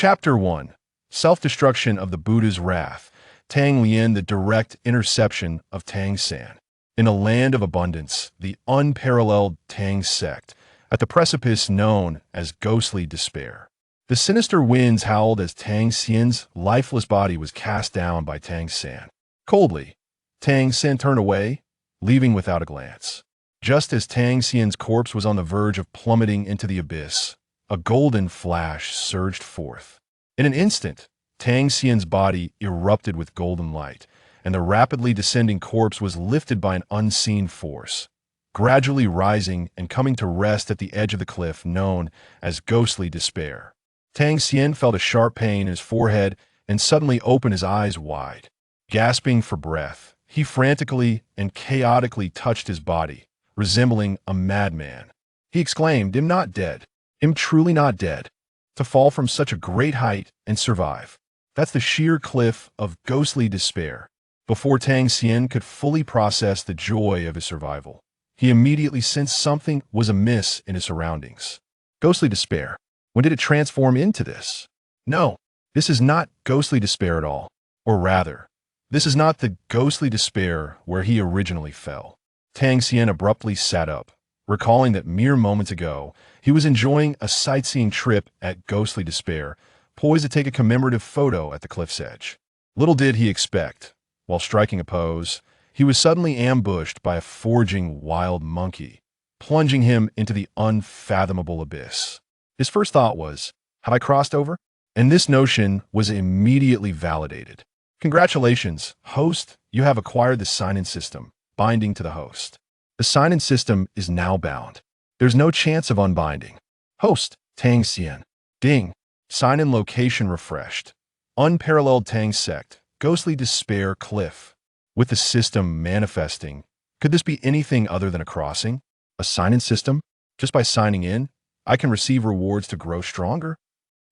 Chapter 1. Self-Destruction of the Buddha's Wrath. Tang Lian, the direct interception of Tang San. In a land of abundance, the unparalleled Tang Sect, at the precipice known as Ghostly Despair. The sinister winds howled as Tang Xian's lifeless body was cast down by Tang San. Coldly, Tang San turned away, leaving without a glance. Just as Tang Xian's corpse was on the verge of plummeting into the abyss, a golden flash surged forth. In an instant, Tang Xian's body erupted with golden light, and the rapidly descending corpse was lifted by an unseen force, gradually rising and coming to rest at the edge of the cliff known as Ghostly Despair. Tang Xian felt a sharp pain in his forehead and suddenly opened his eyes wide. Gasping for breath, he frantically and chaotically touched his body, resembling a madman. He exclaimed, "I'm not dead. I'm truly not dead. To fall from such a great height and survive. That's the sheer cliff of Ghostly Despair." Before Tang Xian could fully process the joy of his survival, he immediately sensed something was amiss in his surroundings. Ghostly Despair. When did it transform into this? No, this is not Ghostly Despair at all. Or rather, this is not the Ghostly Despair where he originally fell. Tang Xian abruptly sat up, recalling that mere moments ago, he was enjoying a sightseeing trip at Ghostly Despair, poised to take a commemorative photo at the cliff's edge. Little did he expect, while striking a pose, he was suddenly ambushed by a foraging wild monkey, plunging him into the unfathomable abyss. His first thought was, "Have I crossed over?" And this notion was immediately validated. "Congratulations, host, you have acquired the sign-in system, binding to the host. The sign-in system is now bound. There's no chance of unbinding. Host, Tang Xian. Ding. Sign-in location refreshed. Unparalleled Tang Sect, Ghostly Despair Cliff." With the system manifesting, could this be anything other than a crossing? A sign-in system? Just by signing in, I can receive rewards to grow stronger?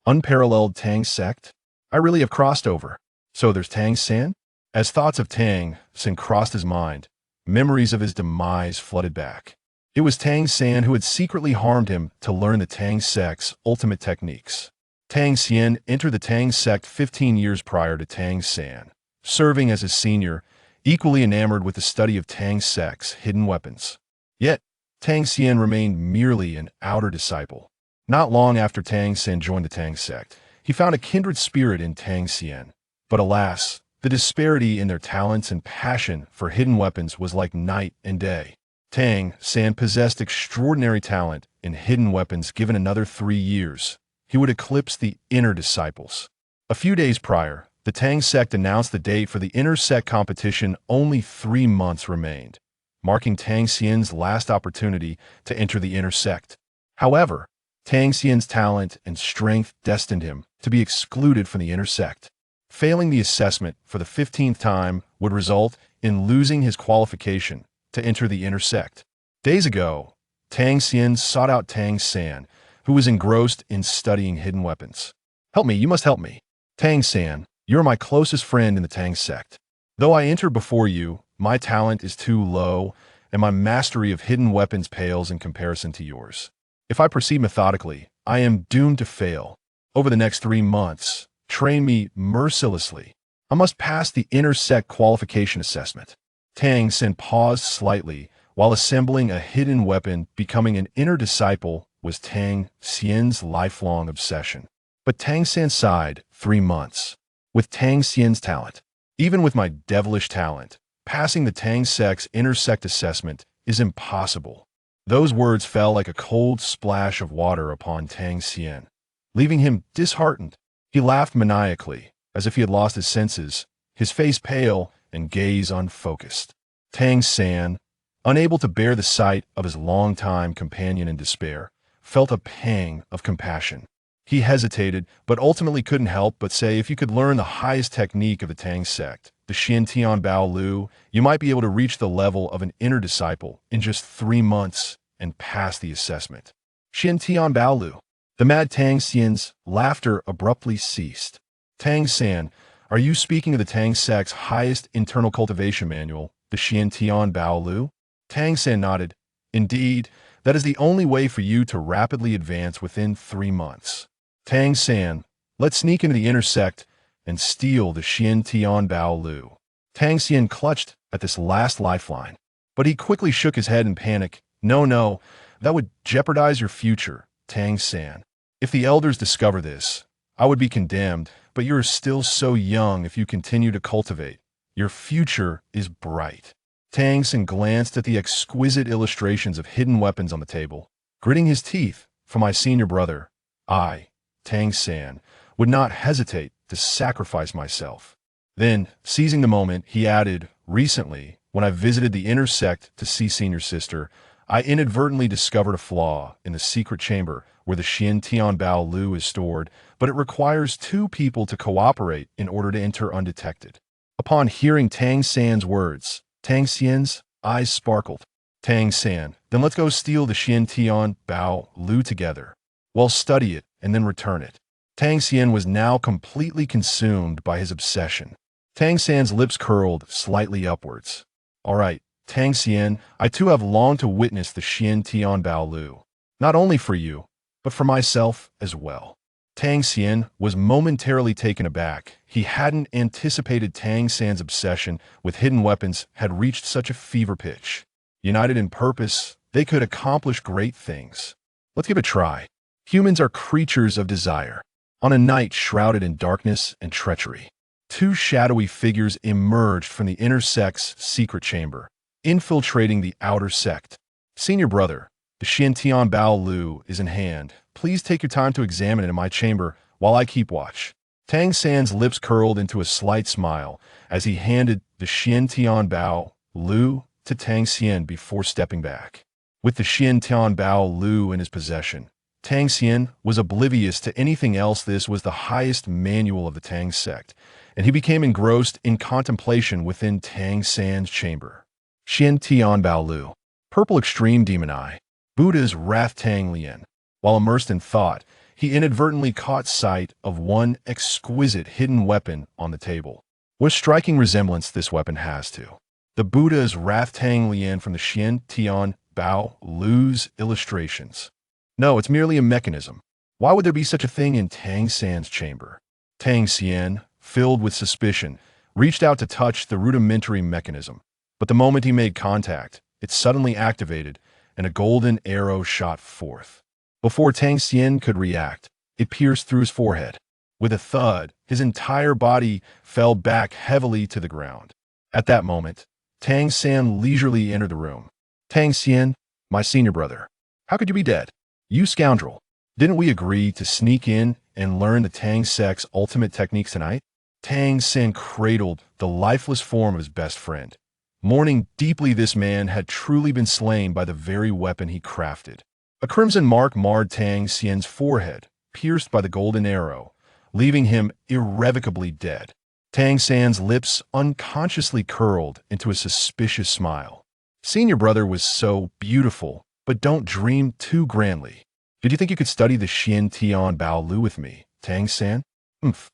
Unparalleled Tang Sect? I really have crossed over. So there's Tang San? As thoughts of Tang San crossed his mind, memories of his demise flooded back. It was Tang San who had secretly harmed him to learn the Tang Sect's ultimate techniques. Tang Xian entered the Tang Sect 15 years prior to Tang San, serving as his senior, equally enamored with the study of Tang Sect's hidden weapons. Yet, Tang Xian remained merely an outer disciple. Not long after Tang San joined the Tang Sect, he found a kindred spirit in Tang Xian. But alas, the disparity in their talents and passion for hidden weapons was like night and day. Tang San possessed extraordinary talent in hidden weapons. Given another 3 years, he would eclipse the inner disciples. A few days prior, the Tang Sect announced the date for the inter-sect competition. Only 3 months remained, marking Tang Xian's last opportunity to enter the inter-sect. However, Tang Xian's talent and strength destined him to be excluded from the inter-sect. Failing the assessment for the 15th time would result in losing his qualification to enter the inter-sect. Days ago, Tang Xian sought out Tang San, who was engrossed in studying hidden weapons. "Help me, you must help me. Tang San, you're my closest friend in the Tang Sect. Though I enter before you, my talent is too low, and my mastery of hidden weapons pales in comparison to yours. If I proceed methodically, I am doomed to fail. Over the next 3 months, train me mercilessly. I must pass the inter-sect qualification assessment." Tang San paused slightly while assembling a hidden weapon. Becoming an inner disciple was Tang Xian's lifelong obsession. But Tang San sighed. 3 months. With Tang Xian's talent, even with my devilish talent, passing the Tang Sect's inter-sect assessment is impossible. Those words fell like a cold splash of water upon Tang Xian, leaving him disheartened. He laughed maniacally, as if he had lost his senses, his face pale and gaze unfocused. Tang San, unable to bear the sight of his longtime companion in despair, felt a pang of compassion. He hesitated, but ultimately couldn't help but say, "If you could learn the highest technique of the Tang Sect, the Xuantian Baolu, you might be able to reach the level of an inner disciple in just 3 months and pass the assessment." Xuantian Baolu. The mad Tang Xian's laughter abruptly ceased. "Tang San, are you speaking of the Tang Sect's highest internal cultivation manual, the Xuantian Baolu?" Tang San nodded. "Indeed, that is the only way for you to rapidly advance within 3 months." Tang San, Let's sneak into the intersect and steal the Xian Bao Lu. Tang Xian clutched at this last lifeline, but he quickly shook his head in panic. No, no, that would jeopardize your future, Tang San. If the elders discover this, I would be condemned, but you are still so young if you continue to cultivate. Your future is bright. Tang San glanced at the exquisite illustrations of hidden weapons on the table, gritting his teeth. For my senior brother, I, Tang San, would not hesitate to sacrifice myself. Then, seizing the moment, he added, recently, when I visited the intersect to see senior sister, I inadvertently discovered a flaw in the secret chamber where the Xuantian Bao Lu is stored, but it requires 2 people to cooperate in order to enter undetected. Upon hearing Tang San's words, Tang Xian's eyes sparkled. Tang San, then let's go steal the Xuantian Bao Lu together. Well, study it and then return it. Tang Xian was now completely consumed by his obsession. Tang San's lips curled slightly upwards. All right, Tang Xian, I too have longed to witness the Xuantian Bao Lu. Not only for you, but for myself as well. Tang Xian was momentarily taken aback. He hadn't anticipated Tang San's obsession with hidden weapons had reached such a fever pitch. United in purpose, they could accomplish great things. Let's give it a try. Humans are creatures of desire. On a night shrouded in darkness and treachery, 2 shadowy figures emerged from the inner sect's secret chamber, infiltrating the outer sect. Senior brother, the Xuantian Bao Lu is in hand. Please take your time to examine it in my chamber while I keep watch. Tang San's lips curled into a slight smile as he handed the Xuantian Bao Lu to Tang Xian before stepping back. With the Xuantian Bao Lu in his possession, Tang Xian was oblivious to anything else. This was the highest manual of the Tang Sect, and he became engrossed in contemplation within Tang San's chamber. Xuantian Bao Lu, Purple Extreme Demon Eye, Buddha's Wrath Tang Lian. While immersed in thought, he inadvertently caught sight of one exquisite hidden weapon on the table. What a striking resemblance this weapon has to the Buddha's Wrath Tang Lian from the Xuantian Bao Lu's illustrations. No, it's merely a mechanism. Why would there be such a thing in Tang San's chamber? Tang Xian, filled with suspicion, reached out to touch the rudimentary mechanism, but the moment he made contact, it suddenly activated, and a golden arrow shot forth. Before Tang Xian could react, it pierced through his forehead. With a thud, his entire body fell back heavily to the ground. At that moment, Tang San leisurely entered the room. Tang Xian, my senior brother, how could you be dead? You scoundrel! Didn't we agree to sneak in and learn the Tang Sect's ultimate techniques tonight? Tang San cradled the lifeless form of his best friend. Mourning deeply, this man had truly been slain by the very weapon he crafted. A crimson mark marred Tang Xian's forehead, pierced by the golden arrow, leaving him irrevocably dead. Tang San's lips unconsciously curled into a suspicious smile. Senior brother was so beautiful, but don't dream too grandly. Did you think you could study the Xuantian Bao Lu with me, Tang San? Humph.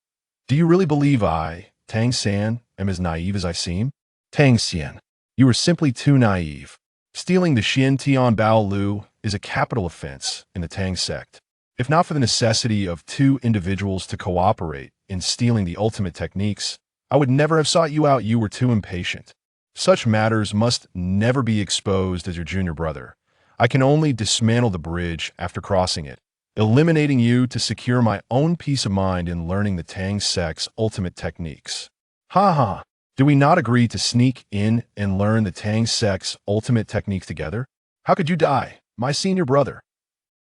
Do you really believe I, Tang San, am as naive as I seem? Tang Xian, you are simply too naive. Stealing the Xuantian Bao Lu is a capital offense in the Tang Sect. If not for the necessity of 2 individuals to cooperate in stealing the ultimate techniques, I would never have sought you out. You were too impatient. Such matters must never be exposed as your junior brother. I can only dismantle the bridge after crossing it, eliminating you to secure my own peace of mind in learning the Tang Sect's ultimate techniques. Ha ha! Do we not agree to sneak in and learn the Tang Sect's ultimate techniques together? How could you die, my senior brother?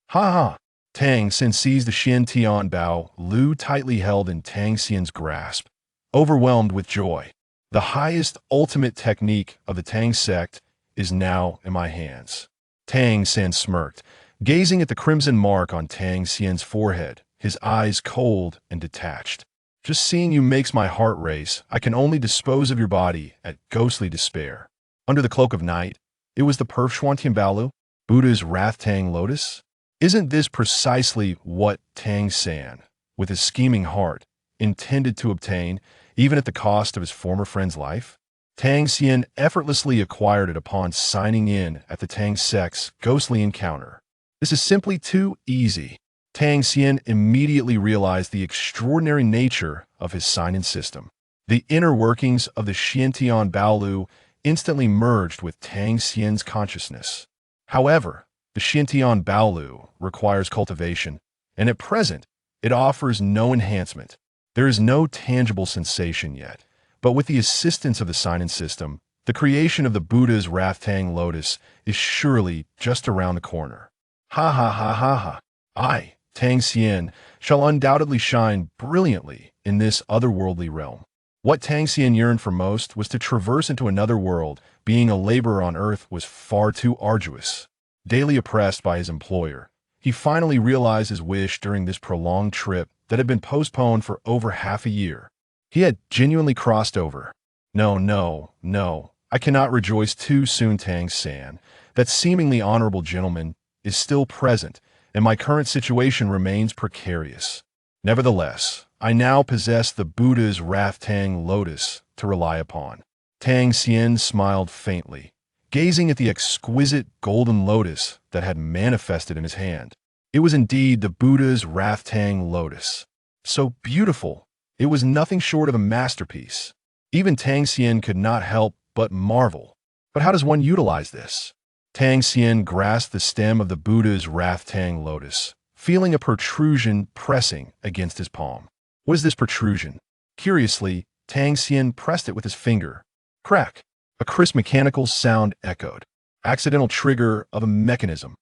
Ha ha! Tang San seized the Xuantian Bao Lu tightly held in Tang Xian's grasp, overwhelmed with joy. The highest ultimate technique of the Tang Sect is now in my hands. Tang San smirked, gazing at the crimson mark on Tang Xian's forehead, his eyes cold and detached. Just seeing you makes my heart race. I can only dispose of your body at ghostly despair. Under the cloak of night, it was the perf Xuantian Bao Lu, Buddha's Wrath Tang Lotus. Isn't this precisely what Tang San, with his scheming heart, intended to obtain, even at the cost of his former friend's life? Tang Xian effortlessly acquired it upon signing in at the Tang Sect's ghostly encounter. This is simply too easy. Tang Xian immediately realized the extraordinary nature of his sign-in system. The inner workings of the Xiantian Baolu instantly merged with Tang Xian's consciousness. However, the Xiantian Baolu requires cultivation, and at present, it offers no enhancement. There is no tangible sensation yet, but with the assistance of the sign-in system, the creation of the Buddha's Wrath Tang Lotus is surely just around the corner. Ha ha ha ha ha. I, Tang Xian, shall undoubtedly shine brilliantly in this otherworldly realm. What Tang Xian yearned for most was to traverse into another world. Being a laborer on Earth was far too arduous. Daily oppressed by his employer, he finally realized his wish during this prolonged trip that had been postponed for over half a year. He had genuinely crossed over. No, I cannot rejoice too soon, Tang San. That seemingly honorable gentleman is still present, and my current situation remains precarious. Nevertheless, I now possess the Buddha's Wrath Tang Lotus to rely upon. Tang Xian smiled faintly, gazing at the exquisite golden lotus that had manifested in his hand. It was indeed the Buddha's Wrath Tang Lotus. So beautiful, it was nothing short of a masterpiece. Even Tang Xian could not help but marvel. But how does one utilize this? Tang Xian grasped the stem of the Buddha's Wrath Tang Lotus, feeling a protrusion pressing against his palm. What is this protrusion? Curiously, Tang Xian pressed it with his finger. Crack! A crisp mechanical sound echoed. Accidental trigger of a mechanism.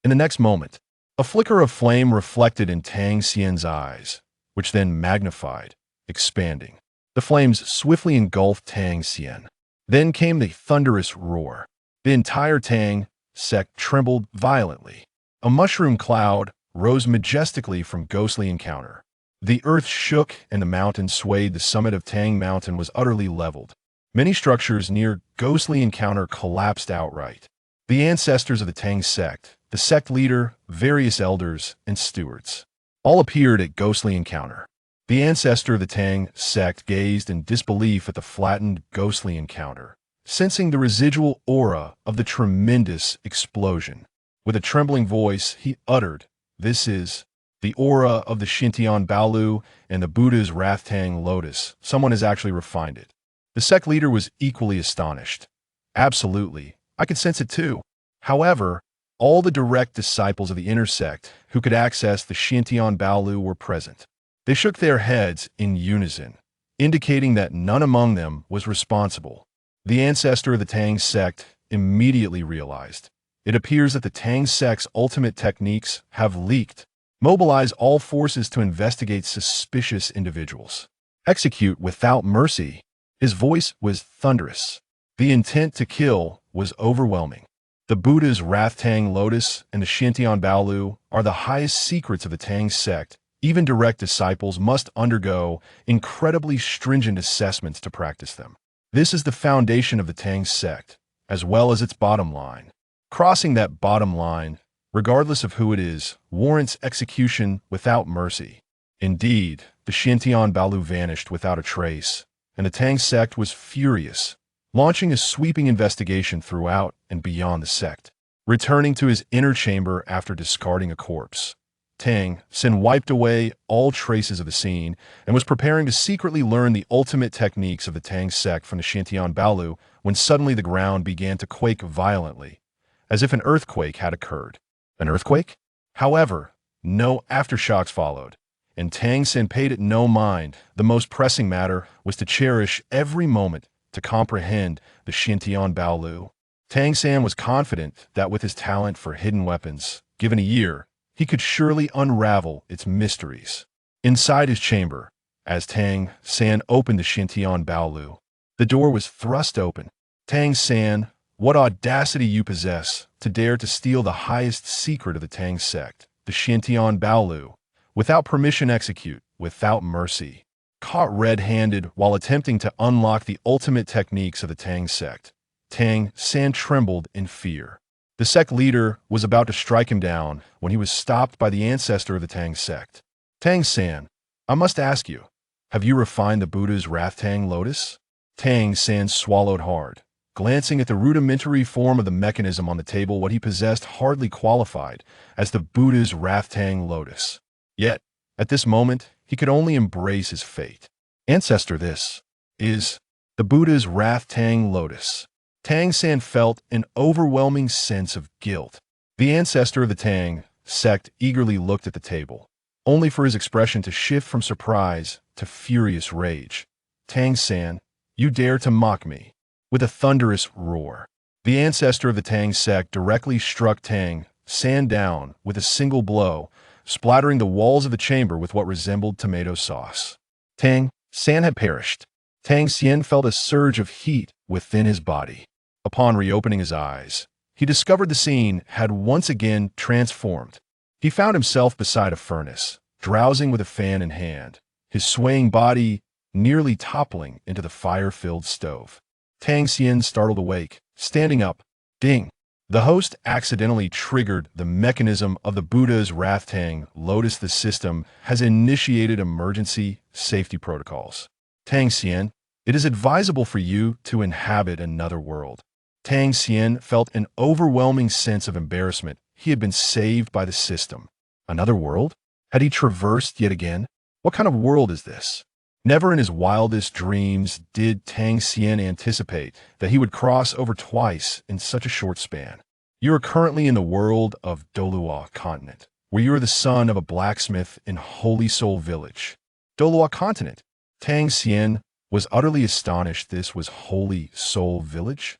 In the next moment, a flicker of flame reflected in Tang Xian's eyes, which then magnified, expanding. The flames swiftly engulfed Tang Xian. Then came the thunderous roar. The entire Tang Sect trembled violently. A mushroom cloud rose majestically from ghostly encounter. The earth shook and the mountain swayed. The summit of Tang Mountain was utterly leveled. Many structures near ghostly encounter collapsed outright. The ancestors of the Tang Sect, the sect leader, various elders, and stewards, all appeared at ghostly encounter. The ancestor of the Tang Sect gazed in disbelief at the flattened ghostly encounter, sensing the residual aura of the tremendous explosion. With a trembling voice, he uttered, "This is the aura of the Xuantian Baolu and the Buddha's Wrath Tang Lotus. Someone has actually refined it." The sect leader was equally astonished. Absolutely, I could sense it too. However, all the direct disciples of the inner sect who could access the Xuantian Baolu were present. They shook their heads in unison, indicating that none among them was responsible. The ancestor of the Tang Sect immediately realized. It appears that the Tang Sect's ultimate techniques have leaked. Mobilize all forces to investigate suspicious individuals. Execute without mercy. His voice was thunderous. The intent to kill was overwhelming. The Buddha's Wrath Tang Lotus and the Xuantian Baolu are the highest secrets of the Tang Sect. Even direct disciples must undergo incredibly stringent assessments to practice them. This is the foundation of the Tang Sect, as well as its bottom line. Crossing that bottom line, regardless of who it is, warrants execution without mercy. Indeed, the Xuantian Baolu vanished without a trace, and the Tang Sect was furious, launching a sweeping investigation throughout and beyond the sect. Returning to his inner chamber after discarding a corpse, Tang San wiped away all traces of the scene and was preparing to secretly learn the ultimate techniques of the Tang Sect from the Xuantian Baolu when suddenly the ground began to quake violently, as if an earthquake had occurred. An earthquake? However, no aftershocks followed, and Tang San paid it no mind. The most pressing matter was to cherish every moment to comprehend the Xuantian Baolu. Tang San was confident that with his talent for hidden weapons, given a year, he could surely unravel its mysteries. Inside his chamber, as Tang San opened the Xuantian Baolu, the door was thrust open. Tang San, what audacity you possess to dare to steal the highest secret of the Tang Sect, the Xuantian Baolu, without permission execute, without mercy. Caught red-handed while attempting to unlock the ultimate techniques of the Tang Sect, Tang San trembled in fear. The sect leader was about to strike him down when he was stopped by the ancestor of the Tang Sect. Tang San, I must ask you, have you refined the Buddha's Wrath Tang Lotus? Tang San swallowed hard. Glancing at the rudimentary form of the mechanism on the table, what he possessed hardly qualified as the Buddha's Tang Lotus. Yet, at this moment, he could only embrace his fate. Ancestor, this is the Buddha's Tang Lotus. Tang San felt an overwhelming sense of guilt. The ancestor of the Tang Sect eagerly looked at the table, only for his expression to shift from surprise to furious rage. Tang San, you dare to mock me? With a thunderous roar, the ancestor of the Tang Sect directly struck Tang San down with a single blow, splattering the walls of the chamber with what resembled tomato sauce. Tang San had perished. Tang Xian felt a surge of heat within his body. Upon reopening his eyes, he discovered the scene had once again transformed. He found himself beside a furnace, drowsing with a fan in hand, his swaying body nearly toppling into the fire-filled stove. Tang Xian startled awake, standing up. Ding! The host accidentally triggered the mechanism of the Buddha's Tang Lotus. The system has initiated emergency safety protocols. Tang Xian, it is advisable for you to inhabit another world. Tang Xian felt an overwhelming sense of embarrassment. He had been saved by the system. Another world? Had he traversed yet again? What kind of world is this? Never in his wildest dreams did Tang Xian anticipate that he would cross over twice in such a short span. You are currently in the world of Douluo continent, where you are the son of a blacksmith in Holy Soul Village. Douluo continent. Tang Xian was utterly astonished this was Holy Soul Village.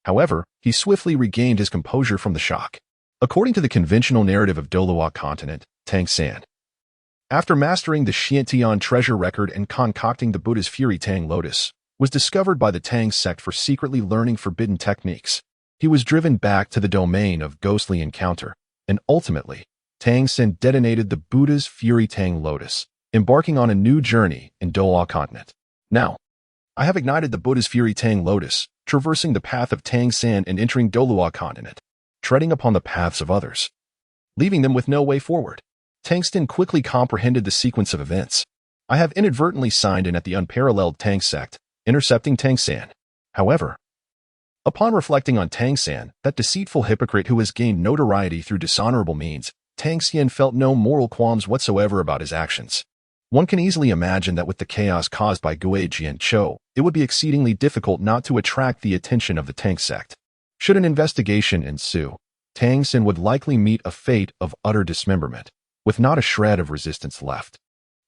However, he swiftly regained his composure from the shock. According to the conventional narrative of Douluo continent, Tang San, after mastering the Xuantian Treasure Record and concocting the Buddha's Fury Tang Lotus, was discovered by the Tang Sect for secretly learning forbidden techniques. He was driven back to the domain of ghostly encounter, and ultimately, Tang San detonated the Buddha's Fury Tang Lotus, embarking on a new journey in Douluo continent. Now, I have ignited the Buddha's Fury Tang Lotus, traversing the path of Tang San and entering Douluo continent, treading upon the paths of others, leaving them with no way forward. Tang Xian quickly comprehended the sequence of events. I have inadvertently signed in at the unparalleled Tang Sect, intercepting Tang San. However, upon reflecting on Tang San, that deceitful hypocrite who has gained notoriety through dishonorable means, Tang Xian felt no moral qualms whatsoever about his actions. One can easily imagine that with the chaos caused by Gui Jianqiu, it would be exceedingly difficult not to attract the attention of the Tang Sect. Should an investigation ensue, Tang Xian would likely meet a fate of utter dismemberment, with not a shred of resistance left,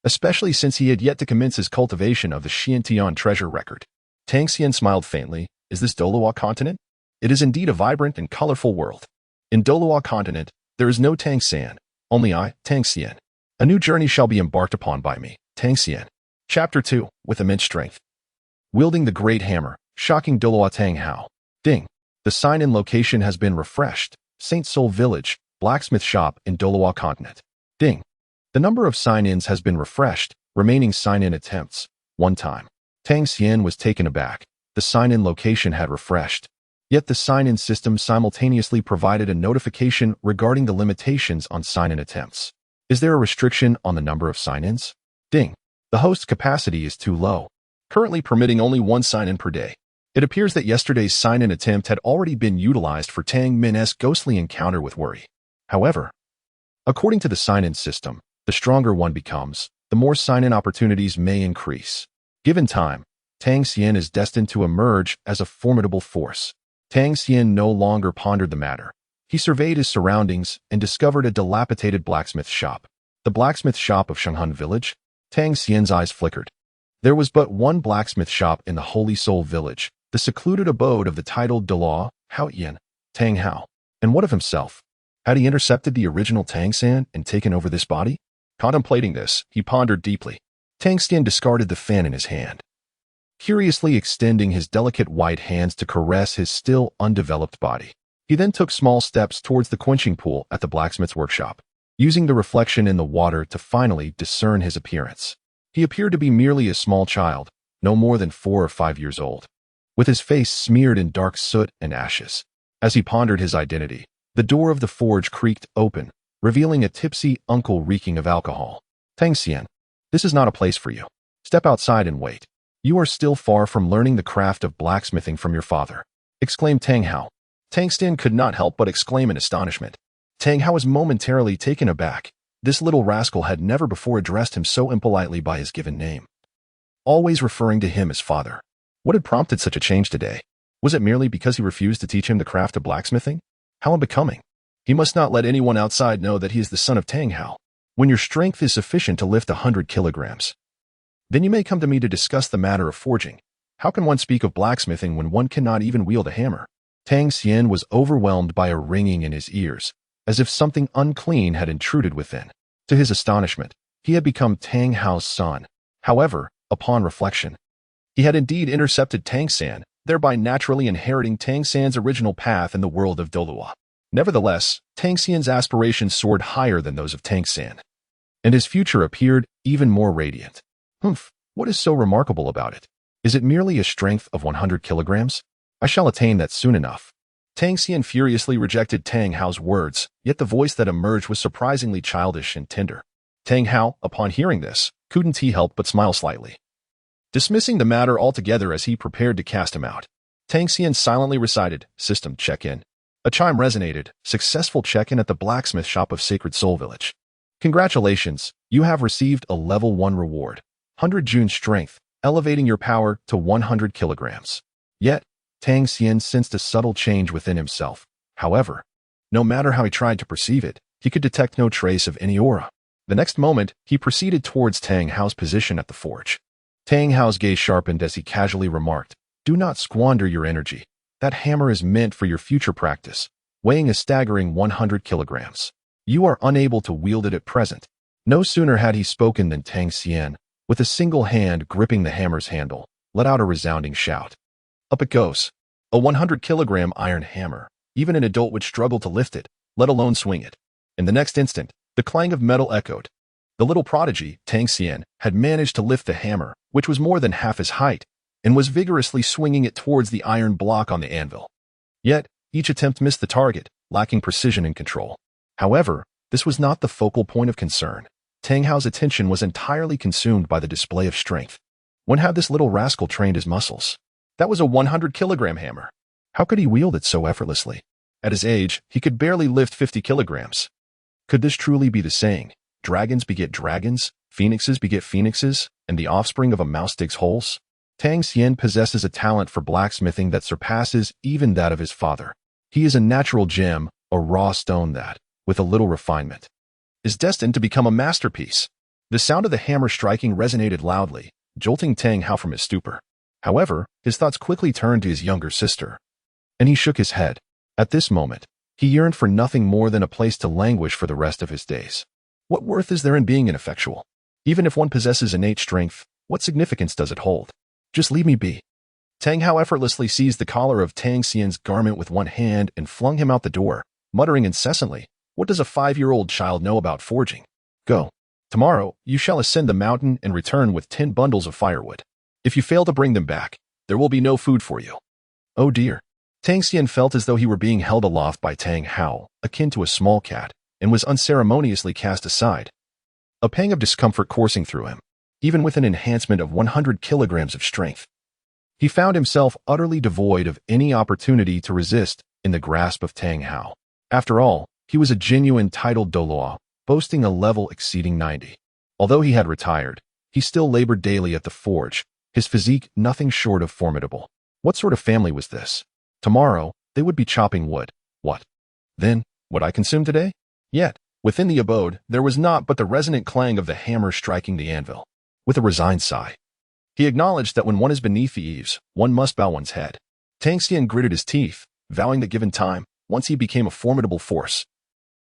especially since he had yet to commence his cultivation of the Xuantian Treasure Record. Tang Xian smiled faintly. Is this Douluo continent? It is indeed a vibrant and colorful world. In Douluo continent, there is no Tang San, only I, Tang Xian. A new journey shall be embarked upon by me, Tang Xian. Chapter 2, with immense strength. Wielding the great hammer, shocking Douluo Tang Hao. Ding. The sign-in location has been refreshed. Saint Soul Village, blacksmith shop in Douluo continent. Ding. The number of sign-ins has been refreshed, remaining sign-in attempts, 1 time. Tang Xian was taken aback. The sign-in location had refreshed. Yet the sign-in system simultaneously provided a notification regarding the limitations on sign-in attempts. Is there a restriction on the number of sign-ins? Ding. The host's capacity is too low, currently permitting only 1 sign-in per day. It appears that yesterday's sign-in attempt had already been utilized for Tang Min's ghostly encounter with Worry. However, according to the sign-in system, the stronger one becomes, the more sign-in opportunities may increase. Given time, Tang Xian is destined to emerge as a formidable force. Tang Xian no longer pondered the matter. He surveyed his surroundings and discovered a dilapidated blacksmith shop. The blacksmith shop of Shenghan Village? Tang Xian's eyes flickered. There was but one blacksmith shop in the Holy Soul Village, the secluded abode of the titled Dueling, Haoyan, Tang Hao. And what of himself? Had he intercepted the original Tang San and taken over this body? Contemplating this, he pondered deeply. Tang Xian discarded the fan in his hand, curiously extending his delicate white hands to caress his still undeveloped body. He then took small steps towards the quenching pool at the blacksmith's workshop, using the reflection in the water to finally discern his appearance. He appeared to be merely a small child, no more than 4 or 5 years old, with his face smeared in dark soot and ashes. As he pondered his identity, the door of the forge creaked open, revealing a tipsy uncle reeking of alcohol. Tang Xian, this is not a place for you. Step outside and wait. You are still far from learning the craft of blacksmithing from your father. exclaimed Tang Hao. Tang Xian could not help but exclaim in astonishment. Tang Hao was momentarily taken aback. This little rascal had never before addressed him so impolitely by his given name, always referring to him as father. What had prompted such a change today? Was it merely because he refused to teach him the craft of blacksmithing? How unbecoming. He must not let anyone outside know that he is the son of Tang Hao. When your strength is sufficient to lift 100 kilograms, then you may come to me to discuss the matter of forging. How can one speak of blacksmithing when one cannot even wield a hammer? Tang Xian was overwhelmed by a ringing in his ears, as if something unclean had intruded within. To his astonishment, he had become Tang Hao's son. However, upon reflection, he had indeed intercepted Tang San, thereby naturally inheriting Tang San's original path in the world of Douluo. Nevertheless, Tang Xian's aspirations soared higher than those of Tang San, and his future appeared even more radiant. What is so remarkable about it? Is it merely a strength of 100 kilograms? I shall attain that soon enough. Tang Xian furiously rejected Tang Hao's words, yet the voice that emerged was surprisingly childish and tender. Tang Hao, upon hearing this, couldn't he help but smile slightly, dismissing the matter altogether as he prepared to cast him out. Tang Xian silently recited, "System check-in." A chime resonated, "Successful check-in at the blacksmith shop of Sacred Soul Village. Congratulations, you have received a level 1 reward. 100 June strength, elevating your power to 100 kilograms. Yet, Tang Xian sensed a subtle change within himself. However, no matter how he tried to perceive it, he could detect no trace of any aura. The next moment, he proceeded towards Tang Hao's position at the forge. Tang Hao's gaze sharpened as he casually remarked, "Do not squander your energy. That hammer is meant for your future practice, weighing a staggering 100 kilograms. You are unable to wield it at present." No sooner had he spoken than Tang Xian, with a single hand gripping the hammer's handle, let out a resounding shout. Up it goes. A 100-kilogram iron hammer. Even an adult would struggle to lift it, let alone swing it. In the next instant, the clang of metal echoed. The little prodigy, Tang Xian, had managed to lift the hammer, which was more than half his height, and was vigorously swinging it towards the iron block on the anvil. Yet, each attempt missed the target, lacking precision and control. However, this was not the focal point of concern. Tang Hao's attention was entirely consumed by the display of strength. When had this little rascal trained his muscles? That was a 100-kilogram hammer. How could he wield it so effortlessly? At his age, he could barely lift 50 kilograms. Could this truly be the saying, "Dragons beget dragons, phoenixes beget phoenixes, and the offspring of a mouse digs holes"? Tang Xian possesses a talent for blacksmithing that surpasses even that of his father. He is a natural gem, a raw stone that, with a little refinement, is destined to become a masterpiece. The sound of the hammer striking resonated loudly, jolting Tang Hao from his stupor. However, his thoughts quickly turned to his younger sister, and he shook his head. At this moment, he yearned for nothing more than a place to languish for the rest of his days. What worth is there in being ineffectual? Even if one possesses innate strength, what significance does it hold? Just leave me be. Tang Hao effortlessly seized the collar of Tang Xian's garment with one hand and flung him out the door, muttering incessantly, "What does a 5-year-old child know about forging? Go. Tomorrow, you shall ascend the mountain and return with 10 bundles of firewood. If you fail to bring them back, there will be no food for you." Oh dear. Tang Xian felt as though he were being held aloft by Tang Hao, akin to a small cat, and was unceremoniously cast aside. A pang of discomfort coursing through him, even with an enhancement of 100 kilograms of strength. He found himself utterly devoid of any opportunity to resist in the grasp of Tang Hao. After all, he was a genuine titled Douluo, boasting a level exceeding 90. Although he had retired, he still labored daily at the forge, his physique nothing short of formidable. What sort of family was this? Tomorrow, they would be chopping wood. What? Then, would I consume today? Yet, within the abode, there was naught but the resonant clang of the hammer striking the anvil. With a resigned sigh, he acknowledged that when one is beneath the eaves, one must bow one's head. Tang Xian gritted his teeth, vowing that given time, once he became a formidable force,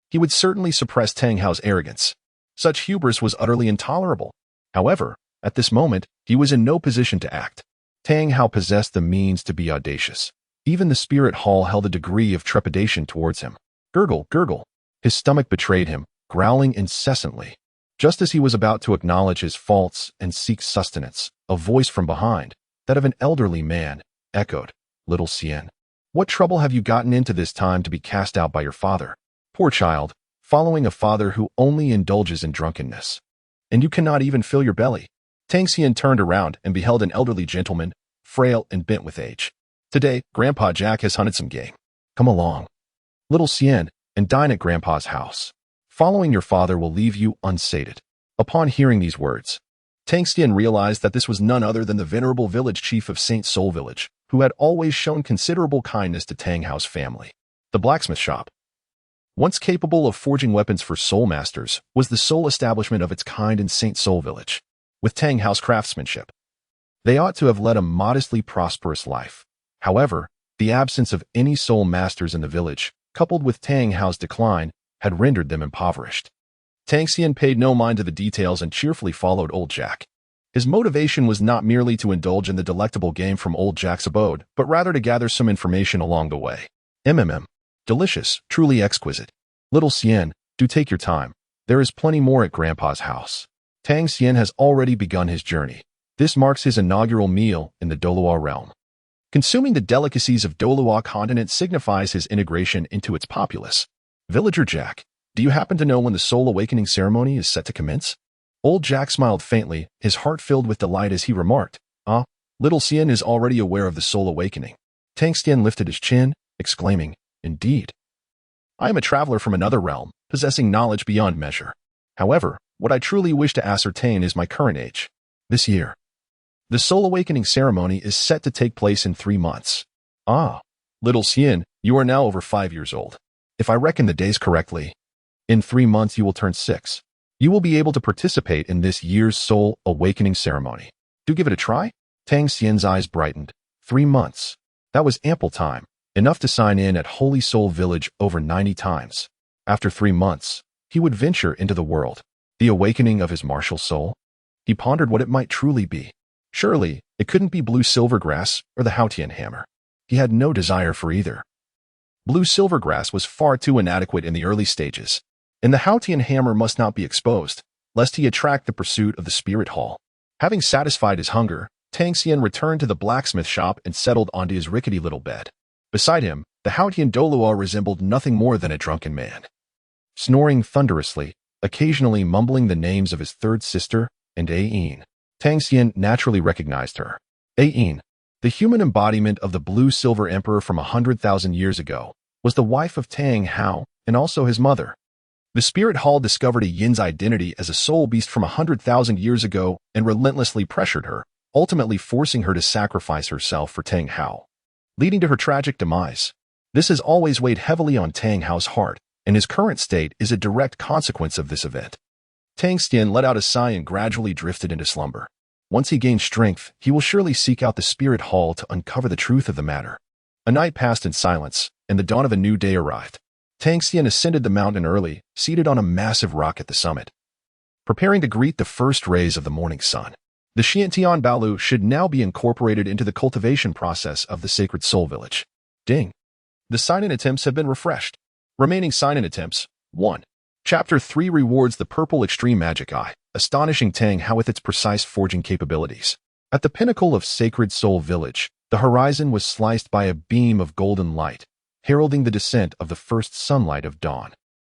he would certainly suppress Tang Hao's arrogance. Such hubris was utterly intolerable. However, at this moment, he was in no position to act. Tang Hao possessed the means to be audacious. Even the spirit hall held a degree of trepidation towards him. Gurgle, gurgle. His stomach betrayed him, growling incessantly. Just as he was about to acknowledge his faults and seek sustenance, a voice from behind, that of an elderly man, echoed, "Little Xian, what trouble have you gotten into this time to be cast out by your father? Poor child, following a father who only indulges in drunkenness. And you cannot even fill your belly." Tang Xian turned around and beheld an elderly gentleman, frail and bent with age. Today, Grandpa Jack has hunted some game. Come along, little Xian, and dine at Grandpa's house. Following your father will leave you unsated. Upon hearing these words, Tang Xian realized that this was none other than the venerable village chief of Saint Soul Village, who had always shown considerable kindness to Tang Hao's family. The blacksmith shop, once capable of forging weapons for Soulmasters, was the sole establishment of its kind in Saint Soul Village. With Tang Hao's craftsmanship, they ought to have led a modestly prosperous life. However, the absence of any soul masters in the village, coupled with Tang Hao's decline, had rendered them impoverished. Tang Xian paid no mind to the details and cheerfully followed Old Jack. His motivation was not merely to indulge in the delectable game from Old Jack's abode, but rather to gather some information along the way. Delicious, truly exquisite. Little Xian, do take your time. There is plenty more at Grandpa's house. Tang Xian has already begun his journey. This marks his inaugural meal in the Douluo realm. Consuming the delicacies of Douluo continent signifies his integration into its populace. Villager Jack, do you happen to know when the soul awakening ceremony is set to commence? Old Jack smiled faintly, his heart filled with delight as he remarked, little Xian is already aware of the soul awakening. Tang Xian lifted his chin, exclaiming, indeed. I am a traveler from another realm, possessing knowledge beyond measure. However, what I truly wish to ascertain is my current age. This year. The soul awakening ceremony is set to take place in 3 months. Little Xian, you are now over 5 years old. If I reckon the days correctly, in 3 months you will turn 6. You will be able to participate in this year's soul awakening ceremony. Do give it a try? Tang Xian's eyes brightened. 3 months. That was ample time. Enough to sign in at Holy Soul Village over 90 times. After 3 months, he would venture into the world. The awakening of his martial soul? He pondered what it might truly be. Surely, it couldn't be blue silvergrass or the Xuantian hammer. He had no desire for either. Blue silvergrass was far too inadequate in the early stages, and the Xuantian hammer must not be exposed, lest he attract the pursuit of the spirit hall. Having satisfied his hunger, Tang Xian returned to the blacksmith shop and settled onto his rickety little bed. Beside him, the Xuantian Douluo resembled nothing more than a drunken man. Snoring thunderously, occasionally mumbling the names of his third sister and Ayin. Tang Xian naturally recognized her. Ayin, the human embodiment of the blue-silver emperor from 100,000 years ago, was the wife of Tang Hao and also his mother. The spirit hall discovered Ayin's identity as a soul beast from 100,000 years ago and relentlessly pressured her, ultimately forcing her to sacrifice herself for Tang Hao, leading to her tragic demise. This has always weighed heavily on Tang Hao's heart, and his current state is a direct consequence of this event. Tang Xian let out a sigh and gradually drifted into slumber. Once he gains strength, he will surely seek out the spirit hall to uncover the truth of the matter. A night passed in silence, and the dawn of a new day arrived. Tang Xian ascended the mountain early, seated on a massive rock at the summit, preparing to greet the first rays of the morning sun. The Xuantian Balu should now be incorporated into the cultivation process of the Sacred Soul Village. Ding. The sign-in attempts have been refreshed. Remaining sign-in attempts, 1. Chapter 3 rewards the Purple Extreme Magic Eye, astonishing Tang Hao with its precise forging capabilities. At the pinnacle of Sacred Soul Village, the horizon was sliced by a beam of golden light, heralding the descent of the first sunlight of dawn.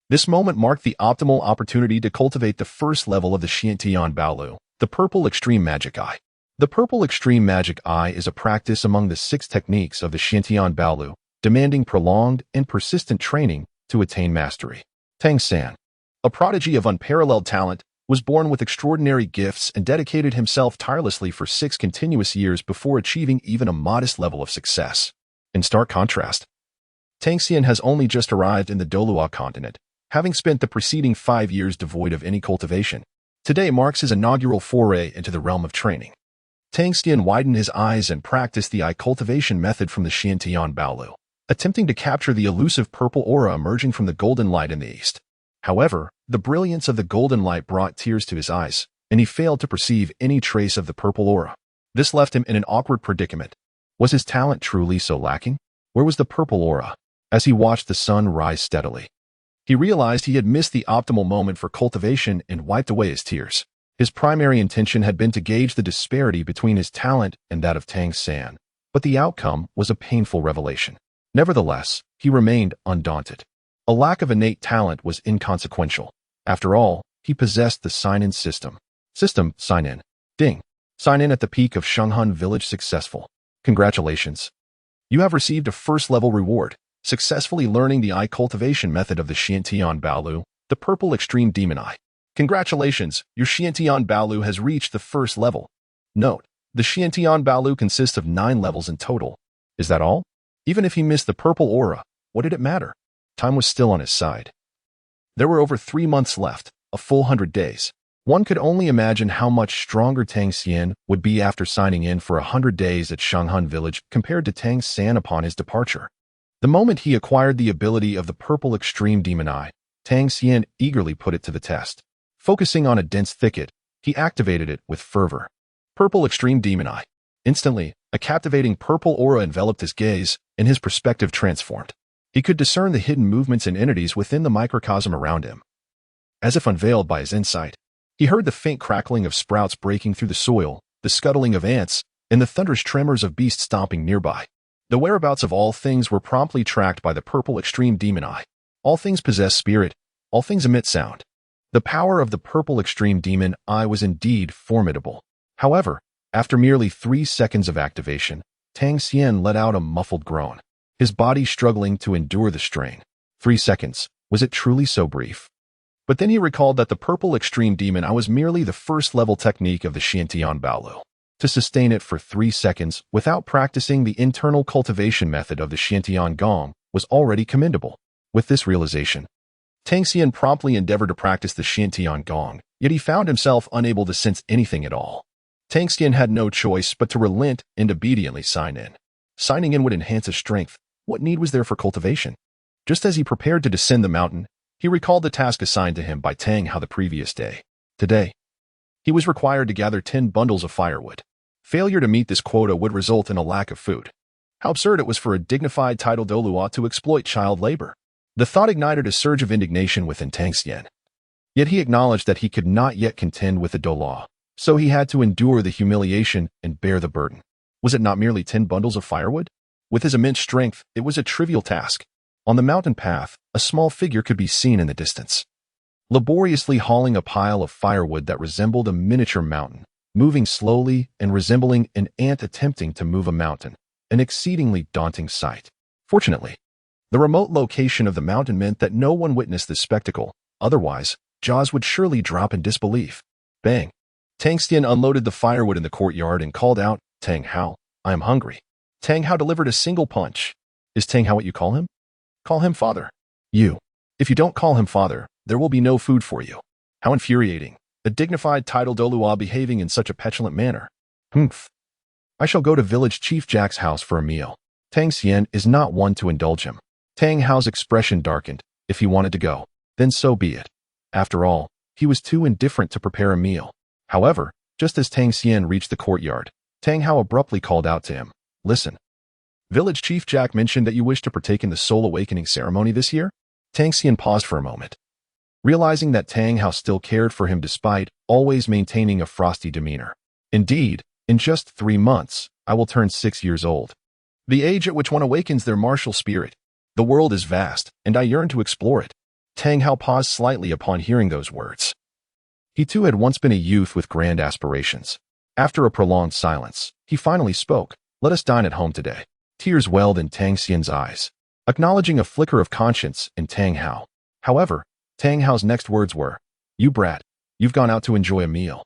This moment marked the optimal opportunity to cultivate the first level of the Xuantian Balu, the Purple Extreme Magic Eye. The Purple Extreme Magic Eye is a practice among the 6 techniques of the Xuantian Balu, demanding prolonged and persistent training to attain mastery. Tang San, a prodigy of unparalleled talent, was born with extraordinary gifts and dedicated himself tirelessly for 6 continuous years before achieving even a modest level of success. In stark contrast, Tang Xian has only just arrived in the Douluo continent, having spent the preceding 5 years devoid of any cultivation. Today marks his inaugural foray into the realm of training. Tang Xian widened his eyes and practiced the eye cultivation method from the Xuantian Balu, attempting to capture the elusive purple aura emerging from the golden light in the east. However, the brilliance of the golden light brought tears to his eyes, and he failed to perceive any trace of the purple aura. This left him in an awkward predicament. Was his talent truly so lacking? Where was the purple aura? As he watched the sun rise steadily, he realized he had missed the optimal moment for cultivation and wiped away his tears. His primary intention had been to gauge the disparity between his talent and that of Tang San, but the outcome was a painful revelation. Nevertheless, he remained undaunted. A lack of innate talent was inconsequential. After all, he possessed the sign-in system. Sign-in. Ding. Sign-in at the peak of Shanghan Village successful. Congratulations. You have received a first-level reward, successfully learning the eye cultivation method of the Xuantian Baolu, the Purple Extreme Demon Eye. Congratulations, your Xuantian Baolu has reached the first level. Note, the Xuantian Baolu consists of 9 levels in total. Is that all? Even if he missed the purple aura, what did it matter? Time was still on his side. There were over 3 months left, a full 100 days. One could only imagine how much stronger Tang Xian would be after signing in for 100 days at Shanghan Village compared to Tang San upon his departure. The moment he acquired the ability of the Purple Extreme Demon Eye, Tang Xian eagerly put it to the test. Focusing on a dense thicket, he activated it with fervor. Purple Extreme Demon Eye. Instantly, a captivating purple aura enveloped his gaze, and his perspective transformed. He could discern the hidden movements and entities within the microcosm around him. As if unveiled by his insight, he heard the faint crackling of sprouts breaking through the soil, the scuttling of ants, and the thunderous tremors of beasts stomping nearby. The whereabouts of all things were promptly tracked by the Purple Extreme Demon Eye. All things possess spirit, all things emit sound. The power of the Purple Extreme Demon Eye was indeed formidable. However, after merely 3 seconds of activation, Tang Xian let out a muffled groan, his body struggling to endure the strain. 3 seconds, was it truly so brief? But then he recalled that the Purple Extreme Demon Eye was merely the first-level technique of the Xuantian Baolu. To sustain it for 3 seconds without practicing the internal cultivation method of the Xuantian Gong was already commendable. With this realization, Tang Xian promptly endeavored to practice the Xuantian Gong, yet he found himself unable to sense anything at all. Tang Xian had no choice but to relent and obediently sign in. Signing in would enhance his strength. What need was there for cultivation? Just as he prepared to descend the mountain, he recalled the task assigned to him by Tang Hao the previous day. Today, he was required to gather 10 bundles of firewood. Failure to meet this quota would result in a lack of food. How absurd it was for a dignified titled Douluo to exploit child labor. The thought ignited a surge of indignation within Tang Xian. Yet he acknowledged that he could not yet contend with the Douluo, so he had to endure the humiliation and bear the burden. Was it not merely 10 bundles of firewood? With his immense strength, it was a trivial task. On the mountain path, a small figure could be seen in the distance, laboriously hauling a pile of firewood that resembled a miniature mountain, moving slowly and resembling an ant attempting to move a mountain, an exceedingly daunting sight. Fortunately, the remote location of the mountain meant that no one witnessed this spectacle, otherwise, jaws would surely drop in disbelief. Bang! Tang Xian unloaded the firewood in the courtyard and called out, "Tang Hao, I am hungry." Tang Hao delivered a single punch. Is Tang Hao what you call him? Call him father. You. If you don't call him father, there will be no food for you. How infuriating. A dignified titled Douluo behaving in such a petulant manner. Humph. I shall go to village chief Jack's house for a meal. Tang Xian is not one to indulge him. Tang Hao's expression darkened. If he wanted to go, then so be it. After all, he was too indifferent to prepare a meal. However, just as Tang Xian reached the courtyard, Tang Hao abruptly called out to him, "Listen. Village Chief Jack mentioned that you wish to partake in the soul awakening ceremony this year?" Tang Xian paused for a moment, realizing that Tang Hao still cared for him despite always maintaining a frosty demeanor. Indeed, in just 3 months, I will turn 6 years old. The age at which one awakens their martial spirit. The world is vast, and I yearn to explore it. Tang Hao paused slightly upon hearing those words. He too had once been a youth with grand aspirations. After a prolonged silence, he finally spoke. "Let us dine at home today." Tears welled in Tang Xian's eyes, acknowledging a flicker of conscience in Tang Hao. However, Tang Hao's next words were, "You brat, you've gone out to enjoy a meal.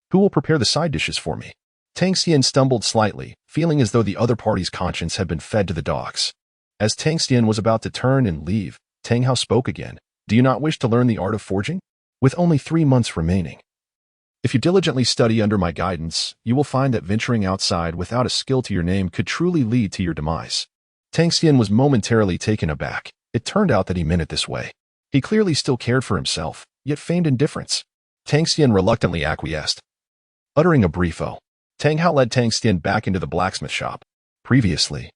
Who will prepare the side dishes for me?" Tang Xian stumbled slightly, feeling as though the other party's conscience had been fed to the dogs. As Tang Xian was about to turn and leave, Tang Hao spoke again. "Do you not wish to learn the art of forging? With only 3 months remaining. If you diligently study under my guidance, you will find that venturing outside without a skill to your name could truly lead to your demise." Tang Xian was momentarily taken aback. It turned out that he meant it this way. He clearly still cared for himself, yet feigned indifference. Tang Xian reluctantly acquiesced. Uttering a brief oath, Tang Hao led Tang Xian back into the blacksmith shop. Previously,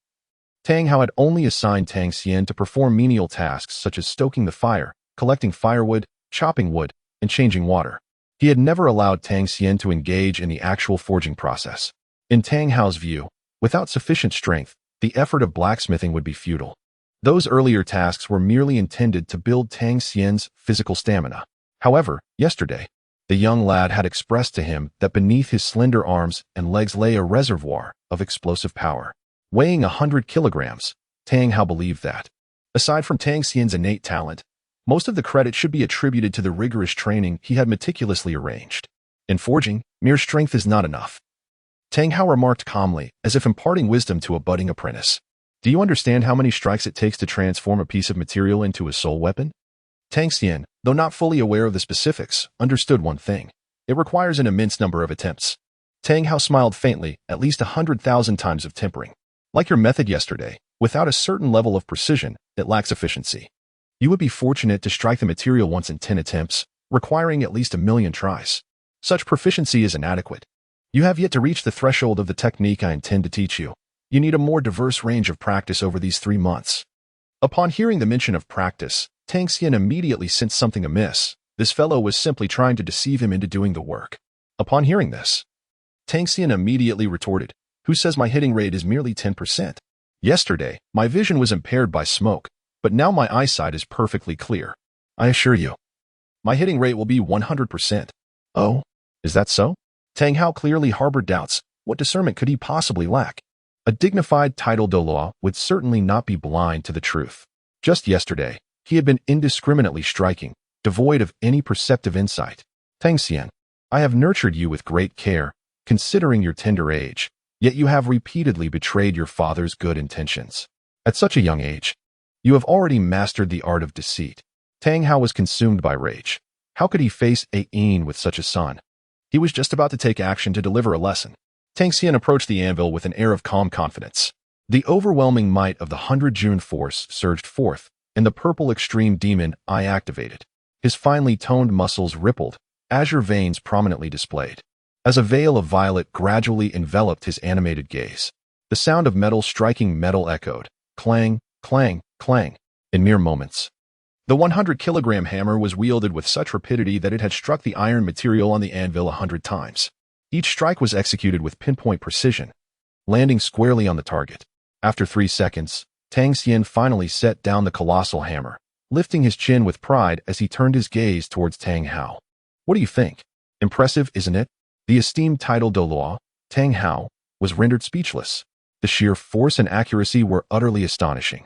Tang Hao had only assigned Tang Xian to perform menial tasks such as stoking the fire, collecting firewood, chopping wood, and changing water. He had never allowed Tang Xian to engage in the actual forging process. In Tang Hao's view, without sufficient strength, the effort of blacksmithing would be futile. Those earlier tasks were merely intended to build Tang Xian's physical stamina. However, yesterday, the young lad had expressed to him that beneath his slender arms and legs lay a reservoir of explosive power. weighing 100 kilograms. Tang Hao believed that. Aside from Tang Xian's innate talent, most of the credit should be attributed to the rigorous training he had meticulously arranged. In forging, mere strength is not enough. Tang Hao remarked calmly, as if imparting wisdom to a budding apprentice. Do you understand how many strikes it takes to transform a piece of material into a soul weapon? Tang Xian, though not fully aware of the specifics, understood one thing. It requires an immense number of attempts. Tang Hao smiled faintly, at least 100,000 times of tempering. Like your method yesterday, without a certain level of precision, it lacks efficiency. You would be fortunate to strike the material once in 10 attempts, requiring at least 1,000,000 tries. Such proficiency is inadequate. You have yet to reach the threshold of the technique I intend to teach you. You need a more diverse range of practice over these 3 months. Upon hearing the mention of practice, Tang Xian immediately sensed something amiss. This fellow was simply trying to deceive him into doing the work. Upon hearing this, Tang Xian immediately retorted, "Who says my hitting rate is merely 10%? Yesterday, my vision was impaired by smoke, but now my eyesight is perfectly clear. I assure you, my hitting rate will be 100%. Oh, is that so? Tang Hao clearly harbored doubts. What discernment could he possibly lack? A dignified title Douluo would certainly not be blind to the truth. Just yesterday, he had been indiscriminately striking, devoid of any perceptive insight. Tang Xian, I have nurtured you with great care, considering your tender age, yet you have repeatedly betrayed your father's good intentions. At such a young age, you have already mastered the art of deceit. Tang Hao was consumed by rage. How could he face Ain with such a son? He was just about to take action to deliver a lesson. Tang Xian approached the anvil with an air of calm confidence. The overwhelming might of the 100 June force surged forth, and the purple extreme demon eye activated. His finely toned muscles rippled, azure veins prominently displayed. As a veil of violet gradually enveloped his animated gaze, the sound of metal striking metal echoed, clang, clang, clang, in mere moments. The 100-kilogram hammer was wielded with such rapidity that it had struck the iron material on the anvil 100 times. Each strike was executed with pinpoint precision, landing squarely on the target. After 3 seconds, Tang Xian finally set down the colossal hammer, lifting his chin with pride as he turned his gaze towards Tang Hao. What do you think? Impressive, isn't it? The esteemed title Douluo, Tang Hao, was rendered speechless. The sheer force and accuracy were utterly astonishing.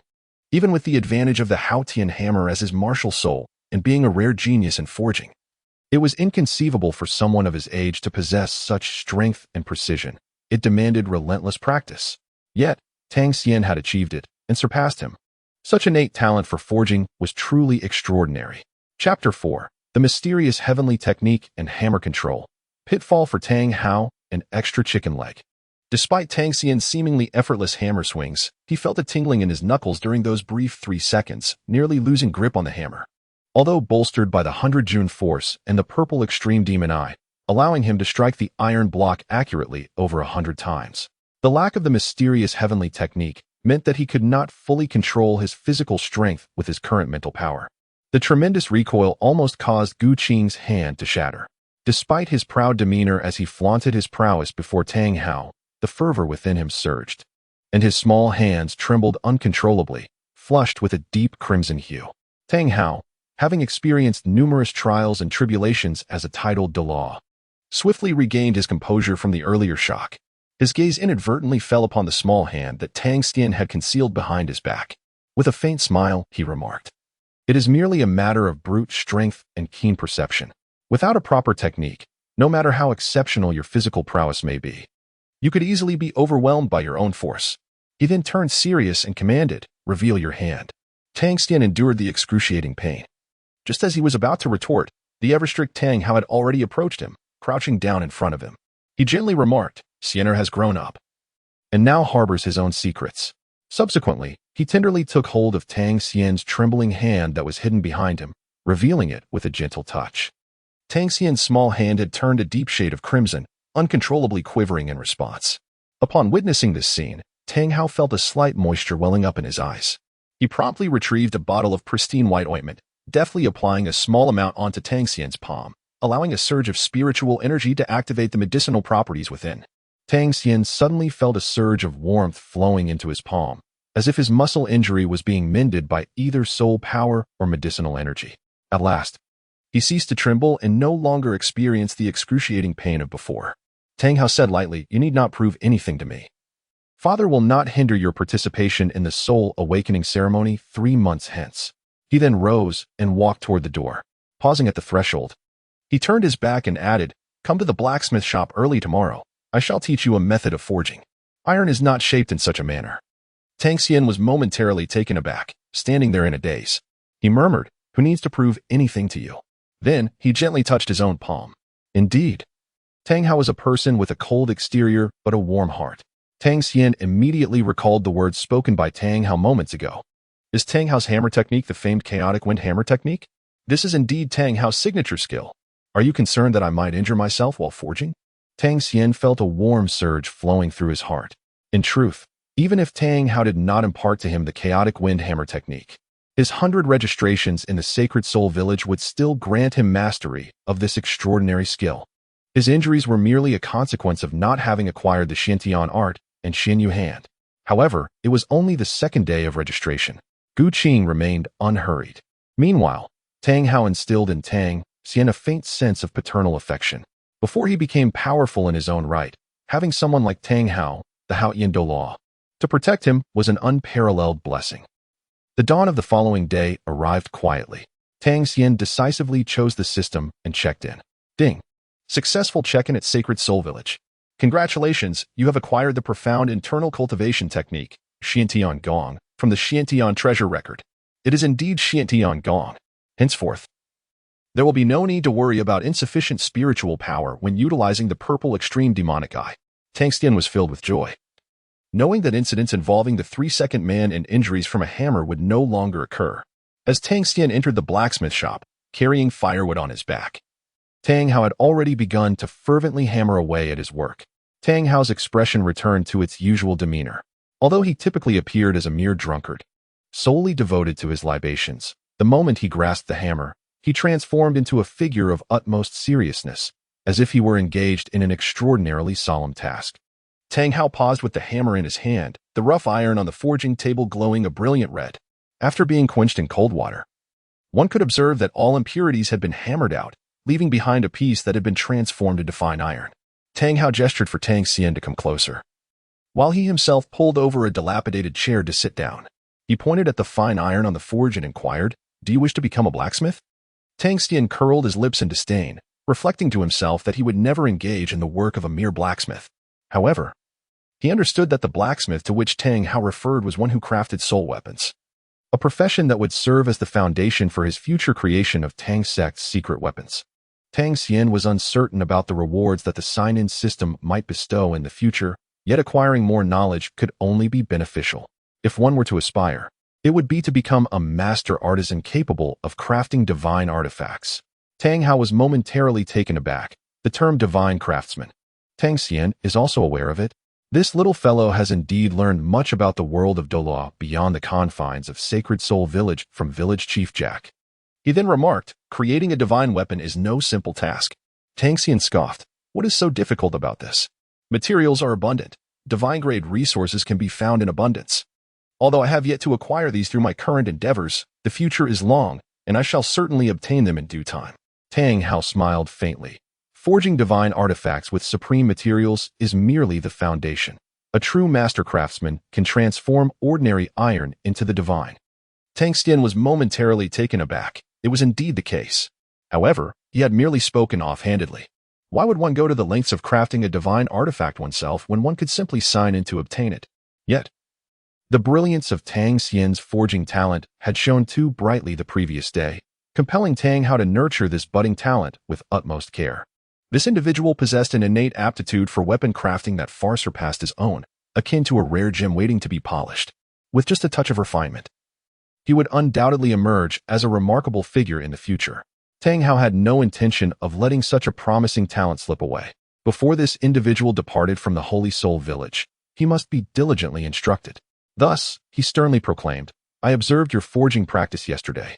Even with the advantage of the Xuantian hammer as his martial soul and being a rare genius in forging, it was inconceivable for someone of his age to possess such strength and precision. It demanded relentless practice. Yet, Tang Xian had achieved it and surpassed him. Such innate talent for forging was truly extraordinary. Chapter 4. The Mysterious Heavenly Technique and Hammer Control. Pitfall for Tang Hao, an extra chicken leg. Despite Tang Xian's seemingly effortless hammer swings, he felt a tingling in his knuckles during those brief 3 seconds, nearly losing grip on the hammer. Although bolstered by the 100 June force and the purple extreme demon eye, allowing him to strike the iron block accurately over 100 times, the lack of the mysterious heavenly technique meant that he could not fully control his physical strength with his current mental power. The tremendous recoil almost caused Gu Qing's hand to shatter. Despite his proud demeanor as he flaunted his prowess before Tang Hao, the fervor within him surged, and his small hands trembled uncontrollably, flushed with a deep crimson hue. Tang Hao, having experienced numerous trials and tribulations as a titled Douluo, swiftly regained his composure from the earlier shock. His gaze inadvertently fell upon the small hand that Tang Xian had concealed behind his back. With a faint smile, he remarked, "It is merely a matter of brute strength and keen perception. Without a proper technique, no matter how exceptional your physical prowess may be, you could easily be overwhelmed by your own force." He then turned serious and commanded, "Reveal your hand." Tang Xian endured the excruciating pain. Just as he was about to retort, the ever-strict Tang Hao had already approached him, crouching down in front of him. He gently remarked, "Xianer has grown up, and now harbors his own secrets." Subsequently, he tenderly took hold of Tang Xian's trembling hand that was hidden behind him, revealing it with a gentle touch. Tang Xian's small hand had turned a deep shade of crimson, uncontrollably quivering in response. Upon witnessing this scene, Tang Hao felt a slight moisture welling up in his eyes. He promptly retrieved a bottle of pristine white ointment, deftly applying a small amount onto Tang Xian's palm, allowing a surge of spiritual energy to activate the medicinal properties within. Tang Xian suddenly felt a surge of warmth flowing into his palm, as if his muscle injury was being mended by either soul power or medicinal energy. At last, he ceased to tremble and no longer experienced the excruciating pain of before. Tang Hao said lightly, "You need not prove anything to me. Father will not hinder your participation in the soul awakening ceremony 3 months hence. He then rose and walked toward the door. Pausing at the threshold, he turned his back and added, "Come to the blacksmith shop early tomorrow. I shall teach you a method of forging. Iron is not shaped in such a manner." Tang Xian was momentarily taken aback, standing there in a daze. He murmured, "Who needs to prove anything to you?" Then he gently touched his own palm. Indeed, Tang Hao was a person with a cold exterior but a warm heart. Tang Xian immediately recalled the words spoken by Tang Hao moments ago. Is Tang Hao's hammer technique the famed chaotic wind hammer technique? This is indeed Tang Hao's signature skill. Are you concerned that I might injure myself while forging? Tang Xian felt a warm surge flowing through his heart. In truth, even if Tang Hao did not impart to him the chaotic wind hammer technique, his 100 registrations in the Sacred Soul Village would still grant him mastery of this extraordinary skill. His injuries were merely a consequence of not having acquired the Xuantian art and Xin Yu hand. However, it was only the second day of registration. Gu Qing remained unhurried. Meanwhile, Tang Hao instilled in Tang Xian a faint sense of paternal affection. Before he became powerful in his own right, having someone like Tang Hao, the Haotian Douluo, to protect him was an unparalleled blessing. The dawn of the following day arrived quietly. Tang Xian decisively chose the system and checked in. Ding. Successful check-in at Sacred Soul Village. Congratulations, you have acquired the profound internal cultivation technique, Xuantian from the Xuantian Treasure Record. It is indeed Xuantian. Henceforth, there will be no need to worry about insufficient spiritual power when utilizing the purple extreme demonic eye. Tang Xian was filled with joy, knowing that incidents involving the 3-second man and injuries from a hammer would no longer occur. As Tang Xian entered the blacksmith shop, carrying firewood on his back, Tang Hao had already begun to fervently hammer away at his work. Tang Hao's expression returned to its usual demeanor. Although he typically appeared as a mere drunkard, solely devoted to his libations, the moment he grasped the hammer, he transformed into a figure of utmost seriousness, as if he were engaged in an extraordinarily solemn task. Tang Hao paused with the hammer in his hand, the rough iron on the forging table glowing a brilliant red. After being quenched in cold water, one could observe that all impurities had been hammered out, leaving behind a piece that had been transformed into fine iron. Tang Hao gestured for Tang Xian to come closer, while he himself pulled over a dilapidated chair to sit down. He pointed at the fine iron on the forge and inquired, "Do you wish to become a blacksmith?" Tang Xian curled his lips in disdain, reflecting to himself that he would never engage in the work of a mere blacksmith. However, he understood that the blacksmith to which Tang Hao referred was one who crafted soul weapons, a profession that would serve as the foundation for his future creation of Tang Sect's secret weapons. Tang Xian was uncertain about the rewards that the sign-in system might bestow in the future, yet acquiring more knowledge could only be beneficial. If one were to aspire, it would be to become a master artisan capable of crafting divine artifacts. Tang Hao was momentarily taken aback. The term divine craftsman. Tang Xian is also aware of it. This little fellow has indeed learned much about the world of Douluo beyond the confines of Sacred Soul Village from Village Chief Jack. He then remarked, "Creating a divine weapon is no simple task." Tang Xian scoffed. "What is so difficult about this? Materials are abundant. Divine-grade resources can be found in abundance. Although I have yet to acquire these through my current endeavors, the future is long, and I shall certainly obtain them in due time." Tang Hao smiled faintly. Forging divine artifacts with supreme materials is merely the foundation. A true master craftsman can transform ordinary iron into the divine. Tang Xian was momentarily taken aback. It was indeed the case. However, he had merely spoken offhandedly. Why would one go to the lengths of crafting a divine artifact oneself when one could simply sign in to obtain it? Yet, the brilliance of Tang Xian's forging talent had shone too brightly the previous day, compelling Tang Hao to nurture this budding talent with utmost care. This individual possessed an innate aptitude for weapon crafting that far surpassed his own, akin to a rare gem waiting to be polished. With just a touch of refinement, he would undoubtedly emerge as a remarkable figure in the future. Tang Hao had no intention of letting such a promising talent slip away. Before this individual departed from the Holy Soul Village, he must be diligently instructed. Thus, he sternly proclaimed, "I observed your forging practice yesterday,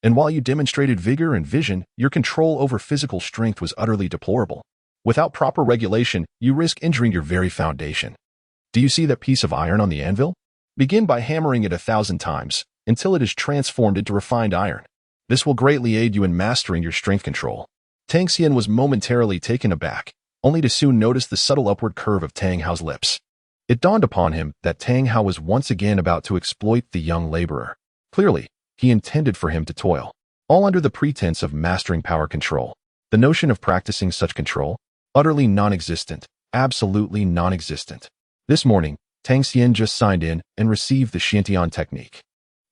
and while you demonstrated vigor and vision, your control over physical strength was utterly deplorable. Without proper regulation, you risk injuring your very foundation. Do you see that piece of iron on the anvil? Begin by hammering it 1,000 times, until it is transformed into refined iron. This will greatly aid you in mastering your strength control." Tang Xian was momentarily taken aback, only to soon notice the subtle upward curve of Tang Hao's lips. It dawned upon him that Tang Hao was once again about to exploit the young laborer. Clearly, he intended for him to toil, all under the pretense of mastering power control. The notion of practicing such control? Utterly non-existent, absolutely non-existent. This morning, Tang Xian just signed in and received the Xuantian technique.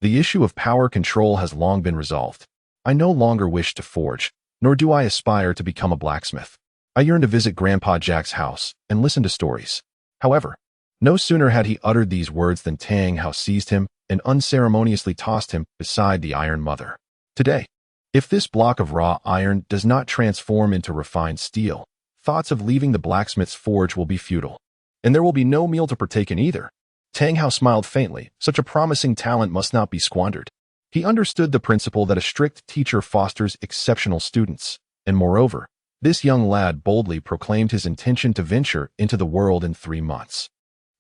The issue of power control has long been resolved. I no longer wish to forge, nor do I aspire to become a blacksmith. I yearn to visit Grandpa Jack's house and listen to stories. However, no sooner had he uttered these words than Tang Hao seized him and unceremoniously tossed him beside the Iron Mother. Today, if this block of raw iron does not transform into refined steel, thoughts of leaving the blacksmith's forge will be futile, and there will be no meal to partake in either. Tang Hao smiled faintly. Such a promising talent must not be squandered. He understood the principle that a strict teacher fosters exceptional students, and moreover, this young lad boldly proclaimed his intention to venture into the world in 3 months.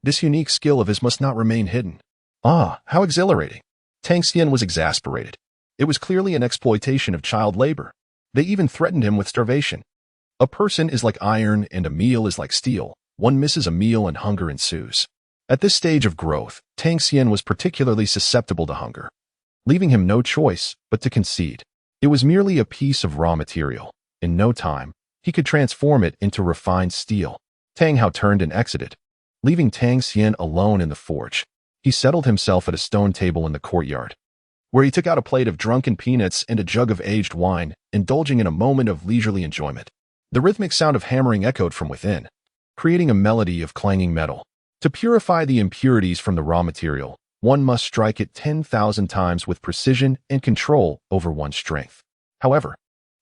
This unique skill of his must not remain hidden. Ah, how exhilarating! Tang Xian was exasperated. It was clearly an exploitation of child labor. They even threatened him with starvation. A person is like iron and a meal is like steel. One misses a meal and hunger ensues. At this stage of growth, Tang Xian was particularly susceptible to hunger, leaving him no choice but to concede. It was merely a piece of raw material. In no time, he could transform it into refined steel. Tang Hao turned and exited, leaving Tang Xian alone in the forge. He settled himself at a stone table in the courtyard, where he took out a plate of drunken peanuts and a jug of aged wine, indulging in a moment of leisurely enjoyment. The rhythmic sound of hammering echoed from within, creating a melody of clanging metal. To purify the impurities from the raw material, one must strike it 10,000 times with precision and control over one's strength. However,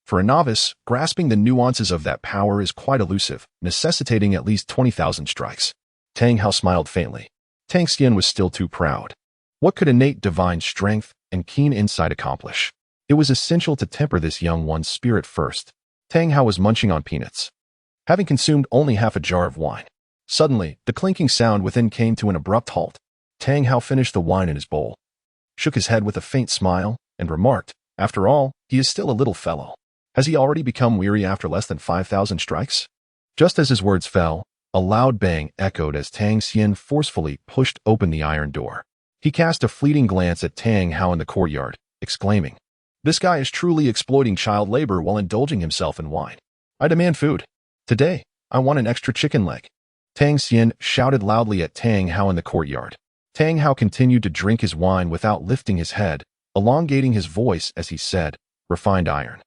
for a novice, grasping the nuances of that power is quite elusive, necessitating at least 20,000 strikes. Tang Hao smiled faintly. Tang Xian was still too proud. What could innate divine strength and keen insight accomplish? It was essential to temper this young one's spirit first. Tang Hao was munching on peanuts, having consumed only half a jar of wine. Suddenly, the clinking sound within came to an abrupt halt. Tang Hao finished the wine in his bowl, shook his head with a faint smile, and remarked, "After all, he is still a little fellow. Has he already become weary after less than 5,000 strikes?" Just as his words fell, a loud bang echoed as Tang Xian forcefully pushed open the iron door. He cast a fleeting glance at Tang Hao in the courtyard, exclaiming, "This guy is truly exploiting child labor while indulging himself in wine. I demand food. Today, I want an extra chicken leg." Tang Xian shouted loudly at Tang Hao in the courtyard. Tang Hao continued to drink his wine without lifting his head, elongating his voice as he said, "Refined iron.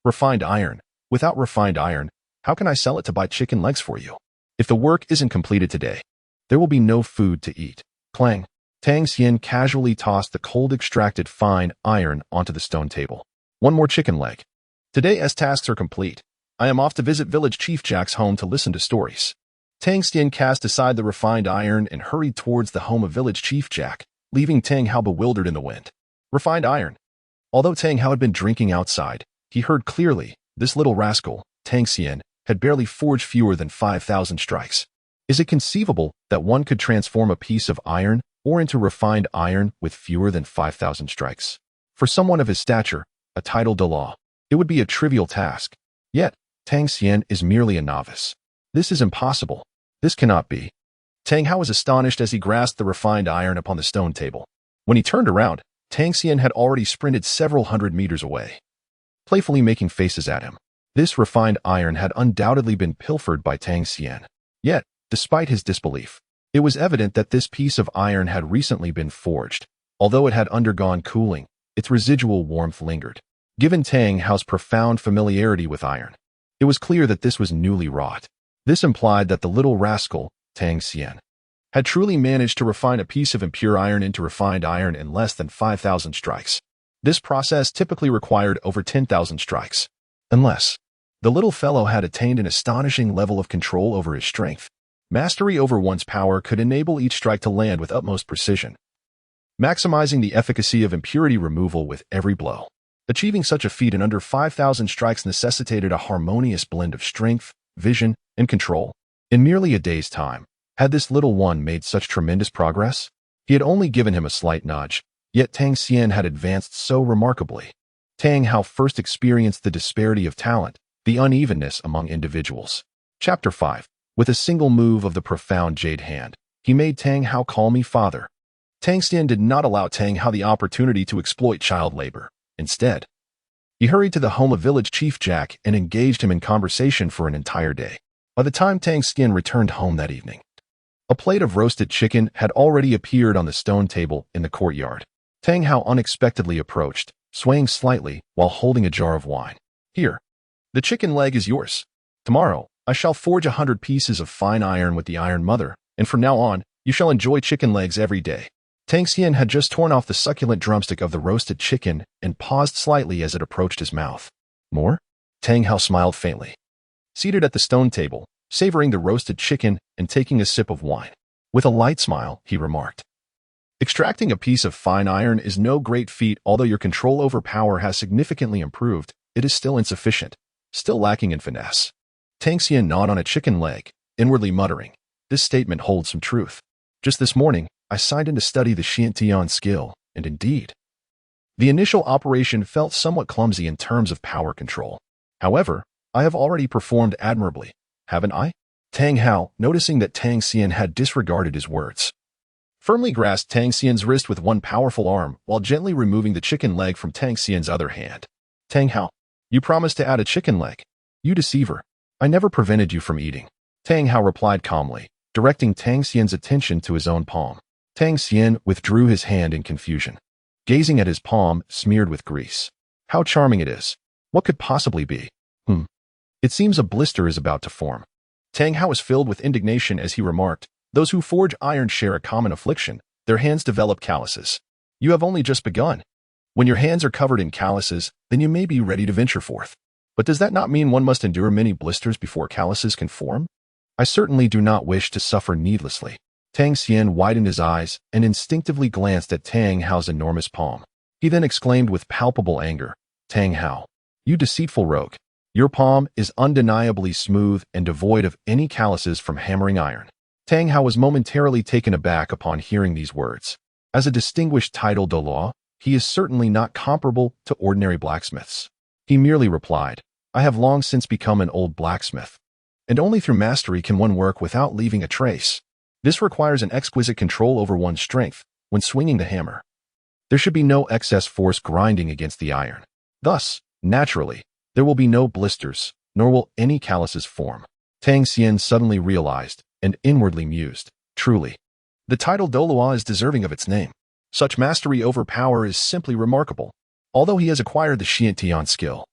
Refined iron. Without refined iron, how can I sell it to buy chicken legs for you? If the work isn't completed today, there will be no food to eat." Clang. Tang Xian casually tossed the cold extracted fine iron onto the stone table. "One more chicken leg. Today's tasks are complete. I am off to visit Village Chief Jack's home to listen to stories." Tang Xian cast aside the refined iron and hurried towards the home of Village Chief Jack, leaving Tang Hao bewildered in the wind. Refined iron. Although Tang Hao had been drinking outside, he heard clearly, this little rascal, Tang Xian, had barely forged fewer than 5,000 strikes. Is it conceivable that one could transform a piece of iron or into refined iron with fewer than 5,000 strikes? For someone of his stature, a title Douluo, it would be a trivial task. Yet, Tang Xian is merely a novice. This is impossible. This cannot be. Tang Hao was astonished as he grasped the refined iron upon the stone table. When he turned around, Tang Xian had already sprinted several hundred meters away, playfully making faces at him. This refined iron had undoubtedly been pilfered by Tang Xian. Yet, despite his disbelief, it was evident that this piece of iron had recently been forged. Although it had undergone cooling, its residual warmth lingered. Given Tang Hao's profound familiarity with iron, it was clear that this was newly wrought. This implied that the little rascal, Tang Xian, had truly managed to refine a piece of impure iron into refined iron in less than 5,000 strikes. This process typically required over 10,000 strikes. Unless the little fellow had attained an astonishing level of control over his strength. Mastery over one's power could enable each strike to land with utmost precision, maximizing the efficacy of impurity removal with every blow. Achieving such a feat in under 5,000 strikes necessitated a harmonious blend of strength, vision, and control. In merely a day's time, had this little one made such tremendous progress? He had only given him a slight nudge, yet Tang Xian had advanced so remarkably. Tang Hao first experienced the disparity of talent, the unevenness among individuals. Chapter 5. With a single move of the profound Jade hand, He made Tang Hao call me father. Tang Xian did not allow Tang Hao the opportunity to exploit child labor. Instead, he hurried to the home of village chief Jack and engaged him in conversation for an entire day. By the time Tang Xian returned home that evening, a plate of roasted chicken had already appeared on the stone table in the courtyard. Tang Hao unexpectedly approached, swaying slightly while holding a jar of wine. Here, the chicken leg is yours. Tomorrow, I shall forge 100 pieces of fine iron with the Iron Mother, and from now on, you shall enjoy chicken legs every day. Tang Xian had just torn off the succulent drumstick of the roasted chicken and paused slightly as it approached his mouth. More? Tang Hao smiled faintly. Seated at the stone table, savoring the roasted chicken and taking a sip of wine. With a light smile, he remarked, extracting a piece of fine iron is no great feat. Although your control over power has significantly improved, it is still insufficient, still lacking in finesse. Tang Xian gnawed on a chicken leg, inwardly muttering, this statement holds some truth. Just this morning, I signed in to study the Xuantian skill, and indeed, the initial operation felt somewhat clumsy in terms of power control. However, I have already performed admirably, haven't I? Tang Hao, noticing that Tang Xian had disregarded his words, firmly grasped Tang Xian's wrist with one powerful arm while gently removing the chicken leg from Tang Xian's other hand. Tang Hao, you promised to add a chicken leg. You deceiver. I never prevented you from eating. Tang Hao replied calmly, directing Tang Xian's attention to his own palm. Tang Xian withdrew his hand in confusion, gazing at his palm smeared with grease. How charming it is. What could possibly be? It seems a blister is about to form. Tang Hao was filled with indignation as he remarked, those who forge iron share a common affliction. Their hands develop calluses. You have only just begun. When your hands are covered in calluses, then you may be ready to venture forth. But does that not mean one must endure many blisters before calluses can form? I certainly do not wish to suffer needlessly. Tang Xian widened his eyes and instinctively glanced at Tang Hao's enormous palm. He then exclaimed with palpable anger, Tang Hao, you deceitful rogue. Your palm is undeniably smooth and devoid of any calluses from hammering iron. Tang Hao was momentarily taken aback upon hearing these words. As a distinguished title Douluo, he is certainly not comparable to ordinary blacksmiths. He merely replied, I have long since become an old blacksmith, and only through mastery can one work without leaving a trace. This requires an exquisite control over one's strength when swinging the hammer. There should be no excess force grinding against the iron. Thus, naturally, there will be no blisters, nor will any calluses form. Tang Xian suddenly realized and inwardly mused, truly, the title Douluo is deserving of its name. Such mastery over power is simply remarkable. Although he has acquired the Xuantian skill,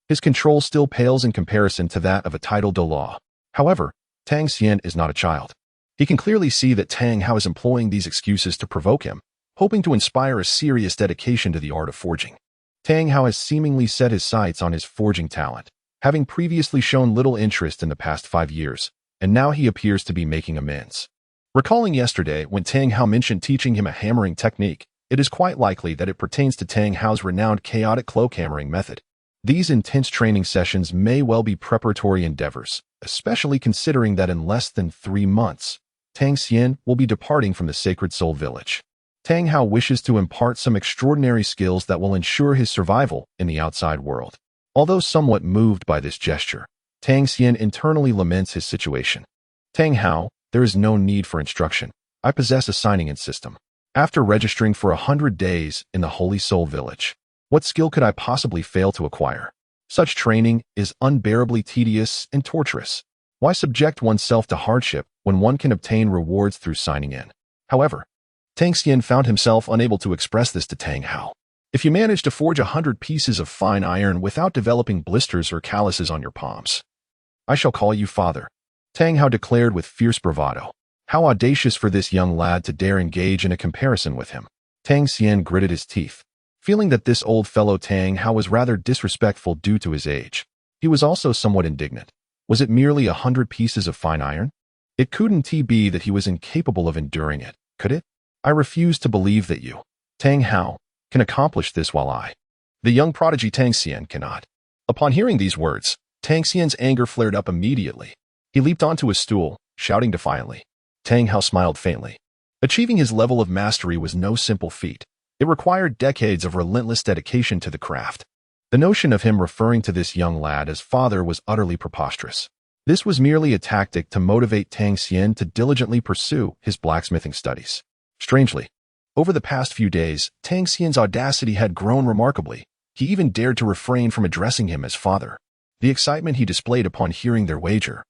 his control still pales in comparison to that of a title Douluo. However, Tang Xian is not a child. He can clearly see that Tang Hao is employing these excuses to provoke him, hoping to inspire a serious dedication to the art of forging. Tang Hao has seemingly set his sights on his forging talent, having previously shown little interest in the past 5 years, and now he appears to be making amends. Recalling yesterday when Tang Hao mentioned teaching him a hammering technique, it is quite likely that it pertains to Tang Hao's renowned chaotic cloak hammering method. These intense training sessions may well be preparatory endeavors, especially considering that in less than 3 months, Tang Xian will be departing from the Sacred Soul Village. Tang Hao wishes to impart some extraordinary skills that will ensure his survival in the outside world. Although somewhat moved by this gesture, Tang Xian internally laments his situation. Tang Hao, there is no need for instruction. I possess a signing-in system. After registering for 100 days in the Holy Soul Village, what skill could I possibly fail to acquire? Such training is unbearably tedious and torturous. Why subject oneself to hardship when one can obtain rewards through signing in? However, Tang Xian found himself unable to express this to Tang Hao. If you manage to forge 100 pieces of fine iron without developing blisters or calluses on your palms, I shall call you father, Tang Hao declared with fierce bravado. How audacious for this young lad to dare engage in a comparison with him. Tang Xian gritted his teeth, feeling that this old fellow Tang Hao was rather disrespectful due to his age. He was also somewhat indignant. Was it merely 100 pieces of fine iron? It couldn't be that he was incapable of enduring it, could it? I refuse to believe that you, Tang Hao, can accomplish this while I, the young prodigy Tang Xian, cannot. Upon hearing these words, Tang Xian's anger flared up immediately. He leaped onto his stool, shouting defiantly. Tang Hao smiled faintly. Achieving his level of mastery was no simple feat. It required decades of relentless dedication to the craft. The notion of him referring to this young lad as father was utterly preposterous. This was merely a tactic to motivate Tang Xian to diligently pursue his blacksmithing studies. Strangely, over the past few days, Tang Xian's audacity had grown remarkably. He even dared to refrain from addressing him as father. The excitement he displayed upon hearing their wager,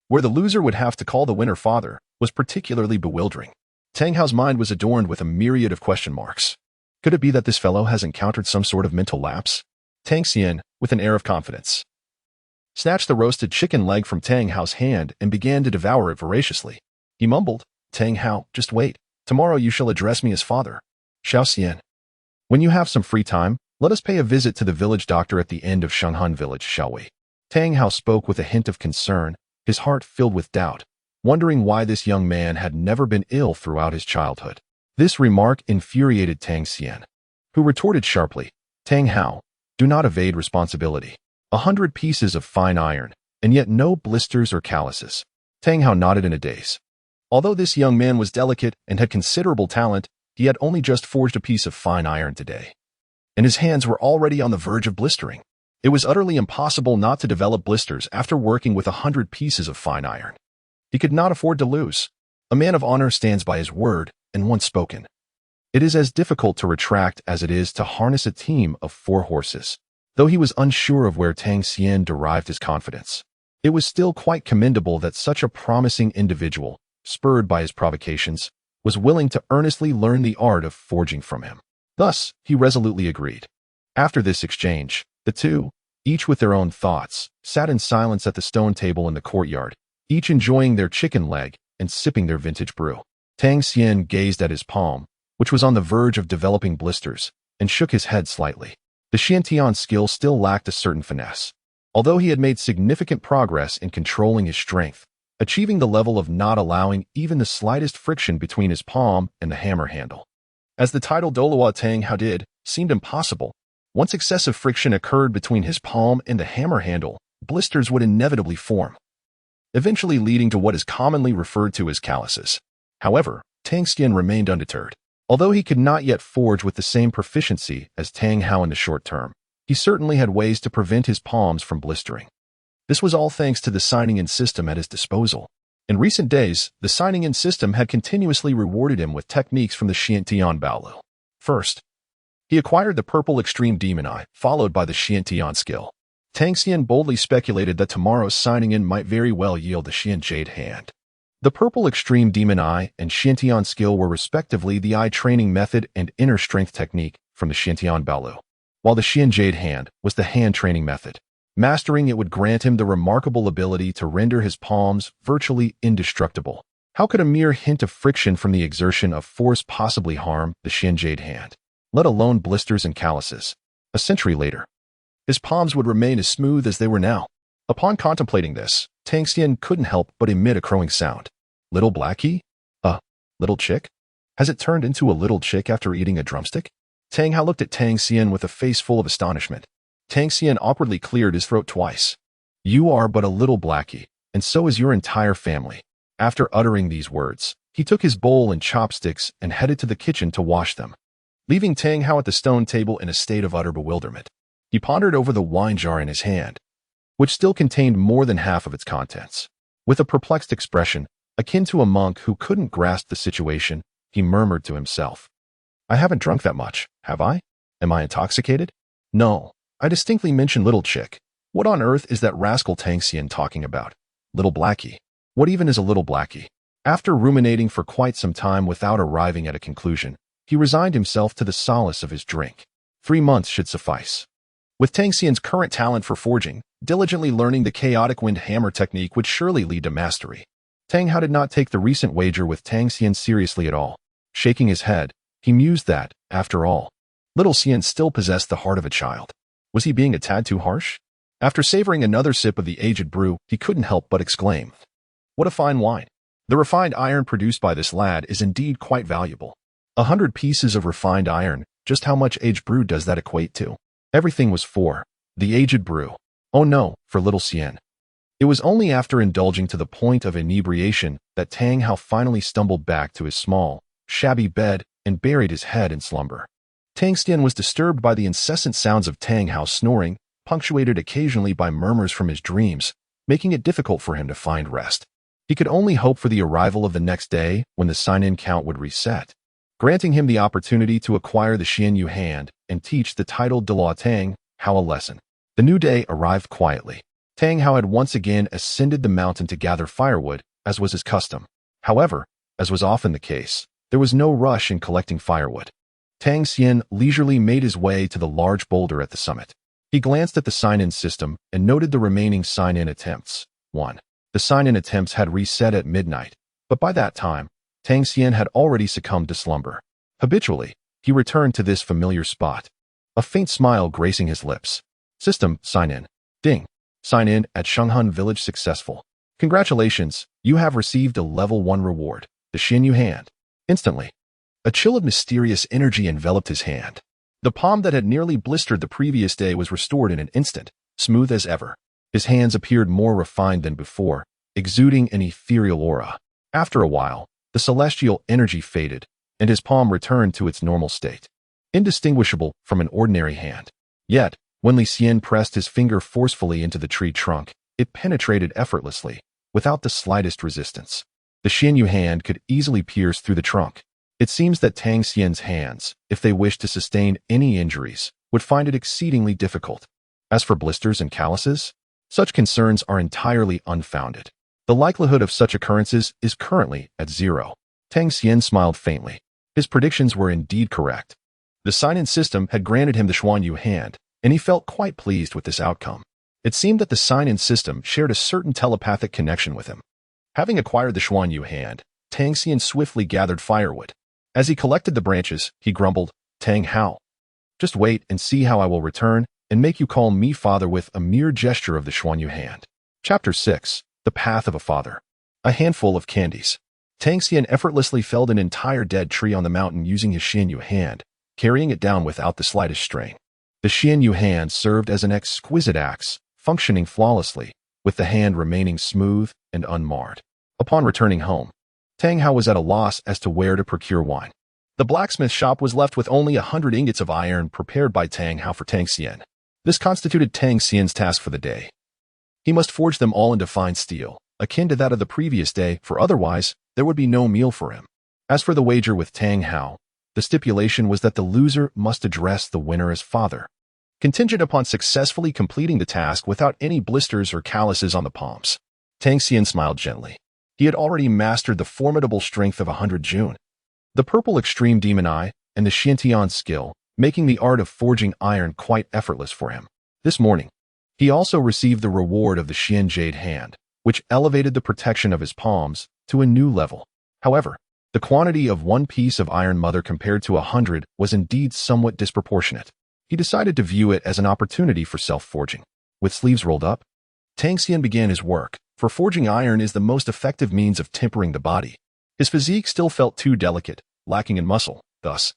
where the loser would have to call the winner father, was particularly bewildering. Tang Hao's mind was adorned with a myriad of question marks. Could it be that this fellow has encountered some sort of mental lapse? Tang Xian, with an air of confidence, snatched the roasted chicken leg from Tang Hao's hand and began to devour it voraciously. He mumbled, "Tang Hao, just wait. Tomorrow you shall address me as father. Xiao Xian. When you have some free time, let us pay a visit to the village doctor at the end of Shanghan village, shall we?" Tang Hao spoke with a hint of concern, his heart filled with doubt, wondering why this young man had never been ill throughout his childhood. This remark infuriated Tang Xian, who retorted sharply, "Tang Hao, do not evade responsibility. 100 pieces of fine iron, and yet no blisters or calluses." Tang Hao nodded in a daze. Although this young man was delicate and had considerable talent, he had only just forged a piece of fine iron today, and his hands were already on the verge of blistering. It was utterly impossible not to develop blisters after working with 100 pieces of fine iron. He could not afford to lose. A man of honor stands by his word, and once spoken. It is as difficult to retract as it is to harness a team of 4 horses. Though he was unsure of where Tang Xian derived his confidence, it was still quite commendable that such a promising individual, spurred by his provocations, was willing to earnestly learn the art of forging from him. Thus, he resolutely agreed. After this exchange, the two, each with their own thoughts, sat in silence at the stone table in the courtyard, each enjoying their chicken leg and sipping their vintage brew. Tang Xian gazed at his palm, which was on the verge of developing blisters, and shook his head slightly. The Xuantian skill still lacked a certain finesse. Although he had made significant progress in controlling his strength, achieving the level of not allowing even the slightest friction between his palm and the hammer handle, as the title Douluo Tang Hao did, seemed impossible. Once excessive friction occurred between his palm and the hammer handle, blisters would inevitably form, eventually leading to what is commonly referred to as calluses. However, Tang Xian remained undeterred. Although he could not yet forge with the same proficiency as Tang Hao in the short term, he certainly had ways to prevent his palms from blistering. This was all thanks to the signing-in system at his disposal. In recent days, the signing-in system had continuously rewarded him with techniques from the Xuantian Baolu. First, he acquired the purple extreme demon eye, followed by the Xuantian skill. Tang Xian boldly speculated that tomorrow's signing-in might very well yield the Xian Jade hand. The purple extreme demon eye and Xuantian skill were respectively the eye training method and inner strength technique from the Xuantian Baolu, while the Xian Jade hand was the hand training method. Mastering it would grant him the remarkable ability to render his palms virtually indestructible. How could a mere hint of friction from the exertion of force possibly harm the Xian Jade hand, let alone blisters and calluses? A century later, his palms would remain as smooth as they were now. Upon contemplating this, Tang Xian couldn't help but emit a crowing sound. Little Blackie? Little chick? Has it turned into a little chick after eating a drumstick? Tang Hao looked at Tang Xian with a face full of astonishment. Tang Xian awkwardly cleared his throat twice. "You are but a little Blackie, and so is your entire family." After uttering these words, he took his bowl and chopsticks and headed to the kitchen to wash them, leaving Tang Hao at the stone table in a state of utter bewilderment. He pondered over the wine jar in his hand, which still contained more than half of its contents. With a perplexed expression, akin to a monk who couldn't grasp the situation, he murmured to himself, "I haven't drunk that much, have I? Am I intoxicated? No, I distinctly mentioned little chick. What on earth is that rascal Tang Xian talking about? Little Blackie. What even is a little Blackie?" After ruminating for quite some time without arriving at a conclusion, he resigned himself to the solace of his drink. 3 months should suffice. With Tang Xian's current talent for forging, diligently learning the chaotic wind hammer technique would surely lead to mastery. Tang Hao did not take the recent wager with Tang Xian seriously at all. Shaking his head, he mused that, after all, little Xian still possessed the heart of a child. Was he being a tad too harsh? After savoring another sip of the aged brew, he couldn't help but exclaim, "What a fine wine! The refined iron produced by this lad is indeed quite valuable. 100 pieces of refined iron, just how much aged brew does that equate to?" Everything was for the aged brew. Oh no, for little Xian. It was only after indulging to the point of inebriation that Tang Hao finally stumbled back to his small, shabby bed and buried his head in slumber. Tang Xian was disturbed by the incessant sounds of Tang Hao snoring, punctuated occasionally by murmurs from his dreams, making it difficult for him to find rest. He could only hope for the arrival of the next day when the sign-in count would reset, granting him the opportunity to acquire the Xian Yu hand and teach the titled Dueling Tang Hao a lesson. The new day arrived quietly. Tang Hao had once again ascended the mountain to gather firewood, as was his custom. However, as was often the case, there was no rush in collecting firewood. Tang Xian leisurely made his way to the large boulder at the summit. He glanced at the sign-in system and noted the remaining sign-in attempts. 1. The sign-in attempts had reset at midnight, but by that time, Tang Xian had already succumbed to slumber. Habitually, he returned to this familiar spot, a faint smile gracing his lips. System, sign-in. Ding. Sign-in at Shenghan Village successful. Congratulations, you have received a level 1 reward, the Xian Yu hand. Instantly, a chill of mysterious energy enveloped his hand. The palm that had nearly blistered the previous day was restored in an instant, smooth as ever. His hands appeared more refined than before, exuding an ethereal aura. After a while, the celestial energy faded, and his palm returned to its normal state, indistinguishable from an ordinary hand. Yet, when Li Xian pressed his finger forcefully into the tree trunk, it penetrated effortlessly, without the slightest resistance. The Xian Yu hand could easily pierce through the trunk. It seems that Tang Xian's hands, if they wished to sustain any injuries, would find it exceedingly difficult. As for blisters and calluses, such concerns are entirely unfounded. The likelihood of such occurrences is currently at 0. Tang Xian smiled faintly. His predictions were indeed correct. The sign-in system had granted him the Xuan Yu hand, and he felt quite pleased with this outcome. It seemed that the sign-in system shared a certain telepathic connection with him. Having acquired the Xuan Yu hand, Tang Xian swiftly gathered firewood. As he collected the branches, he grumbled, Tang Hao, just wait and see how I will return and make you call me father with a mere gesture of the Xuan Yu hand. Chapter 6. The Path of a Father. A handful of candies. Tang Xian effortlessly felled an entire dead tree on the mountain using his Xian Yu hand, carrying it down without the slightest strain. The Xian Yu hand served as an exquisite axe, functioning flawlessly, with the hand remaining smooth and unmarred. Upon returning home, Tang Hao was at a loss as to where to procure wine. The blacksmith shop was left with only 100 ingots of iron prepared by Tang Hao for Tang Xian. This constituted Tang Xian's task for the day. He must forge them all into fine steel, akin to that of the previous day, for otherwise there would be no meal for him. As for the wager with Tang Hao, the stipulation was that the loser must address the winner as father, contingent upon successfully completing the task without any blisters or calluses on the palms. Tang Xian smiled gently. He had already mastered the formidable strength of 100 June, the purple extreme demon eye, and the Xuantian skill, making the art of forging iron quite effortless for him. This morning, he also received the reward of the Xian Jade hand, which elevated the protection of his palms to a new level. However, the quantity of one piece of iron mother compared to 100 was indeed somewhat disproportionate. He decided to view it as an opportunity for self-forging. With sleeves rolled up, Tang Xian began his work, for forging iron is the most effective means of tempering the body. His physique still felt too delicate, lacking in muscle. Thus,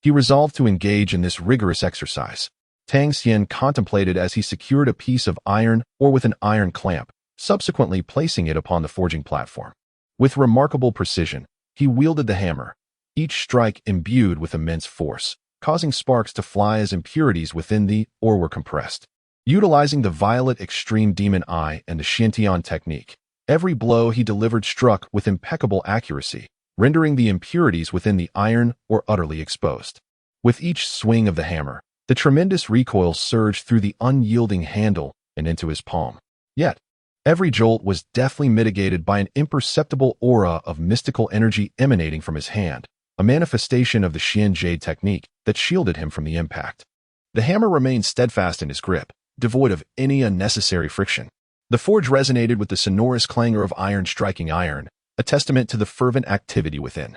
he resolved to engage in this rigorous exercise. Tang Xian contemplated as he secured a piece of iron ore with an iron clamp, subsequently placing it upon the forging platform. With remarkable precision, he wielded the hammer, each strike imbued with immense force, causing sparks to fly as impurities within the ore were compressed. Utilizing the violet extreme demon eye and the Xuantian technique, every blow he delivered struck with impeccable accuracy, rendering the impurities within the iron ore utterly exposed. With each swing of the hammer, the tremendous recoil surged through the unyielding handle and into his palm. Yet, every jolt was deftly mitigated by an imperceptible aura of mystical energy emanating from his hand, a manifestation of the Xian Jade technique that shielded him from the impact. The hammer remained steadfast in his grip, devoid of any unnecessary friction. The forge resonated with the sonorous clangor of iron striking iron, a testament to the fervent activity within.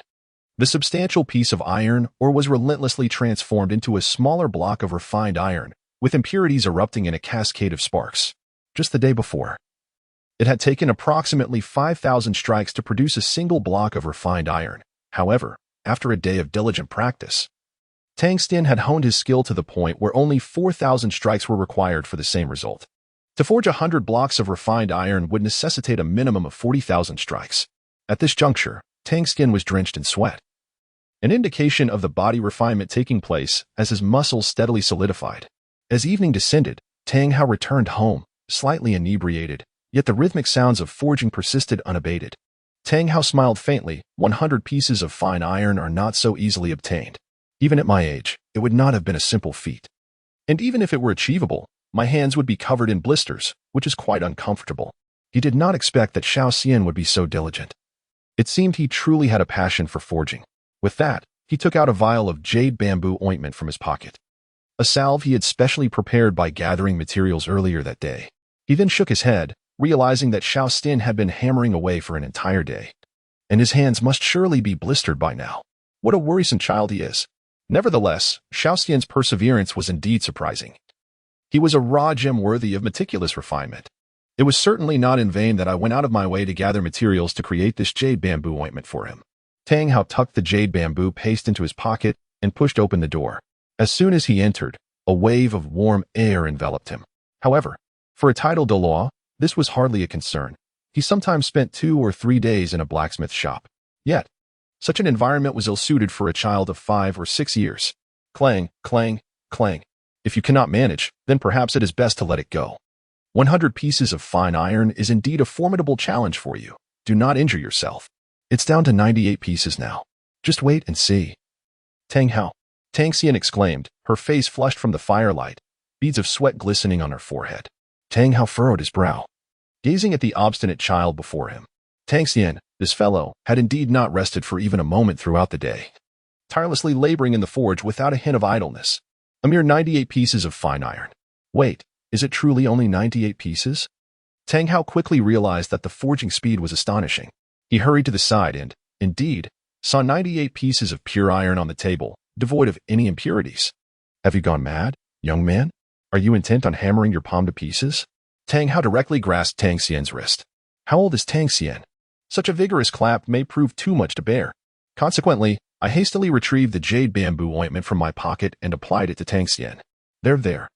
The substantial piece of iron ore was relentlessly transformed into a smaller block of refined iron, with impurities erupting in a cascade of sparks. Just the day before, it had taken approximately 5,000 strikes to produce a single block of refined iron. However, after a day of diligent practice, Tang Xian had honed his skill to the point where only 4,000 strikes were required for the same result. To forge 100 blocks of refined iron would necessitate a minimum of 40,000 strikes. At this juncture, Tang Xian was drenched in sweat, an indication of the body refinement taking place as his muscles steadily solidified. As evening descended, Tang Hao returned home, slightly inebriated, Yet the rhythmic sounds of forging persisted unabated. Tang Hao smiled faintly. 100 pieces of fine iron are not so easily obtained. Even at my age, it would not have been a simple feat. And even if it were achievable, my hands would be covered in blisters, which is quite uncomfortable. He did not expect that Xiao Xian would be so diligent. It seemed he truly had a passion for forging. With that, he took out a vial of jade bamboo ointment from his pocket. A salve he had specially prepared by gathering materials earlier that day. He then shook his head, realizing that Xiao Xian had been hammering away for an entire day. And his hands must surely be blistered by now. What a worrisome child he is. Nevertheless, Xiao Xian's perseverance was indeed surprising. He was a raw gem worthy of meticulous refinement. It was certainly not in vain that I went out of my way to gather materials to create this jade bamboo ointment for him. Tang Hao tucked the jade bamboo paste into his pocket and pushed open the door. As soon as he entered, a wave of warm air enveloped him. However, for a titled Douluo, this was hardly a concern. He sometimes spent 2 or 3 days in a blacksmith shop. Yet, such an environment was ill-suited for a child of 5 or 6 years. Clang, clang, clang. If you cannot manage, then perhaps it is best to let it go. 100 pieces of fine iron is indeed a formidable challenge for you. Do not injure yourself. It's down to 98 pieces now. Just wait and see. Tang Hao. Tang Xian exclaimed, her face flushed from the firelight, beads of sweat glistening on her forehead. Tang Hao furrowed his brow, gazing at the obstinate child before him. Tang Xian, this fellow, had indeed not rested for even a moment throughout the day, tirelessly laboring in the forge without a hint of idleness. A mere 98 pieces of fine iron. Wait, is it truly only 98 pieces? Tang Hao quickly realized that the forging speed was astonishing. He hurried to the side and, indeed, saw 98 pieces of pure iron on the table, devoid of any impurities. Have you gone mad, young man? Are you intent on hammering your palm to pieces? Tang Hao directly grasped Tang Xian's wrist. How old is Tang Xian? Such a vigorous clap may prove too much to bear. Consequently, I hastily retrieved the jade bamboo ointment from my pocket and applied it to Tang Xian. There.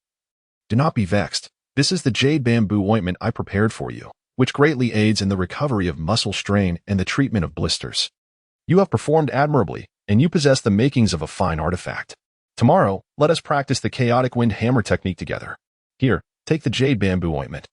Do not be vexed. This is the jade bamboo ointment I prepared for you, which greatly aids in the recovery of muscle strain and the treatment of blisters. You have performed admirably, and you possess the makings of a fine artifact. Tomorrow, let us practice the chaotic wind hammer technique together. Here, take the jade bamboo ointment.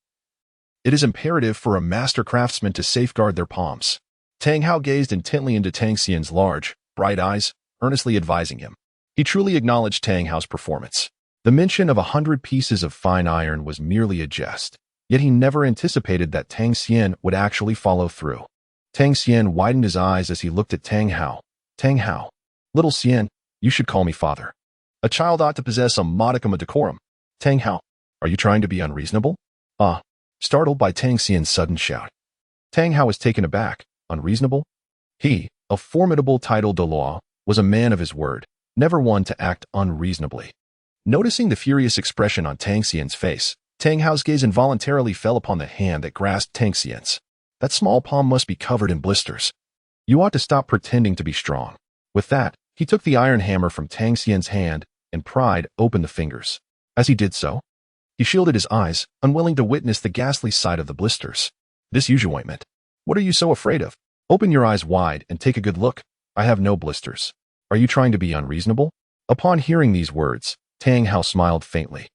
It is imperative for a master craftsman to safeguard their palms. Tang Hao gazed intently into Tang Xian's large, bright eyes, earnestly advising him. He truly acknowledged Tang Hao's performance. The mention of 100 pieces of fine iron was merely a jest, yet he never anticipated that Tang Xian would actually follow through. Tang Xian widened his eyes as he looked at Tang Hao. Tang Hao. Little Xian, you should call me father. A child ought to possess a modicum of decorum. Tang Hao, are you trying to be unreasonable? Startled by Tang Xian's sudden shout. Tang Hao was taken aback. Unreasonable? He, a formidable titled Douluo, was a man of his word, never one to act unreasonably. Noticing the furious expression on Tang Xian's face, Tang Hao's gaze involuntarily fell upon the hand that grasped Tang Xian's. That small palm must be covered in blisters. You ought to stop pretending to be strong. With that, he took the iron hammer from Tang Xian's hand and pried open the fingers. As he did so, he shielded his eyes, unwilling to witness the ghastly sight of the blisters. This Yu ointment. What are you so afraid of? Open your eyes wide and take a good look. I have no blisters. Are you trying to be unreasonable? Upon hearing these words, Tang Hao smiled faintly.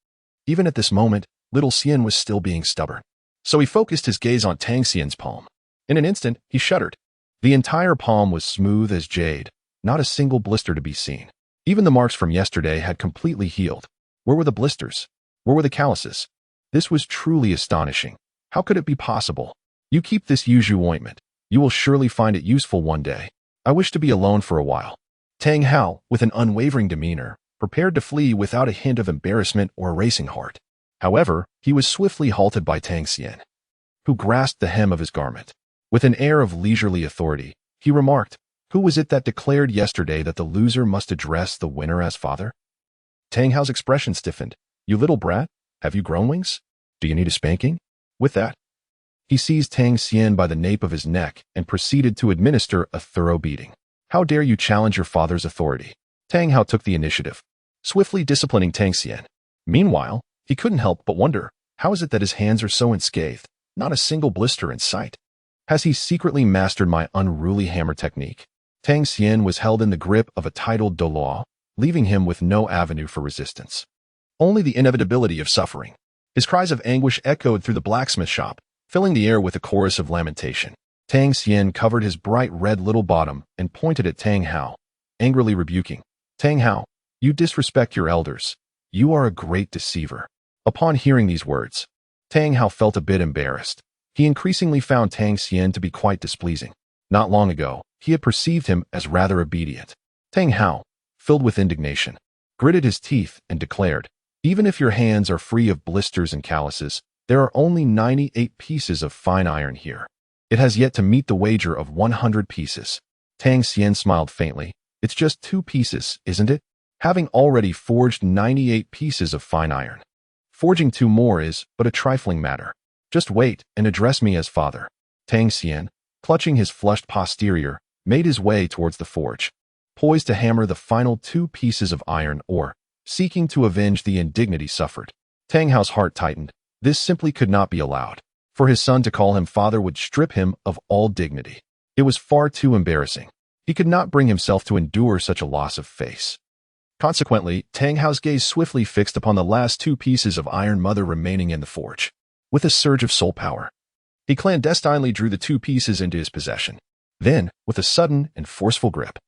Even at this moment, little Xian was still being stubborn. So he focused his gaze on Tang Xian's palm. In an instant, he shuddered. The entire palm was smooth as jade, not a single blister to be seen. Even the marks from yesterday had completely healed. Where were the blisters? Where were the calluses? This was truly astonishing. How could it be possible? You keep this Yu ointment. You will surely find it useful one day. I wish to be alone for a while. Tang Hao, with an unwavering demeanor, prepared to flee without a hint of embarrassment or a racing heart. However, he was swiftly halted by Tang Xian, who grasped the hem of his garment. With an air of leisurely authority, he remarked, "Who was it that declared yesterday that the loser must address the winner as father?" Tang Hao's expression stiffened. "You little brat, have you grown wings? Do you need a spanking?" With that, he seized Tang Xian by the nape of his neck and proceeded to administer a thorough beating. "How dare you challenge your father's authority?" Tang Hao took the initiative, swiftly disciplining Tang Xian. Meanwhile, he couldn't help but wonder, how is it that his hands are so unscathed, not a single blister in sight? Has he secretly mastered my unruly hammer technique? Tang Xian was held in the grip of a titled Douluo, leaving him with no avenue for resistance. Only the inevitability of suffering. His cries of anguish echoed through the blacksmith shop. filling the air with a chorus of lamentation. Tang Xian covered his bright red little bottom and pointed at Tang Hao, angrily rebuking. Tang Hao, you disrespect your elders. You are a great deceiver. Upon hearing these words, Tang Hao felt a bit embarrassed. He increasingly found Tang Xian to be quite displeasing. Not long ago, he had perceived him as rather obedient. Tang Hao, filled with indignation, gritted his teeth and declared, even if your hands are free of blisters and calluses, there are only 98 pieces of fine iron here. It has yet to meet the wager of 100 pieces. Tang Xian smiled faintly. It's just 2 pieces, isn't it? Having already forged 98 pieces of fine iron. Forging 2 more is but a trifling matter. Just wait and address me as father. Tang Xian, clutching his flushed posterior, made his way towards the forge, poised to hammer the final 2 pieces of iron ore, seeking to avenge the indignity suffered. Tang Hao's heart tightened. This simply could not be allowed. For his son to call him father would strip him of all dignity. It was far too embarrassing. He could not bring himself to endure such a loss of face. Consequently, Tang Hao's gaze swiftly fixed upon the last 2 pieces of iron mother remaining in the forge. With a surge of soul power, he clandestinely drew the 2 pieces into his possession. Then, with a sudden and forceful grip,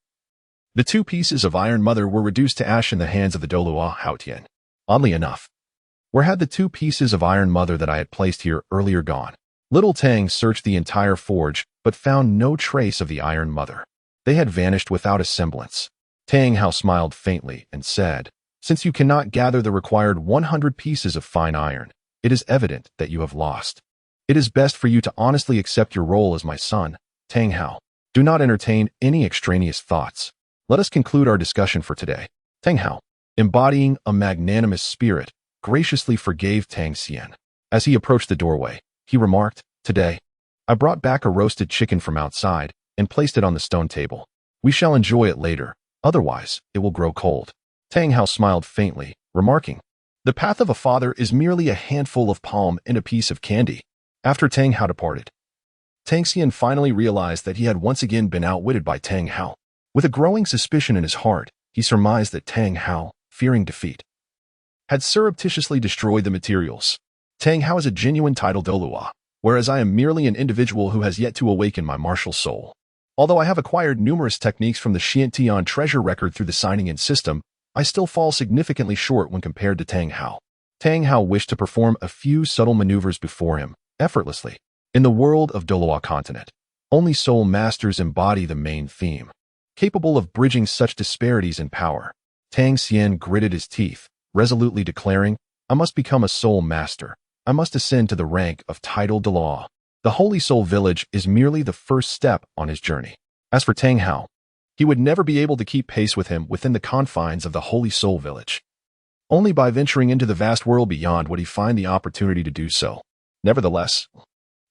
the 2 pieces of iron mother were reduced to ash in the hands of the Douluo Haotian. Oddly enough, where had the 2 pieces of iron mother that I had placed here earlier gone? Little Tang searched the entire forge, but found no trace of the iron mother. They had vanished without a semblance. Tang Hao smiled faintly and said, since you cannot gather the required 100 pieces of fine iron, it is evident that you have lost. It is best for you to honestly accept your role as my son, Tang Hao. Do not entertain any extraneous thoughts. Let us conclude our discussion for today. Tang Hao, embodying a magnanimous spirit, graciously forgave Tang Xian. As he approached the doorway, he remarked, today, I brought back a roasted chicken from outside and placed it on the stone table. We shall enjoy it later, otherwise it will grow cold. Tang Hao smiled faintly, remarking, the path of a father is merely a handful of palm and a piece of candy. After Tang Hao departed, Tang Xian finally realized that he had once again been outwitted by Tang Hao. With a growing suspicion in his heart, he surmised that Tang Hao, fearing defeat, had surreptitiously destroyed the materials. Tang Hao is a genuine title Douluo, whereas I am merely an individual who has yet to awaken my martial soul. Although I have acquired numerous techniques from the Xuantian Treasure Record through the signing-in system, I still fall significantly short when compared to Tang Hao. Tang Hao wished to perform a few subtle maneuvers before him, effortlessly. In the world of Douluo continent, only soul masters embody the main theme. Capable of bridging such disparities in power, Tang Xian gritted his teeth, resolutely declaring, I must become a soul master. I must ascend to the rank of title Douluo. The Holy Soul Village is merely the first step on his journey. As for Tang Hao, he would never be able to keep pace with him within the confines of the Holy Soul Village. Only by venturing into the vast world beyond would he find the opportunity to do so. Nevertheless,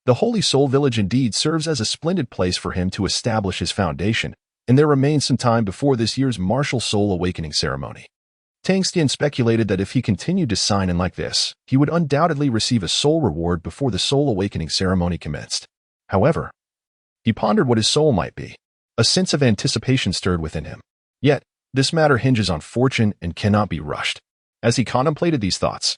the Holy Soul Village indeed serves as a splendid place for him to establish his foundation, and there remains some time before this year's martial soul awakening ceremony. Tang Xian speculated that if he continued to sign in like this, he would undoubtedly receive a soul reward before the soul awakening ceremony commenced. However, he pondered what his soul might be. A sense of anticipation stirred within him. Yet, this matter hinges on fortune and cannot be rushed. As he contemplated these thoughts,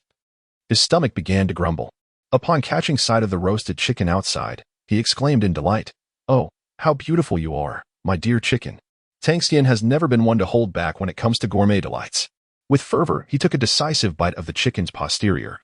his stomach began to grumble. Upon catching sight of the roasted chicken outside, he exclaimed in delight, "Oh, how beautiful you are, my dear chicken." Tang Xian has never been one to hold back when it comes to gourmet delights. With fervor, he took a decisive bite of the chicken's posterior,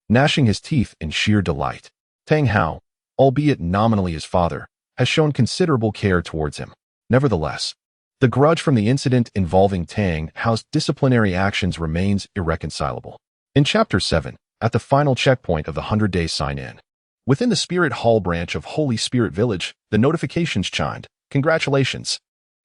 gnashing his teeth in sheer delight. Tang Hao, albeit nominally his father, has shown considerable care towards him. Nevertheless, the grudge from the incident involving Tang Hao's disciplinary actions remains irreconcilable. In Chapter 7, at the final checkpoint of the 100-day sign-in, within the Spirit Hall branch of Holy Spirit Village, the notifications chimed, "Congratulations!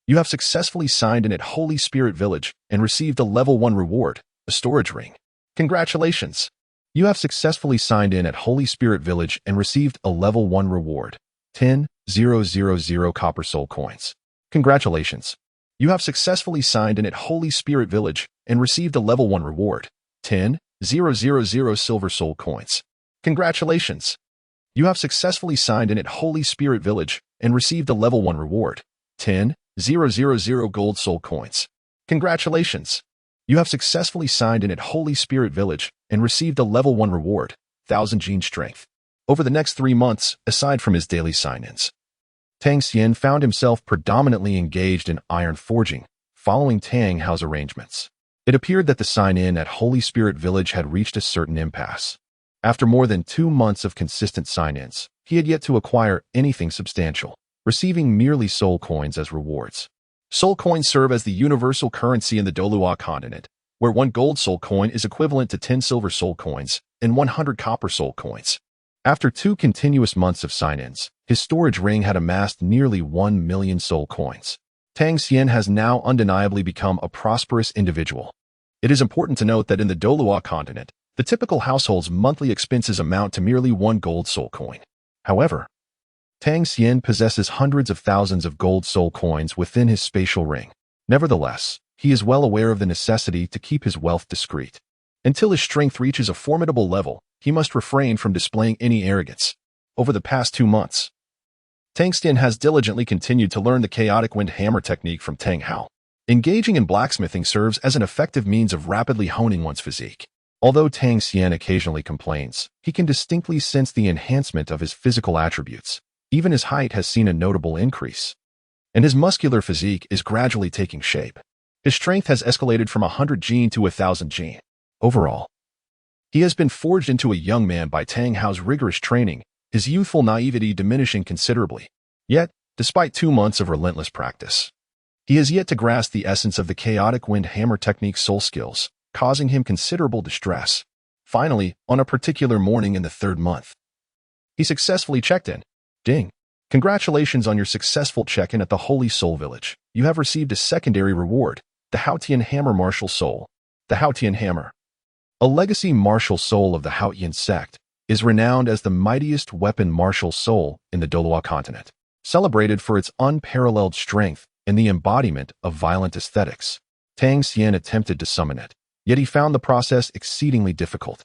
You have successfully signed in at Holy Spirit Village and received a Level 1 reward, a storage ring. Congratulations! You have successfully signed in at Holy Spirit Village and received a Level 1 reward, 10,000 copper soul coins. Congratulations! You have successfully signed in at Holy Spirit Village and received a Level 1 reward, 10,000 silver soul coins. Congratulations! You have successfully signed in at Holy Spirit Village and received a Level 1 reward, 10,000 gold soul coins. Congratulations! You have successfully signed in at Holy Spirit Village and received a Level 1 reward, 1,000 gene strength. Over the next 3 months, aside from his daily sign-ins, Tang Xian found himself predominantly engaged in iron forging, following Tang Hao's arrangements. It appeared that the sign-in at Holy Spirit Village had reached a certain impasse. After more than 2 months of consistent sign-ins, he had yet to acquire anything substantial, receiving merely soul coins as rewards. Soul coins serve as the universal currency in the Douluo continent, where 1 gold soul coin is equivalent to 10 silver soul coins and 100 copper soul coins. After 2 continuous months of sign-ins, his storage ring had amassed nearly 1 million soul coins. Tang Xian has now undeniably become a prosperous individual. It is important to note that in the Douluo continent, the typical household's monthly expenses amount to merely 1 gold soul coin. However, Tang Xian possesses hundreds of thousands of gold soul coins within his spatial ring. Nevertheless, he is well aware of the necessity to keep his wealth discreet. Until his strength reaches a formidable level, he must refrain from displaying any arrogance. Over the past 2 months, Tang Xian has diligently continued to learn the chaotic wind hammer technique from Tang Hao. Engaging in blacksmithing serves as an effective means of rapidly honing one's physique. Although Tang Xian occasionally complains, he can distinctly sense the enhancement of his physical attributes. Even his height has seen a notable increase, and his muscular physique is gradually taking shape. His strength has escalated from 100 Jin to 1,000 Jin. Overall, he has been forged into a young man by Tang Hao's rigorous training, his youthful naivety diminishing considerably. Yet, despite 2 months of relentless practice, he has yet to grasp the essence of the chaotic wind hammer technique's soul skills, causing him considerable distress. Finally, on a particular morning in the 3rd month, he successfully checked in. Ding! Congratulations on your successful check-in at the Holy Soul Village. You have received a secondary reward, the Xuantian Hammer Martial Soul. The Xuantian Hammer, a legacy martial soul of the Tang Sect, is renowned as the mightiest weapon martial soul in the Douluo continent, celebrated for its unparalleled strength and the embodiment of violent aesthetics. Tang Xian attempted to summon it, yet he found the process exceedingly difficult,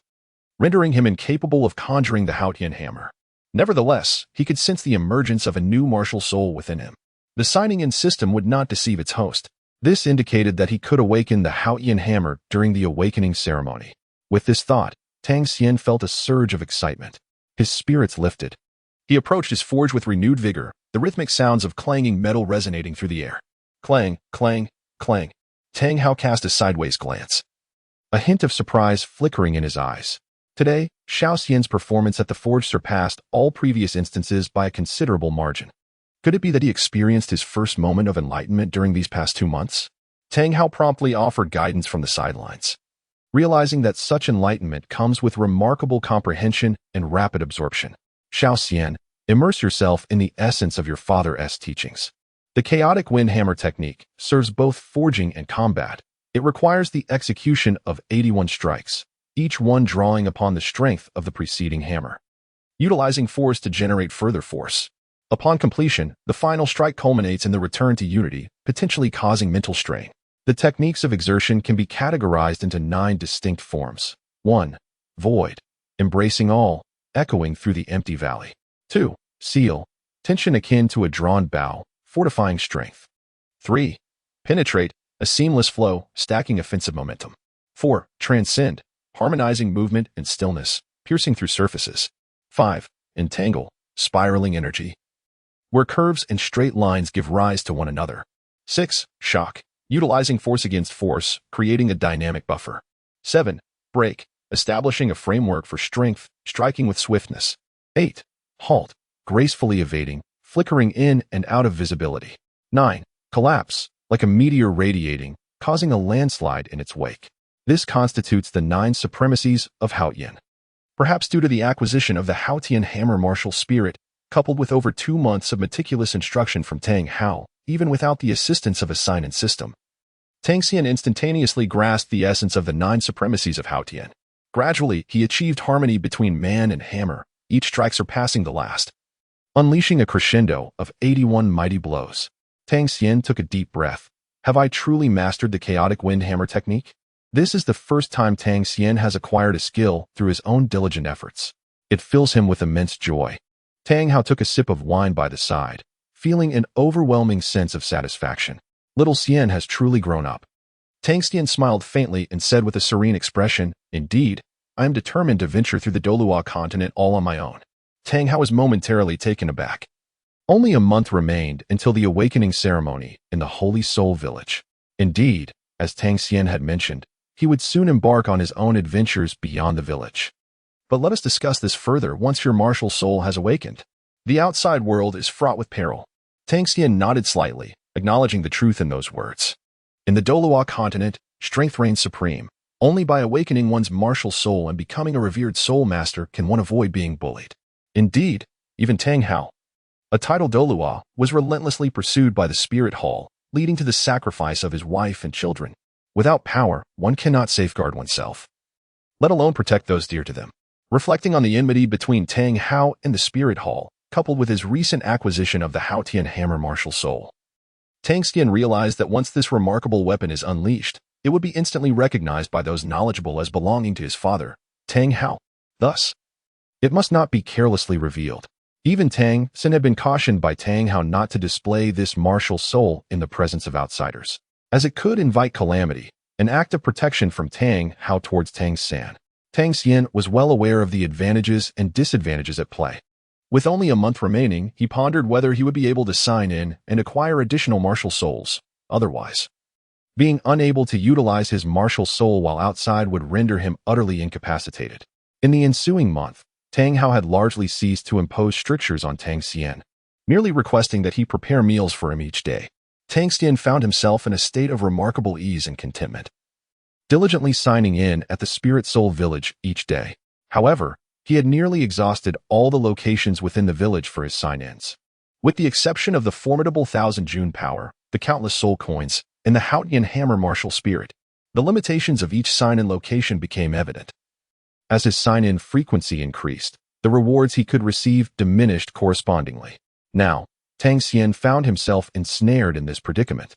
rendering him incapable of conjuring the Xuantian Hammer. Nevertheless, he could sense the emergence of a new martial soul within him. The signing-in system would not deceive its host. This indicated that he could awaken the Xuantian Hammer during the awakening ceremony. With this thought, Tang Xian felt a surge of excitement. His spirits lifted. He approached his forge with renewed vigor, the rhythmic sounds of clanging metal resonating through the air. Clang, clang, clang. Tang Hao cast a sideways glance, a hint of surprise flickering in his eyes. Today, Xiao Xian's performance at the forge surpassed all previous instances by a considerable margin. Could it be that he experienced his first moment of enlightenment during these past 2 months? Tang Hao promptly offered guidance from the sidelines, realizing that such enlightenment comes with remarkable comprehension and rapid absorption. Xiao Xian, immerse yourself in the essence of your father's teachings. The chaotic wind hammer technique serves both forging and combat. It requires the execution of 81 strikes, each one drawing upon the strength of the preceding hammer, utilizing force to generate further force. Upon completion, the final strike culminates in the return to unity, potentially causing mental strain. The techniques of exertion can be categorized into 9 distinct forms. 1. Void, embracing all, echoing through the empty valley. 2. Seal, tension akin to a drawn bow, fortifying strength. 3. Penetrate, a seamless flow, stacking offensive momentum. 4. Transcend, harmonizing movement and stillness, piercing through surfaces. 5. Entangle, spiraling energy, where curves and straight lines give rise to one another. 6. Shock, utilizing force against force, creating a dynamic buffer. 7. Break, establishing a framework for strength, striking with swiftness. 8. Halt, gracefully evading, flickering in and out of visibility. 9. Collapse, like a meteor radiating, causing a landslide in its wake. This constitutes the 9 supremacies of Xuantian. Perhaps due to the acquisition of the Xuantian Hammer martial spirit, coupled with over 2 months of meticulous instruction from Tang Hao, even without the assistance of a sign-in system, Tang Xian instantaneously grasped the essence of the 9 supremacies of Xuantian. Gradually, he achieved harmony between man and hammer, each strike surpassing the last, unleashing a crescendo of 81 mighty blows. Tang Xian took a deep breath. Have I truly mastered the chaotic wind hammer technique? This is the first time Tang Xian has acquired a skill through his own diligent efforts. It fills him with immense joy. Tang Hao took a sip of wine by the side, feeling an overwhelming sense of satisfaction. Little Xian has truly grown up. Tang Xian smiled faintly and said with a serene expression, Indeed, I am determined to venture through the Douluo continent all on my own. Tang Hao was momentarily taken aback. Only a month remained until the awakening ceremony in the Holy Soul Village. Indeed, as Tang Xian had mentioned, he would soon embark on his own adventures beyond the village. But let us discuss this further once your martial soul has awakened. The outside world is fraught with peril. Tang Xian nodded slightly, acknowledging the truth in those words. In the Douluo continent, strength reigns supreme. Only by awakening one's martial soul and becoming a revered Soulmaster can one avoid being bullied. Indeed, even Tang Hao, a titled Douluo, was relentlessly pursued by the Spirit Hall, leading to the sacrifice of his wife and children. Without power, one cannot safeguard oneself, let alone protect those dear to them. Reflecting on the enmity between Tang Hao and the Spirit Hall, coupled with his recent acquisition of the Xuantian Hammer martial soul, Tang Xian realized that once this remarkable weapon is unleashed, it would be instantly recognized by those knowledgeable as belonging to his father, Tang Hao. Thus, it must not be carelessly revealed. Even Tang San had been cautioned by Tang Hao not to display this martial soul in the presence of outsiders, as it could invite calamity, an act of protection from Tang Hao towards Tang San. Tang Xian was well aware of the advantages and disadvantages at play. With only a month remaining, he pondered whether he would be able to sign in and acquire additional martial souls. Otherwise, being unable to utilize his martial soul while outside would render him utterly incapacitated. In the ensuing month, Tang Hao had largely ceased to impose strictures on Tang Xian, merely requesting that he prepare meals for him each day. Tang Xian found himself in a state of remarkable ease and contentment, diligently signing in at the Spirit Soul Village each day. However, he had nearly exhausted all the locations within the village for his sign-ins. With the exception of the formidable 1,000 June power, the countless soul coins, and the Xuantian Hammer martial spirit, the limitations of each sign-in location became evident. As his sign-in frequency increased, the rewards he could receive diminished correspondingly. Now, Tang Xian found himself ensnared in this predicament,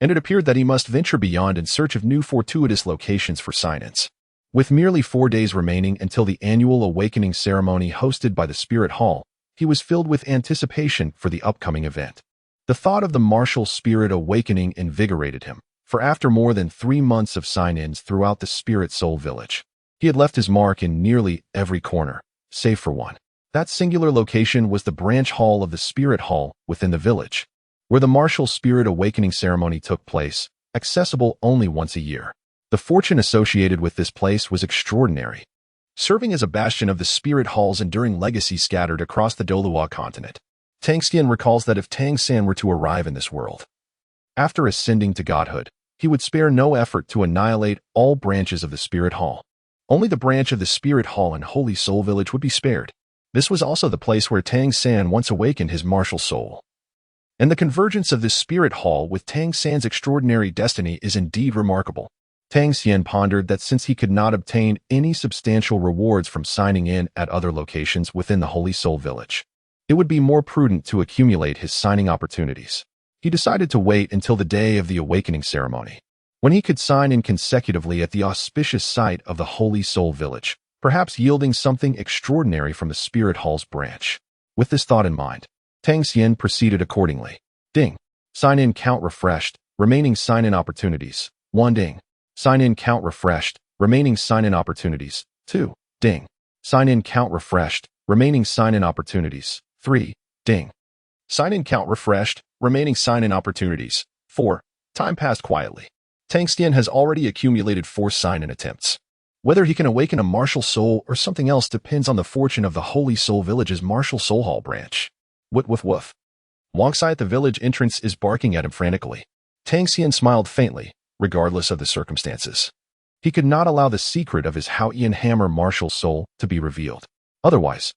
and it appeared that he must venture beyond in search of new fortuitous locations for sign-ins. With merely 4 days remaining until the annual awakening ceremony hosted by the Spirit Hall, he was filled with anticipation for the upcoming event. The thought of the martial spirit awakening invigorated him, for after more than 3 months of sign-ins throughout the Spirit Soul Village, he had left his mark in nearly every corner, save for one. That singular location was the branch hall of the Spirit Hall within the village, where the martial spirit awakening ceremony took place, accessible only once a year. The fortune associated with this place was extraordinary, serving as a bastion of the Spirit Hall's enduring legacy scattered across the Douluo continent. Tang Xian recalls that if Tang San were to arrive in this world, after ascending to godhood, he would spare no effort to annihilate all branches of the Spirit Hall. Only the branch of the Spirit Hall in Holy Soul Village would be spared. This was also the place where Tang San once awakened his martial soul. And the convergence of this Spirit Hall with Tang San's extraordinary destiny is indeed remarkable. Tang Xian pondered that since he could not obtain any substantial rewards from signing in at other locations within the Holy Soul Village, it would be more prudent to accumulate his signing opportunities. He decided to wait until the day of the awakening ceremony, when he could sign in consecutively at the auspicious site of the Holy Soul Village, perhaps yielding something extraordinary from the Spirit Hall's branch. With this thought in mind, Tang Xian proceeded accordingly. Ding. Sign-in count refreshed. Remaining sign-in opportunities. 1 ding. Sign-in count refreshed. Remaining sign-in opportunities. 2 ding. Sign-in count refreshed. Remaining sign-in opportunities. 3 ding. Sign-in count refreshed. Remaining sign-in opportunities. 4. Time passed quietly. Tang Xian has already accumulated 4 sign-in attempts. Whether he can awaken a martial soul or something else depends on the fortune of the Holy Soul Village's martial soul hall branch. Woof woof woof. Wongsai at the village entrance is barking at him frantically. Tang Xian smiled faintly, regardless of the circumstances. He could not allow the secret of his Xuantian Hammer martial soul to be revealed. Otherwise,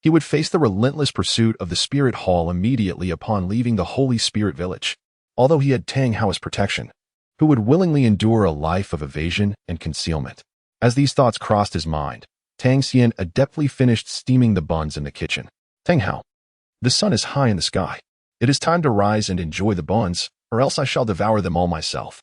he would face the relentless pursuit of the Spirit Hall immediately upon leaving the Holy Spirit Village. Although he had Tang Hao's protection, who would willingly endure a life of evasion and concealment. As these thoughts crossed his mind, Tang Xian adeptly finished steaming the buns in the kitchen. Tang Hao, the sun is high in the sky. It is time to rise and enjoy the buns, or else I shall devour them all myself.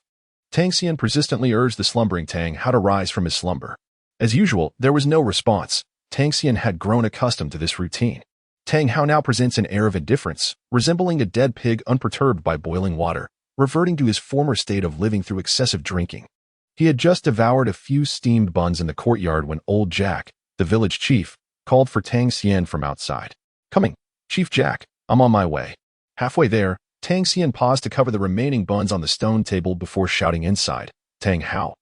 Tang Xian persistently urged the slumbering Tang Hao to rise from his slumber. As usual, there was no response. Tang Xian had grown accustomed to this routine. Tang Hao now presents an air of indifference, resembling a dead pig unperturbed by boiling water, reverting to his former state of living through excessive drinking. He had just devoured a few steamed buns in the courtyard when old Jack, the village chief, called for Tang Xian from outside. Coming, Chief Jack, I'm on my way. Halfway there, Tang Xian paused to cover the remaining buns on the stone table before shouting inside, Tang Hao.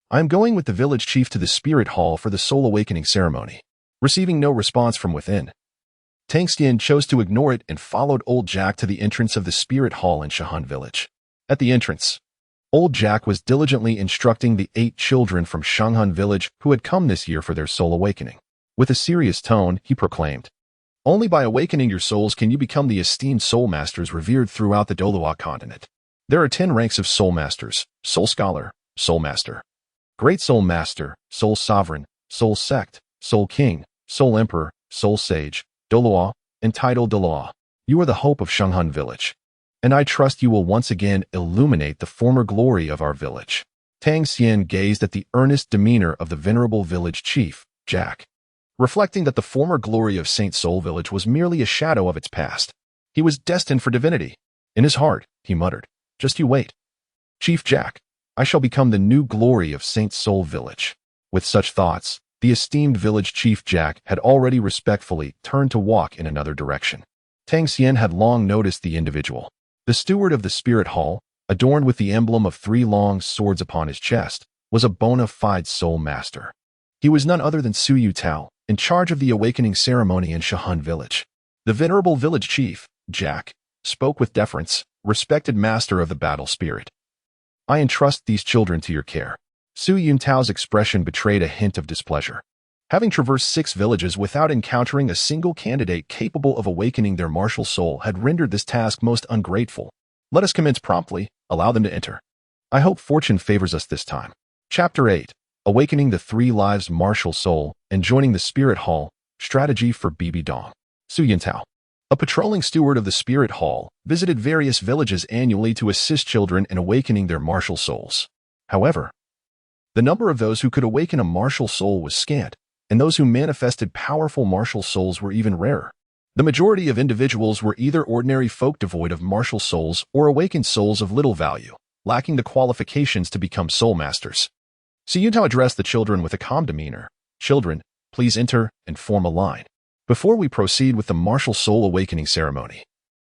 I am going with the village chief to the spirit hall for the soul awakening ceremony. Receiving no response from within, Tang Xian chose to ignore it and followed Old Jack to the entrance of the spirit hall in Shahan village. At the entrance, Old Jack was diligently instructing the 8 children from Shanghan village who had come this year for their soul awakening. With a serious tone, he proclaimed, only by awakening your souls can you become the esteemed Soulmasters revered throughout the Douluo continent. There are 10 ranks of Soulmasters: Soul Scholar, Soulmaster, Great Soulmaster, Soul Sovereign, Soul Sect, Soul King, Soul Emperor, Soul Sage, Douluo, and Title Douluo. You are the hope of Shanghan village, and I trust you will once again illuminate the former glory of our village. Tang Xian gazed at the earnest demeanor of the venerable village chief, Jack, reflecting that the former glory of Saint Soul village was merely a shadow of its past. He was destined for divinity. In his heart, he muttered, just you wait. Chief Jack, I shall become the new glory of Saint Soul village. With such thoughts, the esteemed village chief Jack had already respectfully turned to walk in another direction. Tang Xian had long noticed the individual. The steward of the spirit hall, adorned with the emblem of 3 long swords upon his chest, was a bona fide soul master. He was none other than Su Yutao, in charge of the awakening ceremony in Shahan village. The venerable village chief, Jack, spoke with deference, respected master of the battle spirit. I entrust these children to your care. Su Yuntao's expression betrayed a hint of displeasure. Having traversed 6 villages without encountering a single candidate capable of awakening their martial soul had rendered this task most ungrateful. Let us commence promptly, allow them to enter. I hope fortune favors us this time. Chapter 8. Awakening the 3 lives martial soul and joining the spirit hall, strategy for BB Dong. Su Yuntao, a patrolling steward of the spirit hall, visited various villages annually to assist children in awakening their martial souls. However, the number of those who could awaken a martial soul was scant, and those who manifested powerful martial souls were even rarer. The majority of individuals were either ordinary folk devoid of martial souls or awakened souls of little value, lacking the qualifications to become soul masters. Su Yuntao addressed the children with a calm demeanor. Children, please enter and form a line. Before we proceed with the martial soul awakening ceremony,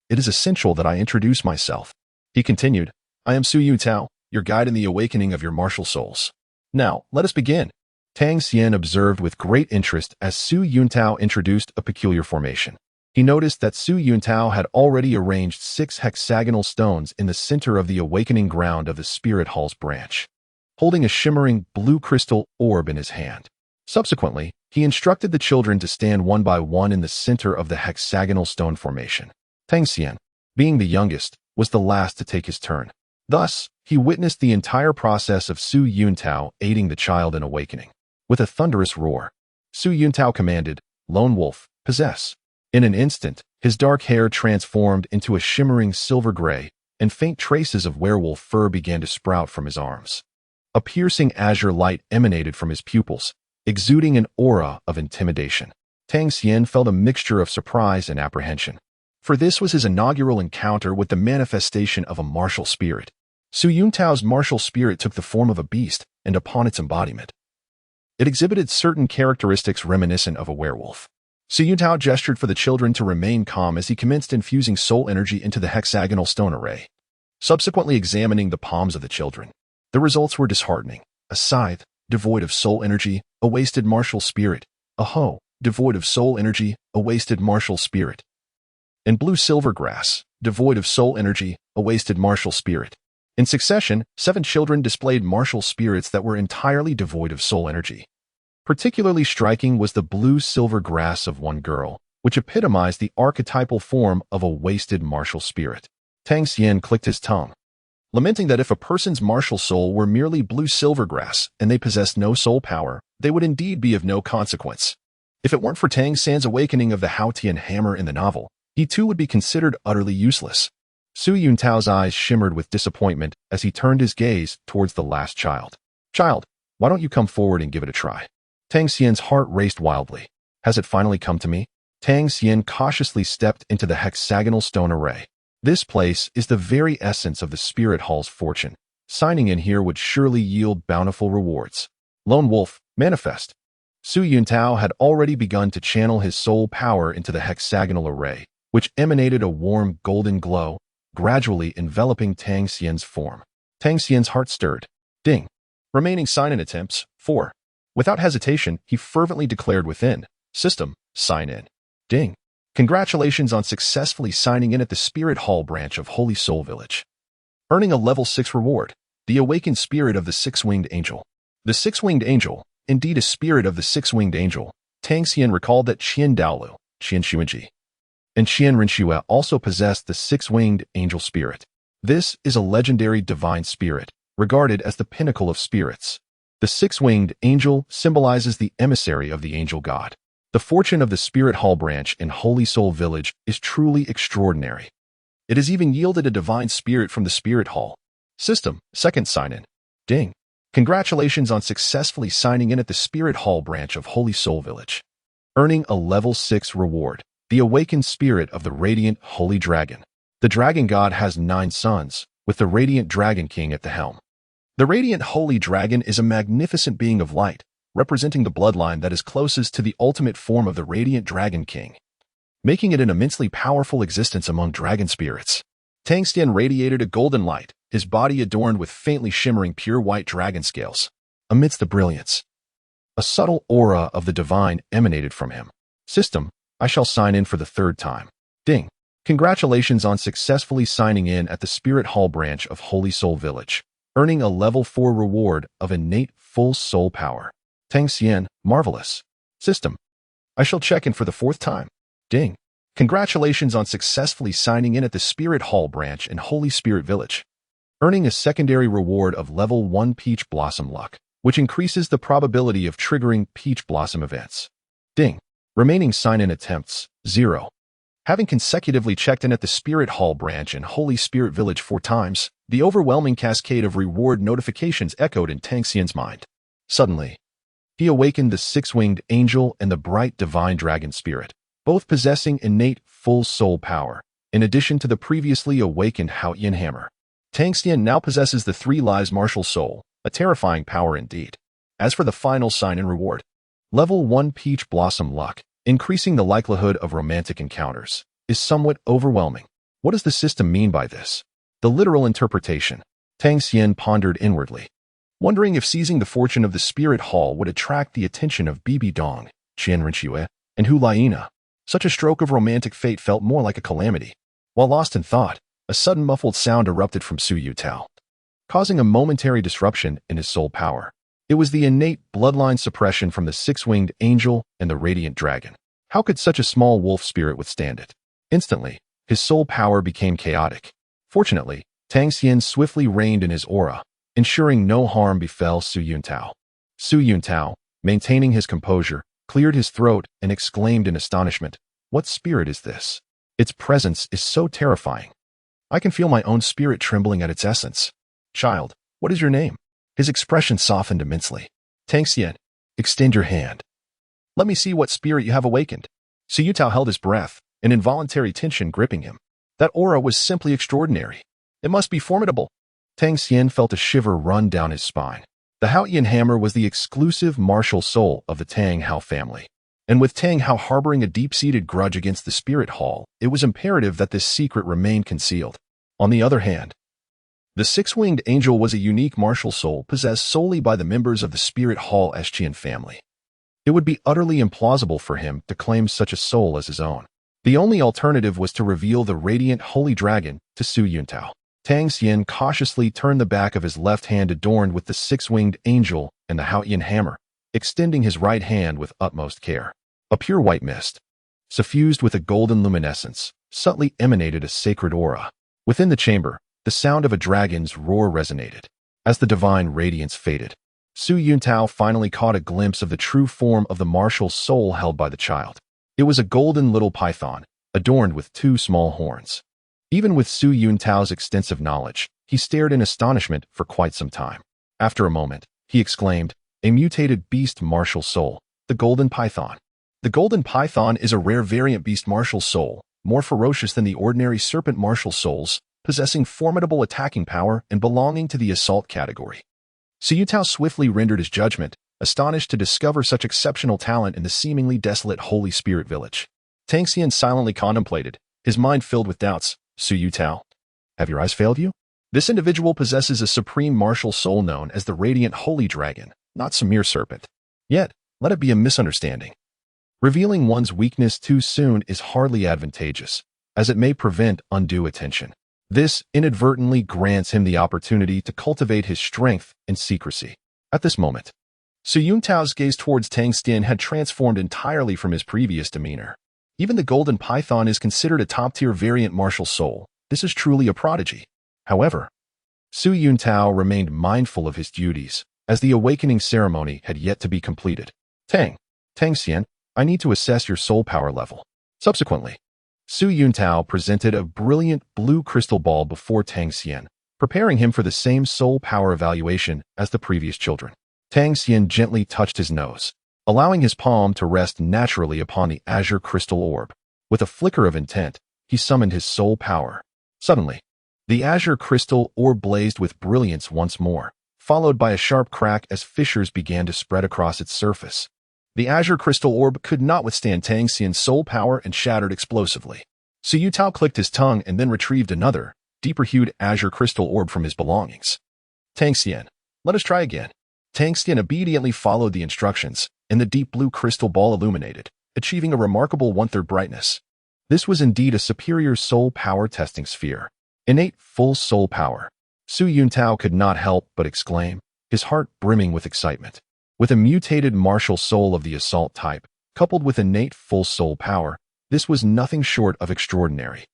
it is essential that I introduce myself. He continued, I am Su Yuntao, your guide in the awakening of your martial souls. Now, let us begin. Tang Xian observed with great interest as Su Yuntao introduced a peculiar formation. He noticed that Su Yuntao had already arranged 6 hexagonal stones in the center of the awakening ground of the spirit hall's branch, holding a shimmering blue crystal orb in his hand. Subsequently, he instructed the children to stand one by one in the center of the hexagonal stone formation. Tang Xian, being the youngest, was the last to take his turn. Thus, he witnessed the entire process of Su Yuntao aiding the child in awakening. With a thunderous roar, Su Yuntao commanded, Lone Wolf, possess. In an instant, his dark hair transformed into a shimmering silver gray, and faint traces of werewolf fur began to sprout from his arms. A piercing azure light emanated from his pupils, exuding an aura of intimidation. Tang Xian felt a mixture of surprise and apprehension, for this was his inaugural encounter with the manifestation of a martial spirit. Su Yuntao's martial spirit took the form of a beast, and upon its embodiment, it exhibited certain characteristics reminiscent of a werewolf. Su Yuntao gestured for the children to remain calm as he commenced infusing soul energy into the hexagonal stone array. Subsequently examining the palms of the children, the results were disheartening. A scythe, devoid of soul energy, a wasted martial spirit. A hoe, devoid of soul energy, a wasted martial spirit. And blue silver grass, devoid of soul energy, a wasted martial spirit. In succession, 7 children displayed martial spirits that were entirely devoid of soul energy. Particularly striking was the blue silver grass of one girl, which epitomized the archetypal form of a wasted martial spirit. Tang Xian clicked his tongue, lamenting that if a person's martial soul were merely blue silver grass and they possessed no soul power, they would indeed be of no consequence. If it weren't for Tang San's awakening of the Haotian hammer in the novel, he too would be considered utterly useless. Su Yuntao's eyes shimmered with disappointment as he turned his gaze towards the last child. Child, why don't you come forward and give it a try? Tang Xian's heart raced wildly. Has it finally come to me? Tang Xian cautiously stepped into the hexagonal stone array. This place is the very essence of the spirit hall's fortune. Signing in here would surely yield bountiful rewards. Lone Wolf, manifest. Su Yuntao had already begun to channel his soul power into the hexagonal array, which emanated a warm golden glow, gradually enveloping Tang Xian's form. Tang Xian's heart stirred. Ding. Remaining sign-in attempts, 4. Without hesitation, he fervently declared within. System, sign in. Ding. Congratulations on successfully signing in at the Spirit Hall branch of Holy Soul Village. Earning a level 6 reward. The awakened spirit of the six-winged angel. The six-winged angel, indeed a spirit of the six-winged angel, Tang Xian recalled that Qian Douluo, Qian Xuanji, and Qian Rinxue also possessed the six-winged angel spirit. This is a legendary divine spirit, regarded as the pinnacle of spirits. The six-winged angel symbolizes the emissary of the angel god. The fortune of the Spirit Hall branch in Holy Soul Village is truly extraordinary. It has even yielded a divine spirit from the Spirit Hall. System, second sign-in. Ding. Congratulations on successfully signing in at the Spirit Hall branch of Holy Soul Village. Earning a level 6 reward. The awakened spirit of the radiant Holy Dragon. The Dragon God has 9 sons, with the radiant Dragon King at the helm. The radiant Holy Dragon is a magnificent being of light, representing the bloodline that is closest to the ultimate form of the radiant Dragon King, making it an immensely powerful existence among dragon spirits. Tang Xian radiated a golden light, his body adorned with faintly shimmering pure white dragon scales. Amidst the brilliance, a subtle aura of the divine emanated from him. System, I shall sign in for the 3rd time. Ding. Congratulations on successfully signing in at the Spirit Hall branch of Holy Soul Village, earning a level 4 reward of innate full soul power. Tang Xian, marvelous. System, I shall check in for the 4th time. Ding. Congratulations on successfully signing in at the Spirit Hall branch in Holy Spirit Village, earning a secondary reward of level 1 Peach Blossom Luck, which increases the probability of triggering Peach Blossom events. Ding. Remaining sign-in attempts, 0. Having consecutively checked in at the Spirit Hall branch in Holy Spirit Village 4 times, the overwhelming cascade of reward notifications echoed in Tang Xian's mind. Suddenly, he awakened the six-winged angel and the bright divine dragon spirit, both possessing innate full soul power, in addition to the previously awakened Haoyan hammer. Tang Xian now possesses the 3 lives martial soul, a terrifying power indeed. As for the final sign-in reward, level 1 Peach Blossom Luck, increasing the likelihood of romantic encounters, is somewhat overwhelming. What does the system mean by this? The literal interpretation. Tang Xian pondered inwardly, wondering if seizing the fortune of the Spirit Hall would attract the attention of Bibi Dong, Qian Rinxue, and Hu Laina. Such a stroke of romantic fate felt more like a calamity. While lost in thought, a sudden muffled sound erupted from Su Yutao, causing a momentary disruption in his soul power. It was the innate bloodline suppression from the six-winged angel and the radiant dragon. How could such a small wolf spirit withstand it? Instantly, his soul power became chaotic. Fortunately, Tang Xian swiftly reigned in his aura, ensuring no harm befell Su Yuntao. Su Yuntao, maintaining his composure, cleared his throat and exclaimed in astonishment, "What spirit is this? Its presence is so terrifying. I can feel my own spirit trembling at its essence. Child, what is your name?" His expression softened immensely. Tang Xian, extend your hand. Let me see what spirit you have awakened. Su Yutao held his breath, an involuntary tension gripping him. That aura was simply extraordinary. It must be formidable. Tang Xian felt a shiver run down his spine. The Haoyan hammer was the exclusive martial soul of the Tang Hao family. And with Tang Hao harboring a deep-seated grudge against the Spirit Hall, it was imperative that this secret remain concealed. On the other hand, the six-winged angel was a unique martial soul possessed solely by the members of the Spirit Hall Xian family. It would be utterly implausible for him to claim such a soul as his own. The only alternative was to reveal the radiant holy dragon to Su Yuntao. Tang Xian cautiously turned the back of his left hand adorned with the six-winged angel and the Haoyan hammer, extending his right hand with utmost care. A pure white mist, suffused with a golden luminescence, subtly emanated a sacred aura. Within the chamber, the sound of a dragon's roar resonated. As the divine radiance faded, Su Yuntao finally caught a glimpse of the true form of the martial soul held by the child. It was a golden little python, adorned with 2 small horns. Even with Su Yuntao's extensive knowledge, he stared in astonishment for quite some time. After a moment, he exclaimed, "A mutated beast martial soul, the golden python." The golden python is a rare variant beast martial soul, more ferocious than the ordinary serpent martial souls, possessing formidable attacking power and belonging to the assault category. Su Yutao swiftly rendered his judgment, astonished to discover such exceptional talent in the seemingly desolate Holy Spirit village. Tang Xian silently contemplated, his mind filled with doubts. Su Yutao, have your eyes failed you? This individual possesses a supreme martial soul known as the Radiant Holy Dragon, not some mere serpent. Yet, let it be a misunderstanding. Revealing one's weakness too soon is hardly advantageous, as it may prevent undue attention. This inadvertently grants him the opportunity to cultivate his strength in secrecy. At this moment, Su Yuntao's gaze towards Tang Xian had transformed entirely from his previous demeanor. Even the Golden Python is considered a top-tier variant martial soul. This is truly a prodigy. However, Su Yuntao remained mindful of his duties, as the awakening ceremony had yet to be completed. Tang Xian, I need to assess your soul power level. Subsequently, Su Yuntao presented a brilliant blue crystal ball before Tang Xian, preparing him for the same soul power evaluation as the previous children. Tang Xian gently touched his nose, allowing his palm to rest naturally upon the azure crystal orb. With a flicker of intent, he summoned his soul power. Suddenly, the azure crystal orb blazed with brilliance once more, followed by a sharp crack as fissures began to spread across its surface. The azure crystal orb could not withstand Tang Xian's soul power and shattered explosively. Su Yutao clicked his tongue and then retrieved another, deeper-hued azure crystal orb from his belongings. Tang Xian, let us try again. Tang Xian obediently followed the instructions, and the deep blue crystal ball illuminated, achieving a remarkable one-third brightness. This was indeed a superior soul power testing sphere. Innate full soul power. Su Yuntao could not help but exclaim, his heart brimming with excitement. With a mutated martial soul of the assault type, coupled with innate full soul power, this was nothing short of extraordinary.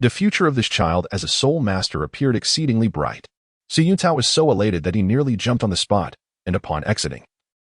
The future of this child as a Soulmaster appeared exceedingly bright. Su Yuntao was so elated that he nearly jumped on the spot, and upon exiting,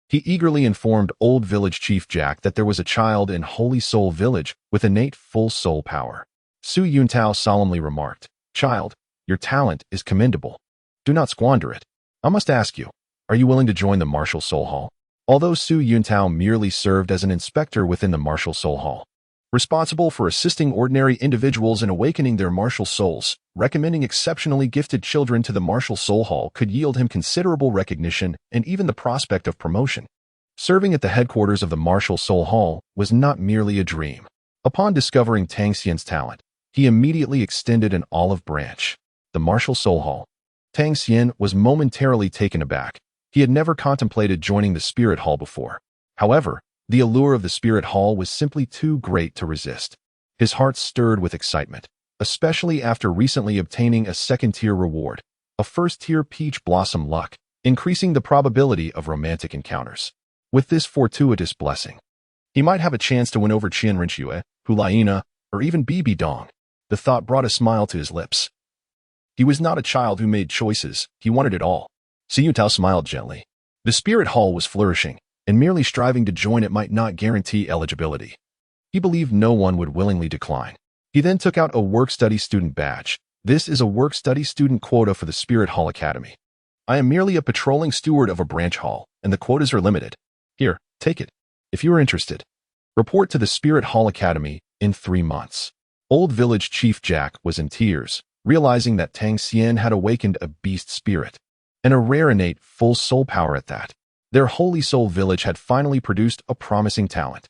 he eagerly informed Old Village Chief Jack that there was a child in Holy Soul Village with innate full soul power. Su Yuntao solemnly remarked, "Child, your talent is commendable. Do not squander it. I must ask you, are you willing to join the Martial Soul Hall?" Although Su Yuntao merely served as an inspector within the Martial Soul Hall, responsible for assisting ordinary individuals in awakening their martial souls, recommending exceptionally gifted children to the Martial Soul Hall could yield him considerable recognition and even the prospect of promotion. Serving at the headquarters of the Martial Soul Hall was not merely a dream. Upon discovering Tang Xian's talent, he immediately extended an olive branch. The Martial Soul Hall. Tang Xian was momentarily taken aback. He had never contemplated joining the Spirit Hall before. However, the allure of the Spirit Hall was simply too great to resist. His heart stirred with excitement, especially after recently obtaining a second-tier reward, a first-tier peach blossom luck, increasing the probability of romantic encounters. With this fortuitous blessing, he might have a chance to win over Qian Rinxue, Hulaina, or even Bibi Dong. The thought brought a smile to his lips. He was not a child who made choices, he wanted it all. Su Yutao smiled gently. The Spirit Hall was flourishing, and merely striving to join it might not guarantee eligibility. He believed no one would willingly decline. He then took out a work-study student badge. This is a work-study student quota for the Spirit Hall Academy. I am merely a patrolling steward of a branch hall, and the quotas are limited. Here, take it. If you are interested, report to the Spirit Hall Academy in 3 months. Old Village Chief Jack was in tears, realizing that Tang Xian had awakened a beast spirit, and a rare innate full soul power at that. Their Holy Soul Village had finally produced a promising talent.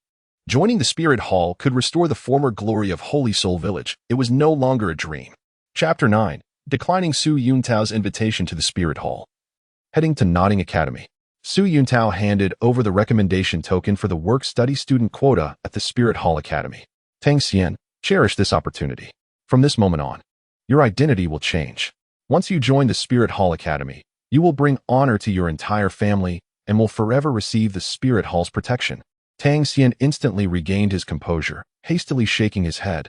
Joining the Spirit Hall could restore the former glory of Holy Soul Village. It was no longer a dream. Chapter 9. Declining Su Yuntao's invitation to the Spirit Hall. Heading to Nodding Academy, Su Yuntao handed over the recommendation token for the work-study student quota at the Spirit Hall Academy. Tang Xian, cherish this opportunity. From this moment on, your identity will change. Once you join the Spirit Hall Academy, you will bring honor to your entire family and will forever receive the Spirit Hall's protection. Tang Xian instantly regained his composure, hastily shaking his head.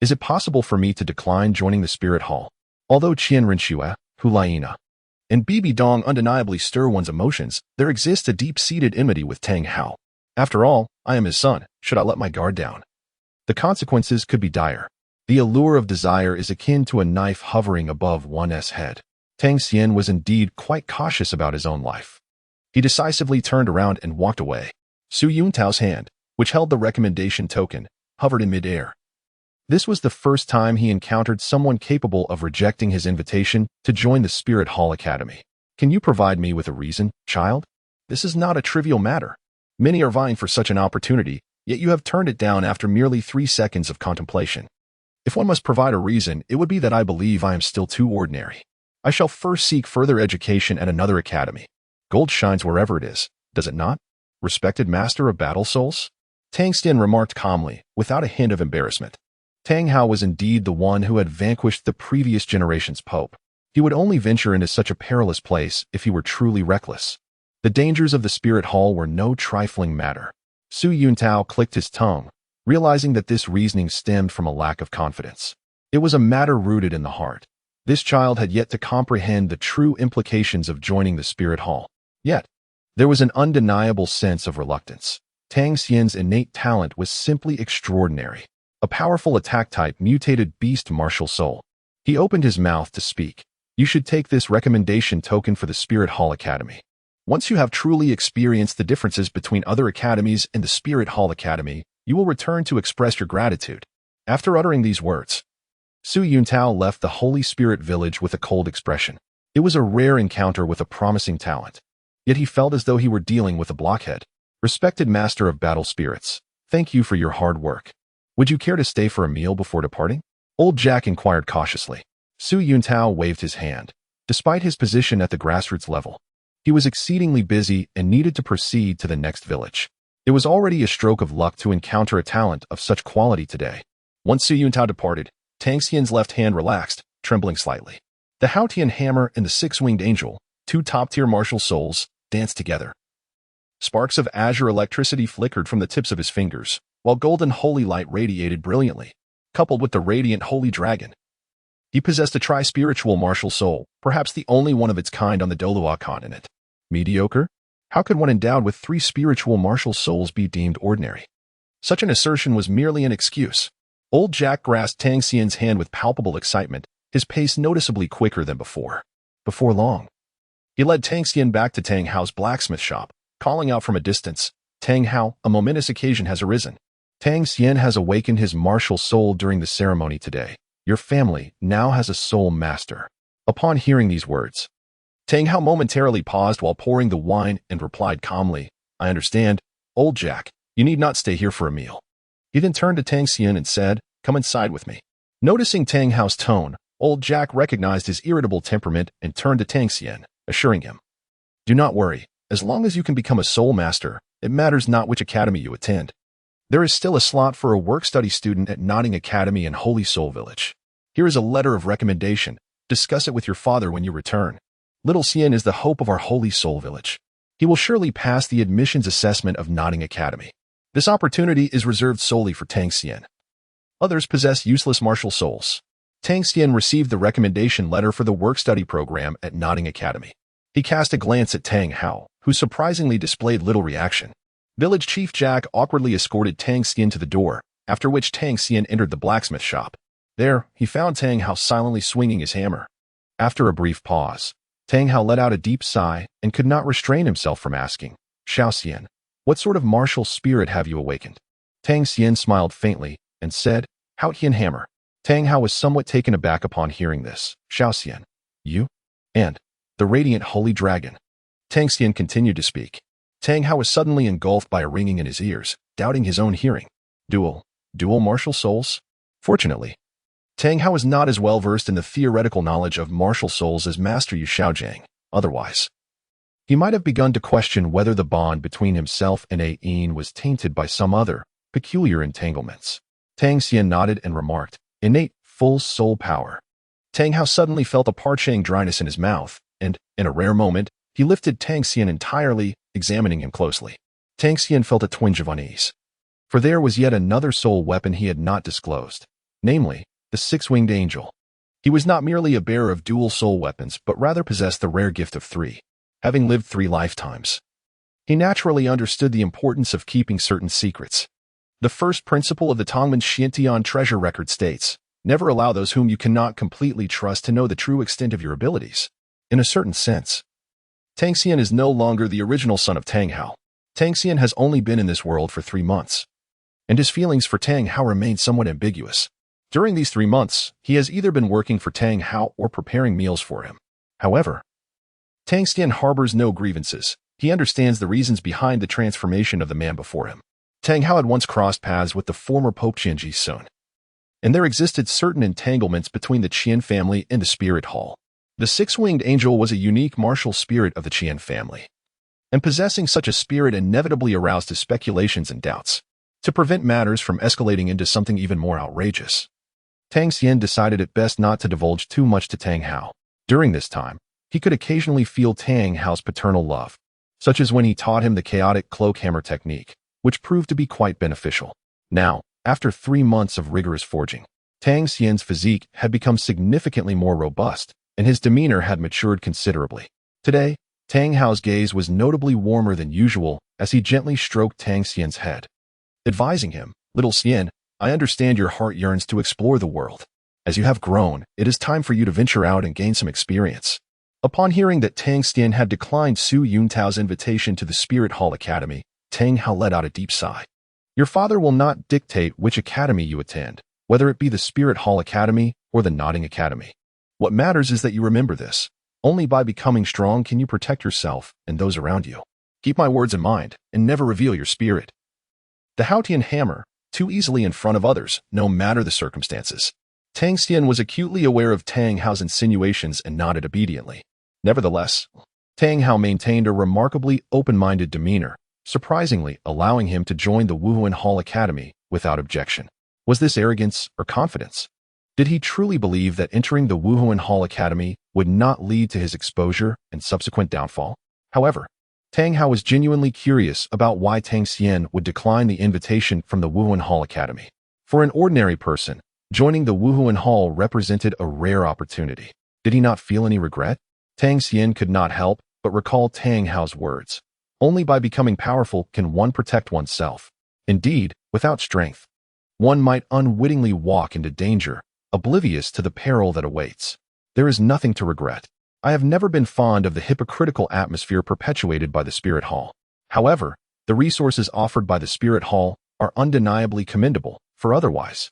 Is it possible for me to decline joining the Spirit Hall? Although Qian Rinxue, Hulaina, and Bibi Dong undeniably stir one's emotions, there exists a deep-seated enmity with Tang Hao. After all, I am his son. Should I let my guard down? The consequences could be dire. The allure of desire is akin to a knife hovering above one's head. Tang Xian was indeed quite cautious about his own life. He decisively turned around and walked away. Su Yuntao's hand, which held the recommendation token, hovered in midair. This was the first time he encountered someone capable of rejecting his invitation to join the Spirit Hall Academy. Can you provide me with a reason, child? This is not a trivial matter. Many are vying for such an opportunity, yet you have turned it down after merely 3 seconds of contemplation. If one must provide a reason, it would be that I believe I am still too ordinary. I shall first seek further education at another academy. Gold shines wherever it is, does it not? Respected master of battle souls? Tang Xian remarked calmly, without a hint of embarrassment. Tang Hao was indeed the one who had vanquished the previous generation's pope. He would only venture into such a perilous place if he were truly reckless. The dangers of the spirit hall were no trifling matter. Su Yuntao clicked his tongue, realizing that this reasoning stemmed from a lack of confidence. It was a matter rooted in the heart. This child had yet to comprehend the true implications of joining the spirit hall. Yet, there was an undeniable sense of reluctance. Tang Xian's innate talent was simply extraordinary. A powerful attack-type mutated beast martial soul. He opened his mouth to speak. You should take this recommendation token for the Spirit Hall Academy. Once you have truly experienced the differences between other academies and the Spirit Hall Academy, you will return to express your gratitude. After uttering these words, Su Yuntao left the Holy Spirit Village with a cold expression. It was a rare encounter with a promising talent. Yet he felt as though he were dealing with a blockhead. Respected Master of Battle Spirits, thank you for your hard work. Would you care to stay for a meal before departing? Old Jack inquired cautiously. Su Yuntao waved his hand. Despite his position at the grassroots level, he was exceedingly busy and needed to proceed to the next village. It was already a stroke of luck to encounter a talent of such quality today. Once Su Yuntao departed, Tang Xian's left hand relaxed, trembling slightly. The Xuantian Hammer and the Six-Winged Angel, two top-tier martial souls, danced together. Sparks of azure electricity flickered from the tips of his fingers, while golden holy light radiated brilliantly, coupled with the radiant holy dragon. He possessed a tri-spiritual martial soul, perhaps the only one of its kind on the Douluo continent. Mediocre? How could one endowed with 3 spiritual martial souls be deemed ordinary? Such an assertion was merely an excuse. Old Jack grasped Tang Xian's hand with palpable excitement, his pace noticeably quicker than before. Before long, he led Tang Xian back to Tang Hao's blacksmith shop, calling out from a distance, Tang Hao, a momentous occasion has arisen. Tang Xian has awakened his martial soul during the ceremony today. Your family now has a soul master. Upon hearing these words, Tang Hao momentarily paused while pouring the wine and replied calmly, I understand, Old Jack, you need not stay here for a meal. He then turned to Tang Xian and said, come inside with me. Noticing Tang Hao's tone, Old Jack recognized his irritable temperament and turned to Tang Xian, assuring him, do not worry, as long as you can become a soul master, it matters not which academy you attend. There is still a slot for a work-study student at Nodding Academy in Holy Soul Village. Here is a letter of recommendation. Discuss it with your father when you return. Little Xian is the hope of our Holy Soul Village. He will surely pass the admissions assessment of Nodding Academy. This opportunity is reserved solely for Tang Xian. Others possess useless martial souls. Tang Xian received the recommendation letter for the work-study program at Nodding Academy. He cast a glance at Tang Hao, who surprisingly displayed little reaction. Village Chief Jack awkwardly escorted Tang Xian to the door, after which Tang Xian entered the blacksmith shop. There, he found Tang Hao silently swinging his hammer. After a brief pause, Tang Hao let out a deep sigh and could not restrain himself from asking, Xiao Xian, what sort of martial spirit have you awakened? Tang Xian smiled faintly and said, Xuantian Hammer. Tang Hao was somewhat taken aback upon hearing this. Xiao Xian, you? And the radiant holy dragon. Tang Xian continued to speak. Tang Hao was suddenly engulfed by a ringing in his ears, doubting his own hearing. Duel martial souls? Fortunately, Tang Hao was not as well versed in the theoretical knowledge of martial souls as Master Yu Xiaogang. Otherwise, he might have begun to question whether the bond between himself and Ain was tainted by some other, peculiar entanglements. Tang Xian nodded and remarked, innate, full soul power. Tang Hao suddenly felt a parching dryness in his mouth, and, in a rare moment, he lifted Tang Xian entirely, examining him closely. Tang Xian felt a twinge of unease. For there was yet another soul weapon he had not disclosed, namely, the Six-Winged Angel. He was not merely a bearer of dual soul weapons, but rather possessed the rare gift of 3, having lived 3 lifetimes. He naturally understood the importance of keeping certain secrets. The first principle of the Xuantian Treasure Record states, never allow those whom you cannot completely trust to know the true extent of your abilities. In a certain sense, Tang Xian is no longer the original son of Tang Hao. Tang Xian has only been in this world for 3 months, and his feelings for Tang Hao remain somewhat ambiguous. During these 3 months, he has either been working for Tang Hao or preparing meals for him. However, Tang Xian harbors no grievances. He understands the reasons behind the transformation of the man before him. Tang Hao had once crossed paths with the former Pope Xian, and there existed certain entanglements between the Qian family and the Spirit Hall. The six-winged angel was a unique martial spirit of the Qian family, and possessing such a spirit inevitably aroused his speculations and doubts. To prevent matters from escalating into something even more outrageous, Tang Xian decided it best not to divulge too much to Tang Hao. During this time, he could occasionally feel Tang Hao's paternal love, such as when he taught him the chaotic cloak hammer technique, which proved to be quite beneficial. Now, after 3 months of rigorous forging, Tang Xian's physique had become significantly more robust, and his demeanor had matured considerably. Today, Tang Hao's gaze was notably warmer than usual as he gently stroked Tang Xian's head, advising him, "Little Xian, I understand your heart yearns to explore the world. As you have grown, it is time for you to venture out and gain some experience." Upon hearing that Tang Xian had declined Su Yuntao's invitation to the Spirit Hall Academy, Tang Hao let out a deep sigh. "Your father will not dictate which academy you attend, whether it be the Spirit Hall Academy or the Nodding Academy. What matters is that you remember this. Only by becoming strong can you protect yourself and those around you. Keep my words in mind and never reveal your spirit." The Xuantian hammer, too easily in front of others, no matter the circumstances. Tang Xian was acutely aware of Tang Hao's insinuations and nodded obediently. Nevertheless, Tang Hao maintained a remarkably open-minded demeanor, surprisingly allowing him to join the Wuhuan Hall Academy without objection. Was this arrogance or confidence? Did he truly believe that entering the Wuhuan Hall Academy would not lead to his exposure and subsequent downfall? However, Tang Hao was genuinely curious about why Tang Xian would decline the invitation from the Wuhuan Hall Academy. For an ordinary person, joining the Wuhuan Hall represented a rare opportunity. Did he not feel any regret? Tang Xian could not help but recall Tang Hao's words. Only by becoming powerful can one protect oneself. Indeed, without strength, one might unwittingly walk into danger, oblivious to the peril that awaits. There is nothing to regret. I have never been fond of the hypocritical atmosphere perpetuated by the Spirit Hall. However, the resources offered by the Spirit Hall are undeniably commendable, for otherwise,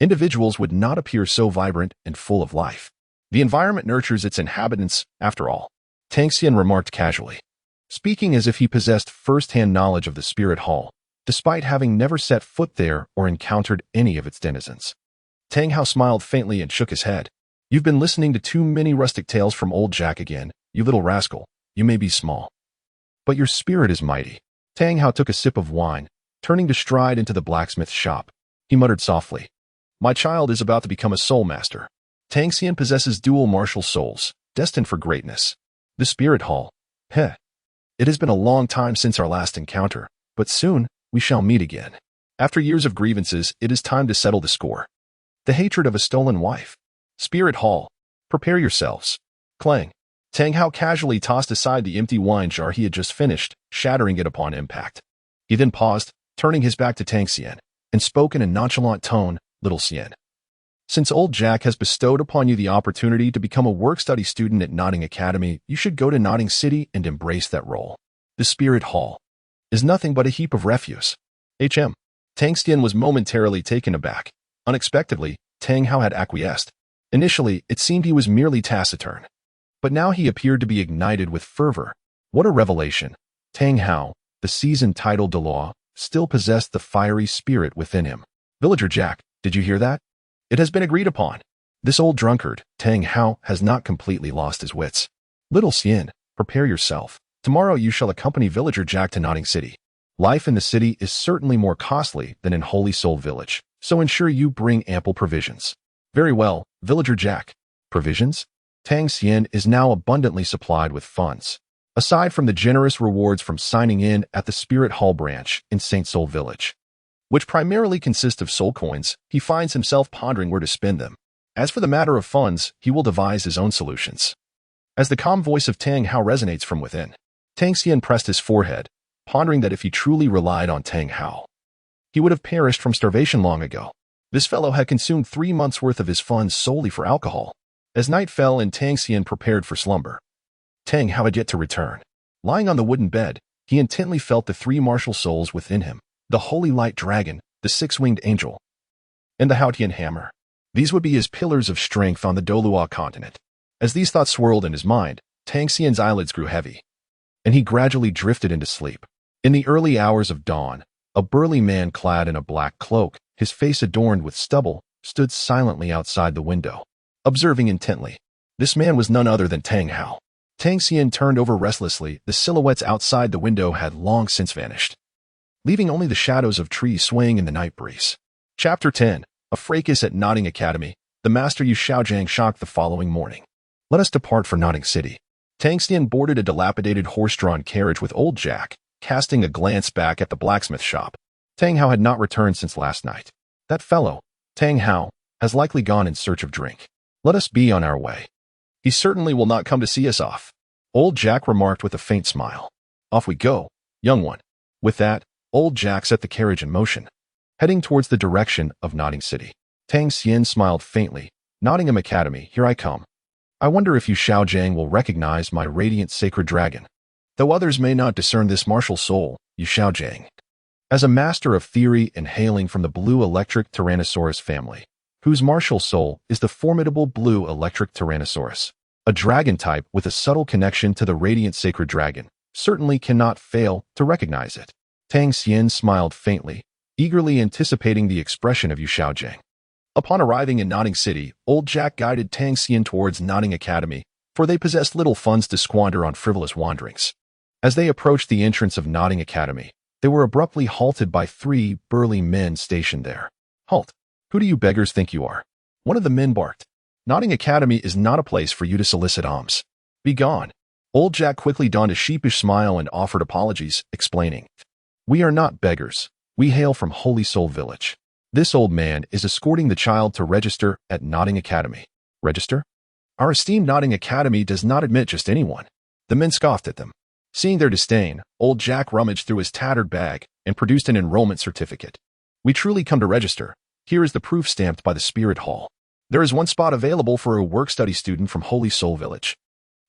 individuals would not appear so vibrant and full of life. The environment nurtures its inhabitants, after all, Tang Xian remarked casually, speaking as if he possessed first-hand knowledge of the Spirit Hall, despite having never set foot there or encountered any of its denizens. Tang Hao smiled faintly and shook his head. "You've been listening to too many rustic tales from old Jack again, you little rascal. You may be small, but your spirit is mighty." Tang Hao took a sip of wine, turning to stride into the blacksmith's shop. He muttered softly, "My child is about to become a Soulmaster. Tang Xian possesses dual martial souls, destined for greatness. The Spirit Hall. Heh. It has been a long time since our last encounter, but soon we shall meet again. After years of grievances, it is time to settle the score. The hatred of a stolen wife. Spirit Hall. Prepare yourselves." Clang. Tang Hao casually tossed aside the empty wine jar he had just finished, shattering it upon impact. He then paused, turning his back to Tang Xian, and spoke in a nonchalant tone, "Little Xian, since old Jack has bestowed upon you the opportunity to become a work-study student at Nodding Academy, you should go to Nodding City and embrace that role. The Spirit Hall is nothing but a heap of refuse." Tang Xian was momentarily taken aback. Unexpectedly, Tang Hao had acquiesced. Initially, it seemed he was merely taciturn, but now he appeared to be ignited with fervor. What a revelation! Tang Hao, the seasoned titled Douluo, still possessed the fiery spirit within him. "Villager Jack, did you hear that? It has been agreed upon. This old drunkard, Tang Hao, has not completely lost his wits. Little Xian, prepare yourself. Tomorrow you shall accompany Villager Jack to Nodding City. Life in the city is certainly more costly than in Holy Soul Village, so ensure you bring ample provisions." "Very well, Villager Jack." Provisions? Tang Xian is now abundantly supplied with funds. Aside from the generous rewards from signing in at the Spirit Hall branch in St. Soul Village, which primarily consist of soul coins, he finds himself pondering where to spend them. As for the matter of funds, he will devise his own solutions. As the calm voice of Tang Hao resonates from within, Tang Xian pressed his forehead, pondering that if he truly relied on Tang Hao, he would have perished from starvation long ago. This fellow had consumed 3 months' worth of his funds solely for alcohol. As night fell and Tang Xian prepared for slumber, Tang Hao had yet to return. Lying on the wooden bed, he intently felt the 3 martial souls within him, the Holy Light Dragon, the 6-winged angel, and the Xuantian hammer. These would be his pillars of strength on the Douluo continent. As these thoughts swirled in his mind, Tang Xian's eyelids grew heavy. and he gradually drifted into sleep. In the early hours of dawn, a burly man clad in a black cloak, his face adorned with stubble, stood silently outside the window, observing intently. This man was none other than Tang Hao. Tang Xian turned over restlessly. The silhouettes outside the window had long since vanished, leaving only the shadows of trees swaying in the night breeze. Chapter 10. A fracas at Notting Academy. The master Yu Xiaogang shocked the following morning. Let us depart for Notting City. Tang Xian boarded a dilapidated horse-drawn carriage with old Jack, casting a glance back at the blacksmith shop. Tang Hao had not returned since last night. That fellow, Tang Hao, has likely gone in search of drink. Let us be on our way. He certainly will not come to see us off, old Jack remarked with a faint smile. Off we go, young one. With that, old Jack set the carriage in motion, heading towards the direction of Notting City. Tang Xian smiled faintly. Nottingham Academy, here I come. I wonder if Yu Xiaogang will recognize my radiant sacred dragon. Though others may not discern this martial soul, Yu Xiaogang, as a master of theory and hailing from the blue electric Tyrannosaurus family, whose martial soul is the formidable blue electric Tyrannosaurus, a dragon type with a subtle connection to the radiant sacred dragon, certainly cannot fail to recognize it. Tang Xian smiled faintly, eagerly anticipating the expression of Yu Xiaogang. Upon arriving in Notting City, old Jack guided Tang Xian towards Notting Academy, for they possessed little funds to squander on frivolous wanderings. As they approached the entrance of Notting Academy, they were abruptly halted by 3 burly men stationed there. Halt! Who do you beggars think you are? One of the men barked. Notting Academy is not a place for you to solicit alms. Be gone. Old Jack quickly donned a sheepish smile and offered apologies, explaining. We are not beggars. We hail from Holy Soul Village. This old man is escorting the child to register at Notting Academy. Register? Our esteemed Notting Academy does not admit just anyone. The men scoffed at them. Seeing their disdain, old Jack rummaged through his tattered bag and produced an enrollment certificate. We truly come to register. Here is the proof stamped by the Spirit Hall. There is one spot available for a work-study student from Holy Soul Village.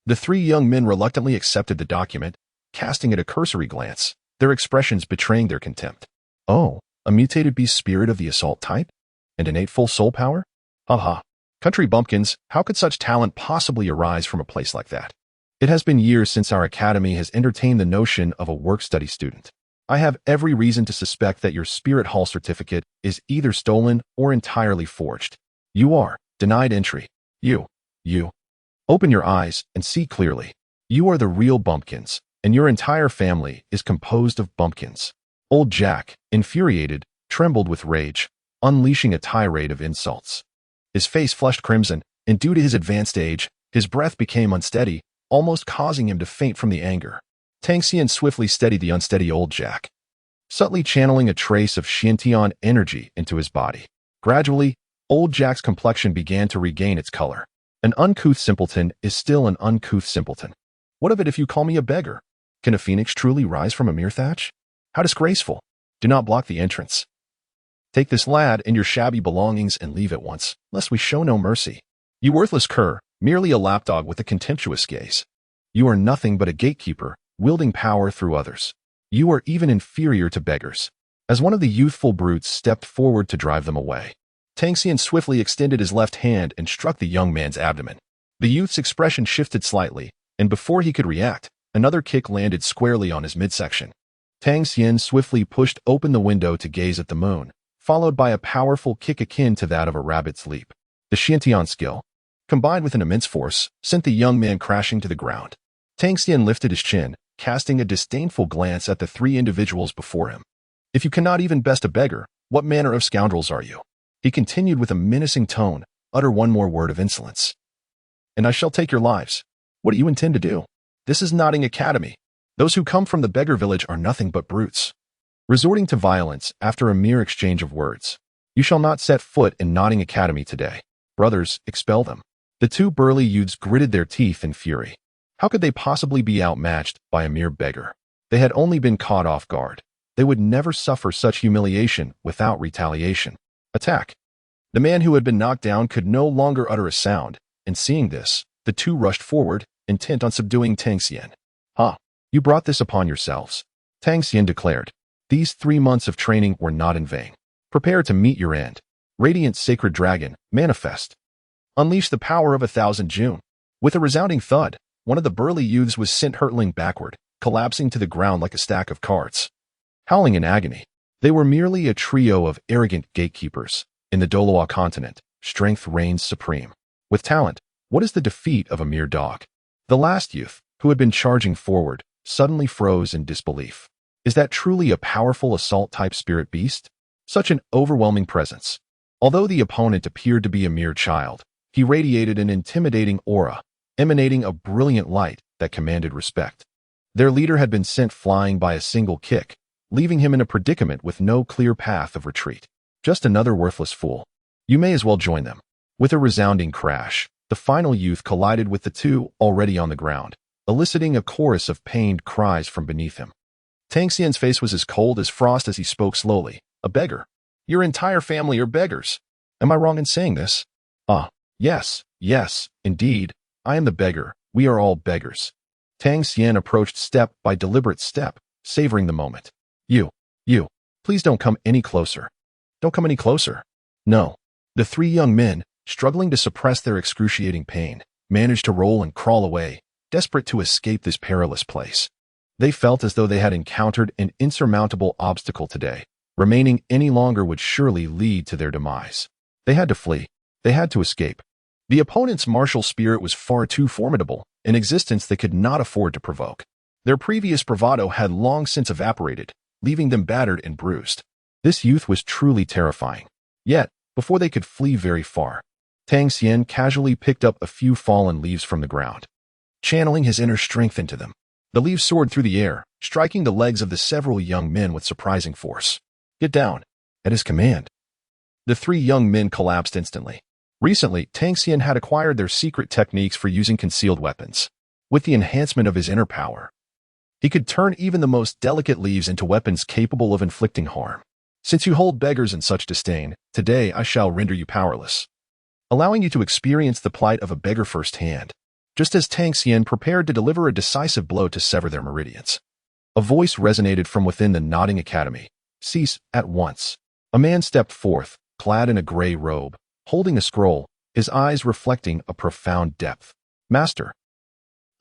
The 3 young men reluctantly accepted the document, casting it a cursory glance, their expressions betraying their contempt. Oh, a mutated beast spirit of the assault type? And innate full soul power? Haha. Country bumpkins, how could such talent possibly arise from a place like that? It has been years since our academy has entertained the notion of a work-study student. I have every reason to suspect that your Spirit Hall certificate is either stolen or entirely forged. You are denied entry. You. Open your eyes and see clearly. You are the real bumpkins, and your entire family is composed of bumpkins. Old Jack, infuriated, trembled with rage, unleashing a tirade of insults. His face flushed crimson, and due to his advanced age, his breath became unsteady, almost causing him to faint from the anger. Tang Xian swiftly steadied the unsteady old Jack, subtly channeling a trace of Xuantian energy into his body. Gradually, old Jack's complexion began to regain its color. An uncouth simpleton is still an uncouth simpleton. What of it if you call me a beggar? Can a phoenix truly rise from a mere thatch? How disgraceful. Do not block the entrance. Take this lad and your shabby belongings and leave at once, lest we show no mercy. You worthless cur, merely a lapdog with a contemptuous gaze. You are nothing but a gatekeeper, wielding power through others. You are even inferior to beggars. As one of the youthful brutes stepped forward to drive them away, Tang Xian swiftly extended his left hand and struck the young man's abdomen. The youth's expression shifted slightly, and before he could react, another kick landed squarely on his midsection. Tang Xian swiftly pushed open the window to gaze at the moon, followed by a powerful kick akin to that of a rabbit's leap. The Xuantian skill, combined with an immense force, sent the young man crashing to the ground. Tang Xian lifted his chin, casting a disdainful glance at the 3 individuals before him. If you cannot even best a beggar, what manner of scoundrels are you? He continued with a menacing tone. Utter one more word of insolence, and I shall take your lives. What do you intend to do? This is Notting Academy. Those who come from the beggar village are nothing but brutes, resorting to violence after a mere exchange of words. You shall not set foot in Notting Academy today. Brothers, expel them. The 2 burly youths gritted their teeth in fury. How could they possibly be outmatched by a mere beggar? They had only been caught off guard. They would never suffer such humiliation without retaliation. Attack. The man who had been knocked down could no longer utter a sound, and seeing this, the 2 rushed forward, intent on subduing Tang Xian. Ha! You brought this upon yourselves. Tang Xian declared. These 3 months of training were not in vain. Prepare to meet your end. Radiant Sacred Dragon, manifest. Unleash the power of 1,000 June. With a resounding thud, one of the burly youths was sent hurtling backward, collapsing to the ground like a stack of cards. Howling in agony, they were merely a trio of arrogant gatekeepers. In the Douluo continent, strength reigns supreme. With talent, what is the defeat of a mere dog? The last youth, who had been charging forward, suddenly froze in disbelief. Is that truly a powerful assault-type spirit beast? Such an overwhelming presence. Although the opponent appeared to be a mere child, he radiated an intimidating aura, emanating a brilliant light that commanded respect. Their leader had been sent flying by a single kick, leaving him in a predicament with no clear path of retreat. Just another worthless fool. You may as well join them. With a resounding crash, the final youth collided with the two already on the ground, eliciting a chorus of pained cries from beneath him. Tang Xian's face was as cold as frost as he spoke slowly. A beggar. Your entire family are beggars. Am I wrong in saying this? Yes, indeed. I am the beggar. We are all beggars. Tang Xian approached step by deliberate step, savoring the moment. You, please don't come any closer. Don't come any closer. No. The three young men, struggling to suppress their excruciating pain, managed to roll and crawl away, desperate to escape this perilous place. They felt as though they had encountered an insurmountable obstacle today. Remaining any longer would surely lead to their demise. They had to flee. They had to escape. The opponent's martial spirit was far too formidable, an existence they could not afford to provoke. Their previous bravado had long since evaporated, leaving them battered and bruised. This youth was truly terrifying. Yet, before they could flee very far, Tang Xian casually picked up a few fallen leaves from the ground. Channeling his inner strength into them, the leaves soared through the air, striking the legs of the several young men with surprising force. Get down. At his command. The three young men collapsed instantly. Recently, Tang Xian had acquired their secret techniques for using concealed weapons. With the enhancement of his inner power, he could turn even the most delicate leaves into weapons capable of inflicting harm. Since you hold beggars in such disdain, today I shall render you powerless, allowing you to experience the plight of a beggar firsthand. Just as Tang Xian prepared to deliver a decisive blow to sever their meridians, a voice resonated from within the nodding academy. Cease at once. A man stepped forth, clad in a gray robe, holding a scroll, his eyes reflecting a profound depth. Master.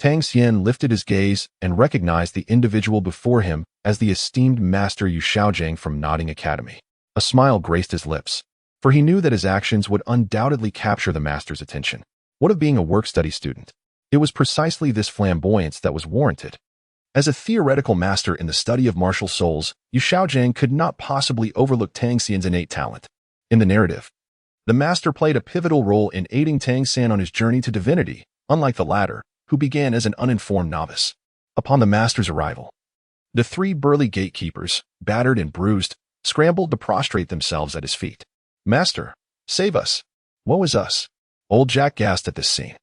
Tang Xian lifted his gaze and recognized the individual before him as the esteemed Master Yu Xiaogang from Nodding Academy. A smile graced his lips, for he knew that his actions would undoubtedly capture the master's attention. What of being a work-study student? It was precisely this flamboyance that was warranted. As a theoretical master in the study of martial souls, Yu Xiaogang could not possibly overlook Tang Xian's innate talent. In the narrative, the master played a pivotal role in aiding Tang San on his journey to divinity, unlike the latter, who began as an uninformed novice. Upon the master's arrival, the three burly gatekeepers, battered and bruised, scrambled to prostrate themselves at his feet. Master, save us. Woe is us. Old Jack gasped at this scene,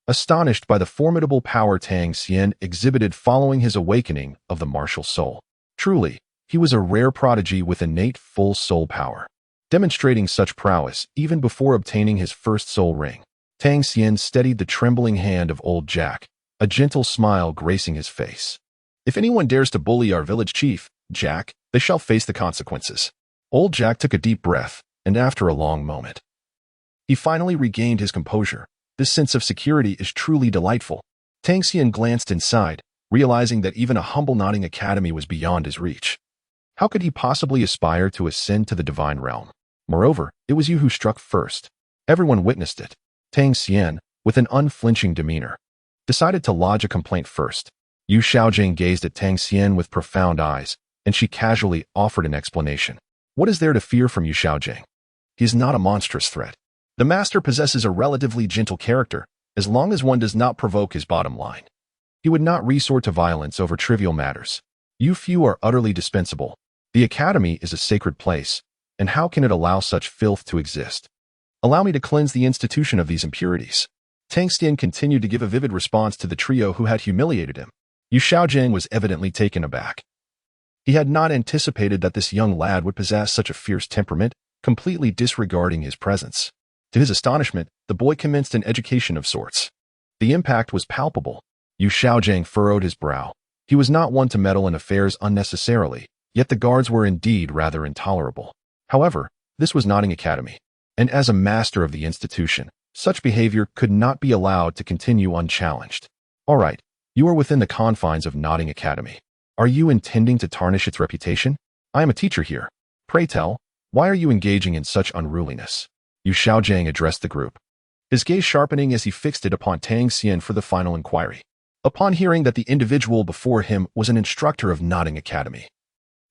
astonished by the formidable power Tang Xian exhibited following his awakening of the martial soul. Truly, he was a rare prodigy with innate full soul power, demonstrating such prowess even before obtaining his first soul ring. Tang Xian steadied the trembling hand of old Jack, a gentle smile gracing his face. If anyone dares to bully our village chief, Jack, they shall face the consequences. Old Jack took a deep breath, and after a long moment, he finally regained his composure. This sense of security is truly delightful. Tang Xian glanced inside, realizing that even a humble Nodding Academy was beyond his reach. How could he possibly aspire to ascend to the divine realm? Moreover, it was you who struck first. Everyone witnessed it. Tang Xian, with an unflinching demeanor, decided to lodge a complaint first. Yu Xiaogang gazed at Tang Xian with profound eyes, and she casually offered an explanation. What is there to fear from Yu Xiaogang? He is not a monstrous threat. The master possesses a relatively gentle character, as long as one does not provoke his bottom line. He would not resort to violence over trivial matters. You few are utterly dispensable. The academy is a sacred place, and how can it allow such filth to exist? Allow me to cleanse the institution of these impurities. Tang Xian continued to give a vivid response to the trio who had humiliated him. Yu Xiaogang was evidently taken aback. He had not anticipated that this young lad would possess such a fierce temperament, completely disregarding his presence. To his astonishment, the boy commenced an education of sorts. The impact was palpable. Yu Xiaogang furrowed his brow. He was not one to meddle in affairs unnecessarily, yet the guards were indeed rather intolerable. However, this was Nodding Academy, and as a master of the institution, such behavior could not be allowed to continue unchallenged. All right, You are within the confines of Nodding Academy. Are you intending to tarnish its reputation? I am a teacher here. Pray tell, why are you engaging in such unruliness? Yu Xiaogang addressed the group, his gaze sharpening as he fixed it upon Tang Xian for the final inquiry. Upon hearing that the individual before him was an instructor of Nodding Academy,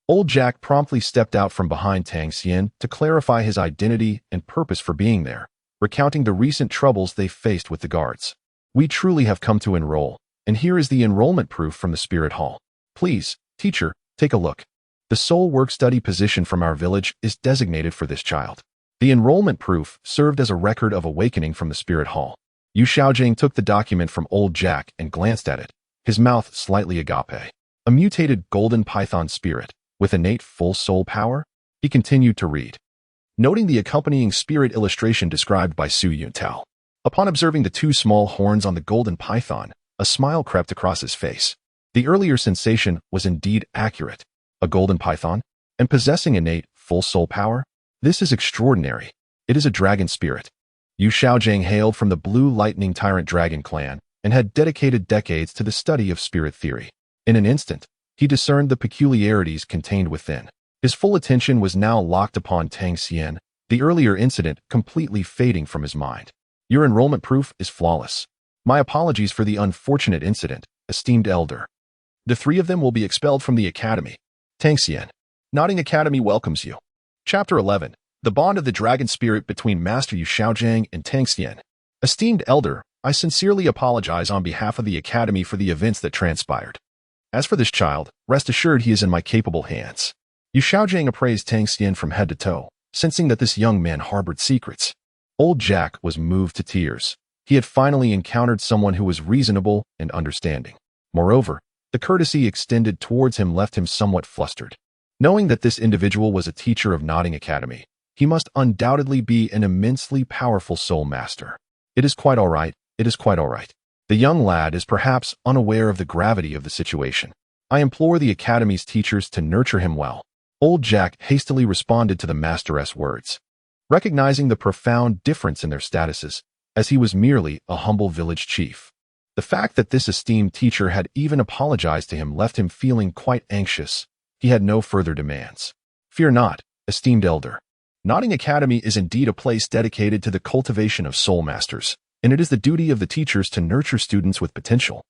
Old Jack promptly stepped out from behind Tang Xian to clarify his identity and purpose for being there, recounting the recent troubles they faced with the guards. We truly have come to enroll, and here is the enrollment proof from the Spirit Hall. Please, teacher, take a look. The sole work-study position from our village is designated for this child. The enrollment proof served as a record of awakening from the Spirit Hall. Yu Xiaogang took the document from Old Jack and glanced at it, his mouth slightly agape. A mutated golden python spirit, with innate full soul power? He continued to read, noting the accompanying spirit illustration described by Su Yuntao. Upon observing the two small horns on the golden python, a smile crept across his face. The earlier sensation was indeed accurate. A golden python, and possessing innate full soul power? This is extraordinary. It is a dragon spirit. Yu Xiaogang hailed from the Blue Lightning Tyrant Dragon clan and had dedicated decades to the study of spirit theory. In an instant, he discerned the peculiarities contained within. His full attention was now locked upon Tang Xian, the earlier incident completely fading from his mind. Your enrollment proof is flawless. My apologies for the unfortunate incident, esteemed elder. The three of them will be expelled from the academy. Tang Xian. Nodding Academy welcomes you. Chapter 11. The Bond of the Dragon Spirit between Master Yu Xiaogang and Tang Xian. Esteemed elder, I sincerely apologize on behalf of the academy for the events that transpired. As for this child, rest assured he is in my capable hands. Yu Xiaogang appraised Tang Xian from head to toe, sensing that this young man harbored secrets. Old Jack was moved to tears. He had finally encountered someone who was reasonable and understanding. Moreover, the courtesy extended towards him left him somewhat flustered. Knowing that this individual was a teacher of Nodding Academy, he must undoubtedly be an immensely powerful Soulmaster. It is quite all right. It is quite all right. The young lad is perhaps unaware of the gravity of the situation. I implore the Academy's teachers to nurture him well. Old Jack hastily responded to the Masteress' words, recognizing the profound difference in their statuses, as he was merely a humble village chief. The fact that this esteemed teacher had even apologized to him left him feeling quite anxious. He had no further demands. Fear not, esteemed elder. Nodding Academy is indeed a place dedicated to the cultivation of Soulmasters, and it is the duty of the teachers to nurture students with potential.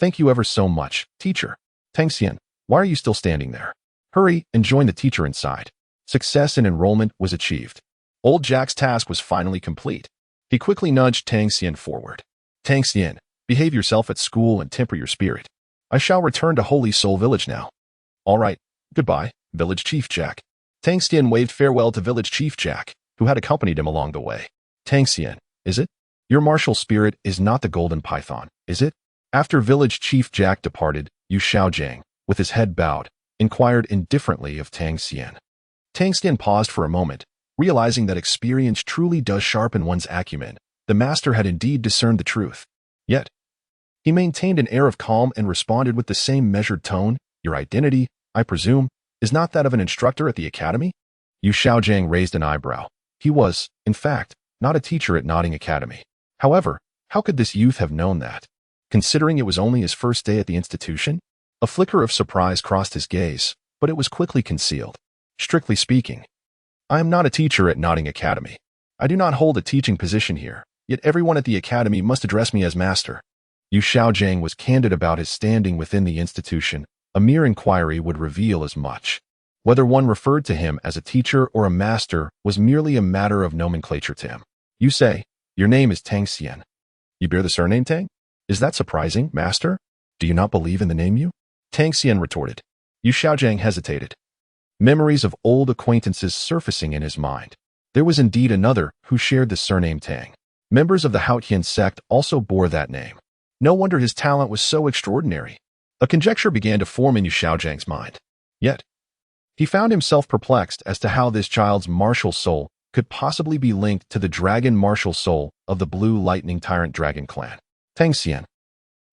Thank you ever so much, teacher. Tang Xian, why are you still standing there? Hurry and join the teacher inside. Success in enrollment was achieved. Old Jack's task was finally complete. He quickly nudged Tang Xian forward. Tang Xian, behave yourself at school and temper your spirit. I shall return to Holy Soul Village now. All right, goodbye, Village Chief Jack. Tang Xian waved farewell to Village Chief Jack, who had accompanied him along the way. Tang Xian, is it? Your martial spirit is not the golden python, is it? After Village Chief Jack departed, Yu Xiaogang, with his head bowed, inquired indifferently of Tang Xian. Tang Xian paused for a moment, realizing that experience truly does sharpen one's acumen. The master had indeed discerned the truth. Yet, he maintained an air of calm and responded with the same measured tone. Your identity, I presume, is not that of an instructor at the academy? Yu Xiaogang raised an eyebrow. He was, in fact, not a teacher at Nodding Academy. However, how could this youth have known that? Considering it was only his first day at the institution? A flicker of surprise crossed his gaze, but it was quickly concealed. Strictly speaking, I am not a teacher at Nodding Academy. I do not hold a teaching position here, yet everyone at the academy must address me as master. Yu Xiaogang was candid about his standing within the institution. A mere inquiry would reveal as much. Whether one referred to him as a teacher or a master was merely a matter of nomenclature to him. You say, your name is Tang Xian. You bear the surname Tang? Is that surprising, master? Do you not believe in the name Yu? Tang Xian retorted. Yu Xiaogang hesitated. Memories of old acquaintances surfacing in his mind. There was indeed another who shared the surname Tang. Members of the Xuantian Sect also bore that name. No wonder his talent was so extraordinary. A conjecture began to form in Yu Xiaogang's mind. Yet, he found himself perplexed as to how this child's martial soul could possibly be linked to the dragon martial soul of the Blue Lightning Tyrant Dragon clan. Tang Xian,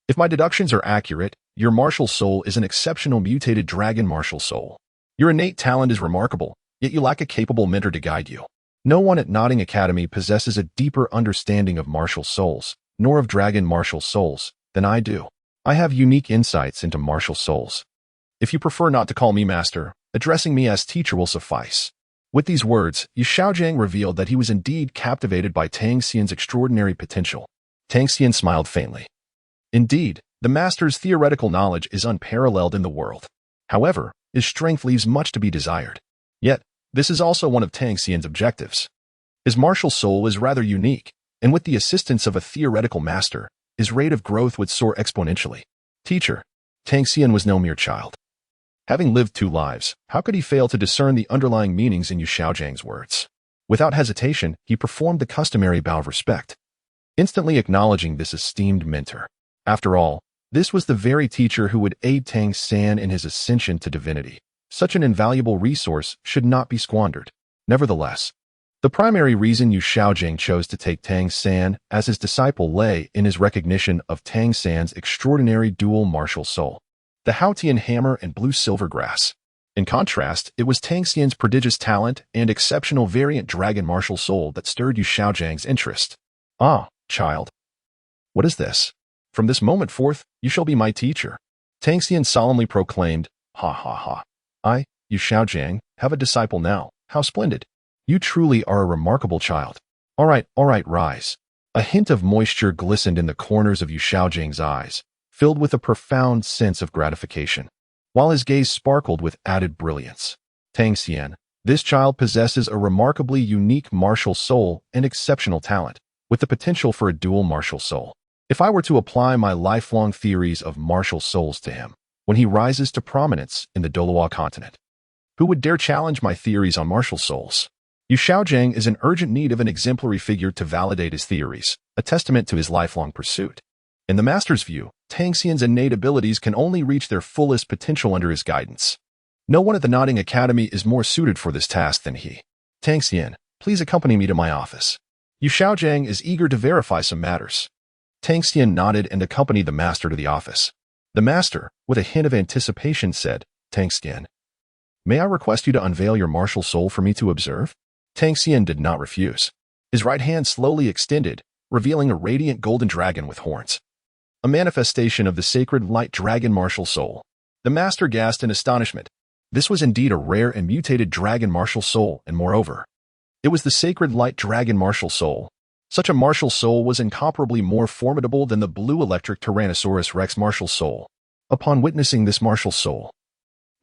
if my deductions are accurate, your martial soul is an exceptional mutated dragon martial soul. Your innate talent is remarkable, yet you lack a capable mentor to guide you. No one at Nodding Academy possesses a deeper understanding of martial souls, nor of dragon martial souls, than I do. I have unique insights into martial souls. If you prefer not to call me master, addressing me as teacher will suffice." With these words, Yu Xiaogang revealed that he was indeed captivated by Tang Xian's extraordinary potential. Tang Xian smiled faintly. Indeed, the master's theoretical knowledge is unparalleled in the world. However, his strength leaves much to be desired. Yet, this is also one of Tang Xian's objectives. His martial soul is rather unique, and with the assistance of a theoretical master, his rate of growth would soar exponentially. Teacher, Tang Xian was no mere child. Having lived 2 lives, how could he fail to discern the underlying meanings in Yu Xiaogangs words? Without hesitation, he performed the customary bow of respect, instantly acknowledging this esteemed mentor. After all, this was the very teacher who would aid Tang San in his ascension to divinity. Such an invaluable resource should not be squandered. Nevertheless, the primary reason Yu Xiaogang chose to take Tang San as his disciple lay in his recognition of Tang San's extraordinary dual martial soul, the Haotian hammer and blue silver grass. In contrast, it was Tang Xian's prodigious talent and exceptional variant dragon martial soul that stirred Yu Xiaogang's interest. "Ah, child. What is this? From this moment forth, you shall be my teacher," Tang Xian solemnly proclaimed. "Ha ha ha. I, Yu Xiaogang, have a disciple now. How splendid. You truly are a remarkable child. All right, rise." A hint of moisture glistened in the corners of Yu Xiaogang's eyes, filled with a profound sense of gratification, while his gaze sparkled with added brilliance. "Tang Xian, this child possesses a remarkably unique martial soul and exceptional talent, with the potential for a dual martial soul. If I were to apply my lifelong theories of martial souls to him, when he rises to prominence in the Douluo continent, who would dare challenge my theories on martial souls?" Yu Xiaogang is in urgent need of an exemplary figure to validate his theories, a testament to his lifelong pursuit. In the master's view, Tang Xian's innate abilities can only reach their fullest potential under his guidance. No one at the Nodding Academy is more suited for this task than he. "Tang Xian, please accompany me to my office. Yu Xiaogang is eager to verify some matters." Tang Xian nodded and accompanied the master to the office. The master, with a hint of anticipation, said, "Tang Xian, may I request you to unveil your martial soul for me to observe?" Tang Xian did not refuse. His right hand slowly extended, revealing a radiant golden dragon with horns, a manifestation of the sacred light dragon martial soul. The master gasped in astonishment. This was indeed a rare and mutated dragon martial soul, and moreover, it was the sacred light dragon martial soul. Such a martial soul was incomparably more formidable than the blue electric Tyrannosaurus Rex martial soul. Upon witnessing this martial soul,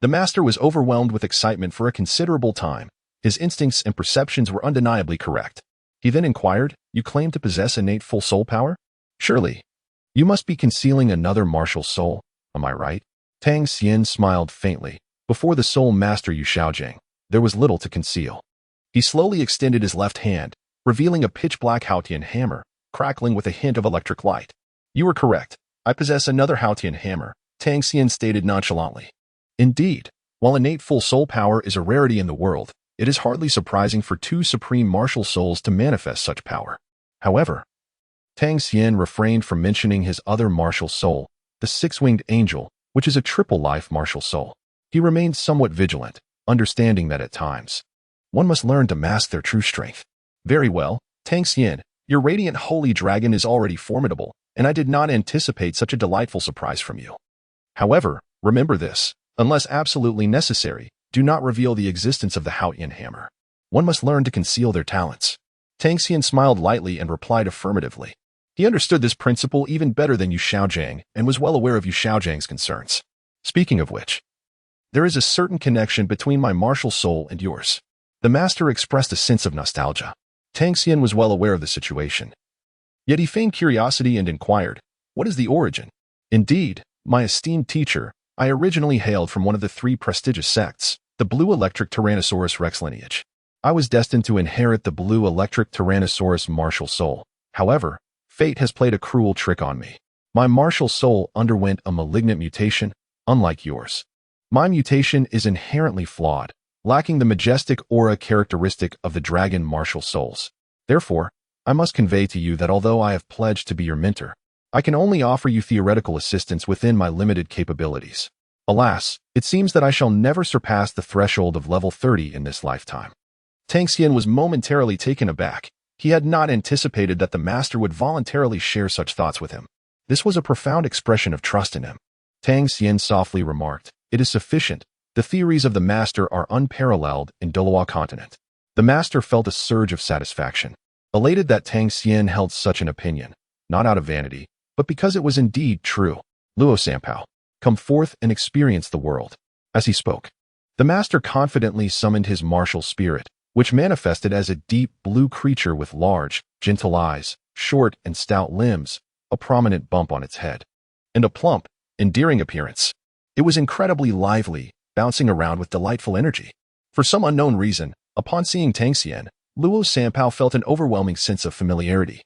the master was overwhelmed with excitement for a considerable time. His instincts and perceptions were undeniably correct. He then inquired, "You claim to possess innate full soul power? Surely, you must be concealing another martial soul, am I right?" Tang Xian smiled faintly. Before the soul master Yu Xiaogang, there was little to conceal. He slowly extended his left hand, revealing a pitch-black Haotian hammer, crackling with a hint of electric light. "You are correct. I possess another Haotian hammer," Tang Xian stated nonchalantly. Indeed, while innate full soul power is a rarity in the world, it is hardly surprising for 2 supreme martial souls to manifest such power. However, Tang Xian refrained from mentioning his other martial soul, the 6-winged angel, which is a triple life martial soul. He remained somewhat vigilant, understanding that at times, one must learn to mask their true strength. "Very well, Tang Xian, your radiant holy dragon is already formidable, and I did not anticipate such a delightful surprise from you. However, remember this, unless absolutely necessary, do not reveal the existence of the Haotian hammer. One must learn to conceal their talents." Tang Xian smiled lightly and replied affirmatively. He understood this principle even better than Yu Xiaogang and was well aware of Yu Xiaogang's concerns. "Speaking of which, there is a certain connection between my martial soul and yours." The master expressed a sense of nostalgia. Tang Xian was well aware of the situation. Yet he feigned curiosity and inquired, "What is the origin?" "Indeed, my esteemed teacher, I originally hailed from one of the 3 prestigious sects, the Blue Electric Tyrannosaurus Rex lineage. I was destined to inherit the Blue Electric Tyrannosaurus martial soul. However, fate has played a cruel trick on me. My martial soul underwent a malignant mutation, unlike yours. My mutation is inherently flawed, lacking the majestic aura characteristic of the dragon martial souls. Therefore, I must convey to you that although I have pledged to be your mentor, I can only offer you theoretical assistance within my limited capabilities. Alas, it seems that I shall never surpass the threshold of level 30 in this lifetime." Tang Xian was momentarily taken aback. He had not anticipated that the master would voluntarily share such thoughts with him. This was a profound expression of trust in him. Tang Xian softly remarked, "It is sufficient. The theories of the master are unparalleled in Douluo continent." The master felt a surge of satisfaction, elated that Tang Xian held such an opinion, not out of vanity, but because it was indeed true. "Luo Sanpao, come forth and experience the world." As he spoke, the master confidently summoned his martial spirit, which manifested as a deep blue creature with large, gentle eyes, short and stout limbs, a prominent bump on its head, and a plump, endearing appearance. It was incredibly lively, bouncing around with delightful energy. For some unknown reason, upon seeing Tang Xian, Luo Sanpao felt an overwhelming sense of familiarity,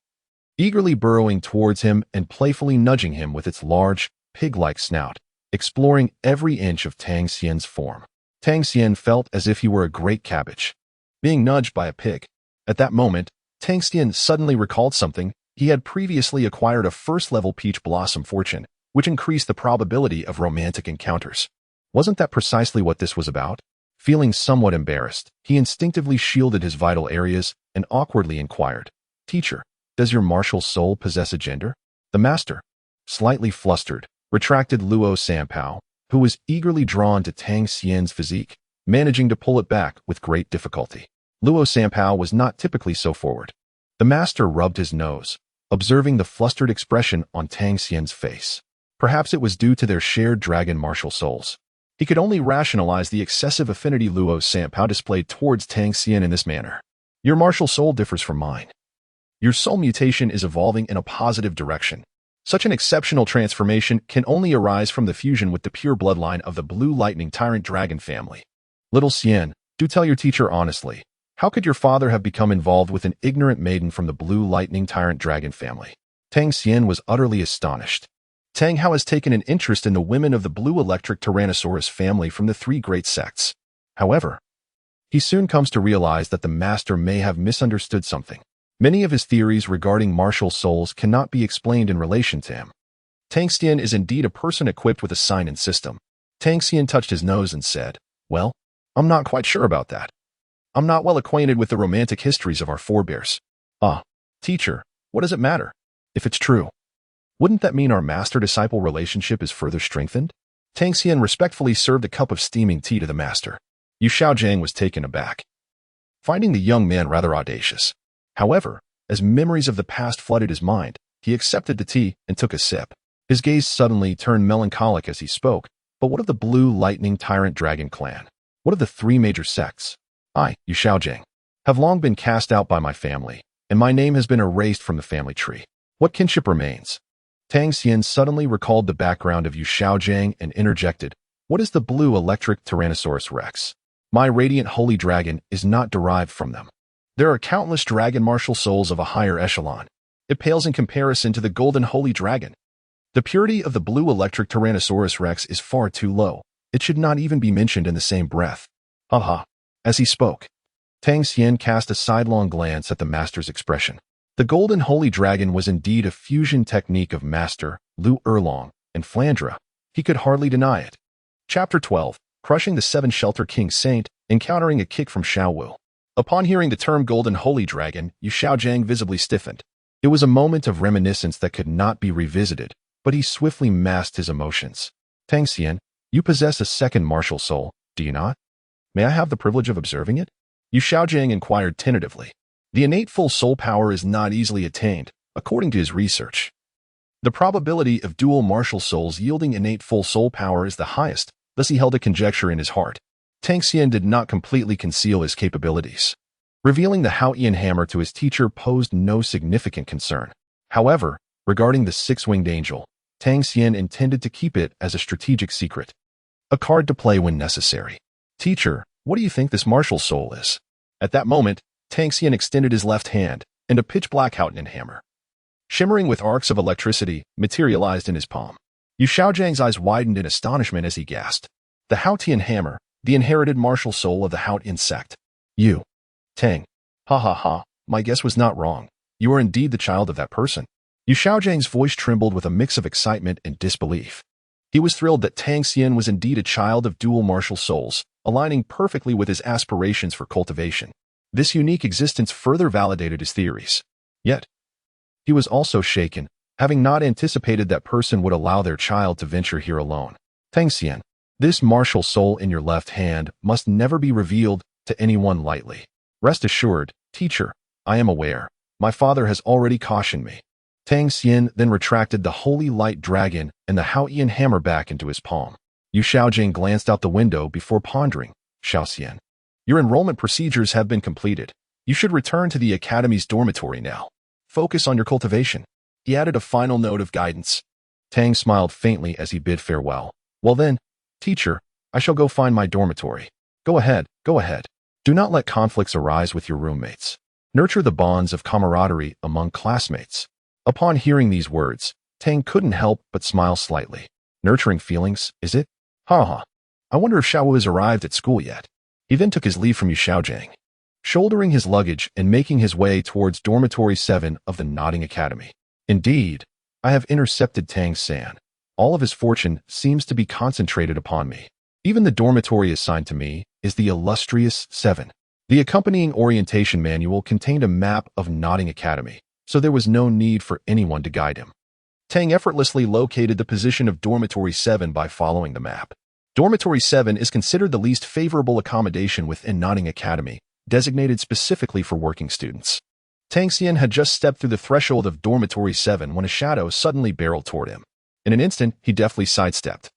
eagerly burrowing towards him and playfully nudging him with its large, pig-like snout, exploring every inch of Tang Xian's form. Tang Xian felt as if he were a great cabbage, being nudged by a pig. At that moment, Tang Xian suddenly recalled something. He had previously acquired a first-level peach blossom fortune, which increased the probability of romantic encounters. Wasn't that precisely what this was about? Feeling somewhat embarrassed, he instinctively shielded his vital areas and awkwardly inquired, "Teacher, does your martial soul possess a gender?" The master, slightly flustered, retracted Luo Sanpao, who was eagerly drawn to Tang Xian's physique, managing to pull it back with great difficulty. Luo Sanpao was not typically so forward. The master rubbed his nose, observing the flustered expression on Tang Xian's face. Perhaps it was due to their shared dragon martial souls. He could only rationalize the excessive affinity Luo Sanpao displayed towards Tang Xian in this manner. "Your martial soul differs from mine. Your soul mutation is evolving in a positive direction. Such an exceptional transformation can only arise from the fusion with the pure bloodline of the Blue Lightning Tyrant Dragon family. Little Xian, do tell your teacher honestly. How could your father have become involved with an ignorant maiden from the Blue Lightning Tyrant Dragon family?" Tang Xian was utterly astonished. Tang Hao has taken an interest in the women of the Blue Electric Tyrannosaurus family from the three great sects. However, he soon comes to realize that the master may have misunderstood something. Many of his theories regarding martial souls cannot be explained in relation to him. Tang Xian is indeed a person equipped with a sign and system. Tang Xian touched his nose and said, "Well, I'm not quite sure about that. I'm not well acquainted with the romantic histories of our forebears." "Ah, teacher, what does it matter? If it's true, wouldn't that mean our master-disciple relationship is further strengthened?" Tang Xian respectfully served a cup of steaming tea to the master. Yu Xiaogang was taken aback, finding the young man rather audacious. However, as memories of the past flooded his mind, he accepted the tea and took a sip. His gaze suddenly turned melancholic as he spoke. "But what of the Blue Lightning Tyrant Dragon clan? What of the three major sects? I, Yu Xiaogang, have long been cast out by my family, and my name has been erased from the family tree. What kinship remains?" Tang Xian suddenly recalled the background of Yu Xiaogang and interjected, "What is the Blue Electric Tyrannosaurus Rex? My radiant holy dragon is not derived from them. There are countless dragon martial souls of a higher echelon. It pales in comparison to the golden holy dragon. The purity of the Blue Electric Tyrannosaurus Rex is far too low. It should not even be mentioned in the same breath." Ha. As he spoke, Tang Xian cast a sidelong glance at the master's expression. The golden holy dragon was indeed a fusion technique of Master Lu Erlong and Flandra. He could hardly deny it. Chapter 12, Crushing the Seven Shelter King Saint, Encountering a Kick from Xiao Wu. Upon hearing the term Golden Holy Dragon, Yu Xiaogang visibly stiffened. It was a moment of reminiscence that could not be revisited, but he swiftly masked his emotions. "Tang Xian, you possess a second martial soul, do you not? May I have the privilege of observing it?" Yu Xiaogang inquired tentatively. The innate full soul power is not easily attained, according to his research. The probability of dual martial souls yielding innate full soul power is the highest, thus he held a conjecture in his heart. Tang Xian did not completely conceal his capabilities. Revealing the Hao-Ian hammer to his teacher posed no significant concern. However, regarding the six-winged angel, Tang Xian intended to keep it as a strategic secret. A card to play when necessary. "Teacher, what do you think this martial soul is?" At that moment, Tang Xian extended his left hand, and a pitch-black Hao-Ian hammer, shimmering with arcs of electricity, materialized in his palm. Yu Xiaogang's eyes widened in astonishment as he gasped. The Hao-Ian hammer, the inherited martial soul of the Tang Sect. "You, Tang. Ha, my guess was not wrong. You are indeed the child of that person." Yu Xiaogang's voice trembled with a mix of excitement and disbelief. He was thrilled that Tang Xian was indeed a child of dual martial souls, aligning perfectly with his aspirations for cultivation. This unique existence further validated his theories. Yet, he was also shaken. having not anticipated that person would allow their child to venture here alone. Tang Xian, this martial soul in your left hand must never be revealed to anyone lightly. Rest assured, teacher, I am aware. My father has already cautioned me. Tang Xian then retracted the holy light dragon and the Haoyan hammer back into his palm. Yu Xiaogang glanced out the window before pondering. Xiao Xian, your enrollment procedures have been completed. You should return to the academy's dormitory now. Focus on your cultivation. He added a final note of guidance. Tang smiled faintly as he bid farewell. Well then, teacher, I shall go find my dormitory. Go ahead, go ahead. Do not let conflicts arise with your roommates. Nurture the bonds of camaraderie among classmates. Upon hearing these words, Tang couldn't help but smile slightly. Nurturing feelings, is it? Ha ha. I wonder if Xiao Wu has arrived at school yet. He then took his leave from Yu Xiaogang, shouldering his luggage and making his way towards Dormitory 7 of the Nodding Academy. Indeed, I have intercepted Tang San. All of his fortune seems to be concentrated upon me. Even the dormitory assigned to me is the illustrious 7. The accompanying orientation manual contained a map of Nodding Academy, so there was no need for anyone to guide him. Tang effortlessly located the position of Dormitory 7 by following the map. Dormitory 7 is considered the least favorable accommodation within Nodding Academy, designated specifically for working students. Tang Xian had just stepped through the threshold of Dormitory 7 when a shadow suddenly barreled toward him. In an instant, he deftly sidestepped,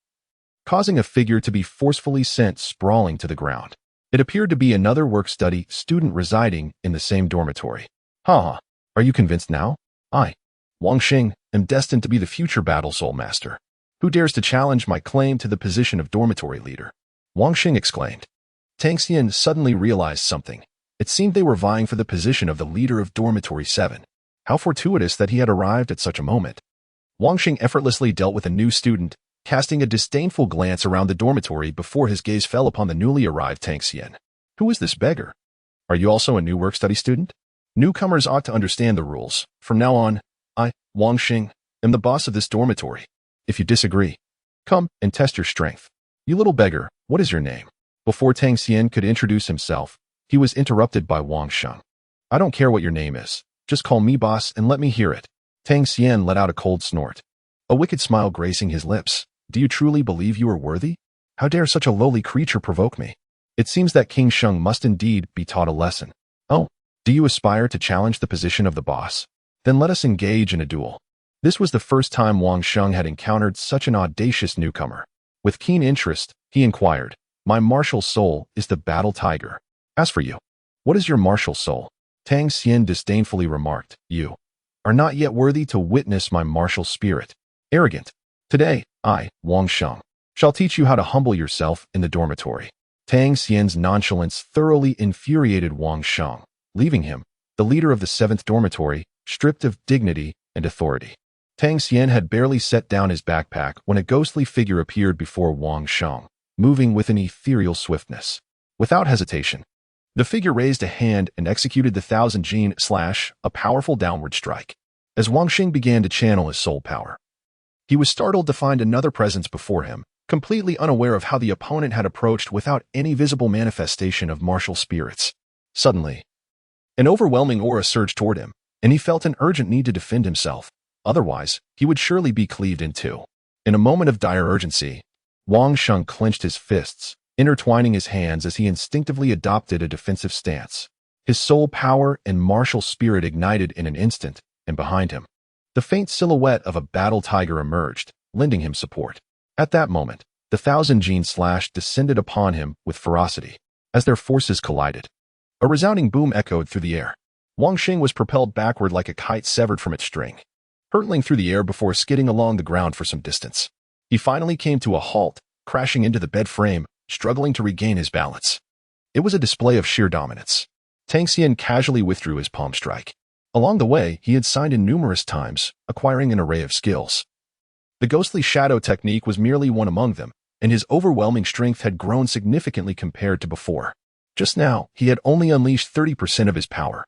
causing a figure to be forcefully sent sprawling to the ground. It appeared to be another work-study student residing in the same dormitory. Ha! Are you convinced now? I, Wang Xing, am destined to be the future battle Soulmaster. Who dares to challenge my claim to the position of dormitory leader? Wang Xing exclaimed. Tang Xian suddenly realized something. It seemed they were vying for the position of the leader of Dormitory 7. How fortuitous that he had arrived at such a moment. Wang Xing effortlessly dealt with a new student, casting a disdainful glance around the dormitory before his gaze fell upon the newly arrived Tang Xian. Who is this beggar? Are you also a new work-study student? Newcomers ought to understand the rules. From now on, I, Wang Xing, am the boss of this dormitory. If you disagree, come and test your strength. You little beggar, what is your name? Before Tang Xian could introduce himself, he was interrupted by Wang Sheng. I don't care what your name is. Just call me boss and let me hear it. Tang Xian let out a cold snort, a wicked smile gracing his lips. Do you truly believe you are worthy? How dare such a lowly creature provoke me? It seems that King Sheng must indeed be taught a lesson. Oh, do you aspire to challenge the position of the boss? Then let us engage in a duel. This was the first time Wang Sheng had encountered such an audacious newcomer. With keen interest, he inquired, My martial soul is the battle tiger. As for you, what is your martial soul? Tang Xian disdainfully remarked, You are not yet worthy to witness my martial spirit. Arrogant. Today, I, Wang Sheng, shall teach you how to humble yourself in the dormitory. Tang Xian's nonchalance thoroughly infuriated Wang Sheng, leaving him, the leader of the 7th dormitory, stripped of dignity and authority. Tang Xian had barely set down his backpack when a ghostly figure appeared before Wang Sheng, moving with an ethereal swiftness. Without hesitation, the figure raised a hand and executed the 1000 Jin slash, a powerful downward strike. As Wang Xing began to channel his soul power, he was startled to find another presence before him, completely unaware of how the opponent had approached without any visible manifestation of martial spirits. Suddenly, an overwhelming aura surged toward him, and he felt an urgent need to defend himself. Otherwise, he would surely be cleaved in two. In a moment of dire urgency, Wang Sheng clenched his fists, intertwining his hands as he instinctively adopted a defensive stance. His soul power and martial spirit ignited in an instant, and behind him, the faint silhouette of a battle tiger emerged, lending him support. At that moment, the 1000 Jin slash descended upon him with ferocity. As their forces collided, a resounding boom echoed through the air. Wang Xing was propelled backward like a kite severed from its string, hurtling through the air before skidding along the ground for some distance. He finally came to a halt, crashing into the bed frame, struggling to regain his balance. It was a display of sheer dominance. Tang Xian casually withdrew his palm strike. Along the way, he had signed in numerous times, acquiring an array of skills. The ghostly shadow technique was merely one among them, and his overwhelming strength had grown significantly compared to before. Just now, he had only unleashed 30% of his power.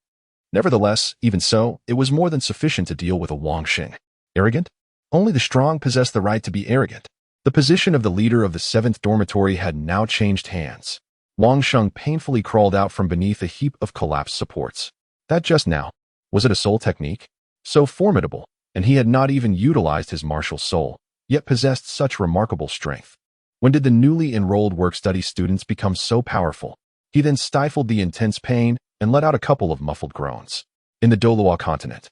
Nevertheless, even so, it was more than sufficient to deal with a Wang Xing. Arrogant? Only the strong possess the right to be arrogant. The position of the leader of the 7th dormitory had now changed hands. Wang Sheng painfully crawled out from beneath a heap of collapsed supports. That just now, was it a soul technique? So formidable, and he had not even utilized his martial soul, yet possessed such remarkable strength. When did the newly enrolled work-study students become so powerful? He then stifled the intense pain and let out a couple of muffled groans. In the Douluo continent,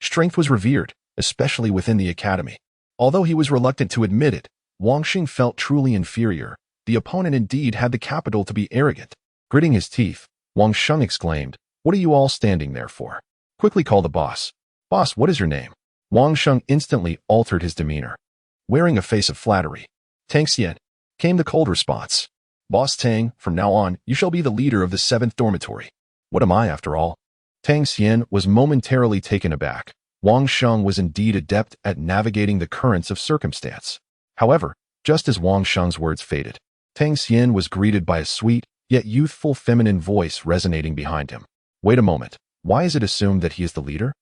strength was revered, especially within the academy. Although he was reluctant to admit it, Wang Xing felt truly inferior. The opponent indeed had the capital to be arrogant. Gritting his teeth, Wang Xing exclaimed, "What are you all standing there for? Quickly call the boss." "Boss, what is your name?" Wang Xing instantly altered his demeanor. Wearing a face of flattery, "Tang Xian," came the cold response. "Boss Tang, from now on, you shall be the leader of the 7th dormitory." "What am I, after all?" Tang Xian was momentarily taken aback. Wang Xing was indeed adept at navigating the currents of circumstance. However, just as Wang Xing's words faded, Tang Xian was greeted by a sweet, yet youthful feminine voice resonating behind him. "Wait a moment, why is it assumed that he is the leader?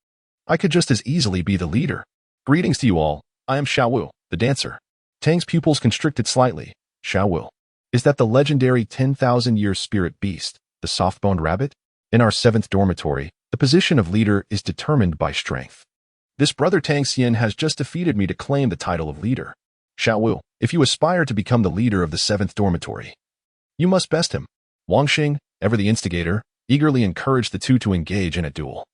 I could just as easily be the leader. Greetings to you all, I am Xiao Wu, the dancer." Tang's pupils constricted slightly. "Xiao Wu? Is that the legendary 10,000-year spirit beast, the soft-boned rabbit? In our 7th dormitory, the position of leader is determined by strength. This brother Tang Xian has just defeated me to claim the title of leader. Xiao Wu, if you aspire to become the leader of the 7th dormitory, you must best him." Wang Xing, ever the instigator, eagerly encouraged the two to engage in a duel.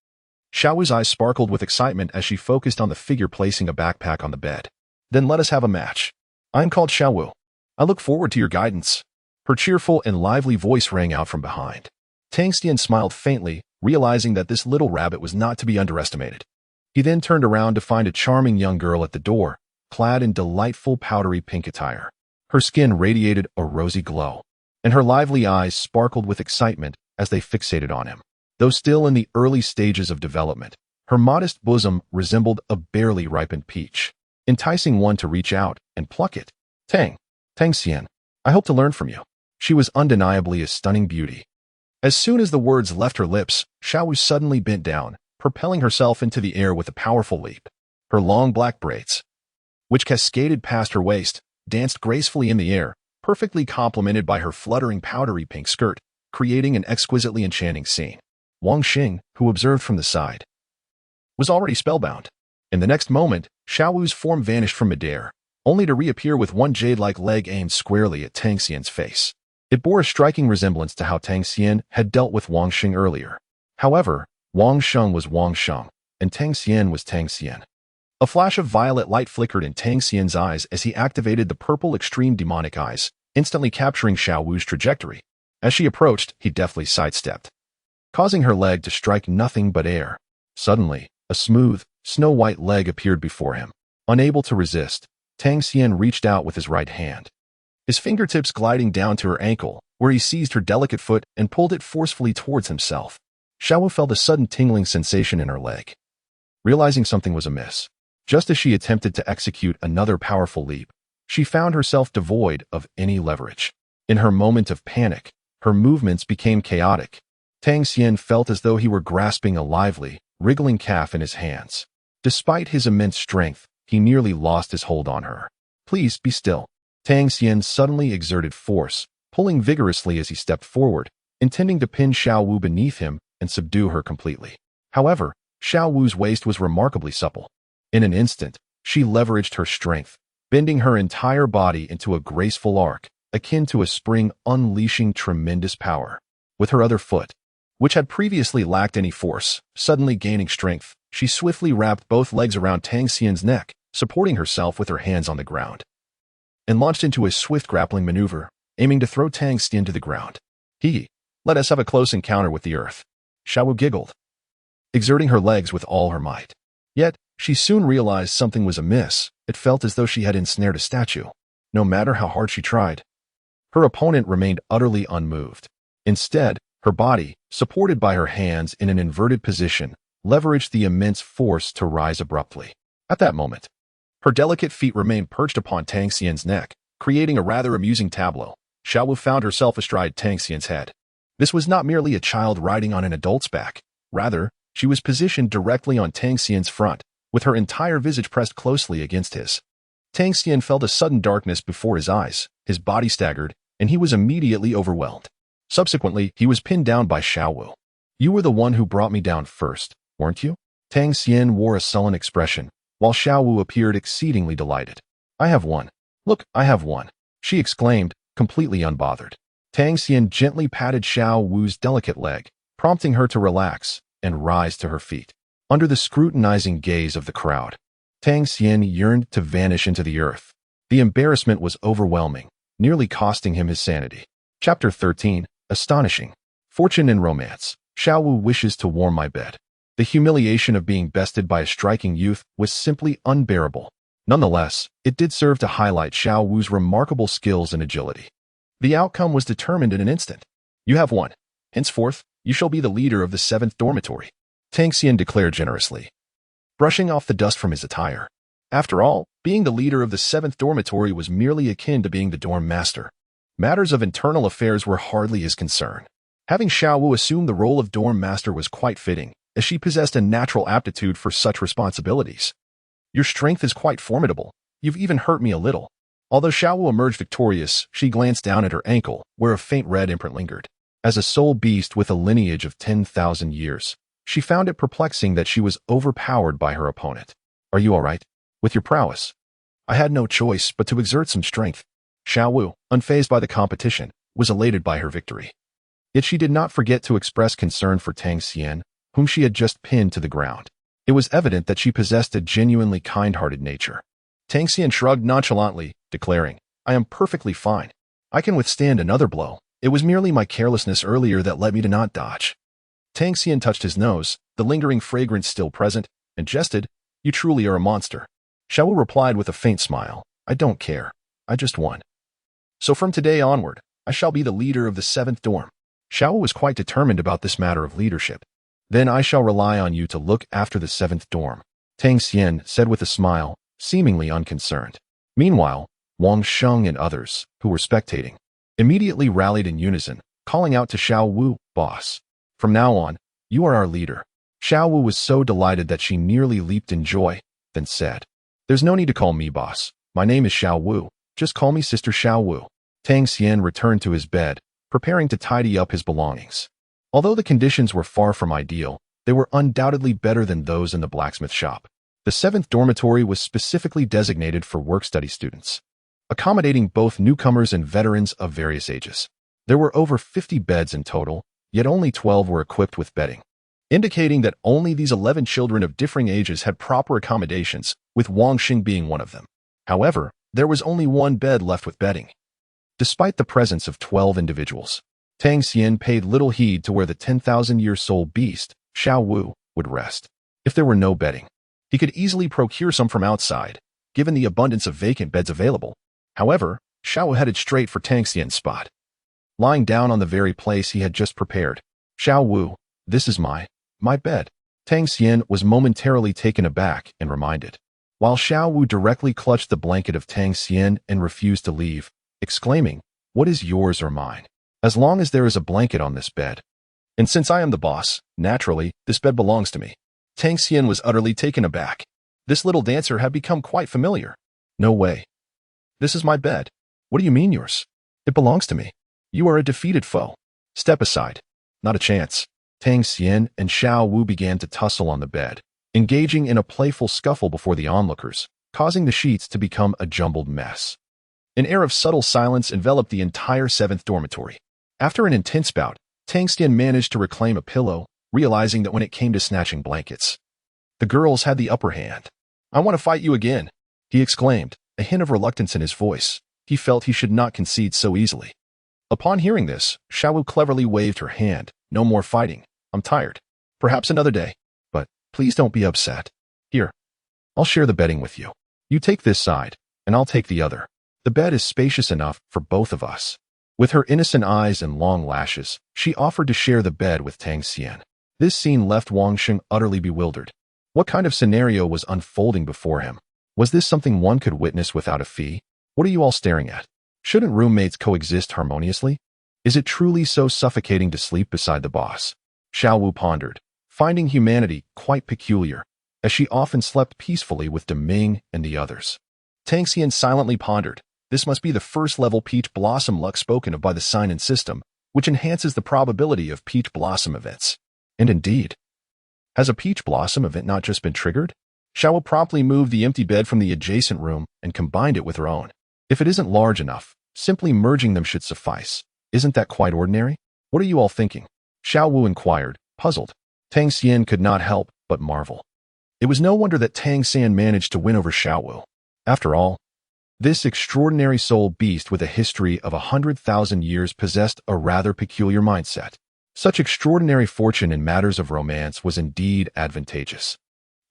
Xiao Wu's eyes sparkled with excitement as she focused on the figure placing a backpack on the bed. "Then let us have a match. I am called Xiao Wu. I look forward to your guidance." Her cheerful and lively voice rang out from behind. Tang Xian smiled faintly, realizing that this little rabbit was not to be underestimated. He then turned around to find a charming young girl at the door, clad in delightful powdery pink attire. Her skin radiated a rosy glow, and her lively eyes sparkled with excitement as they fixated on him. Though still in the early stages of development, her modest bosom resembled a barely ripened peach, enticing one to reach out and pluck it. Tang Xian, I hope to learn from you." She was undeniably a stunning beauty. As soon as the words left her lips, Xiao Wu suddenly bent down, propelling herself into the air with a powerful leap. Her long black braids, which cascaded past her waist, danced gracefully in the air, perfectly complemented by her fluttering powdery pink skirt, creating an exquisitely enchanting scene. Wang Xing, who observed from the side, was already spellbound. In the next moment, Xiao Wu's form vanished from midair, only to reappear with one jade-like leg aimed squarely at Tang Xian's face. It bore a striking resemblance to how Tang Xian had dealt with Wang Xing earlier. However, Wang Xing was Wang Xing, and Tang Xian was Tang Xian. A flash of violet light flickered in Tang Xian's eyes as he activated the purple extreme demonic eyes, instantly capturing Xiao Wu's trajectory. As she approached, he deftly sidestepped, causing her leg to strike nothing but air. Suddenly, a smooth, snow-white leg appeared before him. Unable to resist, Tang Xian reached out with his right hand, his fingertips gliding down to her ankle, where he seized her delicate foot and pulled it forcefully towards himself. Xiao Wu felt a sudden tingling sensation in her leg. Realizing something was amiss, just as she attempted to execute another powerful leap, she found herself devoid of any leverage. In her moment of panic, her movements became chaotic. Tang Xian felt as though he were grasping a lively, wriggling calf in his hands. Despite his immense strength, he nearly lost his hold on her. "Please be still." Tang Xian suddenly exerted force, pulling vigorously as he stepped forward, intending to pin Xiao Wu beneath him and subdue her completely. However, Xiao Wu's waist was remarkably supple. In an instant, she leveraged her strength, bending her entire body into a graceful arc, akin to a spring unleashing tremendous power. With her other foot, which had previously lacked any force, suddenly gaining strength, she swiftly wrapped both legs around Tang Xian's neck, supporting herself with her hands on the ground, and launched into a swift grappling maneuver, aiming to throw Tang Xian to the ground. Let us have a close encounter with the earth." Xiao Wu giggled, exerting her legs with all her might. Yet, she soon realized something was amiss. It felt as though she had ensnared a statue. No matter how hard she tried, her opponent remained utterly unmoved. Instead, her body, supported by her hands in an inverted position, leveraged the immense force to rise abruptly. At that moment, her delicate feet remained perched upon Tang Xian's neck, creating a rather amusing tableau. Xiao Wu found herself astride Tang Xian's head. This was not merely a child riding on an adult's back. Rather, she was positioned directly on Tang Xian's front, with her entire visage pressed closely against his. Tang Xian felt a sudden darkness before his eyes, his body staggered, and he was immediately overwhelmed. Subsequently, he was pinned down by Xiao Wu. "You were the one who brought me down first, weren't you?" Tang Xian wore a sullen expression, while Xiao Wu appeared exceedingly delighted. I have one. Look, I have one, she exclaimed, completely unbothered. Tang Xian gently patted Xiao Wu's delicate leg, prompting her to relax and rise to her feet. Under the scrutinizing gaze of the crowd, Tang Xian yearned to vanish into the earth. The embarrassment was overwhelming, nearly costing him his sanity. Chapter 13. Astonishing. Fortune and Romance. Xiao Wu wishes to warm my bed. The humiliation of being bested by a striking youth was simply unbearable. Nonetheless, it did serve to highlight Xiao Wu's remarkable skills and agility. The outcome was determined in an instant. You have won. Henceforth, you shall be the leader of the 7th dormitory, Tang Xian declared generously, brushing off the dust from his attire. After all, being the leader of the 7th dormitory was merely akin to being the dorm master. Matters of internal affairs were hardly his concern. Having Xiao Wu assume the role of dorm master was quite fitting, as she possessed a natural aptitude for such responsibilities. Your strength is quite formidable. You've even hurt me a little. Although Xiao Wu emerged victorious, she glanced down at her ankle, where a faint red imprint lingered. As a soul beast with a lineage of 10,000 years, she found it perplexing that she was overpowered by her opponent. Are you all right? With your prowess? I had no choice but to exert some strength. Xiao Wu, unfazed by the competition, was elated by her victory. Yet she did not forget to express concern for Tang Xian, whom she had just pinned to the ground. It was evident that she possessed a genuinely kind-hearted nature. Tang Xian shrugged nonchalantly, declaring, I am perfectly fine. I can withstand another blow. It was merely my carelessness earlier that led me to not dodge. Tang Xian touched his nose, the lingering fragrance still present, and jested, You truly are a monster. Xiao Wu replied with a faint smile, I don't care. I just won. So from today onward, I shall be the leader of the 7th dorm. Xiao Wu was quite determined about this matter of leadership. Then I shall rely on you to look after the 7th dorm, Tang Xian said with a smile, seemingly unconcerned. Meanwhile, Wang Sheng and others, who were spectating, immediately rallied in unison, calling out to Xiao Wu, Boss. From now on, you are our leader. Xiao Wu was so delighted that she nearly leaped in joy, then said, There's no need to call me boss. My name is Xiao Wu. Just call me Sister Xiao Wu. Tang Xian returned to his bed, preparing to tidy up his belongings. Although the conditions were far from ideal, they were undoubtedly better than those in the blacksmith shop. The 7th dormitory was specifically designated for work-study students, accommodating both newcomers and veterans of various ages. There were over 50 beds in total, yet only 12 were equipped with bedding, indicating that only these 11 children of differing ages had proper accommodations, with Wang Xing being one of them. However, there was only one bed left with bedding. Despite the presence of 12 individuals, Tang Xian paid little heed to where the 10,000-year soul beast, Xiao Wu, would rest. If there were no bedding, he could easily procure some from outside, given the abundance of vacant beds available. However, Xiao Wu headed straight for Tang Xian's spot, lying down on the very place he had just prepared. Xiao Wu, this is my bed. Tang Xian was momentarily taken aback and reminded, while Xiao Wu directly clutched the blanket of Tang Xian and refused to leave, exclaiming, What is yours or mine? As long as there is a blanket on this bed. And since I am the boss, naturally, this bed belongs to me. Tang Xian was utterly taken aback. This little dancer had become quite familiar. No way. This is my bed. What do you mean yours? It belongs to me. You are a defeated foe. Step aside. Not a chance. Tang Xian and Xiao Wu began to tussle on the bed, engaging in a playful scuffle before the onlookers, causing the sheets to become a jumbled mess. An air of subtle silence enveloped the entire 7th dormitory. After an intense bout, Tang Xian managed to reclaim a pillow, realizing that when it came to snatching blankets, the girls had the upper hand. I want to fight you again, he exclaimed, a hint of reluctance in his voice. He felt he should not concede so easily. Upon hearing this, Xiao Wu cleverly waved her hand. No more fighting. I'm tired. Perhaps another day. But please don't be upset. Here. I'll share the bedding with you. You take this side, and I'll take the other. The bed is spacious enough for both of us. With her innocent eyes and long lashes, she offered to share the bed with Tang Xian. This scene left Wang Xing utterly bewildered. What kind of scenario was unfolding before him? Was this something one could witness without a fee? What are you all staring at? Shouldn't roommates coexist harmoniously? Is it truly so suffocating to sleep beside the boss? Xiao Wu pondered, finding humanity quite peculiar, as she often slept peacefully with Deming and the others. Tang Xian silently pondered. This must be the first-level peach blossom luck spoken of by the sign-in system, which enhances the probability of peach blossom events. And indeed, has a peach blossom event not just been triggered? Xiao Wu promptly moved the empty bed from the adjacent room and combined it with her own. If it isn't large enough, simply merging them should suffice. Isn't that quite ordinary? What are you all thinking? Xiao Wu inquired, puzzled. Tang Xian could not help but marvel. It was no wonder that Tang San managed to win over Xiao Wu. After all, this extraordinary soul beast with a history of 100,000 years possessed a rather peculiar mindset. Such extraordinary fortune in matters of romance was indeed advantageous.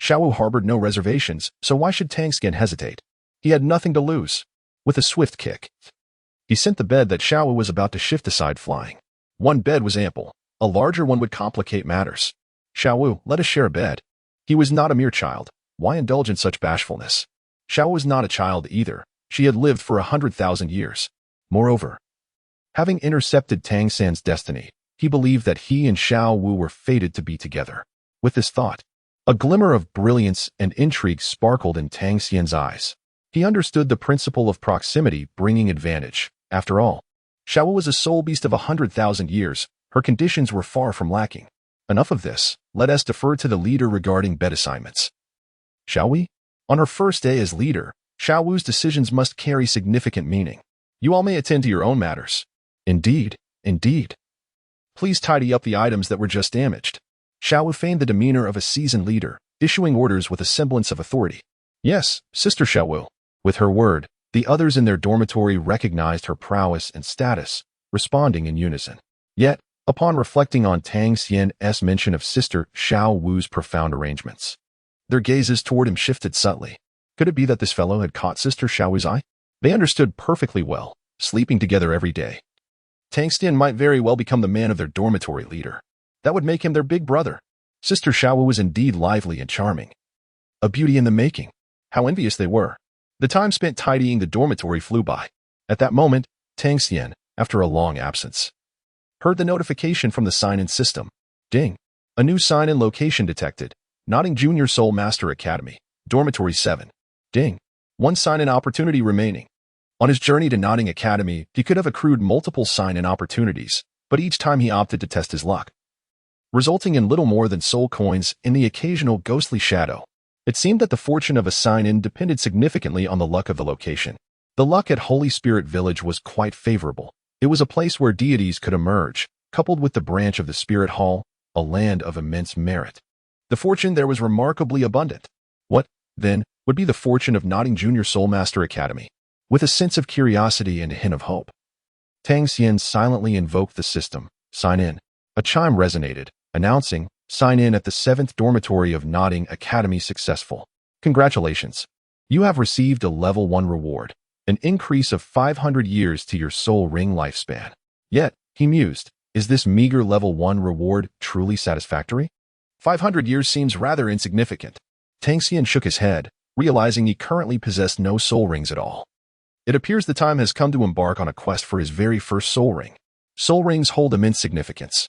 Xiao Wu harbored no reservations, so why should Tang Xian hesitate? He had nothing to lose. With a swift kick, he sent the bed that Xiao Wu was about to shift aside flying. One bed was ample. A larger one would complicate matters. Xiao Wu, let us share a bed. He was not a mere child. Why indulge in such bashfulness? Xiao Wu was not a child either. She had lived for 100,000 years. Moreover, having intercepted Tang San's destiny, he believed that he and Xiao Wu were fated to be together. With this thought, a glimmer of brilliance and intrigue sparkled in Tang Xian's eyes. He understood the principle of proximity bringing advantage. After all, Xiao Wu was a soul beast of 100,000 years. Her conditions were far from lacking. Enough of this. Let us defer to the leader regarding bed assignments. Shall we? On her first day as leader, Xiao Wu's decisions must carry significant meaning. You all may attend to your own matters. Indeed, indeed. Please tidy up the items that were just damaged. Xiao Wu feigned the demeanor of a seasoned leader, issuing orders with a semblance of authority. Yes, Sister Xiao Wu. With her word, the others in their dormitory recognized her prowess and status, responding in unison. Yet, upon reflecting on Tang Xian's mention of Sister Xiao Wu's profound arrangements, their gazes toward him shifted subtly. Could it be that this fellow had caught Sister Xiao Wu's eye? They understood perfectly well, sleeping together every day. Tang Xian might very well become the man of their dormitory leader. That would make him their big brother. Sister Xiao Wu was indeed lively and charming. A beauty in the making. How envious they were. The time spent tidying the dormitory flew by. At that moment, Tang Xian, after a long absence, heard the notification from the sign-in system. Ding. A new sign-in location detected. Nodding Junior Soulmaster Academy. Dormitory 7. Ding. One sign-in opportunity remaining. On his journey to Nodding Academy, he could have accrued multiple sign-in opportunities, but each time he opted to test his luck, resulting in little more than soul coins in the occasional ghostly shadow. It seemed that the fortune of a sign-in depended significantly on the luck of the location. The luck at Holy Spirit Village was quite favorable. It was a place where deities could emerge, coupled with the branch of the Spirit Hall, a land of immense merit. The fortune there was remarkably abundant. What, then, would be the fortune of Nodding Junior Soulmaster Academy? With a sense of curiosity and a hint of hope, Tang Xian silently invoked the system. Sign in. A chime resonated, announcing, sign in at the 7th dormitory of Nodding Academy successful. Congratulations. You have received a level 1 reward, an increase of 500 years to your soul ring lifespan. Yet, he mused, is this meager level 1 reward truly satisfactory? 500 years seems rather insignificant. Tang Xian shook his head, realizing he currently possessed no soul rings at all. It appears the time has come to embark on a quest for his very first soul ring. Soul rings hold immense significance.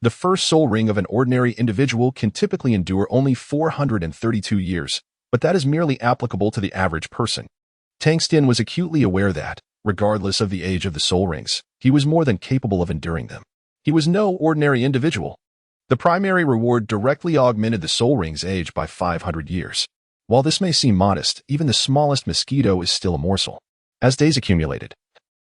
The first soul ring of an ordinary individual can typically endure only 432 years, but that is merely applicable to the average person. Tang Xian was acutely aware that, regardless of the age of the soul rings, he was more than capable of enduring them. He was no ordinary individual. The primary reward directly augmented the soul ring's age by 500 years. While this may seem modest, even the smallest mosquito is still a morsel. As days accumulated,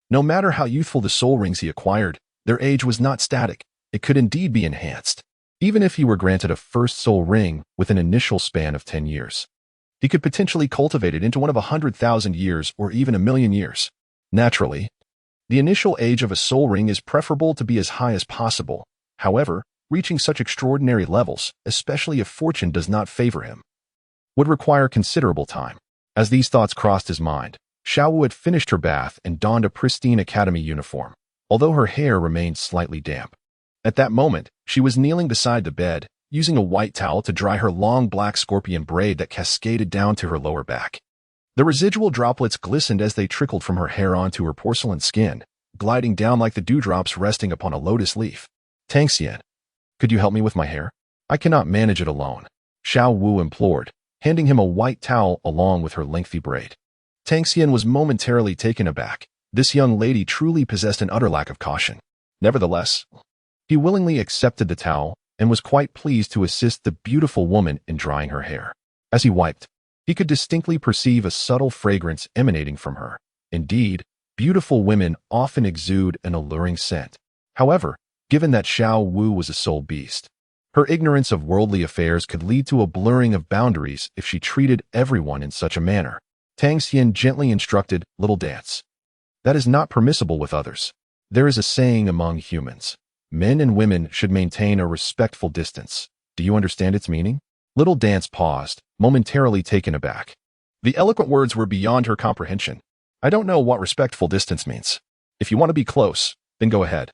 no matter how youthful the soul rings he acquired, their age was not static. It could indeed be enhanced. Even if he were granted a first soul ring with an initial span of 10 years, he could potentially cultivate it into one of 100,000 years or even 1,000,000 years. Naturally, the initial age of a soul ring is preferable to be as high as possible. However, reaching such extraordinary levels, especially if fortune does not favor him, would require considerable time. As these thoughts crossed his mind, Xiao Wu had finished her bath and donned a pristine academy uniform, although her hair remained slightly damp. At that moment, she was kneeling beside the bed, using a white towel to dry her long black scorpion braid that cascaded down to her lower back. The residual droplets glistened as they trickled from her hair onto her porcelain skin, gliding down like the dewdrops resting upon a lotus leaf. Tang Xian, could you help me with my hair? I cannot manage it alone, Xiao Wu implored, handing him a white towel along with her lengthy braid. Tang Xian was momentarily taken aback. This young lady truly possessed an utter lack of caution. Nevertheless, he willingly accepted the towel and was quite pleased to assist the beautiful woman in drying her hair. As he wiped, he could distinctly perceive a subtle fragrance emanating from her. Indeed, beautiful women often exude an alluring scent. However, given that Xiao Wu was a soul beast, her ignorance of worldly affairs could lead to a blurring of boundaries if she treated everyone in such a manner. Tang Xian gently instructed, "Little dance. That is not permissible with others. There is a saying among humans. Men and women should maintain a respectful distance. Do you understand its meaning?" Little Dance paused, momentarily taken aback. The eloquent words were beyond her comprehension. "I don't know what respectful distance means. If you want to be close, then go ahead.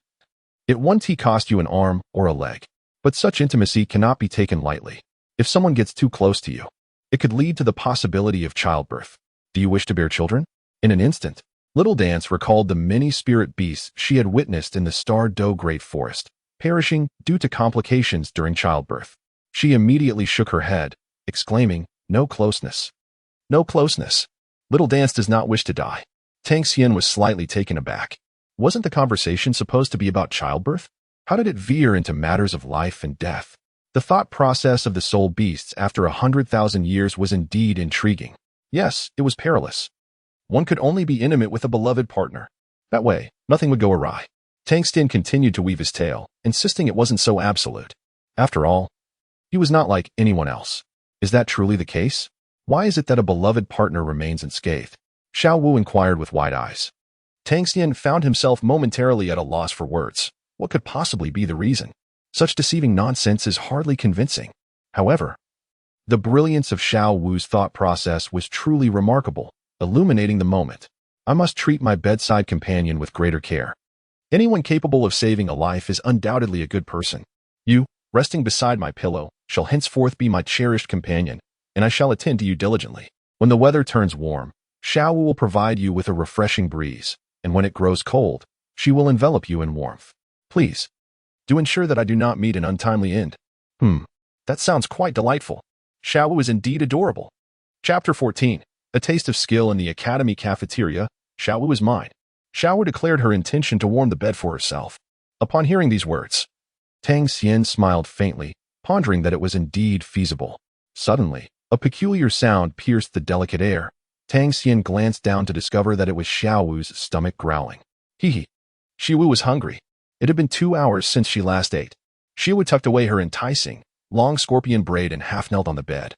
It won't cost you an arm or a leg. But such intimacy cannot be taken lightly. If someone gets too close to you, it could lead to the possibility of childbirth. Do you wish to bear children?" In an instant, Little Dance recalled the many spirit beasts she had witnessed in the Star Do Great Forest, perishing due to complications during childbirth. She immediately shook her head, exclaiming, "No closeness. No closeness. Little Dance does not wish to die." Tang Xian was slightly taken aback. Wasn't the conversation supposed to be about childbirth? How did it veer into matters of life and death? The thought process of the soul beasts after 100,000 years was indeed intriguing. Yes, it was perilous. One could only be intimate with a beloved partner. That way, nothing would go awry. Tang Xian continued to weave his tale, insisting it wasn't so absolute. After all, he was not like anyone else. Is that truly the case? Why is it that a beloved partner remains unscathed? Xiao Wu inquired with wide eyes. Tang Xian found himself momentarily at a loss for words. What could possibly be the reason? Such deceiving nonsense is hardly convincing. However, the brilliance of Xiao Wu's thought process was truly remarkable, illuminating the moment. I must treat my bedside companion with greater care. Anyone capable of saving a life is undoubtedly a good person. You, resting beside my pillow, shall henceforth be my cherished companion, and I shall attend to you diligently. When the weather turns warm, Xiao Wu will provide you with a refreshing breeze, and when it grows cold, she will envelop you in warmth. Please, do ensure that I do not meet an untimely end." That sounds quite delightful. Xiao Wu is indeed adorable. Chapter 14. A taste of skill in the Academy cafeteria. Xiao Wu is mine. Xiao Wu declared her intention to warm the bed for herself. Upon hearing these words, Tang Xian smiled faintly, pondering that it was indeed feasible. Suddenly, a peculiar sound pierced the delicate air. Tang Xian glanced down to discover that it was Xiao Wu's stomach growling. Hee. Xiao Wu was hungry. It had been 2 hours since she last ate. Xiao Wu tucked away her enticing, long scorpion braid and half-knelt on the bed,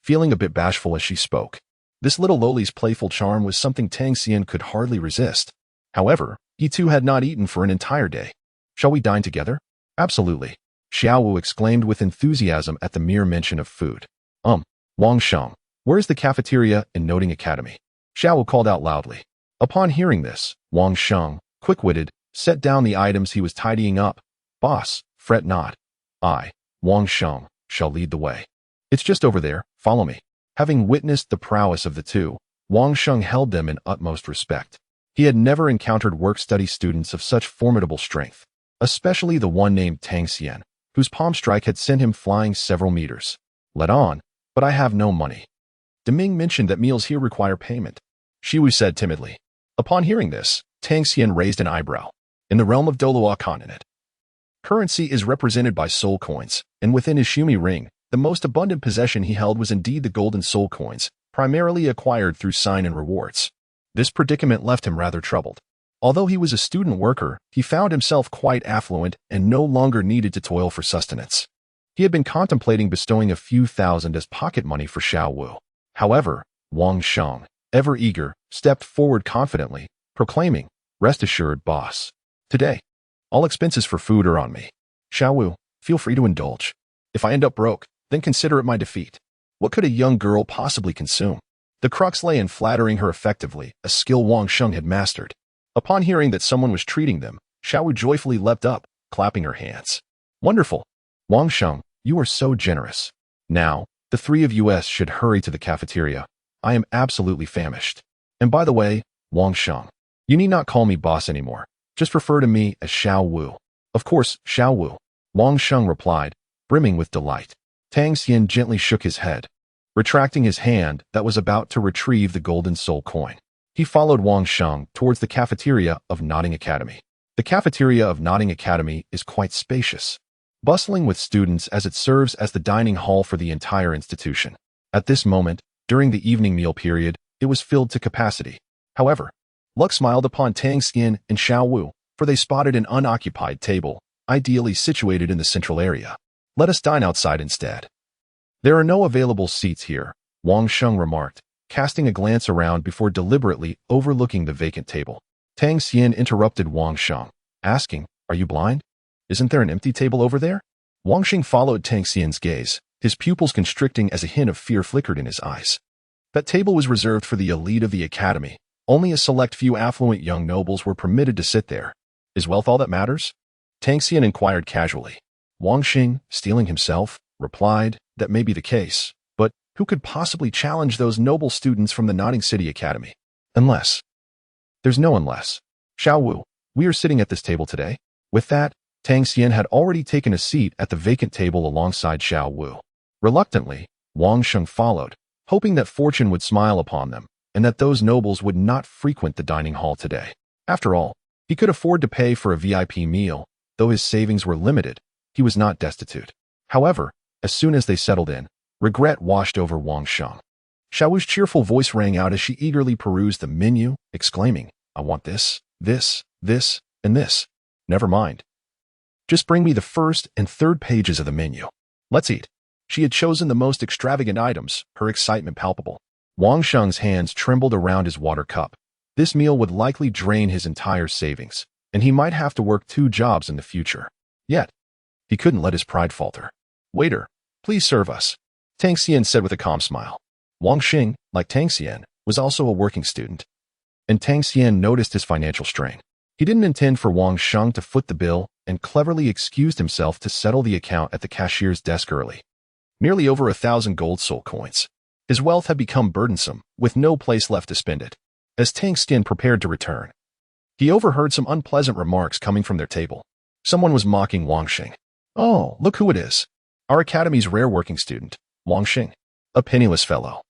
feeling a bit bashful as she spoke. This little loli's playful charm was something Tang Xian could hardly resist. However, he too had not eaten for an entire day. "Shall we dine together?" "Absolutely," Xiao Wu exclaimed with enthusiasm at the mere mention of food. Wang Sheng, where is the cafeteria in Noting Academy?" Xiao Wu called out loudly. Upon hearing this, Wang Sheng, quick-witted, set down the items he was tidying up. "Boss, fret not. I, Wang Sheng, shall lead the way. It's just over there, follow me." Having witnessed the prowess of the two, Wang Sheng held them in utmost respect. He had never encountered work-study students of such formidable strength, especially the one named Tang Xian, whose palm strike had sent him flying several meters. "Let on, but I have no money. Deming mentioned that meals here require payment," Xiu said timidly. Upon hearing this, Tang Xian raised an eyebrow. In the realm of Douluo continent, currency is represented by soul coins, and within his Shumi ring, the most abundant possession he held was indeed the golden soul coins, primarily acquired through sign and rewards. This predicament left him rather troubled. Although he was a student worker, he found himself quite affluent and no longer needed to toil for sustenance. He had been contemplating bestowing a few thousand as pocket money for Xiao Wu. However, Wang Sheng, ever eager, stepped forward confidently, proclaiming, "Rest assured, boss. Today, all expenses for food are on me. Xiao Wu, feel free to indulge. If I end up broke, then consider it my defeat." What could a young girl possibly consume? The crux lay in flattering her effectively, a skill Wang Sheng had mastered. Upon hearing that someone was treating them, Xiao Wu joyfully leapt up, clapping her hands. "Wonderful! Wang Sheng, you are so generous. Now, the three of us should hurry to the cafeteria. I am absolutely famished. And by the way, Wang Sheng, you need not call me boss anymore. Just refer to me as Xiao Wu." "Of course, Xiao Wu," Wang Sheng replied, brimming with delight. Tang Xian gently shook his head, retracting his hand that was about to retrieve the golden soul coin. He followed Wang Sheng towards the cafeteria of Noting Academy. The cafeteria of Noting Academy is quite spacious, bustling with students as it serves as the dining hall for the entire institution. At this moment, during the evening meal period, it was filled to capacity. However, luck smiled upon Tang Xian and Xiao Wu, for they spotted an unoccupied table, ideally situated in the central area. Let us dine outside instead. There are no available seats here, Wang Sheng remarked, casting a glance around before deliberately overlooking the vacant table. Tang Xian interrupted Wang Sheng, asking, "Are you blind? Isn't there an empty table over there?" Wang Sheng followed Tang Xian's gaze, his pupils constricting as a hint of fear flickered in his eyes. That table was reserved for the elite of the academy. Only a select few affluent young nobles were permitted to sit there. Is wealth all that matters? Tang Xian inquired casually. Wang Sheng, stealing himself, replied, "That may be the case, but who could possibly challenge those noble students from the Nodding City Academy? Unless. There's no unless. Xiao Wu, we are sitting at this table today." With that, Tang Xian had already taken a seat at the vacant table alongside Xiao Wu. Reluctantly, Wang Sheng followed, hoping that fortune would smile upon them, and that those nobles would not frequent the dining hall today. After all, he could afford to pay for a VIP meal, though his savings were limited. He was not destitute. However, as soon as they settled in, regret washed over Wang Sheng. Xiao Wu's cheerful voice rang out as she eagerly perused the menu, exclaiming, "I want this, this, and this. Never mind. Just bring me the first and third pages of the menu. Let's eat." She had chosen the most extravagant items, her excitement palpable. Wang Sheng's hands trembled around his water cup. This meal would likely drain his entire savings, and he might have to work 2 jobs in the future. Yet, he couldn't let his pride falter. "Waiter, please serve us," Tang Xian said with a calm smile. Wang Sheng, like Tang Xian, was also a working student, and Tang Xian noticed his financial strain. He didn't intend for Wang Sheng to foot the bill and cleverly excused himself to settle the account at the cashier's desk early. Nearly over 1,000 gold soul coins. His wealth had become burdensome, with no place left to spend it. As Tang Xian prepared to return, he overheard some unpleasant remarks coming from their table. Someone was mocking Wang Sheng. "Oh, look who it is. Our academy's rare working student, Wang Sheng, a penniless fellow,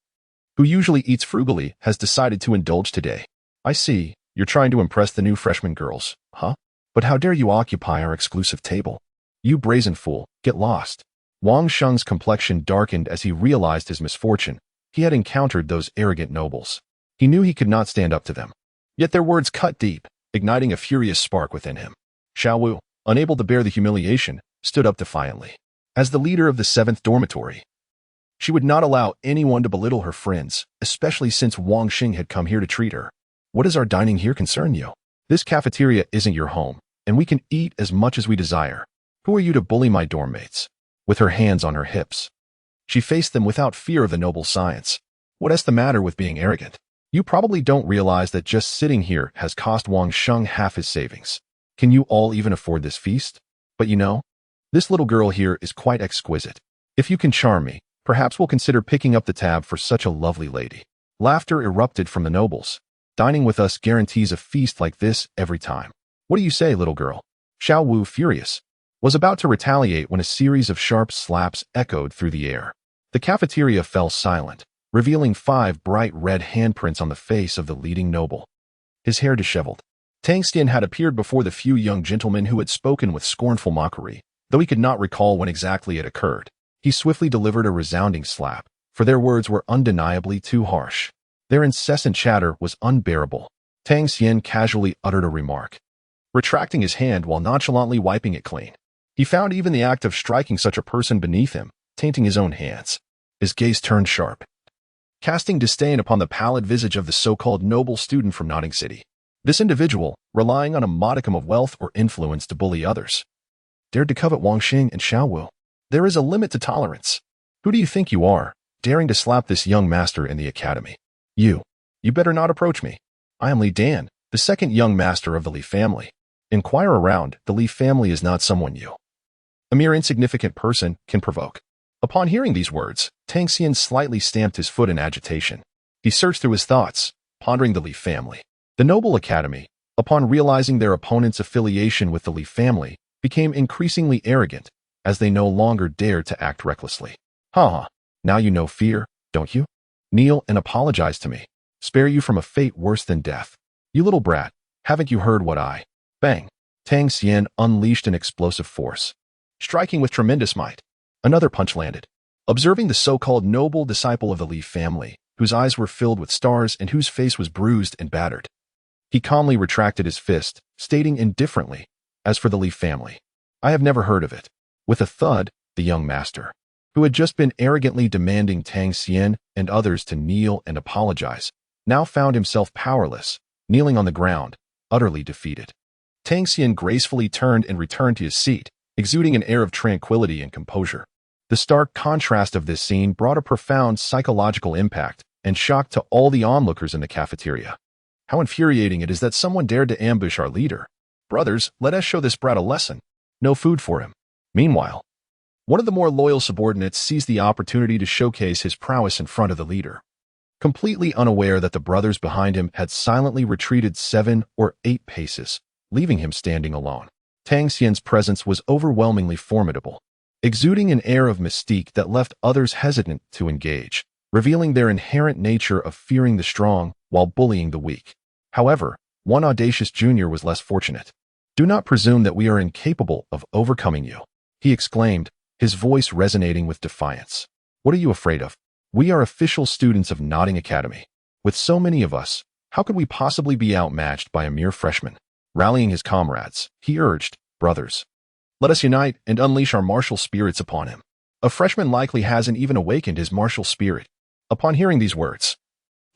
who usually eats frugally, has decided to indulge today. I see, you're trying to impress the new freshman girls, huh? But how dare you occupy our exclusive table? You brazen fool, get lost." Wang Sheng's complexion darkened as he realized his misfortune. He had encountered those arrogant nobles. He knew he could not stand up to them. Yet their words cut deep, igniting a furious spark within him. Xiao Wu, unable to bear the humiliation, stood up defiantly. As the leader of the 7th dormitory, she would not allow anyone to belittle her friends, especially since Wang Sheng had come here to treat her. "What does our dining here concern you? This cafeteria isn't your home, and we can eat as much as we desire. Who are you to bully my dorm mates?" With her hands on her hips, she faced them without fear of the noble science. "What's the matter with being arrogant? You probably don't realize that just sitting here has cost Wang Sheng half his savings. Can you all even afford this feast? But you know, this little girl here is quite exquisite. If you can charm me, perhaps we'll consider picking up the tab for such a lovely lady." Laughter erupted from the nobles. "Dining with us guarantees a feast like this every time. What do you say, little girl?" Xiao Wu, furious, was about to retaliate when a series of sharp slaps echoed through the air. The cafeteria fell silent, revealing 5 bright red handprints on the face of the leading noble. His hair disheveled. Tang Xian had appeared before the few young gentlemen who had spoken with scornful mockery, though he could not recall when exactly it occurred. He swiftly delivered a resounding slap, for their words were undeniably too harsh. Their incessant chatter was unbearable. Tang Xian casually uttered a remark, retracting his hand while nonchalantly wiping it clean. He found even the act of striking such a person beneath him, tainting his own hands. His gaze turned sharp, casting disdain upon the pallid visage of the so-called noble student from Nodding City. This individual, relying on a modicum of wealth or influence to bully others, dared to covet Wang Sheng and Xiao Wu. There is a limit to tolerance. Who do you think you are, daring to slap this young master in the academy? You better not approach me. I am Li Dan, the 2nd young master of the Li family. Inquire around, the Li family is not someone you, a mere insignificant person, can provoke. Upon hearing these words, Tang Xian slightly stamped his foot in agitation. He searched through his thoughts, pondering the Li family. The noble academy, upon realizing their opponent's affiliation with the Li family, became increasingly arrogant, as they no longer dared to act recklessly. "Ha! Now you know fear, don't you? Kneel and apologize to me. Spare you from a fate worse than death. You little brat, haven't you heard what I—" Bang! Tang Xian unleashed an explosive force, striking with tremendous might. Another punch landed, Observing the so-called noble disciple of the Leaf family, whose eyes were filled with stars and whose face was bruised and battered, he calmly retracted his fist, stating indifferently, "As for the Leaf family, I have never heard of it." With a thud, the young master, who had just been arrogantly demanding Tang Xian and others to kneel and apologize, now found himself powerless, kneeling on the ground, utterly defeated. Tang Xian gracefully turned and returned to his seat, exuding an air of tranquility and composure. The stark contrast of this scene brought a profound psychological impact and shock to all the onlookers in the cafeteria. How infuriating it is that someone dared to ambush our leader. Brothers, let us show this brat a lesson. No food for him. Meanwhile, one of the more loyal subordinates seized the opportunity to showcase his prowess in front of the leader. Completely unaware that the brothers behind him had silently retreated 7 or 8 paces, leaving him standing alone. Tang Xian's presence was overwhelmingly formidable, exuding an air of mystique that left others hesitant to engage, revealing their inherent nature of fearing the strong while bullying the weak. However, one audacious junior was less fortunate. "Do not presume that we are incapable of overcoming you," he exclaimed, his voice resonating with defiance. "What are you afraid of? We are official students of Dueling Academy. With so many of us, how could we possibly be outmatched by a mere freshman?" Rallying his comrades, he urged, "Brothers, let us unite and unleash our martial spirits upon him. A freshman likely hasn't even awakened his martial spirit." Upon hearing these words,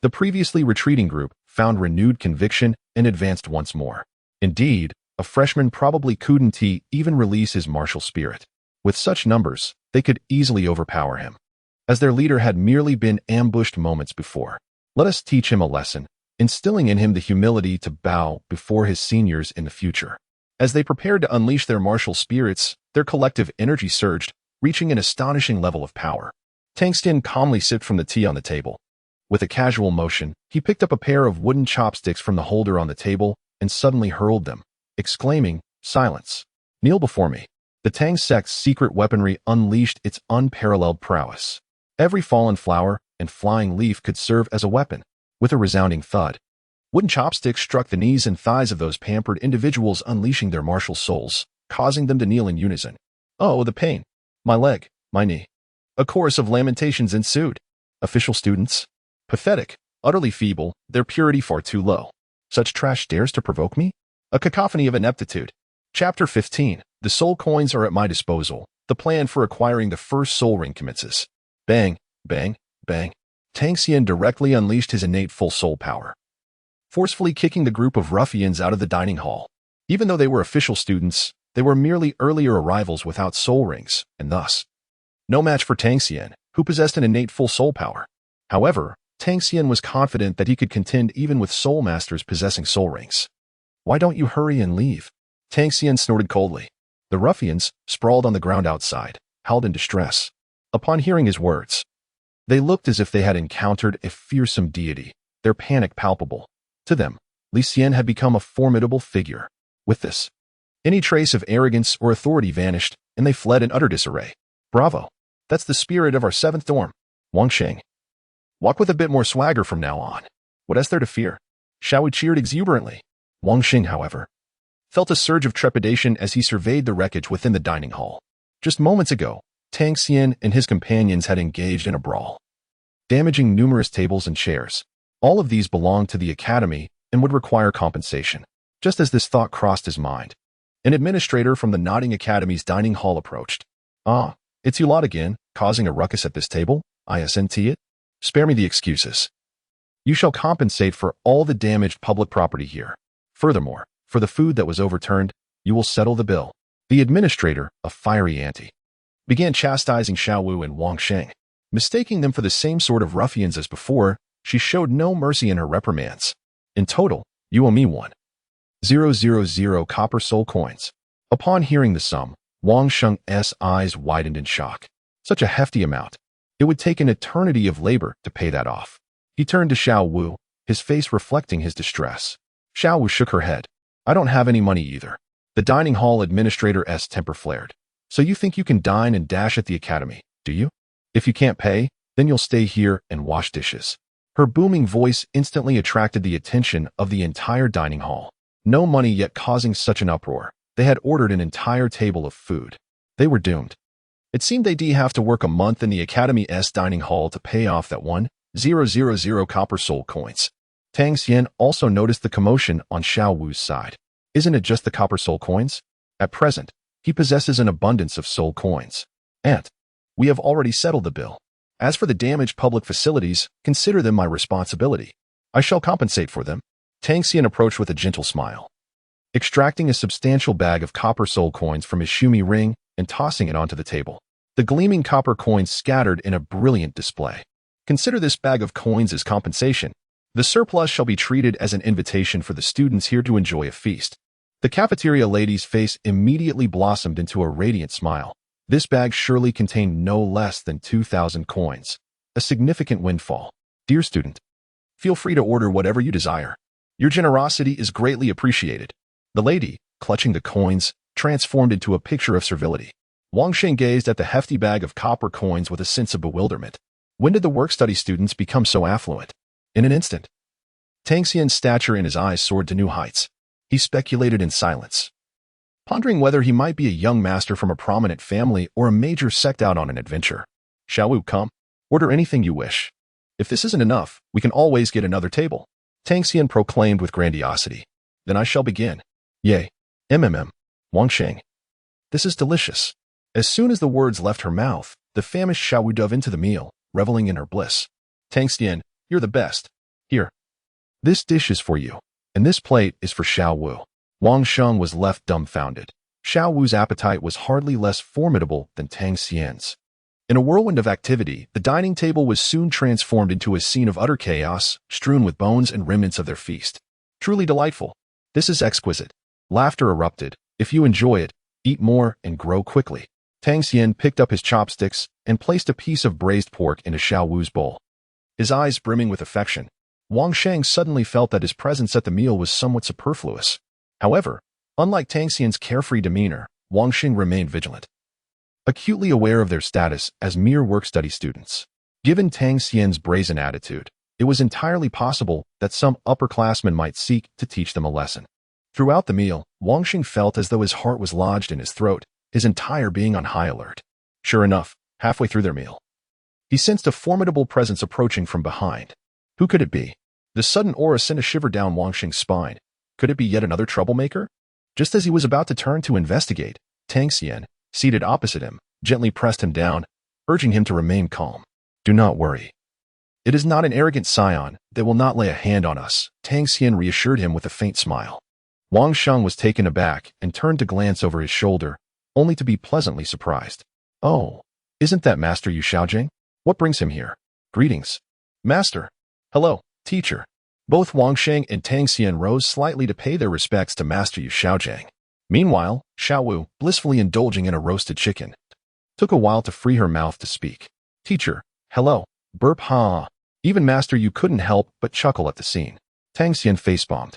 the previously retreating group found renewed conviction and advanced once more. Indeed, a freshman probably couldn't even release his martial spirit. With such numbers, they could easily overpower him, as their leader had merely been ambushed moments before. Let us teach him a lesson, instilling in him the humility to bow before his seniors in the future. As they prepared to unleash their martial spirits, their collective energy surged, reaching an astonishing level of power. Tang Xian calmly sipped from the tea on the table. With a casual motion, he picked up a pair of wooden chopsticks from the holder on the table and suddenly hurled them, exclaiming, "Silence! Kneel before me." The Tang Sect's secret weaponry unleashed its unparalleled prowess. Every fallen flower and flying leaf could serve as a weapon. With a resounding thud, wooden chopsticks struck the knees and thighs of those pampered individuals, unleashing their martial souls, causing them to kneel in unison. "Oh, the pain! My leg, my knee." A chorus of lamentations ensued. Official students? Pathetic, utterly feeble, their purity far too low. Such trash dares to provoke me? A cacophony of ineptitude. Chapter 15. The soul coins are at my disposal. The plan for acquiring the first soul ring commences. Bang, bang, bang. Tang Xian directly unleashed his innate full soul power, forcefully kicking the group of ruffians out of the dining hall. Even though they were official students, they were merely earlier arrivals without soul rings, and thus no match for Tang Xian, who possessed an innate full soul power. However, Tang Xian was confident that he could contend even with Soulmasters possessing soul rings. "Why don't you hurry and leave?" Tang Xian snorted coldly. The ruffians, sprawled on the ground outside, howled in distress. Upon hearing his words, they looked as if they had encountered a fearsome deity, their panic palpable. To them, Li Xian had become a formidable figure. With this, any trace of arrogance or authority vanished, and they fled in utter disarray. "Bravo! That's the spirit of our 7th dorm. Wang Sheng. Walk with a bit more swagger from now on. What is there to fear?" Xiao Wu cheered exuberantly. Wang Sheng, however, felt a surge of trepidation as he surveyed the wreckage within the dining hall. Just moments ago, Tang Xian and his companions had engaged in a brawl, damaging numerous tables and chairs. All of these belonged to the academy and would require compensation. Just as this thought crossed his mind, an administrator from the Dueling Academy's dining hall approached. "Ah, it's you lot again, causing a ruckus at this table? Isn't it? Spare me the excuses. You shall compensate for all the damaged public property here. Furthermore, for the food that was overturned, you will settle the bill." The administrator, a fiery auntie, began chastising Xiao Wu and Wang Sheng. Mistaking them for the same sort of ruffians as before, she showed no mercy in her reprimands. "In total, you owe me 1,000 copper soul coins." Upon hearing the sum, Wang Sheng's eyes widened in shock. Such a hefty amount. It would take an eternity of labor to pay that off. He turned to Xiao Wu, his face reflecting his distress. Xiao Wu shook her head. "I don't have any money either." The dining hall administrator's temper flared. "So you think you can dine and dash at the academy, do you? If you can't pay, then you'll stay here and wash dishes." Her booming voice instantly attracted the attention of the entire dining hall. No money yet causing such an uproar. They had ordered an entire table of food. They were doomed. It seemed they'd have to work a month in the Academy's dining hall to pay off that 1,000 copper soul coins. Tang Xian also noticed the commotion on Xiao Wu's side. Isn't it just the copper soul coins? At present, he possesses an abundance of soul coins. And we have already settled the bill. As for the damaged public facilities, consider them my responsibility. I shall compensate for them. Tang Xian approached with a gentle smile, extracting a substantial bag of copper soul coins from his shumi ring and tossing it onto the table. The gleaming copper coins scattered in a brilliant display. Consider this bag of coins as compensation. The surplus shall be treated as an invitation for the students here to enjoy a feast. The cafeteria lady's face immediately blossomed into a radiant smile. This bag surely contained no less than 2,000 coins. A significant windfall. Dear student, feel free to order whatever you desire. Your generosity is greatly appreciated. The lady, clutching the coins, transformed into a picture of servility. Wang Sheng gazed at the hefty bag of copper coins with a sense of bewilderment. When did the work-study students become so affluent? In an instant. Tang Xian's stature in his eyes soared to new heights. He speculated in silence, pondering whether he might be a young master from a prominent family or a major sect out on an adventure. Xiao Wu, come. Order anything you wish. If this isn't enough, we can always get another table. Tang Xian proclaimed with grandiosity. Then I shall begin. Yay. Wang Sheng. This is delicious. As soon as the words left her mouth, the famished Xiao Wu dove into the meal, reveling in her bliss. Tang Xian, you're the best. Here. This dish is for you, and this plate is for Xiao Wu. Wang Sheng was left dumbfounded. Xiao Wu's appetite was hardly less formidable than Tang Xian's. In a whirlwind of activity, the dining table was soon transformed into a scene of utter chaos, strewn with bones and remnants of their feast. Truly delightful. This is exquisite. Laughter erupted. If you enjoy it, eat more and grow quickly. Tang Xian picked up his chopsticks and placed a piece of braised pork into Xiao Wu's bowl. His eyes brimming with affection, Wang Sheng suddenly felt that his presence at the meal was somewhat superfluous. However, unlike Tang Xian's carefree demeanor, Wang Sheng remained vigilant, acutely aware of their status as mere work-study students. Given Tang Xian's brazen attitude, it was entirely possible that some upperclassmen might seek to teach them a lesson. Throughout the meal, Wang Sheng felt as though his heart was lodged in his throat, his entire being on high alert. Sure enough, halfway through their meal, he sensed a formidable presence approaching from behind. Who could it be? The sudden aura sent a shiver down Wang Sheng's spine. Could it be yet another troublemaker? Just as he was about to turn to investigate, Tang Xian, seated opposite him, gently pressed him down, urging him to remain calm. Do not worry. It is not an arrogant scion that will not lay a hand on us, Tang Xian reassured him with a faint smile. Wang Sheng was taken aback and turned to glance over his shoulder, only to be pleasantly surprised. Oh, isn't that Master Yu Xiaogang? What brings him here? Greetings. Master. Hello, teacher. Both Wang Sheng and Tang Xian rose slightly to pay their respects to Master Yu Xiaogang. Meanwhile, Xiao Wu, blissfully indulging in a roasted chicken, took a while to free her mouth to speak. Teacher, hello, burp ha. Even Master Yu couldn't help but chuckle at the scene. Tang Xian face-bombed,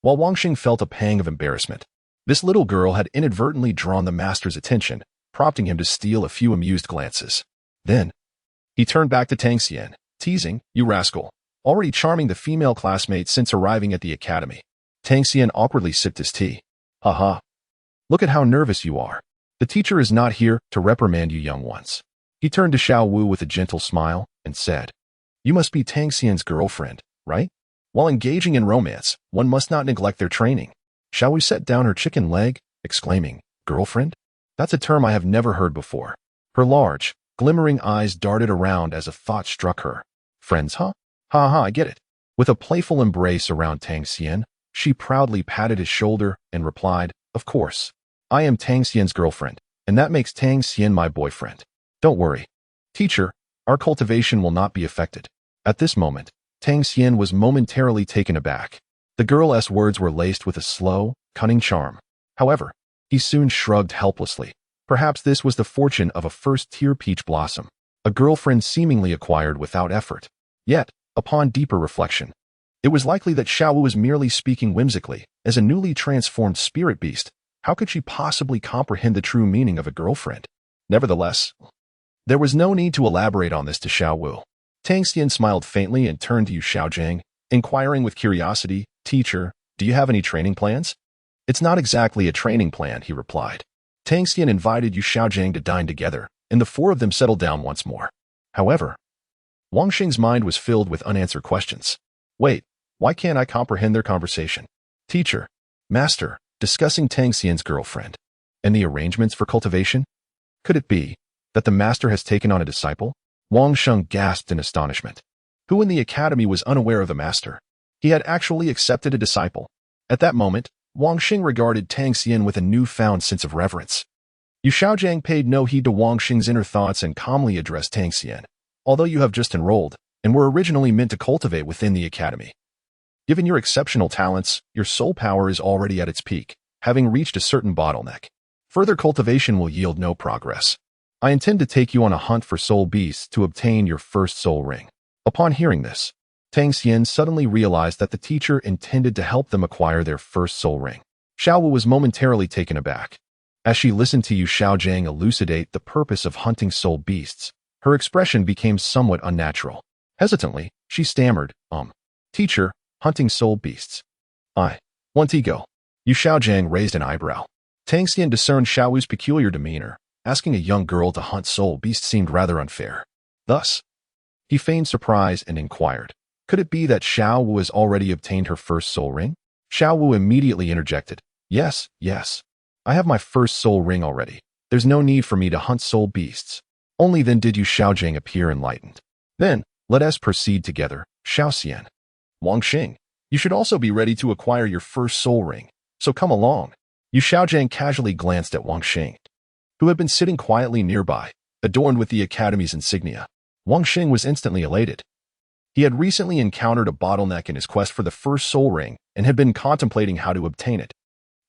while Wang Sheng felt a pang of embarrassment. This little girl had inadvertently drawn the master's attention, prompting him to steal a few amused glances. Then, he turned back to Tang Xian, teasing, you rascal, already charming the female classmate since arriving at the academy. Tang Xian awkwardly sipped his tea. Haha. Look at how nervous you are. The teacher is not here to reprimand you young ones. He turned to Xiao Wu with a gentle smile and said, you must be Tang Xian's girlfriend, right? While engaging in romance, one must not neglect their training. Xiao Wu set down her chicken leg, exclaiming, girlfriend? That's a term I have never heard before. Her large, glimmering eyes darted around as a thought struck her. Friends, huh? Ha ha, I get it. With a playful embrace around Tang Xian, she proudly patted his shoulder and replied, of course. I am Tang Xian's girlfriend, and that makes Tang Xian my boyfriend. Don't worry. Teacher, our cultivation will not be affected. At this moment, Tang Xian was momentarily taken aback. The girl's words were laced with a slow, cunning charm. However, he soon shrugged helplessly. Perhaps this was the fortune of a first-tier peach blossom, a girlfriend seemingly acquired without effort. Yet, upon deeper reflection, it was likely that Xiao Wu was merely speaking whimsically. As a newly transformed spirit beast, how could she possibly comprehend the true meaning of a girlfriend? Nevertheless, there was no need to elaborate on this to Xiao Wu. Tang Xian smiled faintly and turned to Yu Xiaogang, inquiring with curiosity, teacher, do you have any training plans? It's not exactly a training plan, he replied. Tang Xian invited Yu Xiaogang to dine together, and the four of them settled down once more. However, Wang Xing's mind was filled with unanswered questions. Wait, why can't I comprehend their conversation? Teacher, master, discussing Tang Xian's girlfriend, and the arrangements for cultivation? Could it be that the master has taken on a disciple? Wang Sheng gasped in astonishment. Who in the academy was unaware of the master? He had actually accepted a disciple. At that moment, Wang Xing regarded Tang Xian with a newfound sense of reverence. Yu Xiaogang paid no heed to Wang Xing's inner thoughts and calmly addressed Tang Xian. Although you have just enrolled, and were originally meant to cultivate within the academy, given your exceptional talents, your soul power is already at its peak, having reached a certain bottleneck. Further cultivation will yield no progress. I intend to take you on a hunt for soul beasts to obtain your first soul ring. Upon hearing this, Tang Xian suddenly realized that the teacher intended to help them acquire their first soul ring. Xiao Wu was momentarily taken aback. As she listened to Yu Xiaogang elucidate the purpose of hunting soul beasts, her expression became somewhat unnatural. Hesitantly, she stammered, Teacher, hunting soul beasts. I want to go. Yu Xiaogang raised an eyebrow. Tang Xian discerned Xiao Wu's peculiar demeanor. Asking a young girl to hunt soul beasts seemed rather unfair. Thus, he feigned surprise and inquired, could it be that Xiao Wu has already obtained her first soul ring? Xiao Wu immediately interjected, Yes. I have my first soul ring already. There's no need for me to hunt soul beasts. Only then did Yu Xiaogang appear enlightened. Then, let us proceed together, Xiao Xian. Wang Xing, you should also be ready to acquire your first soul ring, so come along. Yu Xiaogang casually glanced at Wang Xing, who had been sitting quietly nearby, adorned with the academy's insignia. Wang Xing was instantly elated. He had recently encountered a bottleneck in his quest for the first soul ring and had been contemplating how to obtain it.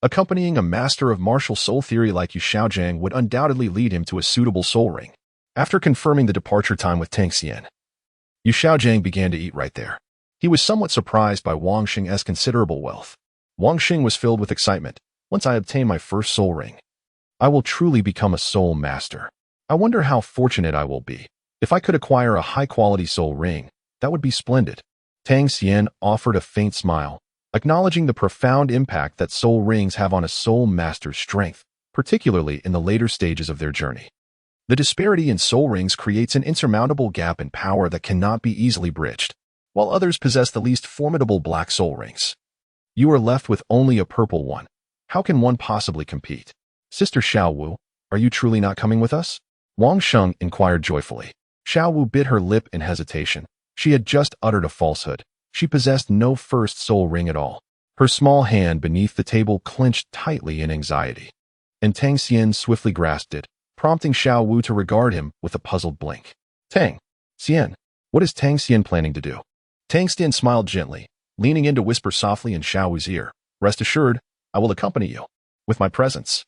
Accompanying a master of martial soul theory like Yu Xiaogang would undoubtedly lead him to a suitable soul ring. After confirming the departure time with Tang Xian, Yu Xiaogang began to eat right there. He was somewhat surprised by Wang Xing's considerable wealth. Wang Xing was filled with excitement. Once I obtain my first soul ring, I will truly become a soul master. I wonder how fortunate I will be. If I could acquire a high-quality soul ring, that would be splendid. Tang Xian offered a faint smile, acknowledging the profound impact that soul rings have on a soul master's strength, particularly in the later stages of their journey. The disparity in soul rings creates an insurmountable gap in power that cannot be easily bridged. While others possess the least formidable black soul rings, you are left with only a purple one. How can one possibly compete? Sister Xiao Wu, are you truly not coming with us? Wang Sheng inquired joyfully. Xiao Wu bit her lip in hesitation. She had just uttered a falsehood. She possessed no first soul ring at all. Her small hand beneath the table clenched tightly in anxiety, and Tang Xian swiftly grasped it, prompting Xiao Wu to regard him with a puzzled blink. Tang Xian, what is Tang Xian planning to do? Tang Xian smiled gently, leaning in to whisper softly in Xiao Wu's ear. Rest assured, I will accompany you with my presence.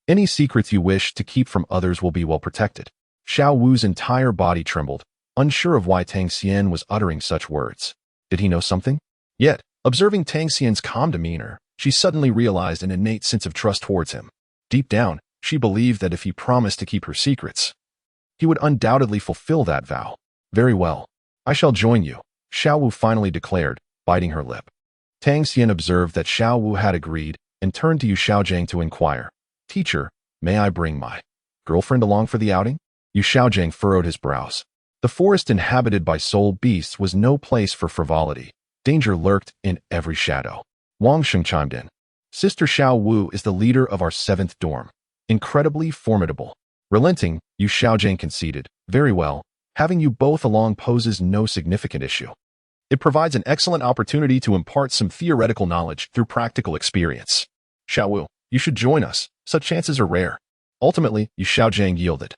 Any secrets you wish to keep from others will be well protected. Xiao Wu's entire body trembled, unsure of why Tang Xian was uttering such words. Did he know something? Yet, observing Tang Xian's calm demeanor, she suddenly realized an innate sense of trust towards him. Deep down, she believed that if he promised to keep her secrets, he would undoubtedly fulfill that vow. Very well. I shall join you, Xiao Wu finally declared, biting her lip. Tang Xian observed that Xiao Wu had agreed and turned to Yu Xiaogang to inquire, Teacher, may I bring my girlfriend along for the outing? Yu Xiaogang furrowed his brows. The forest inhabited by soul beasts was no place for frivolity. Danger lurked in every shadow. Wang Sheng chimed in. Sister Xiao Wu is the leader of our 7th dorm. Incredibly formidable. Relenting, Yu Xiaogang conceded. Very well. Having you both along poses no significant issue. It provides an excellent opportunity to impart some theoretical knowledge through practical experience. Xiao Wu, you should join us. Such chances are rare. Ultimately, Yu Xiaogang yielded,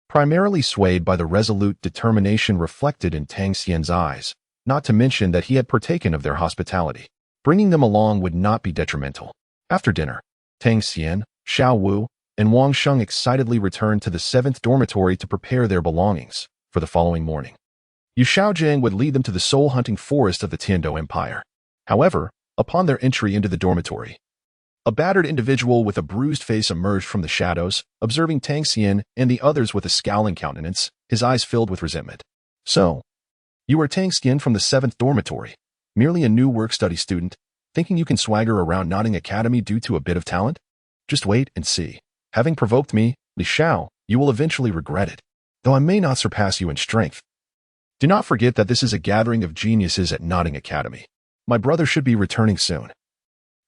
primarily swayed by the resolute determination reflected in Tang Xian's eyes, not to mention that he had partaken of their hospitality. Bringing them along would not be detrimental. After dinner, Tang Xian, Xiao Wu, and Wang Sheng excitedly returned to the 7th dormitory to prepare their belongings for the following morning. Yu Xiaogang would lead them to the soul-hunting forest of the Tiando Empire. However, upon their entry into the dormitory, a battered individual with a bruised face emerged from the shadows, observing Tang Xian and the others with a scowling countenance, his eyes filled with resentment. So, you are Tang Xian from the 7th dormitory, merely a new work-study student, thinking you can swagger around Nodding Academy due to a bit of talent? Just wait and see. Having provoked me, Li Xiao, You will eventually regret it, though I may not surpass you in strength. Do not forget that this is a gathering of geniuses at Xiaogang Academy. My brother should be returning soon.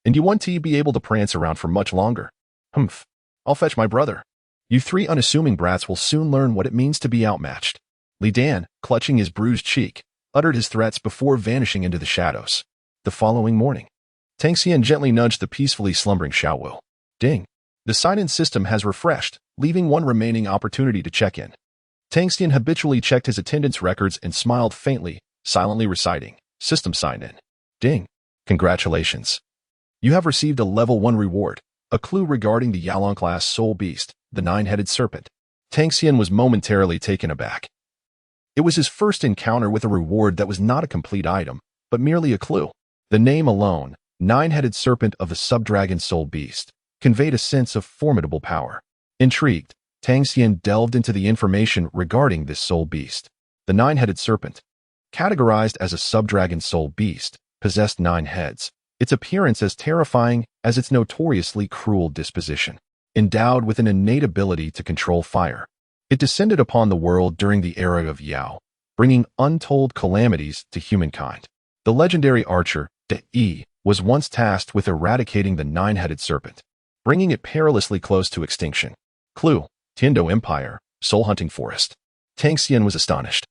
And you want to be able to prance around for much longer? Humph. I'll fetch my brother. You three unassuming brats will soon learn what it means to be outmatched. Li Dan, clutching his bruised cheek, uttered his threats before vanishing into the shadows. The following morning, Tang Xian gently nudged the peacefully slumbering Xiao Wu. Ding. The sign-in system has refreshed, leaving one remaining opportunity to check in. Tang Xian habitually checked his attendance records and smiled faintly, silently reciting, "System sign-in." Ding. Congratulations. You have received a level 1 reward, a clue regarding the Yaolong class soul beast, the nine-headed serpent. Tang Xian was momentarily taken aback. It was his first encounter with a reward that was not a complete item, but merely a clue. The name alone, nine-headed serpent of the sub-dragon soul beast, conveyed a sense of formidable power. Intrigued, Tang Xian delved into the information regarding this soul beast. The nine-headed serpent, categorized as a sub-dragon soul beast, possessed 9 heads, its appearance as terrifying as its notoriously cruel disposition. Endowed with an innate ability to control fire, it descended upon the world during the era of Yao, bringing untold calamities to humankind. The legendary archer, De Yi, was once tasked with eradicating the nine-headed serpent, bringing it perilously close to extinction. Clue: Tiando Empire, Soul Hunting Forest. Tang Xian was astonished.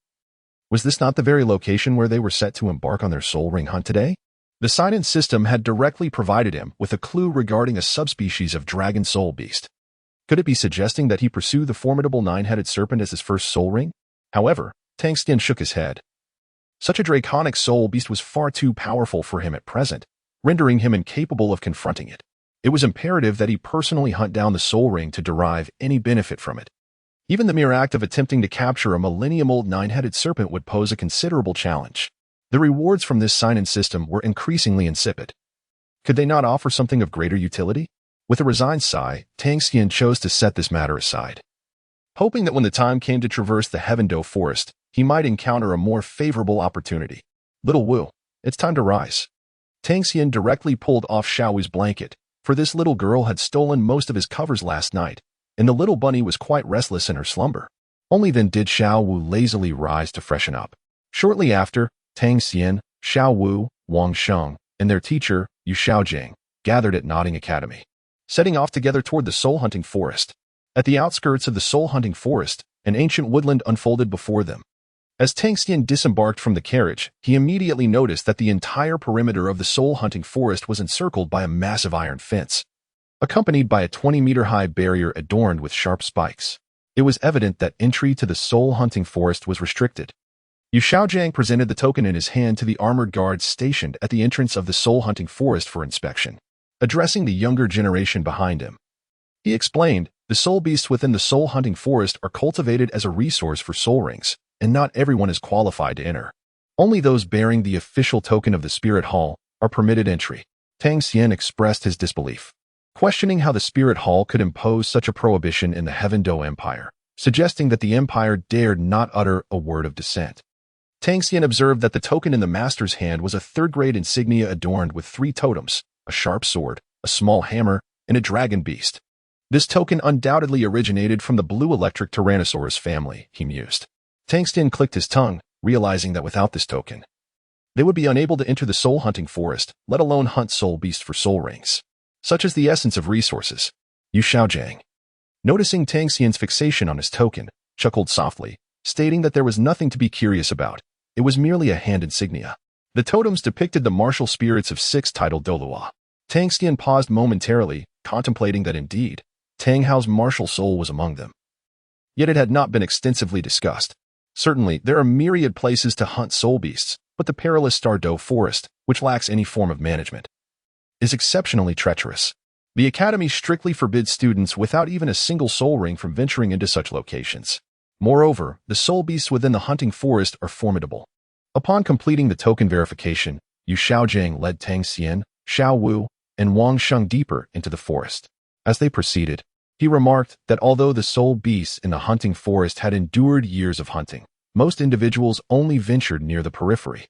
Was this not the very location where they were set to embark on their soul ring hunt today? The sign-in system had directly provided him with a clue regarding a subspecies of dragon soul beast. Could it be suggesting that he pursue the formidable nine-headed serpent as his first soul ring? However, Tang Xian shook his head. Such a draconic soul beast was far too powerful for him at present, rendering him incapable of confronting it. It was imperative that he personally hunt down the soul ring to derive any benefit from it. Even the mere act of attempting to capture a millennium-old nine-headed serpent would pose a considerable challenge. The rewards from this sign-in system were increasingly insipid. Could they not offer something of greater utility? With a resigned sigh, Tang Xian chose to set this matter aside, hoping that when the time came to traverse the Heaven-Do forest, he might encounter a more favorable opportunity. Little Wu, it's time to rise. Tang Xian directly pulled off Xiao Wu's blanket, for this little girl had stolen most of his covers last night, and the little bunny was quite restless in her slumber. Only then did Xiao Wu lazily rise to freshen up. Shortly after, Tang Xian, Xiao Wu, Wang Sheng, and their teacher, Yu Xiaogang, gathered at Xiaogang Academy, setting off together toward the soul hunting forest. At the outskirts of the soul hunting forest, an ancient woodland unfolded before them. As Tang Xian disembarked from the carriage, he immediately noticed that the entire perimeter of the soul hunting forest was encircled by a massive iron fence, accompanied by a 20-meter-high barrier adorned with sharp spikes. It was evident that entry to the soul hunting forest was restricted. Yu Xiaogang presented the token in his hand to the armored guards stationed at the entrance of the soul hunting forest for inspection. Addressing the younger generation behind him, he explained, the soul beasts within the soul hunting forest are cultivated as a resource for soul rings, and not everyone is qualified to enter. Only those bearing the official token of the Spirit Hall are permitted entry. Tang Xian expressed his disbelief, questioning how the Spirit Hall could impose such a prohibition in the Heaven-Do Empire, suggesting that the empire dared not utter a word of dissent. Tang Xian observed that the token in the master's hand was a third-grade insignia adorned with 3 totems, a sharp sword, a small hammer, and a dragon beast. This token undoubtedly originated from the blue electric Tyrannosaurus family, he mused. Tang Xian clicked his tongue, realizing that without this token, they would be unable to enter the soul hunting forest, let alone hunt soul beasts for soul rings. Such is the essence of resources. Yu Xiaogang, noticing Tang Xian's fixation on his token, chuckled softly, stating that there was nothing to be curious about. It was merely a hand insignia. The totems depicted the martial spirits of 6 titled Douluo. Tang Xian paused momentarily, contemplating that indeed, Tang Hao's martial soul was among them. Yet it had not been extensively discussed. Certainly, there are myriad places to hunt soul beasts, but the perilous Stardo forest, which lacks any form of management, is exceptionally treacherous. The Academy strictly forbids students without even a single soul ring from venturing into such locations. Moreover, the soul beasts within the hunting forest are formidable. Upon completing the token verification, Yu Xiaogang led Tang Xian, Xiao Wu, and Wang Sheng deeper into the forest. As they proceeded, he remarked that although the soul beasts in the hunting forest had endured years of hunting, most individuals only ventured near the periphery.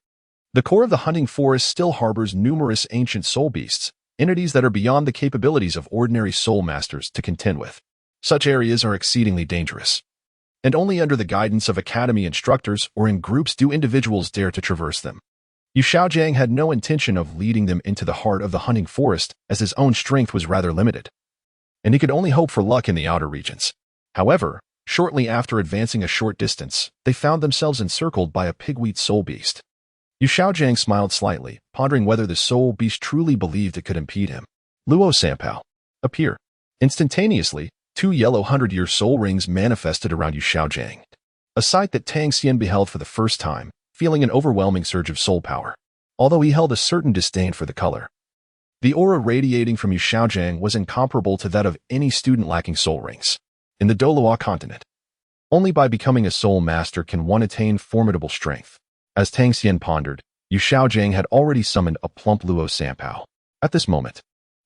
The core of the hunting forest still harbors numerous ancient soul beasts, entities that are beyond the capabilities of ordinary soul masters to contend with. Such areas are exceedingly dangerous, and only under the guidance of academy instructors or in groups do individuals dare to traverse them. Yu Xiaogang had no intention of leading them into the heart of the hunting forest, as his own strength was rather limited, and he could only hope for luck in the outer regions. However, shortly after advancing a short distance, they found themselves encircled by a pigweed soul beast. Yu Xiaogang smiled slightly, pondering whether the soul beast truly believed it could impede him. Luo Sanpao. Appear. Instantaneously, 2 yellow 100-year soul rings manifested around Yu Xiaogang, a sight that Tang Xian beheld for the first time, feeling an overwhelming surge of soul power, although he held a certain disdain for the color. The aura radiating from Yu Xiaogang was incomparable to that of any student lacking soul rings in the Douluo continent. Only by becoming a soul master can one attain formidable strength. As Tang Xian pondered, Yu Xiaogang had already summoned a plump Luo Sanpao. At this moment,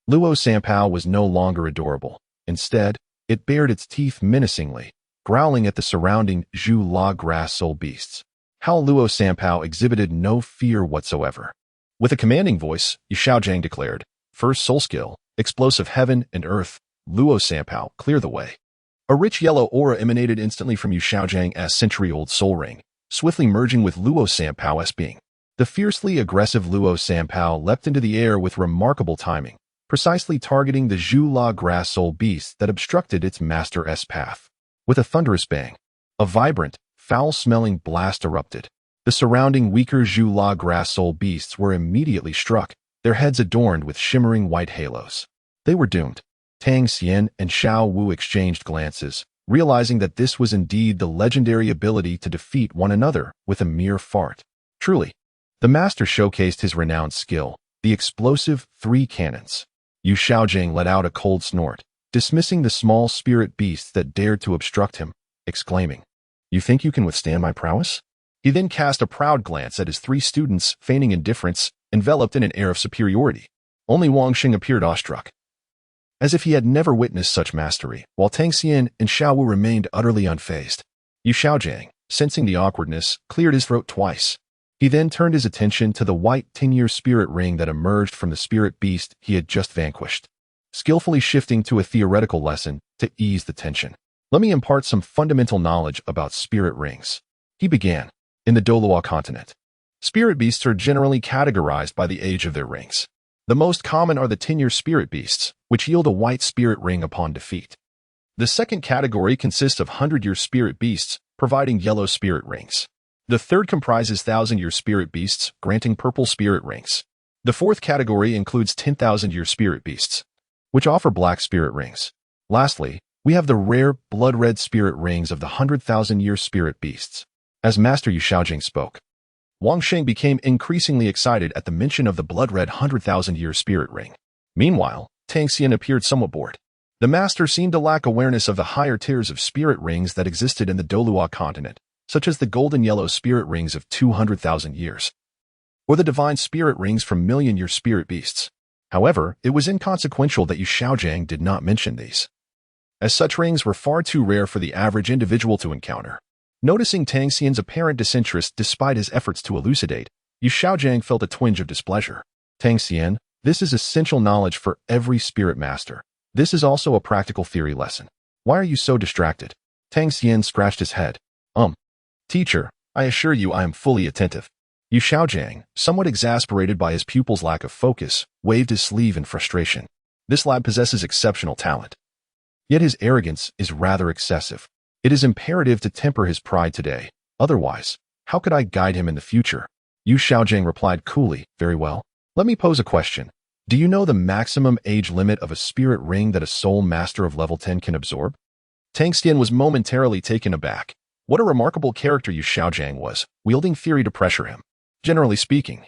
Luo Sanpao was no longer adorable. Instead, it bared its teeth menacingly, growling at the surrounding Zhu La grass soul beasts. How Luo Sanpao exhibited no fear whatsoever. With a commanding voice, Yu Xiaogang declared, "First soul skill, explosive heaven and earth, Luo Sanpao, clear the way." A rich yellow aura emanated instantly from Yu Xiaogang's century-old soul ring, swiftly merging with Luo Sanpao's being. The fiercely aggressive Luo Sanpao leapt into the air with remarkable timing, precisely targeting the Zhu La grass soul beast that obstructed its master's path. With a thunderous bang, a vibrant, foul-smelling blast erupted. The surrounding weaker Zhu La grass soul beasts were immediately struck, their heads adorned with shimmering white halos. They were doomed. Tang Xian and Xiao Wu exchanged glances, realizing that this was indeed the legendary ability to defeat one another with a mere fart. Truly, the master showcased his renowned skill, the explosive 3 cannons. Yu Xiaogang let out a cold snort, dismissing the small spirit beasts that dared to obstruct him, exclaiming, "You think you can withstand my prowess?" He then cast a proud glance at his 3 students, feigning indifference, enveloped in an air of superiority. Only Wang Xing appeared awestruck, as if he had never witnessed such mastery, while Tang Xian and Xiao Wu remained utterly unfazed. Yu Xiaogang, sensing the awkwardness, cleared his throat twice. He then turned his attention to the white 10-year spirit ring that emerged from the spirit beast he had just vanquished, skillfully shifting to a theoretical lesson to ease the tension. "Let me impart some fundamental knowledge about spirit rings," he began. In the Douluo continent, spirit beasts are generally categorized by the age of their rings. The most common are the 10-year spirit beasts, which yield a white spirit ring upon defeat. The second category consists of 100-year spirit beasts, providing yellow spirit rings. The third comprises 1,000-year spirit beasts, granting purple spirit rings. The fourth category includes 10,000-year spirit beasts, which offer black spirit rings. Lastly, we have the rare blood-red spirit rings of the 100,000-year spirit beasts. As Master Yu Xiaogang spoke, Wang Xing became increasingly excited at the mention of the blood-red 100,000-year spirit ring. Meanwhile, Tang Xian appeared somewhat bored. The master seemed to lack awareness of the higher tiers of spirit rings that existed in the Douluo continent, such as the golden yellow spirit rings of 200,000 years, or the divine spirit rings from million-year spirit beasts. However, it was inconsequential that Yu Xiaogang did not mention these, as such rings were far too rare for the average individual to encounter. Noticing Tang Xian's apparent disinterest despite his efforts to elucidate, Yu Xiaogang felt a twinge of displeasure. "Tang Xian, this is essential knowledge for every spirit master. This is also a practical theory lesson. Why are you so distracted?" Tang Xian scratched his head. Teacher, I assure you I am fully attentive." Yu Xiaogang, somewhat exasperated by his pupil's lack of focus, waved his sleeve in frustration. This lad possesses exceptional talent, yet his arrogance is rather excessive. It is imperative to temper his pride today. Otherwise, how could I guide him in the future? Yu Xiaogang replied coolly, "Very well. Let me pose a question. Do you know the maximum age limit of a spirit ring that a soul master of level 10 can absorb?" Tang Xian was momentarily taken aback. What a remarkable character Yu Xiaogang was, wielding theory to pressure him. Generally speaking,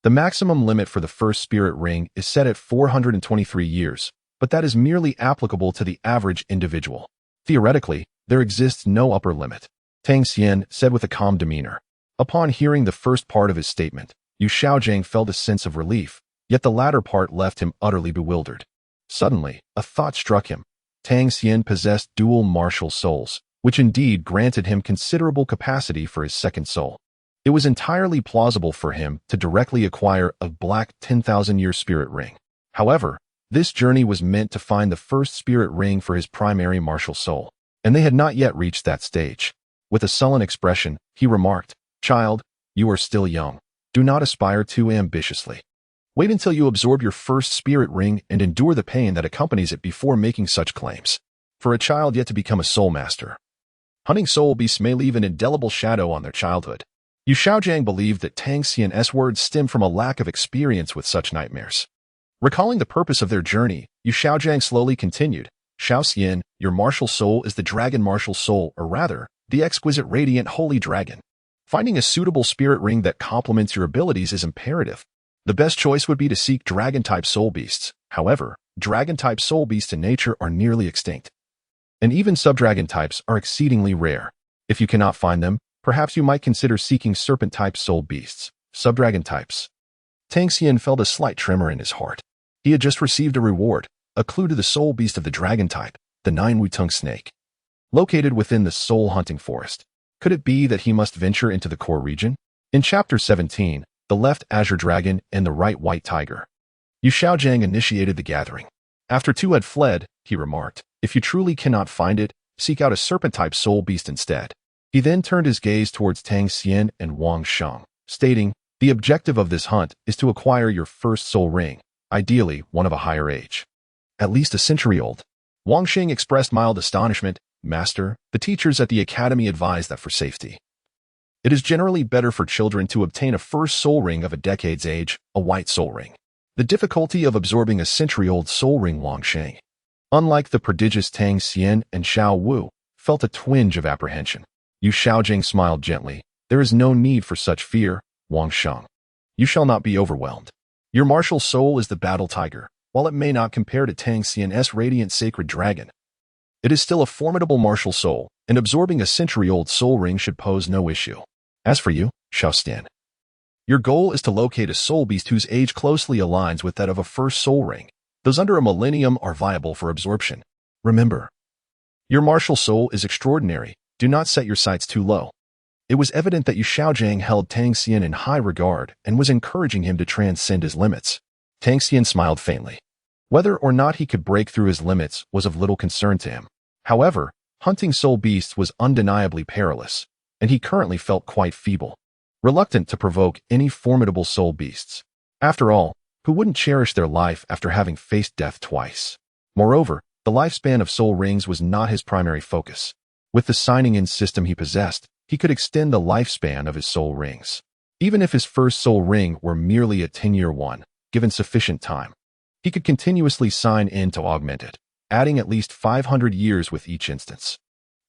the maximum limit for the first spirit ring is set at 423 years, but that is merely applicable to the average individual. Theoretically, there exists no upper limit, Tang Xian said with a calm demeanor. Upon hearing the first part of his statement, Yu Xiaogang felt a sense of relief, yet the latter part left him utterly bewildered. Suddenly, a thought struck him. Tang Xian possessed dual martial souls, which indeed granted him considerable capacity for his second soul. It was entirely plausible for him to directly acquire a black 10,000-year spirit ring. However, This journey was meant to find the first spirit ring for his primary martial soul, and they had not yet reached that stage. With a sullen expression, he remarked, "Child, you are still young. Do not aspire too ambitiously. Wait until you absorb your first spirit ring and endure the pain that accompanies it before making such claims. For a child yet to become a Soulmaster, hunting soul beasts may leave an indelible shadow on their childhood." Yu Xiaogang believed that Tang Xian's words stemmed from a lack of experience with such nightmares. Recalling the purpose of their journey, Yu Xiaogang slowly continued, "Xiao Xian, your martial soul is the dragon martial soul, or rather, the exquisite radiant holy dragon. Finding a suitable spirit ring that complements your abilities is imperative. The best choice would be to seek dragon-type soul beasts. However, dragon-type soul beasts in nature are nearly extinct, and even sub-dragon types are exceedingly rare. If you cannot find them, perhaps you might consider seeking serpent-type soul beasts, sub-dragon types." Tang Xian felt a slight tremor in his heart. He had just received a reward, a clue to the soul beast of the dragon type, the 9-wu-tongue snake, located within the soul hunting forest. Could it be that he must venture into the core region? In Chapter 17, the left azure dragon and the right white tiger, Yu Xiaogang initiated the gathering. After two had fled, he remarked, "If you truly cannot find it, seek out a serpent-type soul beast instead." He then turned his gaze towards Tang Xian and Wang Sheng, stating, "The objective of this hunt is to acquire your first soul ring, ideally one of a higher age, at least a century old." Wang Sheng expressed mild astonishment. "Master, the teachers at the academy advise that for safety, it is generally better for children to obtain a first soul ring of a decade's age, a white soul ring." The difficulty of absorbing a century-old soul ring, Wang Sheng, unlike the prodigious Tang Xian and Xiao Wu, felt a twinge of apprehension. Yu Xiaogang smiled gently. "There is no need for such fear, Wang Sheng. You shall not be overwhelmed. Your martial soul is the battle tiger. While it may not compare to Tang Xian's radiant sacred dragon, it is still a formidable martial soul, and absorbing a century-old soul ring should pose no issue. As for you, Xiao Xian, your goal is to locate a soul beast whose age closely aligns with that of a first soul ring. Those under a millennium are viable for absorption. Remember, your martial soul is extraordinary. Do not set your sights too low." It was evident that Yu Xiaogang held Tang Xian in high regard and was encouraging him to transcend his limits. Tang Xian smiled faintly. Whether or not he could break through his limits was of little concern to him. However, hunting soul beasts was undeniably perilous, and he currently felt quite feeble, reluctant to provoke any formidable soul beasts. After all, who wouldn't cherish their life after having faced death twice? Moreover, the lifespan of soul rings was not his primary focus. With the signing-in system he possessed, he could extend the lifespan of his soul rings. Even if his first soul ring were merely a 10-year one, given sufficient time, he could continuously sign in to augment it, adding at least 500 years with each instance.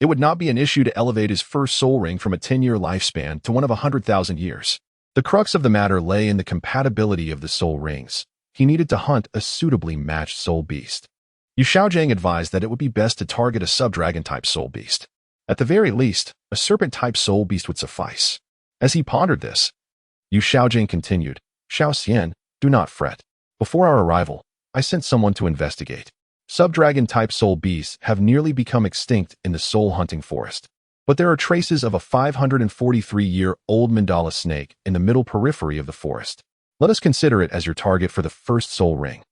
It would not be an issue to elevate his first soul ring from a 10-year lifespan to one of 100,000 years. The crux of the matter lay in the compatibility of the soul rings. He needed to hunt a suitably matched soul beast. Yu Xiaogang advised that it would be best to target a sub-dragon-type soul beast. At the very least, a serpent-type soul beast would suffice. As he pondered this, Yu Xiaogang continued, "Xiao Xian, do not fret. Before our arrival, I sent someone to investigate. Sub-dragon-type soul beasts have nearly become extinct in the soul-hunting forest, but there are traces of a 543-year-old mandala snake in the middle periphery of the forest. Let us consider it as your target for the first soul ring."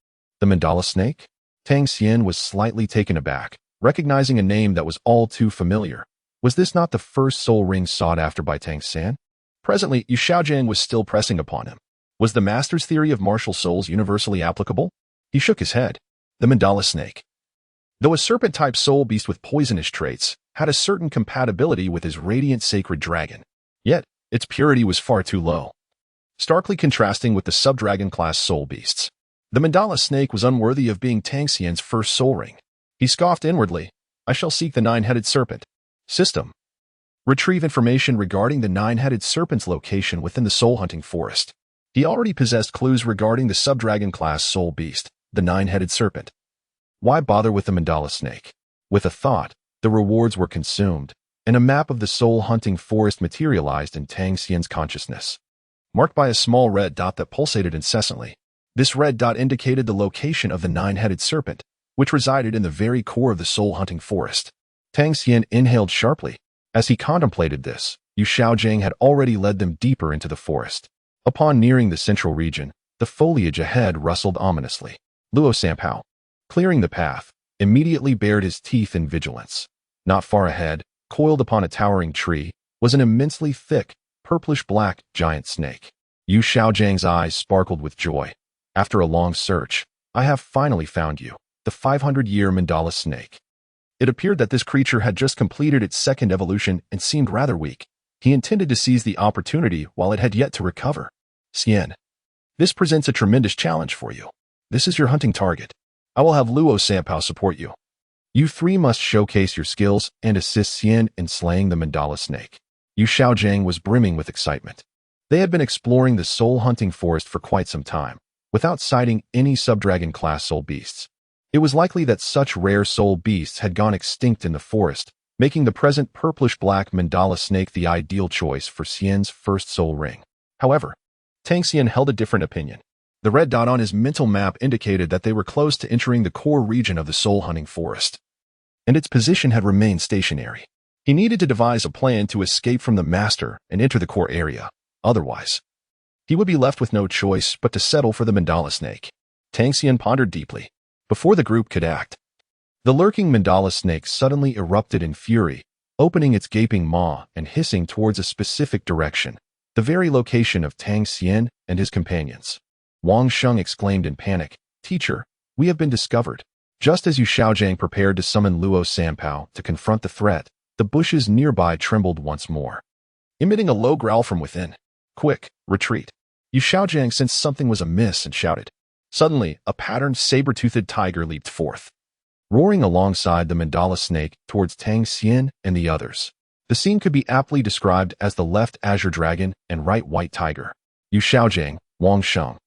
The mandala snake? Tang Xian was slightly taken aback, recognizing a name that was all too familiar. Was this not the first soul ring sought after by Tang San? Presently, Yu Xiaogang was still pressing upon him. Was the master's theory of martial souls universally applicable? He shook his head. The mandala snake, though a serpent-type soul beast with poisonous traits, had a certain compatibility with his radiant sacred dragon. Yet, its purity was far too low, starkly contrasting with the sub-dragon class soul beasts. The mandala snake was unworthy of being Tang Xian's first soul ring. He scoffed inwardly. "I shall seek the nine-headed serpent. System. Retrieve information regarding the nine-headed serpent's location within the soul-hunting forest." He already possessed clues regarding the sub-dragon class soul beast, the nine-headed serpent. Why bother with the mandala snake? With a thought, the rewards were consumed, and a map of the soul-hunting forest materialized in Tang Xian's consciousness, marked by a small red dot that pulsated incessantly. This red dot indicated the location of the nine-headed serpent, which resided in the very core of the soul-hunting forest. Tang Xian inhaled sharply. As he contemplated this, Yu Xiaogang had already led them deeper into the forest. Upon nearing the central region, the foliage ahead rustled ominously. Luo Sampao, clearing the path, immediately bared his teeth in vigilance. Not far ahead, coiled upon a towering tree, was an immensely thick, purplish-black giant snake. Yu Xiaogang's eyes sparkled with joy. After a long search, I have finally found you, the 500-year mandala snake. It appeared that this creature had just completed its second evolution and seemed rather weak. He intended to seize the opportunity while it had yet to recover. Xian, this presents a tremendous challenge for you. This is your hunting target. I will have Luo Sampao support you. You three must showcase your skills and assist Xian in slaying the mandala snake. Yu Xiaogang was brimming with excitement. They had been exploring the soul hunting forest for quite some time, without sighting any subdragon-class soul beasts. It was likely that such rare soul beasts had gone extinct in the forest, making the present purplish-black mandala snake the ideal choice for Xian's first soul ring. However, Tang Xian held a different opinion. The red dot on his mental map indicated that they were close to entering the core region of the soul hunting forest, and its position had remained stationary. He needed to devise a plan to escape from the master and enter the core area. Otherwise, he would be left with no choice but to settle for the mandala snake. Tang Xian pondered deeply. Before the group could act, the lurking mandala snake suddenly erupted in fury, opening its gaping maw and hissing towards a specific direction, the very location of Tang Xian and his companions. Wang Sheng exclaimed in panic, "Teacher, we have been discovered." Just as Yu Xiaogang prepared to summon Luo Sampao to confront the threat, the bushes nearby trembled once more, emitting a low growl from within. "Quick, retreat." Yu Xiaogang sensed something was amiss and shouted. Suddenly, a patterned saber-toothed tiger leaped forth, roaring alongside the mandala snake towards Tang Xian and the others. The scene could be aptly described as the left azure dragon and right white tiger. Yu Xiaogang, Wang Sheng,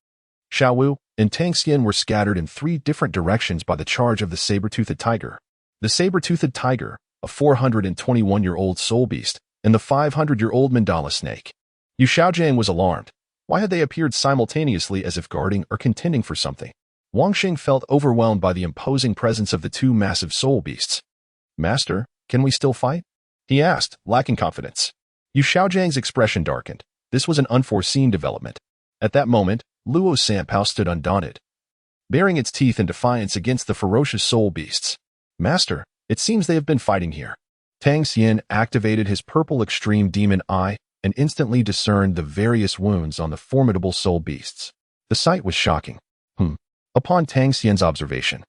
Xiao Wu, and Tang Xian were scattered in three different directions by the charge of the saber-toothed tiger. The saber-toothed tiger, a 421-year-old soul beast, and the 500-year-old mandala snake. Yu Xiaogang was alarmed. Why had they appeared simultaneously as if guarding or contending for something? Wang Xing felt overwhelmed by the imposing presence of the two massive soul beasts. "Master, can we still fight?" he asked, lacking confidence. Yu Xiaogang's expression darkened. This was an unforeseen development. At that moment, Luo Sampao stood undaunted, baring its teeth in defiance against the ferocious soul beasts. "Master, it seems they have been fighting here." Tang Xian activated his purple extreme demon eye and instantly discerned the various wounds on the formidable soul beasts. The sight was shocking. Upon Tang Xian's observation,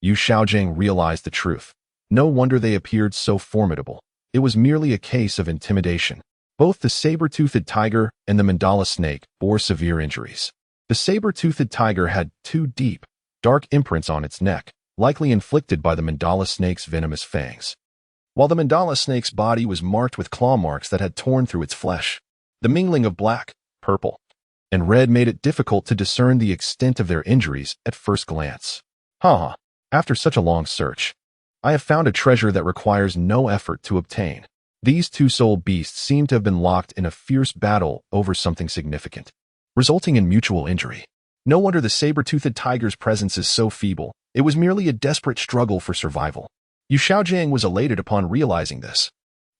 Yu Xiaogang realized the truth. No wonder they appeared so formidable. It was merely a case of intimidation. Both the saber-toothed tiger and the mandala snake bore severe injuries. The saber-toothed tiger had two deep, dark imprints on its neck, likely inflicted by the mandala snake's venomous fangs, while the mandala snake's body was marked with claw marks that had torn through its flesh. The mingling of black, purple, and red made it difficult to discern the extent of their injuries at first glance. After such a long search, I have found a treasure that requires no effort to obtain. These two soul beasts seem to have been locked in a fierce battle over something significant, resulting in mutual injury. No wonder the saber-toothed tiger's presence is so feeble. It was merely a desperate struggle for survival. Yu Xiaogang was elated upon realizing this.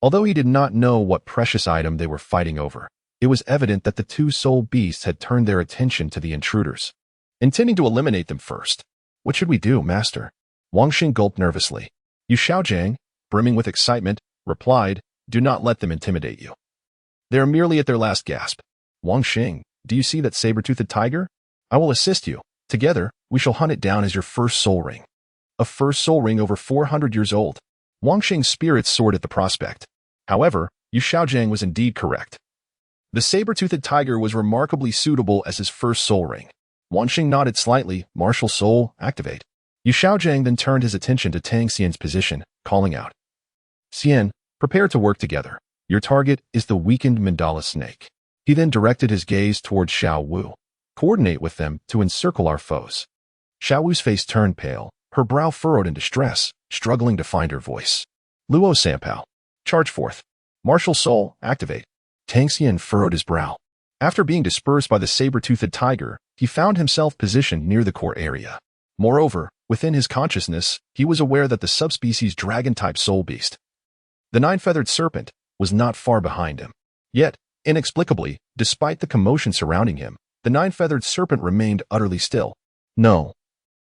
Although he did not know what precious item they were fighting over, it was evident that the two soul beasts had turned their attention to the intruders, intending to eliminate them first. "What should we do, master?" Wang Xing gulped nervously. Yu Xiaogang, brimming with excitement, replied, "Do not let them intimidate you. They are merely at their last gasp." "Wang Xing, do you see that saber-toothed tiger? I will assist you. Together, we shall hunt it down as your first soul ring." A first soul ring over 400 years old. Wang Xing's spirits soared at the prospect. However, Yu Xiaogang was indeed correct. The saber-toothed tiger was remarkably suitable as his first soul ring. Wang Xing nodded slightly. "Martial soul, activate." Yu Xiaogang then turned his attention to Tang Xian's position, calling out, "Xian, prepare to work together. Your target is the weakened mandala snake." He then directed his gaze towards Xiao Wu. "Coordinate with them to encircle our foes." Xiao Wu's face turned pale, her brow furrowed in distress, struggling to find her voice. "Luo Sampao, charge forth. Martial soul, activate." Tang Xian furrowed his brow. After being dispersed by the saber-toothed tiger, he found himself positioned near the core area. Moreover, within his consciousness, he was aware that the subspecies dragon-type soul beast, the nine-feathered serpent, was not far behind him. Yet, inexplicably, despite the commotion surrounding him, the nine-feathered serpent remained utterly still. "No.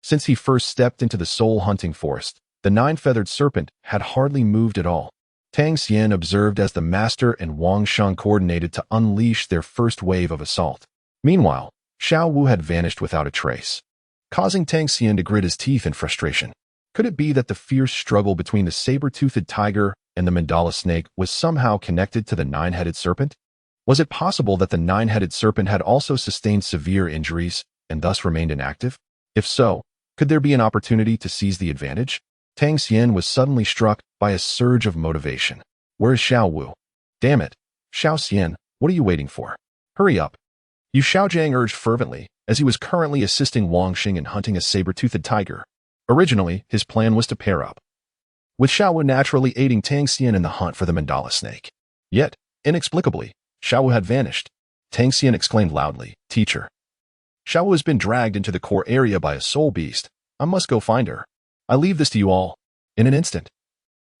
Since he first stepped into the soul-hunting forest, the nine-feathered serpent had hardly moved at all. Tang Xian observed as the master and Wang Sheng coordinated to unleash their first wave of assault. Meanwhile, Xiao Wu had vanished without a trace, causing Tang Xian to grit his teeth in frustration. Could it be that the fierce struggle between the saber-toothed tiger and the mandala snake was somehow connected to the nine-headed serpent? Was it possible that the nine-headed serpent had also sustained severe injuries and thus remained inactive? If so, could there be an opportunity to seize the advantage? Tang Xian was suddenly struck by a surge of motivation. Where is Xiao Wu? Damn it, Xiao Xian, what are you waiting for? Hurry up. Yu Xiaogang urged fervently, as he was currently assisting Wang Xing in hunting a saber-toothed tiger. Originally, his plan was to pair up, with Xiao Wu naturally aiding Tang Xian in the hunt for the mandala snake. Yet, inexplicably, Xiao Wu had vanished. Tang Xian exclaimed loudly, "Teacher, Xiao Wu has been dragged into the core area by a soul beast. I must go find her. I leave this to you all." In an instant,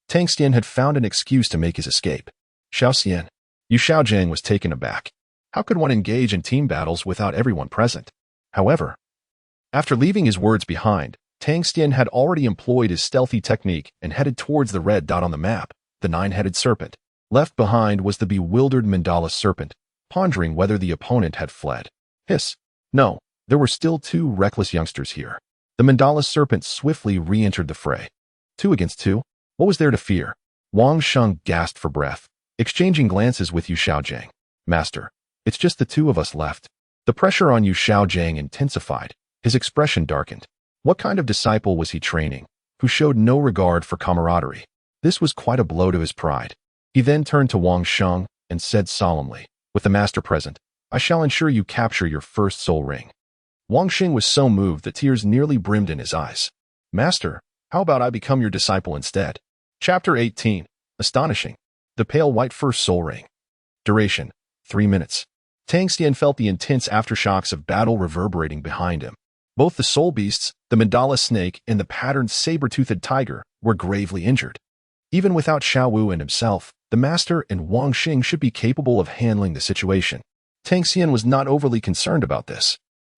Tang Xian had found an excuse to make his escape. Xiao Xian. Yu Xiaogang was taken aback. How could one engage in team battles without everyone present? However, after leaving his words behind, Tang Xian had already employed his stealthy technique and headed towards the red dot on the map, the nine-headed serpent. Left behind was the bewildered mandala serpent, pondering whether the opponent had fled. Hiss. No, there were still two reckless youngsters here. The mandala serpent swiftly re-entered the fray. 2 against 2? What was there to fear? Wang Sheng gasped for breath, exchanging glances with Yu Xiaogang. Master, it's just the two of us left. The pressure on Yu Xiaogang intensified. His expression darkened. What kind of disciple was he training, who showed no regard for camaraderie? This was quite a blow to his pride. He then turned to Wang Sheng and said solemnly, "With the master present, I shall ensure you capture your first soul ring." Wang Xing was so moved that tears nearly brimmed in his eyes. "Master, how about I become your disciple instead?" Chapter 18. Astonishing. The pale white first soul ring. Duration, 3 minutes. Tang Xian felt the intense aftershocks of battle reverberating behind him. Both the soul beasts, the mandala snake, and the patterned saber-toothed tiger were gravely injured. Even without Xiao Wu and himself, the master and Wang Xing should be capable of handling the situation. Tang Xian was not overly concerned about this.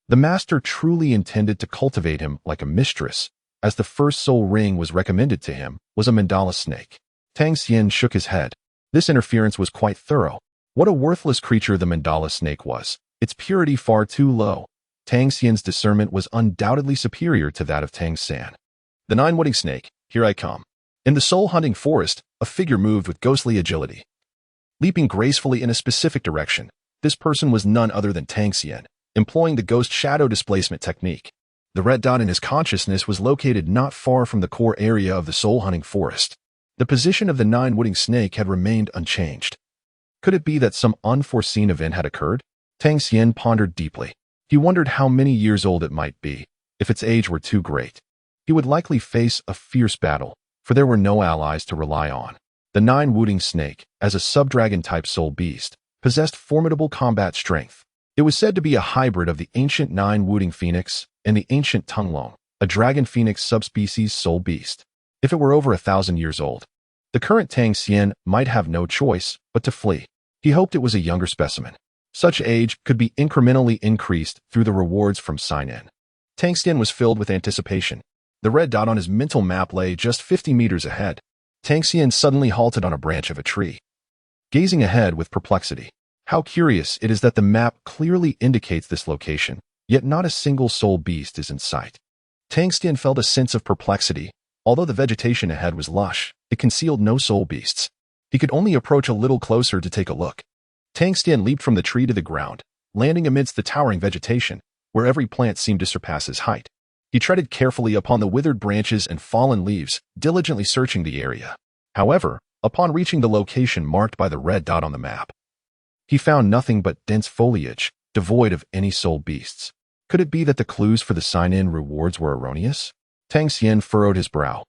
The master truly intended to cultivate him like a mistress, as the first soul ring was recommended to him was a mandala snake. Tang Xian shook his head. This interference was quite thorough. What a worthless creature the mandala snake was, its purity far too low. Tang Xian's discernment was undoubtedly superior to that of Tang San. The nine-wooding snake, here I come. In the soul-hunting forest, a figure moved with ghostly agility, leaping gracefully in a specific direction. This person was none other than Tang Xian, employing the ghost shadow displacement technique. The red dot in his consciousness was located not far from the core area of the soul-hunting forest. The position of the nine-wooding snake had remained unchanged. Could it be that some unforeseen event had occurred? Tang Xian pondered deeply. He wondered how many years old it might be. If its age were too great, he would likely face a fierce battle, for there were no allies to rely on. The nine-wooding snake, as a subdragon-type soul beast, possessed formidable combat strength. It was said to be a hybrid of the ancient nine-wooding phoenix and the ancient Tunglong, a dragon phoenix subspecies soul beast. If it were over 1,000 years old, the current Tang Xian might have no choice but to flee. He hoped it was a younger specimen. Such age could be incrementally increased through the rewards from sign-in. Tang Xian was filled with anticipation. The red dot on his mental map lay just 50 meters ahead. Tang Xian suddenly halted on a branch of a tree, gazing ahead with perplexity. How curious it is that the map clearly indicates this location, yet not a single soul beast is in sight. Tang Xian felt a sense of perplexity. Although the vegetation ahead was lush, it concealed no soul beasts. He could only approach a little closer to take a look. Tang Xian leaped from the tree to the ground, landing amidst the towering vegetation, where every plant seemed to surpass his height. He treaded carefully upon the withered branches and fallen leaves, diligently searching the area. However, upon reaching the location marked by the red dot on the map, he found nothing but dense foliage, devoid of any soul beasts. Could it be that the clues for the sign-in rewards were erroneous? Tang Xian furrowed his brow,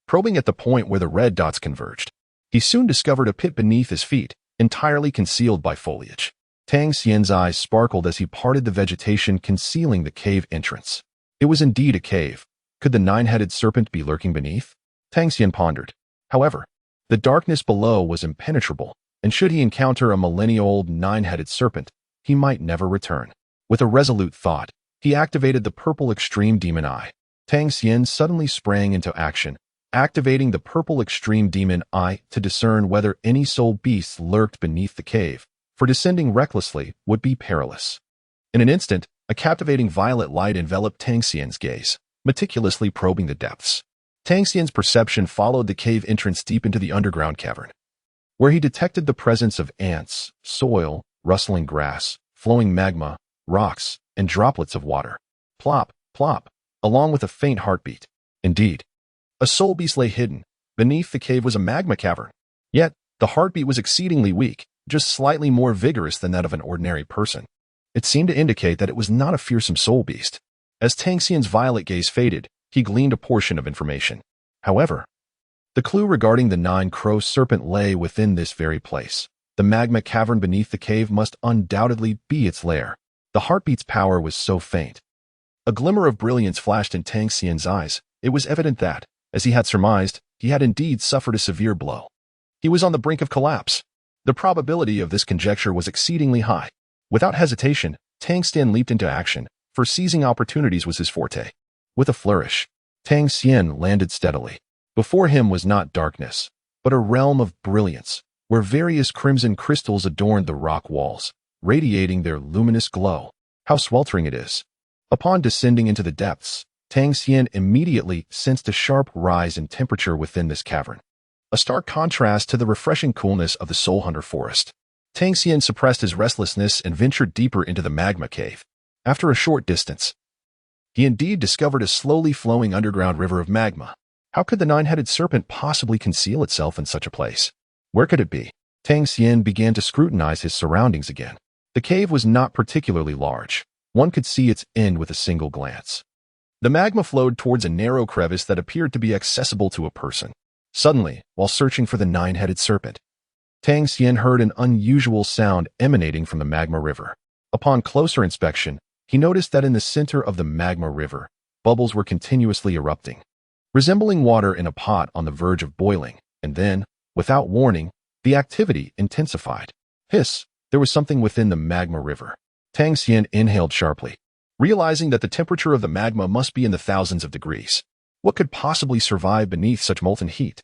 probing at the point where the red dots converged. He soon discovered a pit beneath his feet, entirely concealed by foliage. Tang Xian's eyes sparkled as he parted the vegetation concealing the cave entrance. It was indeed a cave. Could the nine-headed serpent be lurking beneath? Tang Xian pondered. However, the darkness below was impenetrable, and should he encounter a millennia-old nine-headed serpent, he might never return. With a resolute thought, he activated the purple extreme demon eye. Tang Xian suddenly sprang into action, activating the purple extreme demon eye to discern whether any soul beasts lurked beneath the cave, for descending recklessly would be perilous. In an instant, a captivating violet light enveloped Tang Xian's gaze, meticulously probing the depths. Tang Xian's perception followed the cave entrance deep into the underground cavern, where he detected the presence of ants, soil, rustling grass, flowing magma, rocks, and droplets of water. Plop, plop, along with a faint heartbeat. Indeed, a soul beast lay hidden. Beneath the cave was a magma cavern. Yet, the heartbeat was exceedingly weak, just slightly more vigorous than that of an ordinary person. It seemed to indicate that it was not a fearsome soul beast. As Tang Xian's violet gaze faded, he gleaned a portion of information. However, the clue regarding the nine-crow serpent lay within this very place. The magma cavern beneath the cave must undoubtedly be its lair. The heartbeat's power was so faint. A glimmer of brilliance flashed in Tang Xian's eyes. It was evident that, as he had surmised, he had indeed suffered a severe blow. He was on the brink of collapse. The probability of this conjecture was exceedingly high. Without hesitation, Tang Xian leaped into action, for seizing opportunities was his forte. With a flourish, Tang Xian landed steadily. Before him was not darkness, but a realm of brilliance, where various crimson crystals adorned the rock walls, radiating their luminous glow. How sweltering it is! Upon descending into the depths, Tang Xian immediately sensed a sharp rise in temperature within this cavern, a stark contrast to the refreshing coolness of the Soul Hunter forest. Tang Xian suppressed his restlessness and ventured deeper into the magma cave. After a short distance, he indeed discovered a slowly flowing underground river of magma. How could the nine-headed serpent possibly conceal itself in such a place? Where could it be? Tang Xian began to scrutinize his surroundings again. The cave was not particularly large. One could see its end with a single glance. The magma flowed towards a narrow crevice that appeared to be accessible to a person. Suddenly, while searching for the nine-headed serpent, Tang Xian heard an unusual sound emanating from the magma river. Upon closer inspection, he noticed that in the center of the magma river, bubbles were continuously erupting, resembling water in a pot on the verge of boiling, and then, without warning, the activity intensified. Hiss! There was something within the magma river. Tang Xian inhaled sharply, realizing that the temperature of the magma must be in the thousands of degrees. What could possibly survive beneath such molten heat?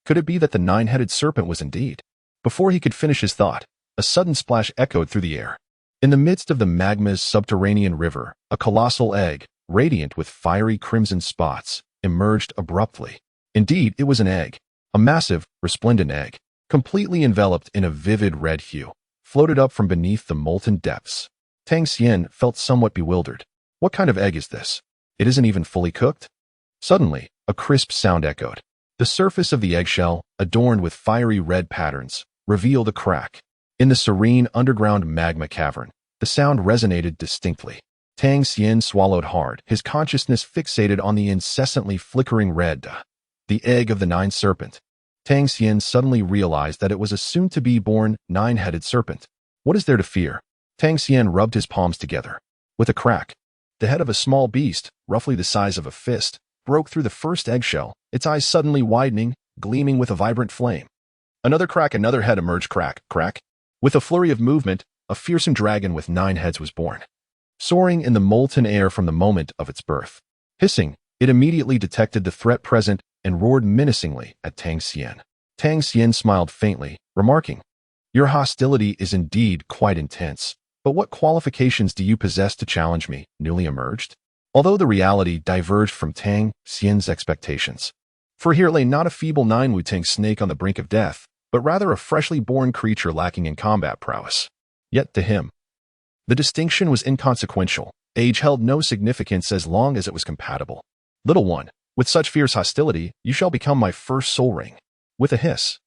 Could it be that the nine-headed serpent was indeed? Before he could finish his thought, a sudden splash echoed through the air. In the midst of the magma's subterranean river, a colossal egg, radiant with fiery crimson spots, emerged abruptly. Indeed, it was an egg. A massive, resplendent egg, completely enveloped in a vivid red hue, floated up from beneath the molten depths. Tang Xian felt somewhat bewildered. What kind of egg is this? It isn't even fully cooked? Suddenly, a crisp sound echoed. The surface of the eggshell, adorned with fiery red patterns, revealed a crack. In the serene underground magma cavern, the sound resonated distinctly. Tang Xian swallowed hard, his consciousness fixated on the incessantly flickering red, the egg of the nine serpent. Tang Xian suddenly realized that it was a soon-to-be-born nine-headed serpent. What is there to fear? Tang Xian rubbed his palms together. With a crack, the head of a small beast, roughly the size of a fist, broke through the first eggshell, its eyes suddenly widening, gleaming with a vibrant flame. Another crack, another head emerged. Crack, crack. With a flurry of movement, a fearsome dragon with 9 heads was born, soaring in the molten air from the moment of its birth. Hissing, it immediately detected the threat present and roared menacingly at Tang Xian. Tang Xian smiled faintly, remarking, "Your hostility is indeed quite intense, but what qualifications do you possess to challenge me, newly emerged?" Although the reality diverged from Tang Xian's expectations. For here lay not a feeble nine-wu-tang snake on the brink of death, but rather a freshly born creature lacking in combat prowess. Yet to him, the distinction was inconsequential. Age held no significance as long as it was compatible. "Little one, with such fierce hostility, you shall become my first soul ring." With a hiss.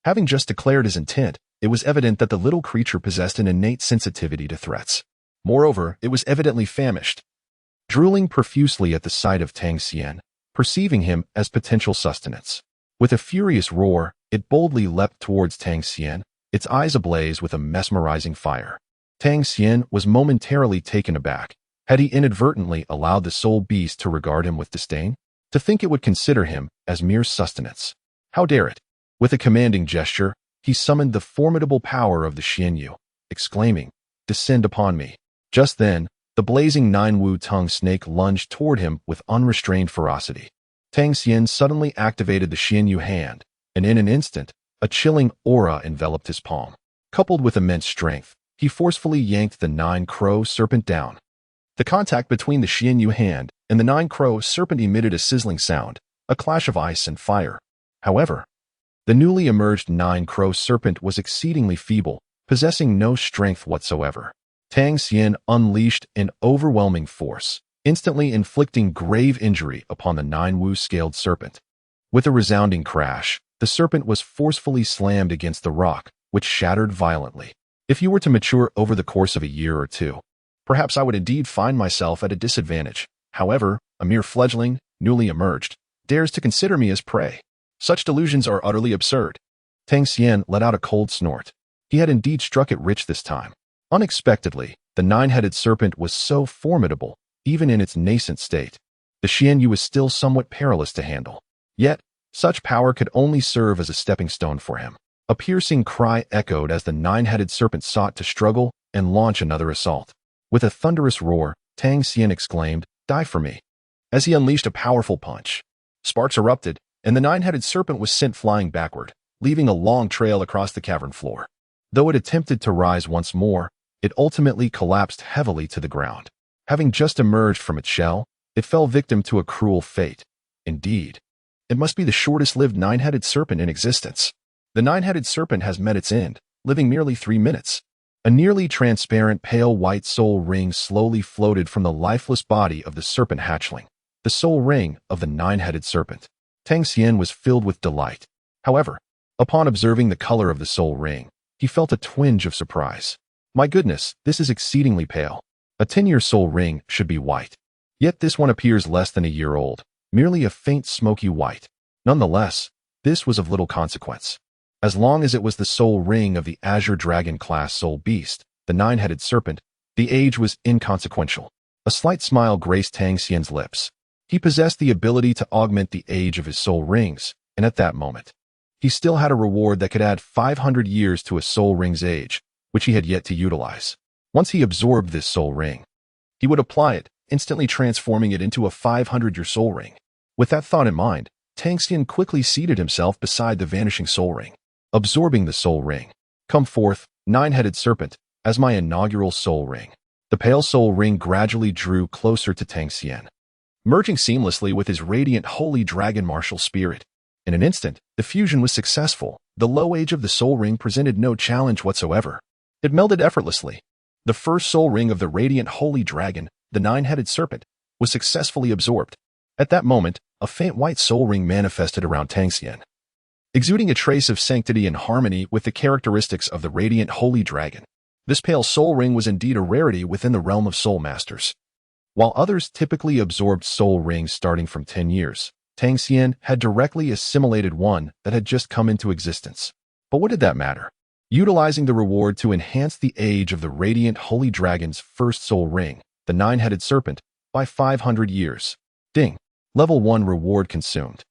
Having just declared his intent, it was evident that the little creature possessed an innate sensitivity to threats. Moreover, it was evidently famished, drooling profusely at the sight of Tang Xian, perceiving him as potential sustenance. With a furious roar, it boldly leapt towards Tang Xian, its eyes ablaze with a mesmerizing fire. Tang Xian was momentarily taken aback. Had he inadvertently allowed the soul beast to regard him with disdain? To think it would consider him as mere sustenance. How dare it? With a commanding gesture, he summoned the formidable power of the Xian Yu, exclaiming, "Descend upon me." Just then, The blazing nine-wu-tongue snake lunged toward him with unrestrained ferocity. Tang Xian suddenly activated the Xianyu hand, and in an instant, a chilling aura enveloped his palm. Coupled with immense strength, he forcefully yanked the nine-crow serpent down. The contact between the Xianyu hand and the nine-crow serpent emitted a sizzling sound, a clash of ice and fire. However, the newly emerged nine-crow serpent was exceedingly feeble, possessing no strength whatsoever. Tang Xian unleashed an overwhelming force, instantly inflicting grave injury upon the nine-wu-scaled serpent. With a resounding crash, the serpent was forcefully slammed against the rock, which shattered violently. If you were to mature over the course of a year or two, perhaps I would indeed find myself at a disadvantage. However, a mere fledgling, newly emerged, dares to consider me as prey. Such delusions are utterly absurd. Tang Xian let out a cold snort. He had indeed struck it rich this time. Unexpectedly, the nine-headed serpent was so formidable, even in its nascent state. The Xianyu was still somewhat perilous to handle. Yet, such power could only serve as a stepping stone for him. A piercing cry echoed as the nine-headed serpent sought to struggle and launch another assault. With a thunderous roar, Tang Xian exclaimed, "Die for me!" as he unleashed a powerful punch. Sparks erupted, and the nine-headed serpent was sent flying backward, leaving a long trail across the cavern floor. Though it attempted to rise once more, it ultimately collapsed heavily to the ground. Having just emerged from its shell, it fell victim to a cruel fate. Indeed, it must be the shortest-lived nine-headed serpent in existence. The nine-headed serpent has met its end, living merely 3 minutes. A nearly transparent pale white soul ring slowly floated from the lifeless body of the serpent hatchling. The soul ring of the nine-headed serpent. Tang Xian was filled with delight. However, upon observing the color of the soul ring, he felt a twinge of surprise. My goodness, this is exceedingly pale. A 10-year soul ring should be white. Yet this one appears less than a year old, merely a faint smoky white. Nonetheless, this was of little consequence. As long as it was the soul ring of the Azure Dragon class soul beast, the nine-headed serpent, the age was inconsequential. A slight smile graced Tang Xian's lips. He possessed the ability to augment the age of his soul rings, and at that moment, he still had a reward that could add 500 years to a soul ring's age, which he had yet to utilize. Once he absorbed this soul ring, he would apply it, instantly transforming it into a 500-year soul ring. With that thought in mind, Tang Xian quickly seated himself beside the vanishing soul ring. Absorbing the soul ring. Come forth, nine-headed serpent, as my inaugural soul ring. The pale soul ring gradually drew closer to Tang Xian, merging seamlessly with his radiant holy dragon martial spirit. In an instant, the fusion was successful. The low age of the soul ring presented no challenge whatsoever. It melded effortlessly. The first soul ring of the radiant holy dragon, the nine-headed serpent, was successfully absorbed. At that moment, a faint white soul ring manifested around Tang Xian, exuding a trace of sanctity and harmony with the characteristics of the radiant holy dragon. This pale soul ring was indeed a rarity within the realm of Soulmasters. While others typically absorbed soul rings starting from 10 years, Tang Xian had directly assimilated one that had just come into existence. But what did that matter? Utilizing the reward to enhance the age of the radiant holy dragon's first soul ring, the nine-headed serpent, by 500 years. Ding. Level 1 reward consumed.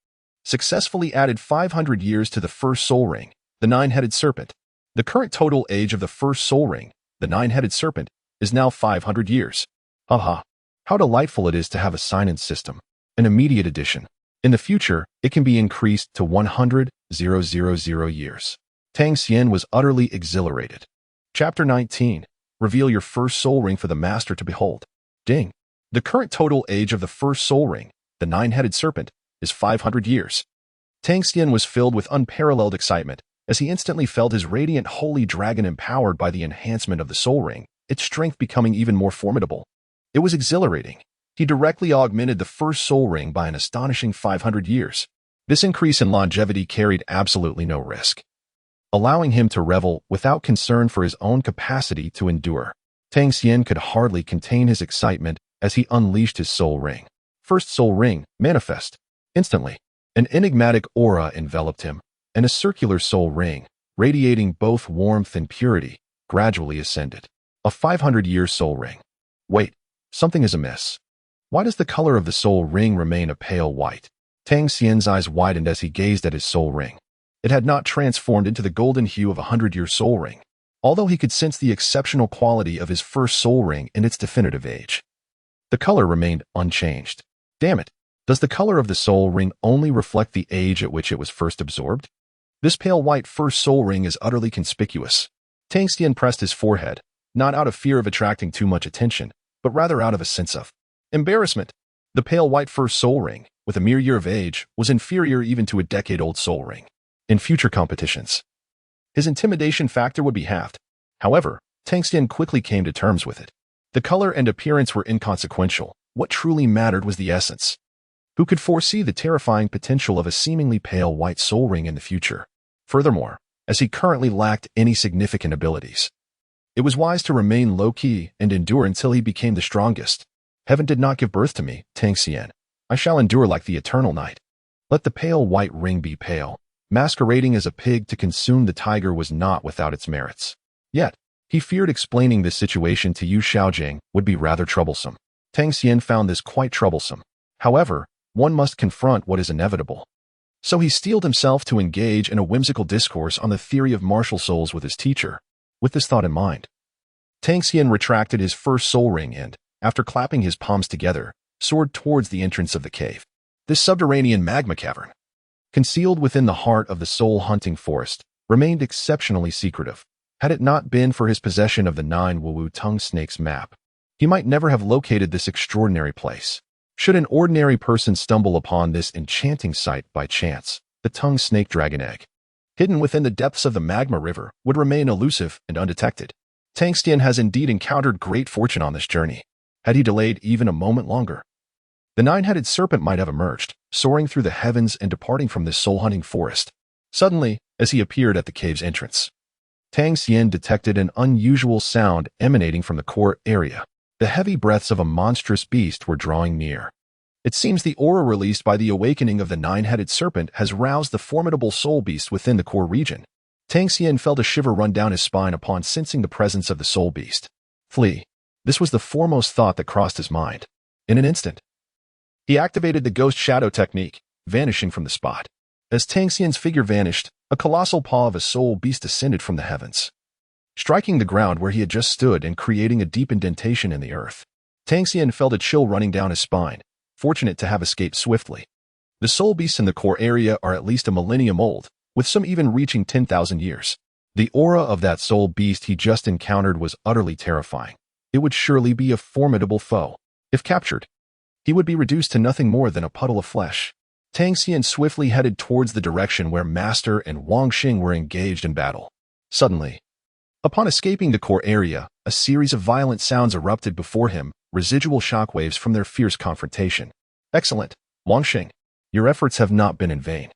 Successfully added 500 years to the first soul ring, the nine-headed serpent. The current total age of the first soul ring, the nine-headed serpent, is now 500 years. Haha. How delightful it is to have a sign-in system, an immediate addition. In the future, it can be increased to 100,000 years. Tang Xian was utterly exhilarated. Chapter 19. Reveal your first soul ring for the master to behold. Ding. The current total age of the first soul ring, the nine-headed serpent, is 500 years. Tang Xian was filled with unparalleled excitement as he instantly felt his radiant holy dragon empowered by the enhancement of the soul ring, its strength becoming even more formidable. It was exhilarating. He directly augmented the first soul ring by an astonishing 500 years. This increase in longevity carried absolutely no risk, allowing him to revel without concern for his own capacity to endure. Tang Xian could hardly contain his excitement as he unleashed his soul ring. First soul ring, manifest. Instantly, an enigmatic aura enveloped him, and a circular soul ring, radiating both warmth and purity, gradually ascended. A 500-year soul ring. Wait, something is amiss. Why does the color of the soul ring remain a pale white? Tang Xian's eyes widened as he gazed at his soul ring. It had not transformed into the golden hue of a 100-year soul ring. although he could sense the exceptional quality of his first soul ring and its definitive age. The color remained unchanged. Damn it, does the color of the soul ring only reflect the age at which it was first absorbed? This pale white first soul ring is utterly conspicuous. Tang Xian pressed his forehead, not out of fear of attracting too much attention, but rather out of a sense of embarrassment. The pale white first soul ring, with a mere year of age, was inferior even to a decade-old soul ring. In future competitions, his intimidation factor would be halved. However, Tang Xian quickly came to terms with it. The color and appearance were inconsequential. What truly mattered was the essence. Who could foresee the terrifying potential of a seemingly pale white soul ring in the future? Furthermore, as he currently lacked any significant abilities, it was wise to remain low-key and endure until he became the strongest. Heaven did not give birth to me, Tang Xian. I shall endure like the eternal night. Let the pale white ring be pale. Masquerading as a pig to consume the tiger was not without its merits. Yet, he feared explaining this situation to Yu Xiaogang would be rather troublesome. Tang Xian found this quite troublesome. However, one must confront what is inevitable. So he steeled himself to engage in a whimsical discourse on the theory of martial souls with his teacher. With this thought in mind, Tang Xian retracted his first soul ring and, after clapping his palms together, soared towards the entrance of the cave. This subterranean magma cavern, concealed within the heart of the soul-hunting forest, remained exceptionally secretive. Had it not been for his possession of the 9 Wu Tongue Snake's map, he might never have located this extraordinary place. Should an ordinary person stumble upon this enchanting sight by chance, the tongue snake dragon egg, hidden within the depths of the magma river, would remain elusive and undetected. Tang Xian has indeed encountered great fortune on this journey. Had he delayed even a moment longer, the 9-headed serpent might have emerged, soaring through the heavens and departing from this soul-hunting forest. Suddenly, as he appeared at the cave's entrance, Tang Xian detected an unusual sound emanating from the core area. The heavy breaths of a monstrous beast were drawing near. It seems the aura released by the awakening of the 9-headed serpent has roused the formidable soul beast within the core region. Tang Xian felt a shiver run down his spine upon sensing the presence of the soul beast. Flee. This was the foremost thought that crossed his mind. In an instant, he activated the ghost shadow technique, vanishing from the spot. As Tang Xian's figure vanished, a colossal paw of a soul beast descended from the heavens, striking the ground where he had just stood and creating a deep indentation in the earth. Tang Xian felt a chill running down his spine, fortunate to have escaped swiftly. The soul beasts in the core area are at least a millennium old, with some even reaching 10,000 years. The aura of that soul beast he just encountered was utterly terrifying. It would surely be a formidable foe. If captured, he would be reduced to nothing more than a puddle of flesh. Tang Xian swiftly headed towards the direction where Master and Wang Xing were engaged in battle. Suddenly, upon escaping the core area, a series of violent sounds erupted before him, residual shockwaves from their fierce confrontation. Excellent, Wang Xing. Your efforts have not been in vain.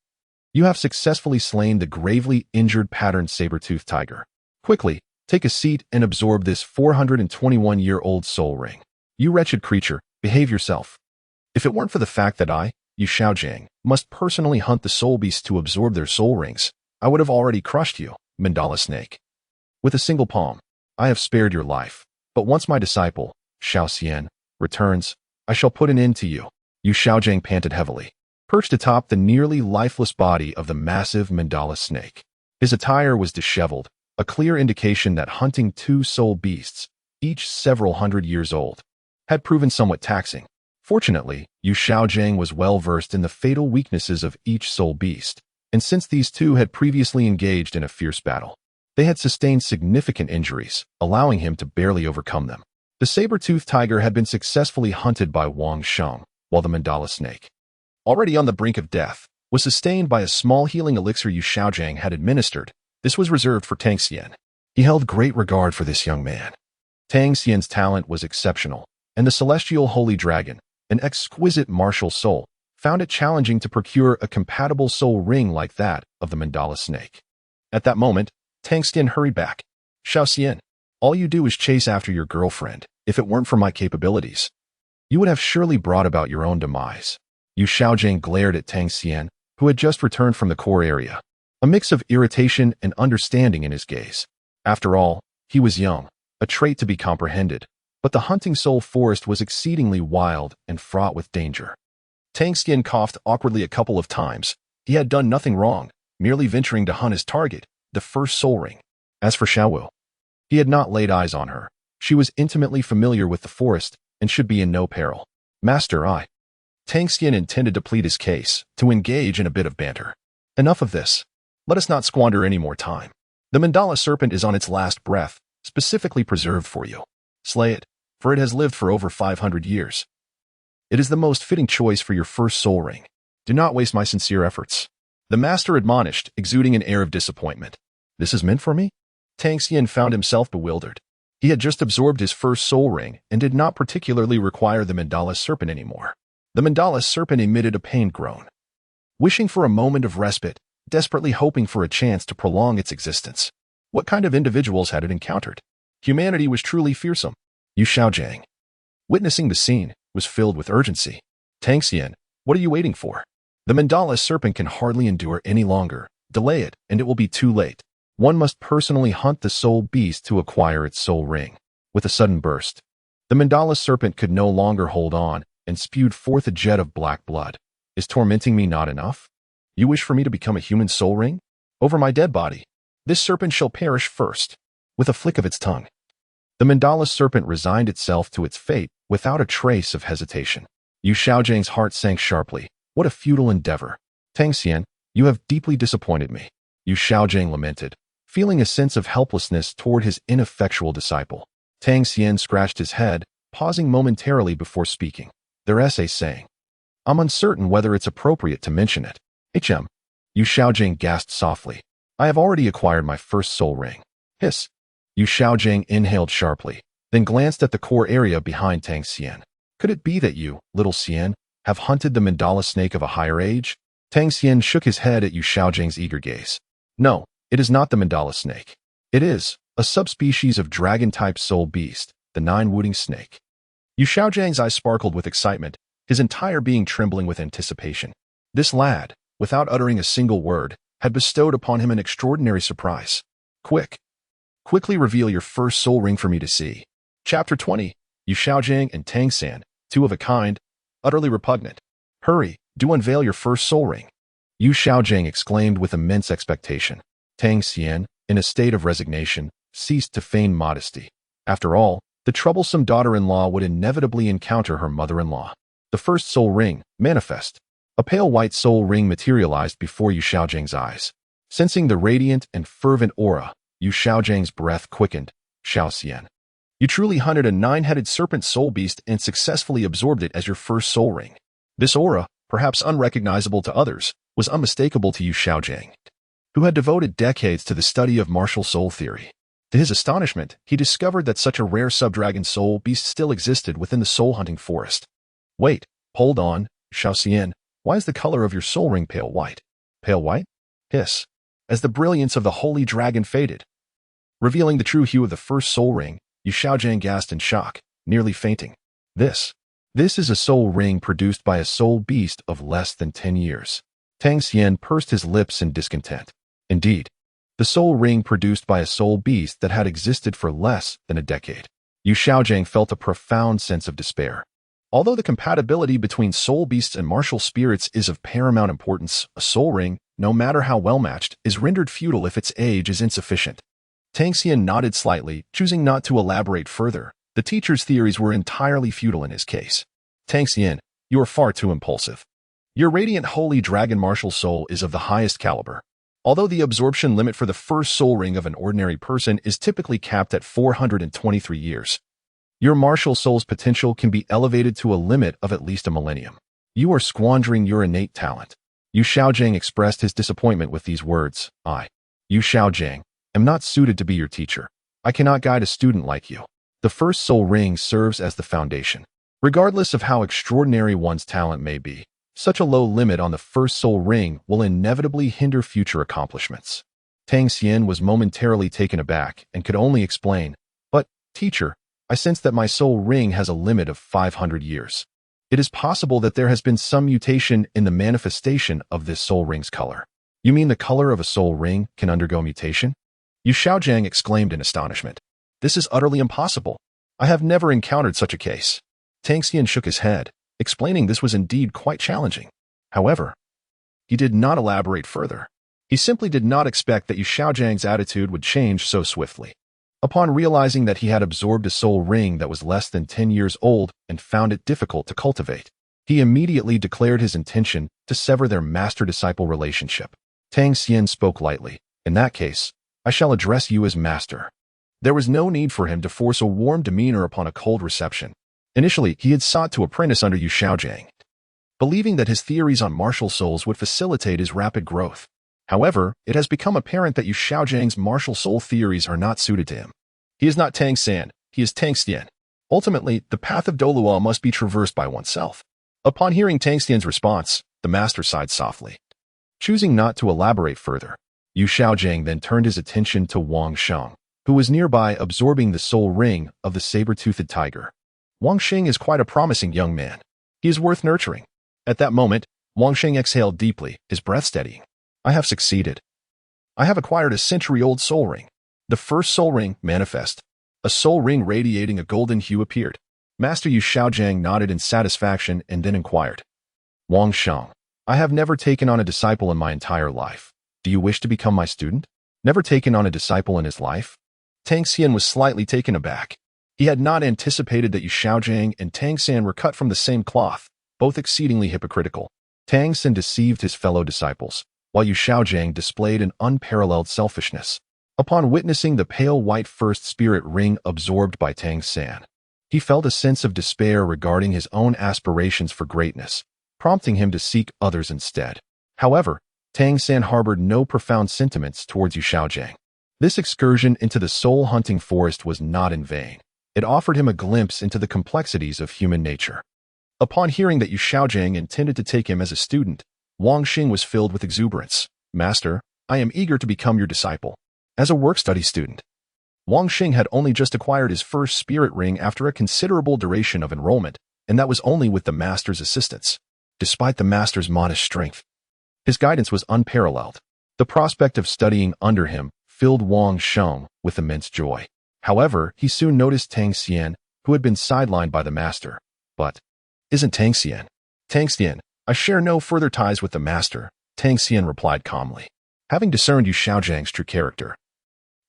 You have successfully slain the gravely injured patterned saber-toothed tiger. Quickly, take a seat and absorb this 421-year-old soul ring. You wretched creature, behave yourself. If it weren't for the fact that I, Yu Xiaogang, must personally hunt the soul beasts to absorb their soul rings, I would have already crushed you, Mandala Snake. With a single palm, I have spared your life. But once my disciple, Xiao Xian, returns, I shall put an end to you. Yu Xiaogang panted heavily, perched atop the nearly lifeless body of the massive Mandala snake. His attire was disheveled, a clear indication that hunting 2 soul beasts, each several hundred years old, had proven somewhat taxing. Fortunately, Yu Xiaogang was well versed in the fatal weaknesses of each soul beast, and since these two had previously engaged in a fierce battle, they had sustained significant injuries, allowing him to barely overcome them. The saber-toothed tiger had been successfully hunted by Wang Sheng, while the Mandala snake, already on the brink of death, was sustained by a small healing elixir Yu Xiaogang had administered. This was reserved for Tang Xian. He held great regard for this young man. Tang Xian's talent was exceptional, and the celestial holy dragon, an exquisite martial soul, found it challenging to procure a compatible soul ring like that of the Mandala snake. At that moment, Tang Xian hurried back. Xiao Xian, all you do is chase after your girlfriend. If it weren't for my capabilities, you would have surely brought about your own demise. Yu Xiaogang glared at Tang Xian, who had just returned from the core area, a mix of irritation and understanding in his gaze. After all, he was young, a trait to be comprehended, but the hunting soul forest was exceedingly wild and fraught with danger. Tang Xian coughed awkwardly a couple of times. He had done nothing wrong, merely venturing to hunt his target, the first soul ring. As for Xiao Wu, He had not laid eyes on her. She was intimately familiar with the forest and should be in no peril. Master, Tang Xian intended to plead his case, to engage in a bit of banter. Enough of this. Let us not squander any more time. The mandala serpent is on its last breath, specifically preserved for you. Slay it, for it has lived for over 500 years. It is the most fitting choice for your first soul ring. Do not waste my sincere efforts. The master admonished, exuding an air of disappointment. This is meant for me? Tang Xian found himself bewildered. He had just absorbed his first soul ring and did not particularly require the mandala serpent anymore. The mandala serpent emitted a pained groan. Wishing for a moment of respite, desperately hoping for a chance to prolong its existence. What kind of individuals had it encountered? Humanity was truly fearsome. Yu Xiaogang, witnessing the scene, was filled with urgency. Tang Xian, what are you waiting for? The mandala serpent can hardly endure any longer. Delay it, and it will be too late. One must personally hunt the soul beast to acquire its soul ring. With a sudden burst, the mandala serpent could no longer hold on and spewed forth a jet of black blood. Is tormenting me not enough? You wish for me to become a human soul ring? Over my dead body. This serpent shall perish first. With a flick of its tongue, the mandala serpent resigned itself to its fate without a trace of hesitation. Yu Xiaogang's heart sank sharply. What a futile endeavor. Tang Xian, you have deeply disappointed me. Yu Xiaogang lamented, feeling a sense of helplessness toward his ineffectual disciple. Tang Xian scratched his head, pausing momentarily before speaking. Their essay saying, I'm uncertain whether it's appropriate to mention it. Yu Xiaogang gasped softly. I have already acquired my first soul ring. Hiss. Yu Xiaogang inhaled sharply, then glanced at the core area behind Tang Xian. Could it be that you, little Xian, have hunted the mandala snake of a higher age? Tang Xian shook his head at Yu Xiaogang's eager gaze. No, it is not the mandala snake. It is a subspecies of dragon-type soul beast, the nine-wooding snake. Yu Xiaogang's eyes sparkled with excitement, his entire being trembling with anticipation. This lad, without uttering a single word, had bestowed upon him an extraordinary surprise. Quickly reveal your first soul ring for me to see. Chapter 20, Yu Xiaogang and Tang San, two of a kind, utterly repugnant. Hurry, do unveil your first soul ring. Yu Xiaogang exclaimed with immense expectation. Tang Xian, in a state of resignation, ceased to feign modesty. After all, the troublesome daughter-in-law would inevitably encounter her mother-in-law. The first soul ring, manifest. A pale white soul ring materialized before Yu Xiaogang's eyes. Sensing the radiant and fervent aura, Yu Xiaogang's breath quickened. Xiao Xian, you truly hunted a nine-headed serpent soul beast and successfully absorbed it as your first soul ring. This aura, perhaps unrecognizable to others, was unmistakable to Yu Xiaogang, who had devoted decades to the study of martial soul theory. To his astonishment, he discovered that such a rare subdragon soul beast still existed within the soul-hunting forest. Wait, hold on, Xiao Xian, why is the color of your soul ring pale white? Pale white? Hiss. As the brilliance of the holy dragon faded, revealing the true hue of the first soul ring, Yu Xiaogang gasped in shock, nearly fainting. This is a soul ring produced by a soul beast of less than 10 years. Tang Xian pursed his lips in discontent. Indeed, the soul ring produced by a soul beast that had existed for less than a decade. Yu Xiaogang felt a profound sense of despair. Although the compatibility between soul beasts and martial spirits is of paramount importance, a soul ring, no matter how well-matched, is rendered futile if its age is insufficient. Tang Xian nodded slightly, choosing not to elaborate further. The teacher's theories were entirely futile in his case. Tang Xian, you are far too impulsive. Your radiant holy dragon martial soul is of the highest caliber. Although the absorption limit for the first soul ring of an ordinary person is typically capped at 423 years, your martial soul's potential can be elevated to a limit of at least a millennium. You are squandering your innate talent. Yu Xiaogang expressed his disappointment with these words. I, Yu Xiaogang, am not suited to be your teacher. I cannot guide a student like you. The first soul ring serves as the foundation. Regardless of how extraordinary one's talent may be, such a low limit on the first soul ring will inevitably hinder future accomplishments. Tang Xian was momentarily taken aback and could only explain, but, teacher, I sense that my soul ring has a limit of 500 years. It is possible that there has been some mutation in the manifestation of this soul ring's color. You mean the color of a soul ring can undergo mutation? Yu Xiaogang exclaimed in astonishment. This is utterly impossible. I have never encountered such a case. Tang Xian shook his head, explaining this was indeed quite challenging. However, he did not elaborate further. He simply did not expect that Yu Xiaogang's attitude would change so swiftly. Upon realizing that he had absorbed a soul ring that was less than 10 years old and found it difficult to cultivate, he immediately declared his intention to sever their master-disciple relationship. Tang Xian spoke lightly. In that case, I shall address you as master. There was no need for him to force a warm demeanor upon a cold reception. Initially, he had sought to apprentice under Yu Xiaogang, believing that his theories on martial souls would facilitate his rapid growth. However, it has become apparent that Yu Xiaogang's martial soul theories are not suited to him. He is not Tang San, he is Tang Xian. Ultimately, the path of Douluo must be traversed by oneself. Upon hearing Tang Xian's response, the master sighed softly. Choosing not to elaborate further, Yu Xiaogang then turned his attention to Wang Sheng, who was nearby absorbing the soul ring of the saber-toothed tiger. Wang Sheng is quite a promising young man. He is worth nurturing. At that moment, Wang Sheng exhaled deeply, his breath steadying. I have succeeded. I have acquired a century-old soul ring. The first soul ring, manifest. A soul ring radiating a golden hue appeared. Master Yu Xiaogang nodded in satisfaction and then inquired. Wang Sheng, I have never taken on a disciple in my entire life. Do you wish to become my student? Never taken on a disciple in his life? Tang Xian was slightly taken aback. He had not anticipated that Yu Xiaogang and Tang San were cut from the same cloth, both exceedingly hypocritical. Tang San deceived his fellow disciples, while Yu Xiaogang displayed an unparalleled selfishness. Upon witnessing the pale white first spirit ring absorbed by Tang San, he felt a sense of despair regarding his own aspirations for greatness, prompting him to seek others instead. However, Tang San harbored no profound sentiments towards Yu Xiaogang. This excursion into the soul-hunting forest was not in vain. It offered him a glimpse into the complexities of human nature. Upon hearing that Yu Xiaogang intended to take him as a student, Wang Sheng was filled with exuberance. Master, I am eager to become your disciple. As a work-study student, Wang Sheng had only just acquired his first spirit ring after a considerable duration of enrollment, and that was only with the master's assistance. Despite the master's modest strength, his guidance was unparalleled. The prospect of studying under him filled Wang Sheng with immense joy. However, he soon noticed Tang Xian, who had been sidelined by the master. But, isn't Tang Xian? Tang Xian, I share no further ties with the master, Tang Xian replied calmly. Having discerned Yu Xiaogang's true character,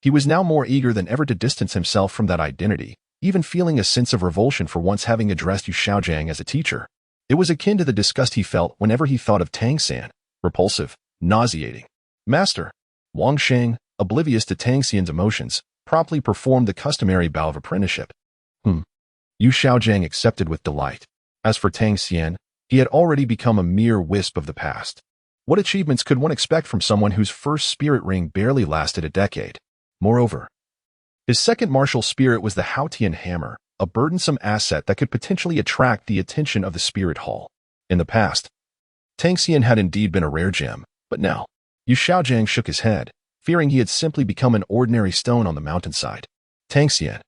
he was now more eager than ever to distance himself from that identity, even feeling a sense of revulsion for once having addressed Yu Xiaogang as a teacher. It was akin to the disgust he felt whenever he thought of Tang San, repulsive, nauseating. Master, Wang Sheng, oblivious to Tang Xian's emotions, promptly performed the customary bow of apprenticeship. Yu Xiaogang accepted with delight. As for Tang Xian, he had already become a mere wisp of the past. What achievements could one expect from someone whose first spirit ring barely lasted a decade? Moreover, his second martial spirit was the Haotian hammer, a burdensome asset that could potentially attract the attention of the spirit hall. In the past, Tang Xian had indeed been a rare gem, but now, Yu Xiaogang shook his head, fearing he had simply become an ordinary stone on the mountainside. Tang Xian,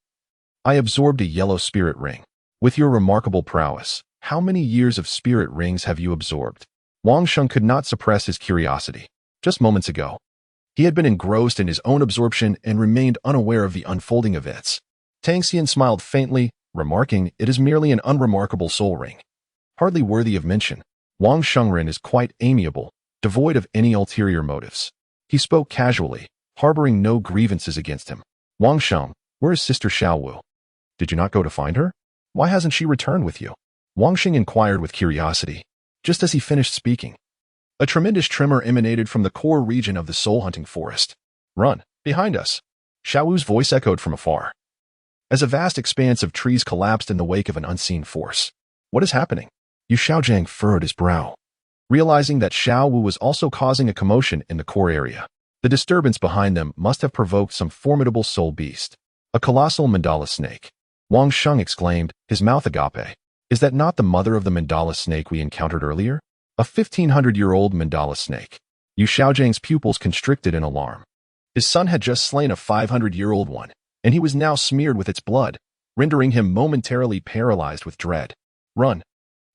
I absorbed a yellow spirit ring. With your remarkable prowess, how many years of spirit rings have you absorbed? Wang Sheng could not suppress his curiosity. Just moments ago, he had been engrossed in his own absorption and remained unaware of the unfolding events. Tang Xian smiled faintly, remarking, it is merely an unremarkable soul ring. Hardly worthy of mention. Wang Shengren is quite amiable, devoid of any ulterior motives. He spoke casually, harboring no grievances against him. Wang Sheng, where is Sister Xiao Wu? Did you not go to find her? Why hasn't she returned with you? Wang Sheng inquired with curiosity. Just as he finished speaking, a tremendous tremor emanated from the core region of the soul-hunting forest. Run, behind us. Xiao Wu's voice echoed from afar, as a vast expanse of trees collapsed in the wake of an unseen force. What is happening? Yu Xiaogang furrowed his brow, realizing that Xiao Wu was also causing a commotion in the core area. The disturbance behind them must have provoked some formidable soul beast, a colossal mandala snake. Wang Sheng exclaimed, his mouth agape. Is that not the mother of the mandala snake we encountered earlier? A 1,500-year-old mandala snake. Yu Xiaogang's pupils constricted in alarm. His son had just slain a 500-year-old one, and he was now smeared with its blood, rendering him momentarily paralyzed with dread. Run.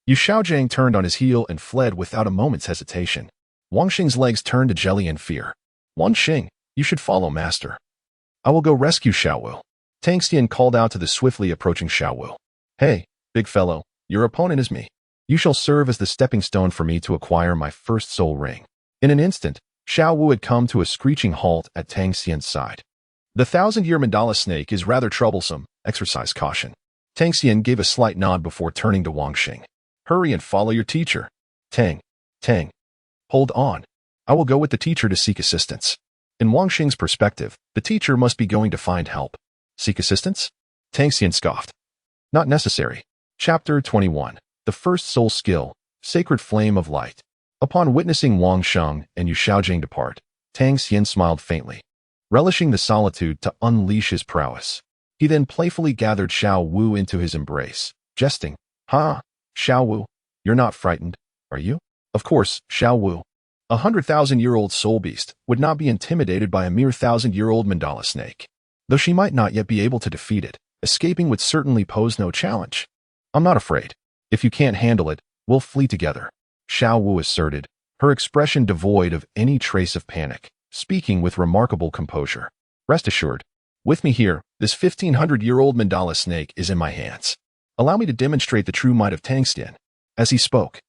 Yu Xiaogang turned on his heel and fled without a moment's hesitation. Wang Sheng's legs turned to jelly in fear. Wang Sheng, you should follow master. I will go rescue Xiao Wu. Tang Xian called out to the swiftly approaching Xiao Wu. Hey, big fellow, your opponent is me. You shall serve as the stepping stone for me to acquire my first soul ring. In an instant, Xiao Wu had come to a screeching halt at Tang Xian's side. The thousand-year mandala snake is rather troublesome. Exercise caution. Tang Xian gave a slight nod before turning to Wang Xing. Hurry and follow your teacher. Tang. Hold on. I will go with the teacher to seek assistance. In Wang Xing's perspective, the teacher must be going to find help. Seek assistance? Tang Xian scoffed. Not necessary. Chapter 21. The First Soul Skill, Sacred Flame of Light. Upon witnessing Wang Sheng and Yu Xiaogang depart, Tang Xian smiled faintly, relishing the solitude to unleash his prowess. He then playfully gathered Xiao Wu into his embrace, jesting, "Ha, Xiao Wu, you're not frightened, are you?" Of course, Xiao Wu, 100,000-year-old soul beast, would not be intimidated by a mere 1,000-year-old mandala snake. Though she might not yet be able to defeat it, escaping would certainly pose no challenge. "I'm not afraid. If you can't handle it, we'll flee together," Xiao Wu asserted, her expression devoid of any trace of panic, speaking with remarkable composure. "Rest assured, with me here, this 1,500-year-old mandala snake is in my hands. Allow me to demonstrate the true might of Tang Xian." As he spoke,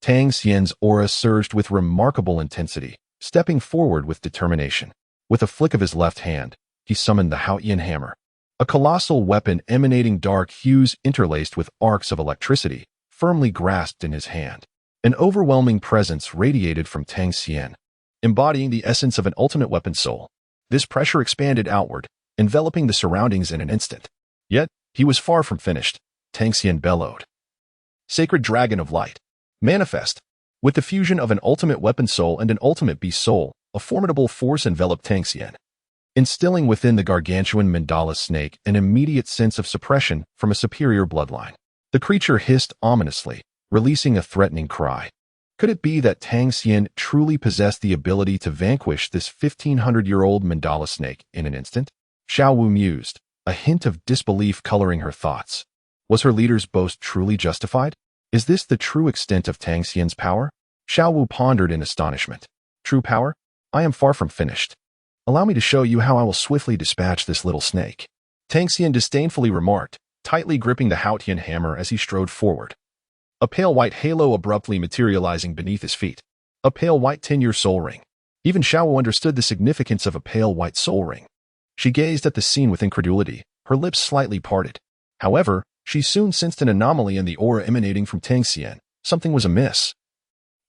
Tang Xian's aura surged with remarkable intensity, stepping forward with determination. With a flick of his left hand, he summoned the Xuantian hammer, a colossal weapon emanating dark hues interlaced with arcs of electricity, firmly grasped in his hand. An overwhelming presence radiated from Tang Xian, embodying the essence of an ultimate weapon soul. This pressure expanded outward, enveloping the surroundings in an instant. Yet, he was far from finished. Tang Xian bellowed. "Sacred Dragon of Light, manifest!" With the fusion of an ultimate weapon soul and an ultimate beast soul, a formidable force enveloped Tang Xian, instilling within the gargantuan mandala snake an immediate sense of suppression from a superior bloodline. The creature hissed ominously, releasing a threatening cry. Could it be that Tang Xian truly possessed the ability to vanquish this 1,500-year-old mandala snake in an instant? Xiao Wu mused, a hint of disbelief coloring her thoughts. Was her leader's boast truly justified? Is this the true extent of Tang Xian's power? Xiao Wu pondered in astonishment. True power? I am far from finished. Allow me to show you how I will swiftly dispatch this little snake. Tang Xian disdainfully remarked, tightly gripping the Xuantian hammer as he strode forward. A pale white halo abruptly materializing beneath his feet. A pale white 10-year soul ring. Even Xiao Wu understood the significance of a pale white soul ring. She gazed at the scene with incredulity, her lips slightly parted. However, she soon sensed an anomaly in the aura emanating from Tang Xian. Something was amiss.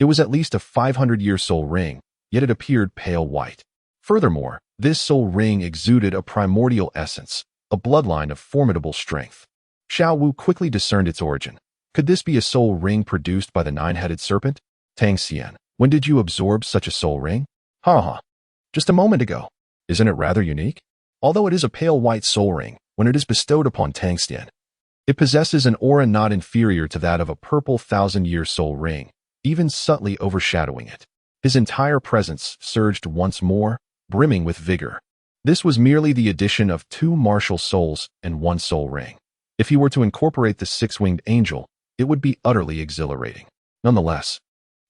It was at least a 500-year soul ring, yet it appeared pale white. Furthermore, this soul ring exuded a primordial essence, a bloodline of formidable strength. Xiao Wu quickly discerned its origin. Could this be a soul ring produced by the nine-headed serpent? Tang Xian, when did you absorb such a soul ring? Ha. Just a moment ago. Isn't it rather unique? Although it is a pale white soul ring, when it is bestowed upon Tang Xian, it possesses an aura not inferior to that of a purple 1,000-year soul ring, even subtly overshadowing it. His entire presence surged once more, brimming with vigor. This was merely the addition of 2 martial souls and 1 soul ring. If he were to incorporate the 6-winged angel, it would be utterly exhilarating. Nonetheless,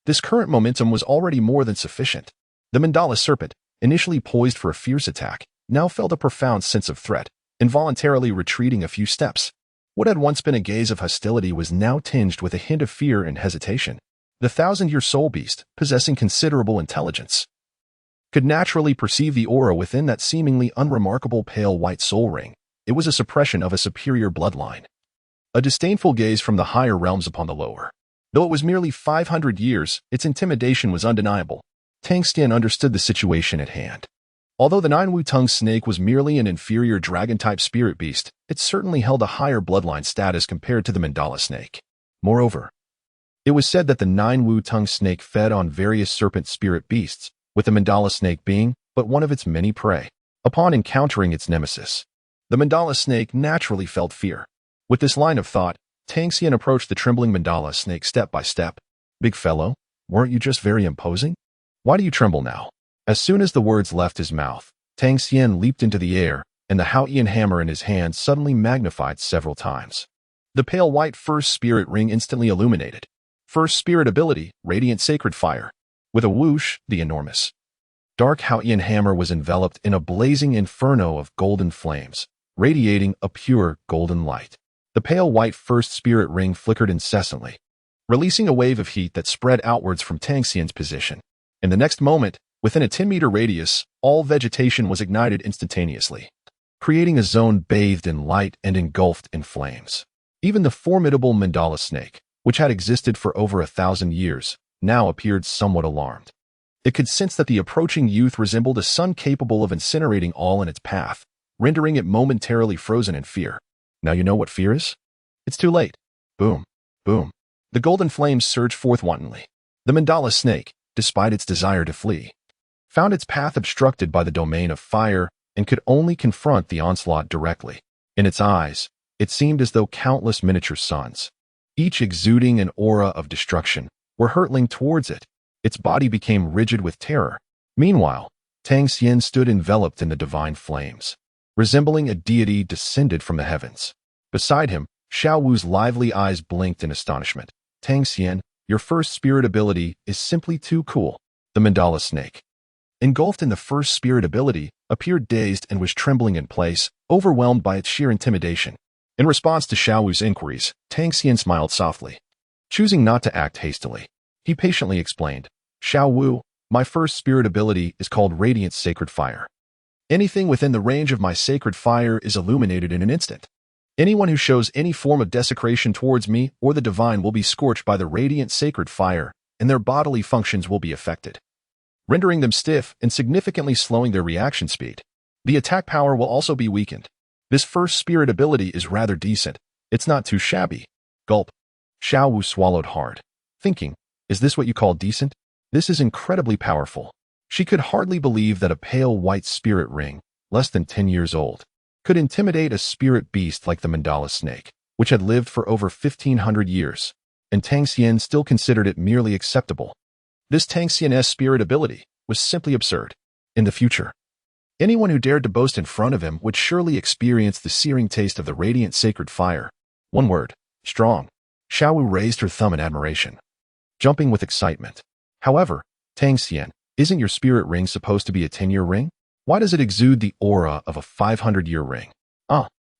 this current momentum was already more than sufficient. The mandala serpent, initially poised for a fierce attack, now felt a profound sense of threat, involuntarily retreating a few steps. What had once been a gaze of hostility was now tinged with a hint of fear and hesitation. The 1,000-year soul beast, possessing considerable intelligence, could naturally perceive the aura within that seemingly unremarkable pale white soul ring. It was a suppression of a superior bloodline. A disdainful gaze from the higher realms upon the lower. Though it was merely 500 years, its intimidation was undeniable. Tang Xian understood the situation at hand. Although the Nine-Wu-Tongue snake was merely an inferior dragon-type spirit beast, it certainly held a higher bloodline status compared to the mandala snake. Moreover, it was said that the Nine-Wu-Tongue snake fed on various serpent spirit beasts, with the mandala snake being but one of its many prey. Upon encountering its nemesis, the mandala snake naturally felt fear. With this line of thought, Tang Xian approached the trembling mandala snake step by step. "Big fellow, weren't you just very imposing? Why do you tremble now?" As soon as the words left his mouth, Tang Xian leaped into the air, and the Xuantian hammer in his hand suddenly magnified several times. The pale white first spirit ring instantly illuminated. First spirit ability, Radiant Sacred Fire. With a whoosh, the enormous dark Xuantian hammer was enveloped in a blazing inferno of golden flames, radiating a pure golden light. The pale white first spirit ring flickered incessantly, releasing a wave of heat that spread outwards from Tang Xian's position. In the next moment, Within a 10-meter radius, all vegetation was ignited instantaneously, creating a zone bathed in light and engulfed in flames. Even the formidable mandala snake, which had existed for over 1,000 years, now appeared somewhat alarmed. It could sense that the approaching youth resembled a sun capable of incinerating all in its path, rendering it momentarily frozen in fear. Now you know what fear is? It's too late. Boom. Boom. The golden flames surged forth wantonly. The mandala snake, despite its desire to flee, found its path obstructed by the domain of fire and could only confront the onslaught directly. In its eyes, it seemed as though countless miniature suns, each exuding an aura of destruction, were hurtling towards it. Its body became rigid with terror. Meanwhile, Tang Xian stood enveloped in the divine flames, resembling a deity descended from the heavens. Beside him, Xiao Wu's lively eyes blinked in astonishment. Tang Xian, your first spirit ability is simply too cool. The mandala snake, engulfed in the first spirit ability, appeared dazed and was trembling in place, overwhelmed by its sheer intimidation. In response to Xiao Wu's inquiries, Tang Xian smiled softly. Choosing not to act hastily, he patiently explained, Xiao Wu, my first spirit ability is called Radiant Sacred Fire. Anything within the range of my sacred fire is illuminated in an instant. Anyone who shows any form of desecration towards me or the divine will be scorched by the radiant sacred fire, and their bodily functions will be affected, rendering them stiff and significantly slowing their reaction speed. The attack power will also be weakened. This first spirit ability is rather decent. It's not too shabby. Gulp. Xiao Wu swallowed hard, thinking, is this what you call decent? This is incredibly powerful. She could hardly believe that a pale white spirit ring, less than 10 years old, could intimidate a spirit beast like the mandala snake, which had lived for over 1,500 years, and Tang Xian still considered it merely acceptable. This Tang Xian's spirit ability was simply absurd. In the future, anyone who dared to boast in front of him would surely experience the searing taste of the radiant sacred fire. One word, strong. Xiao Wu raised her thumb in admiration, jumping with excitement. However, Tang Xian, isn't your spirit ring supposed to be a 10-year ring? Why does it exude the aura of a 500-year ring?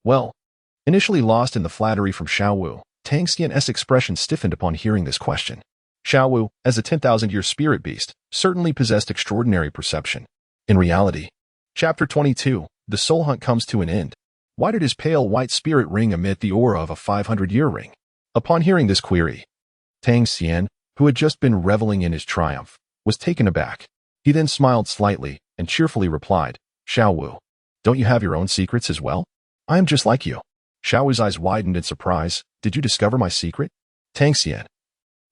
Well. Initially lost in the flattery from Xiao Wu, Tang Xian's expression stiffened upon hearing this question. Xiao Wu, as a 10,000-year spirit beast, certainly possessed extraordinary perception. In reality, Chapter 22, the soul hunt comes to an end. Why did his pale white spirit ring emit the aura of a 500-year ring? Upon hearing this query, Tang Xian, who had just been reveling in his triumph, was taken aback. He then smiled slightly and cheerfully replied, Xiao Wu, don't you have your own secrets as well? I am just like you. Xiao Wu's eyes widened in surprise. Did you discover my secret? Tang Xian,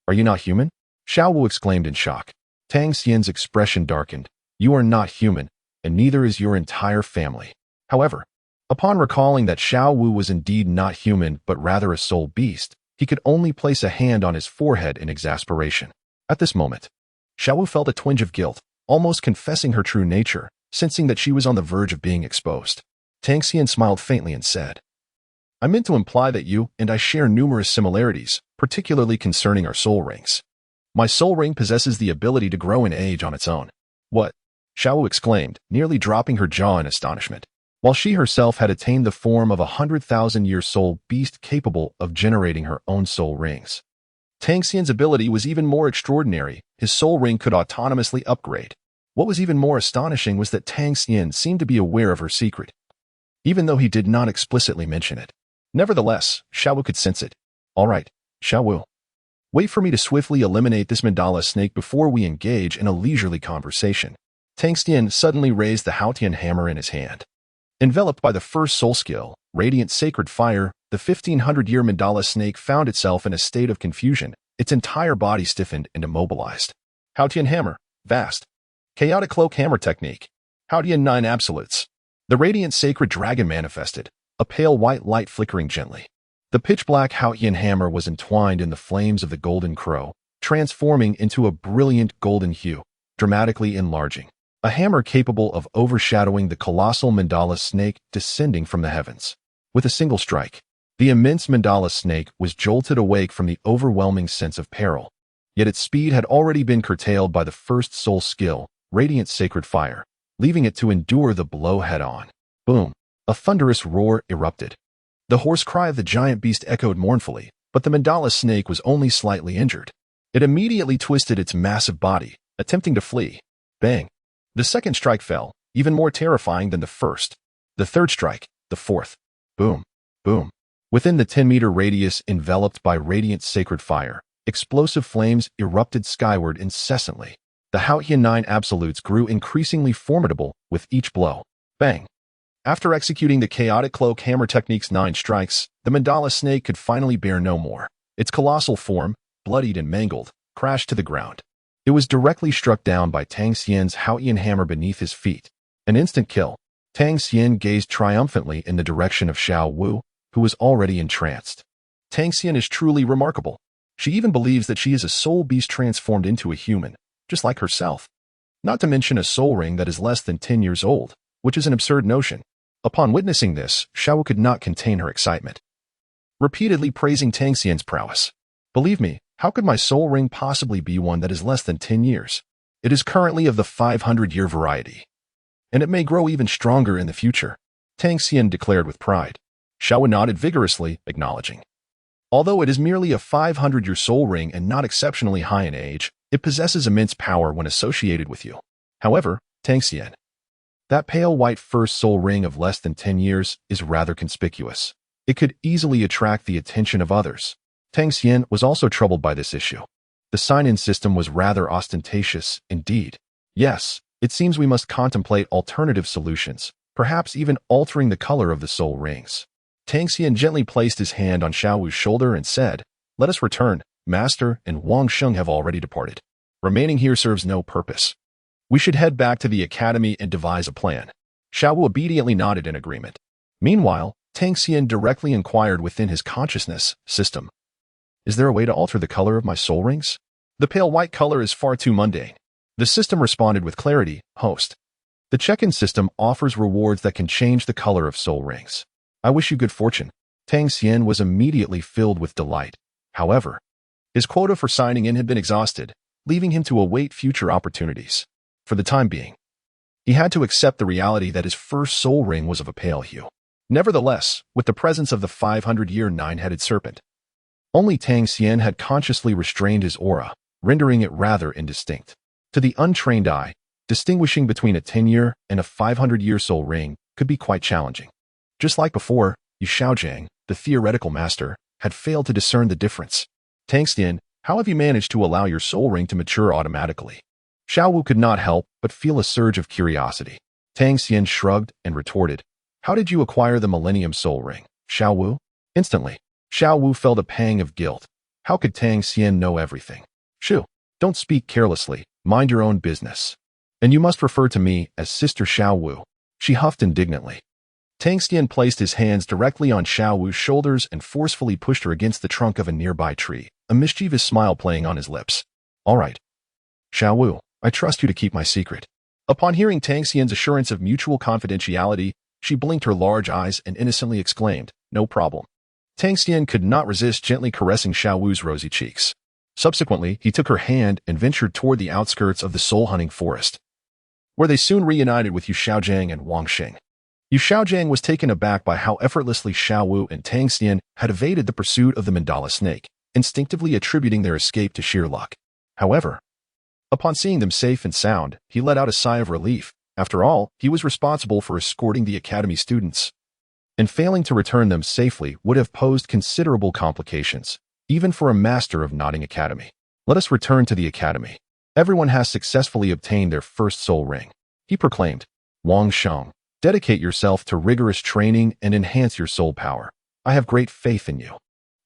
are you not human? Xiao Wu exclaimed in shock. Tang Xian's expression darkened. You are not human, and neither is your entire family. However, upon recalling that Xiao Wu was indeed not human but rather a soul beast, he could only place a hand on his forehead in exasperation. At this moment, Xiao Wu felt a twinge of guilt, almost confessing her true nature, sensing that she was on the verge of being exposed. Tang Xian smiled faintly and said, I meant to imply that you and I share numerous similarities, particularly concerning our soul rings. My soul ring possesses the ability to grow in age on its own. What? Xiao Wu exclaimed, nearly dropping her jaw in astonishment. While she herself had attained the form of a 100,000-year soul beast capable of generating her own soul rings, Tang Xian's ability was even more extraordinary. His soul ring could autonomously upgrade. What was even more astonishing was that Tang Xian seemed to be aware of her secret, even though he did not explicitly mention it. Nevertheless, Xiao Wu could sense it. All right, Xiao Wu, wait for me to swiftly eliminate this mandala snake before we engage in a leisurely conversation. Tang Xian suddenly raised the Xuantian hammer in his hand. Enveloped by the first soul skill, Radiant Sacred Fire, the 1,500-year mandala snake found itself in a state of confusion. Its entire body stiffened and immobilized. Xuantian hammer, vast. Chaotic cloak hammer technique. Xuantian 9 absolutes. The radiant sacred dragon manifested, a pale white light flickering gently. The pitch-black Xuantian hammer was entwined in the flames of the golden crow, transforming into a brilliant golden hue, dramatically enlarging. A hammer capable of overshadowing the colossal mandala snake descending from the heavens. With a single strike, the immense mandala snake was jolted awake from the overwhelming sense of peril. Yet its speed had already been curtailed by the first soul skill, Radiant Sacred Fire, leaving it to endure the blow head-on. Boom! A thunderous roar erupted. The hoarse cry of the giant beast echoed mournfully, but the mandala snake was only slightly injured. It immediately twisted its massive body, attempting to flee. Bang! The second strike fell, even more terrifying than the first. The third strike, the fourth. Boom, boom. Within the 10-meter radius enveloped by radiant sacred fire, explosive flames erupted skyward incessantly. The Xuantian 9 absolutes grew increasingly formidable with each blow. Bang! After executing the chaotic cloak hammer technique's 9 strikes, the mandala snake could finally bear no more. Its colossal form, bloodied and mangled, crashed to the ground. It was directly struck down by Tang Xian's Xuantian hammer beneath his feet. An instant kill. Tang Xian gazed triumphantly in the direction of Xiao Wu, who was already entranced. Tang Xian is truly remarkable. She even believes that she is a soul beast transformed into a human, just like herself. Not to mention a soul ring that is less than 10 years old, which is an absurd notion. Upon witnessing this, Xiao Wu could not contain her excitement, repeatedly praising Tang Xian's prowess. Believe me, how could my soul ring possibly be one that is less than 10 years? It is currently of the 500-year variety, and it may grow even stronger in the future, Tang Xian declared with pride. Xiao Wu nodded vigorously, acknowledging. Although it is merely a 500-year soul ring and not exceptionally high in age, it possesses immense power when associated with you. However, Tang Xian, that pale white first soul ring of less than 10 years is rather conspicuous. It could easily attract the attention of others. Tang Xian was also troubled by this issue. The sign-in system was rather ostentatious, indeed. Yes, it seems we must contemplate alternative solutions, perhaps even altering the color of the soul rings. Tang Xian gently placed his hand on Xiao Wu's shoulder and said, "Let us return. Master and Wang Sheng have already departed. Remaining here serves no purpose. We should head back to the academy and devise a plan." Xiao Wu obediently nodded in agreement. Meanwhile, Tang Xian directly inquired within his consciousness system, "Is there a way to alter the color of my soul rings? The pale white color is far too mundane." The system responded with clarity, "Host. The check-in system offers rewards that can change the color of soul rings. I wish you good fortune." Tang Xian was immediately filled with delight. However, his quota for signing in had been exhausted, leaving him to await future opportunities. For the time being, he had to accept the reality that his first soul ring was of a pale hue. Nevertheless, with the presence of the 500-year 9-headed serpent, only Tang Xian had consciously restrained his aura, rendering it rather indistinct. To the untrained eye, distinguishing between a 10-year and a 500-year soul ring could be quite challenging. Just like before, Yu Xiaogang, the theoretical master, had failed to discern the difference. "Tang Xian, how have you managed to allow your soul ring to mature automatically?" Xiao Wu could not help but feel a surge of curiosity. Tang Xian shrugged and retorted, "How did you acquire the Millennium Soul Ring, Xiao Wu?" Instantly, Xiao Wu felt a pang of guilt. How could Tang Xian know everything? "Shoo, don't speak carelessly, mind your own business. And you must refer to me as Sister Xiao Wu," she huffed indignantly. Tang Xian placed his hands directly on Xiao Wu's shoulders and forcefully pushed her against the trunk of a nearby tree, a mischievous smile playing on his lips. "All right, Xiao Wu, I trust you to keep my secret." Upon hearing Tang Xian's assurance of mutual confidentiality, she blinked her large eyes and innocently exclaimed, "No problem." Tang Xian could not resist gently caressing Xiao Wu's rosy cheeks. Subsequently, he took her hand and ventured toward the outskirts of the soul-hunting forest, where they soon reunited with Yu Xiaogang and Wang Sheng. Yu Xiaogang was taken aback by how effortlessly Xiao Wu and Tang Xian had evaded the pursuit of the mandala snake, instinctively attributing their escape to sheer luck. However, upon seeing them safe and sound, he let out a sigh of relief. After all, he was responsible for escorting the academy students, and failing to return them safely would have posed considerable complications, even for a master of Nodding Academy. "Let us return to the academy. Everyone has successfully obtained their first soul ring," he proclaimed. "Wang Sheng, dedicate yourself to rigorous training and enhance your soul power. I have great faith in you."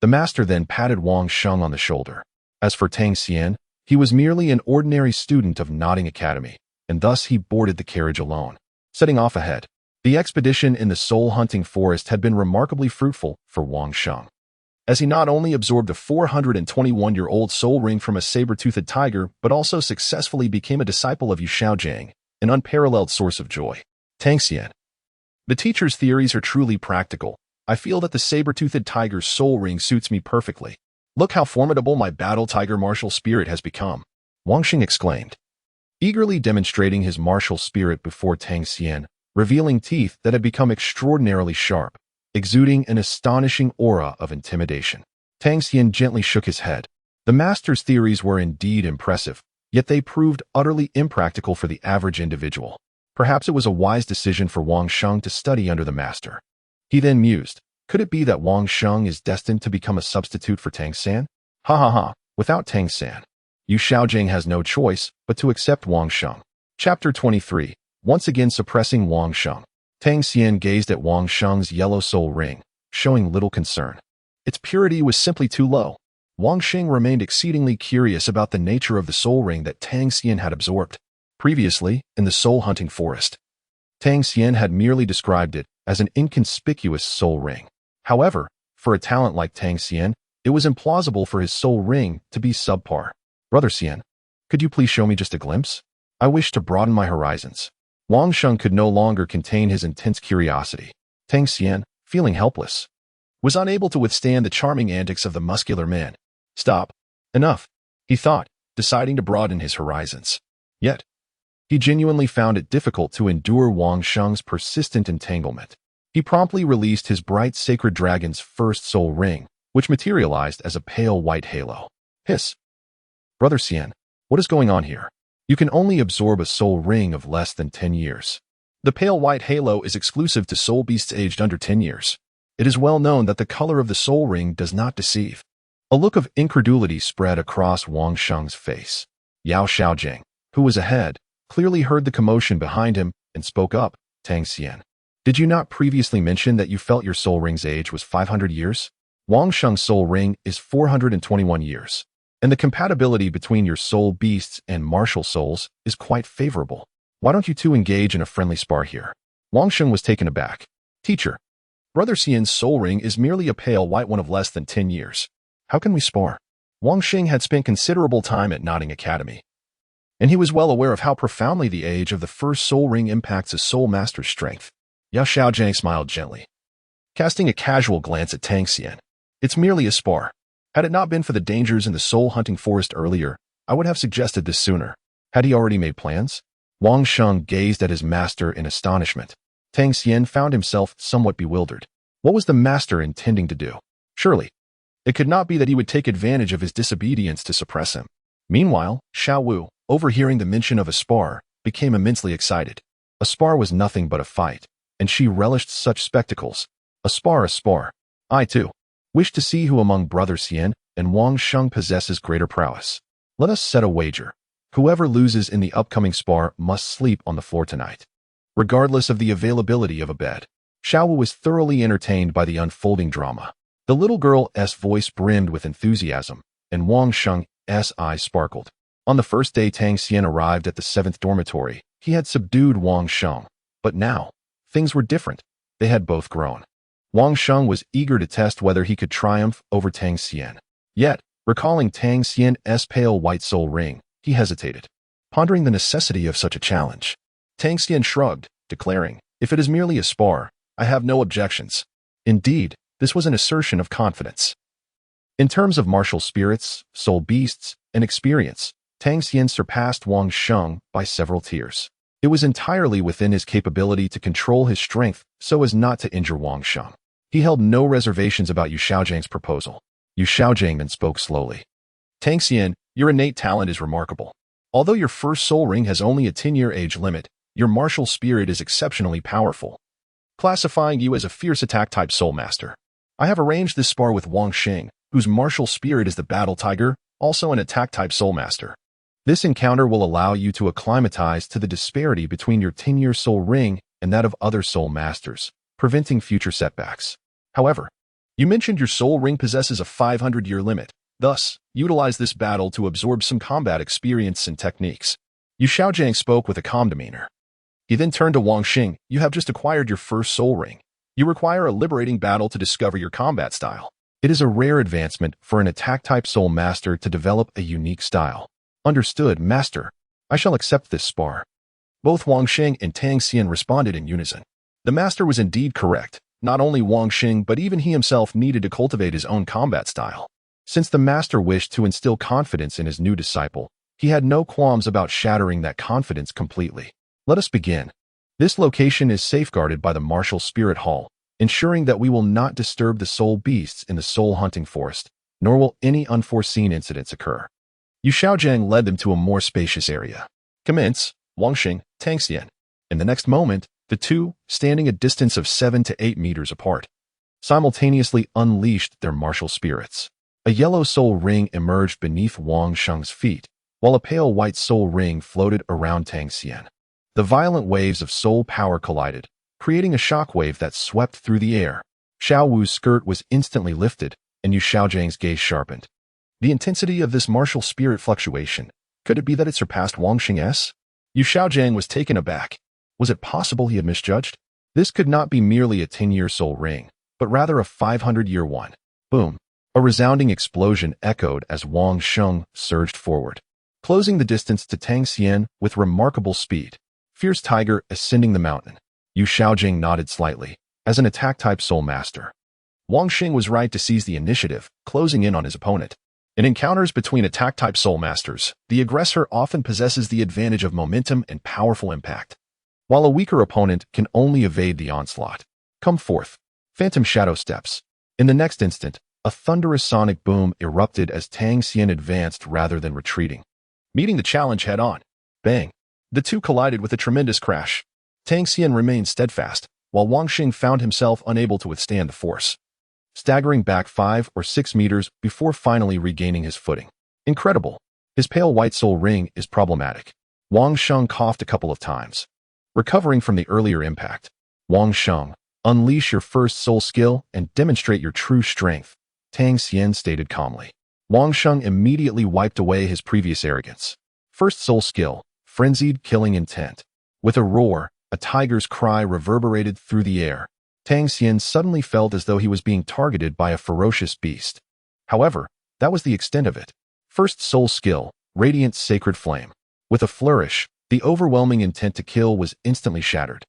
The master then patted Wang Sheng on the shoulder. As for Tang Xian, he was merely an ordinary student of Nodding Academy, and thus he boarded the carriage alone, setting off ahead. The expedition in the soul-hunting forest had been remarkably fruitful for Wang Sheng, as he not only absorbed a 421-year-old soul ring from a saber-toothed tiger, but also successfully became a disciple of Yu Xiaogang, an unparalleled source of joy. Tang Xian, the teacher's theories are truly practical. I feel that the saber-toothed tiger's soul ring suits me perfectly. Look how formidable my battle tiger martial spirit has become," Wang Sheng exclaimed, eagerly demonstrating his martial spirit before Tang Xian, revealing teeth that had become extraordinarily sharp, exuding an astonishing aura of intimidation. Tang Xian gently shook his head. The master's theories were indeed impressive, Yet they proved utterly impractical for the average individual. Perhaps it was a wise decision for Wang Sheng to study under the master. He then mused, could it be that Wang Sheng is destined to become a substitute for Tang San? Ha ha ha, without Tang San, Yu Xiaogang has no choice but to accept Wang Sheng. Chapter 23. Once again suppressing Wang Sheng. Tang Xian gazed at Wang Sheng's yellow soul ring, showing little concern. Its purity was simply too low. Wang Sheng remained exceedingly curious about the nature of the soul ring that Tang Xian had absorbed. Previously, in the soul-hunting forest, Tang Xian had merely described it as an inconspicuous soul ring. However, for a talent like Tang Xian, it was implausible for his soul ring to be subpar. Brother Xian, could you please show me just a glimpse? I wish to broaden my horizons. Wang Sheng could no longer contain his intense curiosity. Tang Xian, feeling helpless, was unable to withstand the charming antics of the muscular man. Stop. Enough, he thought, deciding to broaden his horizons. Yet, he genuinely found it difficult to endure Wang Sheng's persistent entanglement. He promptly released his bright sacred dragon's first soul ring, which materialized as a pale white halo. Hiss. Brother Xian, what is going on here? You can only absorb a soul ring of less than 10 years. The pale white halo is exclusive to soul beasts aged under 10 years. It is well known that the color of the soul ring does not deceive. A look of incredulity spread across Wang Sheng's face. Yu Xiaogang, who was ahead, clearly heard the commotion behind him and spoke up. Tang Xian, did you not previously mention that you felt your soul ring's age was 500 years? Wang Sheng's soul ring is 421 years, and the compatibility between your soul beasts and martial souls is quite favorable. Why don't you two engage in a friendly spar here? Wang Sheng was taken aback. Teacher, Brother Xian's soul ring is merely a pale white one of less than 10 years. How can we spar? Wang Sheng had spent considerable time at Xiao Academy, and he was well aware of how profoundly the age of the first soul ring impacts a Soulmaster's strength. Yu Xiaogang smiled gently, casting a casual glance at Tang Xian. It's merely a spar. Had it not been for the dangers in the soul-hunting forest earlier, I would have suggested this sooner. Had he already made plans? Wang Sheng gazed at his master in astonishment. Tang Xian found himself somewhat bewildered. What was the master intending to do? Surely, it could not be that he would take advantage of his disobedience to suppress him. Meanwhile, Xiao Wu, overhearing the mention of a spar, became immensely excited. A spar was nothing but a fight, and she relished such spectacles. A spar. I, too, wish to see who among Brother Xian and Wang Sheng possesses greater prowess. Let us set a wager. Whoever loses in the upcoming spar must sleep on the floor tonight, regardless of the availability of a bed. Xiao Wu was thoroughly entertained by the unfolding drama. The little girl's voice brimmed with enthusiasm, and Wang Sheng's eyes sparkled. On the first day Tang Xian arrived at the 7th dormitory, he had subdued Wang Sheng. But now, things were different. They had both grown. Wang Sheng was eager to test whether he could triumph over Tang Xian. Yet, recalling Tang Xian's pale white soul ring, he hesitated, pondering the necessity of such a challenge. Tang Xian shrugged, declaring, if it is merely a spar, I have no objections. Indeed, this was an assertion of confidence. In terms of martial spirits, soul beasts, and experience, Tang Xian surpassed Wang Sheng by several tiers. It was entirely within his capability to control his strength so as not to injure Wang Sheng. He held no reservations about Yu Xiaogang's proposal. Yu Xiaogang then spoke slowly. Tang Xian, your innate talent is remarkable. Although your first soul ring has only a 10-year age limit, your martial spirit is exceptionally powerful, classifying you as a fierce attack-type Soulmaster. I have arranged this spar with Wang Sheng, whose martial spirit is the Battle Tiger, also an attack-type Soulmaster. This encounter will allow you to acclimatize to the disparity between your 10-year soul ring and that of other soul masters, preventing future setbacks. However, you mentioned your soul ring possesses a 500-year limit. Thus, utilize this battle to absorb some combat experience and techniques. Yu Xiaogang spoke with a calm demeanor. He then turned to Wang Sheng. You have just acquired your first soul ring. You require a liberating battle to discover your combat style. It is a rare advancement for an attack-type soul master to develop a unique style. Understood, Master. I shall accept this spar. Both Wang Sheng and Tang Xian responded in unison. The Master was indeed correct. Not only Wang Sheng but even he himself needed to cultivate his own combat style. Since the Master wished to instill confidence in his new disciple, he had no qualms about shattering that confidence completely. Let us begin. This location is safeguarded by the Martial Spirit Hall, ensuring that we will not disturb the soul beasts in the soul-hunting forest, nor will any unforeseen incidents occur. Yu Xiaogang led them to a more spacious area. Commence, Wangxing, Tang Xian. In the next moment, the two, standing a distance of 7 to 8 meters apart, simultaneously unleashed their martial spirits. A yellow soul ring emerged beneath Wang Sheng's feet, while a pale white soul ring floated around Tang Xian. The violent waves of soul power collided, creating a shockwave that swept through the air. Xiao Wu's skirt was instantly lifted, and Yu Xiaojiang's gaze sharpened. The intensity of this martial spirit fluctuation, could it be that it surpassed Wang Xing's? Yu Xiaogang was taken aback. Was it possible he had misjudged? This could not be merely a 10-year soul ring, but rather a 500-year one. Boom! A resounding explosion echoed as Wang Sheng surged forward, closing the distance to Tang Xian with remarkable speed. Fierce tiger ascending the mountain. Yu Xiaogang nodded slightly. As an attack-type Soulmaster, Wang Xing was right to seize the initiative, closing in on his opponent. In encounters between attack-type Soulmasters, the aggressor often possesses the advantage of momentum and powerful impact, while a weaker opponent can only evade the onslaught. Come forth. Phantom shadow steps. In the next instant, a thunderous sonic boom erupted as Tang Xian advanced rather than retreating, meeting the challenge head-on. Bang! The two collided with a tremendous crash. Tang Xian remained steadfast, while Wang Xing found himself unable to withstand the force, staggering back 5 or 6 meters before finally regaining his footing. Incredible. His pale white soul ring is problematic. Wang Sheng coughed a couple of times, recovering from the earlier impact. Wang Sheng, unleash your first soul skill and demonstrate your true strength, Tang Xian stated calmly. Wang Sheng immediately wiped away his previous arrogance. First soul skill, frenzied killing intent. With a roar, a tiger's cry reverberated through the air. Tang Xian suddenly felt as though he was being targeted by a ferocious beast. However, that was the extent of it. First soul skill, radiant sacred flame. With a flourish, the overwhelming intent to kill was instantly shattered.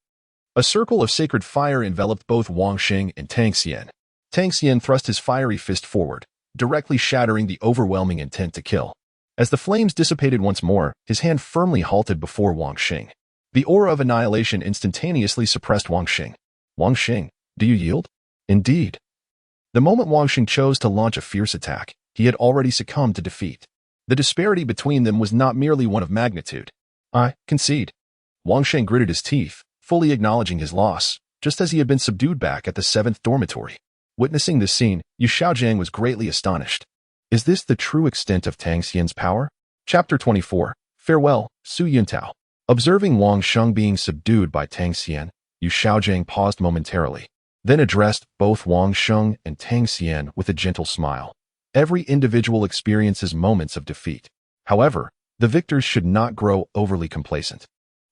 A circle of sacred fire enveloped both Wang Xing and Tang Xian. Tang Xian thrust his fiery fist forward, directly shattering the overwhelming intent to kill. As the flames dissipated once more, his hand firmly halted before Wang Xing. The aura of annihilation instantaneously suppressed Wang Xing. Wang Xing, do you yield? Indeed. The moment Wang Xing chose to launch a fierce attack, he had already succumbed to defeat. The disparity between them was not merely one of magnitude. I concede. Wang Xing gritted his teeth, fully acknowledging his loss, just as he had been subdued back at the 7th dormitory. Witnessing this scene, Yu Xiaogang was greatly astonished. Is this the true extent of Tang Xian's power? Chapter 24. Farewell, Su Yuntao. Observing Wang Sheng being subdued by Tang Xian, Yu Xiaogang paused momentarily, then addressed both Wang Sheng and Tang Xian with a gentle smile. Every individual experiences moments of defeat. However, the victors should not grow overly complacent.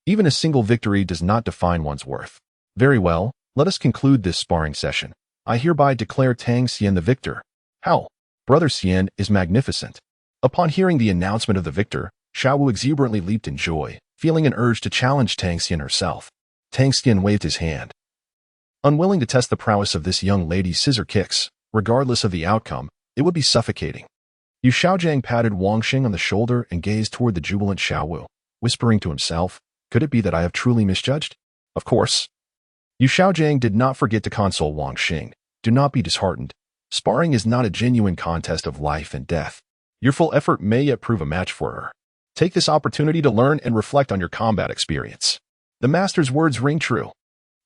Even a single victory does not define one's worth. Very well, let us conclude this sparring session. I hereby declare Tang Xian the victor. How? Brother Xian is magnificent. Upon hearing the announcement of the victor, Xiao Wu exuberantly leaped in joy, feeling an urge to challenge Tang Xian herself. Tang Xian waved his hand, unwilling to test the prowess of this young lady's scissor kicks. Regardless of the outcome, it would be suffocating. Yu Xiaogang patted Wang Xing on the shoulder and gazed toward the jubilant Xiao Wu, whispering to himself, could it be that I have truly misjudged? Of course. Yu Xiaogang did not forget to console Wang Xing. Do not be disheartened. Sparring is not a genuine contest of life and death. Your full effort may yet prove a match for her. Take this opportunity to learn and reflect on your combat experience. The master's words ring true.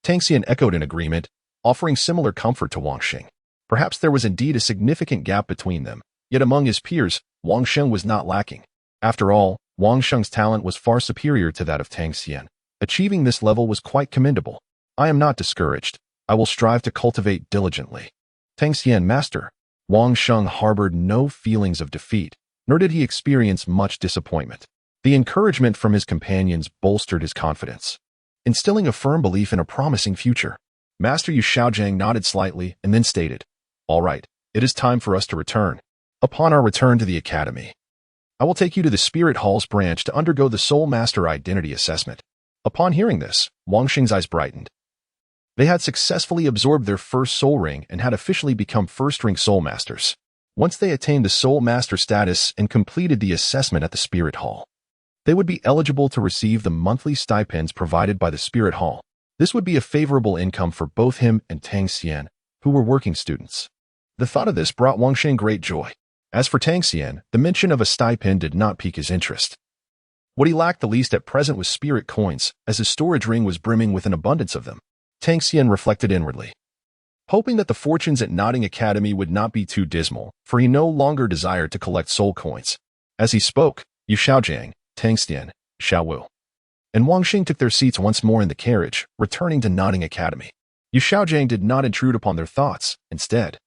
Tang Xian echoed in agreement, offering similar comfort to Wang Xing. Perhaps there was indeed a significant gap between them, yet among his peers, Wang Xing was not lacking. After all, Wang Sheng's talent was far superior to that of Tang Xian. Achieving this level was quite commendable. I am not discouraged. I will strive to cultivate diligently. Tang Xian, master. Wang Sheng harbored no feelings of defeat, nor did he experience much disappointment. The encouragement from his companions bolstered his confidence, instilling a firm belief in a promising future. Master Yu Xiaogang nodded slightly and then stated, all right, it is time for us to return. Upon our return to the academy, I will take you to the Spirit Halls branch to undergo the Soulmaster identity assessment. Upon hearing this, Wang Xing's eyes brightened. They had successfully absorbed their first soul ring and had officially become first-ring Soulmasters. Once they attained the Soulmaster status and completed the assessment at the Spirit Hall, they would be eligible to receive the monthly stipends provided by the Spirit Hall. This would be a favorable income for both him and Tang Xian, who were working students. The thought of this brought Wang Xing great joy. As for Tang Xian, the mention of a stipend did not pique his interest. What he lacked the least at present was spirit coins, as his storage ring was brimming with an abundance of them. Tang Xian reflected inwardly, hoping that the fortunes at Nodding Academy would not be too dismal, for he no longer desired to collect soul coins. As he spoke, Yu Xiaogang, Tang Xian, Xiao Wu, and Wang Xing took their seats once more in the carriage, returning to Nodding Academy. Yu Xiaogang did not intrude upon their thoughts. Instead,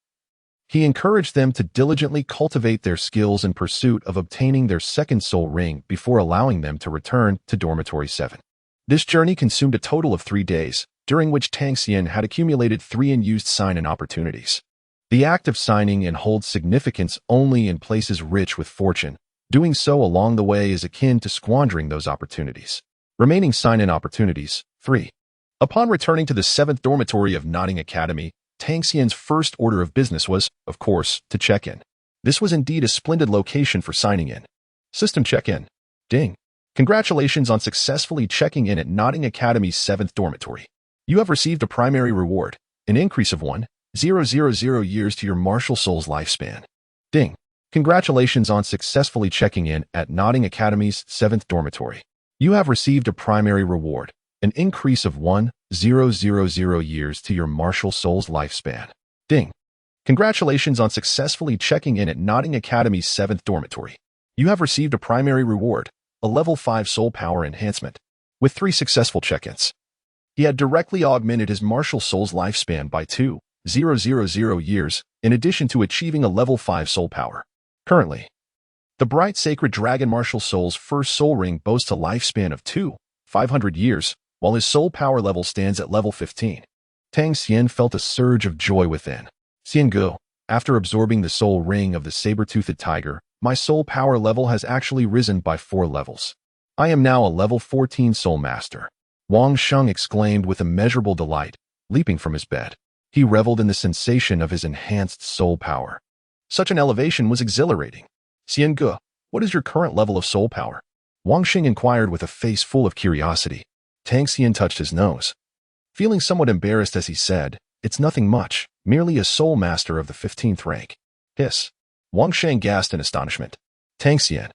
he encouraged them to diligently cultivate their skills in pursuit of obtaining their second soul ring before allowing them to return to Dormitory 7. This journey consumed a total of 3 days, during which Tang Xian had accumulated 3 unused sign-in opportunities. The act of signing in holds significance only in places rich with fortune. Doing so along the way is akin to squandering those opportunities. Remaining sign-in opportunities, 3. Upon returning to the 7th dormitory of Nodding Academy, Tang Xian's first order of business was, of course, to check in. This was indeed a splendid location for signing in. System check-in. Ding. Congratulations on successfully checking in at Nodding Academy's 7th dormitory. You have received a primary reward, an increase of 1,000 years to your martial soul's lifespan. Ding. Congratulations on successfully checking in at Nodding Academy's 7th dormitory. You have received a primary reward, an increase of 1,000 years to your martial soul's lifespan. Ding. Congratulations on successfully checking in at Nodding Academy's 7th dormitory. You have received a primary reward, a level 5 soul power enhancement. With 3 successful check-ins, he had directly augmented his martial soul's lifespan by 2,000 years, in addition to achieving a level 5 soul power. Currently, the bright sacred dragon martial soul's first soul ring boasts a lifespan of 2,500 years, while his soul power level stands at level 15. Tang Xian felt a surge of joy within. Xiangu, after absorbing the soul ring of the saber-toothed tiger, my soul power level has actually risen by 4 levels. I am now a level 14 Soulmaster. Wang Sheng exclaimed with immeasurable delight, leaping from his bed. He reveled in the sensation of his enhanced soul power. Such an elevation was exhilarating. Xiangu, what is your current level of soul power? Wang Xing inquired with a face full of curiosity. Tang Xian touched his nose, feeling somewhat embarrassed as he said, "It's nothing much, merely a Soulmaster of the 15th rank." Hiss. Wang Sheng gasped in astonishment. Tang Xian,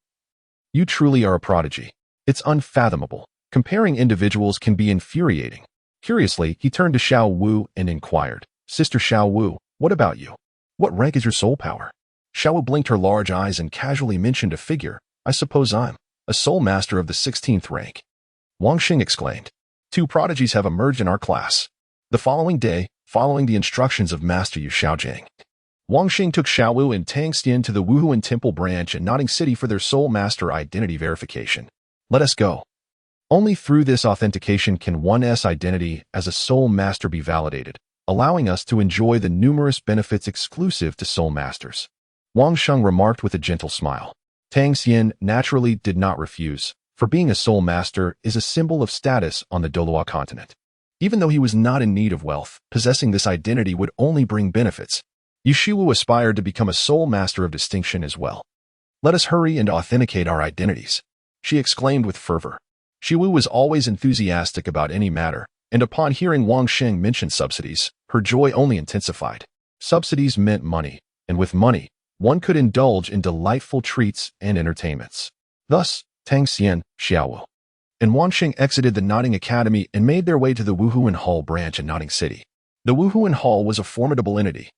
you truly are a prodigy. It's unfathomable. Comparing individuals can be infuriating. Curiously, he turned to Xiao Wu and inquired, "Sister Xiao Wu, what about you? What rank is your soul power?" Xiao Wu blinked her large eyes and casually mentioned a figure. "I suppose I'm a Soulmaster of the 16th rank." Wang Xing exclaimed, "2 prodigies have emerged in our class." The following day, following the instructions of Master Yu Xiaogang, Wang Xing took Xiao Wu and Tang Xian to the Wuhuan Temple branch in Nodding City for their Soulmaster identity verification. Let us go. Only through this authentication can one's identity as a Soulmaster be validated, allowing us to enjoy the numerous benefits exclusive to Soulmasters. Wang Sheng remarked with a gentle smile. Tang Xian naturally did not refuse, for being a Soulmaster is a symbol of status on the Douluo continent. Even though he was not in need of wealth, possessing this identity would only bring benefits. Yu Xiaowu aspired to become a Soulmaster of distinction as well. "Let us hurry and authenticate our identities," she exclaimed with fervor. Xiao Wu was always enthusiastic about any matter, and upon hearing Wang Sheng mention subsidies, her joy only intensified. Subsidies meant money, and with money, one could indulge in delightful treats and entertainments. Thus, Tang Xian, Xiao Wu, and Wang Sheng exited the Nodding Academy and made their way to the Wuhuan Hall branch in Nodding City. The Wuhuan Hall was a formidable entity,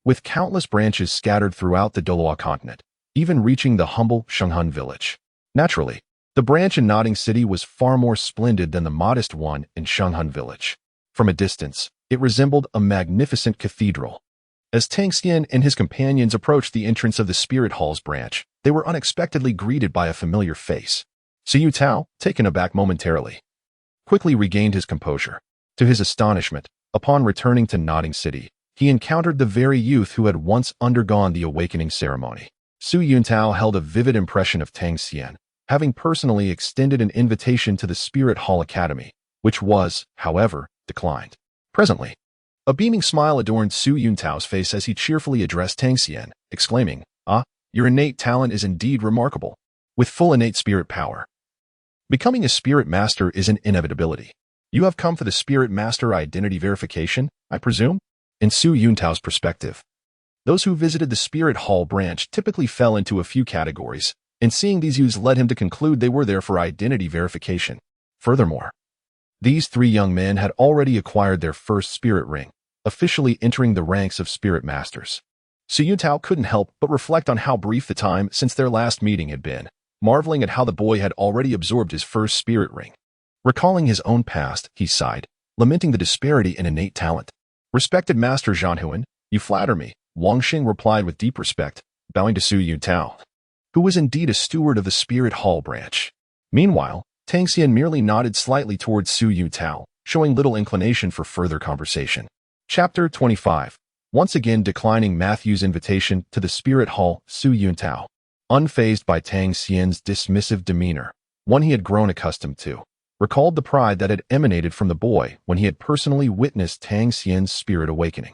with countless branches scattered throughout the Douluo continent, even reaching the humble Shenghan village. Naturally, the branch in Nodding City was far more splendid than the modest one in Shenghan village. From a distance, it resembled a magnificent cathedral. As Tang Xian and his companions approached the entrance of the Spirit Hall's branch, they were unexpectedly greeted by a familiar face. Xiu Tao, taken aback momentarily, quickly regained his composure. To his astonishment, upon returning to Nodding City, he encountered the very youth who had once undergone the awakening ceremony. Su Yuntao held a vivid impression of Tang Xian, having personally extended an invitation to the Spirit Hall Academy, which was, however, declined. Presently, a beaming smile adorned Su Yuntao's face as he cheerfully addressed Tang Xian, exclaiming, "Ah, your innate talent is indeed remarkable. With full innate spirit power, becoming a Spirit Master is an inevitability. You have come for the Spirit Master identity verification, I presume?" In Su Yuntao's perspective, Those who visited the Spirit Hall branch typically fell into a few categories, and seeing these youths led him to conclude they were there for identity verification. Furthermore, these three young men had already acquired their first spirit ring, officially entering the ranks of spirit masters. Su Yuntao couldn't help but reflect on how brief the time since their last meeting had been, marveling at how the boy had already absorbed his first spirit ring. Recalling his own past, he sighed, lamenting the disparity in innate talent. "Respected Master Zhanhuan, you flatter me," Wang Xing replied with deep respect, bowing to Su Yuntao, who was indeed a steward of the Spirit Hall branch. Meanwhile, Tang Xian merely nodded slightly towards Su Yuntao, showing little inclination for further conversation. Chapter 25. Once again declining Matthew's invitation to the Spirit Hall, Su Yuntao, unfazed by Tang Xian's dismissive demeanor, one he had grown accustomed to, recalled the pride that had emanated from the boy when he had personally witnessed Tang Xian's spirit awakening.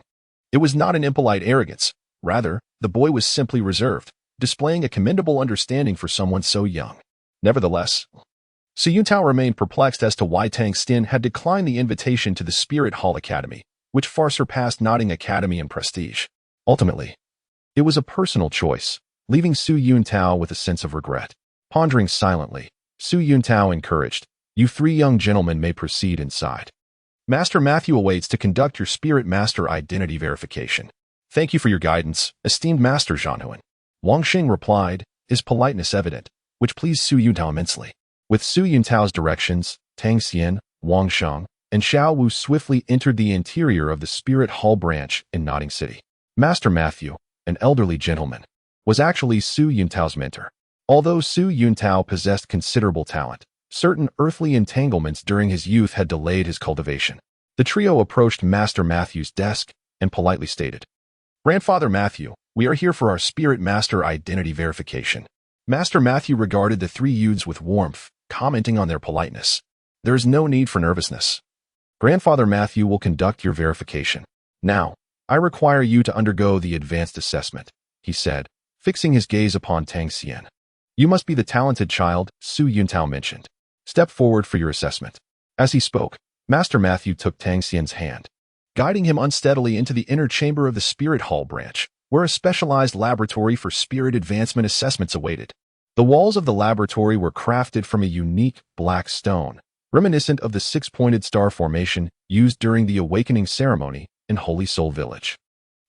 It was not an impolite arrogance. Rather, the boy was simply reserved, displaying a commendable understanding for someone so young. Nevertheless, Su Yuntao remained perplexed as to why Tang Xian had declined the invitation to the Spirit Hall Academy, which far surpassed Nodding Academy in prestige. Ultimately, it was a personal choice, leaving Su Yuntao with a sense of regret. Pondering silently, Su Yuntao encouraged, "You three young gentlemen may proceed inside. Master Matthew awaits to conduct your Spirit Master identity verification." "Thank you for your guidance, esteemed Master Zhanhuan," Wang Xing replied, his politeness evident, which pleased Su Yuntao immensely. With Su Yuntao's directions, Tang Xian, Wang Sheng, and Xiao Wu swiftly entered the interior of the Spirit Hall branch in Nodding City. Master Matthew, an elderly gentleman, was actually Su Yuntao's mentor. Although Su Yuntao possessed considerable talent, certain earthly entanglements during his youth had delayed his cultivation. The trio approached Master Matthew's desk and politely stated, "Grandfather Matthew, we are here for our Spirit Master identity verification." Master Matthew regarded the three youths with warmth, commenting on their politeness. "There is no need for nervousness. Grandfather Matthew will conduct your verification. Now, I require you to undergo the advanced assessment," he said, fixing his gaze upon Tang Xian. "You must be the talented child Su Yuntao mentioned. Step forward for your assessment." As he spoke, Master Matthew took Tang Xian's hand, guiding him unsteadily into the inner chamber of the Spirit Hall branch, where a specialized laboratory for spirit advancement assessments awaited. The walls of the laboratory were crafted from a unique black stone, reminiscent of the six-pointed star formation used during the awakening ceremony in Holy Soul Village.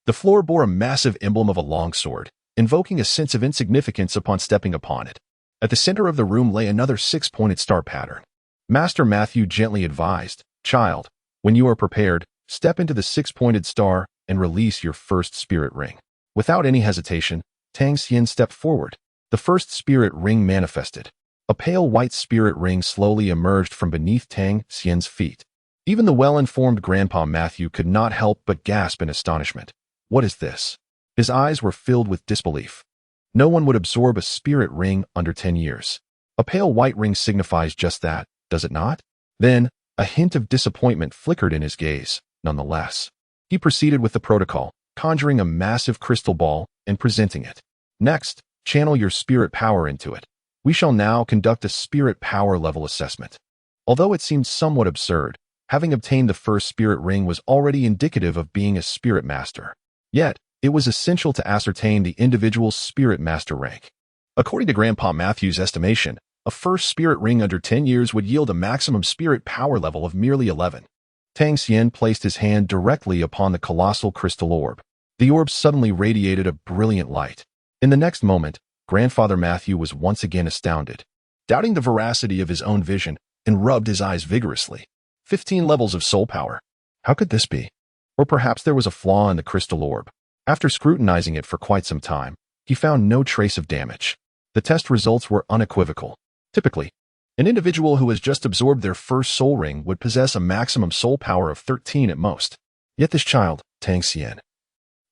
The floor bore a massive emblem of a longsword, invoking a sense of insignificance upon stepping upon it. At the center of the room lay another six-pointed star pattern. Master Matthew gently advised, "Child, when you are prepared, step into the six-pointed star and release your first spirit ring." Without any hesitation, Tang Xian stepped forward. The first spirit ring manifested. A pale white spirit ring slowly emerged from beneath Tang Xian's feet. Even the well-informed Grandpa Matthew could not help but gasp in astonishment. "What is this?" His eyes were filled with disbelief. No one would absorb a spirit ring under 10 years. A pale white ring signifies just that, does it not? Then, a hint of disappointment flickered in his gaze. Nonetheless, he proceeded with the protocol, conjuring a massive crystal ball and presenting it. "Next, channel your spirit power into it. We shall now conduct a spirit power level assessment." Although it seemed somewhat absurd, having obtained the first spirit ring was already indicative of being a spirit master. Yet, it was essential to ascertain the individual's spirit master rank. According to Grandpa Matthew's estimation, a first spirit ring under 10 years would yield a maximum spirit power level of merely 11. Tang Xian placed his hand directly upon the colossal crystal orb. The orb suddenly radiated a brilliant light. In the next moment, Grandfather Matthew was once again astounded, doubting the veracity of his own vision, and rubbed his eyes vigorously. 15 levels of soul power. How could this be? Or perhaps there was a flaw in the crystal orb. After scrutinizing it for quite some time, he found no trace of damage. The test results were unequivocal. Typically, an individual who has just absorbed their first soul ring would possess a maximum soul power of 13 at most. Yet this child, Tang Xian,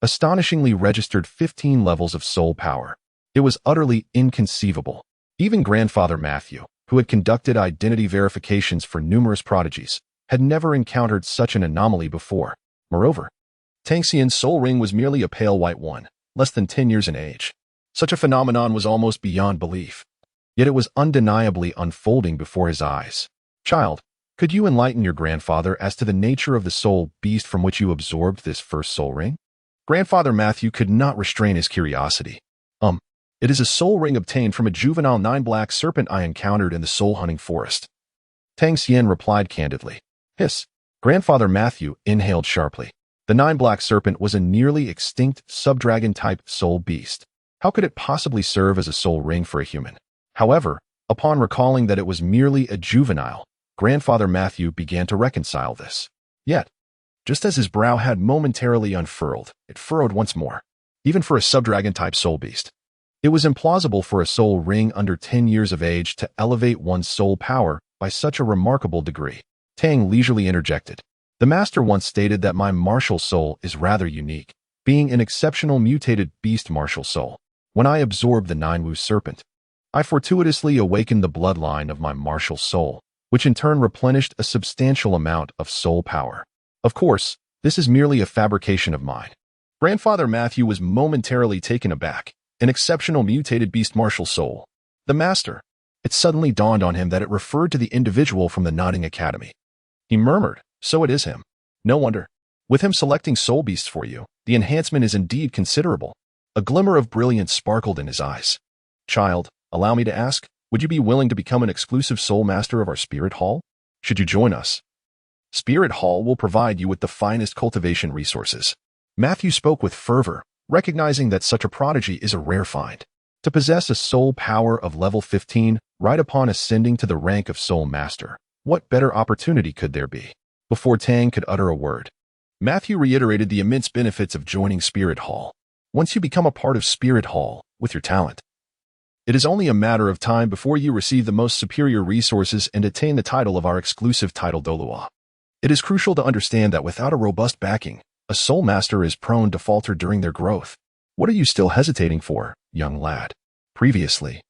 astonishingly registered 15 levels of soul power. It was utterly inconceivable. Even Grandfather Matthew, who had conducted identity verifications for numerous prodigies, had never encountered such an anomaly before. Moreover, Tang Xian's soul ring was merely a pale white one, less than 10 years in age. Such a phenomenon was almost beyond belief. Yet it was undeniably unfolding before his eyes. "Child, could you enlighten your grandfather as to the nature of the soul beast from which you absorbed this first soul ring?" Grandfather Matthew could not restrain his curiosity. It is a soul ring obtained from a juvenile 9-black serpent I encountered in the soul-hunting forest. Tang Xian replied candidly. Hiss. Grandfather Matthew inhaled sharply. The 9-black serpent was a nearly extinct subdragon-type soul beast. How could it possibly serve as a soul ring for a human? However, upon recalling that it was merely a juvenile, Grandfather Matthew began to reconcile this. Yet, just as his brow had momentarily unfurled, it furrowed once more. Even for a subdragon-type soul beast, it was implausible for a soul ring under 10 years of age to elevate one's soul power by such a remarkable degree. Tang leisurely interjected. The master once stated that my martial soul is rather unique, being an exceptional mutated beast martial soul. When I absorbed the 9-Wu serpent, I fortuitously awakened the bloodline of my martial soul, which in turn replenished a substantial amount of soul power. Of course, this is merely a fabrication of mine. Grandfather Matthew was momentarily taken aback. An exceptional mutated beast martial soul. The master. It suddenly dawned on him that it referred to the individual from the Nodding Academy. He murmured, so it is him. No wonder. With him selecting soul beasts for you, the enhancement is indeed considerable. A glimmer of brilliance sparkled in his eyes. Child, allow me to ask, would you be willing to become an exclusive soul master of our Spirit Hall? Should you join us? Spirit Hall will provide you with the finest cultivation resources. Matthew spoke with fervor, recognizing that such a prodigy is a rare find. To possess a soul power of level 15 right upon ascending to the rank of Soul Master, what better opportunity could there be? Before Tang could utter a word, Matthew reiterated the immense benefits of joining Spirit Hall. Once you become a part of Spirit Hall, with your talent, it is only a matter of time before you receive the most superior resources and attain the title of our exclusive title Douluo. It is crucial to understand that without a robust backing, a soul master is prone to falter during their growth. What are you still hesitating for, young lad? Previously,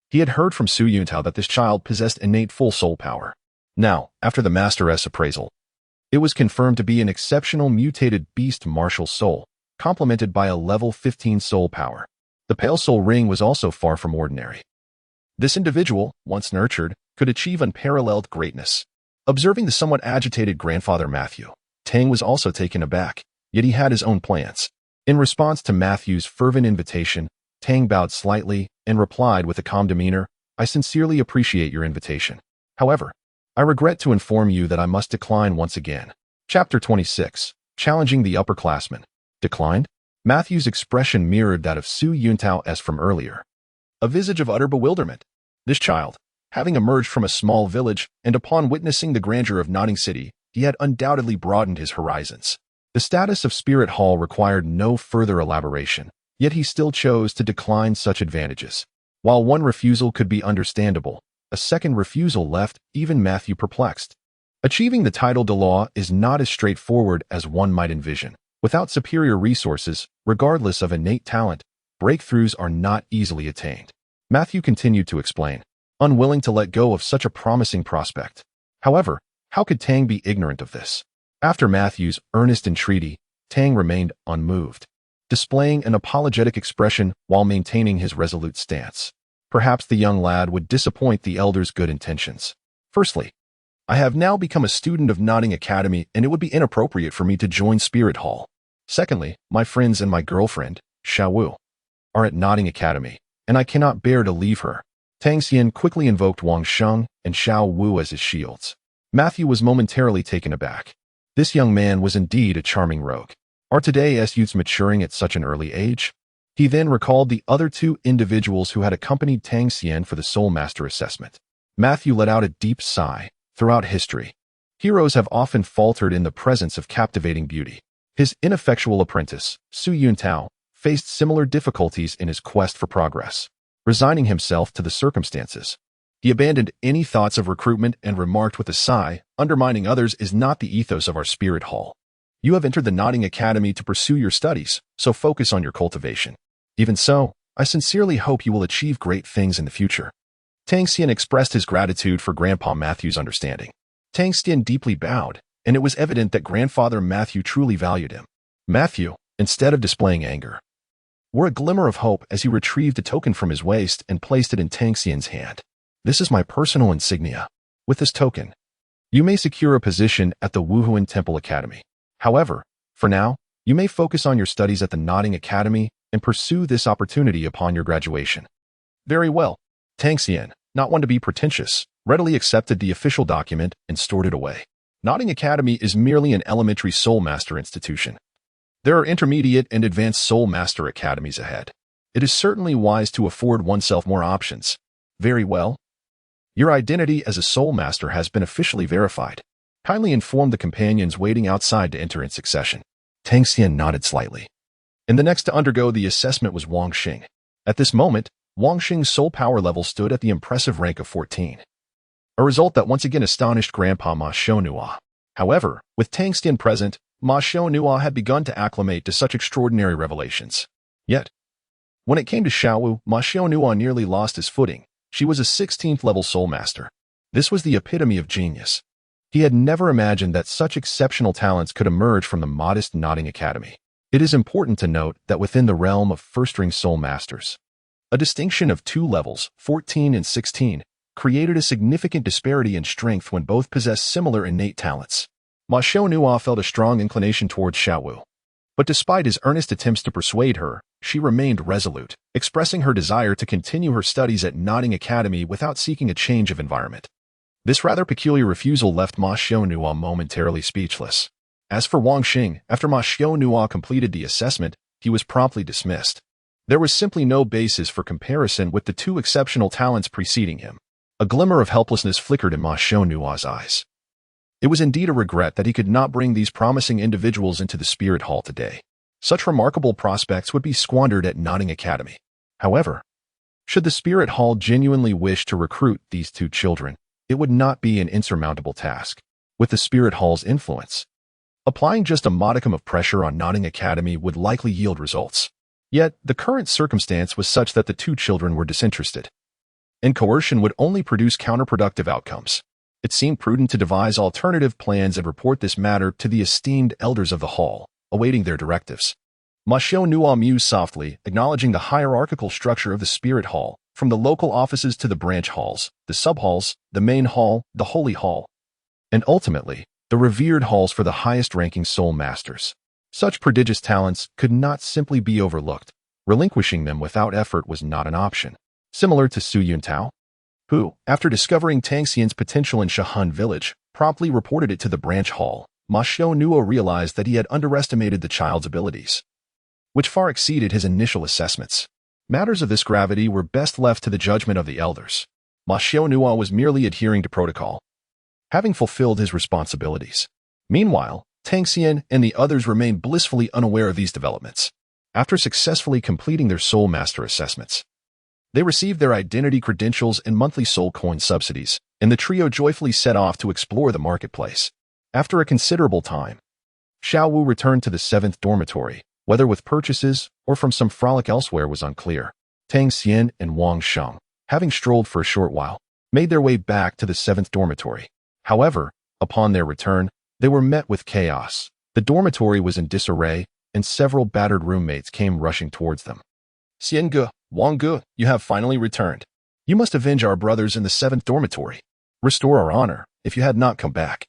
he had heard from Su Yuntao that this child possessed innate full soul power. Now, after the Master's appraisal, it was confirmed to be an exceptional mutated beast martial soul, complemented by a level 15 soul power. The pale soul ring was also far from ordinary. This individual, once nurtured, could achieve unparalleled greatness. Observing the somewhat agitated Grandfather Matthew, Tang was also taken aback, yet he had his own plans. In response to Matthew's fervent invitation, Tang bowed slightly and replied with a calm demeanor, I sincerely appreciate your invitation. However, I regret to inform you that I must decline once again. Chapter 26. Challenging the Upperclassmen. Declined? Matthew's expression mirrored that of Su Yuntao as from earlier. A visage of utter bewilderment. This child, having emerged from a small village and upon witnessing the grandeur of Nodding City, he had undoubtedly broadened his horizons. The status of Spirit Hall required no further elaboration, yet he still chose to decline such advantages. While one refusal could be understandable, a second refusal left even Matthew perplexed. Achieving the title Douluo is not as straightforward as one might envision. Without superior resources, regardless of innate talent, breakthroughs are not easily attained. Matthew continued to explain, unwilling to let go of such a promising prospect. However, how could Tang be ignorant of this? After Matthew's earnest entreaty, Tang remained unmoved, displaying an apologetic expression while maintaining his resolute stance. Perhaps the young lad would disappoint the elder's good intentions. Firstly, I have now become a student of Nodding Academy and it would be inappropriate for me to join Spirit Hall. Secondly, my friends and my girlfriend, Xiao Wu, are at Nodding Academy, and I cannot bear to leave her. Tang Xian quickly invoked Wang Sheng and Xiao Wu as his shields. Matthew was momentarily taken aback. This young man was indeed a charming rogue. Are today's youths maturing at such an early age? He then recalled the other two individuals who had accompanied Tang Xian for the Soulmaster assessment. Matthew let out a deep sigh. Throughout history, heroes have often faltered in the presence of captivating beauty. His ineffectual apprentice, Su Yuntao, faced similar difficulties in his quest for progress. Resigning himself to the circumstances, he abandoned any thoughts of recruitment and remarked with a sigh, undermining others is not the ethos of our Spirit Hall. You have entered the Nodding Academy to pursue your studies, so focus on your cultivation. Even so, I sincerely hope you will achieve great things in the future. Tang Xian expressed his gratitude for Grandpa Matthew's understanding. Tang Xian deeply bowed, and it was evident that Grandfather Matthew truly valued him. Matthew, instead of displaying anger, wore a glimmer of hope as he retrieved a token from his waist and placed it in Tang Xian's hand. This is my personal insignia. With this token, you may secure a position at the Wuhuan Temple Academy. However, for now, You may focus on your studies at the Nodding Academy and pursue this opportunity upon your graduation. Very well. Tang Xian, not one to be pretentious, readily accepted the official document and stored it away. Nodding Academy is merely an elementary Soulmaster institution. There are intermediate and advanced Soulmaster academies ahead. It is certainly wise to afford oneself more options. Very well. Your identity as a Soulmaster has been officially verified. Kindly inform the companions waiting outside to enter in succession. Tang Xian nodded slightly. And the next to undergo the assessment was Wang Xing. At this moment, Wang Xing's soul power level stood at the impressive rank of 14. A result that once again astonished Grandpa Ma Xiaonua. However, with Tang Xian present, Ma Xiaonua had begun to acclimate to such extraordinary revelations. Yet, when it came to Xiao Wu, Ma Xiaonua nearly lost his footing. She was a 16th level Soulmaster. This was the epitome of genius. He had never imagined that such exceptional talents could emerge from the modest Nodding Academy. It is important to note that within the realm of first-ring Soulmasters, a distinction of 2 levels, 14 and 16, created a significant disparity in strength when both possessed similar innate talents. Ma Xiaonua felt a strong inclination towards Xiao Wu. But despite his earnest attempts to persuade her, she remained resolute, expressing her desire to continue her studies at Nodding Academy without seeking a change of environment. This rather peculiar refusal left Ma Xiaonua momentarily speechless. As for Wang Xing, after Ma Xiaonua completed the assessment, he was promptly dismissed. There was simply no basis for comparison with the 2 exceptional talents preceding him. A glimmer of helplessness flickered in Ma Xiaonua's eyes. It was indeed a regret that he could not bring these promising individuals into the Spirit Hall today. Such remarkable prospects would be squandered at Nodding Academy. However, should the Spirit Hall genuinely wish to recruit these 2 children, it would not be an insurmountable task. With the Spirit Hall's influence, applying just a modicum of pressure on Nodding Academy would likely yield results. Yet, the current circumstance was such that the 2 children were disinterested, and coercion would only produce counterproductive outcomes. It seemed prudent to devise alternative plans and report this matter to the esteemed elders of the hall, awaiting their directives. Ma Xiaonua mused softly, acknowledging the hierarchical structure of the Spirit Hall, from the local offices to the branch halls, the sub-halls, the main hall, the holy hall, and ultimately, the revered halls for the highest-ranking soul masters. Such prodigious talents could not simply be overlooked. Relinquishing them without effort was not an option. Similar to Su Yuntao, who, after discovering Tang Xian's potential in Shahan village, promptly reported it to the branch hall, Ma Xiaonua realized that he had underestimated the child's abilities, which far exceeded his initial assessments. Matters of this gravity were best left to the judgment of the elders. Ma Xiaonua was merely adhering to protocol, having fulfilled his responsibilities. Meanwhile, Tang Xian and the others remained blissfully unaware of these developments. After successfully completing their Soulmaster assessments, they received their identity credentials and monthly soul coin subsidies, and the trio joyfully set off to explore the marketplace. After a considerable time, Xiao Wu returned to the 7th dormitory. Whether with purchases or from some frolic elsewhere was unclear. Tang Xian and Wang Xing, having strolled for a short while, made their way back to the 7th dormitory. However, upon their return, they were met with chaos. The dormitory was in disarray, and several battered roommates came rushing towards them. Xiange, Wangge, you have finally returned. You must avenge our brothers in the 7th dormitory. Restore our honor. If you had not come back,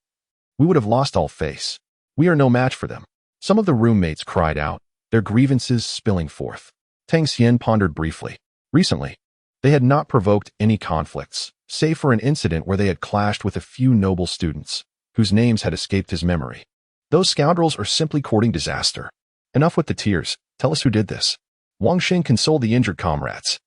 we would have lost all face. We are no match for them. Some of the roommates cried out, their grievances spilling forth. Tang Xian pondered briefly. Recently, they had not provoked any conflicts, save for an incident where they had clashed with a few noble students, whose names had escaped his memory. Those scoundrels are simply courting disaster. Enough with the tears. Tell us who did this. Wang Xing consoled the injured comrades.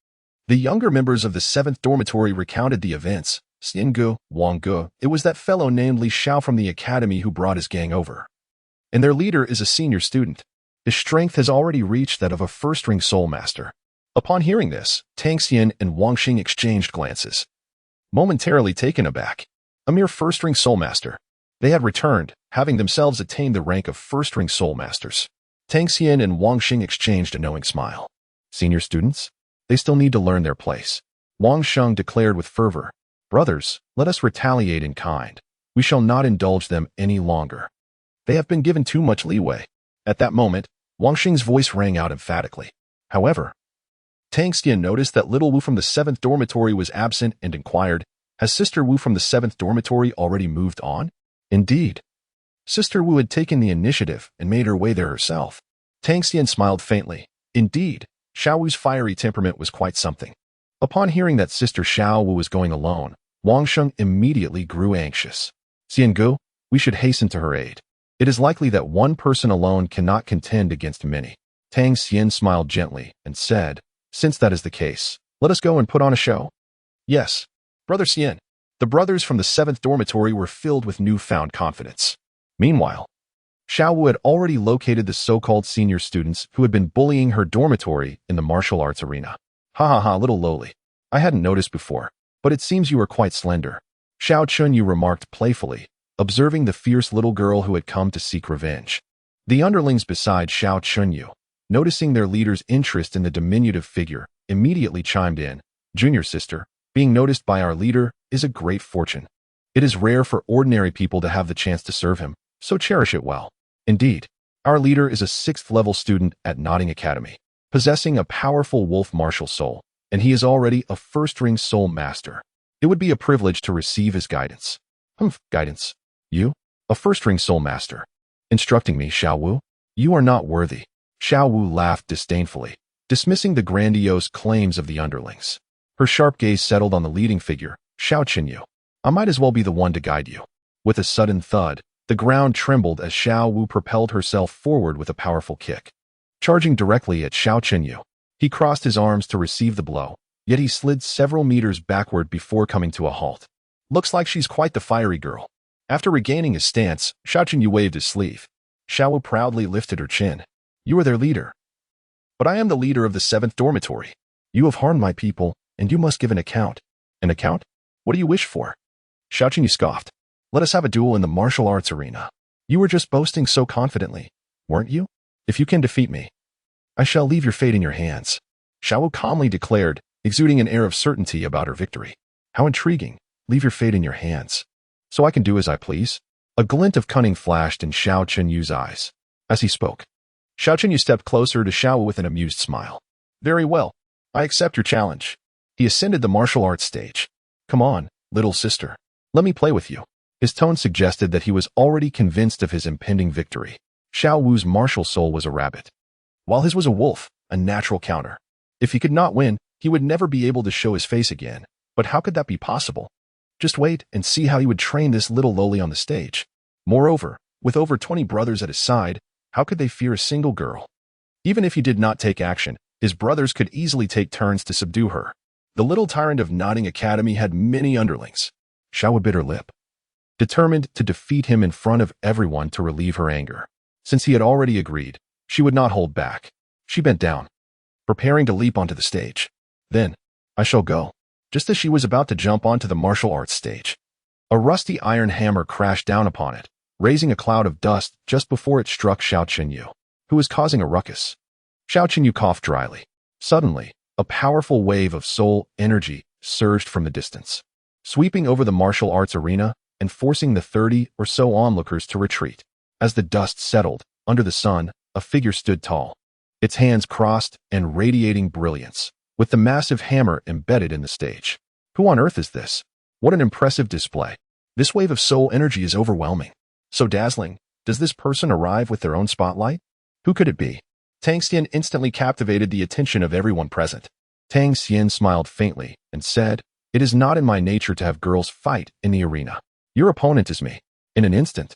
The younger members of the 7th dormitory recounted the events. Xiange, Wangge, it was that fellow named Li Xiao from the academy who brought his gang over. And their leader is a senior student. His strength has already reached that of a first-ring Soulmaster. Upon hearing this, Tang Xian and Wang Xing exchanged glances, momentarily taken aback. A mere first-ring Soulmaster. They had returned, having themselves attained the rank of first-ring Soulmasters. Tang Xian and Wang Xing exchanged a knowing smile. Senior students? They still need to learn their place. Wang Xing declared with fervor, brothers, let us retaliate in kind. We shall not indulge them any longer. They have been given too much leeway. At that moment, Wang Xing's voice rang out emphatically. However, Tang Xian noticed that little Wu from the 7th dormitory was absent and inquired, has Sister Wu from the 7th dormitory already moved on? Indeed. Sister Wu had taken the initiative and made her way there herself. Tang Xian smiled faintly. Indeed, Xiao Wu's fiery temperament was quite something. Upon hearing that Sister Xiao Wu was going alone, Wang Sheng immediately grew anxious. Xian Gu, we should hasten to her aid. It is likely that one person alone cannot contend against many. Tang Xian smiled gently and said, since that is the case, let us go and put on a show. Yes, Brother Xian. The brothers from the 7th dormitory were filled with newfound confidence. Meanwhile, Xiao Wu had already located the so-called senior students who had been bullying her dormitory in the martial arts arena. Ha ha ha, little lowly. I hadn't noticed before, but it seems you are quite slender. Xiao Chunyu remarked playfully, observing the fierce little girl who had come to seek revenge. The underlings beside Xiao Chunyu, noticing their leader's interest in the diminutive figure, immediately chimed in, Junior sister, being noticed by our leader is a great fortune. It is rare for ordinary people to have the chance to serve him, so cherish it well. Indeed, our leader is a 6th-level student at Xiaogang Academy, possessing a powerful wolf martial soul, and he is already a first-ring soul master. It would be a privilege to receive his guidance. Guidance? You? A first-ring soul master? Instructing me, Xiao Wu? You are not worthy. Xiao Wu laughed disdainfully, dismissing the grandiose claims of the underlings. Her sharp gaze settled on the leading figure, Xiao Qinyu. I might as well be the one to guide you. With a sudden thud, the ground trembled as Xiao Wu propelled herself forward with a powerful kick. Charging directly at Xiao Qinyu, he crossed his arms to receive the blow, yet he slid several meters backward before coming to a halt. Looks like she's quite the fiery girl. After regaining his stance, Xiao Qinyu waved his sleeve. Xiao Wu proudly lifted her chin. You are their leader. But I am the leader of the 7th dormitory. You have harmed my people, and you must give an account. An account? What do you wish for? Xiao Qinyu scoffed. Let us have a duel in the martial arts arena. You were just boasting so confidently, weren't you? If you can defeat me, I shall leave your fate in your hands. Xiao Wu calmly declared, exuding an air of certainty about her victory. How intriguing. Leave your fate in your hands. So I can do as I please? A glint of cunning flashed in Xiao Qinyu's eyes. As he spoke, Xiao Qinyu stepped closer to Xiao Wu with an amused smile. Very well. I accept your challenge. He ascended the martial arts stage. Come on, little sister. Let me play with you. His tone suggested that he was already convinced of his impending victory. Xiao Wu's martial soul was a rabbit, while his was a wolf, a natural counter. If he could not win, he would never be able to show his face again. But how could that be possible? Just wait and see how he would train this little lowly on the stage. Moreover, with over 20 brothers at his side, how could they fear a single girl? Even if he did not take action, his brothers could easily take turns to subdue her. The little tyrant of Xiaogang Academy had many underlings. Xiao Wu bit her lip, determined to defeat him in front of everyone to relieve her anger. Since he had already agreed, she would not hold back. She bent down, preparing to leap onto the stage. Then, I shall go. Just as she was about to jump onto the martial arts stage, a rusty iron hammer crashed down upon it, raising a cloud of dust just before it struck Xiao Qinyu, who was causing a ruckus. Xiao Qinyu coughed dryly. Suddenly, a powerful wave of soul energy surged from the distance, sweeping over the martial arts arena and forcing the 30 or so onlookers to retreat. As the dust settled, under the sun, a figure stood tall, its hands crossed and radiating brilliance, with the massive hammer embedded in the stage. Who on earth is this? What an impressive display. This wave of soul energy is overwhelming. So dazzling. Does this person arrive with their own spotlight? Who could it be? Tang Xian instantly captivated the attention of everyone present. Tang Xian smiled faintly and said, It is not in my nature to have girls fight in the arena. Your opponent is me. In an instant,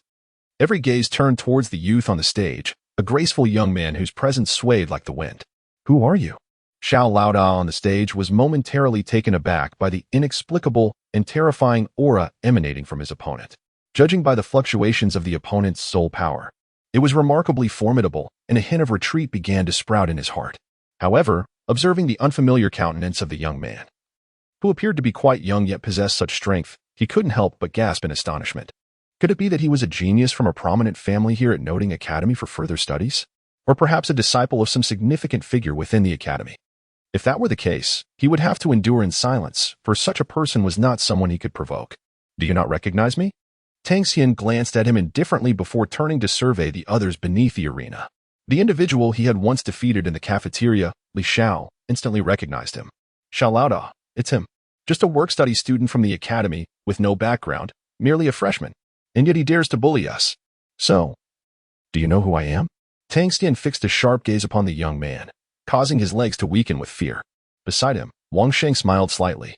every gaze turned towards the youth on the stage, a graceful young man whose presence swayed like the wind. Who are you? Xiao Laoda on the stage was momentarily taken aback by the inexplicable and terrifying aura emanating from his opponent. Judging by the fluctuations of the opponent's soul power, it was remarkably formidable, and a hint of retreat began to sprout in his heart. However, observing the unfamiliar countenance of the young man, who appeared to be quite young yet possessed such strength, he couldn't help but gasp in astonishment. Could it be that he was a genius from a prominent family here at Xiaogang Academy for further studies? Or perhaps a disciple of some significant figure within the academy? If that were the case, he would have to endure in silence, for such a person was not someone he could provoke. Do you not recognize me? Tang Xian glanced at him indifferently before turning to survey the others beneath the arena. The individual he had once defeated in the cafeteria, Li Xiao, instantly recognized him. Xiao Laoda, it's him. Just a work-study student from the academy, with no background, merely a freshman. And yet he dares to bully us. So, do you know who I am? Tang Xian fixed a sharp gaze upon the young man, causing his legs to weaken with fear. Beside him, Wang Sheng smiled slightly.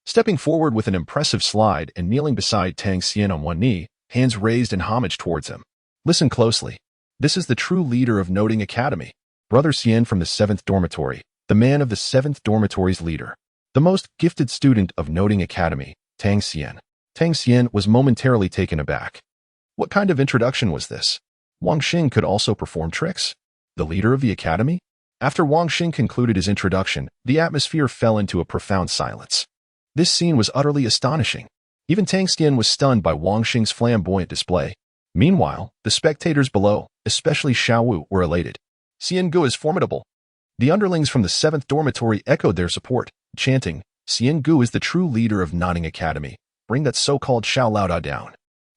Stepping forward with an impressive slide and kneeling beside Tang Xian on one knee, hands raised in homage towards him. Listen closely. This is the true leader of Noting Academy, Brother Xian from the 7th dormitory, the man of the 7th dormitory's leader. The most gifted student of Noting Academy, Tang Xian. Tang Xian was momentarily taken aback. What kind of introduction was this? Wang Xing could also perform tricks? The leader of the academy? After Wang Xing concluded his introduction, the atmosphere fell into a profound silence. This scene was utterly astonishing. Even Tang Xian was stunned by Wang Xing's flamboyant display. Meanwhile, the spectators below, especially Xiao Wu, were elated. Xian Gu is formidable. The underlings from the 7th dormitory echoed their support, chanting, Xian Gu is the true leader of Noting Academy. Bring that so-called Xiao Lao down.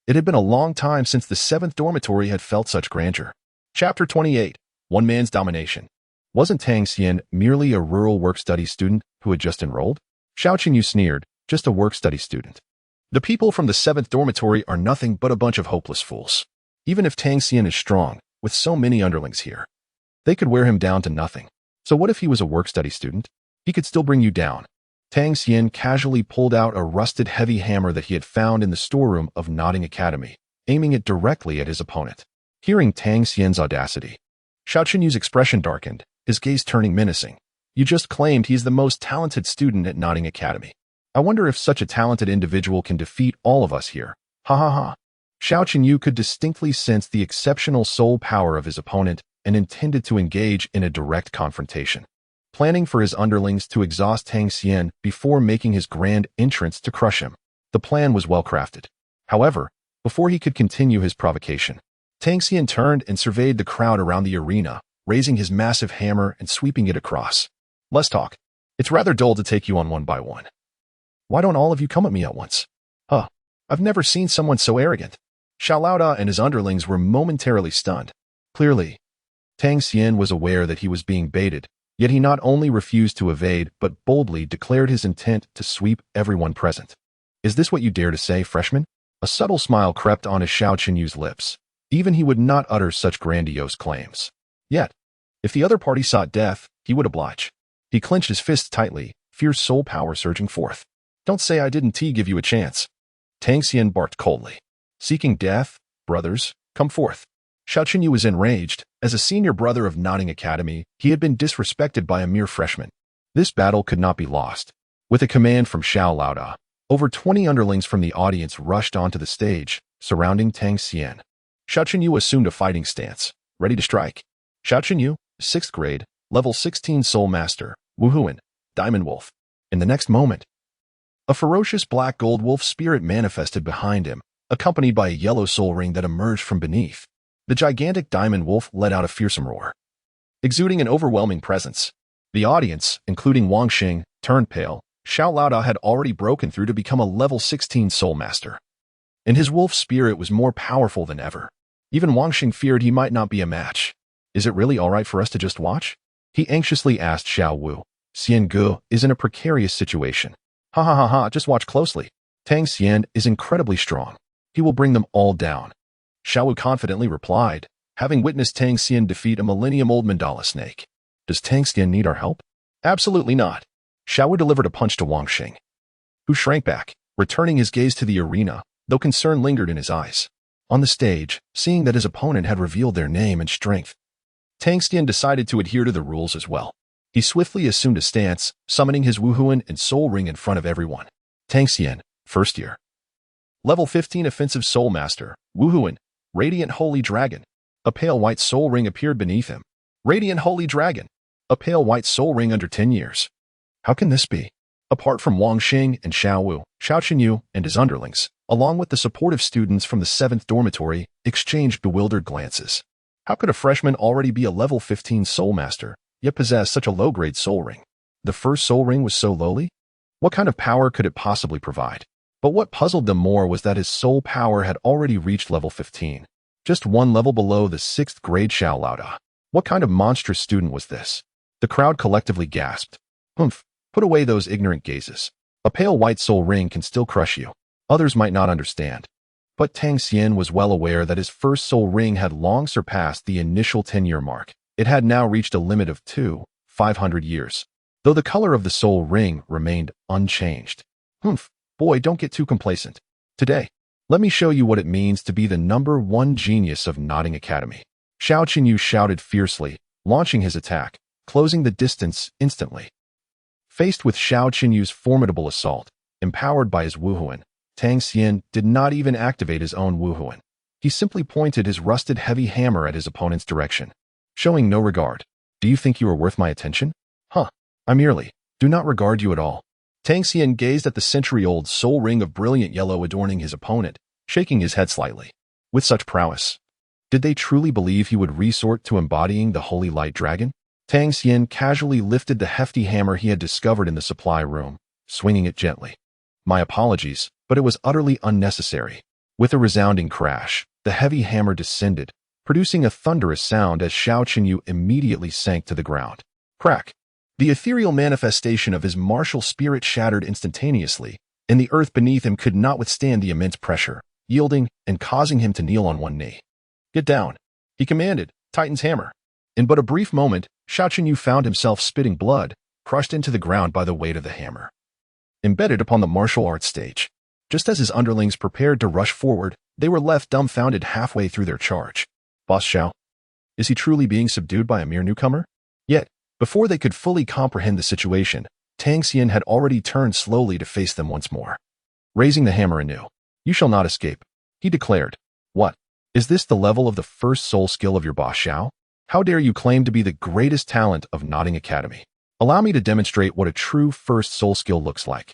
It had been a long time since the 7th dormitory had felt such grandeur. Chapter 28. One Man's Domination. Wasn't Tang Xian merely a rural work-study student who had just enrolled? Xiao Qinyu sneered, just a work-study student. The people from the 7th dormitory are nothing but a bunch of hopeless fools. Even if Tang Xian is strong, with so many underlings here, they could wear him down to nothing. So what if he was a work-study student? He could still bring you down. Tang Xian casually pulled out a rusted heavy hammer that he had found in the storeroom of Noting Academy, aiming it directly at his opponent. Hearing Tang Xian's audacity, Xiao Qinyu's expression darkened, his gaze turning menacing. You just claimed he's the most talented student at Noting Academy. I wonder if such a talented individual can defeat all of us here. Ha ha ha. Xiao Qinyu could distinctly sense the exceptional soul power of his opponent and intended to engage in a direct confrontation, planning for his underlings to exhaust Tang Xian before making his grand entrance to crush him. The plan was well crafted. However, before he could continue his provocation, Tang Xian turned and surveyed the crowd around the arena, raising his massive hammer and sweeping it across. Let's talk. It's rather dull to take you on one by one. Why don't all of you come at me at once? Huh. I've never seen someone so arrogant. Xiao Lao and his underlings were momentarily stunned. Clearly, Tang Xian was aware that he was being baited, yet he not only refused to evade but boldly declared his intent to sweep everyone present. Is this what you dare to say, freshman? A subtle smile crept onto Xiao Qinyu's lips. Even he would not utter such grandiose claims. Yet, if the other party sought death, he would oblige. He clenched his fists tightly, fierce soul power surging forth. Don't say I didn't give you a chance. Tang Xian barked coldly. Seeking death, brothers, come forth. Xiao Qinyu was enraged. As a senior brother of Noting Academy, he had been disrespected by a mere freshman. This battle could not be lost. With a command from Xiao Lao, over 20 underlings from the audience rushed onto the stage, surrounding Tang Xian. Xiao Qinyu assumed a fighting stance, ready to strike. Xiao Qinyu, 6th grade, level 16 Soulmaster, Wu Huan, Diamond Wolf. In the next moment, a ferocious black gold wolf spirit manifested behind him, accompanied by a yellow soul ring that emerged from beneath. The gigantic diamond wolf let out a fearsome roar, exuding an overwhelming presence. The audience, including Wang Xing, turned pale. Xiao Lao had already broken through to become a level 16 Soulmaster, and his wolf spirit was more powerful than ever. Even Wang Xing feared he might not be a match. Is it really all right for us to just watch? He anxiously asked Xiao Wu. Xian Gu is in a precarious situation. Ha ha ha ha, just watch closely. Tang Xian is incredibly strong. He will bring them all down. Xiao Wu confidently replied, having witnessed Tang Xian defeat a millennium-old mandala snake. Does Tang Xian need our help? Absolutely not. Xiao Wu delivered a punch to Wang Xing, who shrank back, returning his gaze to the arena, though concern lingered in his eyes. On the stage, seeing that his opponent had revealed their name and strength, Tang Xian decided to adhere to the rules as well. He swiftly assumed a stance, summoning his Wu Huan and Soul Ring in front of everyone. Tang Xian, 1st year. Level 15 Offensive Soulmaster, Wu Huan, Radiant Holy Dragon. A pale white soul ring appeared beneath him. Radiant Holy Dragon. A pale white soul ring under 10 years. How can this be? Apart from Wang Xing and Xiao Wu, Xiao Qinyu and his underlings, along with the supportive students from the 7th dormitory, exchanged bewildered glances. How could a freshman already be a level 15 Soulmaster, yet possess such a low-grade soul ring? The first soul ring was so lowly? What kind of power could it possibly provide? But what puzzled them more was that his soul power had already reached level 15, just one level below the 6th grade Xiao Lao. What kind of monstrous student was this? The crowd collectively gasped. Humph, put away those ignorant gazes. A pale white soul ring can still crush you. Others might not understand, But Tang Xian was well aware that his first soul ring had long surpassed the initial 10-year mark. It had now reached a limit of 500 years, though the color of the soul ring remained unchanged. Boy, don't get too complacent. Today, let me show you what it means to be the #1 genius of Nodding Academy. Xiao Qinyu shouted fiercely, launching his attack, closing the distance instantly. Faced with Xiao Qinyu's formidable assault, empowered by his Wuhuan, Tang Xian did not even activate his own Wuhuan. He simply pointed his rusted heavy hammer at his opponent's direction, showing no regard. Do you think you are worth my attention? I merely do not regard you at all. Tang Xian gazed at the century-old soul ring of brilliant yellow adorning his opponent, shaking his head slightly. With such prowess, did they truly believe he would resort to embodying the holy light dragon? Tang Xian casually lifted the hefty hammer he had discovered in the supply room, swinging it gently. My apologies, but it was utterly unnecessary. With a resounding crash, the heavy hammer descended, producing a thunderous sound as Xiao Qinyu immediately sank to the ground. Crack! The ethereal manifestation of his martial spirit shattered instantaneously, and the earth beneath him could not withstand the immense pressure, yielding and causing him to kneel on one knee. Get down, he commanded, Titan's hammer. In but a brief moment, Xiao Qinyu found himself spitting blood, crushed into the ground by the weight of the hammer. Embedded upon the martial arts stage, just as his underlings prepared to rush forward, they were left dumbfounded halfway through their charge. Boss Xiao? Is he truly being subdued by a mere newcomer? Yet, before they could fully comprehend the situation, Tang Xian had already turned slowly to face them once more. Raising the hammer anew, "You shall not escape," he declared. "What? Is this the level of the first soul skill of your boss Xiao? How dare you claim to be the greatest talent of Nodding Academy? Allow me to demonstrate what a true first soul skill looks like.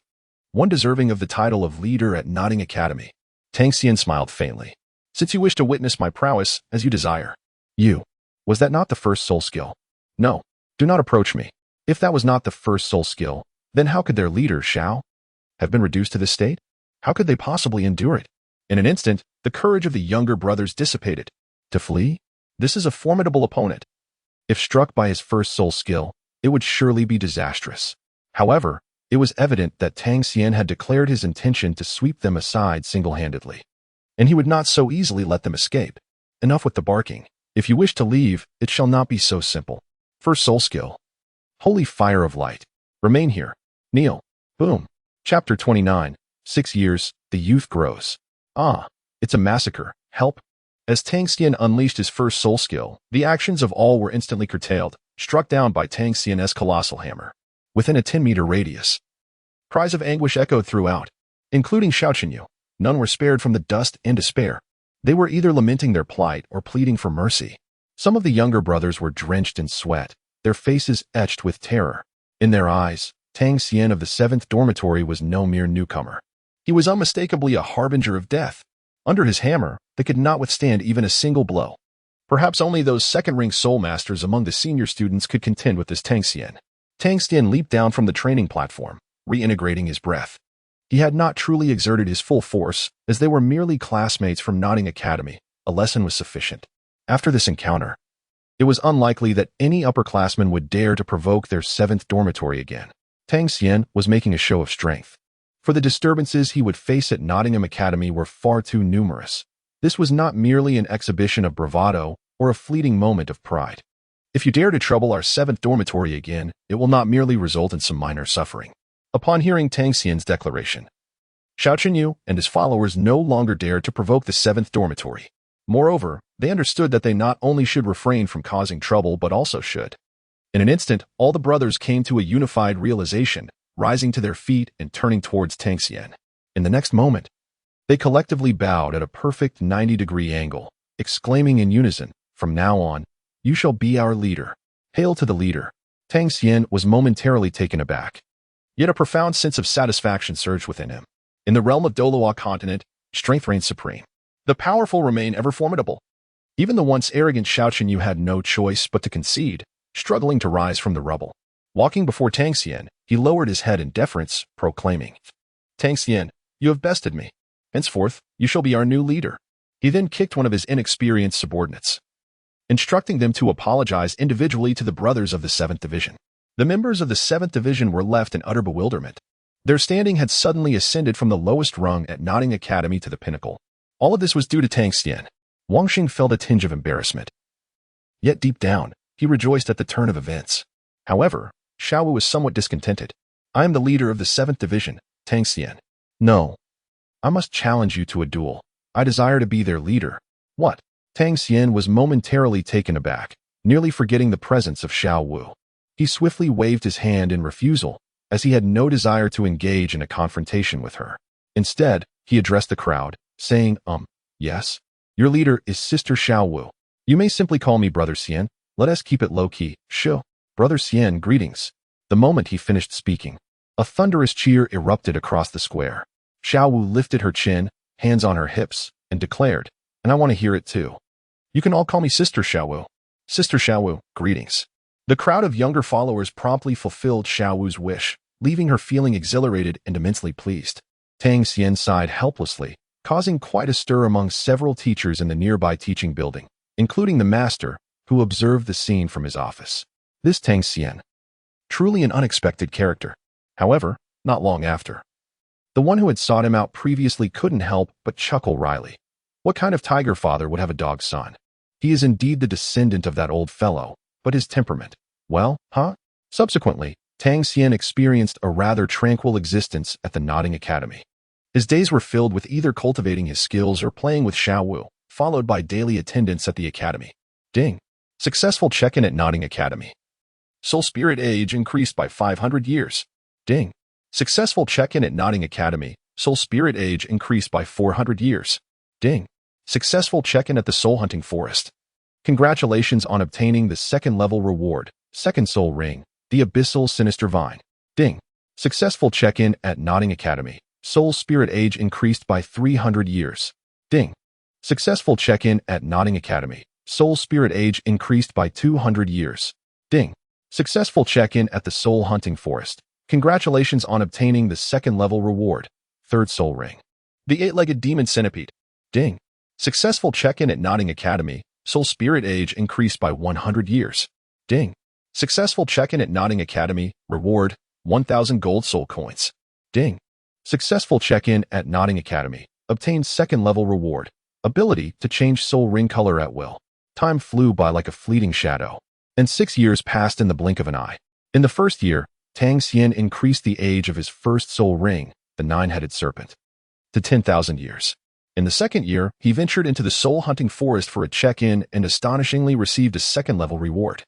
One deserving of the title of leader at Nodding Academy." Tang Xian smiled faintly. "Since you wish to witness my prowess, as you desire." Was that not the first soul skill? No, do not approach me. If that was not the first soul skill, then how could their leader, Xiao, have been reduced to this state? How could they possibly endure it? In an instant, the courage of the younger brothers dissipated. To flee? This is a formidable opponent. If struck by his first soul skill, it would surely be disastrous. However, it was evident that Tang Xian had declared his intention to sweep them aside single-handedly, and he would not so easily let them escape. Enough with the barking. If you wish to leave, it shall not be so simple. First soul skill. Holy fire of light. Remain here. Kneel. Boom. Chapter 29. 6 years, the youth grows. It's a massacre. Help. As Tang Xian unleashed his first soul skill, the actions of all were instantly curtailed, struck down by Tang Xian's colossal hammer. Within a 10-meter radius, cries of anguish echoed throughout, including Xiao Qinyu. None were spared from the dust and despair. They were either lamenting their plight or pleading for mercy. Some of the younger brothers were drenched in sweat, their faces etched with terror. In their eyes, Tang Xian of the 7th dormitory was no mere newcomer. He was unmistakably a harbinger of death. Under his hammer, they could not withstand even a single blow. Perhaps only those second-ring Soulmasters among the senior students could contend with this Tang Xian. Tang Xian leaped down from the training platform, reintegrating his breath. He had not truly exerted his full force, as they were merely classmates from Nodding Academy. A lesson was sufficient. After this encounter, it was unlikely that any upperclassman would dare to provoke their 7th dormitory again. Tang Xian was making a show of strength, for the disturbances he would face at Nottingham Academy were far too numerous. This was not merely an exhibition of bravado or a fleeting moment of pride. If you dare to trouble our 7th dormitory again, it will not merely result in some minor suffering. Upon hearing Tang Xian's declaration, Xiao Qinyu and his followers no longer dared to provoke the 7th dormitory. Moreover, they understood that they not only should refrain from causing trouble but also should. In an instant, all the brothers came to a unified realization, rising to their feet and turning towards Tang Xian. In the next moment, they collectively bowed at a perfect 90-degree angle, exclaiming in unison, "From now on, you shall be our leader." Hail to the leader. Tang Xian was momentarily taken aback. Yet a profound sense of satisfaction surged within him. In the realm of Douluo continent, strength reigns supreme. The powerful remain ever formidable. Even the once arrogant Xiao Qinyu had no choice but to concede, struggling to rise from the rubble. Walking before Tang Xian, he lowered his head in deference, proclaiming, "Tang Xian, you have bested me. Henceforth, you shall be our new leader." He then kicked one of his inexperienced subordinates, instructing them to apologize individually to the brothers of the 7th Division. The members of the 7th Division were left in utter bewilderment. Their standing had suddenly ascended from the lowest rung at Nodding Academy to the pinnacle. All of this was due to Tang Xian. Wang Xing felt a tinge of embarrassment. Yet deep down, he rejoiced at the turn of events. However, Xiao Wu was somewhat discontented. I am the leader of the 7th Division, Tang Xian. No. I must challenge you to a duel. I desire to be their leader. What? Tang Xian was momentarily taken aback, nearly forgetting the presence of Xiao Wu. He swiftly waved his hand in refusal, as he had no desire to engage in a confrontation with her. Instead, he addressed the crowd, saying, yes? Your leader is Sister Xiao Wu. You may simply call me Brother Xian. Let us keep it low-key. Sure. Brother Xian, greetings. The moment he finished speaking, a thunderous cheer erupted across the square. Xiao Wu lifted her chin, hands on her hips, and declared, and I want to hear it too. You can all call me Sister Xiao Wu. Sister Xiao Wu, greetings. The crowd of younger followers promptly fulfilled Xiao Wu's wish, leaving her feeling exhilarated and immensely pleased. Tang Xian sighed helplessly, causing quite a stir among several teachers in the nearby teaching building, including the master, who observed the scene from his office. This Tang Xian. Truly an unexpected character. However, not long after. The one who had sought him out previously couldn't help but chuckle wryly. What kind of tiger father would have a dog son? He is indeed the descendant of that old fellow, but his temperament, well, huh? Subsequently, Tang Xian experienced a rather tranquil existence at the Nodding Academy. His days were filled with either cultivating his skills or playing with Xiao Wu, followed by daily attendance at the academy. Ding. Successful check-in at Nodding Academy. Soul Spirit age increased by 500 years. Ding. Successful check-in at Nodding Academy. Soul Spirit age increased by 400 years. Ding. Successful check-in at the Soul Hunting Forest. Congratulations on obtaining the 2nd level reward, 2nd Soul Ring, the Abyssal Sinister Vine. Ding. Successful check-in at Nodding Academy. Soul Spirit age increased by 300 years. Ding. Successful check-in at Nodding Academy. Soul Spirit age increased by 200 years. Ding. Successful check-in at the Soul Hunting Forest. Congratulations on obtaining the 2nd level reward, 3rd Soul Ring. The 8-legged Demon Centipede. Ding. Successful check-in at Nodding Academy. Soul Spirit age increased by 100 years. Ding. Successful check-in at Nodding Academy. Reward, 1,000 gold soul coins. Ding. Successful check-in at Nodding Academy. Obtained 2nd level reward. Ability to change soul ring color at will. Time flew by like a fleeting shadow, and 6 years passed in the blink of an eye. In the first year, Tang Xian increased the age of his first soul ring, the 9-headed serpent, to 10,000 years. In the second year, he ventured into the soul hunting forest for a check-in and astonishingly received a 2nd level reward,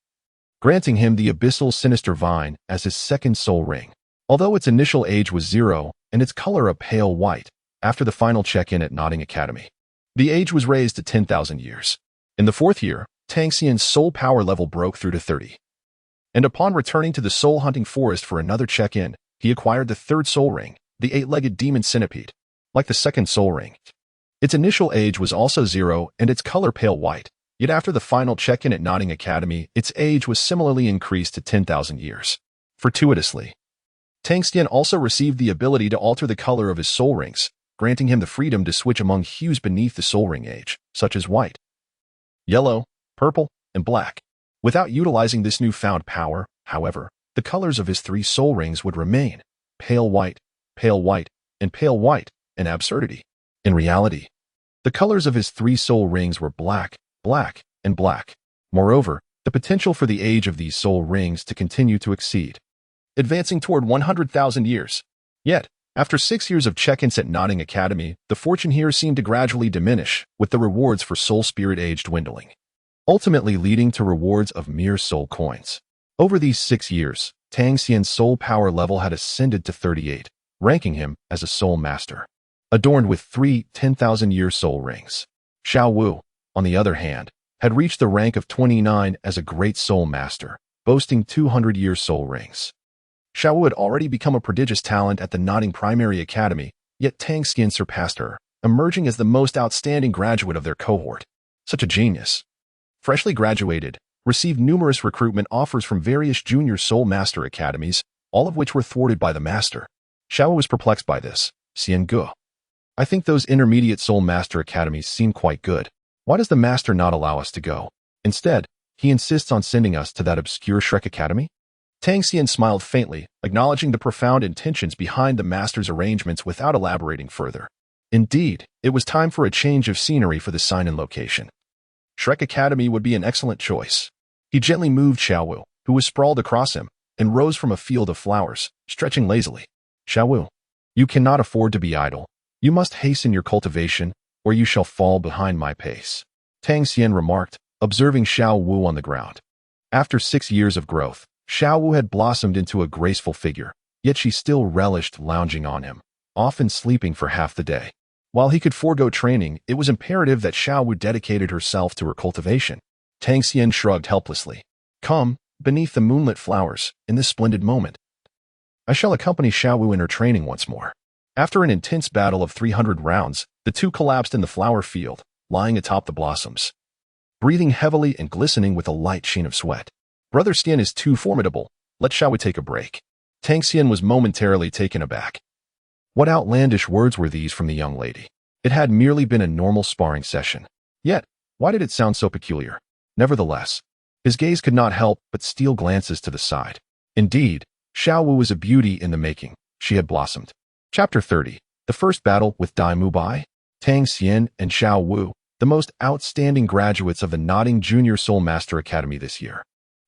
granting him the Abyssal Sinister Vine as his 2nd soul ring. Although its initial age was 0 and its color a pale white, after the final check-in at Nodding Academy, the age was raised to 10,000 years. In the 4th year, Tang Xian's soul power level broke through to 30. And upon returning to the soul hunting forest for another check-in, he acquired the 3rd soul ring, the 8-legged Demon Centipede. Like the 2nd soul ring, its initial age was also 0 and its color pale white, yet after the final check-in at Nodding Academy, its age was similarly increased to 10,000 years. Fortuitously, Tang Xian also received the ability to alter the color of his soul rings, granting him the freedom to switch among hues beneath the soul ring age, such as white, yellow, purple, and black. Without utilizing this newfound power, however, the colors of his 3 soul rings would remain pale white, and pale white, an absurdity. In reality, the colors of his 3 soul rings were black, and black. Moreover, the potential for the age of these soul rings to continue to exceed, advancing toward 100,000 years. Yet, after 6 years of check-ins at Nodding Academy, the fortune here seemed to gradually diminish, with the rewards for soul spirit age dwindling, ultimately leading to rewards of mere soul coins. Over these 6 years, Tang Xian's soul power level had ascended to 38, ranking him as a soul master, adorned with 3 10,000-year soul rings. Xiao Wu, on the other hand, had reached the rank of 29 as a great soul master, boasting 200-year soul rings. Xiao Wu had already become a prodigious talent at the Nodding Primary Academy, yet Tang Xian surpassed her, emerging as the most outstanding graduate of their cohort. Such a genius. Freshly graduated, received numerous recruitment offers from various junior Soul Master academies, all of which were thwarted by the master. Xiao Wu was perplexed by this. Xian Ge. I think those intermediate Soul Master academies seem quite good. Why does the master not allow us to go? Instead, he insists on sending us to that obscure Shrek Academy? Tang Xian smiled faintly, acknowledging the profound intentions behind the master's arrangements without elaborating further. Indeed, it was time for a change of scenery for the sign-in location. Shrek Academy would be an excellent choice. He gently moved Xiao Wu, who was sprawled across him, and rose from a field of flowers, stretching lazily. Xiao Wu, you cannot afford to be idle. You must hasten your cultivation, or you shall fall behind my pace. Tang Xian remarked, observing Xiao Wu on the ground. After 6 years of growth, Xiao Wu had blossomed into a graceful figure, yet she still relished lounging on him, often sleeping for half the day. While he could forego training, it was imperative that Xiao Wu dedicated herself to her cultivation. Tang Xian shrugged helplessly. Come, beneath the moonlit flowers, in this splendid moment. I shall accompany Xiao Wu in her training once more. After an intense battle of 300 rounds, the two collapsed in the flower field, lying atop the blossoms, breathing heavily and glistening with a light sheen of sweat. Brother Xian is too formidable. Let Xiao Wu take a break. Tang Xian was momentarily taken aback. What outlandish words were these from the young lady? It had merely been a normal sparring session. Yet, why did it sound so peculiar? Nevertheless, his gaze could not help but steal glances to the side. Indeed, Xiao Wu was a beauty in the making. She had blossomed. Chapter 30. The First Battle with Dai Mubai. Tang Xian and Xiao Wu, the most outstanding graduates of the Nodding Junior Soulmaster Academy this year,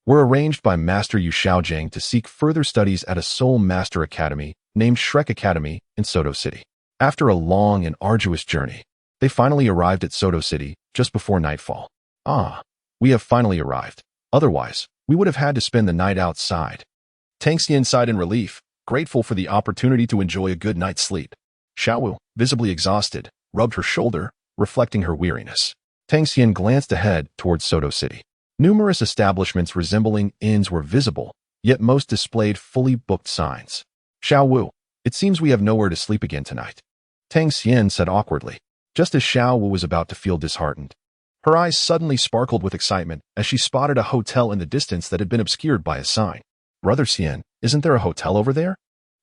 were arranged by Master Yu Xiaogang to seek further studies at a Soulmaster Academy named Shrek Academy in Soto City. After a long and arduous journey, they finally arrived at Soto City just before nightfall. Ah, we have finally arrived. Otherwise, we would have had to spend the night outside. Tang Xian sighed in relief, grateful for the opportunity to enjoy a good night's sleep. Xiao Wu, visibly exhausted, rubbed her shoulder, reflecting her weariness. Tang Xian glanced ahead towards Soto City. Numerous establishments resembling inns were visible, yet most displayed fully booked signs. Xiao Wu, it seems we have nowhere to sleep again tonight. Tang Xian said awkwardly, just as Xiao Wu was about to feel disheartened. Her eyes suddenly sparkled with excitement as she spotted a hotel in the distance that had been obscured by a sign. Brother Xian, isn't there a hotel over there?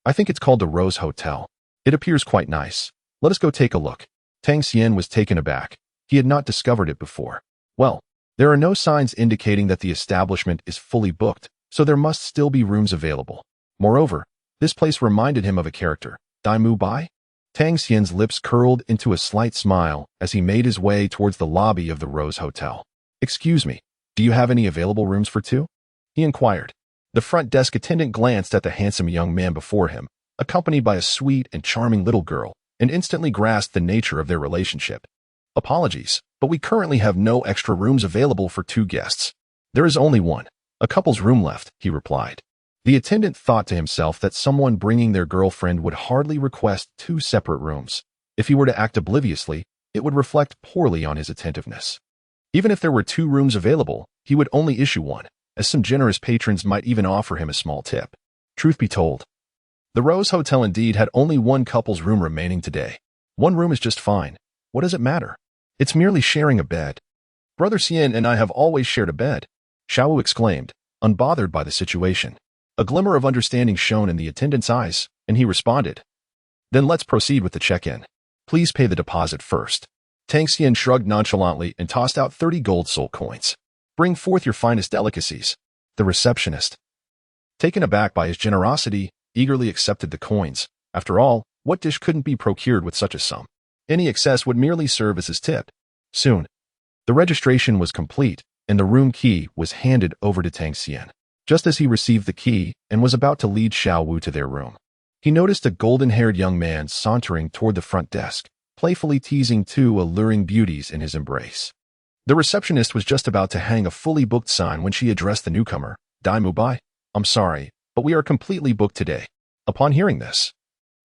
I think it's called the Rose Hotel. It appears quite nice. Let us go take a look. Tang Xian was taken aback. He had not discovered it before. Well, there are no signs indicating that the establishment is fully booked, so there must still be rooms available. Moreover, this place reminded him of a character, Dai Mubai. Tang Xian's lips curled into a slight smile as he made his way towards the lobby of the Rose Hotel. Excuse me, do you have any available rooms for two? He inquired. The front desk attendant glanced at the handsome young man before him, accompanied by a sweet and charming little girl, and instantly grasped the nature of their relationship. Apologies, but we currently have no extra rooms available for two guests. There is only one, a couple's room left, he replied. The attendant thought to himself that someone bringing their girlfriend would hardly request two separate rooms. If he were to act obliviously, it would reflect poorly on his attentiveness. Even if there were two rooms available, he would only issue one, as some generous patrons might even offer him a small tip. Truth be told, the Rose Hotel indeed had only one couple's room remaining today. One room is just fine. What does it matter? It's merely sharing a bed. Brother Xian and I have always shared a bed, Xiao Wu exclaimed, unbothered by the situation. A glimmer of understanding shone in the attendant's eyes, and he responded. Then let's proceed with the check-in. Please pay the deposit first. Tang Xian shrugged nonchalantly and tossed out 30 gold soul coins. Bring forth your finest delicacies. The receptionist, taken aback by his generosity, eagerly accepted the coins. After all, what dish couldn't be procured with such a sum? Any excess would merely serve as his tip. Soon, the registration was complete, and the room key was handed over to Tang Xian. Just as he received the key and was about to lead Xiao Wu to their room, he noticed a golden-haired young man sauntering toward the front desk, playfully teasing two alluring beauties in his embrace. The receptionist was just about to hang a fully booked sign when she addressed the newcomer. Dai Mubai, I'm sorry, but we are completely booked today. Upon hearing this,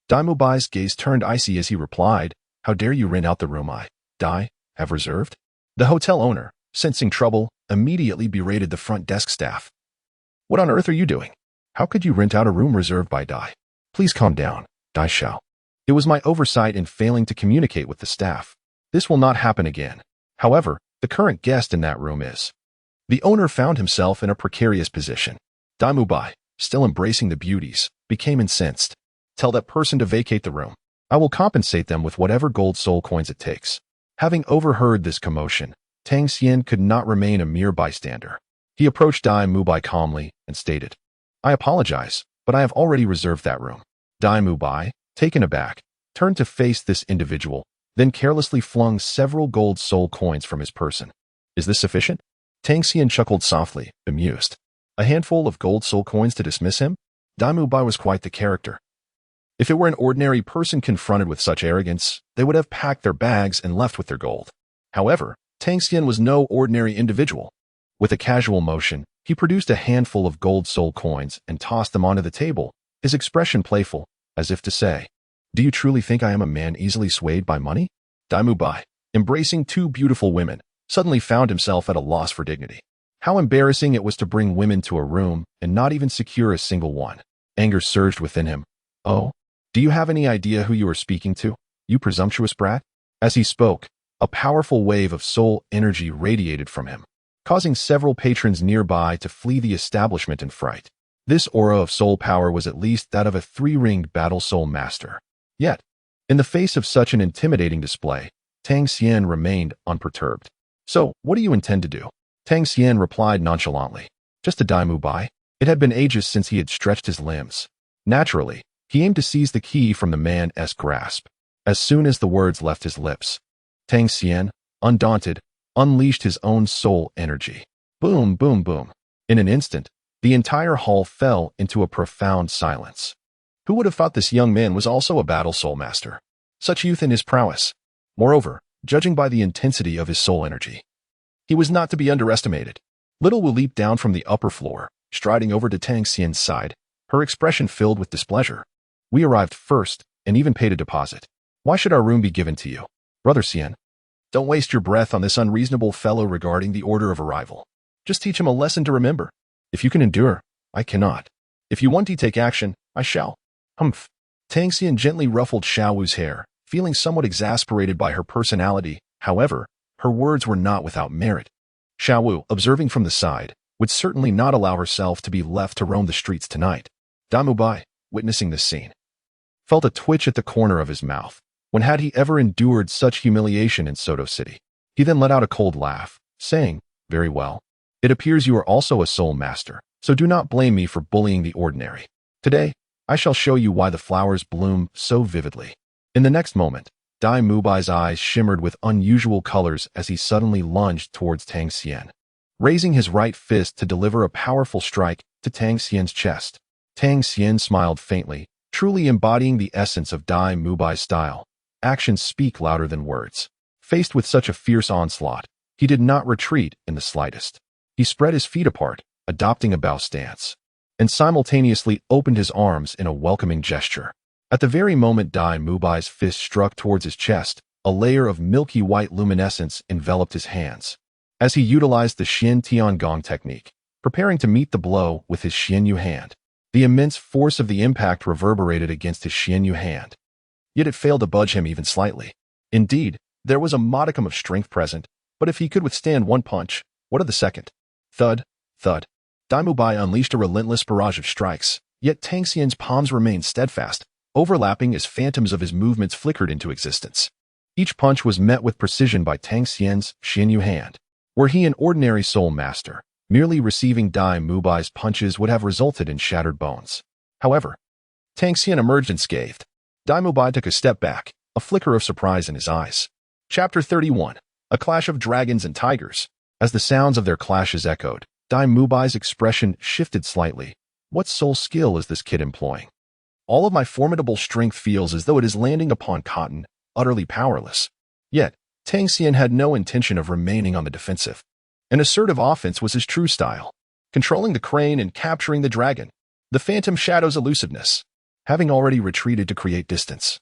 Dai Mubai's gaze turned icy as he replied, how dare you rent out the room Dai, have reserved? The hotel owner, sensing trouble, immediately berated the front desk staff. What on earth are you doing? How could you rent out a room reserved by Dai? Please calm down, Dai Xiao. It was my oversight in failing to communicate with the staff. This will not happen again. However, the current guest in that room is. The owner found himself in a precarious position. Dai Mubai, still embracing the beauties, became incensed. Tell that person to vacate the room. I will compensate them with whatever gold soul coins it takes. Having overheard this commotion, Tang Xian could not remain a mere bystander. He approached Dai Mubai calmly and stated, I apologize, but I have already reserved that room. Dai Mubai, taken aback, turned to face this individual, then carelessly flung several gold soul coins from his person. Is this sufficient? Tang Xian chuckled softly, amused. A handful of gold soul coins to dismiss him? Dai Mubai was quite the character. If it were an ordinary person confronted with such arrogance, they would have packed their bags and left with their gold. However, Tang Xian was no ordinary individual. With a casual motion, he produced a handful of gold soul coins and tossed them onto the table, his expression playful, as if to say, "Do you truly think I am a man easily swayed by money?" Dai Mubai, embracing two beautiful women, suddenly found himself at a loss for dignity. How embarrassing it was to bring women to a room and not even secure a single one. Anger surged within him. "Oh, do you have any idea who you are speaking to, you presumptuous brat?" As he spoke, a powerful wave of soul energy radiated from him, causing several patrons nearby to flee the establishment in fright. This aura of soul power was at least that of a three-ringed battle soul master. Yet, in the face of such an intimidating display, Tang Xian remained unperturbed. "So, what do you intend to do?" Tang Xian replied nonchalantly. "Just to Dai Mubai." It had been ages since he had stretched his limbs. Naturally, he aimed to seize the key from the man's grasp. As soon as the words left his lips, Tang Xian, undaunted, unleashed his own soul energy. Boom, boom, boom. In an instant, the entire hall fell into a profound silence. Who would have thought this young man was also a battle soul master? Such youth in his prowess. Moreover, judging by the intensity of his soul energy, he was not to be underestimated. Little Wu leaped down from the upper floor, striding over to Tang Xian's side, her expression filled with displeasure. "We arrived first, and even paid a deposit. Why should our room be given to you? Brother Xian, don't waste your breath on this unreasonable fellow regarding the order of arrival. Just teach him a lesson to remember. If you can endure, I cannot. If you want to take action, I shall." Humph. Tang Xian gently ruffled Xiao Wu's hair, feeling somewhat exasperated by her personality. However, her words were not without merit. Xiao Wu, observing from the side, would certainly not allow herself to be left to roam the streets tonight. Dai Mubai, witnessing this scene, felt a twitch at the corner of his mouth. When had he ever endured such humiliation in Soto City? He then let out a cold laugh, saying, "Very well. It appears you are also a soul master, so do not blame me for bullying the ordinary. Today, I shall show you why the flowers bloom so vividly." In the next moment, Dai Mubai's eyes shimmered with unusual colors as he suddenly lunged towards Tang Xian, raising his right fist to deliver a powerful strike to Tang Xian's chest. Tang Xian smiled faintly, truly embodying the essence of Dai Mubai's style. Actions speak louder than words. Faced with such a fierce onslaught, he did not retreat in the slightest. He spread his feet apart, adopting a bow stance, and simultaneously opened his arms in a welcoming gesture. At the very moment Dai Mubai's fist struck towards his chest, a layer of milky white luminescence enveloped his hands. As he utilized the Xuantian technique, preparing to meet the blow with his Xianyu hand, the immense force of the impact reverberated against his Xianyu hand. Yet it failed to budge him even slightly. Indeed, there was a modicum of strength present, but if he could withstand one punch, what of the second? Thud, thud. Dai Mubai unleashed a relentless barrage of strikes, yet Tang Xian's palms remained steadfast, overlapping as phantoms of his movements flickered into existence. Each punch was met with precision by Tang Xian's Xianyu hand. Were he an ordinary soul master, merely receiving Dai Mubai's punches would have resulted in shattered bones. However, Tang Xian emerged unscathed. Dai Mubai took a step back, a flicker of surprise in his eyes. Chapter 31. A Clash of Dragons and Tigers. As the sounds of their clashes echoed, Dai Mubai's expression shifted slightly. What soul skill is this kid employing? All of my formidable strength feels as though it is landing upon cotton, utterly powerless. Yet, Tang Xian had no intention of remaining on the defensive. An assertive offense was his true style, controlling the crane and capturing the dragon, the phantom shadow's elusiveness, having already retreated to create distance.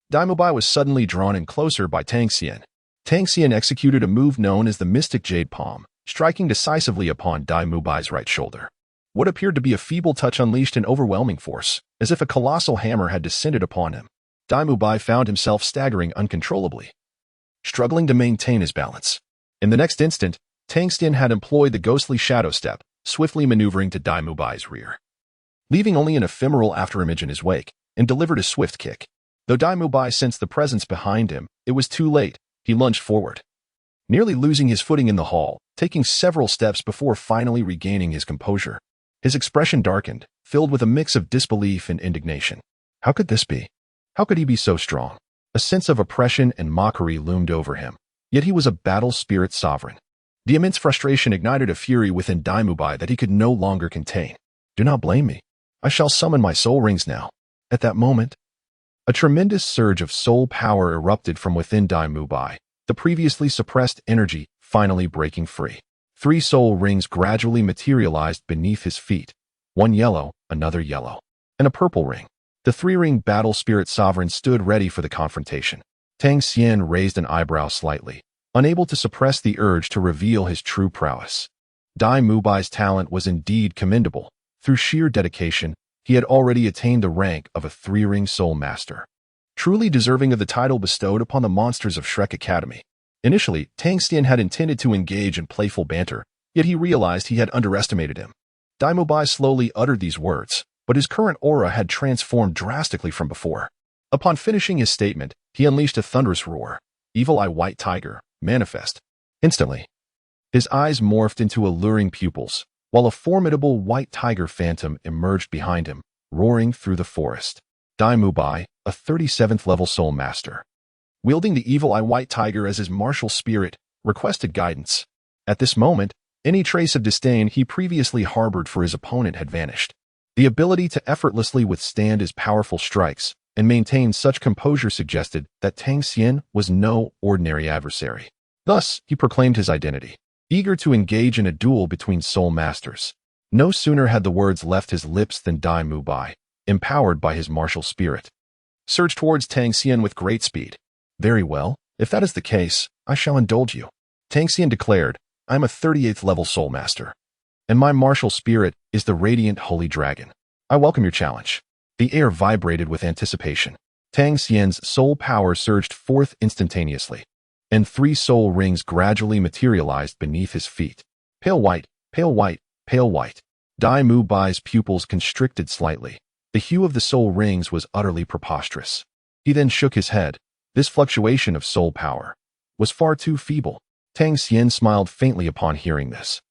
Dai Mubai was suddenly drawn in closer by Tang Xian. Tang Xian executed a move known as the Mystic Jade Palm, striking decisively upon Dai Mubai's right shoulder. What appeared to be a feeble touch unleashed an overwhelming force, as if a colossal hammer had descended upon him. Dai Mubai found himself staggering uncontrollably, struggling to maintain his balance. In the next instant, Tang Xian had employed the ghostly shadow step, swiftly maneuvering to Dai Mubai's rear, leaving only an ephemeral afterimage in his wake, and delivered a swift kick. Though Dai Mubai sensed the presence behind him, it was too late. He lunged forward, nearly losing his footing in the hall, taking several steps before finally regaining his composure. His expression darkened, filled with a mix of disbelief and indignation. How could this be? How could he be so strong? A sense of oppression and mockery loomed over him. Yet he was a battle spirit sovereign. The immense frustration ignited a fury within Dai Mubai that he could no longer contain. Do not blame me. I shall summon my soul rings now. At that moment, a tremendous surge of soul power erupted from within Dai Mubai, the previously suppressed energy finally breaking free. 3 soul rings gradually materialized beneath his feet. 1 yellow, another yellow, and a purple ring. The 3-ring battle spirit sovereign stood ready for the confrontation. Tang Xian raised an eyebrow slightly, unable to suppress the urge to reveal his true prowess. Dai Mubai's talent was indeed commendable. Through sheer dedication, he had already attained the rank of a 3-ring Soulmaster, truly deserving of the title bestowed upon the monsters of Shrek Academy. Initially, Tang Xian had intended to engage in playful banter, yet he realized he had underestimated him. Dai Mubai slowly uttered these words, but his current aura had transformed drastically from before. Upon finishing his statement, he unleashed a thunderous roar. Evil Eye White Tiger, manifest. Instantly, his eyes morphed into alluring pupils, while a formidable white tiger phantom emerged behind him, roaring through the forest. Dai Mubai, a 37th level Soul Master, wielding the Evil Eye White Tiger as his martial spirit, requested guidance. At this moment, any trace of disdain he previously harbored for his opponent had vanished. The ability to effortlessly withstand his powerful strikes and maintain such composure suggested that Tang Xian was no ordinary adversary. Thus, he proclaimed his identity, eager to engage in a duel between soul masters. No sooner had the words left his lips than Dai Mubai, empowered by his martial spirit, surged towards Tang Xian with great speed. Very well, if that is the case, I shall indulge you. Tang Xian declared, I am a 38th level Soul Master, and my martial spirit is the Radiant Holy Dragon. I welcome your challenge. The air vibrated with anticipation. Tang Xian's soul power surged forth instantaneously, and 3 soul rings gradually materialized beneath his feet. Pale white, pale white, pale white. Dai Mubai's pupils constricted slightly. The hue of the soul rings was utterly preposterous. He then shook his head. This fluctuation of soul power was far too feeble. Tang Xian smiled faintly upon hearing this,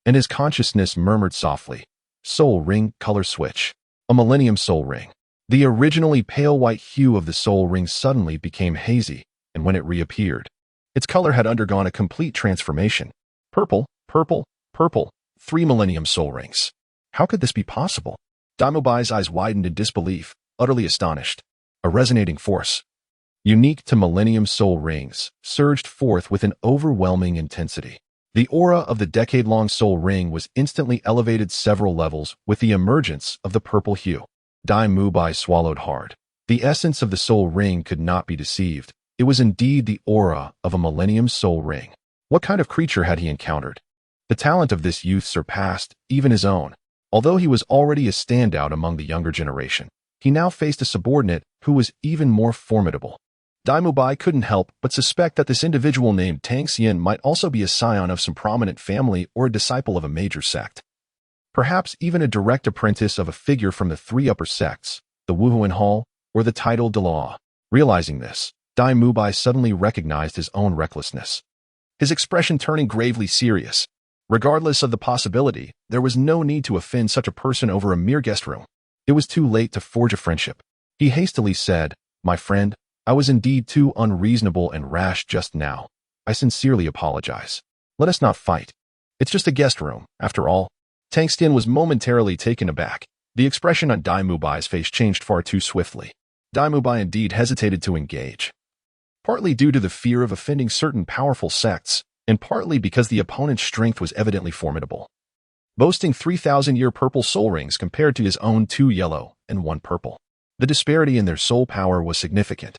and his consciousness murmured softly, Soul Ring Color Switch. A Millennium Soul Ring. The originally pale white hue of the soul ring suddenly became hazy, and when it reappeared, its color had undergone a complete transformation. Purple, purple, purple. 3 Millennium Soul Rings. How could this be possible? Dai Mubai's eyes widened in disbelief, utterly astonished. A resonating force, unique to Millennium Soul Rings, surged forth with an overwhelming intensity. The aura of the decade-long soul ring was instantly elevated several levels with the emergence of the purple hue. Dai Mubai swallowed hard. The essence of the soul ring could not be deceived. It was indeed the aura of a Millennium Soul Ring. What kind of creature had he encountered? The talent of this youth surpassed even his own. Although he was already a standout among the younger generation, he now faced a subordinate who was even more formidable. Dai Mubai couldn't help but suspect that this individual named Tang Xian might also be a scion of some prominent family or a disciple of a major sect. Perhaps even a direct apprentice of a figure from the 3 upper sects, the Wuhuan Hall or the title Douluo. Realizing this, Dai Mubai suddenly recognized his own recklessness, his expression turning gravely serious. Regardless of the possibility, there was no need to offend such a person over a mere guest room. It was too late to forge a friendship. He hastily said, My friend, I was indeed too unreasonable and rash just now. I sincerely apologize. Let us not fight. It's just a guest room, after all. Tang Xian was momentarily taken aback. The expression on Dai Mubai's face changed far too swiftly. Dai Mubai indeed hesitated to engage, partly due to the fear of offending certain powerful sects, and partly because the opponent's strength was evidently formidable, boasting 3,000-year purple soul rings compared to his own 2 yellow and 1 purple. The disparity in their soul power was significant,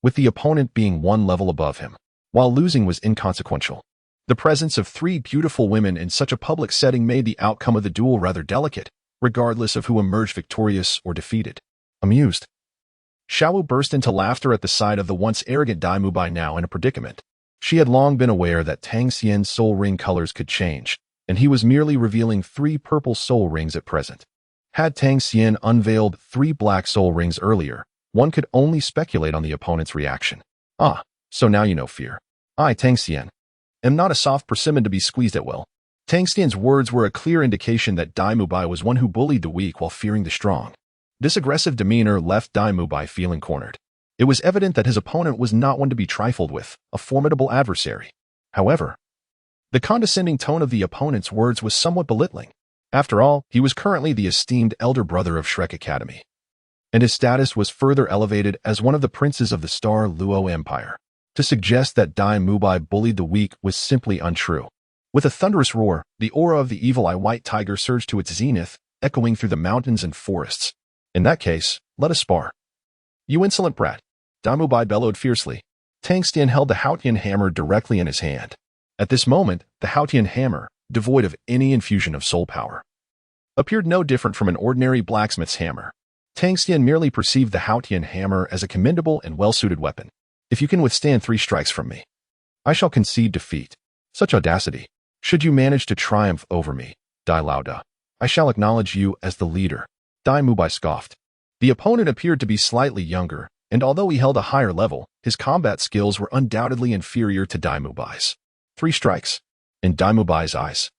with the opponent being 1 level above him, while losing was inconsequential. The presence of 3 beautiful women in such a public setting made the outcome of the duel rather delicate, regardless of who emerged victorious or defeated. Amused, Xiao Wu burst into laughter at the sight of the once arrogant Dai Mubai now in a predicament. She had long been aware that Tang Xian's soul ring colors could change, and he was merely revealing 3 purple soul rings at present. Had Tang Xian unveiled 3 black soul rings earlier, one could only speculate on the opponent's reaction. Ah, so now you know fear. I, Tang Xian, am not a soft persimmon to be squeezed at will. Tang Xian's words were a clear indication that Dai Mubai was one who bullied the weak while fearing the strong. This aggressive demeanor left Dai Mubai feeling cornered. It was evident that his opponent was not one to be trifled with, a formidable adversary. However, the condescending tone of the opponent's words was somewhat belittling. After all, he was currently the esteemed elder brother of Shrek Academy, and his status was further elevated as one of the princes of the Star Luo Empire. To suggest that Dai Mubai bullied the weak was simply untrue. With a thunderous roar, the aura of the evil eye white tiger surged to its zenith, echoing through the mountains and forests. In that case, let us spar. You insolent brat! Dai Mubai bellowed fiercely. Tang Xian held the Xuantian hammer directly in his hand. At this moment, the Xuantian hammer, devoid of any infusion of soul power, appeared no different from an ordinary blacksmith's hammer. Tang Xian merely perceived the Xuantian hammer as a commendable and well-suited weapon. If you can withstand 3 strikes from me, I shall concede defeat. Such audacity! Should you manage to triumph over me, Dai Lauda, I shall acknowledge you as the leader. Dai Mubai scoffed. The opponent appeared to be slightly younger, and although he held a higher level, his combat skills were undoubtedly inferior to Dai Mubai's. 3 strikes. In Dai Mubai's eyes,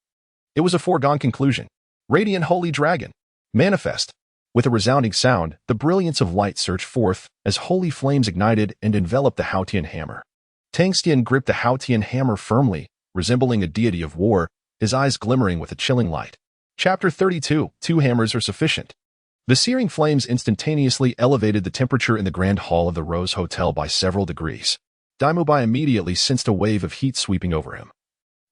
it was a foregone conclusion. Radiant Holy Dragon, manifest! With a resounding sound, the brilliance of light surged forth as holy flames ignited and enveloped the Xuantian hammer. Tang Xian gripped the Xuantian hammer firmly, resembling a deity of war, his eyes glimmering with a chilling light. Chapter 32. 2 hammers are sufficient. The searing flames instantaneously elevated the temperature in the grand hall of the Rose Hotel by several degrees. Dai Mubai immediately sensed a wave of heat sweeping over him,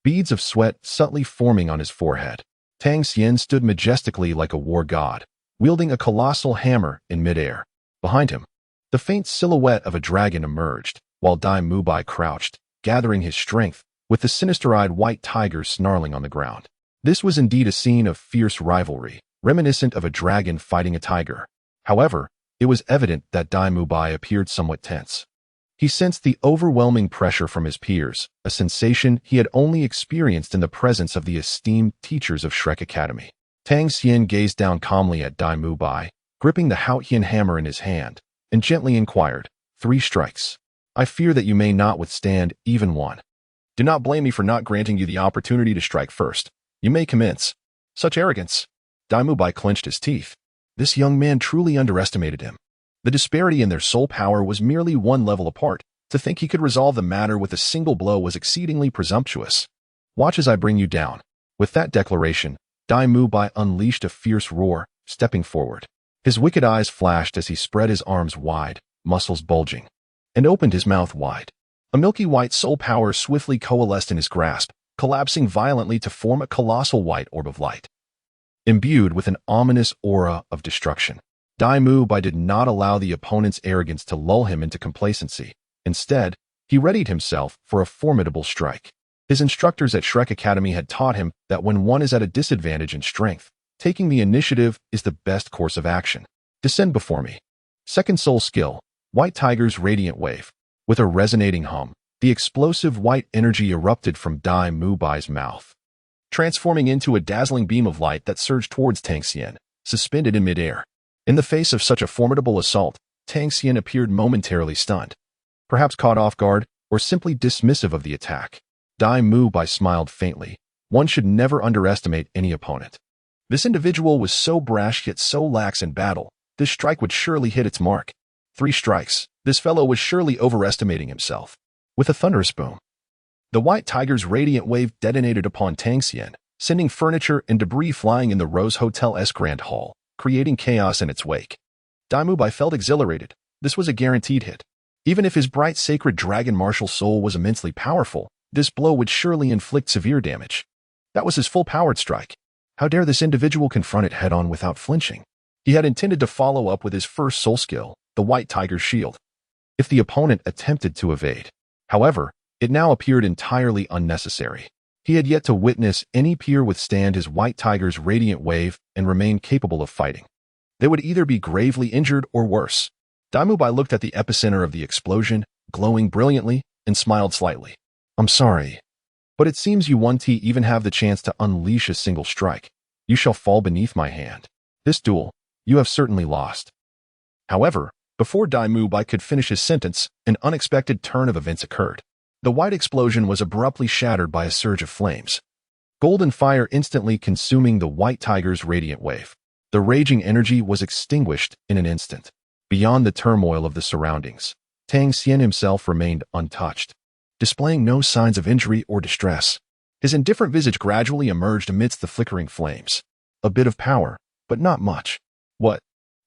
beads of sweat subtly forming on his forehead. Tang Xian stood majestically like a war god, wielding a colossal hammer in midair. Behind him, the faint silhouette of a dragon emerged, while Dai Mubai crouched, gathering his strength, with the sinister-eyed white tiger snarling on the ground. This was indeed a scene of fierce rivalry, reminiscent of a dragon fighting a tiger. However, it was evident that Dai Mubai appeared somewhat tense. He sensed the overwhelming pressure from his peers, a sensation he had only experienced in the presence of the esteemed teachers of Shrek Academy. Tang Xian gazed down calmly at Dai Mubai, gripping the Xuantian hammer in his hand, and gently inquired, 3 strikes. I fear that you may not withstand even 1. Do not blame me for not granting you the opportunity to strike first. You may commence. Such arrogance! Dai Mubai clenched his teeth. This young man truly underestimated him. The disparity in their soul power was merely 1 level apart. To think he could resolve the matter with a single blow was exceedingly presumptuous. Watch as I bring you down. With that declaration, Dai Mubai unleashed a fierce roar, stepping forward. His wicked eyes flashed as he spread his arms wide, muscles bulging, and opened his mouth wide. A milky white soul power swiftly coalesced in his grasp, collapsing violently to form a colossal white orb of light, imbued with an ominous aura of destruction. Dai Mubai did not allow the opponent's arrogance to lull him into complacency. Instead, he readied himself for a formidable strike. His instructors at Shrek Academy had taught him that when one is at a disadvantage in strength, taking the initiative is the best course of action. Descend before me. Second soul skill, White Tiger's Radiant Wave. With a resonating hum, the explosive white energy erupted from Dai Mubai's mouth, transforming into a dazzling beam of light that surged towards Tang Xian, suspended in midair. In the face of such a formidable assault, Tang Xian appeared momentarily stunned, perhaps caught off guard, or simply dismissive of the attack. Dai Mubai smiled faintly. One should never underestimate any opponent. This individual was so brash yet so lax in battle. This strike would surely hit its mark. 3 strikes. This fellow was surely overestimating himself. With a thunderous boom, the white tiger's radiant wave detonated upon Tang Xian, sending furniture and debris flying in the Rose Hotel's grand hall, creating chaos in its wake. Dai Mubai felt exhilarated. This was a guaranteed hit. Even if his bright sacred dragon martial soul was immensely powerful, this blow would surely inflict severe damage. That was his full-powered strike. How dare this individual confront it head-on without flinching? He had intended to follow up with his first soul skill, the white tiger's shield, if the opponent attempted to evade. However, it now appeared entirely unnecessary. He had yet to witness any peer withstand his white tiger's radiant wave and remain capable of fighting. They would either be gravely injured or worse. Dai Mubai looked at the epicenter of the explosion, glowing brilliantly, and smiled slightly. I'm sorry, but it seems you won't even have the chance to unleash a single strike. You shall fall beneath my hand. This duel, you have certainly lost. However, before Dai Mubai could finish his sentence, an unexpected turn of events occurred. The white explosion was abruptly shattered by a surge of flames, golden fire instantly consuming the white tiger's radiant wave. The raging energy was extinguished in an instant. Beyond the turmoil of the surroundings, Tang Xian himself remained untouched, displaying no signs of injury or distress. His indifferent visage gradually emerged amidst the flickering flames. A bit of power, but not much. What?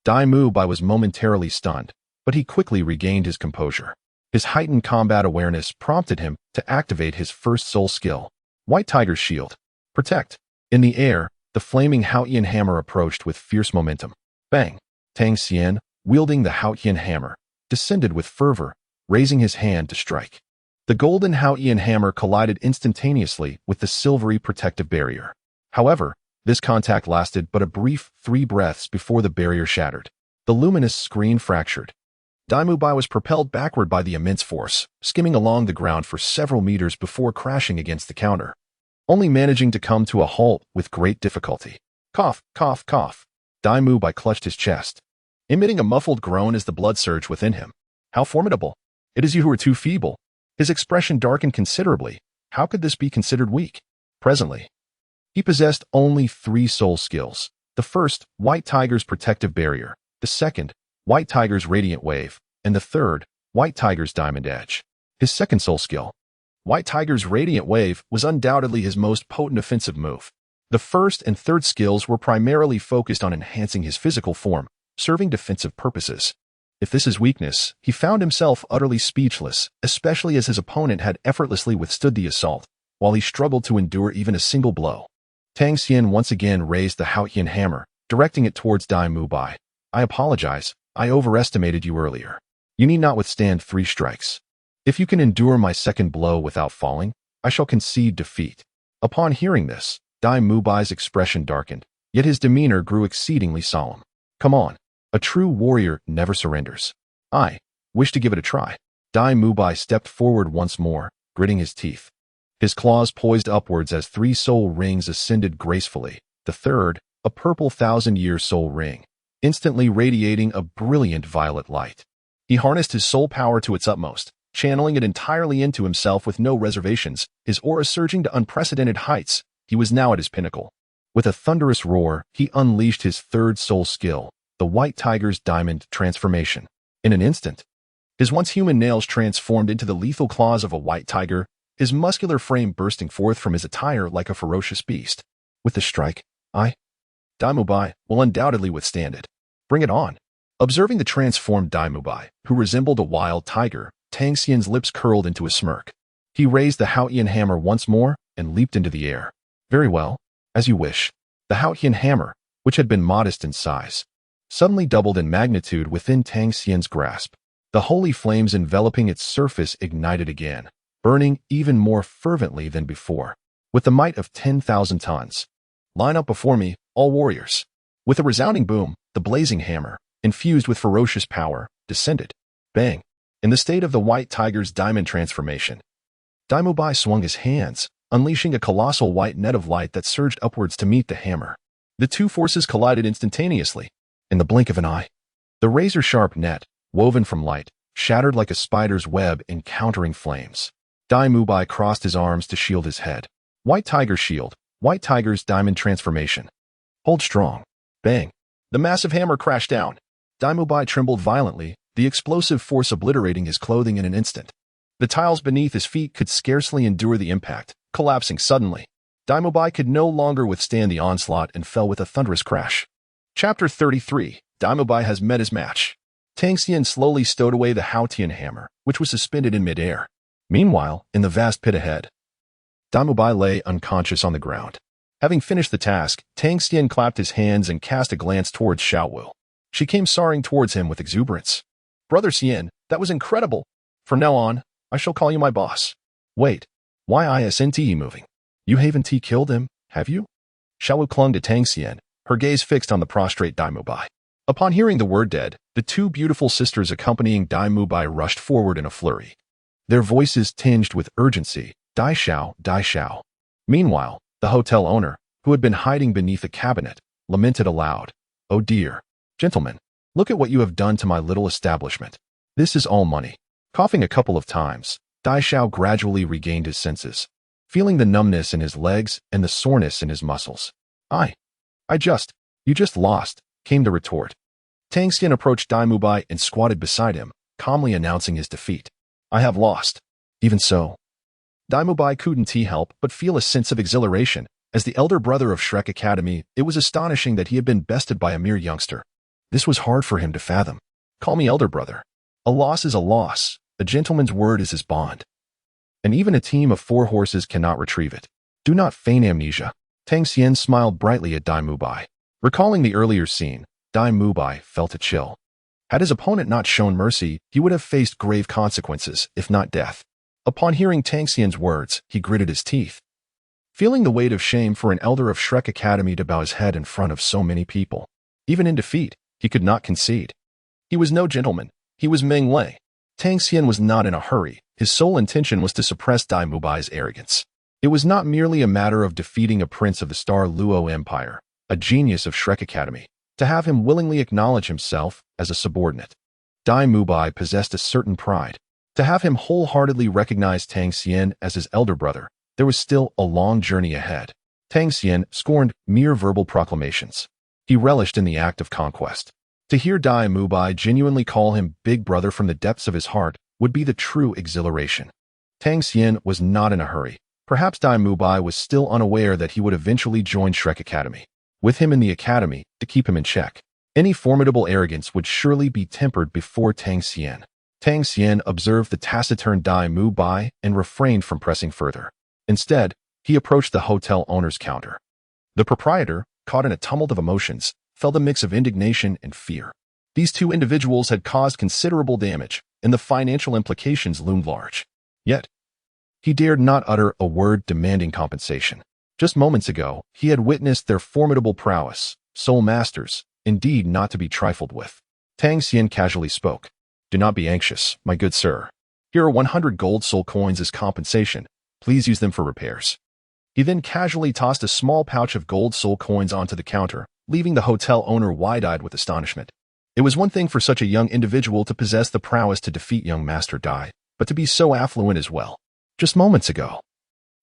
Dai Mu Bai was momentarily stunned, but he quickly regained his composure. His heightened combat awareness prompted him to activate his first soul skill, White Tiger's Shield. Protect. In the air, the flaming Haotian hammer approached with fierce momentum. Bang! Tang Xian, wielding the Haotian hammer, descended with fervor, raising his hand to strike. The golden Haotian hammer collided instantaneously with the silvery protective barrier. However, this contact lasted but a brief 3 breaths before the barrier shattered. The luminous screen fractured. Dai Mu Bai was propelled backward by the immense force, skimming along the ground for several meters before crashing against the counter, only managing to come to a halt with great difficulty. Cough, cough, cough. Dai Mu Bai clutched his chest, emitting a muffled groan as the blood surged within him. How formidable! It is you who are too feeble. His expression darkened considerably. How could this be considered weak? Presently, he possessed only 3 soul skills. The first, White Tiger's Protective Barrier. The second, White Tiger's Radiant Wave. And the third, White Tiger's Diamond Edge. His second soul skill, White Tiger's Radiant Wave, was undoubtedly his most potent offensive move. The first and third skills were primarily focused on enhancing his physical form, serving defensive purposes. If this is weakness, he found himself utterly speechless, especially as his opponent had effortlessly withstood the assault, while he struggled to endure even a single blow. Tang Xian once again raised the Haotian hammer, directing it towards Dai Mu Bai. I apologize, I overestimated you earlier. You need not withstand 3 strikes. If you can endure my second blow without falling, I shall concede defeat. Upon hearing this, Dai Mu Bai's expression darkened, yet his demeanor grew exceedingly solemn. Come on. A true warrior never surrenders. I wish to give it a try. Dai Mu Bai stepped forward once more, gritting his teeth. His claws poised upwards as 3 soul rings ascended gracefully. The third, a purple 1,000-year soul ring, instantly radiating a brilliant violet light. He harnessed his soul power to its utmost, channeling it entirely into himself with no reservations, his aura surging to unprecedented heights. He was now at his pinnacle. With a thunderous roar, he unleashed his third soul skill, the White Tiger's Diamond Transformation. In an instant, his once human nails transformed into the lethal claws of a white tiger, his muscular frame bursting forth from his attire like a ferocious beast. With the strike, Dai Mu Bai will undoubtedly withstand it. Bring it on. Observing the transformed Dai Mu Bai, who resembled a wild tiger, Tang Xian's lips curled into a smirk. He raised the Haotian hammer once more and leaped into the air. Very well, as you wish. The Haotian hammer, which had been modest in size, suddenly doubled in magnitude within Tang Xian's grasp. The holy flames enveloping its surface ignited again, burning even more fervently than before. With the might of 10,000 tons. Line up before me, all warriors. With a resounding boom, the blazing hammer, infused with ferocious power, descended. Bang! In the state of the White Tiger's Diamond Transformation, Dai Mu Bai swung his hands, unleashing a colossal white net of light that surged upwards to meet the hammer. The 2 forces collided instantaneously. In the blink of an eye, the razor-sharp net, woven from light, shattered like a spider's web encountering flames. Dai Mu Bai crossed his arms to shield his head. White Tiger's Shield, White Tiger's Diamond Transformation. Hold strong. Bang! The massive hammer crashed down. Dai Mu Bai trembled violently, the explosive force obliterating his clothing in an instant. The tiles beneath his feet could scarcely endure the impact, collapsing suddenly. Dai Mu Bai could no longer withstand the onslaught and fell with a thunderous crash. Chapter 33. Dai Mu Bai has met his match. Tang Xian slowly stowed away the Haotian hammer, which was suspended in midair. Meanwhile, in the vast pit ahead, Dai Mu Bai lay unconscious on the ground. Having finished the task, Tang Xian clapped his hands and cast a glance towards Xiao Wu. She came soaring towards him with exuberance. Brother Xian, that was incredible. From now on, I shall call you my boss. Wait, why isn't he moving? You haven't killed him, have you? Xiao Wu clung to Tang Xian, her gaze fixed on the prostrate Dai Mu Bai. Upon hearing the word dead, the 2 beautiful sisters accompanying Dai Mu Bai rushed forward in a flurry. Their voices tinged with urgency. Dai Xiao, Dai Xiao. Meanwhile, the hotel owner, who had been hiding beneath a cabinet, lamented aloud. Oh dear. Gentlemen, look at what you have done to my little establishment. This is all money. Coughing a couple of times, Dai Xiao gradually regained his senses, feeling the numbness in his legs and the soreness in his muscles. I just You just lost, came the retort. Tang Xian approached Dai Mubai and squatted beside him, calmly announcing his defeat. I have lost. Even so. Dai Mubai couldn't help but feel a sense of exhilaration. As the elder brother of Shrek Academy, it was astonishing that he had been bested by a mere youngster. This was hard for him to fathom. Call me elder brother. A loss is a loss. A gentleman's word is his bond. And even a team of 4 horses cannot retrieve it. Do not feign amnesia. Tang Xian smiled brightly at Dai Mubai. Recalling the earlier scene, Dai Mubai felt a chill. Had his opponent not shown mercy, he would have faced grave consequences, if not death. Upon hearing Tang Xian's words, he gritted his teeth. Feeling the weight of shame for an elder of Shrek Academy to bow his head in front of so many people. Even in defeat, he could not concede. He was no gentleman. He was Meng Lei. Tang Xian was not in a hurry. His sole intention was to suppress Dai Mubai's arrogance. It was not merely a matter of defeating a prince of the Star Luo Empire, a genius of Shrek Academy, to have him willingly acknowledge himself as a subordinate. Dai Mubai possessed a certain pride. To have him wholeheartedly recognize Tang Xian as his elder brother, there was still a long journey ahead. Tang Xian scorned mere verbal proclamations. He relished in the act of conquest. To hear Dai Mubai genuinely call him big brother from the depths of his heart would be the true exhilaration. Tang Xian was not in a hurry. Perhaps Dai Mubai was still unaware that he would eventually join Shrek Academy. With him in the academy, to keep him in check, any formidable arrogance would surely be tempered before Tang Xian. Tang Xian observed the taciturn Dai Mubai and refrained from pressing further. Instead, he approached the hotel owner's counter. The proprietor, caught in a tumult of emotions, felt a mix of indignation and fear. These 2 individuals had caused considerable damage, and the financial implications loomed large. Yet, he dared not utter a word demanding compensation. Just moments ago, he had witnessed their formidable prowess, Soulmasters, indeed not to be trifled with. Tang Xian casually spoke. Do not be anxious, my good sir. Here are 100 gold soul coins as compensation. Please use them for repairs. He then casually tossed a small pouch of gold soul coins onto the counter, leaving the hotel owner wide-eyed with astonishment. It was one thing for such a young individual to possess the prowess to defeat young Master Dai, but to be so affluent as well. Just moments ago,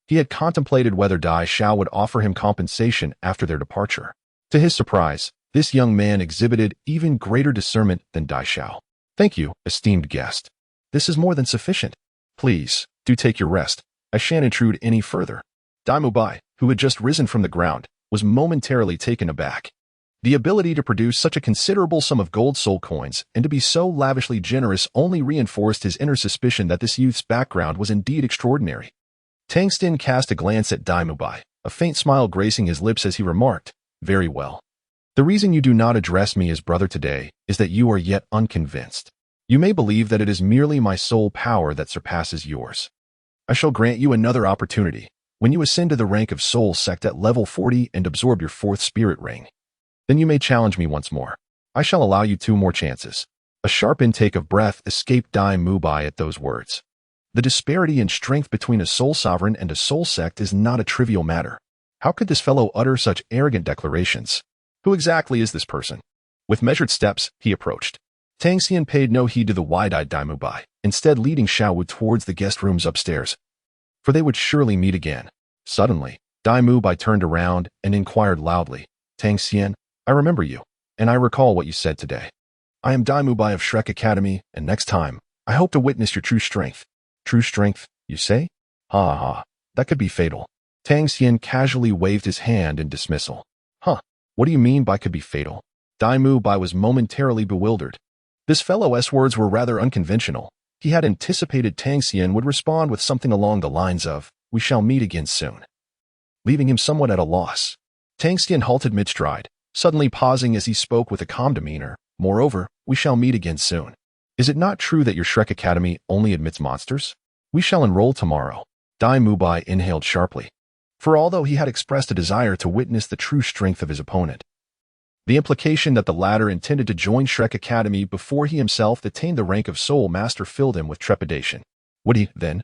he had contemplated whether Dai Xiao would offer him compensation after their departure. To his surprise, this young man exhibited even greater discernment than Dai Xiao. Thank you, esteemed guest. This is more than sufficient. Please, do take your rest. I shan't intrude any further. Dai Mubai, who had just risen from the ground, was momentarily taken aback. The ability to produce such a considerable sum of gold soul coins and to be so lavishly generous only reinforced his inner suspicion that this youth's background was indeed extraordinary. Tang Xian cast a glance at Dai Mubai, a faint smile gracing his lips as he remarked, Very well. The reason you do not address me as brother today is that you are yet unconvinced. You may believe that it is merely my soul power that surpasses yours. I shall grant you another opportunity when you ascend to the rank of Soul Sect at level 40 and absorb your 4th spirit ring. Then you may challenge me once more. I shall allow you 2 more chances. A sharp intake of breath escaped Dai Mubai at those words. The disparity in strength between a Soul Sovereign and a Soul Sect is not a trivial matter. How could this fellow utter such arrogant declarations? Who exactly is this person? With measured steps, he approached. Tang Xian paid no heed to the wide-eyed Dai Mubai, instead leading Xiao Wu towards the guest rooms upstairs. For they would surely meet again. Suddenly, Dai Mubai turned around and inquired loudly, Tang Xian, I remember you, and I recall what you said today. I am Dai Mubai of Shrek Academy, and next time, I hope to witness your true strength. True strength, you say? Ha ha, that could be fatal. Tang Xian casually waved his hand in dismissal. Huh, what do you mean by could be fatal? Dai Mubai was momentarily bewildered. This fellow's words were rather unconventional. He had anticipated Tang Xian would respond with something along the lines of, we shall meet again soon. Leaving him somewhat at a loss. Tang Xian halted mid-stride, suddenly pausing as he spoke with a calm demeanor. Moreover, we shall meet again soon. Is it not true that your Shrek Academy only admits monsters? We shall enroll tomorrow. Dai Mubai inhaled sharply. For although he had expressed a desire to witness the true strength of his opponent, the implication that the latter intended to join Shrek Academy before he himself attained the rank of Soulmaster filled him with trepidation. Would he, then,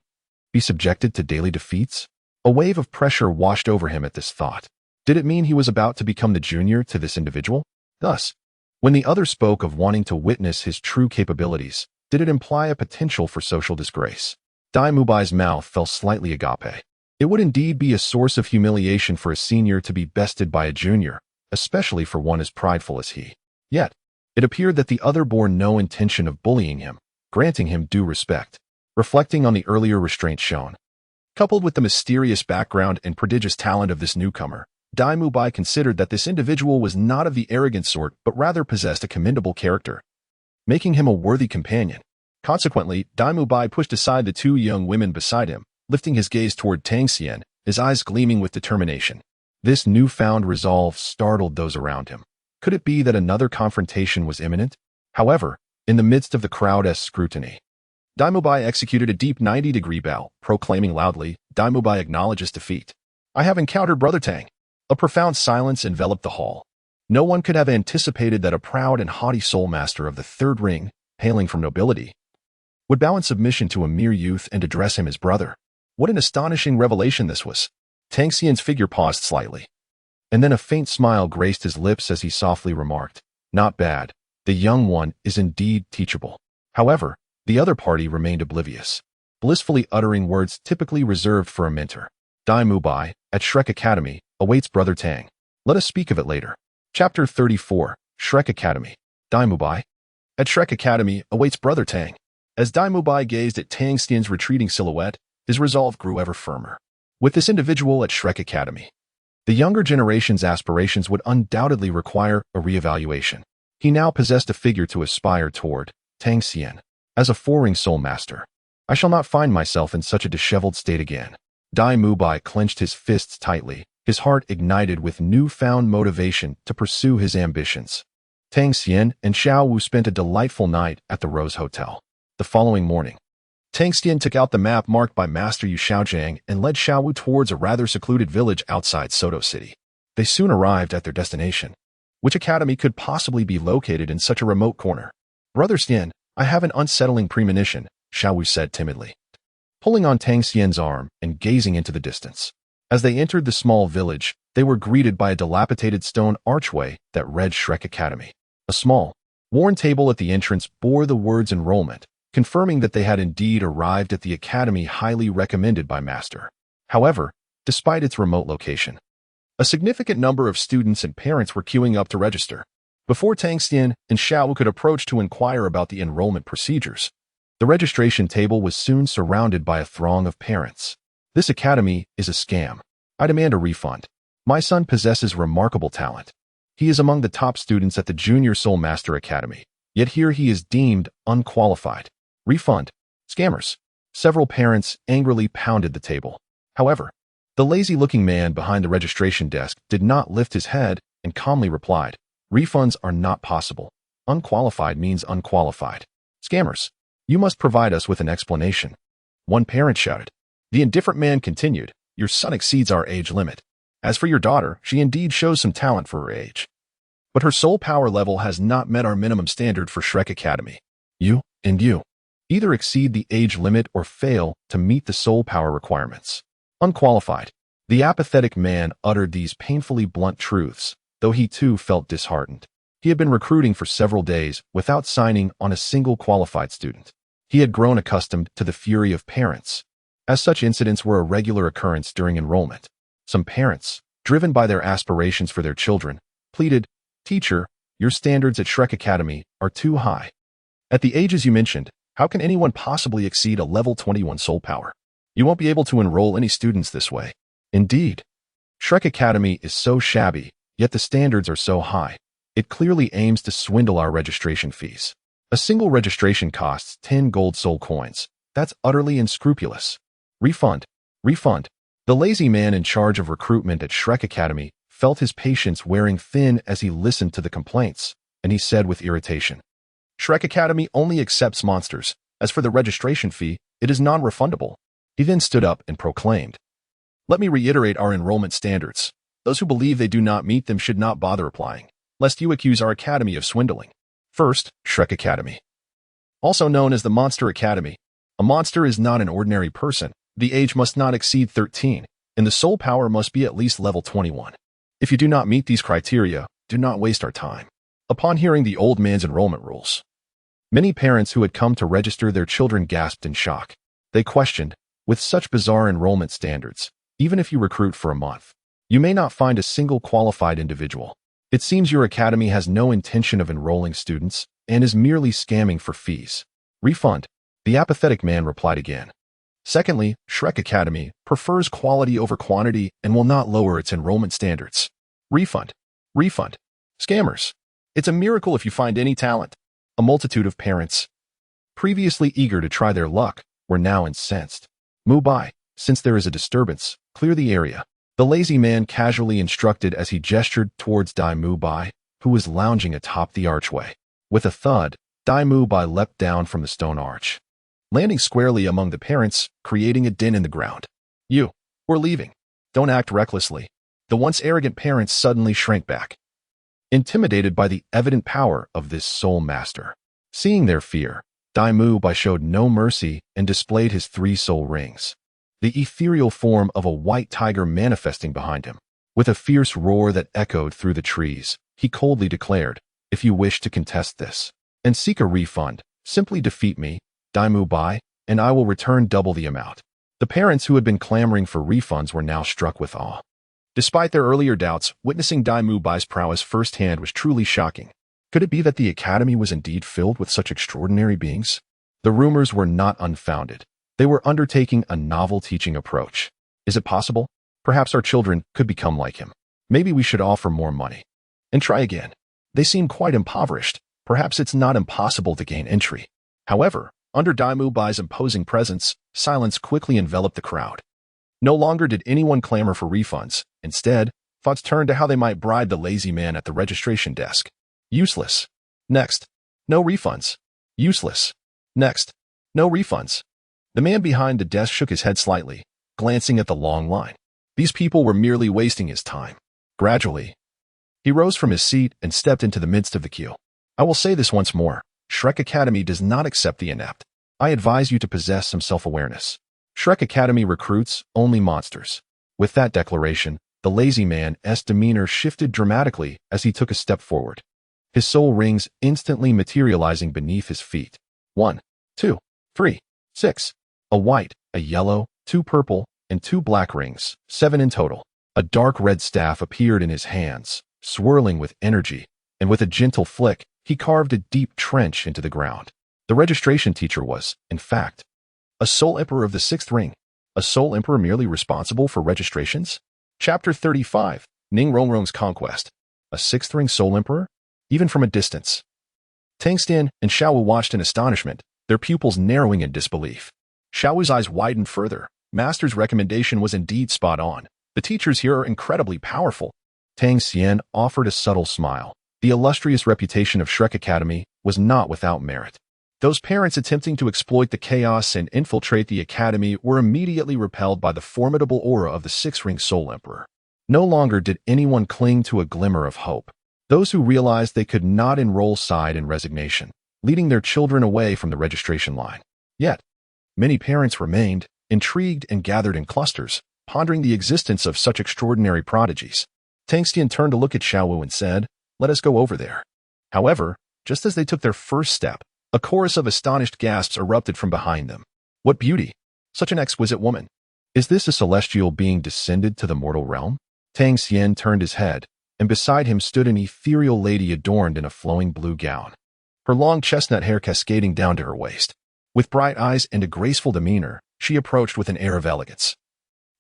be subjected to daily defeats? A wave of pressure washed over him at this thought. Did it mean he was about to become the junior to this individual? Thus, when the other spoke of wanting to witness his true capabilities, did it imply a potential for social disgrace? Dai Mubai's mouth fell slightly agape. It would indeed be a source of humiliation for a senior to be bested by a junior, especially for one as prideful as he. Yet, it appeared that the other bore no intention of bullying him, granting him due respect. Reflecting on the earlier restraint shown, coupled with the mysterious background and prodigious talent of this newcomer, Dai Mubai considered that this individual was not of the arrogant sort but rather possessed a commendable character, making him a worthy companion. Consequently, Dai Mubai pushed aside the two young women beside him, lifting his gaze toward Tang Xian, his eyes gleaming with determination. This newfound resolve startled those around him. Could it be that another confrontation was imminent? However, in the midst of the crowd's scrutiny, Dai Mubai executed a deep 90-degree bow, proclaiming loudly, Dai Mubai acknowledges defeat. I have encountered Brother Tang. A profound silence enveloped the hall. No one could have anticipated that a proud and haughty Soulmaster of the Third Ring, hailing from nobility, would bow in submission to a mere youth and address him as brother. What an astonishing revelation this was. Tang Xian's figure paused slightly, and then a faint smile graced his lips as he softly remarked, Not bad. The young one is indeed teachable. However, the other party remained oblivious, blissfully uttering words typically reserved for a mentor. Dai Mubai, at Shrek Academy, awaits Brother Tang. Let us speak of it later. Chapter 34, Shrek Academy. Dai Mubai, at Shrek Academy, awaits Brother Tang. As Dai Mubai gazed at Tang Xian's retreating silhouette, his resolve grew ever firmer. With this individual at Shrek Academy, the younger generation's aspirations would undoubtedly require a reevaluation. He now possessed a figure to aspire toward, Tang Xian. As a four-ring Soulmaster, I shall not find myself in such a disheveled state again. Dai Mubai clenched his fists tightly, his heart ignited with newfound motivation to pursue his ambitions. Tang Xian and Xiao Wu spent a delightful night at the Rose Hotel. The following morning, Tang Xian took out the map marked by Master Yu Xiaogang and led Xiao Wu towards a rather secluded village outside Soto City. They soon arrived at their destination. Which academy could possibly be located in such a remote corner? Brother Xian, I have an unsettling premonition, Xiao Wu said timidly, pulling on Tang Xian's arm and gazing into the distance. As they entered the small village, they were greeted by a dilapidated stone archway that read Shrek Academy. A small, worn table at the entrance bore the words enrollment, confirming that they had indeed arrived at the academy highly recommended by Master. However, despite its remote location, a significant number of students and parents were queuing up to register. Before Tang Xian and Xiao Wu could approach to inquire about the enrollment procedures, the registration table was soon surrounded by a throng of parents. This academy is a scam. I demand a refund. My son possesses remarkable talent. He is among the top students at the Junior Soulmaster Academy, yet here he is deemed unqualified. Refund. Scammers. Several parents angrily pounded the table. However, the lazy-looking man behind the registration desk did not lift his head and calmly replied, Refunds are not possible. Unqualified means unqualified. Scammers. You must provide us with an explanation. One parent shouted. The indifferent man continued, Your son exceeds our age limit. As for your daughter, she indeed shows some talent for her age, but her soul power level has not met our minimum standard for Shrek Academy. You either exceed the age limit or fail to meet the soul power requirements. Unqualified. The apathetic man uttered these painfully blunt truths, though he too felt disheartened. He had been recruiting for several days without signing on a single qualified student. He had grown accustomed to the fury of parents, as such incidents were a regular occurrence during enrollment. Some parents, driven by their aspirations for their children, pleaded, Teacher, your standards at Shrek Academy are too high. At the ages you mentioned, how can anyone possibly exceed a level 21 soul power? You won't be able to enroll any students this way. Indeed, Shrek Academy is so shabby, yet the standards are so high. It clearly aims to swindle our registration fees. A single registration costs 10 gold soul coins. That's utterly unscrupulous. Refund. The lazy man in charge of recruitment at Shrek Academy felt his patience wearing thin as he listened to the complaints, and he said with irritation, Shrek Academy only accepts monsters. As for the registration fee, it is non-refundable. He then stood up and proclaimed, Let me reiterate our enrollment standards. Those who believe they do not meet them should not bother applying, lest you accuse our academy of swindling. First, Shrek Academy. Also known as the Monster Academy. A monster is not an ordinary person. The age must not exceed 13, and the soul power must be at least level 21. If you do not meet these criteria, do not waste our time. Upon hearing the old man's enrollment rules, many parents who had come to register their children gasped in shock. They questioned, with such bizarre enrollment standards, even if you recruit for a month, you may not find a single qualified individual. It seems your academy has no intention of enrolling students and is merely scamming for fees. Refund. The apathetic man replied again. Secondly, Shrek Academy prefers quality over quantity and will not lower its enrollment standards. Refund. Refund. Scammers. It's a miracle if you find any talent. A multitude of parents, previously eager to try their luck, were now incensed. Move by. Since there is a disturbance, clear the area. The lazy man casually instructed as he gestured towards Dai Mu Bai, who was lounging atop the archway. With a thud, Dai Mu Bai leapt down from the stone arch, landing squarely among the parents, creating a din in the ground. We're leaving. Don't act recklessly. The once arrogant parents suddenly shrank back, intimidated by the evident power of this Soulmaster. Seeing their fear, Dai Mu Bai showed no mercy and displayed his 3 soul rings, the ethereal form of a white tiger manifesting behind him. With a fierce roar that echoed through the trees, he coldly declared, "If you wish to contest this and seek a refund, simply defeat me, Dai Mu Bai, and I will return double the amount." The parents who had been clamoring for refunds were now struck with awe. Despite their earlier doubts, witnessing Dai Mu Bai's prowess firsthand was truly shocking. Could it be that the academy was indeed filled with such extraordinary beings? The rumors were not unfounded. They were undertaking a novel teaching approach. Is it possible? Perhaps our children could become like him. Maybe we should offer more money and try again. They seem quite impoverished. Perhaps it's not impossible to gain entry. However, under Dai Mu Bai's imposing presence, silence quickly enveloped the crowd. No longer did anyone clamor for refunds. Instead, thoughts turned to how they might bribe the lazy man at the registration desk. Useless. Next. No refunds. Useless. Next. No refunds. The man behind the desk shook his head slightly, glancing at the long line. These people were merely wasting his time. Gradually, he rose from his seat and stepped into the midst of the queue. I will say this once more. Shrek Academy does not accept the inept. I advise you to possess some self-awareness. Shrek Academy recruits only monsters. With that declaration, the lazy man's demeanor shifted dramatically as he took a step forward, his soul rings instantly materializing beneath his feet. 1, 2, 3, 6. A white, a yellow, 2 purple, and 2 black rings, 7 in total. A dark red staff appeared in his hands, swirling with energy, and with a gentle flick, he carved a deep trench into the ground. The registration teacher was, in fact, a Soul Emperor of the 6th ring. A Soul Emperor merely responsible for registrations? Chapter 35, Ning Rongrong's Conquest. A 6th ring Soul Emperor? Even from a distance. Tang San and Xiao Wu watched in astonishment, their pupils narrowing in disbelief. Xiao Wu's eyes widened further. Master's recommendation was indeed spot on. The teachers here are incredibly powerful. Tang Xian offered a subtle smile. The illustrious reputation of Shrek Academy was not without merit. Those parents attempting to exploit the chaos and infiltrate the academy were immediately repelled by the formidable aura of the 6th-ring Soul Emperor. No longer did anyone cling to a glimmer of hope. Those who realized they could not enroll sighed in resignation, leading their children away from the registration line. Yet, many parents remained, intrigued and gathered in clusters, pondering the existence of such extraordinary prodigies. Tang Xian turned to look at Xiao Wu and said, "Let us go over there." However, just as they took their first step, a chorus of astonished gasps erupted from behind them. What beauty! Such an exquisite woman! Is this a celestial being descended to the mortal realm? Tang Xian turned his head, and beside him stood an ethereal lady adorned in a flowing blue gown, her long chestnut hair cascading down to her waist. With bright eyes and a graceful demeanor, she approached with an air of elegance,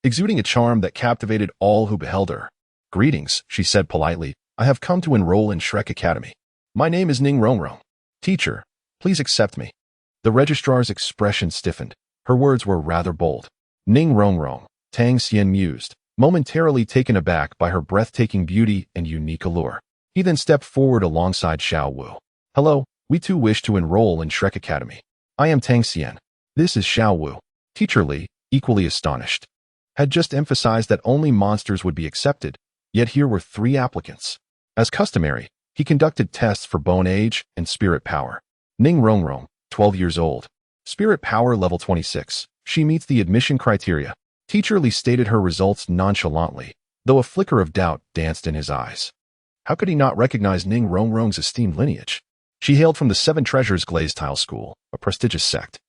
exuding a charm that captivated all who beheld her. "Greetings," she said politely. "I have come to enroll in Shrek Academy. My name is Ning Rongrong. Teacher, please accept me." The registrar's expression stiffened. Her words were rather bold. Ning Rongrong, Tang Xian mused, momentarily taken aback by her breathtaking beauty and unique allure. He then stepped forward alongside Xiao Wu. "Hello, we too wish to enroll in Shrek Academy. I am Tang Xian. This is Xiao Wu." Teacher Li, equally astonished, had just emphasized that only monsters would be accepted, yet here were 3 applicants. As customary, he conducted tests for bone age and spirit power. Ning Rongrong, 12 years old. Spirit power level 26. She meets the admission criteria. Teacher Li stated her results nonchalantly, though a flicker of doubt danced in his eyes. How could he not recognize Ning Rongrong's esteemed lineage? She hailed from the 7 Treasures Glazed Tile School, a prestigious sect,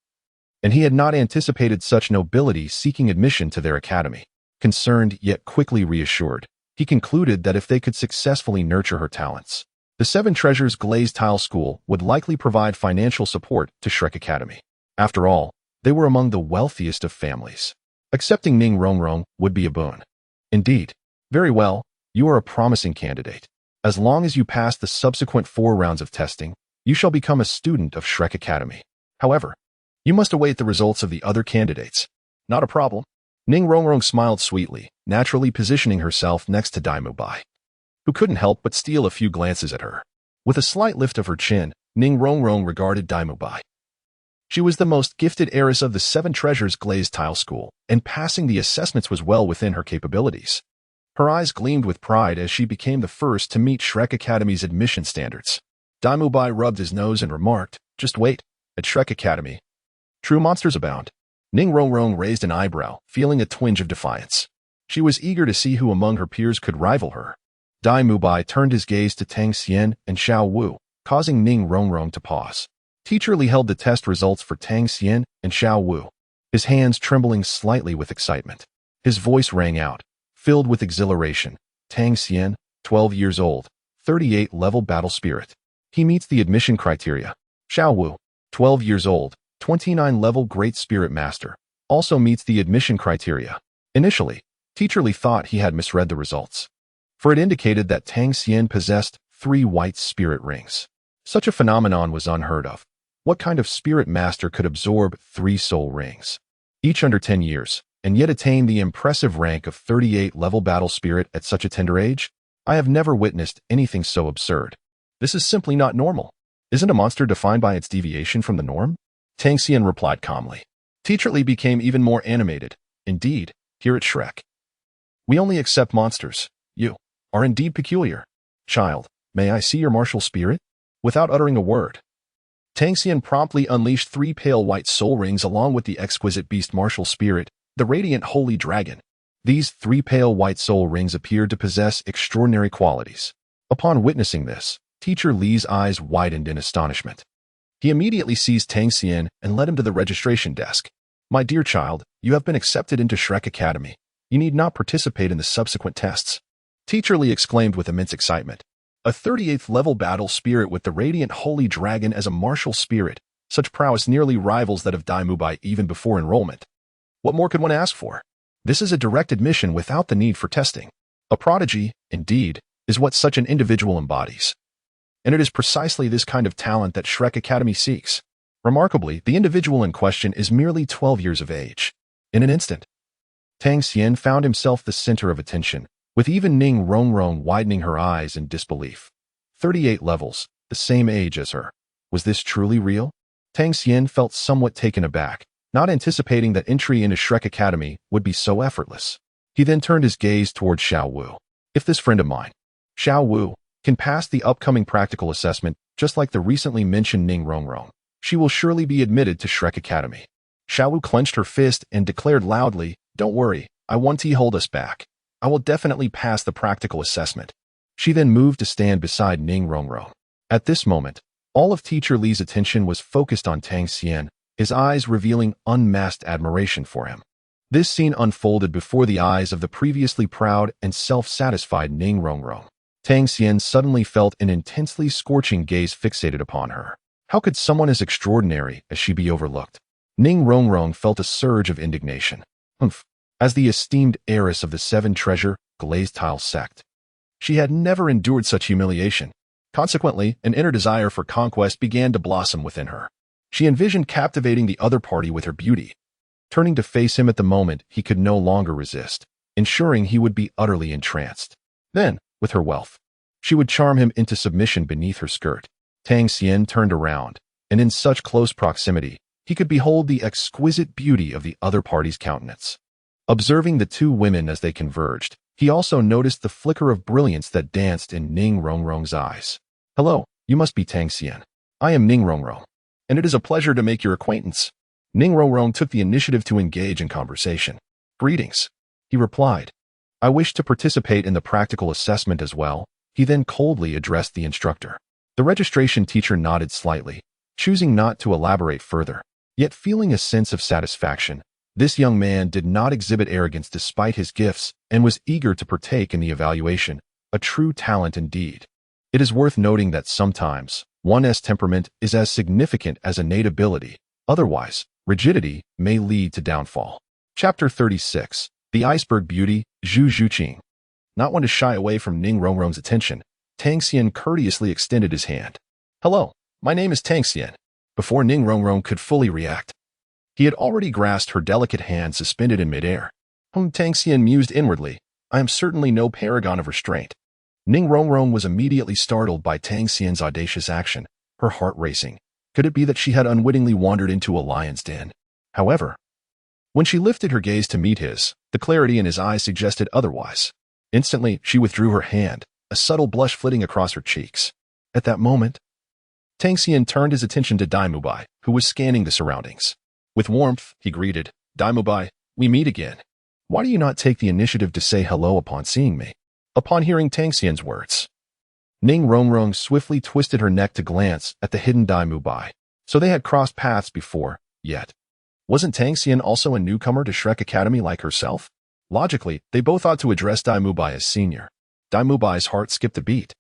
and he had not anticipated such nobility seeking admission to their academy. Concerned yet quickly reassured, He concluded that if they could successfully nurture her talents, the Seven Treasures Glazed Tile School would likely provide financial support to Shrek Academy. After all, they were among the wealthiest of families. Accepting Ning Rongrong would be a boon. Indeed. Very well, you are a promising candidate. As long as you pass the subsequent 4 rounds of testing, you shall become a student of Shrek Academy. However, you must await the results of the other candidates. Not a problem. Ning Rongrong smiled sweetly, naturally positioning herself next to Dai Mubai, who couldn't help but steal a few glances at her. With a slight lift of her chin, Ning Rongrong regarded Dai Mubai. She was the most gifted heiress of the Seven Treasures Glazed Tile School, and passing the assessments was well within her capabilities. Her eyes gleamed with pride as she became the first to meet Shrek Academy's admission standards. Dai Mubai rubbed his nose and remarked, "Just wait, at Shrek Academy, true monsters abound." Ning Rongrong raised an eyebrow, feeling a twinge of defiance. She was eager to see who among her peers could rival her. Dai Mubai turned his gaze to Tang Xian and Xiao Wu, causing Ning Rongrong to pause. Teacher Li held the test results for Tang Xian and Xiao Wu, his hands trembling slightly with excitement. His voice rang out, filled with exhilaration. Tang Xian, 12 years old, 38 level battle spirit. He meets the admission criteria. Xiao Wu, 12 years old, 29 level great spirit master, also meets the admission criteria. Initially, Teacher Li thought he had misread the results, for it indicated that Tang Xian possessed 3 white spirit rings. Such a phenomenon was unheard of. What kind of spirit master could absorb 3 soul rings, each under 10 years, and yet attain the impressive rank of 38 level battle spirit at such a tender age? I have never witnessed anything so absurd. This is simply not normal. Isn't a monster defined by its deviation from the norm? Tang Xian replied calmly. Teacher Li became even more animated. Indeed, here at Shrek, we only accept monsters. You are indeed peculiar. Child, may I see your martial spirit? Without uttering a word, Tang Xian promptly unleashed 3 pale white soul rings along with the exquisite beast martial spirit, the radiant holy dragon. These 3 pale white soul rings appeared to possess extraordinary qualities. Upon witnessing this, Teacher Li's eyes widened in astonishment. He immediately seized Tang Xian and led him to the registration desk. My dear child, you have been accepted into Shrek Academy. You need not participate in the subsequent tests. Teacher Li exclaimed with immense excitement. A 38th level battle spirit with the radiant holy dragon as a martial spirit. Such prowess nearly rivals that of Dai Mubai even before enrollment. What more could one ask for? This is a direct admission without the need for testing. A prodigy, indeed, is what such an individual embodies. And it is precisely this kind of talent that Shrek Academy seeks. Remarkably, the individual in question is merely 12 years of age. In an instant, Tang Xian found himself the center of attention, with even Ning Rongrong widening her eyes in disbelief. 38 levels, the same age as her. Was this truly real? Tang Xian felt somewhat taken aback, not anticipating that entry into Shrek Academy would be so effortless. He then turned his gaze toward Xiao Wu. If this friend of mine, Xiao Wu, can pass the upcoming practical assessment just like the recently mentioned Ning Rongrong, she will surely be admitted to Shrek Academy. Xiao Wu clenched her fist and declared loudly, "Don't worry, I won't hold us back. I will definitely pass the practical assessment." She then moved to stand beside Ning Rongrong. At this moment, all of Teacher Li's attention was focused on Tang Xian, his eyes revealing unmasked admiration for him. This scene unfolded before the eyes of the previously proud and self-satisfied Ning Rongrong. Tang Xian suddenly felt an intensely scorching gaze fixated upon her. How could someone as extraordinary as she be overlooked? Ning Rongrong felt a surge of indignation. Humph. As the esteemed heiress of the Seven Treasure Glazed Tile Sect, she had never endured such humiliation. Consequently, an inner desire for conquest began to blossom within her. She envisioned captivating the other party with her beauty. Turning to face him at the moment, he could no longer resist, ensuring he would be utterly entranced. Then, with her wealth, she would charm him into submission beneath her skirt. Tang Xian turned around, and in such close proximity, he could behold the exquisite beauty of the other party's countenance. Observing the 2 women as they converged, he also noticed the flicker of brilliance that danced in Ning Rongrong's eyes. Hello, you must be Tang Xian. I am Ning Rongrong, and it is a pleasure to make your acquaintance. Ning Rongrong took the initiative to engage in conversation. Greetings, he replied. I wish to participate in the practical assessment as well. He then coldly addressed the instructor. The registration teacher nodded slightly, choosing not to elaborate further. Yet feeling a sense of satisfaction, This young man did not exhibit arrogance despite his gifts and was eager to partake in the evaluation, a true talent indeed. It is worth noting that sometimes one's temperament is as significant as innate ability. Otherwise, rigidity may lead to downfall. Chapter 36. The Iceberg Beauty, Zhu Zhuqing. Not one to shy away from Ning Rongrong's attention, Tang Xian courteously extended his hand. Hello, my name is Tang Xian. Before Ning Rongrong could fully react, he had already grasped her delicate hand suspended in midair. Tang Xian mused inwardly, I am certainly no paragon of restraint. Ning Rongrong was immediately startled by Tang Xian's audacious action, her heart racing. Could it be that she had unwittingly wandered into a lion's den? However, when she lifted her gaze to meet his, the clarity in his eyes suggested otherwise. Instantly, she withdrew her hand, a subtle blush flitting across her cheeks. At that moment, Tang Xian turned his attention to Daimubai, who was scanning the surroundings. With warmth, he greeted, Daimubai, we meet again. Why do you not take the initiative to say hello upon seeing me? Upon hearing Tang Xian's words, Ning Rongrong swiftly twisted her neck to glance at the hidden Daimubai. So they had crossed paths before, yet. Wasn't Tang Xian also a newcomer to Shrek Academy like herself? Logically, they both ought to address Daimubai as senior. Daimubai's heart skipped a beat.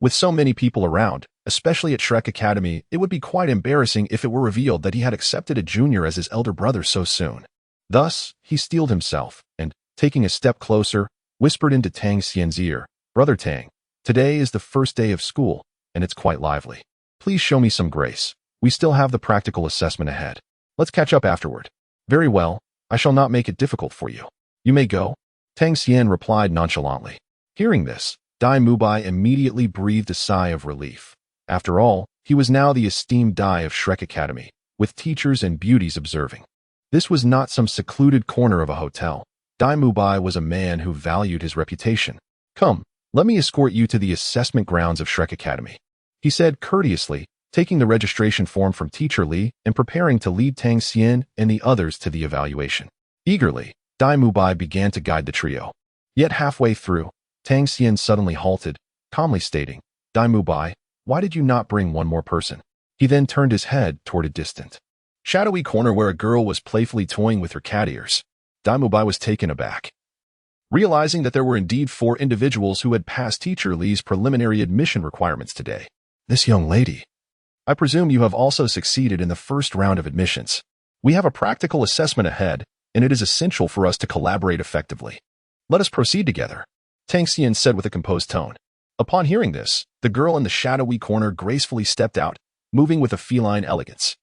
With so many people around, especially at Shrek Academy, it would be quite embarrassing if it were revealed that he had accepted a junior as his elder brother so soon. Thus, he steeled himself, and, taking a step closer, whispered into Tang Xian's ear, Brother Tang, today is the first day of school, and it's quite lively. Please show me some grace. We still have the practical assessment ahead. Let's catch up afterward. Very well, I shall not make it difficult for you. You may go. Tang Xian replied nonchalantly. Hearing this, Daimubai immediately breathed a sigh of relief. After all, he was now the esteemed Dai of Shrek Academy, with teachers and beauties observing. This was not some secluded corner of a hotel. Daimubai was a man who valued his reputation. Come, let me escort you to the assessment grounds of Shrek Academy, he said courteously, taking the registration form from Teacher Li and preparing to lead Tang Xian and the others to the evaluation. Eagerly, Daimubai began to guide the trio. Yet halfway through, Tang Xian suddenly halted, calmly stating, Daimubai, why did you not bring one more person? He then turned his head toward a distant, shadowy corner where a girl was playfully toying with her cat ears. Daimubai was taken aback, realizing that there were indeed 4 individuals who had passed Teacher Li's preliminary admission requirements today. This young lady. I presume you have also succeeded in the first round of admissions. We have a practical assessment ahead, and it is essential for us to collaborate effectively. Let us proceed together, Tang Xian said with a composed tone. Upon hearing this, the girl in the shadowy corner gracefully stepped out, moving with a feline elegance.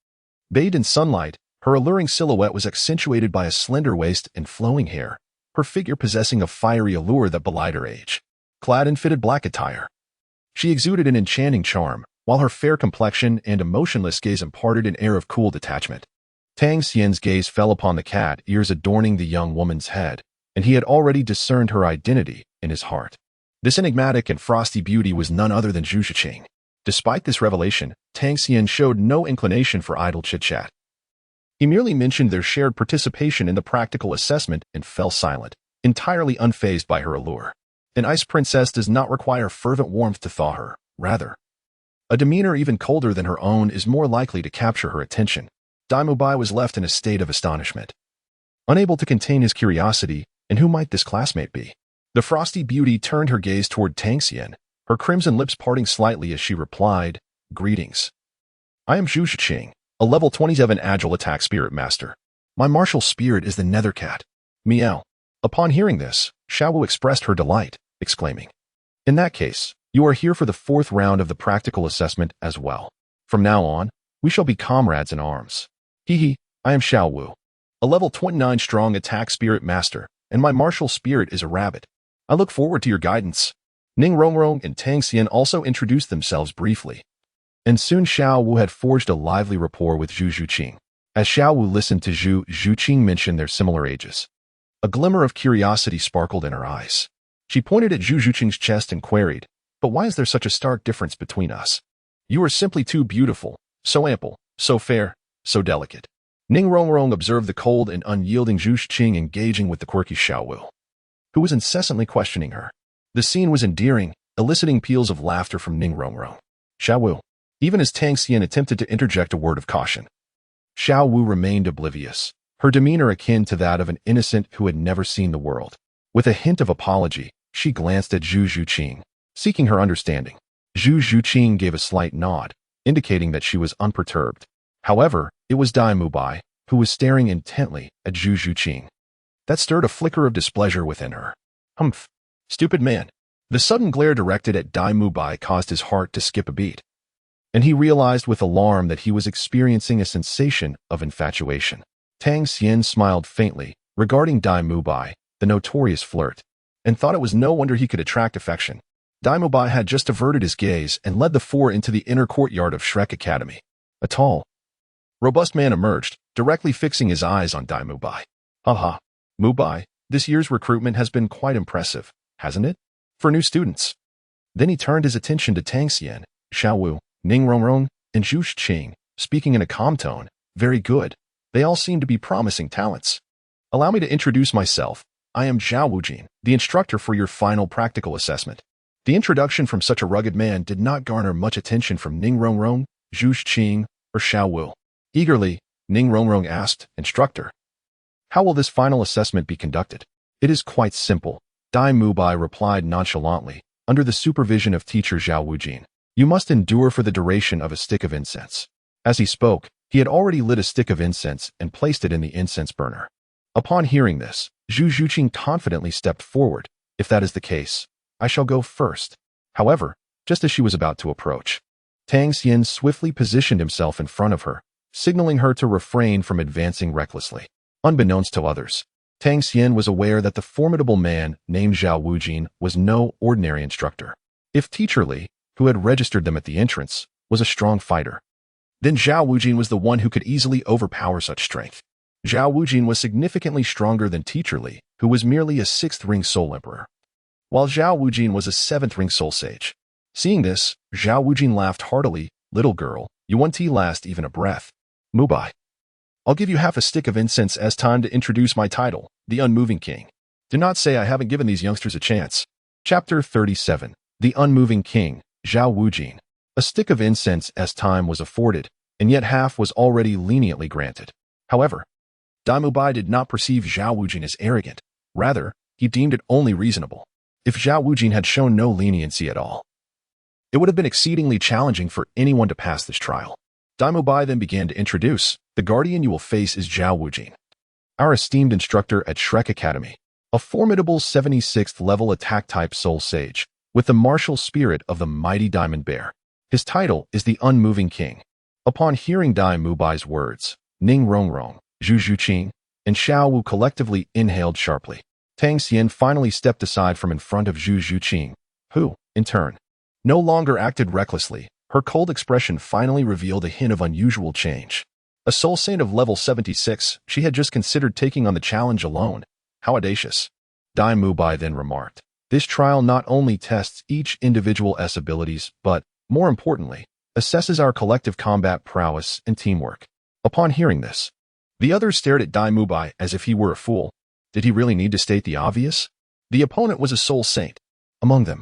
Bathed in sunlight, her alluring silhouette was accentuated by a slender waist and flowing hair, her figure possessing a fiery allure that belied her age. Clad in fitted black attire, she exuded an enchanting charm, while her fair complexion and emotionless gaze imparted an air of cool detachment. Tang Xian's gaze fell upon the cat ears adorning the young woman's head, and he had already discerned her identity in his heart. This enigmatic and frosty beauty was none other than Zhu Zhuqing. Despite this revelation, Tang Xian showed no inclination for idle chit-chat. He merely mentioned their shared participation in the practical assessment and fell silent, entirely unfazed by her allure. An ice princess does not require fervent warmth to thaw her. Rather, a demeanor even colder than her own is more likely to capture her attention. Daimubai was left in a state of astonishment, unable to contain his curiosity, and who might this classmate be? The frosty beauty turned her gaze toward Tang Xian, her crimson lips parting slightly as she replied, Greetings. I am Zhu Zhuqing, a level 27 agile attack spirit master. My martial spirit is the nether cat. Meow. Upon hearing this, Xiao Wu expressed her delight, exclaiming, In that case, you are here for the 4th round of the practical assessment as well. From now on, we shall be comrades in arms. Hee, I am Xiao Wu, a level 29 strong attack spirit master, and my martial spirit is a rabbit. I look forward to your guidance. Ning Rongrong and Tang Xian also introduced themselves briefly, and soon Xiao Wu had forged a lively rapport with Zhu Zhuqing. As Xiao Wu listened to Zhu Zhuqing mention their similar ages, a glimmer of curiosity sparkled in her eyes. She pointed at Zhu Zhuqing's chest and queried, But why is there such a stark difference between us? You are simply too beautiful, so ample, so fair, so delicate. Ning Rongrong observed the cold and unyielding Zhu Zhuqing engaging with the quirky Xiao Wu, who was incessantly questioning her. The scene was endearing, eliciting peals of laughter from Ning Rongrong. Xiao Wu, even as Tang Xian attempted to interject a word of caution, Xiao Wu remained oblivious, her demeanor akin to that of an innocent who had never seen the world. With a hint of apology, she glanced at Zhu Zhuqing, seeking her understanding. Zhu Zhuqing gave a slight nod, indicating that she was unperturbed. However, it was Dai Mubai, who was staring intently at Zhu Zhuqing. That stirred a flicker of displeasure within her. Humph. Stupid man. The sudden glare directed at Dai Mubai caused his heart to skip a beat, and he realized with alarm that he was experiencing a sensation of infatuation. Tang Xian smiled faintly, regarding Dai Mubai, the notorious flirt, and thought it was no wonder he could attract affection. Dai Mubai had just averted his gaze and led the four into the inner courtyard of Shrek Academy. A tall, robust man emerged, directly fixing his eyes on Dai Mubai. Haha, Mubai, this year's recruitment has been quite impressive, hasn't it? For new students. Then he turned his attention to Tang Xian, Xiao Wu, Ning Rongrong, and Zhu Zhuqing, speaking in a calm tone. Very good. They all seem to be promising talents. Allow me to introduce myself. I am Xiao Wujin, the instructor for your final practical assessment. The introduction from such a rugged man did not garner much attention from Ning Rongrong, Zhu Zhuqing, or Xiao Wu. Eagerly, Ning Rongrong asked, Instructor, how will this final assessment be conducted? It is quite simple. Dai Mubai replied nonchalantly, under the supervision of teacher Xiao Wujin. You must endure for the duration of a stick of incense. As he spoke, he had already lit a stick of incense and placed it in the incense burner. Upon hearing this, Zhu Zhuqing confidently stepped forward. If that is the case, I shall go first. However, just as she was about to approach, Tang Xian swiftly positioned himself in front of her, signaling her to refrain from advancing recklessly. Unbeknownst to others, Tang Xian was aware that the formidable man named Xiao Wujin was no ordinary instructor. If Teacher Li, who had registered them at the entrance, was a strong fighter, then Xiao Wujin was the one who could easily overpower such strength. Xiao Wujin was significantly stronger than Teacher Li, who was merely a 6th ring Soul Emperor, while Xiao Wujin was a 7th ring Soul Sage. Seeing this, Xiao Wujin laughed heartily. Little girl, you won't last even a breath. Mubai, I'll give you half a stick of incense as time to introduce my title, the Unmoving King. Do not say I haven't given these youngsters a chance. Chapter 37. The Unmoving King, Xiao Wujin. A stick of incense as time was afforded, and yet half was already leniently granted. However, Dai Mubai did not perceive Xiao Wujin as arrogant. Rather, he deemed it only reasonable. If Xiao Wujin had shown no leniency at all, it would have been exceedingly challenging for anyone to pass this trial. Dai Mubai then began to introduce, the guardian you will face is Xiao Wujin, our esteemed instructor at Shrek Academy, a formidable 76th level attack type soul sage, with the martial spirit of the mighty Diamond Bear. His title is the Unmoving King. Upon hearing Dai Mubai's words, Ning Rongrong, Zhu Zhuqing, and Xiao Wu collectively inhaled sharply. Tang Xian finally stepped aside from in front of Zhu Zhuqing, who, in turn, no longer acted recklessly. Her cold expression finally revealed a hint of unusual change. A soul saint of level 76, she had just considered taking on the challenge alone. How audacious. Dai Mubai then remarked. This trial not only tests each individual's abilities, but, more importantly, assesses our collective combat prowess and teamwork. Upon hearing this, the others stared at Dai Mubai as if he were a fool. Did he really need to state the obvious? The opponent was a soul saint. Among them,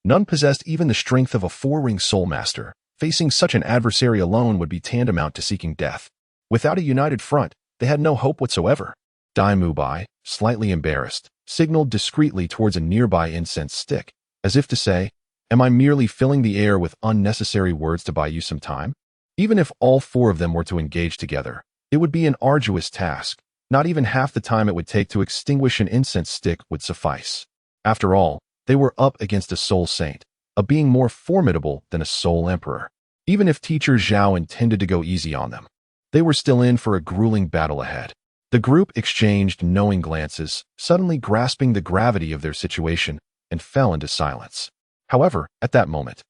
none possessed even the strength of a 4-ring Soulmaster. Facing such an adversary alone would be tantamount to seeking death. Without a united front, they had no hope whatsoever. Dai Mubai, slightly embarrassed, signaled discreetly towards a nearby incense stick, as if to say, am I merely filling the air with unnecessary words to buy you some time? Even if all 4 of them were to engage together, it would be an arduous task. Not even half the time it would take to extinguish an incense stick would suffice. After all, they were up against a soul saint, a being more formidable than a soul emperor. Even if Teacher Zhao intended to go easy on them, they were still in for a grueling battle ahead. The group exchanged knowing glances, suddenly grasping the gravity of their situation, and fell into silence. However, at that moment,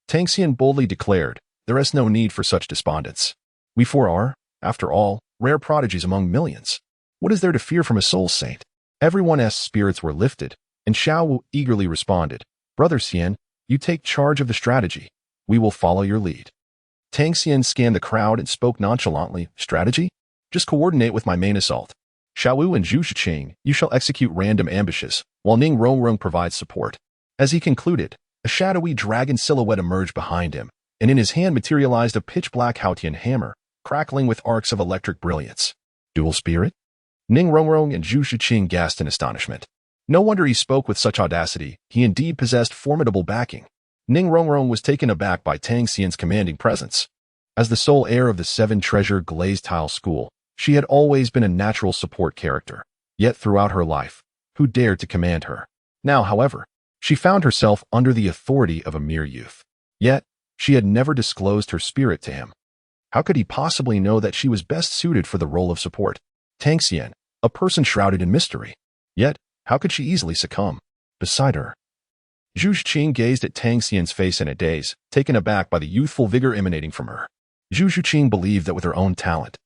Tang Xian boldly declared, there is no need for such despondence. We 4 are, after all, rare prodigies among millions. What is there to fear from a soul saint? Everyone's spirits were lifted, and Xiao Wu eagerly responded, Brother Xian, you take charge of the strategy. We will follow your lead. Tang Xian scanned the crowd and spoke nonchalantly, strategy? Just coordinate with my main assault. Xiao Wu and Zhu Zhuqing, you shall execute random ambushes, while Ning Rongrong provides support. As he concluded, a shadowy dragon silhouette emerged behind him, and in his hand materialized a pitch-black Xuantian hammer, crackling with arcs of electric brilliance. Dual spirit? Ning Rongrong and Zhu Shiqing gasped in astonishment. No wonder he spoke with such audacity. He indeed possessed formidable backing. Ning Rongrong was taken aback by Tang Xian's commanding presence. As the sole heir of the Seven Treasure Glazed Tile School, she had always been a natural support character. Yet throughout her life, who dared to command her? Now, however, she found herself under the authority of a mere youth. Yet, she had never disclosed her spirit to him. How could he possibly know that she was best suited for the role of support? Tang Xian, a person shrouded in mystery. Yet, how could she easily succumb? Beside her, Zhu Shiqing gazed at Tang Xian's face in a daze, taken aback by the youthful vigor emanating from her. Zhu Shiqing believed that with her own talent,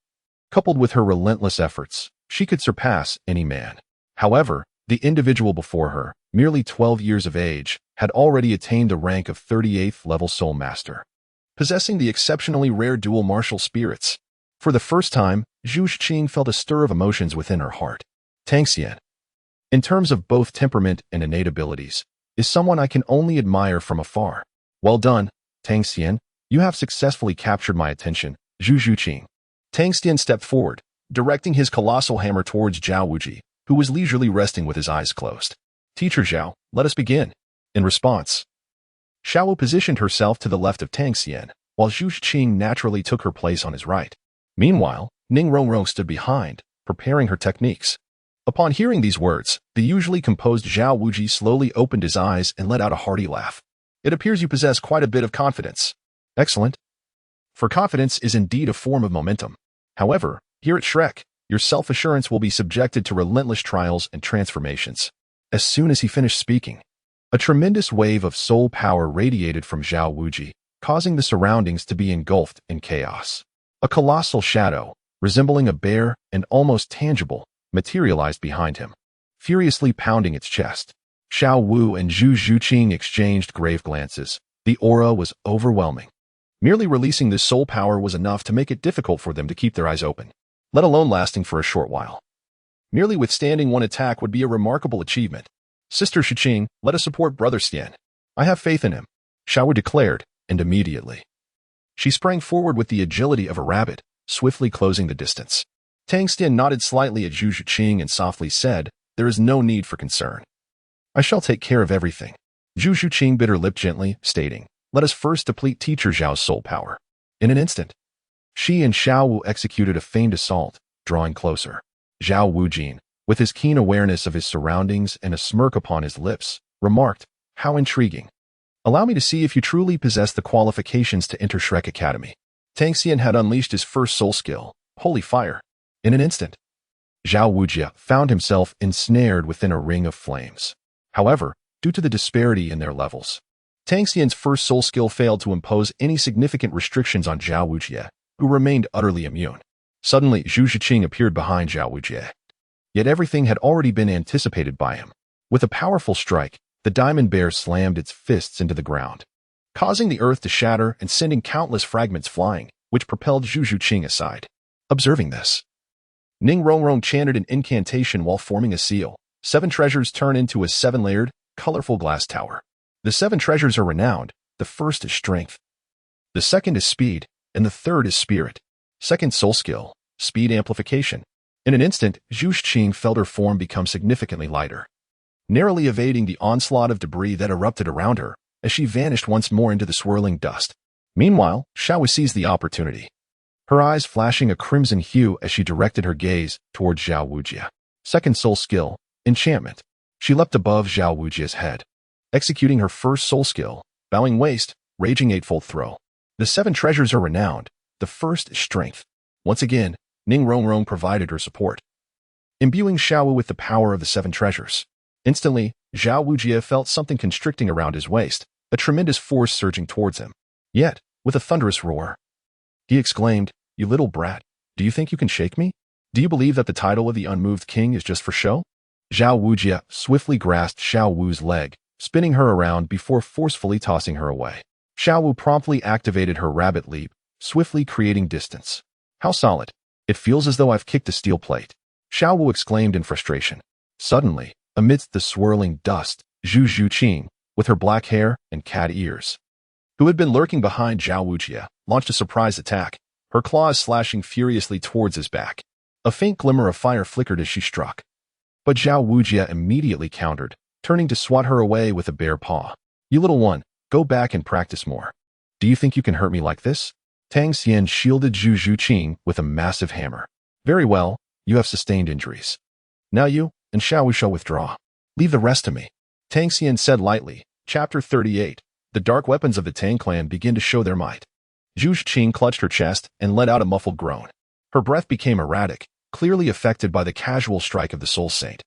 coupled with her relentless efforts, she could surpass any man. However, the individual before her, merely 12 years of age, had already attained the rank of 38th level Soulmaster, possessing the exceptionally rare dual martial spirits. For the first time, Zhu Shiqing felt a stir of emotions within her heart. Tang Xian, in terms of both temperament and innate abilities, is someone I can only admire from afar. Well done, Tang Xian. You have successfully captured my attention, Zhu Shiqing. Tang Xian stepped forward, directing his colossal hammer towards Xiao Wu, who was leisurely resting with his eyes closed. Teacher Xiao, let us begin. In response, Xiao Wu positioned herself to the left of Tang Xian, while Zhu Shiqing naturally took her place on his right. Meanwhile, Ning Rongrong stood behind, preparing her techniques. Upon hearing these words, the usually composed Xiao Wu slowly opened his eyes and let out a hearty laugh. It appears you possess quite a bit of confidence. Excellent. For confidence is indeed a form of momentum. However, here at Shrek, your self-assurance will be subjected to relentless trials and transformations. As soon as he finished speaking, a tremendous wave of soul power radiated from Xiao Wu, causing the surroundings to be engulfed in chaos. A colossal shadow, resembling a bear and almost tangible, materialized behind him, furiously pounding its chest. Xiao Wu and Zhu Shiqing exchanged grave glances. The aura was overwhelming. Merely releasing this soul power was enough to make it difficult for them to keep their eyes open, let alone lasting for a short while. Merely withstanding one attack would be a remarkable achievement. Sister Shiqing, let us support Brother Xian. I have faith in him, Xiao Wu declared, and immediately she sprang forward with the agility of a rabbit, swiftly closing the distance. Tang Xian nodded slightly at Zhu Shiqing and softly said, "There is no need for concern. I shall take care of everything." Zhu Shiqing bit her lip gently, stating, "Let us first deplete Teacher Xiao's soul power." In an instant, she and Xiao Wu executed a feigned assault, drawing closer. Xiao Wu, with his keen awareness of his surroundings and a smirk upon his lips, remarked, "How intriguing. Allow me to see if you truly possess the qualifications to enter Shrek Academy." Tang Xian had unleashed his first soul skill, Holy Fire. In an instant, Xiao Wu found himself ensnared within a ring of flames. However, due to the disparity in their levels, Tang Xian's first soul skill failed to impose any significant restrictions on Xiao Wu, who remained utterly immune. Suddenly, Zhu Shiqing appeared behind Xiao Wu. Yet everything had already been anticipated by him. With a powerful strike, the diamond bear slammed its fists into the ground, causing the earth to shatter and sending countless fragments flying, which propelled Zhu Shiqing aside. Observing this, Ning Rongrong chanted an incantation while forming a seal. 7 treasures turn into a 7-layered, colorful glass tower. The 7 treasures are renowned. The first is strength, the second is speed, and the third is spirit. Second soul skill, speed amplification. In an instant, Zhu Shiqing felt her form become significantly lighter, narrowly evading the onslaught of debris that erupted around her as she vanished once more into the swirling dust. Meanwhile, Xiao Wu seized the opportunity, her eyes flashing a crimson hue as she directed her gaze towards Xiao Wu. Second soul skill, enchantment. She leapt above Xiao Wu's head, executing her first soul skill, bowing waist, raging eightfold throw. The 7 treasures are renowned. The first is strength. Once again, Ning Rongrong provided her support, imbuing Xiao Wu with the power of the 7 treasures. Instantly, Xiao Wu felt something constricting around his waist, a tremendous force surging towards him. Yet, with a thunderous roar, he exclaimed, "You little brat, do you think you can shake me? Do you believe that the title of the Unmoved King is just for show?" Xiao Wu swiftly grasped Xiao Wu's leg, spinning her around before forcefully tossing her away. Xiao Wu promptly activated her rabbit leap, swiftly creating distance. "How solid. It feels as though I've kicked a steel plate," Xiao Wu exclaimed in frustration. Suddenly, amidst the swirling dust, Zhu Shiqing, with her black hair and cat ears, who had been lurking behind Xiao Wu, launched a surprise attack, her claws slashing furiously towards his back. A faint glimmer of fire flickered as she struck. But Xiao Wujie immediately countered, turning to swat her away with a bare paw. You little one, go back and practice more. Do you think you can hurt me like this? Tang Xian shielded Zhu Zhuqing with a massive hammer. Very well, you have sustained injuries. Now you and Xiao Wu shall withdraw. Leave the rest to me. Tang Xian said lightly. Chapter 38. The dark weapons of the Tang clan begin to show their might. Zhu Zhuqing clutched her chest and let out a muffled groan. Her breath became erratic, clearly affected by the casual strike of the Soul Saint.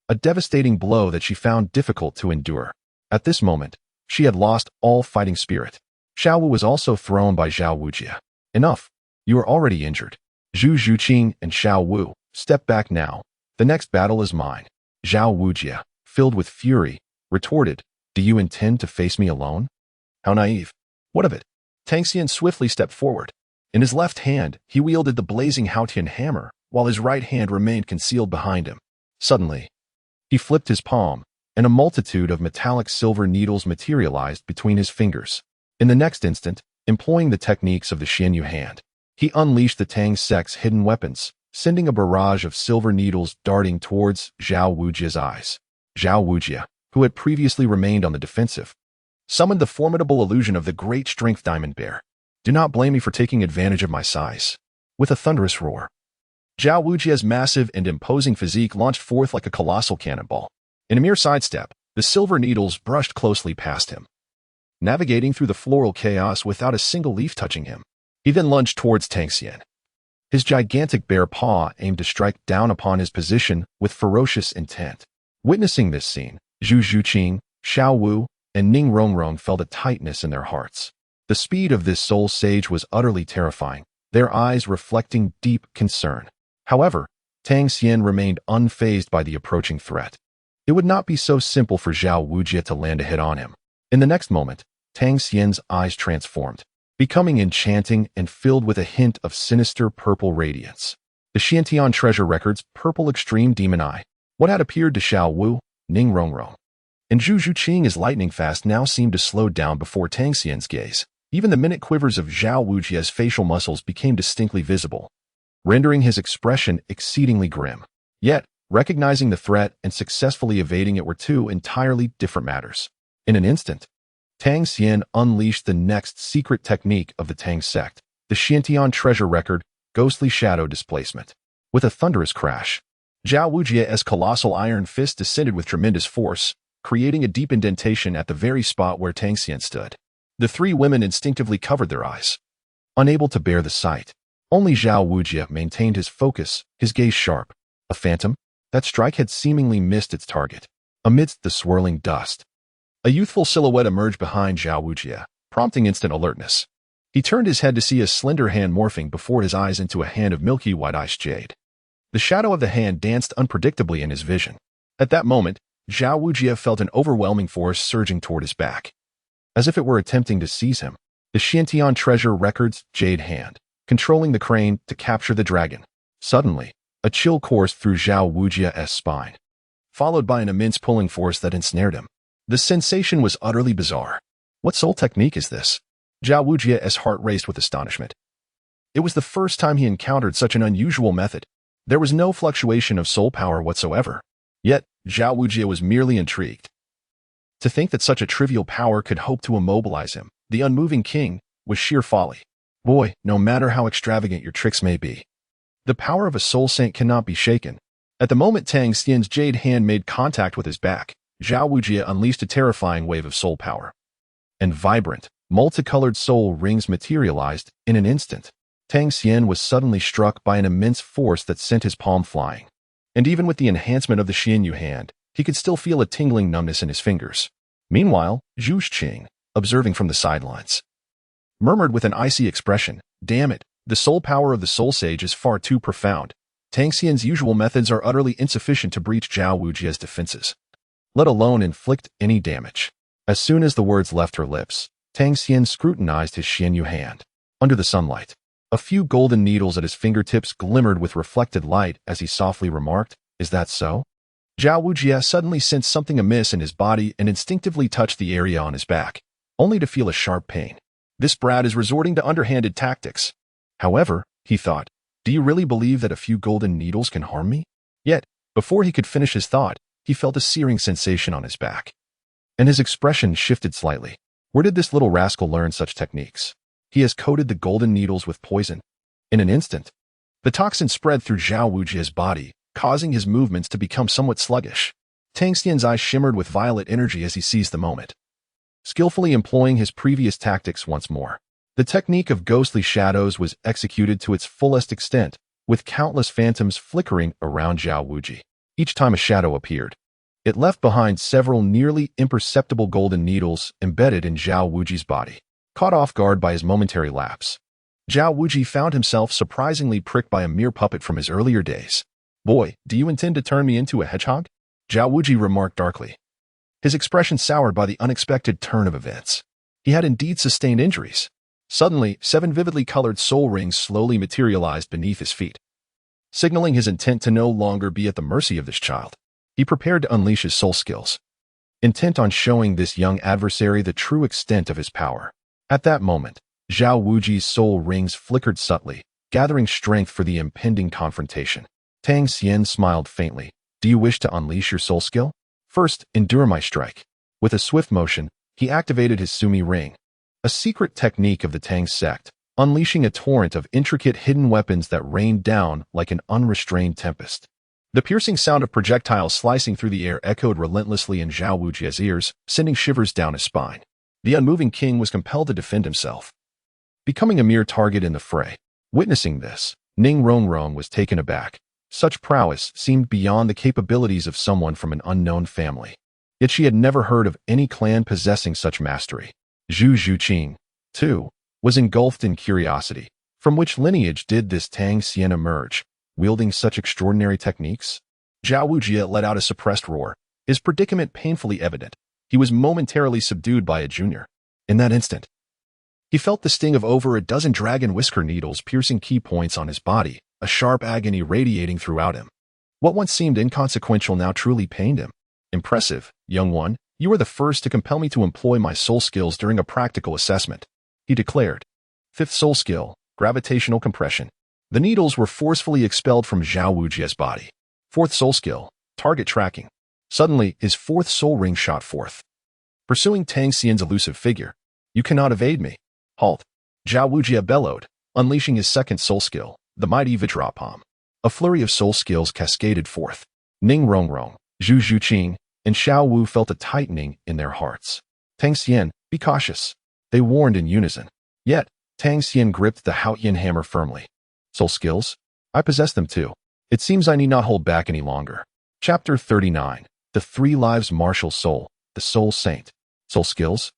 A devastating blow that she found difficult to endure. At this moment, she had lost all fighting spirit. Xiao Wu was also thrown by Xiao Wujie. Enough. You are already injured. Zhu Zhuqing and Xiao Wu, step back now. The next battle is mine. Xiao Wujie, filled with fury, retorted, Do you intend to face me alone? How naive. What of it? Tang Xian swiftly stepped forward. In his left hand, he wielded the blazing Haotian hammer, while his right hand remained concealed behind him. Suddenly, he flipped his palm, and a multitude of metallic silver needles materialized between his fingers. In the next instant, employing the techniques of the Xianyu hand, he unleashed the Tang Sect's hidden weapons, sending a barrage of silver needles darting towards Xiao Wujie's eyes. Xiao Wujie, who had previously remained on the defensive, summoned the formidable illusion of the great strength diamond bear. Do not blame me for taking advantage of my size. With a thunderous roar, Xiao Wujie's massive and imposing physique launched forth like a colossal cannonball. In a mere sidestep, the silver needles brushed closely past him, navigating through the floral chaos without a single leaf touching him. He then lunged towards Tang Xian. His gigantic bare paw aimed to strike down upon his position with ferocious intent. Witnessing this scene, Zhu Zhuqing, Xiao Wu, and Ning Rongrong felt a tightness in their hearts. The speed of this soul sage was utterly terrifying, their eyes reflecting deep concern. However, Tang Xian remained unfazed by the approaching threat. It would not be so simple for Xiao Wujie to land a hit on him. In the next moment, Tang Xian's eyes transformed, becoming enchanting and filled with a hint of sinister purple radiance. The Xuantian Treasure Record's purple extreme demon eye. What had appeared to Xiao Wu, Ning Rongrong, and Zhu Zhuqing as lightning fast now seemed to slow down before Tang Xian's gaze. Even the minute quivers of Xiao Wujie's facial muscles became distinctly visible, rendering his expression exceedingly grim. Yet, recognizing the threat and successfully evading it were two entirely different matters. In an instant, Tang Xian unleashed the next secret technique of the Tang Sect, the Xuantian Treasure Record, Ghostly Shadow Displacement. With a thunderous crash, Xiao Wujie's colossal iron fist descended with tremendous force, creating a deep indentation at the very spot where Tang Xian stood. The three women instinctively covered their eyes, unable to bear the sight. Only Xiao Wujie maintained his focus, his gaze sharp. A phantom? That strike had seemingly missed its target. Amidst the swirling dust, a youthful silhouette emerged behind Xiao Wujie, prompting instant alertness. He turned his head to see a slender hand morphing before his eyes into a hand of milky white-ice jade. The shadow of the hand danced unpredictably in his vision. At that moment, Xiao Wujie felt an overwhelming force surging toward his back, as if it were attempting to seize him. The Xuantian Treasure Record's jade hand, controlling the crane to capture the dragon. Suddenly, a chill coursed through Xiao Wujie's spine, followed by an immense pulling force that ensnared him. The sensation was utterly bizarre. What soul technique is this? Xiao Wujie's heart raced with astonishment. It was the first time he encountered such an unusual method. There was no fluctuation of soul power whatsoever. Yet, Xiao Wujie was merely intrigued. To think that such a trivial power could hope to immobilize him, the unmoving king, was sheer folly. Boy, no matter how extravagant your tricks may be, the power of a soul saint cannot be shaken. At the moment Tang Xian's jade hand made contact with his back, Xiao Wujie unleashed a terrifying wave of soul power. And vibrant, multicolored soul rings materialized in an instant. Tang Xian was suddenly struck by an immense force that sent his palm flying. And even with the enhancement of the Xianyu hand, he could still feel a tingling numbness in his fingers. Meanwhile, Zhu Zhuqing, observing from the sidelines, murmured with an icy expression, "Damn it, the soul power of the soul sage is far too profound. Tang Xian's usual methods are utterly insufficient to breach Xiao Wujie's defenses, let alone inflict any damage." As soon as the words left her lips, Tang Xian scrutinized his Xianyu hand. Under the sunlight, a few golden needles at his fingertips glimmered with reflected light as he softly remarked, "Is that so?" Xiao Wujie suddenly sensed something amiss in his body and instinctively touched the area on his back, only to feel a sharp pain. This brat is resorting to underhanded tactics. However, he thought, Do you really believe that a few golden needles can harm me? Yet, before he could finish his thought, he felt a searing sensation on his back. And his expression shifted slightly. Where did this little rascal learn such techniques? He has coated the golden needles with poison. In an instant, the toxin spread through Xiao Wuji's body, causing his movements to become somewhat sluggish. Tang Xian's eyes shimmered with violet energy as he seized the moment, skillfully employing his previous tactics once more. The technique of ghostly shadows was executed to its fullest extent, with countless phantoms flickering around Xiao Wuji. Each time a shadow appeared, it left behind several nearly imperceptible golden needles embedded in Xiao Wuji's body. Caught off guard by his momentary lapse, Xiao Wuji found himself surprisingly pricked by a mere puppet from his earlier days. "Boy, do you intend to turn me into a hedgehog?" Xiao Wuji remarked darkly, his expression soured by the unexpected turn of events. He had indeed sustained injuries. Suddenly, 7 vividly colored soul rings slowly materialized beneath his feet, signaling his intent to no longer be at the mercy of this child. He prepared to unleash his soul skills, intent on showing this young adversary the true extent of his power. At that moment, Xiao Wuji's soul rings flickered subtly, gathering strength for the impending confrontation. Tang Xian smiled faintly. "Do you wish to unleash your soul skill? First, endure my strike." With a swift motion, he activated his Sumi ring, a secret technique of the Tang Sect, unleashing a torrent of intricate hidden weapons that rained down like an unrestrained tempest. The piercing sound of projectiles slicing through the air echoed relentlessly in Xiao Wuji's ears, sending shivers down his spine. The unmoving king was compelled to defend himself, becoming a mere target in the fray. Witnessing this, Ning Rongrong was taken aback. Such prowess seemed beyond the capabilities of someone from an unknown family. Yet she had never heard of any clan possessing such mastery. Zhu Zhuqing, too, was engulfed in curiosity. From which lineage did this Tang Xian emerge, wielding such extraordinary techniques? Xiao Wuji let out a suppressed roar, his predicament painfully evident. He was momentarily subdued by a junior. In that instant, he felt the sting of over a dozen dragon whisker needles piercing key points on his body, a sharp agony radiating throughout him. What once seemed inconsequential now truly pained him. "Impressive, young one. You were the first to compel me to employ my soul skills during a practical assessment," he declared. Fifth soul skill, gravitational compression. The needles were forcefully expelled from Xiao Wuji's body. Fourth soul skill, target tracking. Suddenly, his fourth soul ring shot forth, pursuing Tang Xian's elusive figure. "You cannot evade me." "Halt!" Xiao Wuji bellowed, unleashing his second soul skill, the mighty Vajrapalm. A flurry of soul skills cascaded forth. Ning Rongrong, Zhu Zhuqing, and Xiao Wu felt a tightening in their hearts. "Tang Xian, be cautious," they warned in unison. Yet, Tang Xian gripped the Haotian hammer firmly. "Soul skills? I possess them too. It seems I need not hold back any longer." Chapter 39. The 3 Lives Martial Soul, the Soul Saint. Soul skills?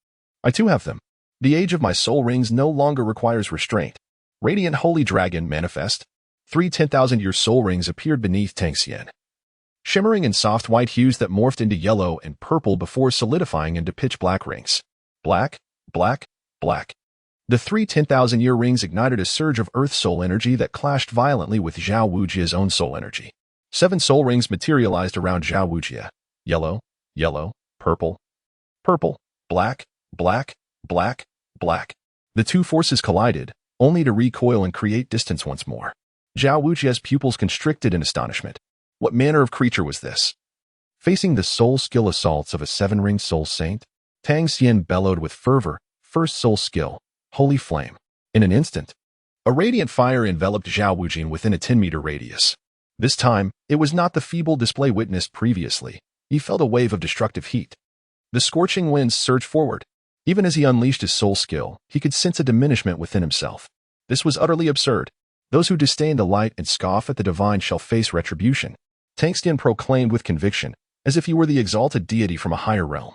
I too have them. The age of my soul rings no longer requires restraint. Radiant Holy Dragon manifest. 3 10,000-year soul rings appeared beneath Tang Xian, shimmering in soft white hues that morphed into yellow and purple before solidifying into pitch black rings. Black, black, black. The 3 10,000-year rings ignited a surge of earth soul energy that clashed violently with Xiao Wuji's own soul energy. 7 soul rings materialized around Xiao Wuji. Yellow, yellow, purple, purple, black, black, black, black. The two forces collided, only to recoil and create distance once more. Xiao Wuji's pupils constricted in astonishment. What manner of creature was this? Facing the soul skill assaults of a 7-ring soul saint, Tang Xian bellowed with fervor, first soul skill, Holy Flame. In an instant, a radiant fire enveloped Xiao Wuji within a 10-meter radius. This time, it was not the feeble display witnessed previously. He felt a wave of destructive heat. The scorching winds surged forward. Even as he unleashed his soul skill, he could sense a diminishment within himself. This was utterly absurd. Those who disdain the light and scoff at the divine shall face retribution, Tang Xian proclaimed with conviction, as if he were the exalted deity from a higher realm.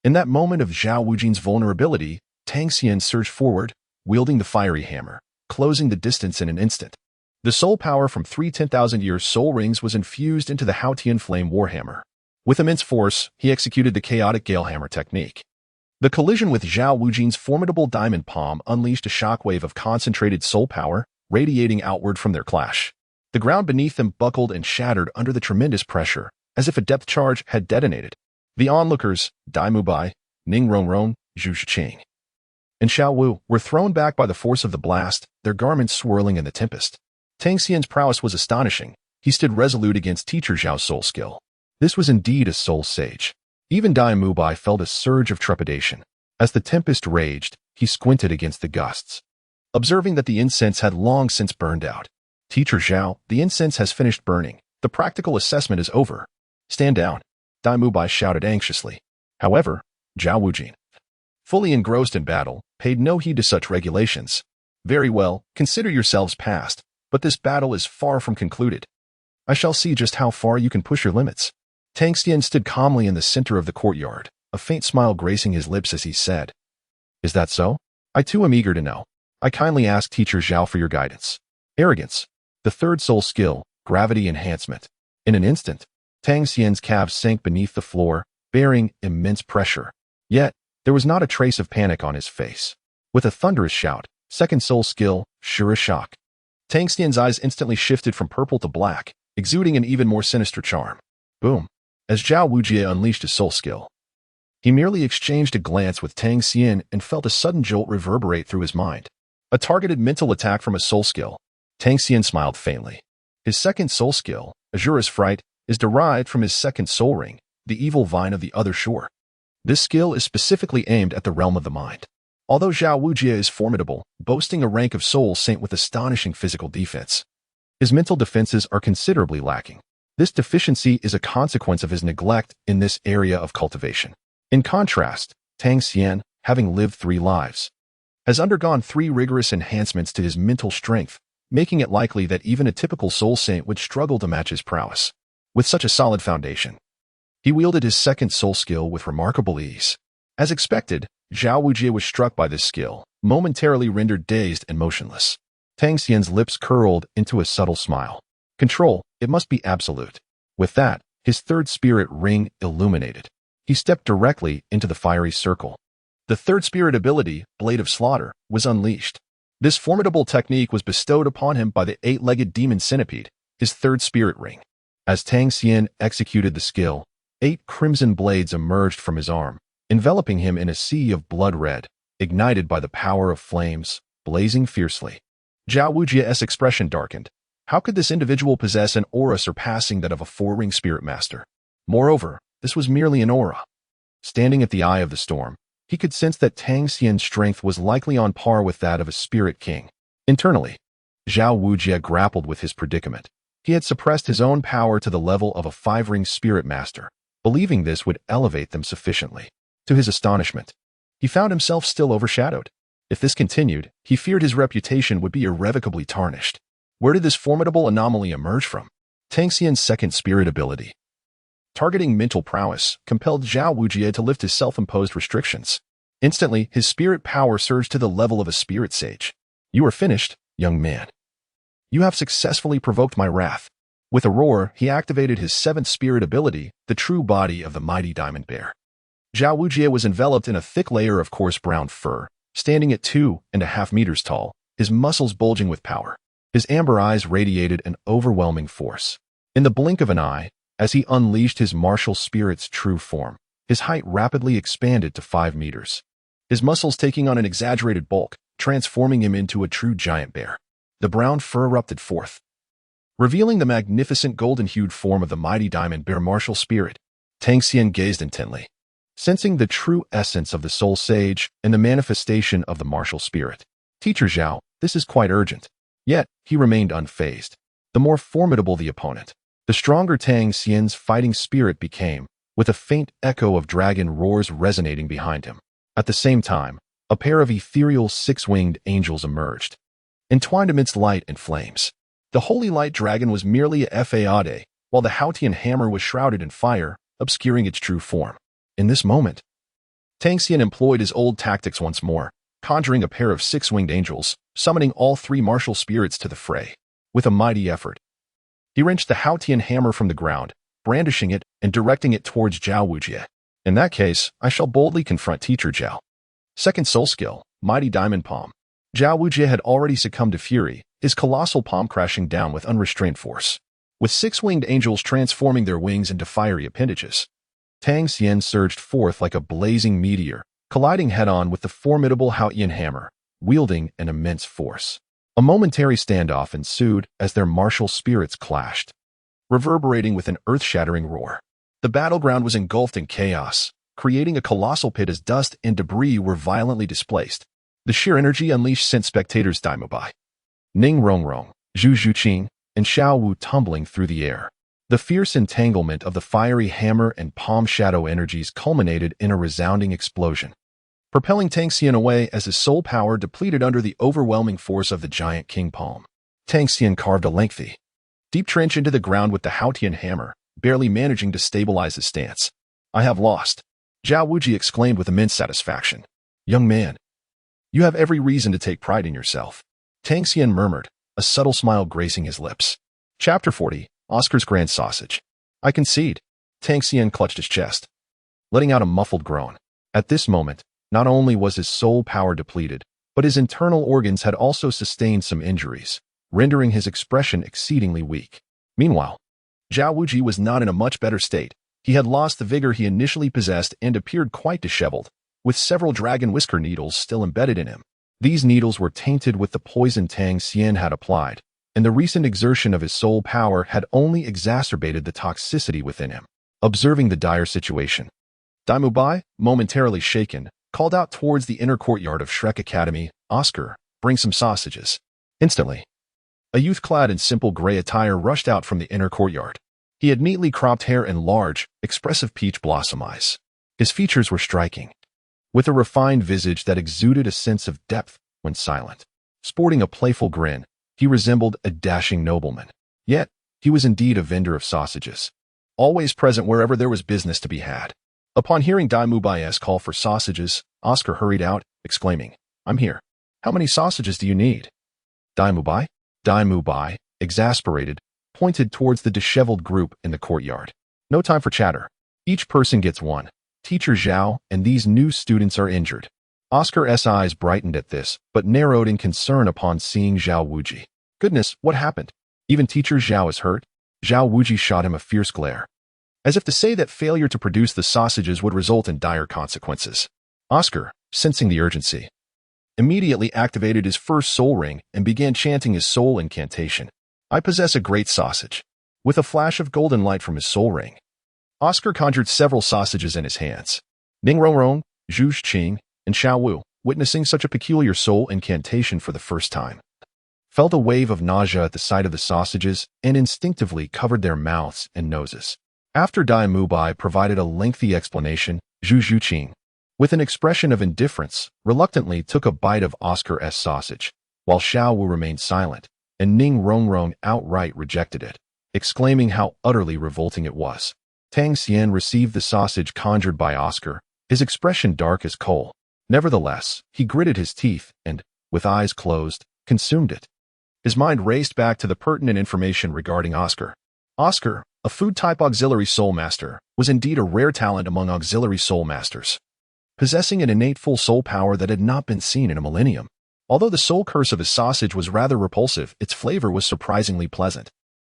In that moment of Xiao Wuji's vulnerability, Tang Xian surged forward, wielding the fiery hammer, closing the distance in an instant. The soul power from 3 10,000-year soul rings was infused into the Haotian flame warhammer. With immense force, he executed the chaotic gale hammer technique. The collision with Xiao Wuji's formidable diamond palm unleashed a shockwave of concentrated soul power, radiating outward from their clash. The ground beneath them buckled and shattered under the tremendous pressure, as if a depth charge had detonated. The onlookers, Dai Mubai, Ning Rongrong, Zhu Zhuqing, and Xiao Wu, were thrown back by the force of the blast, their garments swirling in the tempest. Tang Xian's prowess was astonishing. He stood resolute against Teacher Zhao's soul skill. This was indeed a soul sage. Even Dai Mubai felt a surge of trepidation. As the tempest raged, he squinted against the gusts, observing that the incense had long since burned out. Teacher Zhao, the incense has finished burning. The practical assessment is over. Stand down, Dai Mubai shouted anxiously. However, Zhao Wujin, fully engrossed in battle, paid no heed to such regulations. Very well, consider yourselves past, but this battle is far from concluded. I shall see just how far you can push your limits. Tang Xian stood calmly in the center of the courtyard, a faint smile gracing his lips as he said, "Is that so? I too am eager to know. I kindly ask Teacher Zhao for your guidance." Arrogance. The third soul skill, gravity enhancement. In an instant, Tang Xian's calves sank beneath the floor, bearing immense pressure. Yet, there was not a trace of panic on his face. With a thunderous shout, second soul skill, sure shock. Tang Xian's eyes instantly shifted from purple to black, exuding an even more sinister charm. Boom. As Zhao Wujie unleashed his soul skill, he merely exchanged a glance with Tang Xian and felt a sudden jolt reverberate through his mind. A targeted mental attack from a soul skill. Tang Xian smiled faintly. His second soul skill, Azura's Fright, is derived from his second soul ring, the evil vine of the other shore. This skill is specifically aimed at the realm of the mind. Although Zhao Wujie is formidable, boasting a rank of soul saint with astonishing physical defense, his mental defenses are considerably lacking. This deficiency is a consequence of his neglect in this area of cultivation. In contrast, Tang Xian, having lived 3 lives, has undergone 3 rigorous enhancements to his mental strength, making it likely that even a typical soul saint would struggle to match his prowess. With such a solid foundation, he wielded his second soul skill with remarkable ease. As expected, Zhao Wujie was struck by this skill, momentarily rendered dazed and motionless. Tang Xian's lips curled into a subtle smile. Control, it must be absolute. With that, his third spirit ring illuminated. He stepped directly into the fiery circle. The third spirit ability, Blade of Slaughter, was unleashed. This formidable technique was bestowed upon him by the 8-legged demon centipede, his third spirit ring. As Tang Xian executed the skill, 8 crimson blades emerged from his arm, enveloping him in a sea of blood red, ignited by the power of flames, blazing fiercely. Zhao Wujie's expression darkened. How could this individual possess an aura surpassing that of a 4-ring spirit master? Moreover, this was merely an aura. Standing at the eye of the storm, he could sense that Tang Xian's strength was likely on par with that of a spirit king. Internally, Zhao Wujie grappled with his predicament. He had suppressed his own power to the level of a 5-ring spirit master, believing this would elevate them sufficiently. To his astonishment, he found himself still overshadowed. If this continued, he feared his reputation would be irrevocably tarnished. Where did this formidable anomaly emerge from? Tang Xian's second spirit ability, targeting mental prowess, compelled Zhao Wujie to lift his self-imposed restrictions. Instantly, his spirit power surged to the level of a spirit sage. You are finished, young man. You have successfully provoked my wrath. With a roar, he activated his 7th spirit ability, the true body of the mighty diamond bear. Zhao Wujie was enveloped in a thick layer of coarse brown fur, standing at 2.5 meters tall, his muscles bulging with power. His amber eyes radiated an overwhelming force. In the blink of an eye, as he unleashed his martial spirit's true form, his height rapidly expanded to 5 meters. His muscles taking on an exaggerated bulk, transforming him into a true giant bear. The brown fur erupted forth, revealing the magnificent golden-hued form of the mighty diamond bear martial spirit. Tang Xian gazed intently, sensing the true essence of the soul sage and the manifestation of the martial spirit. Teacher Zhao, this is quite urgent. Yet, he remained unfazed. The more formidable the opponent, the stronger Tang Xian's fighting spirit became, with a faint echo of dragon roars resonating behind him. At the same time, a pair of ethereal 6-winged angels emerged, entwined amidst light and flames. The holy light dragon was merely a fade, while the Xuantian hammer was shrouded in fire, obscuring its true form. In this moment, Tang Xian employed his old tactics once more, conjuring a pair of 6-winged angels, summoning all 3 martial spirits to the fray. With a mighty effort, he wrenched the Xuantian hammer from the ground, brandishing it and directing it towards Zhao Wujie. In that case, I shall boldly confront Teacher Zhao. Second soul skill, Mighty Diamond Palm. Zhao Wujie had already succumbed to fury, his colossal palm crashing down with unrestrained force. With 6-winged angels transforming their wings into fiery appendages, Tang Xian surged forth like a blazing meteor, colliding head-on with the formidable Xuantian hammer, wielding an immense force. A momentary standoff ensued as their martial spirits clashed, reverberating with an earth-shattering roar. The battleground was engulfed in chaos, creating a colossal pit as dust and debris were violently displaced. The sheer energy unleashed sent spectators Daimubai, Ning Rongrong, Zhu Zhuqing, and Xiao Wu tumbling through the air. The fierce entanglement of the fiery hammer and palm shadow energies culminated in a resounding explosion, propelling Tang Xian away as his soul power depleted under the overwhelming force of the giant king palm. Tang Xian carved a lengthy, deep trench into the ground with the Haotian hammer, barely managing to stabilize his stance. "I have lost," Xiao Wuji exclaimed with immense satisfaction. "Young man, you have every reason to take pride in yourself," Tang Xian murmured, a subtle smile gracing his lips. Chapter 40, Oscar's Grand Sausage. "I concede." Tang Xian clutched his chest, letting out a muffled groan. At this moment, not only was his soul power depleted, but his internal organs had also sustained some injuries, rendering his expression exceedingly weak. Meanwhile, Zhao Wuji was not in a much better state. He had lost the vigor he initially possessed and appeared quite disheveled, with several dragon whisker needles still embedded in him. These needles were tainted with the poison Tang Xian had applied, and the recent exertion of his soul power had only exacerbated the toxicity within him. Observing the dire situation, Daimubai, momentarily shaken, called out towards the inner courtyard of Shrek Academy, "Oscar, bring some sausages." Instantly, a youth clad in simple gray attire rushed out from the inner courtyard. He had neatly cropped hair and large, expressive peach blossom eyes. His features were striking, with a refined visage that exuded a sense of depth when silent. Sporting a playful grin, he resembled a dashing nobleman. Yet, he was indeed a vendor of sausages, always present wherever there was business to be had. Upon hearing Daimubai's call for sausages, Oscar hurried out, exclaiming, "I'm here. How many sausages do you need?" Daimubai, exasperated, pointed towards the disheveled group in the courtyard. "No time for chatter. Each person gets one. Teacher Zhao and these new students are injured." Oscar's eyes brightened at this, but narrowed in concern upon seeing Zhao Wuji. "Goodness, what happened? Even Teacher Zhao is hurt?" Zhao Wuji shot him a fierce glare, as if to say that failure to produce the sausages would result in dire consequences. Oscar, sensing the urgency, immediately activated his first soul ring and began chanting his soul incantation. "I possess a great sausage." With a flash of golden light from his soul ring, Oscar conjured several sausages in his hands. Ning Rongrong, Zhu Zhuqing, and Xiao Wu, witnessing such a peculiar soul incantation for the first time, felt a wave of nausea at the sight of the sausages and instinctively covered their mouths and noses. After Daimubai provided a lengthy explanation, Zhu Zhuqing, with an expression of indifference, reluctantly took a bite of Oscar's sausage, while Xiao Wu remained silent, and Ning Rongrong outright rejected it, exclaiming how utterly revolting it was. Tang Xian received the sausage conjured by Oscar, his expression dark as coal. Nevertheless, he gritted his teeth and, with eyes closed, consumed it. His mind raced back to the pertinent information regarding Oscar. Oscar, a food-type auxiliary Soulmaster, was indeed a rare talent among auxiliary Soulmasters, possessing an innate full soul power that had not been seen in a millennium. Although the soul curse of his sausage was rather repulsive, its flavor was surprisingly pleasant.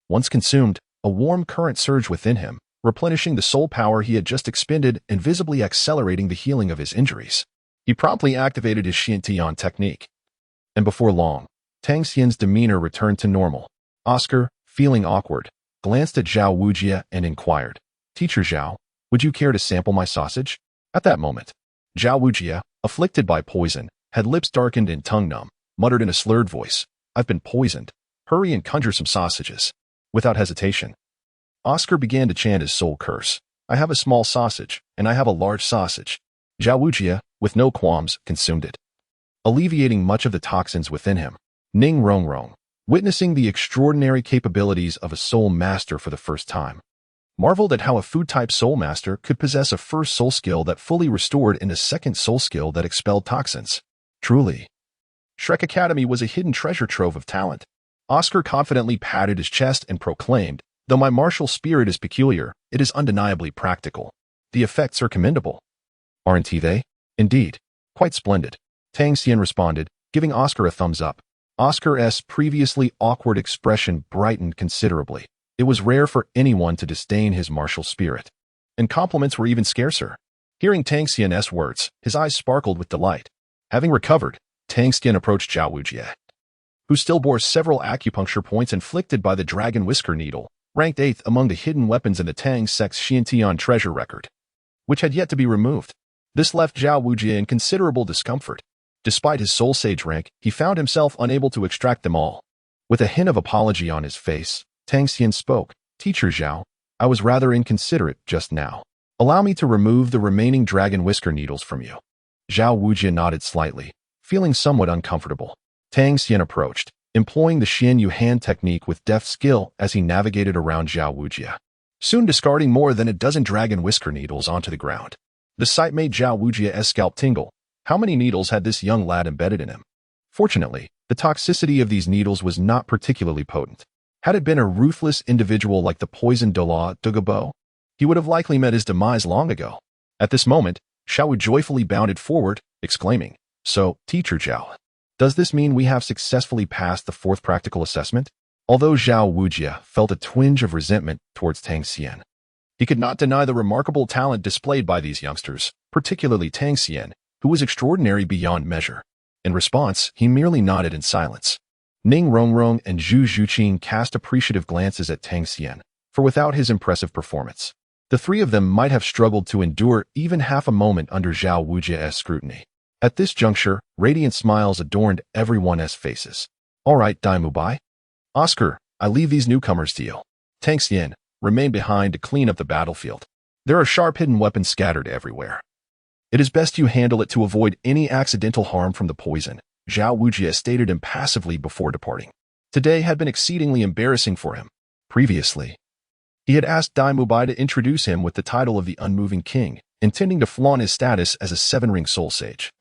Once consumed, a warm current surged within him, replenishing the soul power he had just expended and visibly accelerating the healing of his injuries. He promptly activated his Xuantian technique, and before long, Tang Xian's demeanor returned to normal. Oscar, feeling awkward, glanced at Zhao Wujia and inquired, "Teacher Zhao, would you care to sample my sausage?" At that moment, Zhao Wujia, afflicted by poison, had lips darkened and tongue numb, muttered in a slurred voice, "I've been poisoned. Hurry and conjure some sausages." Without hesitation, Oscar began to chant his soul curse. "I have a small sausage, and I have a large sausage." Zhao Wujia, with no qualms, consumed it, alleviating much of the toxins within him. Ning Rongrong, witnessing the extraordinary capabilities of a soul master for the first time, marveled at how a food-type soul master could possess a first soul skill that fully restored and a second soul skill that expelled toxins. Truly, Shrek Academy was a hidden treasure trove of talent. Oscar confidently patted his chest and proclaimed, "Though my martial spirit is peculiar, it is undeniably practical. The effects are commendable." "Aren't they?" "Indeed. Quite splendid," Tang Xian responded, giving Oscar a thumbs up. Oscar's previously awkward expression brightened considerably. It was rare for anyone to disdain his martial spirit, and compliments were even scarcer. Hearing Tang Xian's words, his eyes sparkled with delight. Having recovered, Tang Xian approached Zhao Wujia, who still bore several acupuncture points inflicted by the dragon whisker needle, ranked 8th among the hidden weapons in the Tang Sect's Xuantian Treasure Record, which had yet to be removed. This left Xiao Wu in considerable discomfort. Despite his Soul Sage rank, he found himself unable to extract them all. With a hint of apology on his face, Tang Xian spoke, "Teacher Xiao, I was rather inconsiderate just now. Allow me to remove the remaining dragon whisker needles from you." Xiao Wu nodded slightly, feeling somewhat uncomfortable. Tang Xian approached, employing the Xian Yu hand technique with deft skill as he navigated around Xiao Wu, soon discarding more than a dozen dragon whisker needles onto the ground. The sight made Xiao Wu's scalp tingle. How many needles had this young lad embedded in him? Fortunately, the toxicity of these needles was not particularly potent. Had it been a ruthless individual like the poisoned Douluo, he would have likely met his demise long ago. At this moment, Xiao Wu joyfully bounded forward, exclaiming, "So, Teacher Xiao, does this mean we have successfully passed the 4th practical assessment?" Although Xiao Wu felt a twinge of resentment towards Tang Xian, he could not deny the remarkable talent displayed by these youngsters, particularly Tang Xian, who was extraordinary beyond measure. In response, he merely nodded in silence. Ning Rongrong and Zhu Zhuqing cast appreciative glances at Tang Xian, for without his impressive performance, the three of them might have struggled to endure even half a moment under Xiao Wu's scrutiny. At this juncture, radiant smiles adorned everyone's faces. "All right, Daimu Bai. Oscar, I leave these newcomers to you. Tang Xian, remain behind to clean up the battlefield. There are sharp hidden weapons scattered everywhere. It is best you handle it to avoid any accidental harm from the poison," Xiao Wu stated impassively before departing. Today had been exceedingly embarrassing for him. Previously, he had asked Daimu Bai to introduce him with the title of the Unmoving King, intending to flaunt his status as a 7-ring soul sage,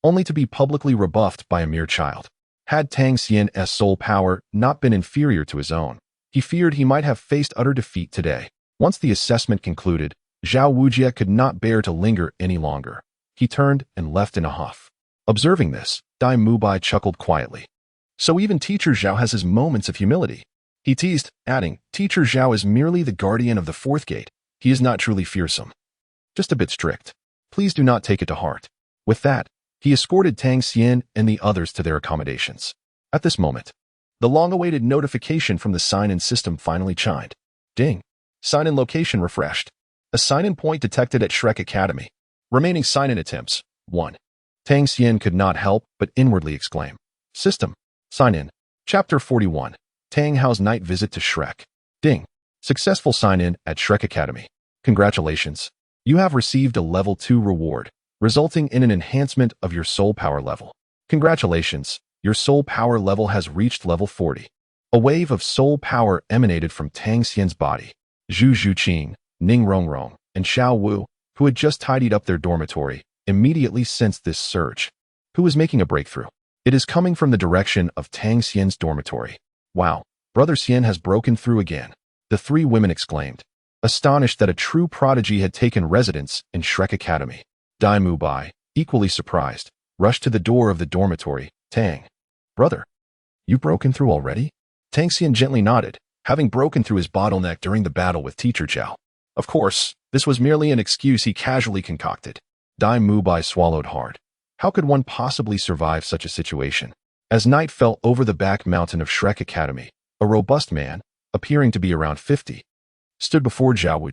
only to be publicly rebuffed by a mere child. Had Tang Xian's soul power not been inferior to his own, he feared he might have faced utter defeat today. Once the assessment concluded, Xiao Wu could not bear to linger any longer. He turned and left in a huff. Observing this, Daimu Bai chuckled quietly. So even Teacher Xiao has his moments of humility. He teased, adding, "Teacher Xiao is merely the guardian of the 4th gate. He is not truly fearsome. Just a bit strict. Please do not take it to heart." With that, he escorted Tang Xian and the others to their accommodations. At this moment, the long-awaited notification from the sign-in system finally chimed. Ding. Sign-in location refreshed. A sign-in point detected at Shrek Academy. Remaining sign-in attempts, 1. Tang Xian could not help but inwardly exclaim. System. Sign-in. Chapter 41. Tang Hao's night visit to Shrek. Ding. Successful sign-in at Shrek Academy. Congratulations. You have received a level 2 reward, resulting in an enhancement of your soul power level. Congratulations. Your soul power level has reached level 40. A wave of soul power emanated from Tang Xian's body. Zhu Zhuqing, Ning Rongrong, and Xiao Wu, who had just tidied up their dormitory, immediately sensed this surge. Who was making a breakthrough? It is coming from the direction of Tang Xian's dormitory. Wow, Brother Xian has broken through again, the three women exclaimed, astonished that a true prodigy had taken residence in Shrek Academy. Daimu Bai, equally surprised, rushed to the door of the dormitory. Tang, brother, you've broken through already? Tang Xian gently nodded, having broken through his bottleneck during the battle with Teacher Xiao. Of course, this was merely an excuse he casually concocted. Daimu Bai swallowed hard. How could one possibly survive such a situation? As night fell over the back mountain of Shrek Academy, a robust man, appearing to be around 50, stood before Xiao Wu.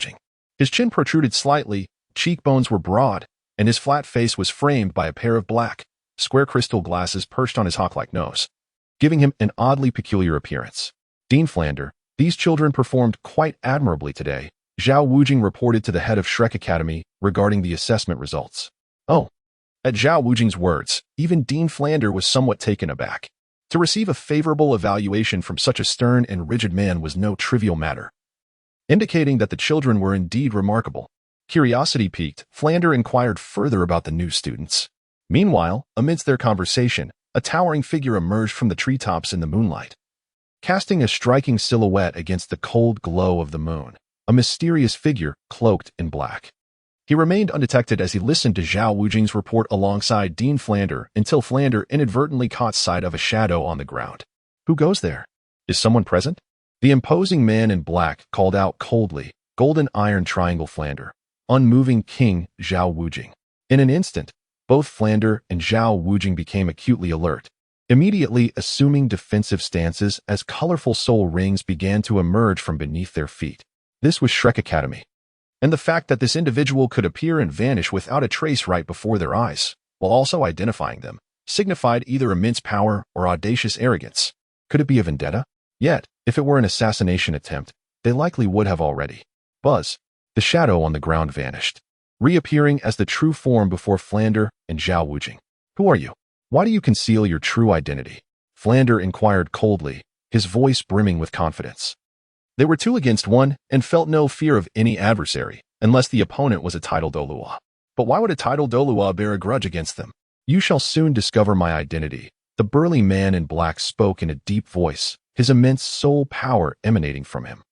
His chin protruded slightly, cheekbones were broad, and his flat face was framed by a pair of black, square crystal glasses perched on his hawk-like nose, giving him an oddly peculiar appearance. Dean Flander, these children performed quite admirably today, Xiao Wu reported to the head of Shrek Academy regarding the assessment results. Oh. At Xiao Wu's words, even Dean Flander was somewhat taken aback. To receive a favorable evaluation from such a stern and rigid man was no trivial matter, indicating that the children were indeed remarkable. Curiosity piqued, Flander inquired further about the new students. Meanwhile, amidst their conversation, a towering figure emerged from the treetops in the moonlight, casting a striking silhouette against the cold glow of the moon, a mysterious figure cloaked in black. He remained undetected as he listened to Xiao Wu's report alongside Dean Flander until Flander inadvertently caught sight of a shadow on the ground. Who goes there? Is someone present? The imposing man in black called out coldly, Golden Iron Triangle Flander, Unmoving King Xiao Wu. In an instant, both Flander and Xiao Wu became acutely alert. immediately assuming defensive stances as colorful soul rings began to emerge from beneath their feet. This was Shrek Academy. And the fact that this individual could appear and vanish without a trace right before their eyes, while also identifying them, signified either immense power or audacious arrogance. Could it be a vendetta? Yet, if it were an assassination attempt, they likely would have already. Buzz. The shadow on the ground vanished, reappearing as the true form before Flander and Xiao Wu. Who are you? Why do you conceal your true identity? Flander inquired coldly, his voice brimming with confidence. They were 2 against 1 and felt no fear of any adversary, unless the opponent was a titled Douluo. But why would a titled Douluo bear a grudge against them? You shall soon discover my identity. The burly man in black spoke in a deep voice, his immense soul power emanating from him.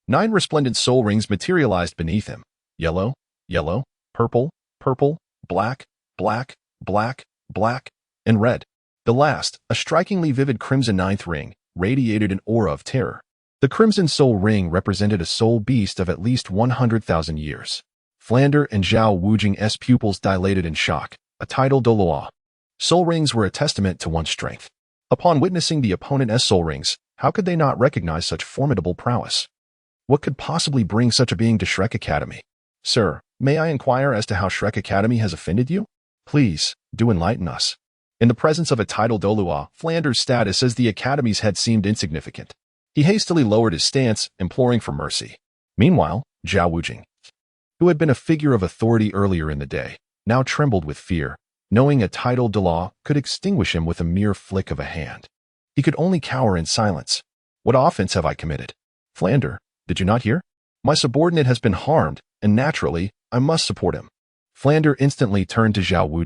9 resplendent soul rings materialized beneath him. Yellow, yellow, purple, purple, black, black, black, black, and red. The last, a strikingly vivid crimson 9th ring, radiated an aura of terror. The crimson soul ring represented a soul beast of at least 100,000 years. Flander and Xiao Wu's pupils dilated in shock. A titled Douluo. Soul rings were a testament to one's strength. Upon witnessing the opponent's soul rings, how could they not recognize such formidable prowess? What could possibly bring such a being to Shrek Academy? Sir, may I inquire as to how Shrek Academy has offended you? Please, do enlighten us. In the presence of a titled Douluo, Flander's status as the Academy's head seemed insignificant. He hastily lowered his stance, imploring for mercy. Meanwhile, Xiao Wu, who had been a figure of authority earlier in the day, now trembled with fear, knowing a titled Douluo could extinguish him with a mere flick of a hand. He could only cower in silence. What offense have I committed? Flander, did you not hear? My subordinate has been harmed, and naturally, I must support him. Flander instantly turned to Xiao Wu.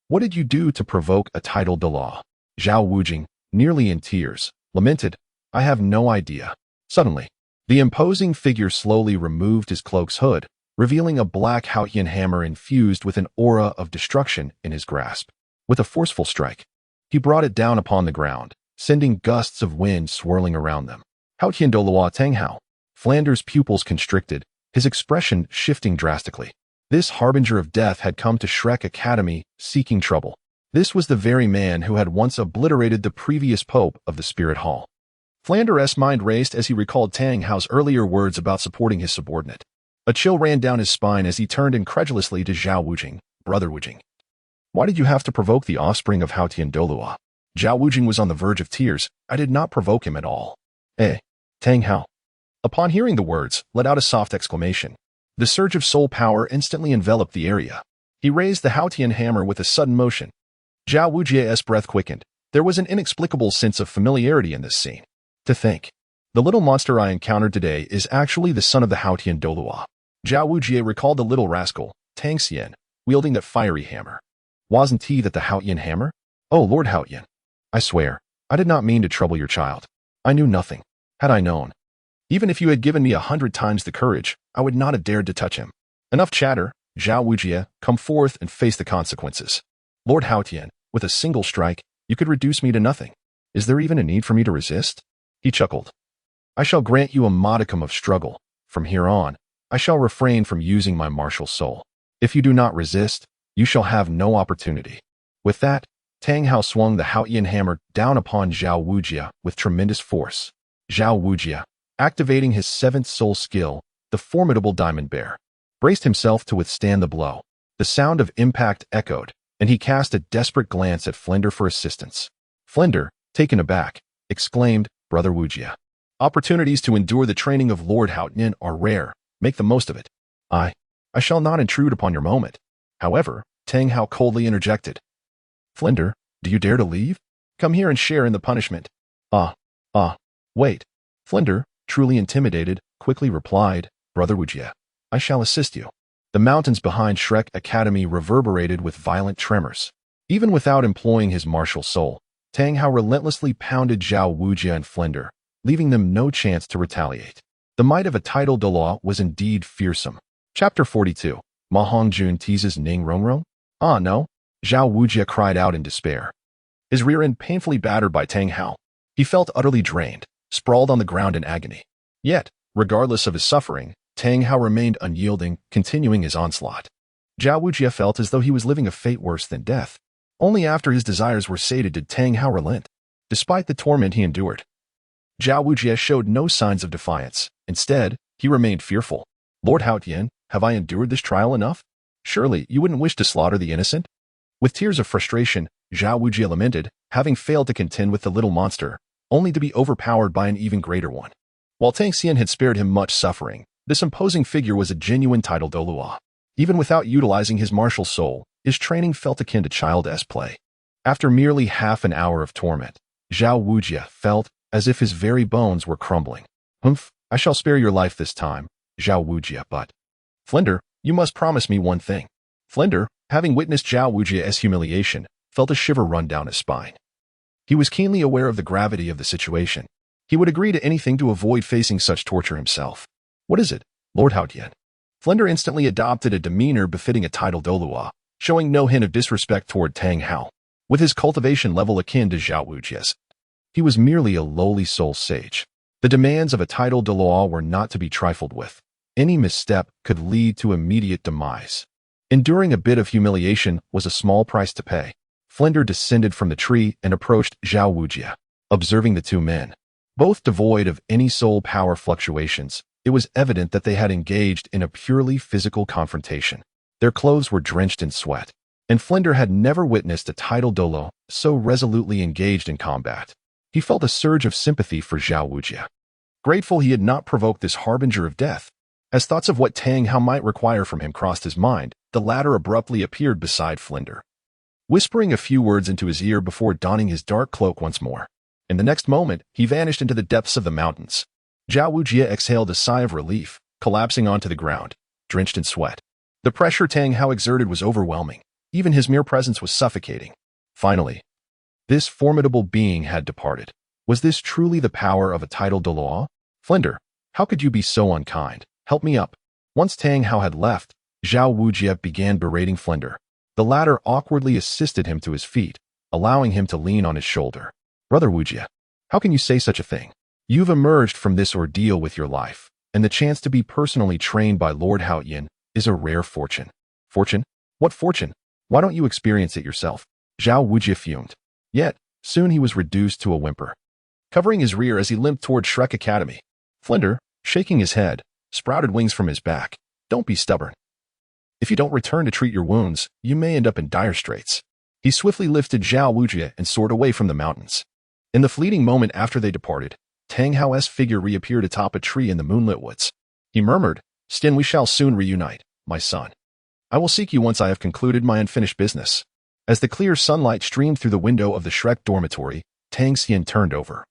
What did you do to provoke a titled Douluo? Xiao Wu, nearly in tears, lamented, I have no idea. Suddenly, the imposing figure slowly removed his cloak's hood, revealing a black Xuantian hammer infused with an aura of destruction in his grasp. With a forceful strike, he brought it down upon the ground, sending gusts of wind swirling around them. Xuantian Douluo Tang Hao. Flander's pupils constricted, his expression shifting drastically. This harbinger of death had come to Shrek Academy, seeking trouble. This was the very man who had once obliterated the previous pope of the Spirit Hall. Flander's mind raced as he recalled Tang Hao's earlier words about supporting his subordinate. A chill ran down his spine as he turned incredulously to Xiao Wu, Brother Wu. Why did you have to provoke the offspring of Xuantian Douluo? Xiao Wu was on the verge of tears. I did not provoke him at all. Tang Hao. Upon hearing the words, let out a soft exclamation. The surge of soul power instantly enveloped the area. He raised the Xuantian hammer with a sudden motion. Xiao Wu's breath quickened. There was an inexplicable sense of familiarity in this scene. To think, the little monster I encountered today is actually the son of the Xuantian Douluo. Xiao Wu recalled the little rascal, Tang Xian, wielding that fiery hammer. Wasn't he that the Xuantian hammer? Oh, Lord Xuantian. I swear, I did not mean to trouble your child. I knew nothing. Had I known. Even if you had given me 100 times the courage, I would not have dared to touch him. Enough chatter, Xiao Wu, come forth and face the consequences. Lord Xuantian, with a single strike, you could reduce me to nothing. Is there even a need for me to resist? He chuckled. I shall grant you a modicum of struggle. From here on, I shall refrain from using my martial soul. If you do not resist, you shall have no opportunity. With that, Tang Hao swung the Xuantian hammer down upon Xiao Wu with tremendous force. Xiao Wu, activating his 7th soul skill, the formidable Diamond Bear, braced himself to withstand the blow. The sound of impact echoed, and he cast a desperate glance at Flander for assistance. Flander, taken aback, exclaimed, Brother Wu. Opportunities to endure the training of Lord Xuantian are rare. Make the most of it. I shall not intrude upon your moment. However, Tang Hao coldly interjected. Flander, do you dare to leave? Come here and share in the punishment. Wait. Flander, truly intimidated, quickly replied, Brother Wu, I shall assist you. The mountains behind Shrek Academy reverberated with violent tremors. Even without employing his martial soul, Tang Hao relentlessly pounded Xiao Wu and Flander, leaving them no chance to retaliate. The might of a titled Douluo was indeed fearsome. Chapter 42. Ma Hongjun teases Ning Rongrong? Ah, no. Xiao Wu cried out in despair. His rear end painfully battered by Tang Hao. He felt utterly drained, sprawled on the ground in agony. Yet, regardless of his suffering, Tang Hao remained unyielding, continuing his onslaught. Xiao Wu felt as though he was living a fate worse than death. Only after his desires were sated did Tang Hao relent. despite the torment he endured. Xiao Wu showed no signs of defiance. Instead, he remained fearful. Lord Haotian, have I endured this trial enough? Surely you wouldn't wish to slaughter the innocent? With tears of frustration, Xiao Wu lamented, having failed to contend with the little monster, only to be overpowered by an even greater one. While Tang Xian had spared him much suffering, this imposing figure was a genuine title Douluo. Even without utilizing his martial soul, his training felt akin to childish play. After merely half an hour of torment, Xiao Wu felt as if his very bones were crumbling. Humph, I shall spare your life this time, Xiao Wu but... Flinder, you must promise me one thing. Flinder, having witnessed Xiao Wu's humiliation, felt a shiver run down his spine. He was keenly aware of the gravity of the situation. He would agree to anything to avoid facing such torture himself. What is it, Lord Haotian? Flinder instantly adopted a demeanor befitting a title Douluo, showing no hint of disrespect toward Tang Hao. With his cultivation level akin to Xiao Wu's, he was merely a lowly soul sage. The demands of a title Douluo were not to be trifled with. Any misstep could lead to immediate demise. Enduring a bit of humiliation was a small price to pay. Flinder descended from the tree and approached Xiao Wu. Observing the two men, both devoid of any soul power fluctuations, it was evident that they had engaged in a purely physical confrontation. Their clothes were drenched in sweat, and Flinder had never witnessed a title Douluo so resolutely engaged in combat. He felt a surge of sympathy for Xiao Wu. Grateful he had not provoked this harbinger of death. As thoughts of what Tang Hao might require from him crossed his mind, the latter abruptly appeared beside Flinder, whispering a few words into his ear before donning his dark cloak once more. In the next moment, he vanished into the depths of the mountains. Xiao Wu exhaled a sigh of relief, collapsing onto the ground, drenched in sweat. The pressure Tang Hao exerted was overwhelming. Even his mere presence was suffocating. Finally, this formidable being had departed. Was this truly the power of a title Douluo? Flinder, how could you be so unkind? Help me up. Once Tang Hao had left, Xiao Wu began berating Flinder. The latter awkwardly assisted him to his feet, allowing him to lean on his shoulder. Brother Wu, how can you say such a thing? You've emerged from this ordeal with your life, and the chance to be personally trained by Lord Haotian is a rare fortune. Fortune? What fortune? Why don't you experience it yourself? Xiao Wu fumed. Yet, soon he was reduced to a whimper, covering his rear as he limped toward Shrek Academy. Flinder, shaking his head, sprouted wings from his back. Don't be stubborn. If you don't return to treat your wounds, you may end up in dire straits. He swiftly lifted Xiao Wu and soared away from the mountains. In the fleeting moment after they departed, Tang Hao's figure reappeared atop a tree in the moonlit woods. He murmured, "Stin, we shall soon reunite, my son. I will seek you once I have concluded my unfinished business." As the clear sunlight streamed through the window of the Shrek dormitory, Tang Xian turned over,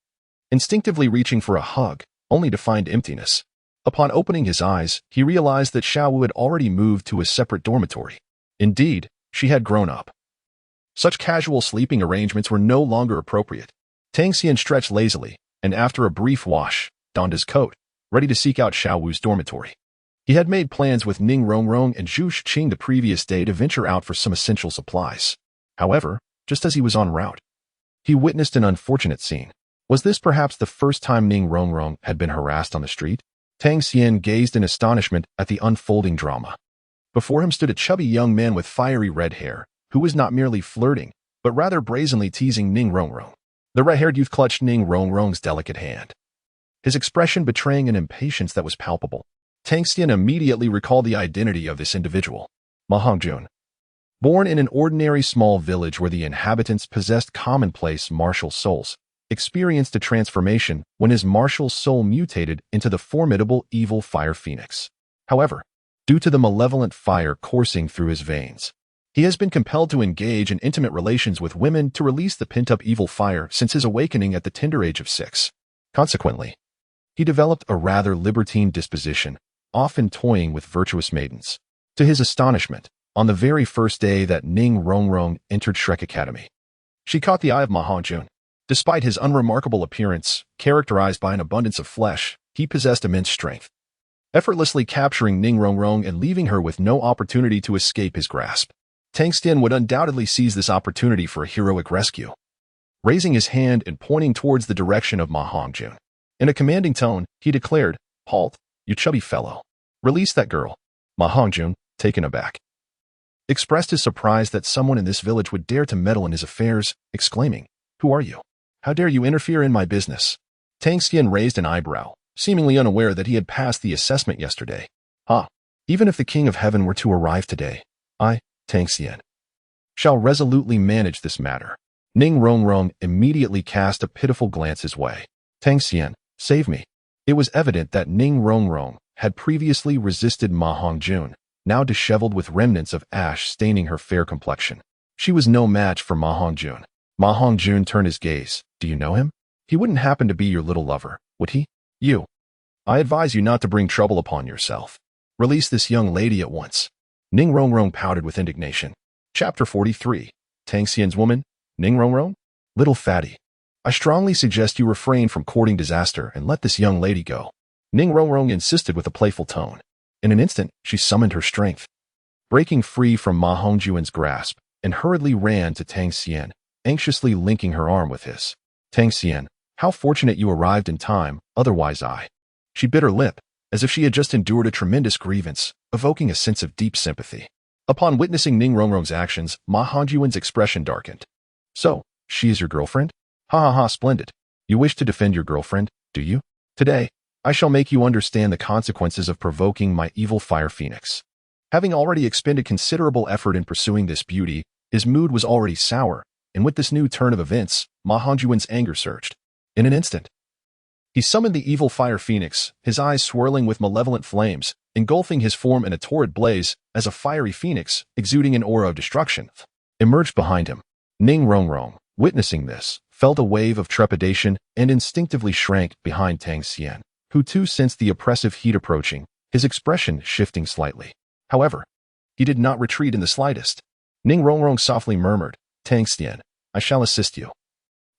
instinctively reaching for a hug, only to find emptiness. Upon opening his eyes, he realized that Xiao Wu had already moved to a separate dormitory. Indeed, she had grown up. Such casual sleeping arrangements were no longer appropriate. Tang Xian stretched lazily, and after a brief wash, donned his coat, ready to seek out Xiao Wu's dormitory. He had made plans with Ning Rongrong and Zhu Shiqing the previous day to venture out for some essential supplies. However, just as he was en route, he witnessed an unfortunate scene. Was this perhaps the first time Ning Rongrong had been harassed on the street? Tang Xian gazed in astonishment at the unfolding drama. Before him stood a chubby young man with fiery red hair, who was not merely flirting, but rather brazenly teasing Ning Rongrong. The red-haired youth clutched Ning Rongrong's delicate hand, his expression betraying an impatience that was palpable. Tang Xian immediately recalled the identity of this individual. Ma Hongjun. Born in an ordinary small village where the inhabitants possessed commonplace martial souls, experienced a transformation when his martial soul mutated into the formidable evil fire phoenix. However, due to the malevolent fire coursing through his veins, he has been compelled to engage in intimate relations with women to release the pent-up evil fire since his awakening at the tender age of 6. Consequently, he developed a rather libertine disposition, often toying with virtuous maidens. To his astonishment, on the very first day that Ning Rongrong entered Shrek Academy, she caught the eye of Ma Hongjun. Despite his unremarkable appearance, characterized by an abundance of flesh, he possessed immense strength, effortlessly capturing Ning Rongrong and leaving her with no opportunity to escape his grasp. Tang Xian would undoubtedly seize this opportunity for a heroic rescue. Raising his hand and pointing towards the direction of Ma Hongjun, in a commanding tone, he declared, "Halt, you chubby fellow. Release that girl." Ma Hongjun, taken aback, expressed his surprise that someone in this village would dare to meddle in his affairs, exclaiming, "Who are you? How dare you interfere in my business? Tang Xian raised an eyebrow, seemingly unaware that he had passed the assessment yesterday. Even if the King of Heaven were to arrive today, I, Tang Xian, shall resolutely manage this matter. Ning Rongrong immediately cast a pitiful glance his way. Tang Xian, save me. It was evident that Ning Rongrong had previously resisted Ma Hongjun, now disheveled with remnants of ash staining her fair complexion. She was no match for Ma Hongjun. Ma Hongjun turned his gaze. Do you know him? He wouldn't happen to be your little lover, would he? You. I advise you not to bring trouble upon yourself. Release this young lady at once. Ning Rongrong pouted with indignation. Chapter 43. Tang Xian's woman, Ning Rongrong? Little fatty. I strongly suggest you refrain from courting disaster and let this young lady go. Ning Rongrong insisted with a playful tone. In an instant, she summoned her strength, breaking free from Ma Hongjun's grasp, and hurriedly ran to Tang Xian, anxiously linking her arm with his. Tang Xian, how fortunate you arrived in time, otherwise I. She bit her lip, as if she had just endured a tremendous grievance, evoking a sense of deep sympathy. Upon witnessing Ning Rongrong's actions, Ma Hongjun's expression darkened. So, she is your girlfriend? Ha, splendid. You wish to defend your girlfriend, do you? Today, I shall make you understand the consequences of provoking my evil fire phoenix. Having already expended considerable effort in pursuing this beauty, his mood was already sour, and with this new turn of events, Ma Hongjun's anger surged. In an instant, he summoned the evil fire phoenix, his eyes swirling with malevolent flames, engulfing his form in a torrid blaze, as a fiery phoenix, exuding an aura of destruction, emerged behind him. Ning Rongrong, witnessing this, felt a wave of trepidation and instinctively shrank behind Tang Xian, who too sensed the oppressive heat approaching, his expression shifting slightly. However, he did not retreat in the slightest. Ning Rongrong softly murmured, Tang Xian, I shall assist you.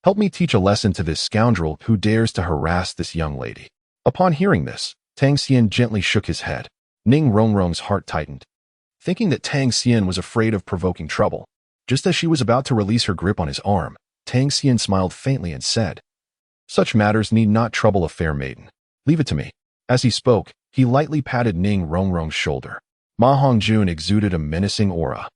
Help me teach a lesson to this scoundrel who dares to harass this young lady. Upon hearing this, Tang Xian gently shook his head. Ning Rongrong's heart tightened, thinking that Tang Xian was afraid of provoking trouble. Just as she was about to release her grip on his arm, Tang Xian smiled faintly and said, Such matters need not trouble a fair maiden. Leave it to me. As he spoke, he lightly patted Ning Rongrong's shoulder. Ma Hongjun exuded a menacing aura.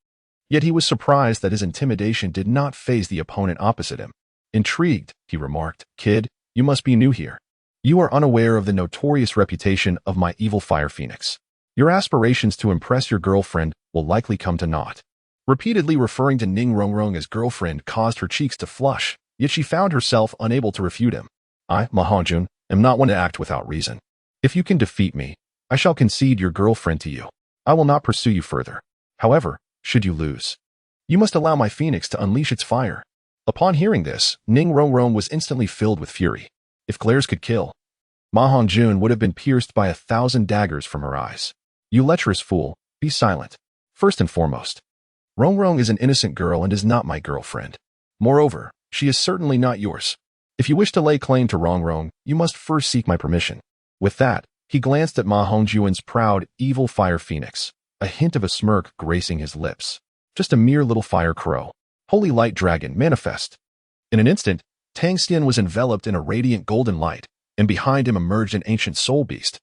Yet he was surprised that his intimidation did not faze the opponent opposite him. Intrigued, he remarked, Kid, you must be new here. You are unaware of the notorious reputation of my evil fire phoenix. Your aspirations to impress your girlfriend will likely come to naught. Repeatedly referring to Ning Rongrong as girlfriend caused her cheeks to flush, yet she found herself unable to refute him. I, Ma Hongjun, am not one to act without reason. If you can defeat me, I shall concede your girlfriend to you. I will not pursue you further. However, should you lose, you must allow my phoenix to unleash its fire. Upon hearing this, Ning Rongrong was instantly filled with fury. If glares could kill, Ma Hongjun would have been pierced by 1,000 daggers from her eyes. You lecherous fool, be silent. First and foremost, Rongrong is an innocent girl and is not my girlfriend. Moreover, she is certainly not yours. If you wish to lay claim to Rongrong, you must first seek my permission. With that, he glanced at Ma Hongjun's proud, evil fire phoenix, a hint of a smirk gracing his lips. Just a mere little fire crow. Holy light dragon, manifest. In an instant, Tang Xian was enveloped in a radiant golden light, and behind him emerged an ancient soul beast,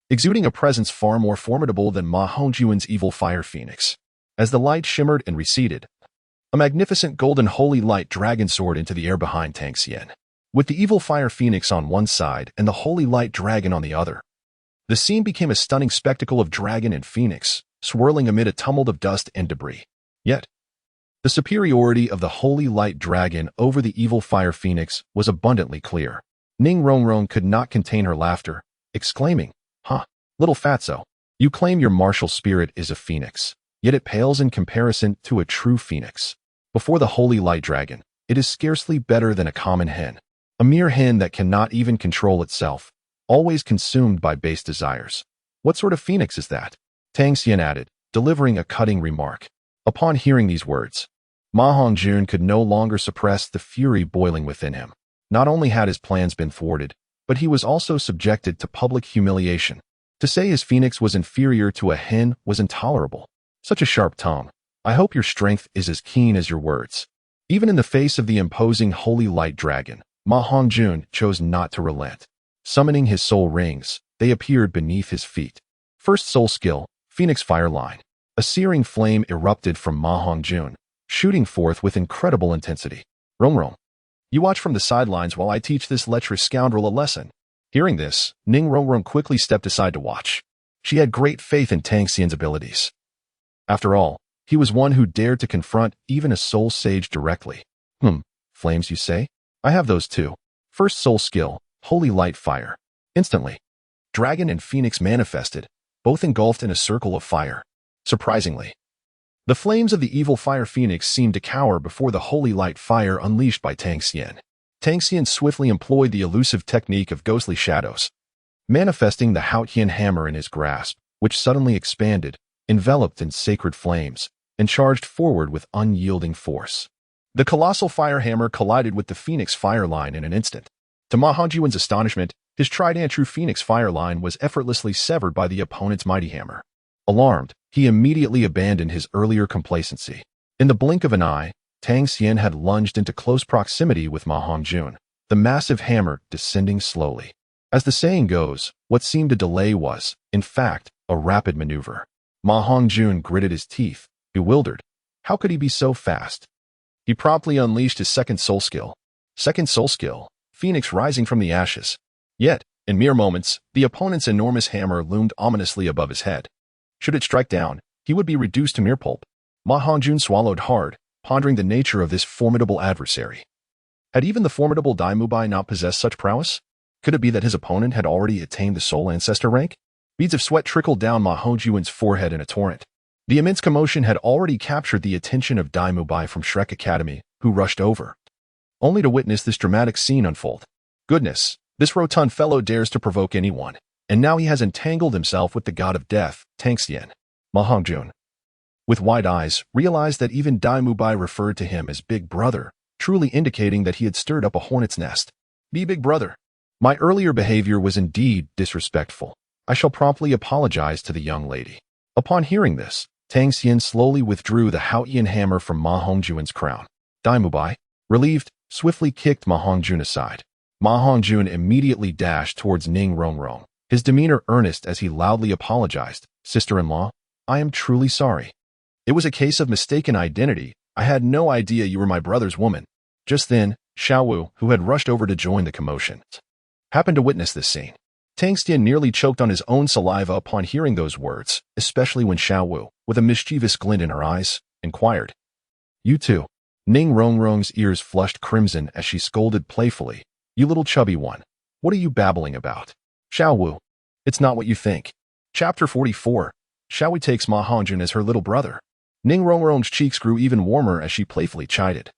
exuding a presence far more formidable than Ma Hongjun's evil fire phoenix. As the light shimmered and receded, a magnificent golden holy light dragon soared into the air behind Tang Xian. With the evil fire phoenix on one side and the holy light dragon on the other, the scene became a stunning spectacle of dragon and phoenix, swirling amid a tumult of dust and debris. Yet, the superiority of the holy light dragon over the evil fire phoenix was abundantly clear. Ning Rongrong could not contain her laughter, exclaiming, Little fatso, you claim your martial spirit is a phoenix, yet it pales in comparison to a true phoenix. Before the holy light dragon, it is scarcely better than a common hen, a mere hen that cannot even control itself, always consumed by base desires. What sort of phoenix is that? Tang Xian added, delivering a cutting remark. Upon hearing these words, Ma Hongjun could no longer suppress the fury boiling within him. Not only had his plans been thwarted, but he was also subjected to public humiliation. To say his phoenix was inferior to a hen was intolerable. Such a sharp tongue. I hope your strength is as keen as your words. Even in the face of the imposing holy light dragon, Ma Hongjun chose not to relent. Summoning his soul rings, they appeared beneath his feet. First soul skill, Phoenix Fire Line. A searing flame erupted from Ma Hongjun, shooting forth with incredible intensity. Rongrong, You watch from the sidelines while I teach this lecherous scoundrel a lesson." Hearing this, Ning Rongrong quickly stepped aside to watch. She had great faith in Tang Xian's abilities. After all, he was one who dared to confront even a soul sage directly. Flames you say? I have those too. First soul skill, Holy Light Fire. Instantly, dragon and phoenix manifested, both engulfed in a circle of fire. Surprisingly, the flames of the evil fire phoenix seemed to cower before the holy light fire unleashed by Tang Xian. Tang Xian swiftly employed the elusive technique of ghostly shadows, manifesting the Xuantian hammer in his grasp, which suddenly expanded, enveloped in sacred flames, and charged forward with unyielding force. The colossal fire hammer collided with the phoenix fire line in an instant. To Ma Hongjuan's astonishment, his tried and true phoenix fire line was effortlessly severed by the opponent's mighty hammer. Alarmed, he immediately abandoned his earlier complacency. In the blink of an eye, Tang Xian had lunged into close proximity with Ma Hongjun, the massive hammer descending slowly. As the saying goes, what seemed a delay was, in fact, a rapid maneuver. Ma Hongjun gritted his teeth, bewildered. How could he be so fast? He promptly unleashed his second soul skill. Second soul skill, Phoenix rising from the ashes. Yet, in mere moments, the opponent's enormous hammer loomed ominously above his head. Should it strike down, he would be reduced to mere pulp. Ma Hongjun swallowed hard, pondering the nature of this formidable adversary. Had even the formidable Dai Mubai not possessed such prowess? Could it be that his opponent had already attained the Soul Ancestor rank? Beads of sweat trickled down Ma Hongjuan's forehead in a torrent. The immense commotion had already captured the attention of Dai Mubai from Shrek Academy, who rushed over, only to witness this dramatic scene unfold. Goodness, this rotund fellow dares to provoke anyone, and now he has entangled himself with the god of death, Tang Xian. Ma Hongjun, with wide eyes, realized that even Dai Mubai referred to him as Big Brother, truly indicating that he had stirred up a hornet's nest. Be Big Brother. My earlier behavior was indeed disrespectful. I shall promptly apologize to the young lady. Upon hearing this, Tang Xian slowly withdrew the Xuantian hammer from Ma Hongjuan's crown. Dai Mubai, relieved, swiftly kicked Ma Hongjun aside. Ma Hongjun immediately dashed towards Ning Rongrong, his demeanor earnest as he loudly apologized. Sister-in-law, I am truly sorry. It was a case of mistaken identity. I had no idea you were my brother's woman. Just then, Xiao Wu, who had rushed over to join the commotion, happened to witness this scene. Tang Xian nearly choked on his own saliva upon hearing those words, especially when Xiao Wu, with a mischievous glint in her eyes, inquired. You too. Ning Rongrong's ears flushed crimson as she scolded playfully. You little chubby one. What are you babbling about? Xiao Wu. It's not what you think. Chapter 44. Xiao Wu takes Ma Hongjun as her little brother. Ning Rongrong's cheeks grew even warmer as she playfully chided.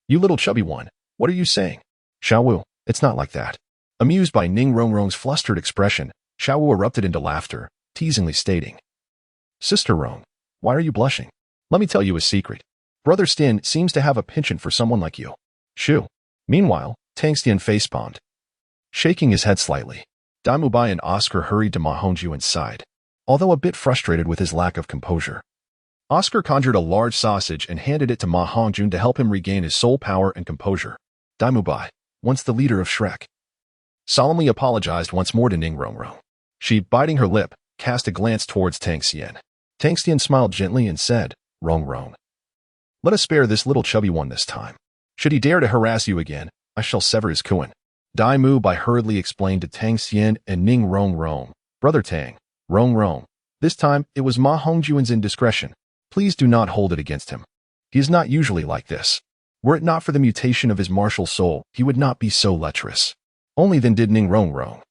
You little chubby one. What are you saying? Xiao Wu, it's not like that. Amused by Ning Rongrong's flustered expression, Xiao Wu erupted into laughter, teasingly stating, Sister Rong, why are you blushing? Let me tell you a secret. Brother Stin seems to have a penchant for someone like you. Shoo. Meanwhile, Tang Xian facepalmed, shaking his head slightly. Dai Mubai and Oscar hurried to Ma Hongjuan's side, although a bit frustrated with his lack of composure. Oscar conjured a large sausage and handed it to Ma Hongjun to help him regain his soul power and composure. Dai Mubai, once the leader of Shrek, solemnly apologized once more to Ning Rongrong. She, biting her lip, cast a glance towards Tang Xian. Tang Xian smiled gently and said, Rongrong, let us spare this little chubby one this time. Should he dare to harass you again, I shall sever his kuan. Dai Mubai hurriedly explained to Tang Xian and Ning Rongrong, Brother Tang, Rongrong. This time, it was Ma Hongjuan's indiscretion. Please do not hold it against him. He is not usually like this. Were it not for the mutation of his martial soul, he would not be so lecherous. Only then did Ning Rongrong,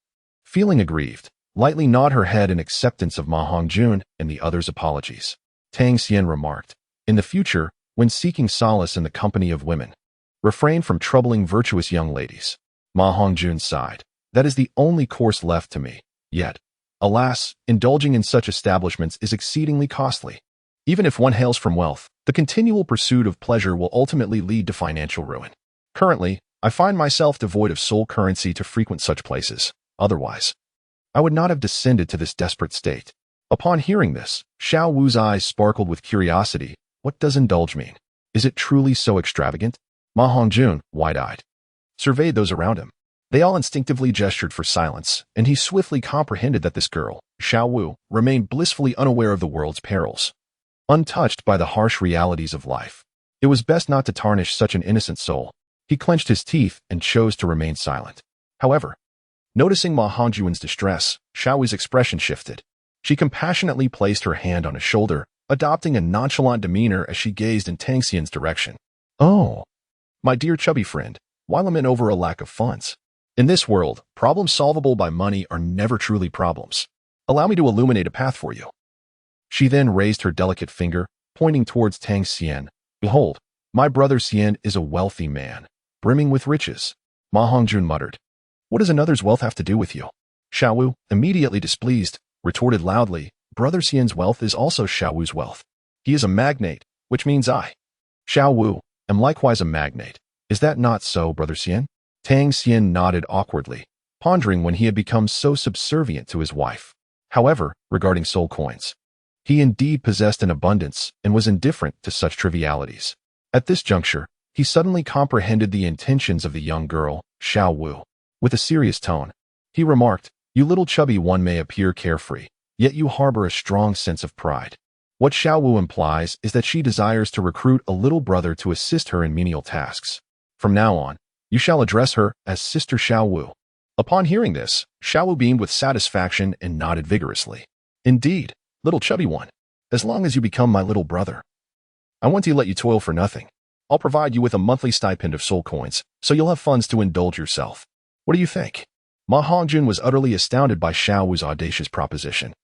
feeling aggrieved, lightly nod her head in acceptance of Ma Hongjun and the other's apologies. Tang Xian remarked, in the future, when seeking solace in the company of women, refrain from troubling virtuous young ladies. Ma Hongjun sighed. That is the only course left to me. Yet, alas, indulging in such establishments is exceedingly costly. Even if one hails from wealth, the continual pursuit of pleasure will ultimately lead to financial ruin. Currently, I find myself devoid of soul currency to frequent such places. Otherwise, I would not have descended to this desperate state. Upon hearing this, Xiao Wu's eyes sparkled with curiosity. What does indulge mean? Is it truly so extravagant? Ma Hongjun, wide-eyed, surveyed those around him. They all instinctively gestured for silence, and he swiftly comprehended that this girl, Xiao Wu, remained blissfully unaware of the world's perils, untouched by the harsh realities of life. It was best not to tarnish such an innocent soul. He clenched his teeth and chose to remain silent. However, noticing Ma Hongjuan's distress, Xiao Wu's expression shifted. She compassionately placed her hand on his shoulder, adopting a nonchalant demeanor as she gazed in Tang Xian's direction. "Oh, my dear chubby friend, why lament over a lack of funds? In this world, problems solvable by money are never truly problems. Allow me to illuminate a path for you." She then raised her delicate finger, pointing towards Tang Xian. "Behold, my brother Xian is a wealthy man, brimming with riches." Ma Hongjun muttered. "What does another's wealth have to do with you?" Xiao Wu, immediately displeased, retorted loudly, "Brother Xian's wealth is also Xiao Wu's wealth. He is a magnate, which means I, Xiao Wu, am likewise a magnate. Is that not so, Brother Xian?" Tang Xian nodded awkwardly, pondering when he had become so subservient to his wife. However, regarding soul coins, he indeed possessed an abundance and was indifferent to such trivialities. At this juncture, he suddenly comprehended the intentions of the young girl, Xiao Wu. With a serious tone, he remarked, "You little chubby one may appear carefree, yet you harbor a strong sense of pride." What Xiao Wu implies is that she desires to recruit a little brother to assist her in menial tasks. From now on, you shall address her as Sister Xiao Wu. Upon hearing this, Xiao Wu beamed with satisfaction and nodded vigorously. "Indeed, little chubby one, as long as you become my little brother, I want to let you toil for nothing. I'll provide you with a monthly stipend of soul coins, so you'll have funds to indulge yourself. What do you think?" Ma Hongjun was utterly astounded by Xiao Wu's audacious proposition.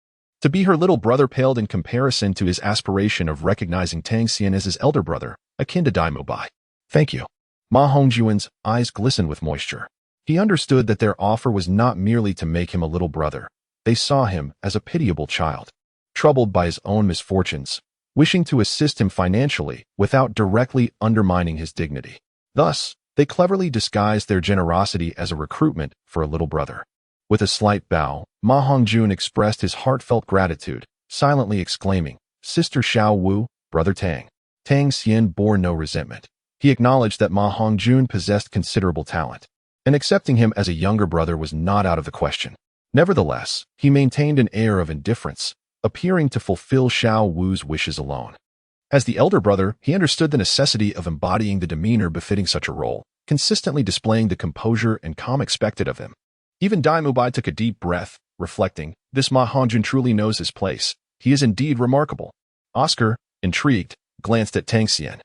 To be her little brother paled in comparison to his aspiration of recognizing Tang Xian as his elder brother, akin to Dai Mubai. "Thank you." Ma Hongjuan's eyes glistened with moisture. He understood that their offer was not merely to make him a little brother. They saw him as a pitiable child, troubled by his own misfortunes, wishing to assist him financially without directly undermining his dignity. Thus, they cleverly disguised their generosity as a recruitment for a little brother. With a slight bow, Ma Hongjun expressed his heartfelt gratitude, silently exclaiming, "Sister Xiao Wu, Brother Tang." Tang Xian bore no resentment. He acknowledged that Ma Hongjun possessed considerable talent, and accepting him as a younger brother was not out of the question. Nevertheless, he maintained an air of indifference, appearing to fulfill Xiao Wu's wishes alone. As the elder brother, he understood the necessity of embodying the demeanor befitting such a role, consistently displaying the composure and calm expected of him. Even Dai Mubai took a deep breath, reflecting, "This Ma Hongjun truly knows his place. He is indeed remarkable." Oscar, intrigued, glanced at Tang Xian.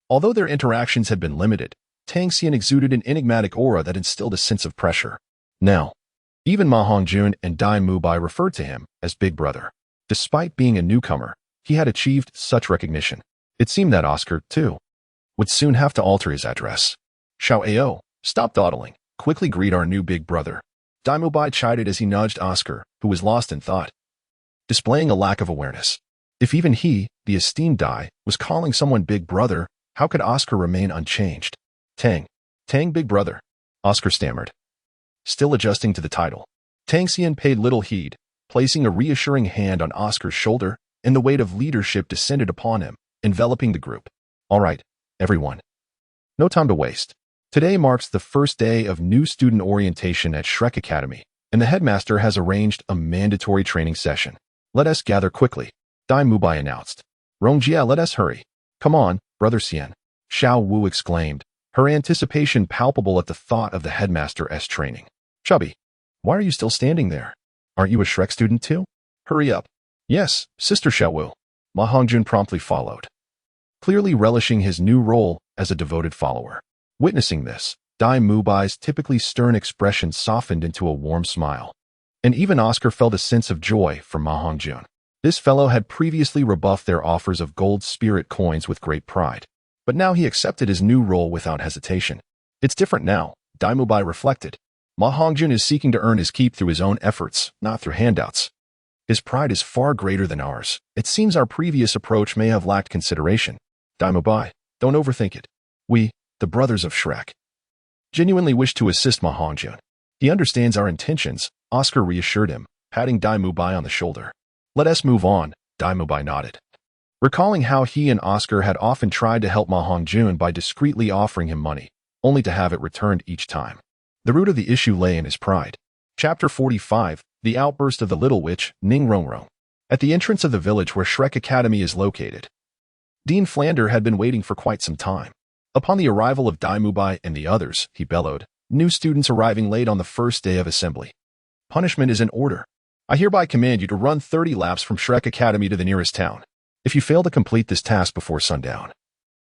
Although their interactions had been limited, Tang Xian exuded an enigmatic aura that instilled a sense of pressure. Now, even Ma Hongjun and Dai Mubai referred to him as Big Brother. Despite being a newcomer, he had achieved such recognition. It seemed that Oscar, too, would soon have to alter his address. "Xiao Ao, stop dawdling. Quickly greet our new big brother." Dai Mubai chided as he nudged Oscar, who was lost in thought, displaying a lack of awareness. If even he, the esteemed Dai, was calling someone Big Brother, how could Oscar remain unchanged? Tang Big Brother," Oscar stammered, still adjusting to the title. Tang Xian paid little heed, placing a reassuring hand on Oscar's shoulder, and the weight of leadership descended upon him, enveloping the group. "All right, everyone. No time to waste. Today marks the first day of new student orientation at Shrek Academy, and the headmaster has arranged a mandatory training session. Let us gather quickly," Dai Mubai announced. "Rongjia, let us hurry. Come on, Brother Xian," Xiao Wu exclaimed, her anticipation palpable at the thought of the headmaster's training. "Chubby, why are you still standing there? Aren't you a Shrek student too? Hurry up." "Yes, Sister Xiao Wu." Ma Hongjun promptly followed, clearly relishing his new role as a devoted follower. Witnessing this, Dai Mubai's typically stern expression softened into a warm smile. And even Oscar felt a sense of joy from Ma Hongjun. This fellow had previously rebuffed their offers of gold spirit coins with great pride, but now he accepted his new role without hesitation. It's different now, Dai Mubai reflected. Ma Hongjun is seeking to earn his keep through his own efforts, not through handouts. His pride is far greater than ours. It seems our previous approach may have lacked consideration. Dai Mubai, don't overthink it. We, the brothers of Shrek, genuinely wish to assist Ma Hongjun. He understands our intentions, Oscar reassured him, patting Dai Mubai on the shoulder. Let us move on, Dai Mubai nodded, recalling how he and Oscar had often tried to help Ma Hongjun by discreetly offering him money, only to have it returned each time. The root of the issue lay in his pride. Chapter 45, The Outburst of the Little Witch, Ning Rongrong. At the entrance of the village where Shrek Academy is located, Dean Flander had been waiting for quite some time. Upon the arrival of Dai Mubai and the others, he bellowed, "New students arriving late on the first day of assembly. Punishment is in order. I hereby command you to run 30 laps from Shrek Academy to the nearest town. If you fail to complete this task before sundown,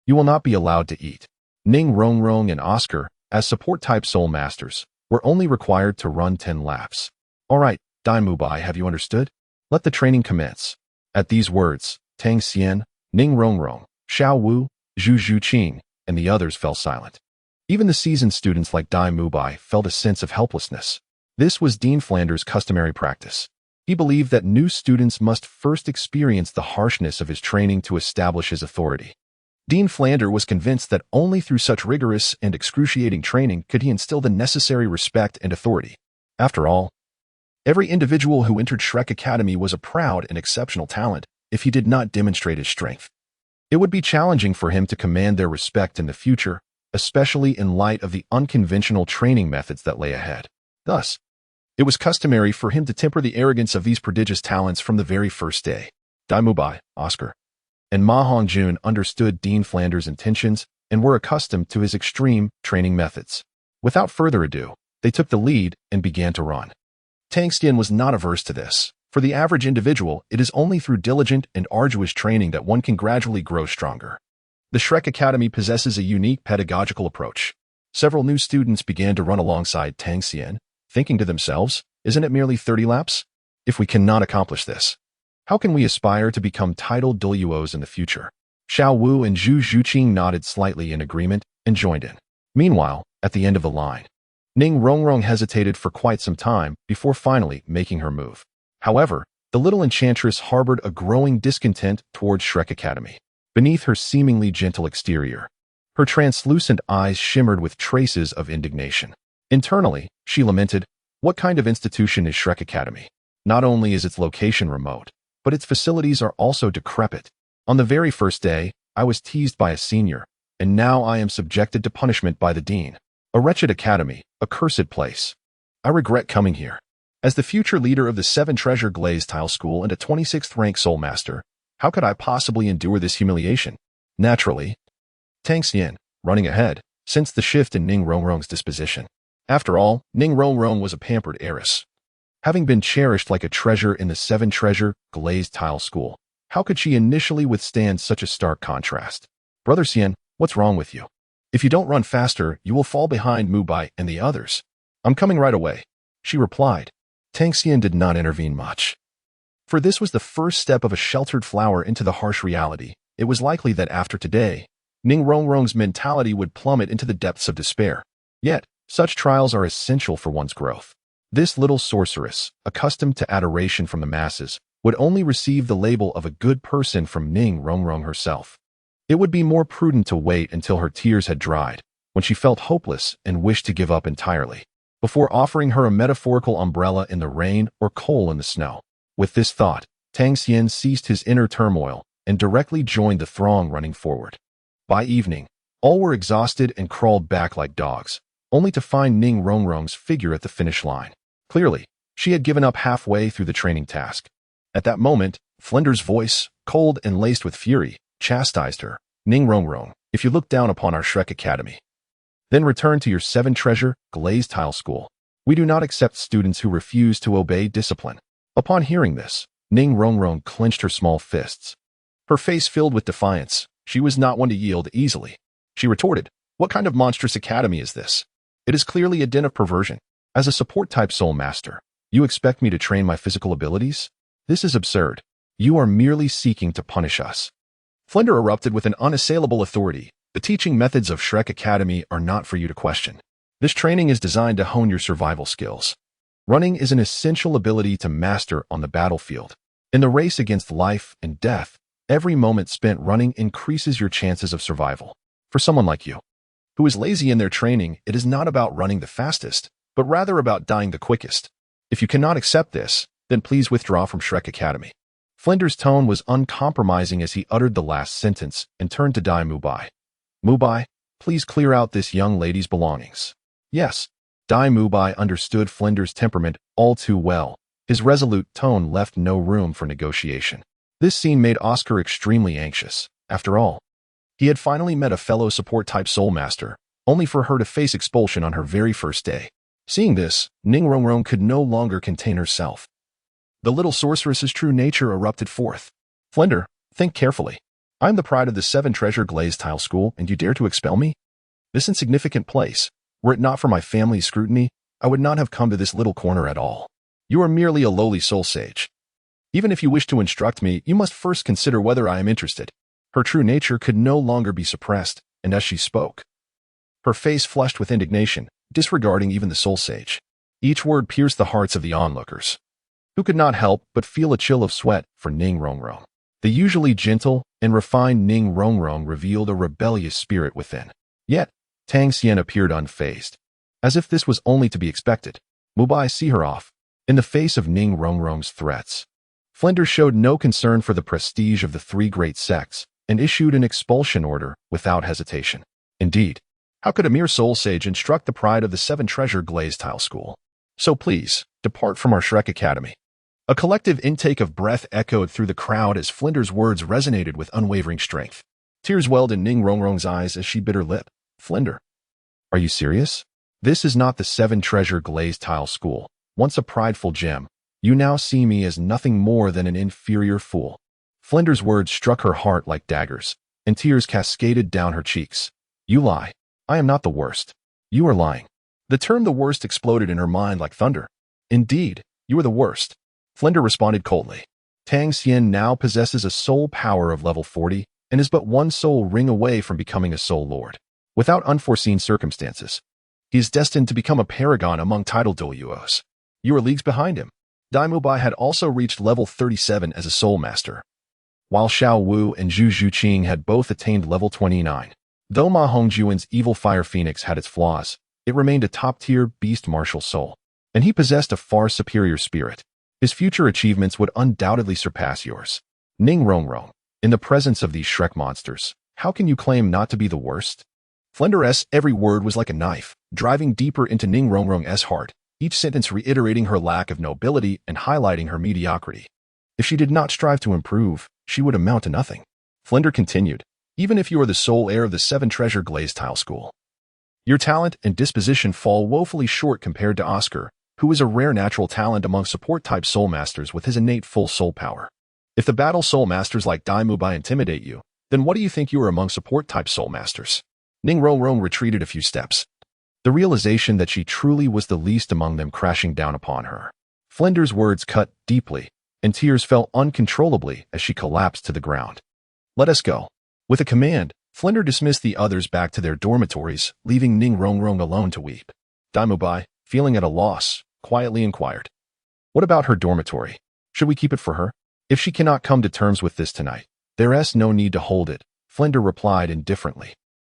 you will not be allowed to eat." Ning Rongrong and Oscar, as support-type Soulmasters, were only required to run 10 laps. "All right, Dai Mubai, have you understood? Let the training commence." At these words, Tang Xian, Ning Rongrong, Xiao Wu, Zhu Zhuqing, and the others fell silent. Even the seasoned students like Dai Mubai felt a sense of helplessness. This was Dean Flanders' customary practice. He believed that new students must first experience the harshness of his training to establish his authority. Dean Flanders was convinced that only through such rigorous and excruciating training could he instill the necessary respect and authority. After all, every individual who entered Shrek Academy was a proud and exceptional talent if he did not demonstrate his strength. It would be challenging for him to command their respect in the future, especially in light of the unconventional training methods that lay ahead. Thus, it was customary for him to temper the arrogance of these prodigious talents from the very first day. Dai Mubai, Oscar, and Ma Hongjun understood Dean Flanders' intentions and were accustomed to his extreme training methods. Without further ado, they took the lead and began to run. Tang Xian was not averse to this. For the average individual, it is only through diligent and arduous training that one can gradually grow stronger. The Shrek Academy possesses a unique pedagogical approach. Several new students began to run alongside Tang Xian, thinking to themselves, "Isn't it merely 30 laps? If we cannot accomplish this, how can we aspire to become titled Douluos in the future?" Xiao Wu and Zhu Zhuqing nodded slightly in agreement and joined in. Meanwhile, at the end of the line, Ning Rongrong hesitated for quite some time before finally making her move. However, the little enchantress harbored a growing discontent towards Shrek Academy. Beneath her seemingly gentle exterior, her translucent eyes shimmered with traces of indignation. Internally, she lamented, "What kind of institution is Shrek Academy? Not only is its location remote, but its facilities are also decrepit. On the very first day, I was teased by a senior, and now I am subjected to punishment by the dean. A wretched academy, a cursed place. I regret coming here. As the future leader of the 7 Treasure Glazed Tile School and a 26th rank Soulmaster, how could I possibly endure this humiliation?" Naturally, Tang Xian, running ahead, sensed the shift in Ning Rongrong's disposition. After all, Ning Rongrong was a pampered heiress. Having been cherished like a treasure in the 7 Treasure Glazed Tile School, how could she initially withstand such a stark contrast? "Brother Xian, what's wrong with you? If you don't run faster, you will fall behind Mubai and the others." "I'm coming right away," she replied. Tang Xian did not intervene much. For this was the first step of a sheltered flower into the harsh reality. It was likely that after today, Ning Rongrong's mentality would plummet into the depths of despair. Yet, such trials are essential for one's growth. This little sorceress, accustomed to adoration from the masses, would only receive the label of a good person from Ning Rongrong herself. It would be more prudent to wait until her tears had dried, when she felt hopeless and wished to give up entirely, before offering her a metaphorical umbrella in the rain or coal in the snow. With this thought, Tang Xian ceased his inner turmoil and directly joined the throng running forward. By evening, all were exhausted and crawled back like dogs, only to find Ning Rongrong's figure at the finish line. Clearly, she had given up halfway through the training task. At that moment, Flanders' voice, cold and laced with fury, chastised her. "Ning Rongrong, if you look down upon our Shrek Academy, then return to your 7 Treasure Glazed Tile School. We do not accept students who refuse to obey discipline." Upon hearing this, Ning Rongrong clenched her small fists. Her face filled with defiance. She was not one to yield easily. She retorted, "What kind of monstrous academy is this? It is clearly a den of perversion. As a support-type Soulmaster, you expect me to train my physical abilities? This is absurd. You are merely seeking to punish us." Flinder erupted with an unassailable authority. "The teaching methods of Shrek Academy are not for you to question. This training is designed to hone your survival skills. Running is an essential ability to master on the battlefield. In the race against life and death, every moment spent running increases your chances of survival. For someone like you, who is lazy in their training, it is not about running the fastest, but rather about dying the quickest. If you cannot accept this, then please withdraw from Shrek Academy." Flinder's tone was uncompromising as he uttered the last sentence and turned to Dai Mubai. "Mubai, please clear out this young lady's belongings." Yes, Dai Mubai understood Flinder's temperament all too well. His resolute tone left no room for negotiation. This scene made Oscar extremely anxious. After all, He had finally met a fellow support-type Soulmaster, only for her to face expulsion on her very first day. Seeing this, Enrolling could no longer contain herself. The little sorceress's true nature erupted forth. "Flender, think carefully. I am the pride of the 7 Treasure Glazed Tile School, and you dare to expel me? This insignificant place, were it not for my family's scrutiny, I would not have come to this little corner at all. You are merely a lowly soul sage. Even if you wish to instruct me, you must first consider whether I am interested." Her true nature could no longer be suppressed, and as she spoke, her face flushed with indignation, disregarding even the soul sage. Each word pierced the hearts of the onlookers, who could not help but feel a chill of sweat for Enrolling. The usually gentle and refined Enrolling revealed a rebellious spirit within. Yet, Tang Xian appeared unfazed, as if this was only to be expected. "Mobilize, see her off." In the face of Enrolling's threats, Flender showed no concern for the prestige of the 3 great sects and issued an expulsion order without hesitation. Indeed, how could a mere soul sage instruct the pride of the 7 Treasure Glazed Tile School? "So please, depart from our Shrek Academy." A collective intake of breath echoed through the crowd as Flender's words resonated with unwavering strength. Tears welled in Enrolling's eyes as she bit her lip. "Flender, are you serious? This is not the 7 Treasure Glazed Tile School. Once a prideful gem, you now see me as nothing more than an inferior fool." Flender's words struck her heart like daggers, and tears cascaded down her cheeks. "You lie. I am not the worst. You are lying." The term "the worst" exploded in her mind like thunder. "Indeed, you are the worst." Flender responded coldly. Tang Xian now possesses a soul power of level 40 and is but 1 soul ring away from becoming a soul lord. Without unforeseen circumstances, he is destined to become a paragon among title Douluos. You are leagues behind him. Daimubai had also reached level 37 as a Soulmaster, while Xiao Wu and Zhu Zhuqing had both attained level 29. Though Ma Hongjuan's evil fire phoenix had its flaws, it remained a top-tier beast martial soul, and he possessed a far superior spirit. His future achievements would undoubtedly surpass yours. Enrolling, in the presence of these Shrek monsters, how can you claim not to be the worst? Flender's every word was like a knife, driving deeper into Enrolling's heart, each sentence reiterating her lack of nobility and highlighting her mediocrity. If she did not strive to improve, she would amount to nothing. Flender continued, "Even if you are the sole heir of the 7 Treasure Glazed Tile School, your talent and disposition fall woefully short compared to Oscar, who is a rare natural talent among support-type Soulmasters with his innate full soul power. If the battle Soulmasters like Daimubai intimidate you, then what do you think you are among support-type Soulmasters?" Enrolling retreated a few steps, the realization that she truly was the least among them crashing down upon her. Flender's words cut deeply, and tears fell uncontrollably as she collapsed to the ground. "Let us go." With a command, Flender dismissed the others back to their dormitories, leaving Enrolling alone to weep. Daimubai, feeling at a loss, quietly inquired, "What about her dormitory? Should we keep it for her? If she cannot come to terms with this tonight, there's no need to hold it," Flender replied indifferently.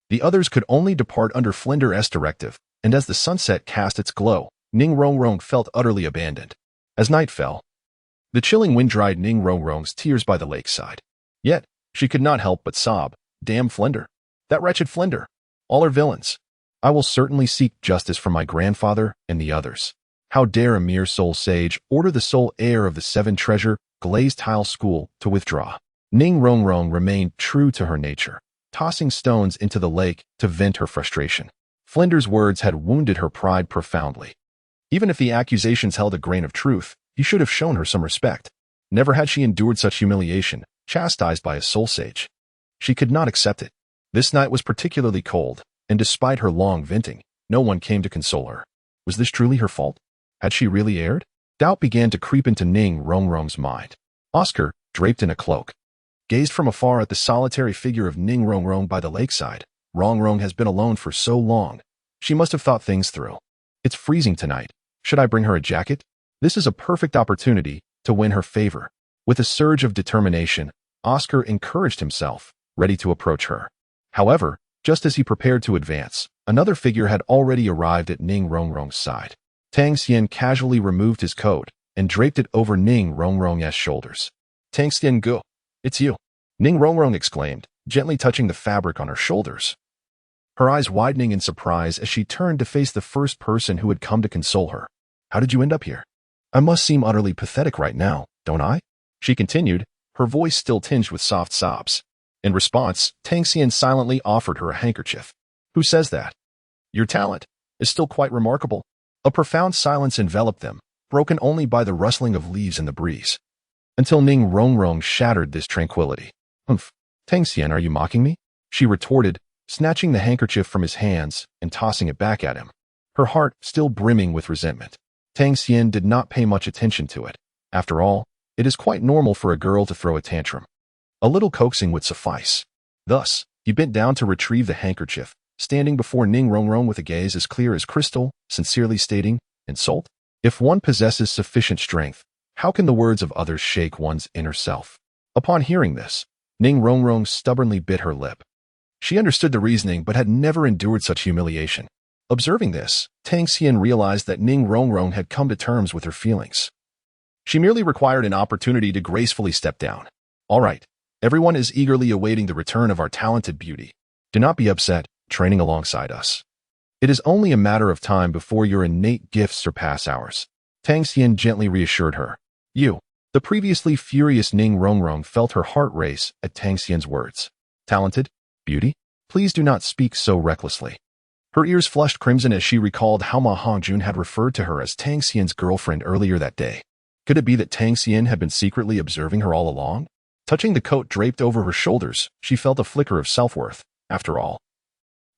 The others could only depart under Flender's directive, and as the sunset cast its glow, Enrolling felt utterly abandoned. As night fell, the chilling wind dried Enrolling's tears by the lakeside. Yet, she could not help but sob, "Damn Flender. That wretched Flender. All are villains. I will certainly seek justice for my grandfather and the others. How dare a mere soul sage order the sole heir of the 7 Treasure Glazed Tile School to withdraw?" Enrolling remained true to her nature, tossing stones into the lake to vent her frustration. Flender's words had wounded her pride profoundly. Even if the accusations held a grain of truth, he should have shown her some respect. Never had she endured such humiliation, chastised by a soul sage. She could not accept it. This night was particularly cold, and despite her long venting, no one came to console her. Was this truly her fault? Had she really erred? Doubt began to creep into Enrolling's mind. Oscar, draped in a cloak, gazed from afar at the solitary figure of Enrolling by the lakeside. Enrolling has been alone for so long. She must have thought things through. It's freezing tonight. Should I bring her a jacket? This is a perfect opportunity to win her favor. With a surge of determination, Oscar encouraged himself, ready to approach her. However, just as he prepared to advance, another figure had already arrived at Enrolling's side. Tang Xian casually removed his coat and draped it over Enrolling's shoulders. "Tang Xian, go. It's you," Enrolling exclaimed, gently touching the fabric on her shoulders. Her eyes widening in surprise as she turned to face the first person who had come to console her. "How did you end up here? I must seem utterly pathetic right now, don't I?" she continued, her voice still tinged with soft sobs. In response, Tang Xian silently offered her a handkerchief. Who says that? Your talent is still quite remarkable. A profound silence enveloped them, broken only by the rustling of leaves in the breeze. Until Ning Rongrong shattered this tranquility. Humph, Tang Xian, are you mocking me? She retorted, snatching the handkerchief from his hands and tossing it back at him, her heart still brimming with resentment. Tang Xian did not pay much attention to it. After all, it is quite normal for a girl to throw a tantrum. A little coaxing would suffice. Thus, he bent down to retrieve the handkerchief, standing before Ning Rongrong with a gaze as clear as crystal, sincerely stating, "Insult? If one possesses sufficient strength, how can the words of others shake one's inner self?" Upon hearing this, Ning Rongrong stubbornly bit her lip. She understood the reasoning but had never endured such humiliation. Observing this, Tang Xian realized that Ning Rongrong had come to terms with her feelings. She merely required an opportunity to gracefully step down. All right, everyone is eagerly awaiting the return of our talented beauty. Do not be upset, training alongside us. It is only a matter of time before your innate gifts surpass ours. Tang Xian gently reassured her. You. The previously furious Ning Rongrong felt her heart race at Tang Xian's words. Talented? Beauty? Please do not speak so recklessly. Her ears flushed crimson as she recalled how Ma Hongjun had referred to her as Tang Xian's girlfriend earlier that day. Could it be that Tang Xian had been secretly observing her all along? Touching the coat draped over her shoulders, she felt a flicker of self-worth. After all,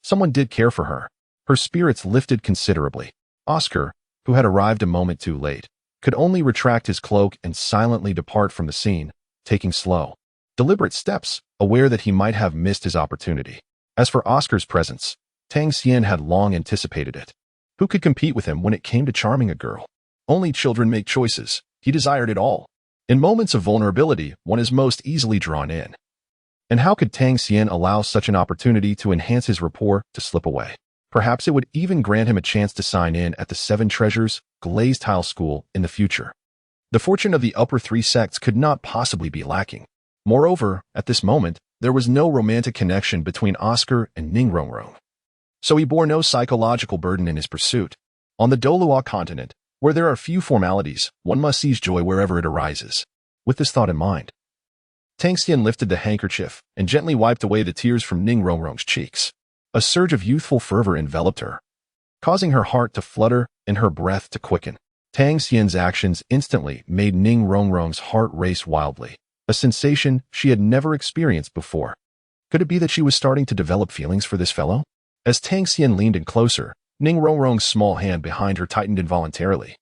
someone did care for her. Her spirits lifted considerably. Oscar, who had arrived a moment too late, could only retract his cloak and silently depart from the scene, taking slow, deliberate steps, aware that he might have missed his opportunity. As for Oscar's presence, Tang Xian had long anticipated it. Who could compete with him when it came to charming a girl? Only children make choices. He desired it all. In moments of vulnerability, one is most easily drawn in. And how could Tang Xian allow such an opportunity to enhance his rapport to slip away? Perhaps it would even grant him a chance to sign in at the Seven Treasures Glazed Tile School in the future. The fortune of the upper three sects could not possibly be lacking. Moreover, at this moment, there was no romantic connection between Oscar and Ning Rongrong. So he bore no psychological burden in his pursuit. On the Douluo continent, where there are few formalities, one must seize joy wherever it arises. With this thought in mind, Tang Xian lifted the handkerchief and gently wiped away the tears from Ning Rongrong's cheeks. A surge of youthful fervor enveloped her, causing her heart to flutter and her breath to quicken. Tang Xian's actions instantly made Ning Rongrong's heart race wildly, a sensation she had never experienced before. Could it be that she was starting to develop feelings for this fellow? As Tang Xian leaned in closer, Ning Rongrong's small hand behind her tightened involuntarily,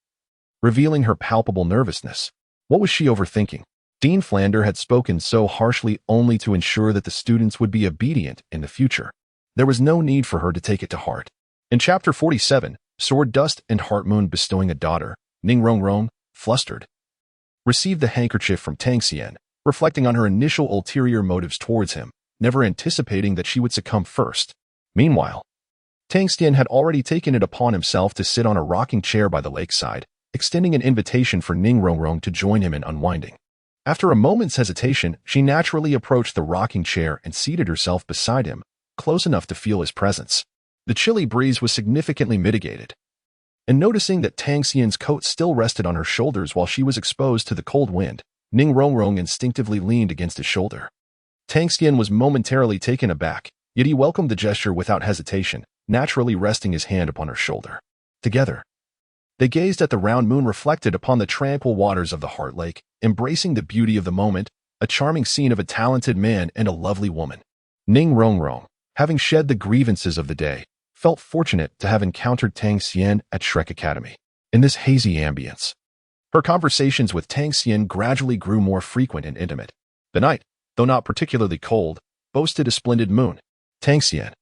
revealing her palpable nervousness. What was she overthinking? Dean Flander had spoken so harshly only to ensure that the students would be obedient in the future. There was no need for her to take it to heart. In Chapter 47, Sword Dust and Heart Moon bestowing a daughter, Ning Rongrong, flustered, received the handkerchief from Tang Xian, reflecting on her initial ulterior motives towards him, never anticipating that she would succumb first. Meanwhile, Tang Xian had already taken it upon himself to sit on a rocking chair by the lakeside, extending an invitation for Ning Rongrong to join him in unwinding. After a moment's hesitation, she naturally approached the rocking chair and seated herself beside him, close enough to feel his presence. The chilly breeze was significantly mitigated. And noticing that Tang Xian's coat still rested on her shoulders while she was exposed to the cold wind, Ning Rongrong instinctively leaned against his shoulder. Tang Xian was momentarily taken aback, yet he welcomed the gesture without hesitation, naturally resting his hand upon her shoulder. Together, they gazed at the round moon reflected upon the tranquil waters of the Heart Lake, embracing the beauty of the moment, a charming scene of a talented man and a lovely woman. Ning Rongrong, having shed the grievances of the day, felt fortunate to have encountered Tang Xian at Shrek Academy. In this hazy ambience, her conversations with Tang Xian gradually grew more frequent and intimate. The night, though not particularly cold, boasted a splendid moon. Tang Xian.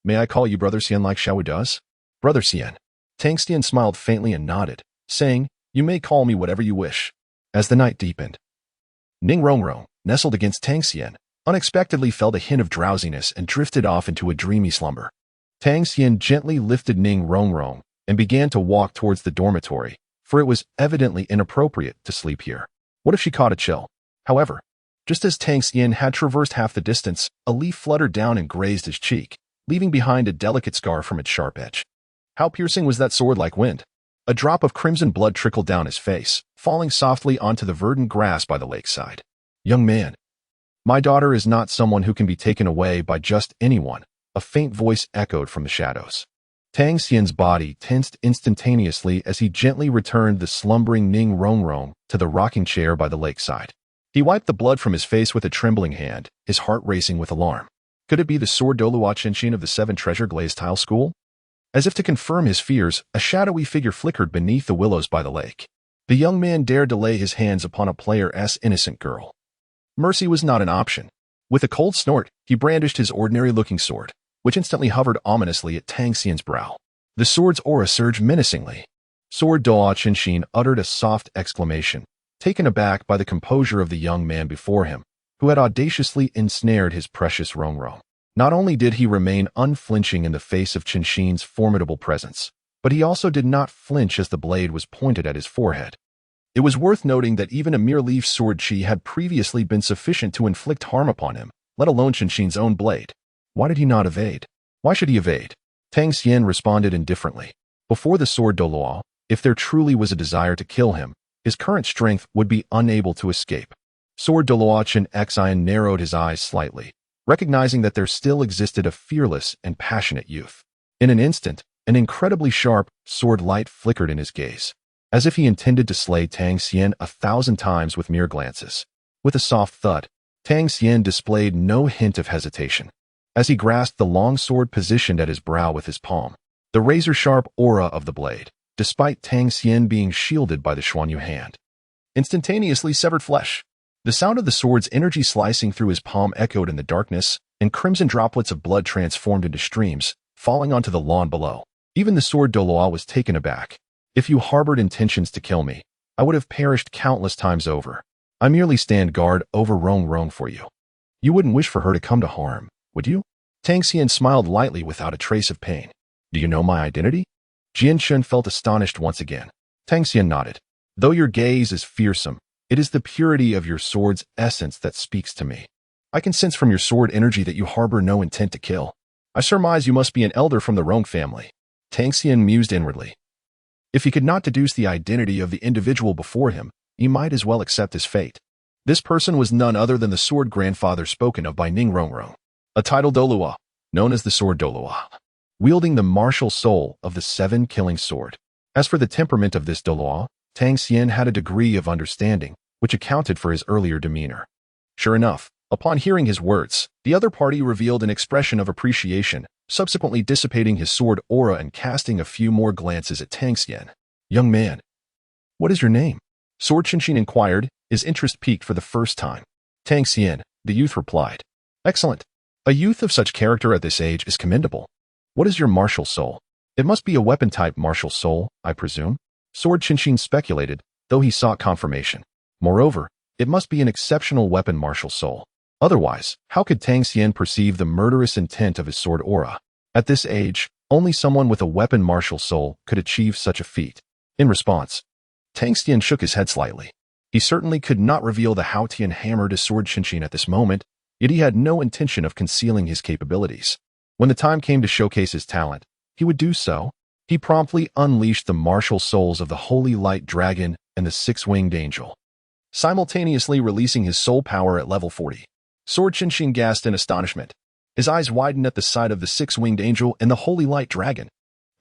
May I call you Brother Xian like Xiao Wu does? Brother Xian. Tang Xian smiled faintly and nodded, saying, You may call me whatever you wish. As the night deepened, Ning Rongrong, nestled against Tang Xian, unexpectedly felt a hint of drowsiness and drifted off into a dreamy slumber. Tang Xian gently lifted Ning Rongrong and began to walk towards the dormitory, for it was evidently inappropriate to sleep here. What if she caught a chill? However, just as Tang Xian had traversed half the distance, a leaf fluttered down and grazed his cheek, leaving behind a delicate scar from its sharp edge. How piercing was that sword like wind? A drop of crimson blood trickled down his face, falling softly onto the verdant grass by the lakeside. Young man, My daughter is not someone who can be taken away by just anyone, a faint voice echoed from the shadows. Tang Xian's body tensed instantaneously as he gently returned the slumbering Ning Rongrong to the rocking chair by the lakeside. He wiped the blood from his face with a trembling hand, his heart racing with alarm. Could it be the sword Douluo Qianxin of the Seven Treasure Glazed Tile School? As if to confirm his fears, a shadowy figure flickered beneath the willows by the lake. The young man dared to lay his hands upon a player's innocent girl. Mercy was not an option. With a cold snort, he brandished his ordinary-looking sword, which instantly hovered ominously at Tang Xian's brow. The sword's aura surged menacingly. Sword Douluo Qianxin uttered a soft exclamation, taken aback by the composure of the young man before him, who had audaciously ensnared his precious Rongrong. Not only did he remain unflinching in the face of Qianxin's formidable presence, but he also did not flinch as the blade was pointed at his forehead. It was worth noting that even a mere leaf sword chi had previously been sufficient to inflict harm upon him, let alone Qianxin's own blade. Why did he not evade? Why should he evade? Tang Xian responded indifferently. Before the sword Douluo, if there truly was a desire to kill him, his current strength would be unable to escape. Sword Douluo Qian narrowed his eyes slightly, recognizing that there still existed a fearless and passionate youth. In an instant, an incredibly sharp sword light flickered in his gaze, as if he intended to slay Tang Xian 1,000 times with mere glances. With a soft thud, Tang Xian displayed no hint of hesitation, as he grasped the long sword positioned at his brow with his palm. The razor-sharp aura of the blade, despite Tang Xian being shielded by the Xuanyu hand, instantaneously severed flesh. The sound of the sword's energy slicing through his palm echoed in the darkness, and crimson droplets of blood transformed into streams, falling onto the lawn below. Even the sword Douluo was taken aback. If you harbored intentions to kill me, I would have perished countless times over. I merely stand guard over Rongrong for you. You wouldn't wish for her to come to harm, would you? Tang Xian smiled lightly without a trace of pain. Do you know my identity? Jianshun felt astonished once again. Tang Xian nodded. Though your gaze is fearsome, it is the purity of your sword's essence that speaks to me. I can sense from your sword energy that you harbor no intent to kill. I surmise you must be an elder from the Rong family. Tang Xian mused inwardly. If he could not deduce the identity of the individual before him, he might as well accept his fate. This person was none other than the sword grandfather spoken of by Ning Rongrong, a title Douluo, known as the sword Douluo, wielding the martial soul of the seven-killing sword. As for the temperament of this Douluo, Tang Xian had a degree of understanding, which accounted for his earlier demeanor. Sure enough, upon hearing his words, the other party revealed an expression of appreciation, subsequently dissipating his sword aura and casting a few more glances at Tang Xian. Young man, what is your name? Sword Qianxin inquired, his interest piqued for the first time. Tang Xian, the youth replied. Excellent. A youth of such character at this age is commendable. What is your martial soul? It must be a weapon-type martial soul, I presume. Sword Qianxin speculated, though he sought confirmation. Moreover, it must be an exceptional weapon martial soul. Otherwise, how could Tang Xian perceive the murderous intent of his sword aura? At this age, only someone with a weapon martial soul could achieve such a feat. In response, Tang Xian shook his head slightly. He certainly could not reveal the Haotian hammer to Sword Qianxin at this moment, yet he had no intention of concealing his capabilities. When the time came to showcase his talent, he would do so. He promptly unleashed the martial souls of the Holy Light Dragon and the Six-Winged Angel, simultaneously releasing his soul power at level 40. Sword Qianxin gasped in astonishment. His eyes widened at the sight of the Six-Winged Angel and the Holy Light Dragon.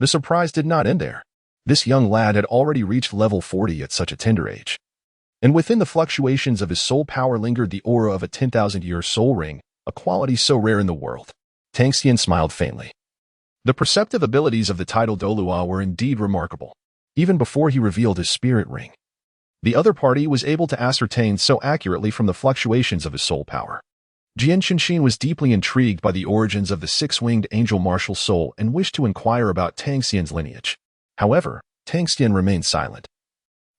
The surprise did not end there. This young lad had already reached level 40 at such a tender age. And within the fluctuations of his soul power lingered the aura of a 10,000-year soul ring, a quality so rare in the world. Tang Xian smiled faintly. The perceptive abilities of the title Douluo were indeed remarkable, even before he revealed his spirit ring. The other party was able to ascertain so accurately from the fluctuations of his soul power. Jian Qianxin was deeply intrigued by the origins of the Six-Winged Angel martial soul and wished to inquire about Tang Xian's lineage. However, Tang Xian remained silent,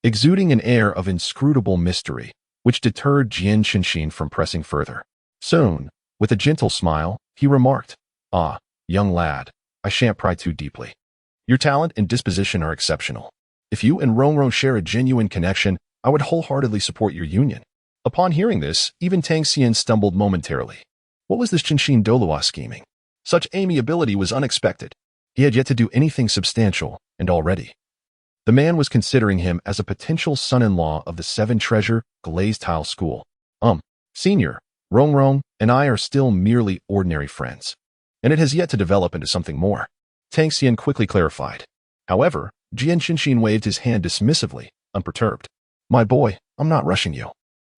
exuding an air of inscrutable mystery, which deterred Jian Qianxin from pressing further. Soon, with a gentle smile, he remarked, "Ah, young lad, I shan't pry too deeply. Your talent and disposition are exceptional. If you and Rongrong share a genuine connection, I would wholeheartedly support your union." Upon hearing this, even Tang Xian stumbled momentarily. What was this Qianxin Douluo scheming? Such amiability was unexpected. He had yet to do anything substantial, and already the man was considering him as a potential son-in-law of the Seven Treasure Glazed Tile School. Senior, Rong and I are still merely ordinary friends, and it has yet to develop into something more. Tang Xian quickly clarified. However, Jian Qinshin waved his hand dismissively, unperturbed. My boy, I'm not rushing you.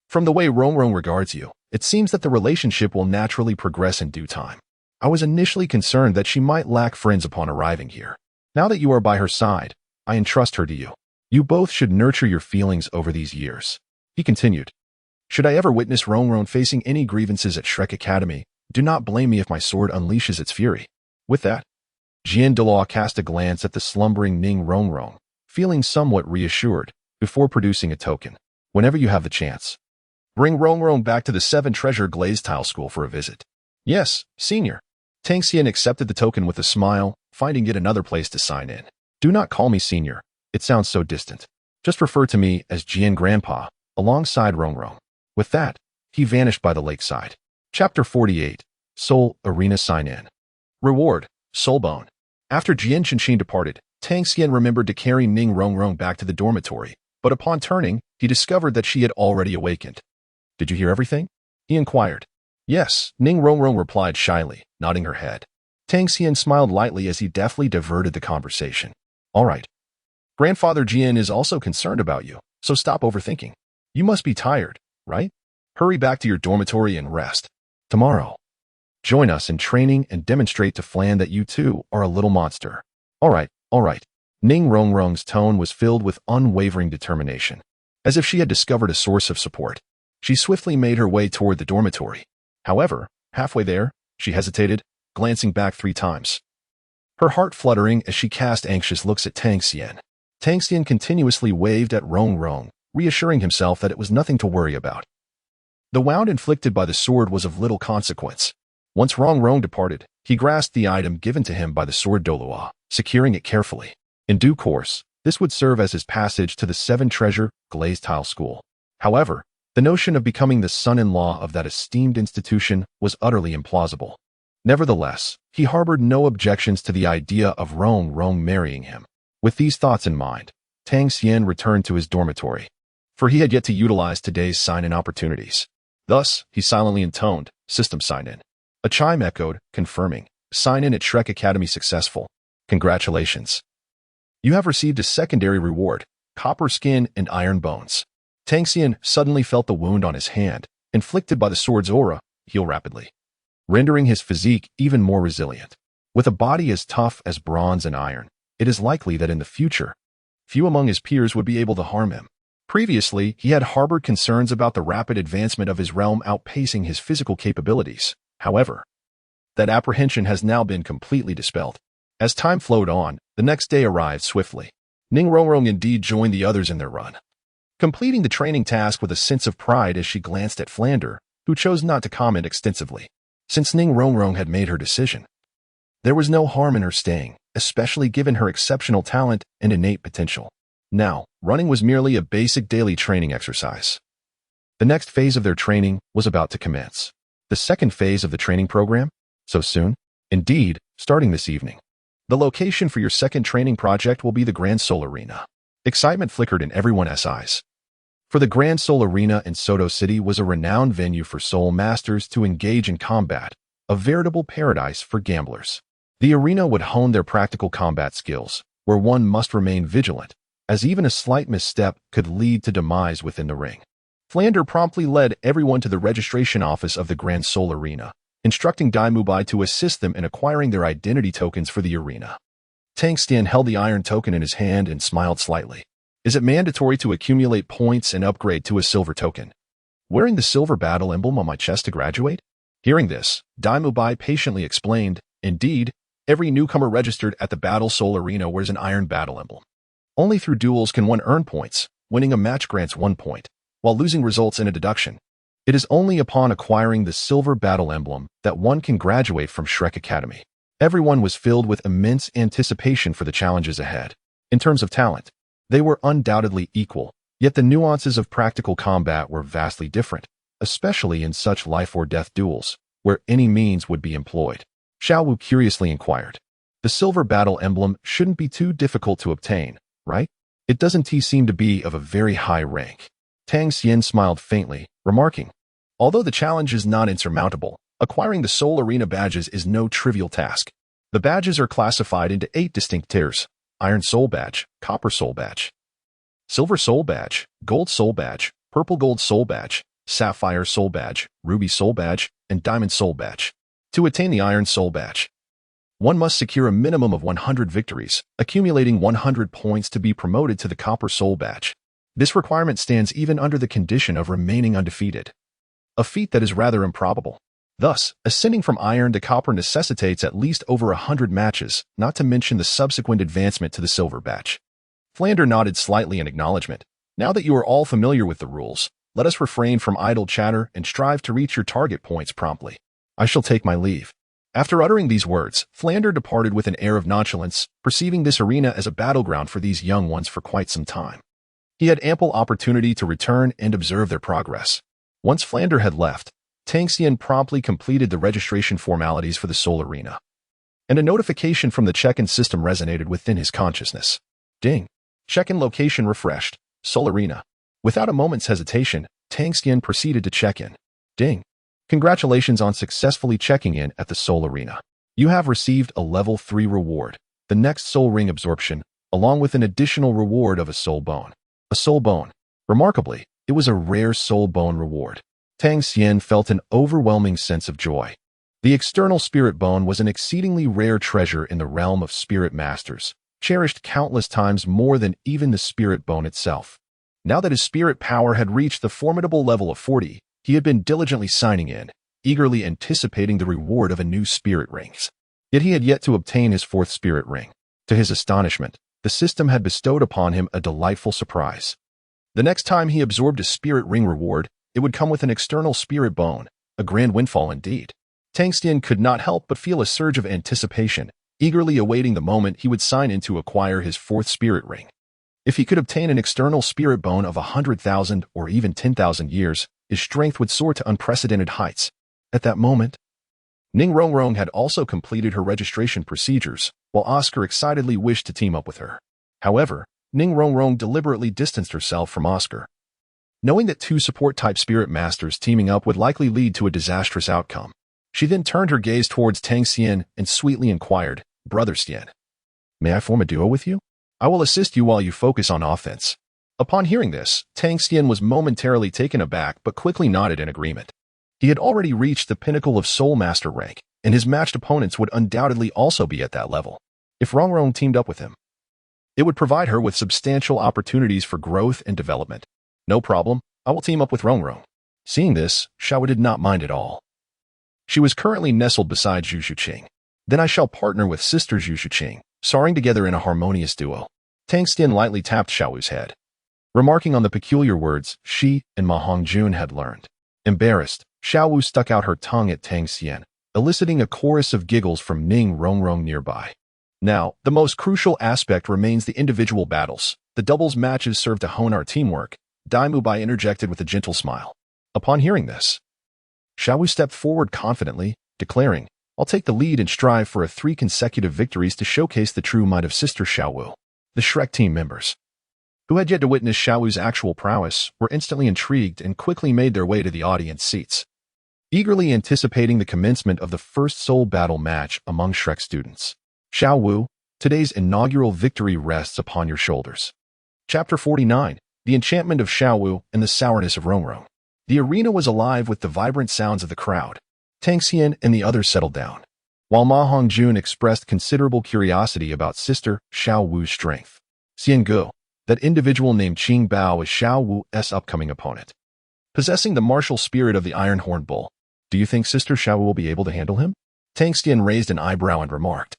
From the way Rong regards you, it seems that the relationship will naturally progress in due time. I was initially concerned that she might lack friends upon arriving here. Now that you are by her side, I entrust her to you. You both should nurture your feelings over these years. He continued. Should I ever witness Rong facing any grievances at Shrek Academy, do not blame me if my sword unleashes its fury. With that, Dueling cast a glance at the slumbering Ning Rong, feeling somewhat reassured, before producing a token. Whenever you have the chance, bring Rong back to the 7 Treasure Glazed Tile School for a visit. Yes, senior. Tang Xian accepted the token with a smile, finding yet another place to sign in. Do not call me senior. It sounds so distant. Just refer to me as Jian Grandpa, alongside Rong. With that, he vanished by the lakeside. Chapter 48. Soul Arena Sign-In. Reward, Soulbone. After Jian Qinshin departed, Tang Xian remembered to carry Ning Rong back to the dormitory, but upon turning, he discovered that she had already awakened. Did you hear everything? He inquired. Yes, Ning Rong replied shyly, nodding her head. Tang Xian smiled lightly as he deftly diverted the conversation. All right. Grandfather Jian is also concerned about you, so stop overthinking. You must be tired, right? Hurry back to your dormitory and rest. Tomorrow, join us in training and demonstrate to Flan that you too are a little monster. All right. Ning Rong's tone was filled with unwavering determination, as if she had discovered a source of support. She swiftly made her way toward the dormitory. However, halfway there, she hesitated, glancing back 3 times. Her heart fluttering as she cast anxious looks at Tang Xian. Tang Xian continuously waved at Rong, reassuring himself that it was nothing to worry about. The wound inflicted by the sword was of little consequence. Once Rong departed, he grasped the item given to him by the sword Douluo, securing it carefully. In due course, this would serve as his passage to the 7 Treasure Glazed Tile School. However, the notion of becoming the son-in-law of that esteemed institution was utterly implausible. Nevertheless, he harbored no objections to the idea of Rong marrying him. With these thoughts in mind, Tang Xian returned to his dormitory, for he had yet to utilize today's sign-in opportunities. Thus, he silently intoned, System sign-in. A chime echoed, confirming, sign-in at Shrek Academy successful. Congratulations. You have received a secondary reward, copper skin and iron bones. Tang Xian suddenly felt the wound on his hand, inflicted by the sword's aura, heal rapidly, rendering his physique even more resilient. With a body as tough as bronze and iron, it is likely that in the future, few among his peers would be able to harm him. Previously, he had harbored concerns about the rapid advancement of his realm outpacing his physical capabilities. However, that apprehension has now been completely dispelled. As time flowed on, the next day arrived swiftly. Ning Rong indeed joined the others in their run, completing the training task with a sense of pride as she glanced at Flander, who chose not to comment extensively. Since Ning Rong had made her decision, there was no harm in her staying, especially given her exceptional talent and innate potential. Now, running was merely a basic daily training exercise. The next phase of their training was about to commence. The second phase of the training program? So soon? Indeed, starting this evening. The location for your second training project will be the Grand Soul Arena. Excitement flickered in everyone's eyes. For the Grand Soul Arena in Soto City was a renowned venue for soul masters to engage in combat, a veritable paradise for gamblers. The arena would hone their practical combat skills, where one must remain vigilant, as even a slight misstep could lead to demise within the ring. Flander promptly led everyone to the registration office of the Grand Soul Arena, instructing Daimubai to assist them in acquiring their identity tokens for the arena. Tang Xian held the iron token in his hand and smiled slightly. Is it mandatory to accumulate points and upgrade to a silver token? Wearing the silver battle emblem on my chest to graduate? Hearing this, Daimubai patiently explained, indeed, every newcomer registered at the Battle Soul Arena wears an iron battle emblem. Only through duels can one earn points. Winning a match grants 1 point, while losing results in a deduction. It is only upon acquiring the silver battle emblem that one can graduate from Shrek Academy. Everyone was filled with immense anticipation for the challenges ahead. In terms of talent, they were undoubtedly equal, yet the nuances of practical combat were vastly different, especially in such life-or-death duels, where any means would be employed. Xiao Wu curiously inquired. The silver battle emblem shouldn't be too difficult to obtain, right? It doesn't seem to be of a very high rank. Tang Xian smiled faintly, remarking, Although the challenge is not insurmountable, acquiring the Soul Arena badges is no trivial task. The badges are classified into 8 distinct tiers: Iron Soul Badge, Copper Soul Badge, Silver Soul Badge, Gold Soul Badge, Purple Gold Soul Badge, Sapphire Soul Badge, Ruby Soul Badge, and Diamond Soul Badge. To attain the Iron Soul Badge, one must secure a minimum of 100 victories, accumulating 100 points to be promoted to the Copper Soul Badge. This requirement stands even under the condition of remaining undefeated, a feat that is rather improbable. Thus, ascending from Iron to Copper necessitates at least over 100 matches, not to mention the subsequent advancement to the Silver Badge. Flander nodded slightly in acknowledgement. Now that you are all familiar with the rules, let us refrain from idle chatter and strive to reach your target points promptly. I shall take my leave. After uttering these words, Flander departed with an air of nonchalance, perceiving this arena as a battleground for these young ones for quite some time. He had ample opportunity to return and observe their progress. Once Flander had left, Tang Xian promptly completed the registration formalities for the Soul Arena, and a notification from the check-in system resonated within his consciousness. Ding! Check-in location refreshed. Soul Arena. Without a moment's hesitation, Tang Xian proceeded to check in. Ding! Congratulations on successfully checking in at the Soul Arena. You have received a level 3 reward, the next Soul Ring absorption, along with an additional reward of a Soul Bone. A Soul Bone. Remarkably, it was a rare Soul Bone reward. Tang Xian felt an overwhelming sense of joy. The external Spirit Bone was an exceedingly rare treasure in the realm of Spirit Masters, cherished countless times more than even the Spirit Bone itself. Now that his spirit power had reached the formidable level of 40, he had been diligently signing in, eagerly anticipating the reward of a new Spirit Rings. Yet he had yet to obtain his 4th Spirit Ring. To his astonishment, the system had bestowed upon him a delightful surprise. The next time he absorbed a Spirit Ring reward, it would come with an external Spirit Bone, a grand windfall indeed. Tang Xian could not help but feel a surge of anticipation, eagerly awaiting the moment he would sign in to acquire his 4th Spirit Ring. If he could obtain an external Spirit Bone of 100,000 or even 10,000 years, his strength would soar to unprecedented heights. At that moment, Ning Rongrong had also completed her registration procedures, while Oscar excitedly wished to team up with her. However, Ning Rongrong deliberately distanced herself from Oscar, knowing that 2 support-type Spirit Masters teaming up would likely lead to a disastrous outcome. She then turned her gaze towards Tang Xian and sweetly inquired, "Brother Xian, may I form a duo with you? I will assist you while you focus on offense." Upon hearing this, Tang Xian was momentarily taken aback but quickly nodded in agreement. He had already reached the pinnacle of Soulmaster rank, and his matched opponents would undoubtedly also be at that level. If Rongrong teamed up with him, it would provide her with substantial opportunities for growth and development. No problem, I will team up with Rongrong. Seeing this, Xiao Wu did not mind at all. She was currently nestled beside Yu Xiaogang. Then I shall partner with sisters Yu Xiaogang, soaring together in a harmonious duo. Tang Xian lightly tapped Xiao Wu's head, remarking on the peculiar words she and Ma Hongjun had learned. Embarrassed, Xiao Wu stuck out her tongue at Tang Xian, eliciting a chorus of giggles from Ning Rongrong nearby. Now, the most crucial aspect remains the individual battles. The doubles matches serve to hone our teamwork, Daimu Bai interjected with a gentle smile. Upon hearing this, Xiao Wu stepped forward confidently, declaring, "I'll take the lead and strive for 3 consecutive victories to showcase the true might of Sister Xiao Wu." The Shrek team members, who had yet to witness Xiao Wu's actual prowess, were instantly intrigued and quickly made their way to the audience seats, eagerly anticipating the commencement of the first soul battle match among Shrek students. Xiao Wu, today's inaugural victory rests upon your shoulders. Chapter 49, The Enchantment of Xiao Wu and the Sourness of Rongrong. The arena was alive with the vibrant sounds of the crowd. Tang Xian and the others settled down, while Ma Hongjun expressed considerable curiosity about Sister Xiao Wu's strength. Xian Gu, that individual named Qing Bao, is Xiao Wu's upcoming opponent, possessing the martial spirit of the Iron Horned Bull. Do you think Sister Xiao Wu will be able to handle him? Tang Xian raised an eyebrow and remarked,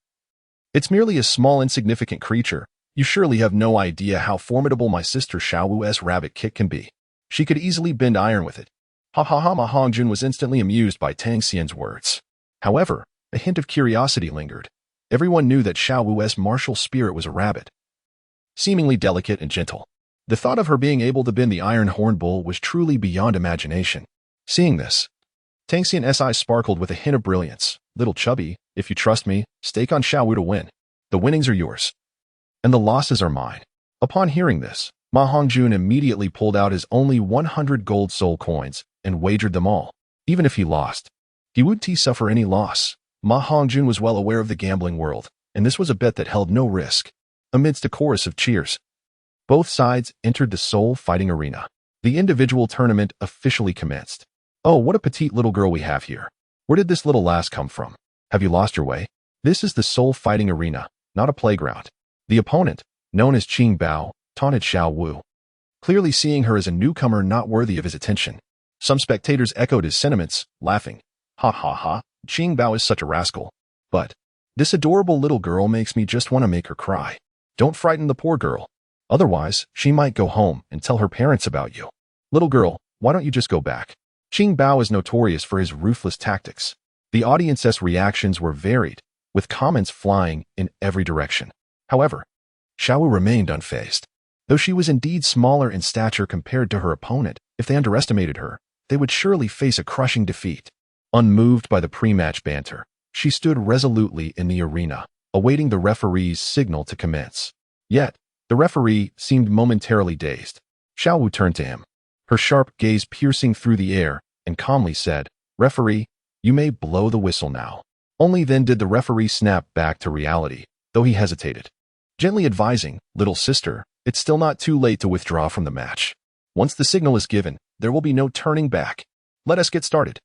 "It's merely a small insignificant creature. You surely have no idea how formidable my sister Xiao Wu's rabbit kick can be. She could easily bend iron with it." Ha ha ha. Ma Hongjun was instantly amused by Tang Xian's words. However, a hint of curiosity lingered. Everyone knew that Xiao Wu's martial spirit was a rabbit, seemingly delicate and gentle. The thought of her being able to bend the Iron Horned Bull was truly beyond imagination. Seeing this, Tang Xian's eyes sparkled with a hint of brilliance. "Little chubby, if you trust me, stake on Xiao Wu to win. The winnings are yours, and the losses are mine." Upon hearing this, Ma Hongjun immediately pulled out his only 100 gold soul coins and wagered them all. Even if he lost, he wouldn't suffer any loss. Ma Hongjun was well aware of the gambling world, and this was a bet that held no risk. Amidst a chorus of cheers, both sides entered the soul fighting arena. The individual tournament officially commenced. Oh, what a petite little girl we have here. Where did this little lass come from? Have you lost your way? This is the soul fighting arena, not a playground. The opponent, known as Qing Bao, taunted Xiao Wu, clearly seeing her as a newcomer not worthy of his attention. Some spectators echoed his sentiments, laughing. Ha ha ha, Qing Bao is such a rascal. But this adorable little girl makes me just want to make her cry. Don't frighten the poor girl. Otherwise, she might go home and tell her parents about you. Little girl, why don't you just go back? Qing Bao is notorious for his ruthless tactics. The audience's reactions were varied, with comments flying in every direction. However, Xiao Wu remained unfazed. Though she was indeed smaller in stature compared to her opponent, if they underestimated her, they would surely face a crushing defeat. Unmoved by the pre-match banter, she stood resolutely in the arena, awaiting the referee's signal to commence. Yet, the referee seemed momentarily dazed. Xiao Wu turned to him, her sharp gaze piercing through the air, and calmly said, "Referee, you may blow the whistle now." Only then did the referee snap back to reality, though he hesitated, gently advising, "Little sister, it's still not too late to withdraw from the match. Once the signal is given, there will be no turning back. Let us get started."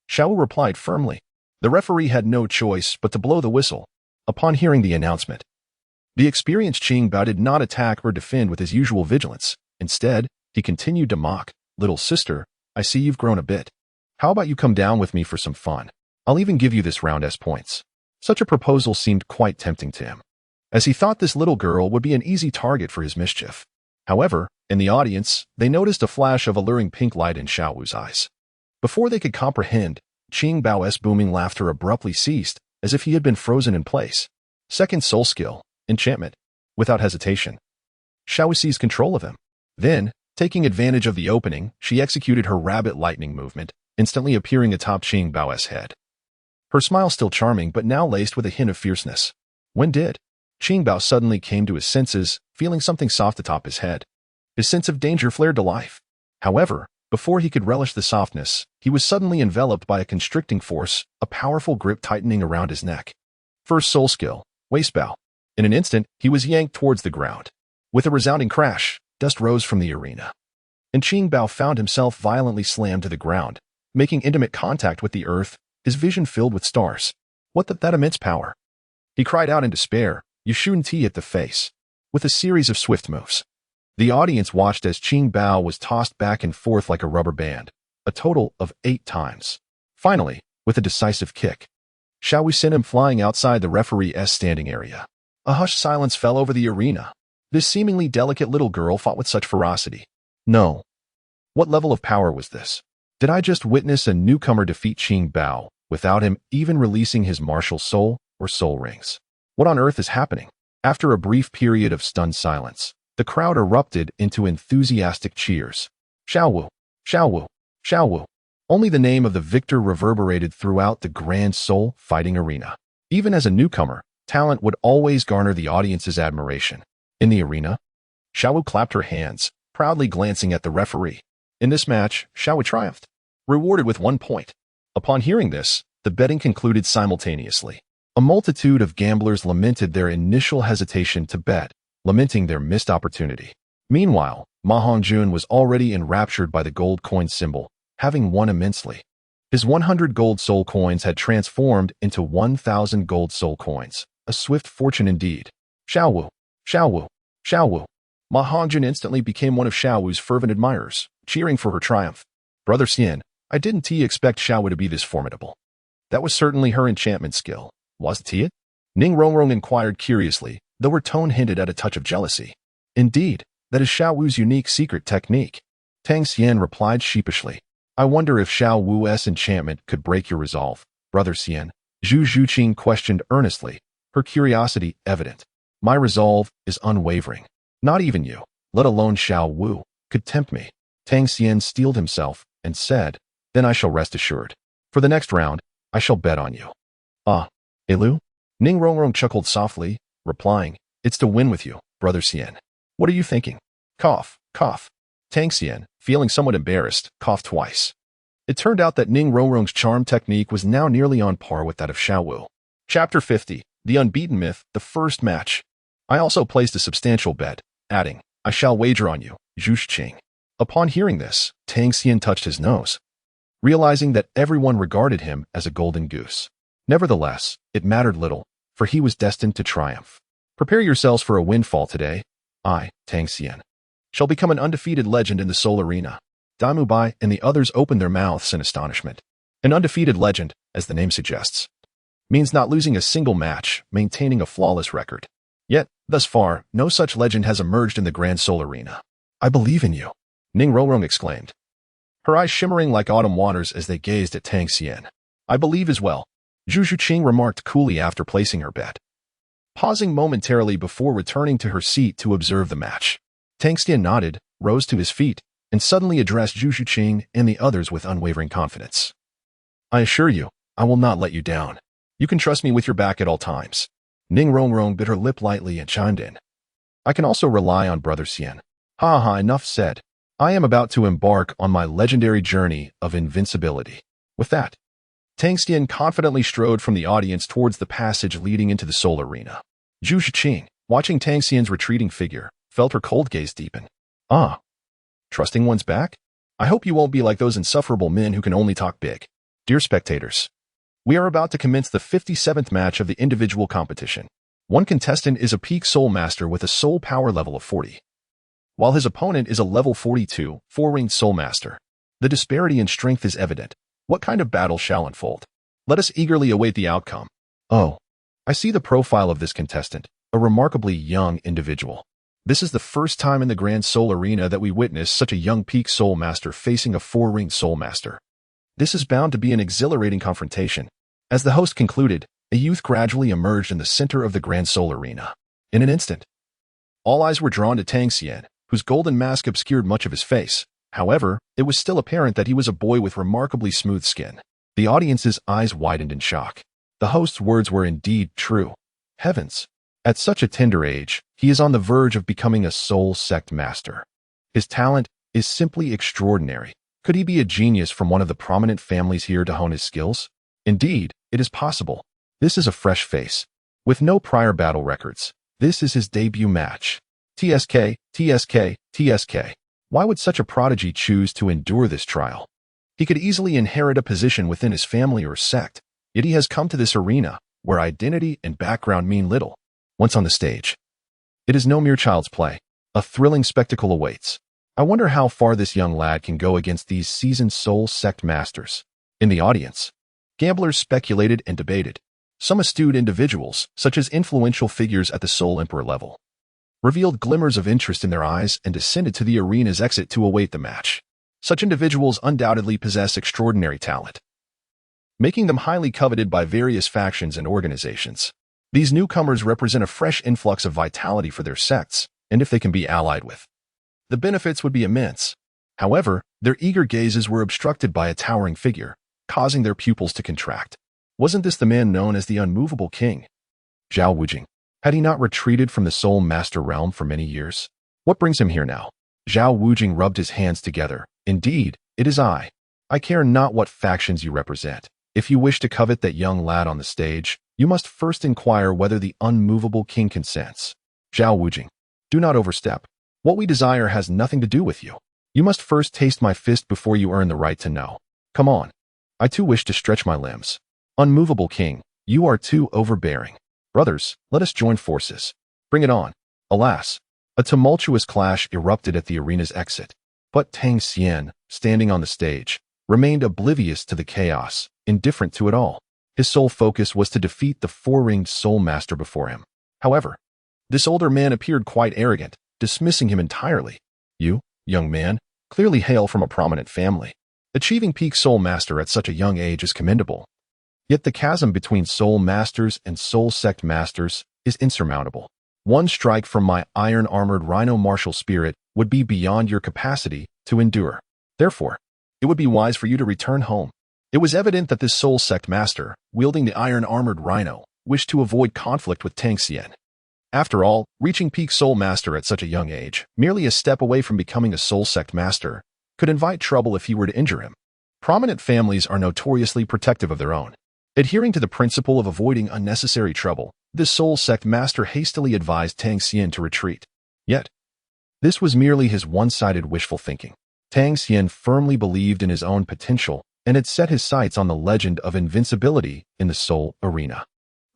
Xiao Wu replied firmly. The referee had no choice but to blow the whistle. Upon hearing the announcement, the experienced Qing Bao did not attack or defend with his usual vigilance. Instead, he continued to mock, "Little sister, I see you've grown a bit. How about you come down with me for some fun? I'll even give you this round as points." Such a proposal seemed quite tempting to him, as he thought this little girl would be an easy target for his mischief. However, in the audience, they noticed a flash of alluring pink light in Xiao Wu's eyes. Before they could comprehend, Qing Bao's booming laughter abruptly ceased, as if he had been frozen in place. Second soul skill, enchantment. Without hesitation, Xiao Wu seized control of him. Then, taking advantage of the opening, she executed her rabbit lightning movement, instantly appearing atop Qing Bao's head. Her smile still charming but now laced with a hint of fierceness. When did Qing Bao suddenly came to his senses, feeling something soft atop his head. His sense of danger flared to life. However, before he could relish the softness, he was suddenly enveloped by a constricting force, a powerful grip tightening around his neck. First soul skill, waist bow. In an instant, he was yanked towards the ground. With a resounding crash, dust rose from the arena, and Qing Bao found himself violently slammed to the ground, making intimate contact with the earth, his vision filled with stars. What that immense power? He cried out in despair, Yu Xiaogang at the face, with a series of swift moves. The audience watched as Qing Bao was tossed back and forth like a rubber band, a total of 8 times. Finally, with a decisive kick, Xiao Wu sent him flying outside the referee's standing area. A hushed silence fell over the arena. This seemingly delicate little girl fought with such ferocity. No. What level of power was this? Did I just witness a newcomer defeat Qing Bao without him even releasing his martial soul or soul rings? What on earth is happening? After a brief period of stunned silence, the crowd erupted into enthusiastic cheers. Xiao Wu, Xiao Wu, Xiao Wu. Only the name of the victor reverberated throughout the grand soul fighting arena. Even as a newcomer, talent would always garner the audience's admiration. In the arena, Xiao Wu clapped her hands, proudly glancing at the referee. In this match, Xiao Wu triumphed, rewarded with 1 point. Upon hearing this, the betting concluded simultaneously. A multitude of gamblers lamented their initial hesitation to bet, lamenting their missed opportunity. Meanwhile, Ma Hongjun was already enraptured by the gold coin symbol, having won immensely. His 100 gold soul coins had transformed into 1,000 gold soul coins, a swift fortune indeed. Xiao Wu, Xiao Wu, Xiao Wu. Ma Hongjun instantly became one of Xiao Wu's fervent admirers, cheering for her triumph. Brother Xian, I didn't expect Xiao Wu to be this formidable. That was certainly her enchantment skill, wasn't it? Ning Rongrong inquired curiously, though her tone hinted at a touch of jealousy. Indeed, that is Xiao Wu's unique secret technique. Tang Xian replied sheepishly. I wonder if Xiao Wu's enchantment could break your resolve, Brother Xian. Zhu Zhuqing questioned earnestly, her curiosity evident. My resolve is unwavering. Not even you, let alone Xiao Wu, could tempt me. Tang Xian steeled himself and said, Then I shall rest assured. For the next round, I shall bet on you. Ah, Elu? Ning Rongrong chuckled softly, replying, It's to win with you, Brother Xian. What are you thinking? Cough, cough. Tang Xian, feeling somewhat embarrassed, coughed twice. It turned out that Ning Rongrong's charm technique was now nearly on par with that of Xiao Wu. Chapter 50, The Unbeaten Myth, the first match. I also placed a substantial bet, adding, I shall wager on you, Zhu Xing. Upon hearing this, Tang Xian touched his nose, realizing that everyone regarded him as a golden goose. Nevertheless, it mattered little, for he was destined to triumph. Prepare yourselves for a windfall today. I, Tang Xian, shall become an undefeated legend in the Soul Arena. Daimu Bai and the others opened their mouths in astonishment. An undefeated legend, as the name suggests, means not losing a single match, maintaining a flawless record. Yet, thus far, no such legend has emerged in the Grand Soul Arena. I believe in you, Ning Rongrong exclaimed, her eyes shimmering like autumn waters as they gazed at Tang Xian. I believe as well, Zhu Xing remarked coolly after placing her bet, pausing momentarily before returning to her seat to observe the match. Tang Xian nodded, rose to his feet, and suddenly addressed Zhu Xing and the others with unwavering confidence. I assure you, I will not let you down. You can trust me with your back at all times. Ning Rongrong bit her lip lightly and chimed in. I can also rely on Brother Xian. Ha ha, enough said. I am about to embark on my legendary journey of invincibility. With that, Tang Xian confidently strode from the audience towards the passage leading into the Soul Arena. Zhu Xing, watching Tang Xian's retreating figure, felt her cold gaze deepen. Ah, trusting one's back? I hope you won't be like those insufferable men who can only talk big. Dear spectators, we are about to commence the 57th match of the individual competition. One contestant is a peak Soulmaster with a soul power level of 40, while his opponent is a level 42, 4-ringed Soulmaster. The disparity in strength is evident. What kind of battle shall unfold? Let us eagerly await the outcome. Oh, I see the profile of this contestant, a remarkably young individual. This is the first time in the Grand Soul Arena that we witness such a young peak Soulmaster facing a 4-ringed Soulmaster. This is bound to be an exhilarating confrontation. As the host concluded, a youth gradually emerged in the center of the Grand Soul Arena. In an instant, all eyes were drawn to Tang Xian, whose golden mask obscured much of his face. However, it was still apparent that he was a boy with remarkably smooth skin. The audience's eyes widened in shock. The host's words were indeed true. Heavens! At such a tender age, he is on the verge of becoming a Soul Sect master. His talent is simply extraordinary. Could he be a genius from one of the prominent families here to hone his skills? Indeed, it is possible. This is a fresh face, with no prior battle records. This is his debut match. TSK, TSK, TSK. Why would such a prodigy choose to endure this trial? He could easily inherit a position within his family or sect, yet he has come to this arena, where identity and background mean little. Once on the stage, it is no mere child's play. A thrilling spectacle awaits. I wonder how far this young lad can go against these seasoned Soul Sect masters. In the audience, gamblers speculated and debated. Some astute individuals, such as influential figures at the Soul Emperor level, revealed glimmers of interest in their eyes and descended to the arena's exit to await the match. Such individuals undoubtedly possess extraordinary talent, making them highly coveted by various factions and organizations. These newcomers represent a fresh influx of vitality for their sects, and if they can be allied with, the benefits would be immense. However, their eager gazes were obstructed by a towering figure, causing their pupils to contract. Wasn't this the man known as the Unmovable King? Xiao Wu. Had he not retreated from the Soul Master realm for many years? What brings him here now? Xiao Wu rubbed his hands together. Indeed, it is I. I care not what factions you represent. If you wish to covet that young lad on the stage, you must first inquire whether the Unmovable King consents. Xiao Wu, do not overstep. What we desire has nothing to do with you. You must first taste my fist before you earn the right to know. Come on. I too wish to stretch my limbs. Unmovable King, you are too overbearing. Brothers, let us join forces. Bring it on. Alas, a tumultuous clash erupted at the arena's exit. But Tang Xian, standing on the stage, remained oblivious to the chaos, indifferent to it all. His sole focus was to defeat the 4-ringed Soulmaster before him. However, this older man appeared quite arrogant, dismissing him entirely. You, young man, clearly hail from a prominent family. Achieving peak Soulmaster at such a young age is commendable. Yet the chasm between Soul Masters and Soul Sect Masters is insurmountable. One strike from my iron-armored rhino martial spirit would be beyond your capacity to endure. Therefore, it would be wise for you to return home. It was evident that this Soul Sect Master, wielding the iron-armored rhino, wished to avoid conflict with Tang Xian. After all, reaching peak Soul Master at such a young age, merely a step away from becoming a Soul Sect Master, could invite trouble if he were to injure him. Prominent families are notoriously protective of their own. Adhering to the principle of avoiding unnecessary trouble, the Soul Sect master hastily advised Tang Xian to retreat. Yet, this was merely his one-sided wishful thinking. Tang Xian firmly believed in his own potential and had set his sights on the legend of invincibility in the Soul Arena.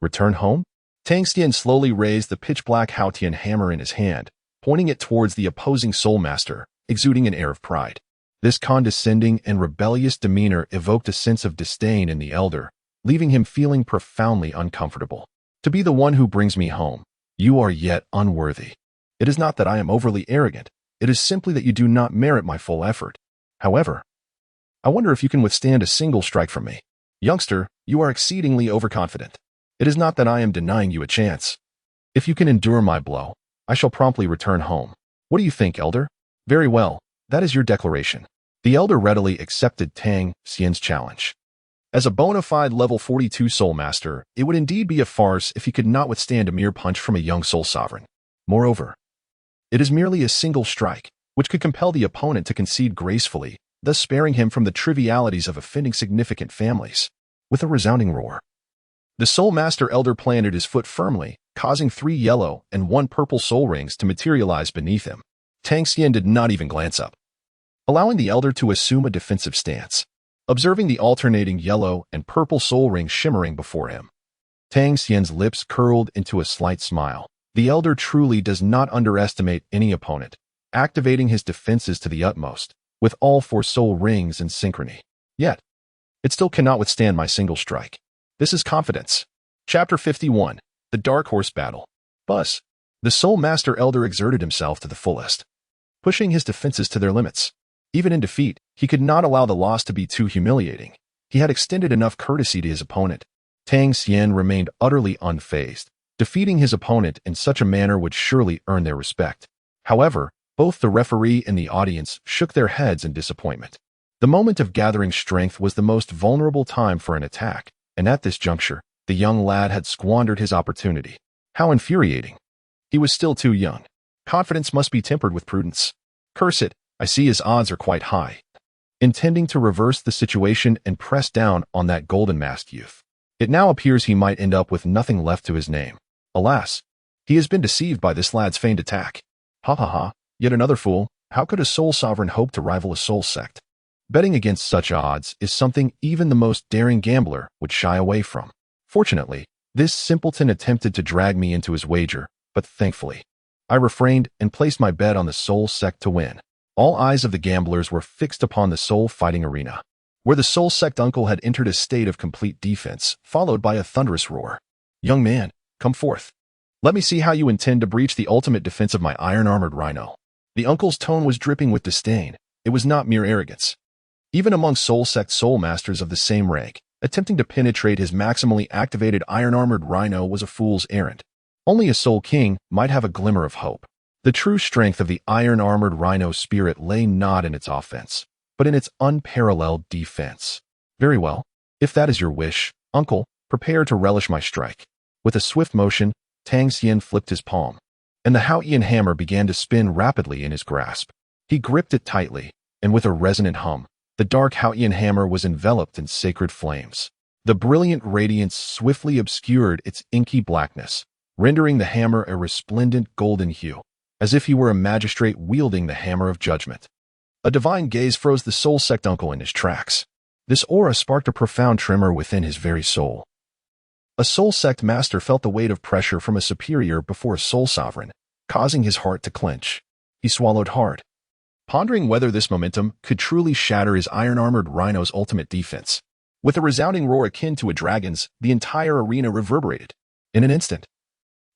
Return home? Tang Xian slowly raised the pitch-black Xuantian hammer in his hand, pointing it towards the opposing Soulmaster, exuding an air of pride. This condescending and rebellious demeanor evoked a sense of disdain in the elder, leaving him feeling profoundly uncomfortable. To be the one who brings me home, you are yet unworthy. It is not that I am overly arrogant, it is simply that you do not merit my full effort. However, I wonder if you can withstand a single strike from me. Youngster, you are exceedingly overconfident. It is not that I am denying you a chance. If you can endure my blow, I shall promptly return home. What do you think, elder? Very well, that is your declaration. The elder readily accepted Tang Xian's challenge. As a bona fide level 42 Soulmaster, it would indeed be a farce if he could not withstand a mere punch from a young Soul Sovereign. Moreover, it is merely a single strike, which could compel the opponent to concede gracefully, thus sparing him from the trivialities of offending significant families. With a resounding roar, the Soulmaster elder planted his foot firmly, causing 3 yellow and 1 purple soul rings to materialize beneath him. Tang Xian did not even glance up, allowing the elder to assume a defensive stance. Observing the alternating yellow and purple soul rings shimmering before him, Tang Xian's lips curled into a slight smile. The elder truly does not underestimate any opponent, activating his defenses to the utmost, with all 4 soul rings in synchrony. Yet, it still cannot withstand my single strike. This is confidence. Chapter 51, The Dark Horse Battle. Buzz. The Soulmaster elder exerted himself to the fullest, pushing his defenses to their limits. Even in defeat, he could not allow the loss to be too humiliating. He had extended enough courtesy to his opponent. Tang Xian remained utterly unfazed. Defeating his opponent in such a manner would surely earn their respect. However, both the referee and the audience shook their heads in disappointment. The moment of gathering strength was the most vulnerable time for an attack, and at this juncture, the young lad had squandered his opportunity. How infuriating. He was still too young. Confidence must be tempered with prudence. Curse it, I see his odds are quite high. Intending to reverse the situation and press down on that golden-masked youth, it now appears he might end up with nothing left to his name. Alas, he has been deceived by this lad's feigned attack. Ha ha ha, yet another fool. How could a Soul Sovereign hope to rival a Soul Sect? Betting against such odds is something even the most daring gambler would shy away from. Fortunately, this simpleton attempted to drag me into his wager, but thankfully, I refrained and placed my bet on the Soul Sect to win. All eyes of the gamblers were fixed upon the Soul Fighting Arena, where the Soul Sect uncle had entered a state of complete defense, followed by a thunderous roar. Young man, come forth. Let me see how you intend to breach the ultimate defense of my iron-armored rhino. The uncle's tone was dripping with disdain. It was not mere arrogance. Even among Soul Sect Soulmasters of the same rank, attempting to penetrate his maximally activated iron-armored rhino was a fool's errand. Only a Soul King might have a glimmer of hope. The true strength of the iron-armored rhino spirit lay not in its offense, but in its unparalleled defense. Very well. If that is your wish, uncle, prepare to relish my strike. With a swift motion, Tang Xian flipped his palm, and the Xuantian hammer began to spin rapidly in his grasp. He gripped it tightly, and with a resonant hum, the dark Xuantian hammer was enveloped in sacred flames. The brilliant radiance swiftly obscured its inky blackness, rendering the hammer a resplendent golden hue, as if he were a magistrate wielding the hammer of judgment. A divine gaze froze the Soul Sect uncle in his tracks. This aura sparked a profound tremor within his very soul. A Soul Sect master felt the weight of pressure from a superior before a Soul Sovereign, causing his heart to clench. He swallowed hard, pondering whether this momentum could truly shatter his iron-armored rhino's ultimate defense. With a resounding roar akin to a dragon's, the entire arena reverberated. In an instant,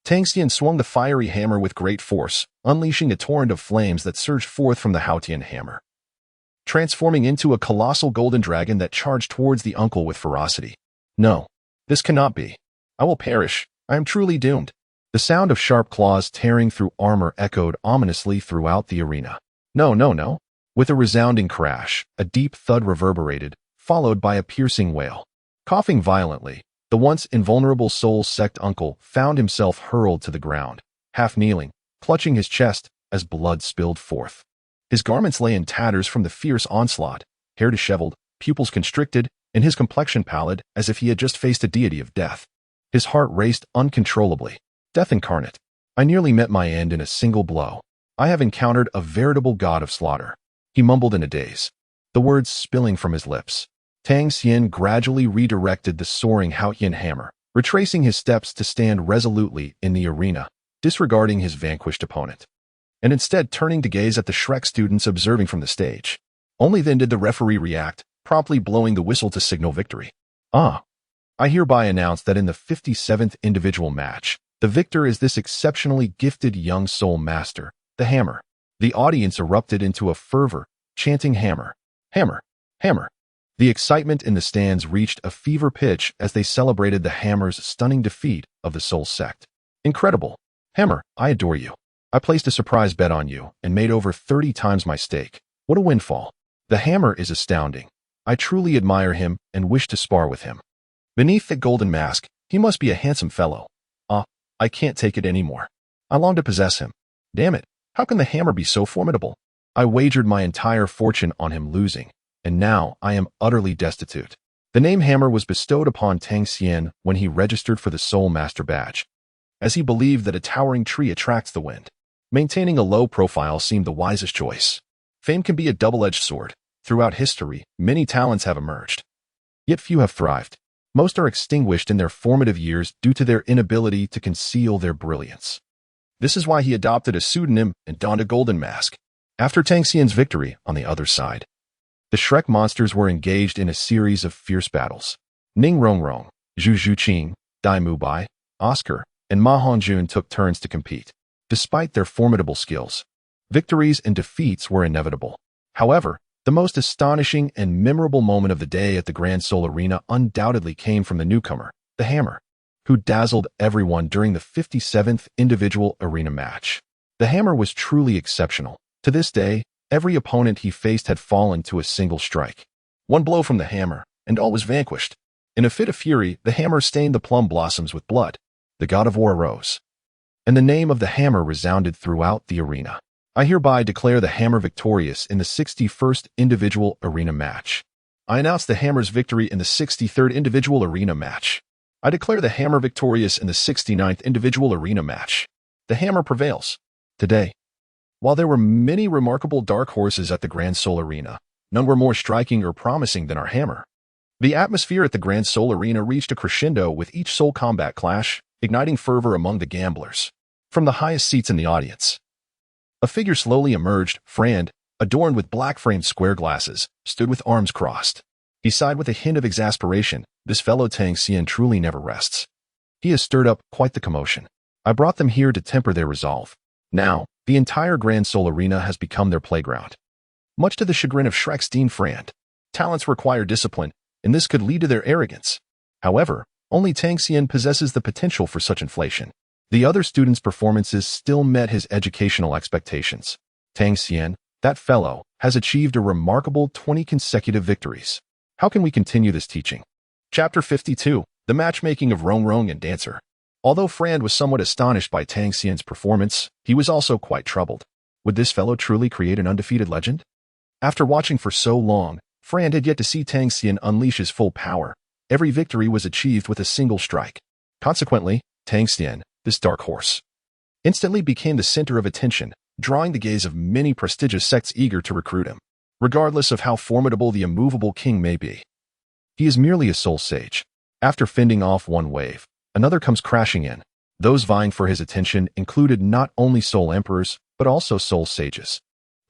Tang Xian swung the fiery hammer with great force, unleashing a torrent of flames that surged forth from the Xuantian hammer, transforming into a colossal golden dragon that charged towards the uncle with ferocity. No, this cannot be. I will perish. I am truly doomed. The sound of sharp claws tearing through armor echoed ominously throughout the arena. No, no, no. With a resounding crash, a deep thud reverberated, followed by a piercing wail. Coughing violently, the once invulnerable Soul Sect uncle found himself hurled to the ground, half kneeling, clutching his chest as blood spilled forth. His garments lay in tatters from the fierce onslaught, hair disheveled, pupils constricted, and his complexion pallid as if he had just faced a deity of death. His heart raced uncontrollably. Death incarnate. I nearly met my end in a single blow. I have encountered a veritable god of slaughter. He mumbled in a daze, the words spilling from his lips. Tang Xian gradually redirected the soaring Xuantian hammer, retracing his steps to stand resolutely in the arena, disregarding his vanquished opponent, and instead turning to gaze at the Shrek students observing from the stage. Only then did the referee react, promptly blowing the whistle to signal victory. I hereby announce that in the 57th individual match, the victor is this exceptionally gifted young Soulmaster, the Hammer. The audience erupted into a fervor, chanting hammer, hammer, hammer. The excitement in the stands reached a fever pitch as they celebrated the Hammer's stunning defeat of the Soul Sect. Incredible. Hammer, I adore you. I placed a surprise bet on you and made over 30 times my stake. What a windfall. The Hammer is astounding. I truly admire him and wish to spar with him. Beneath the golden mask, he must be a handsome fellow. I can't take it anymore. I long to possess him. Damn it, how can the Hammer be so formidable? I wagered my entire fortune on him losing, and now I am utterly destitute. The name Hammer was bestowed upon Tang Xian when he registered for the Soulmaster badge, as he believed that a towering tree attracts the wind. Maintaining a low profile seemed the wisest choice. Fame can be a double-edged sword. Throughout history, many talents have emerged, yet few have thrived. Most are extinguished in their formative years due to their inability to conceal their brilliance. This is why he adopted a pseudonym and donned a golden mask. After Tang Xian's victory on the other side, the Shrek monsters were engaged in a series of fierce battles. Ning Rongrong, Zhu Zhuqing, Dai Mubai, Oscar, and Ma Hongjun took turns to compete. Despite their formidable skills, victories and defeats were inevitable. However, the most astonishing and memorable moment of the day at the Grand Soul Arena undoubtedly came from the newcomer, the Hammer, who dazzled everyone during the 57th individual arena match. The Hammer was truly exceptional. To this day, every opponent he faced had fallen to a single strike. One blow from the Hammer, and all was vanquished. In a fit of fury, the Hammer stained the plum blossoms with blood. The god of war arose, and the name of the Hammer resounded throughout the arena. I hereby declare the Hammer victorious in the 61st individual arena match. I announce the Hammer's victory in the 63rd individual arena match. I declare the Hammer victorious in the 69th individual arena match. The Hammer prevails. Today, while there were many remarkable dark horses at the Grand Soul Arena, none were more striking or promising than our Hammer. The atmosphere at the Grand Soul Arena reached a crescendo with each soul combat clash, igniting fervor among the gamblers. From the highest seats in the audience, a figure slowly emerged, Frand, adorned with black-framed square glasses, stood with arms crossed. He sighed with a hint of exasperation. This fellow Tang Xian truly never rests. He has stirred up quite the commotion. I brought them here to temper their resolve. Now, the entire Grand Soul Arena has become their playground. Much to the chagrin of Shrek's Dean Frand, talents require discipline, and this could lead to their arrogance. However, only Tang Xian possesses the potential for such inflation. The other students' performances still met his educational expectations. Tang Xian, that fellow, has achieved a remarkable 20 consecutive victories. How can we continue this teaching? Chapter 52, The Matchmaking of Rongrong and Dancer. Although Frand was somewhat astonished by Tang Xian's performance, he was also quite troubled. Would this fellow truly create an undefeated legend? After watching for so long, Frand had yet to see Tang Xian unleash his full power. Every victory was achieved with a single strike. Consequently, Tang Xian, this dark horse, instantly became the center of attention, drawing the gaze of many prestigious sects eager to recruit him. Regardless of how formidable the immovable king may be, he is merely a soul sage. After fending off one wave, another comes crashing in. Those vying for his attention included not only soul emperors, but also soul sages.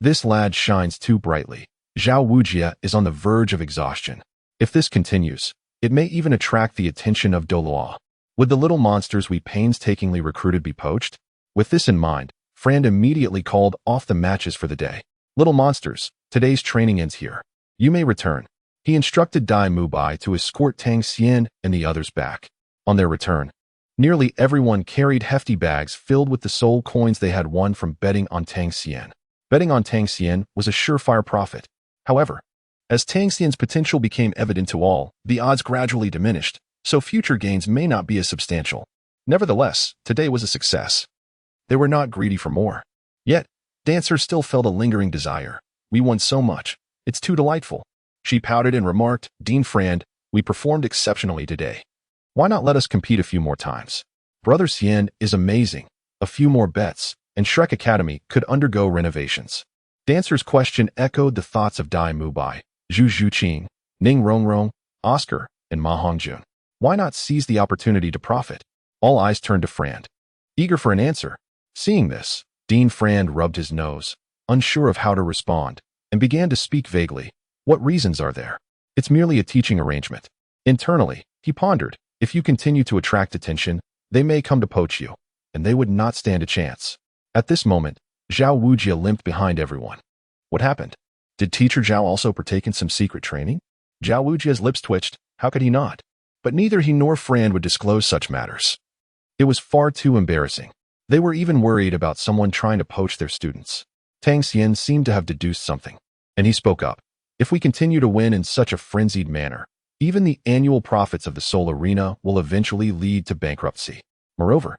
This lad shines too brightly. Xiao Wu is on the verge of exhaustion. If this continues, it may even attract the attention of Douluo. Would the little monsters we painstakingly recruited be poached? With this in mind, Frand immediately called off the matches for the day. Little monsters, today's training ends here. You may return. He instructed Dai Mubai to escort Tang Xian and the others back. On their return, nearly everyone carried hefty bags filled with the soul coins they had won from betting on Tang Xian. Betting on Tang Xian was a surefire profit. However, as Tang Xian's potential became evident to all, the odds gradually diminished, so future gains may not be as substantial. Nevertheless, today was a success. They were not greedy for more. Yet, Dancer still felt a lingering desire. We won so much. It's too delightful. She pouted and remarked, "Dean Friend, we performed exceptionally today. Why not let us compete a few more times? Brother Xian is amazing. A few more bets, and Shrek Academy could undergo renovations." Dancer's question echoed the thoughts of Dai Mubai, Zhu Zhuqing, Ning Rongrong, Oscar, and Ma Hongjun. Why not seize the opportunity to profit? All eyes turned to Frand, eager for an answer. Seeing this, Dean Frand rubbed his nose, unsure of how to respond, and began to speak vaguely. What reasons are there? It's merely a teaching arrangement. Internally, he pondered, if you continue to attract attention, they may come to poach you, and they would not stand a chance. At this moment, Xiao Wu limped behind everyone. What happened? Did Teacher Zhao also partake in some secret training? Xiao Wujia's lips twitched. How could he not? But neither he nor Fran would disclose such matters. It was far too embarrassing. They were even worried about someone trying to poach their students. Tang Xian seemed to have deduced something, and he spoke up. If we continue to win in such a frenzied manner, even the annual profits of the Soul Arena will eventually lead to bankruptcy. Moreover,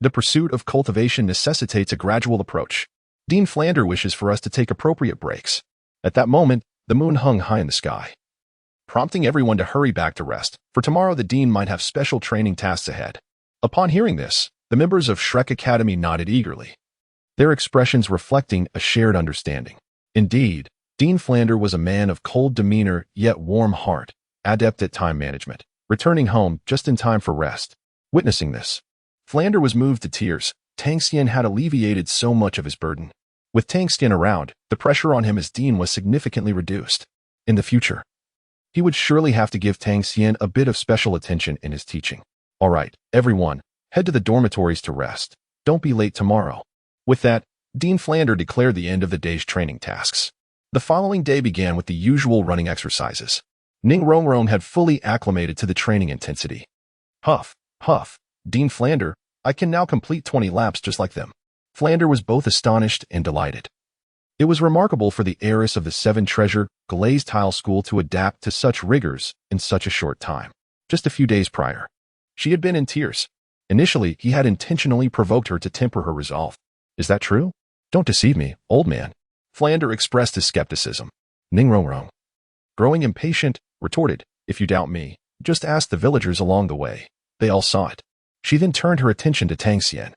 the pursuit of cultivation necessitates a gradual approach. Dean Flander wishes for us to take appropriate breaks. At that moment, the moon hung high in the sky, prompting everyone to hurry back to rest, for tomorrow the dean might have special training tasks ahead. Upon hearing this, the members of Shrek Academy nodded eagerly, their expressions reflecting a shared understanding. Indeed, Dean Flander was a man of cold demeanor yet warm heart, adept at time management, returning home just in time for rest. Witnessing this, Flander was moved to tears. Tang Xian had alleviated so much of his burden. With Tang Xian around, the pressure on him as dean was significantly reduced. In the future, he would surely have to give Tang Xian a bit of special attention in his teaching. All right, everyone, head to the dormitories to rest. Don't be late tomorrow. With that, Dean Flander declared the end of the day's training tasks. The following day began with the usual running exercises. Ning Rongrong had fully acclimated to the training intensity. Huff, huff, Dean Flander, I can now complete 20 laps just like them. Flander was both astonished and delighted. It was remarkable for the heiress of the Seven Treasure Glazed Tile School to adapt to such rigors in such a short time. Just a few days prior, she had been in tears. Initially, he had intentionally provoked her to temper her resolve. Is that true? Don't deceive me, old man. Flander expressed his skepticism. Ning Rongrong, growing impatient, retorted, if you doubt me, just ask the villagers along the way. They all saw it. She then turned her attention to Tang Xian,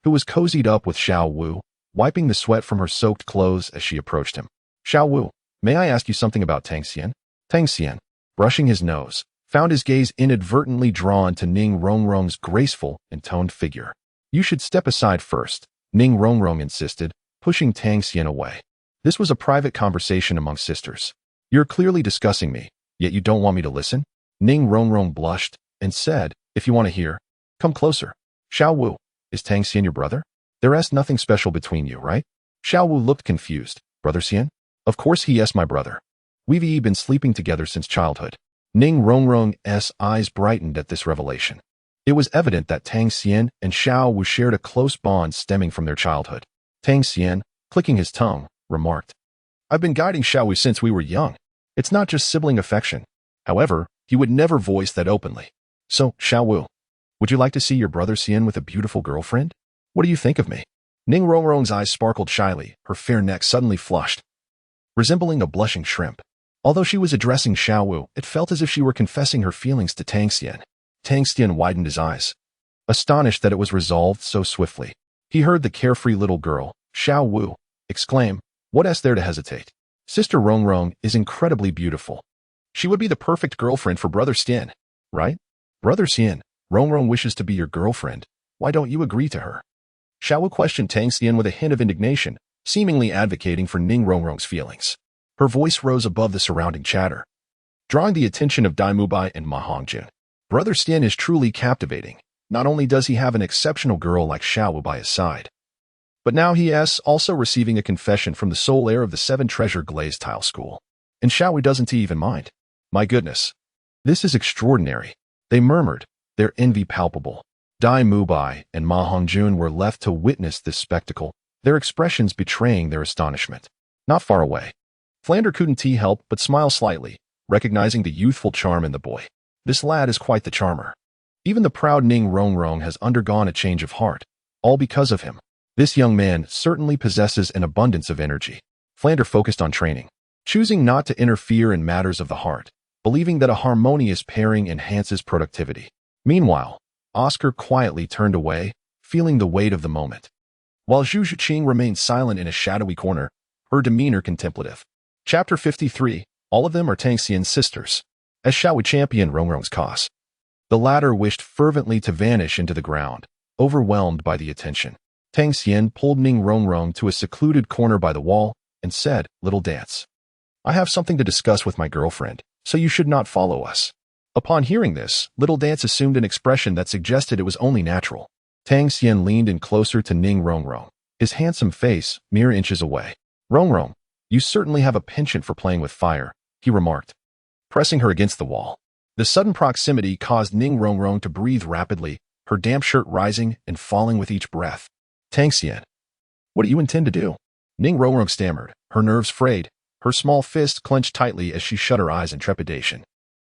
who was cozied up with Xiao Wu, wiping the sweat from her soaked clothes as she approached him. Xiao Wu, may I ask you something about Tang Xian? Tang Xian, brushing his nose, found his gaze inadvertently drawn to Ning Rongrong's graceful and toned figure. You should step aside first, Ning Rongrong insisted, pushing Tang Xian away. This was a private conversation among sisters. You're clearly discussing me, yet you don't want me to listen? Ning Rongrong blushed and said, if you want to hear, come closer. Xiao Wu, is Tang Xian your brother? There is nothing special between you, right? Xiao Wu looked confused. Brother Xian? Of course he is my brother. We've been sleeping together since childhood. Ning Rongrong's eyes brightened at this revelation. It was evident that Tang Xian and Xiao Wu shared a close bond stemming from their childhood. Tang Xian, clicking his tongue, remarked, I've been guiding Xiao Wu since we were young. It's not just sibling affection. However, he would never voice that openly. So, Xiao Wu, would you like to see your brother Xian with a beautiful girlfriend? What do you think of me? Ning Rongrong's eyes sparkled shyly, her fair neck suddenly flushed, resembling a blushing shrimp. Although she was addressing Xiao Wu, it felt as if she were confessing her feelings to Tang Xian. Tang Xian widened his eyes, astonished that it was resolved so swiftly. He heard the carefree little girl, Xiao Wu, exclaim, what is there to hesitate? Sister Rongrong is incredibly beautiful. She would be the perfect girlfriend for Brother Xian, right? Brother Xian, Rongrong wishes to be your girlfriend. Why don't you agree to her? Xiao Wu questioned Tang Xian with a hint of indignation, seemingly advocating for Ning Rongrong's feelings. Her voice rose above the surrounding chatter, drawing the attention of Dai Mubai and Ma Hongjun. Brother Xian is truly captivating. Not only does he have an exceptional girl like Xiao Wu by his side, but now he is also receiving a confession from the sole heir of the Seven Treasure Glazed Tile School. And Xiao Wu doesn't even mind. My goodness. This is extraordinary. They murmured, their envy palpable. Dai Mubai and Ma Hongjun were left to witness this spectacle, their expressions betraying their astonishment. Not far away, Flander couldn't help but smile slightly, recognizing the youthful charm in the boy. This lad is quite the charmer. Even the proud Ning Rongrong has undergone a change of heart, all because of him. This young man certainly possesses an abundance of energy. Flander focused on training. choosing not to interfere in matters of the heart, believing that a harmonious pairing enhances productivity. Meanwhile, Oscar quietly turned away, feeling the weight of the moment. While Zhu Zhiqing remained silent in a shadowy corner, her demeanor contemplative. Chapter 53. All of them are Tang Xian's sisters. As Xiao Wu championed Rongrong's cause, the latter wished fervently to vanish into the ground, overwhelmed by the attention. Tang Xian pulled Ning Rongrong to a secluded corner by the wall and said, "Little dance. I have something to discuss with my girlfriend, so you should not follow us." Upon hearing this, Little Dance assumed an expression that suggested it was only natural. Tang Xian leaned in closer to Ning Rongrong, his handsome face mere inches away. "Rongrong, you certainly have a penchant for playing with fire," he remarked, pressing her against the wall. The sudden proximity caused Ning Rongrong to breathe rapidly, her damp shirt rising and falling with each breath. "Tang Xian, what do you intend to do?" Ning Rongrong stammered, her nerves frayed, her small fist clenched tightly as she shut her eyes in trepidation.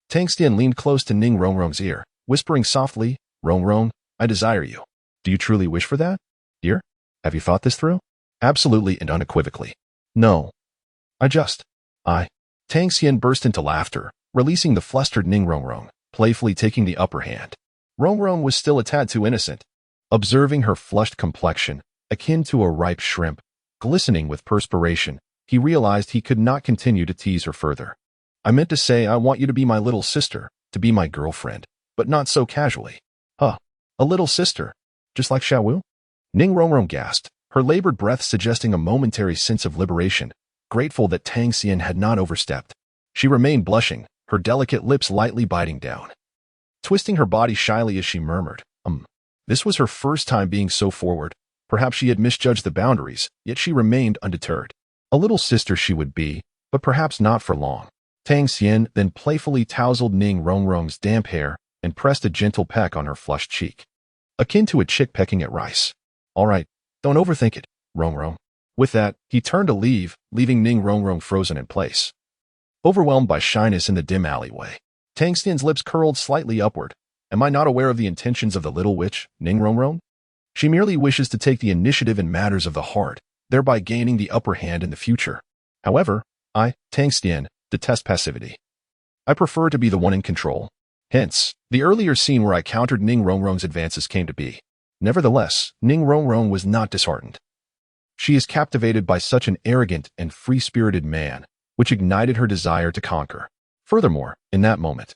Tang Xian leaned close to Ning Rongrong's ear, whispering softly, "Rongrong, I desire you. Do you truly wish for that, dear? Have you thought this through?" "Absolutely and unequivocally. No. I." Tang Xian burst into laughter, releasing the flustered Ning Rongrong, playfully taking the upper hand. Rongrong was still a tad too innocent. Observing her flushed complexion, akin to a ripe shrimp, glistening with perspiration, he realized he could not continue to tease her further. "I meant to say I want you to be my little sister, to be my girlfriend, but not so casually." "Huh, a little sister, just like Xiao Wu?" Ning Rongrong gasped, her labored breath suggesting a momentary sense of liberation, grateful that Tang Xian had not overstepped. She remained blushing, her delicate lips lightly biting down, twisting her body shyly as she murmured, This was her first time being so forward. Perhaps she had misjudged the boundaries, yet she remained undeterred. A little sister she would be, but perhaps not for long. Tang Xian then playfully tousled Ning Rongrong's damp hair and pressed a gentle peck on her flushed cheek, akin to a chick pecking at rice. "All right, don't overthink it, Rongrong." With that, he turned to leave, leaving Ning Rongrong frozen in place. Overwhelmed by shyness in the dim alleyway, Tang Xian's lips curled slightly upward. "Am I not aware of the intentions of the little witch, Ning Rongrong? She merely wishes to take the initiative in matters of the heart, thereby gaining the upper hand in the future. However, I, Tang Xian, detest passivity. I prefer to be the one in control." Hence, the earlier scene where I countered Ning Rongrong's advances came to be. Nevertheless, Ning Rongrong was not disheartened. She is captivated by such an arrogant and free-spirited man, which ignited her desire to conquer. Furthermore, in that moment,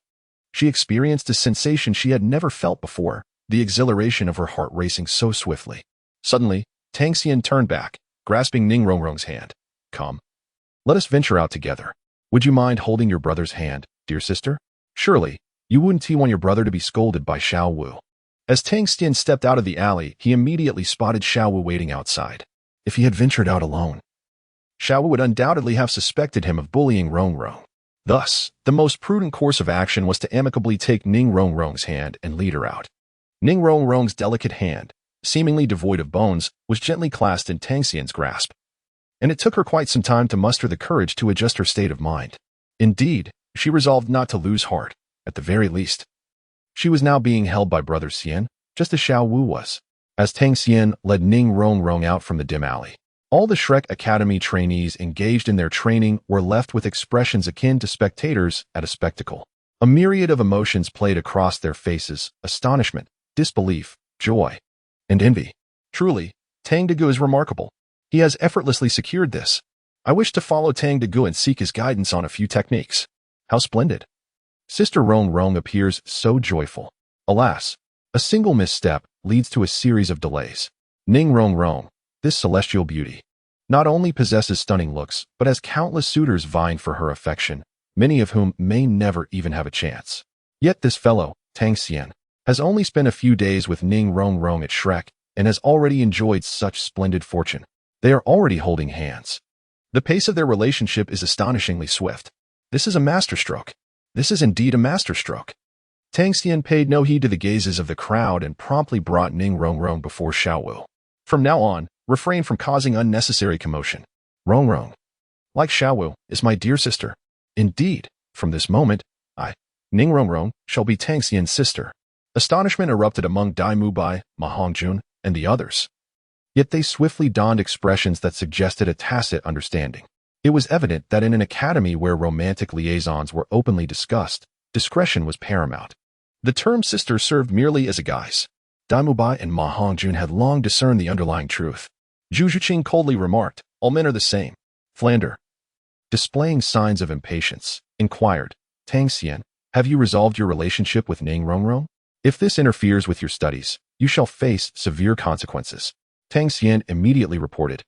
she experienced a sensation she had never felt before, the exhilaration of her heart racing so swiftly. Suddenly, Tang Xian turned back, grasping Ning Rongrong's hand. "Come. Let us venture out together. Would you mind holding your brother's hand, dear sister? Surely, you wouldn't want your brother to be scolded by Xiao Wu." As Tang Xian stepped out of the alley, he immediately spotted Xiao Wu waiting outside. If he had ventured out alone, Xiao Wu would undoubtedly have suspected him of bullying Rongrong. Thus, the most prudent course of action was to amicably take Ning Rongrong's hand and lead her out. Ning Rongrong's delicate hand, seemingly devoid of bones, was gently clasped in Tang Xian's grasp, and it took her quite some time to muster the courage to adjust her state of mind. Indeed, she resolved not to lose heart, at the very least. She was now being held by Brother Xian, just as Xiao Wu was. As Tang Xian led Ning Rongrong out from the dim alley, all the Shrek Academy trainees engaged in their training were left with expressions akin to spectators at a spectacle. A myriad of emotions played across their faces: astonishment, disbelief, joy, and envy. Truly, Tang Degu is remarkable. He has effortlessly secured this. I wish to follow Tang Degu and seek his guidance on a few techniques. How splendid. Sister Rongrong appears so joyful. Alas, a single misstep leads to a series of delays. Ning Rongrong, this celestial beauty, not only possesses stunning looks, but has countless suitors vying for her affection, many of whom may never even have a chance. Yet this fellow, Tang Xian, has only spent a few days with Ning Rongrong at Shrek and has already enjoyed such splendid fortune. They are already holding hands. The pace of their relationship is astonishingly swift. This is a masterstroke. This is indeed a masterstroke. Tang Xian paid no heed to the gazes of the crowd and promptly brought Ning Rongrong before Xiao Wu. From now on, refrain from causing unnecessary commotion. Rongrong, like Xiao Wu, is my dear sister. Indeed, from this moment, I, Ning Rongrong, shall be Tang Xian's sister. Astonishment erupted among Dai Mubai, Ma Hongjun, and the others. Yet they swiftly donned expressions that suggested a tacit understanding. It was evident that in an academy where romantic liaisons were openly discussed, discretion was paramount. The term sister served merely as a guise. Daimubai and Ma Hongjun had long discerned the underlying truth. Zhu Zhuqing coldly remarked, "All men are the same." Flander, displaying signs of impatience, inquired, "Tang Xian, have you resolved your relationship with Ning Rongrong? If this interferes with your studies, you shall face severe consequences." Tang Xian immediately reported,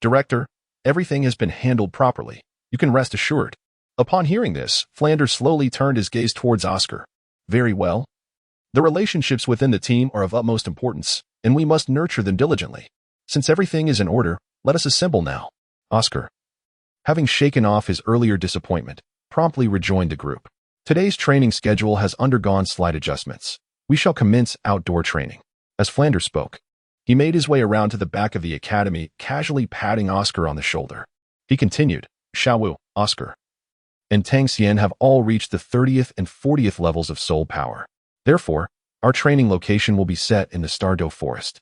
"Director, everything has been handled properly. You can rest assured." Upon hearing this, Flander slowly turned his gaze towards Oscar. "Very well. The relationships within the team are of utmost importance, and we must nurture them diligently. Since everything is in order, let us assemble now." Oscar, having shaken off his earlier disappointment, promptly rejoined the group. "Today's training schedule has undergone slight adjustments. We shall commence outdoor training." As Flander spoke, he made his way around to the back of the academy, casually patting Oscar on the shoulder. He continued, "Xiao Wu, Oscar, and Tang Xian have all reached the 30th and 40th levels of soul power. Therefore, our training location will be set in the Stardow Forest,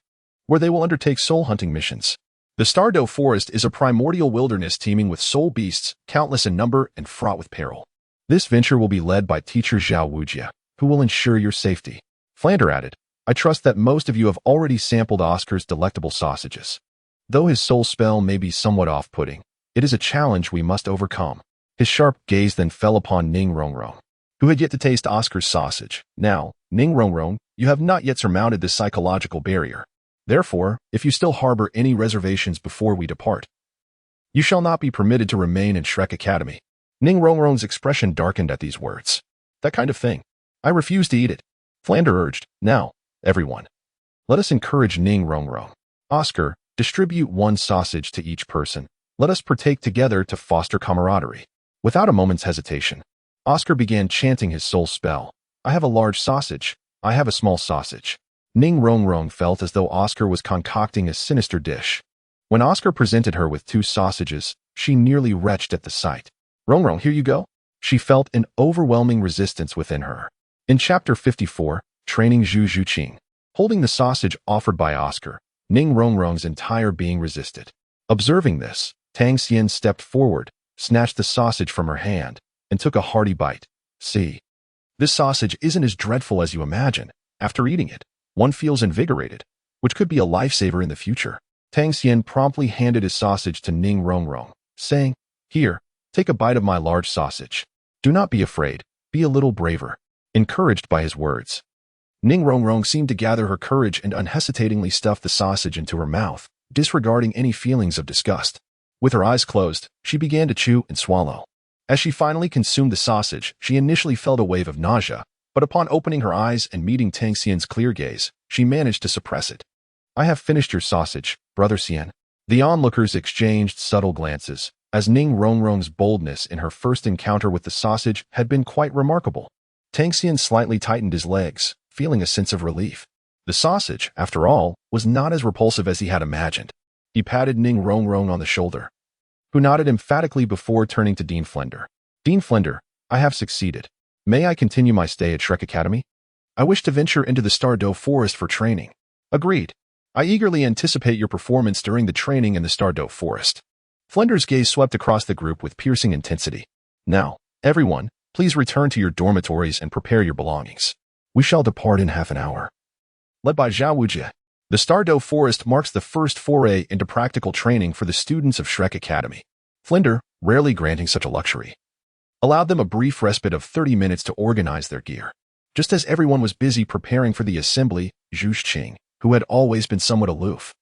where they will undertake soul hunting missions. The Stardow Forest is a primordial wilderness teeming with soul beasts, countless in number and fraught with peril. This venture will be led by teacher Xiao Wu, who will ensure your safety." Flander added, "I trust that most of you have already sampled Oscar's delectable sausages. Though his soul spell may be somewhat off-putting, it is a challenge we must overcome." His sharp gaze then fell upon Ning Rongrong, who had yet to taste Oscar's sausage. "Now, Ning Rongrong, you have not yet surmounted this psychological barrier. Therefore, if you still harbor any reservations before we depart, you shall not be permitted to remain in Shrek Academy." Ning Rongrong's expression darkened at these words. "That kind of thing. I refuse to eat it." Flander urged, "Now, everyone, let us encourage Ning Rongrong. Oscar, distribute one sausage to each person. Let us partake together to foster camaraderie." Without a moment's hesitation, Oscar began chanting his soul spell. "I have a large sausage. I have a small sausage." Ning Rongrong felt as though Oscar was concocting a sinister dish. When Oscar presented her with 2 sausages, she nearly retched at the sight. "Rongrong, here you go." She felt an overwhelming resistance within her. In Chapter 54, Training Zhu Zhuqing, holding the sausage offered by Oscar, Ning Rongrong's entire being resisted. Observing this, Tang Xian stepped forward, snatched the sausage from her hand, and took a hearty bite. "See, this sausage isn't as dreadful as you imagine. After eating it, one feels invigorated, which could be a lifesaver in the future." Tang Xian promptly handed his sausage to Ning Rongrong, saying, "Here, take a bite of my large sausage. Do not be afraid, be a little braver." Encouraged by his words, Ning Rongrong seemed to gather her courage and unhesitatingly stuffed the sausage into her mouth, disregarding any feelings of disgust. With her eyes closed, she began to chew and swallow. As she finally consumed the sausage, she initially felt a wave of nausea, but upon opening her eyes and meeting Tang Xian's clear gaze, she managed to suppress it. "I have finished your sausage, Brother Xian." The onlookers exchanged subtle glances, as Ning Rongrong's boldness in her first encounter with the sausage had been quite remarkable. Tang Xian slightly tightened his legs, feeling a sense of relief. The sausage, after all, was not as repulsive as he had imagined. He patted Ning Rongrong on the shoulder, who nodded emphatically before turning to Dean Flender. "Dean Flender, I have succeeded. May I continue my stay at Shrek Academy? I wish to venture into the Stardow Forest for training." "Agreed. I eagerly anticipate your performance during the training in the Stardow Forest." Flender's gaze swept across the group with piercing intensity. "Now, everyone, please return to your dormitories and prepare your belongings. We shall depart in half an hour." Led by Xiao Wu, the Stardow Forest marks the first foray into practical training for the students of Shrek Academy. Flender, rarely granting such a luxury, allowed them a brief respite of 30 minutes to organize their gear. Just as everyone was busy preparing for the assembly, Zhu Zhuqing, who had always been somewhat aloof,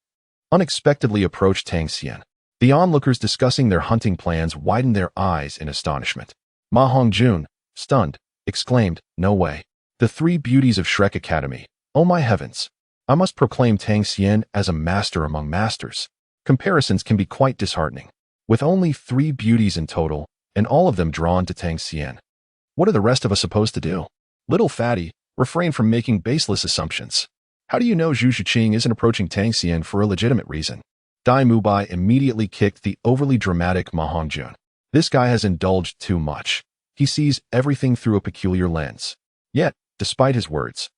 unexpectedly approached Tang Xian. The onlookers discussing their hunting plans widened their eyes in astonishment. Ma Hongjun, stunned, exclaimed, "No way. The 3 beauties of Shrek Academy. Oh my heavens. I must proclaim Tang Xian as a master among masters." Comparisons can be quite disheartening. With only 3 beauties in total, and all of them drawn to Tang Xian, what are the rest of us supposed to do? Little fatty, refrain from making baseless assumptions. How do you know Zhu Zhuqing isn't approaching Tang Xian for a legitimate reason? Dai Mubai immediately kicked the overly dramatic Ma Hongjun. This guy has indulged too much. He sees everything through a peculiar lens. Yet, despite his words,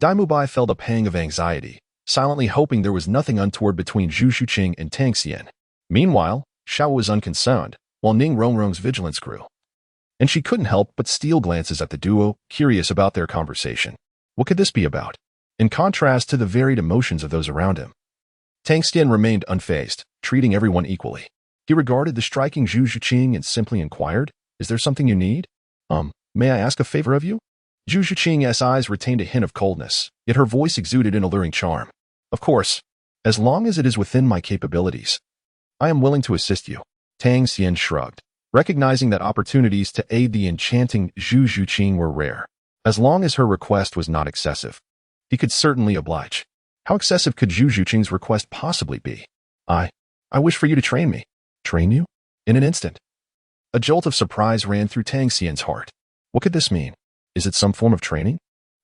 Dai Mubai felt a pang of anxiety, silently hoping there was nothing untoward between Zhu Zhuqing and Tang Xian. Meanwhile, Xiao was unconcerned, while Ning Rongrong's vigilance grew. And she couldn't help but steal glances at the duo, curious about their conversation. What could this be about? In contrast to the varied emotions of those around him, Tang Xian remained unfazed, treating everyone equally. He regarded the striking Zhu Zhuqing and simply inquired, "Is there something you need? May I ask a favor of you?" Zhu Zhuqing's eyes retained a hint of coldness, yet her voice exuded an alluring charm. "Of course, as long as it is within my capabilities, I am willing to assist you." Tang Xian shrugged, recognizing that opportunities to aid the enchanting Zhu Zhuqing were rare. As long as her request was not excessive, he could certainly oblige. How excessive could Zhu Zhuqing's request possibly be? I wish for you to train me." "Train you?" In an instant, a jolt of surprise ran through Tang Xian's heart. What could this mean? Is it some form of training?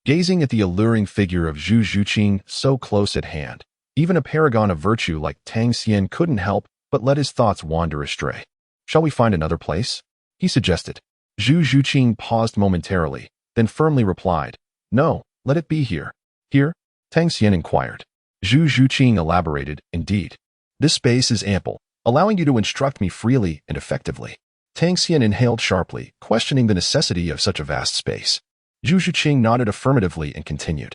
Gazing at the alluring figure of Zhu Zhuqing so close at hand, even a paragon of virtue like Tang Xian couldn't help but let his thoughts wander astray. "Shall we find another place?" he suggested. Zhu Zhuqing paused momentarily, then firmly replied, "No, let it be here." "Here?" Tang Xian inquired. Zhu Zhuqing elaborated, "Indeed. This space is ample, allowing you to instruct me freely and effectively." Tang Xian inhaled sharply, questioning the necessity of such a vast space. Zhu Zhuqing nodded affirmatively and continued.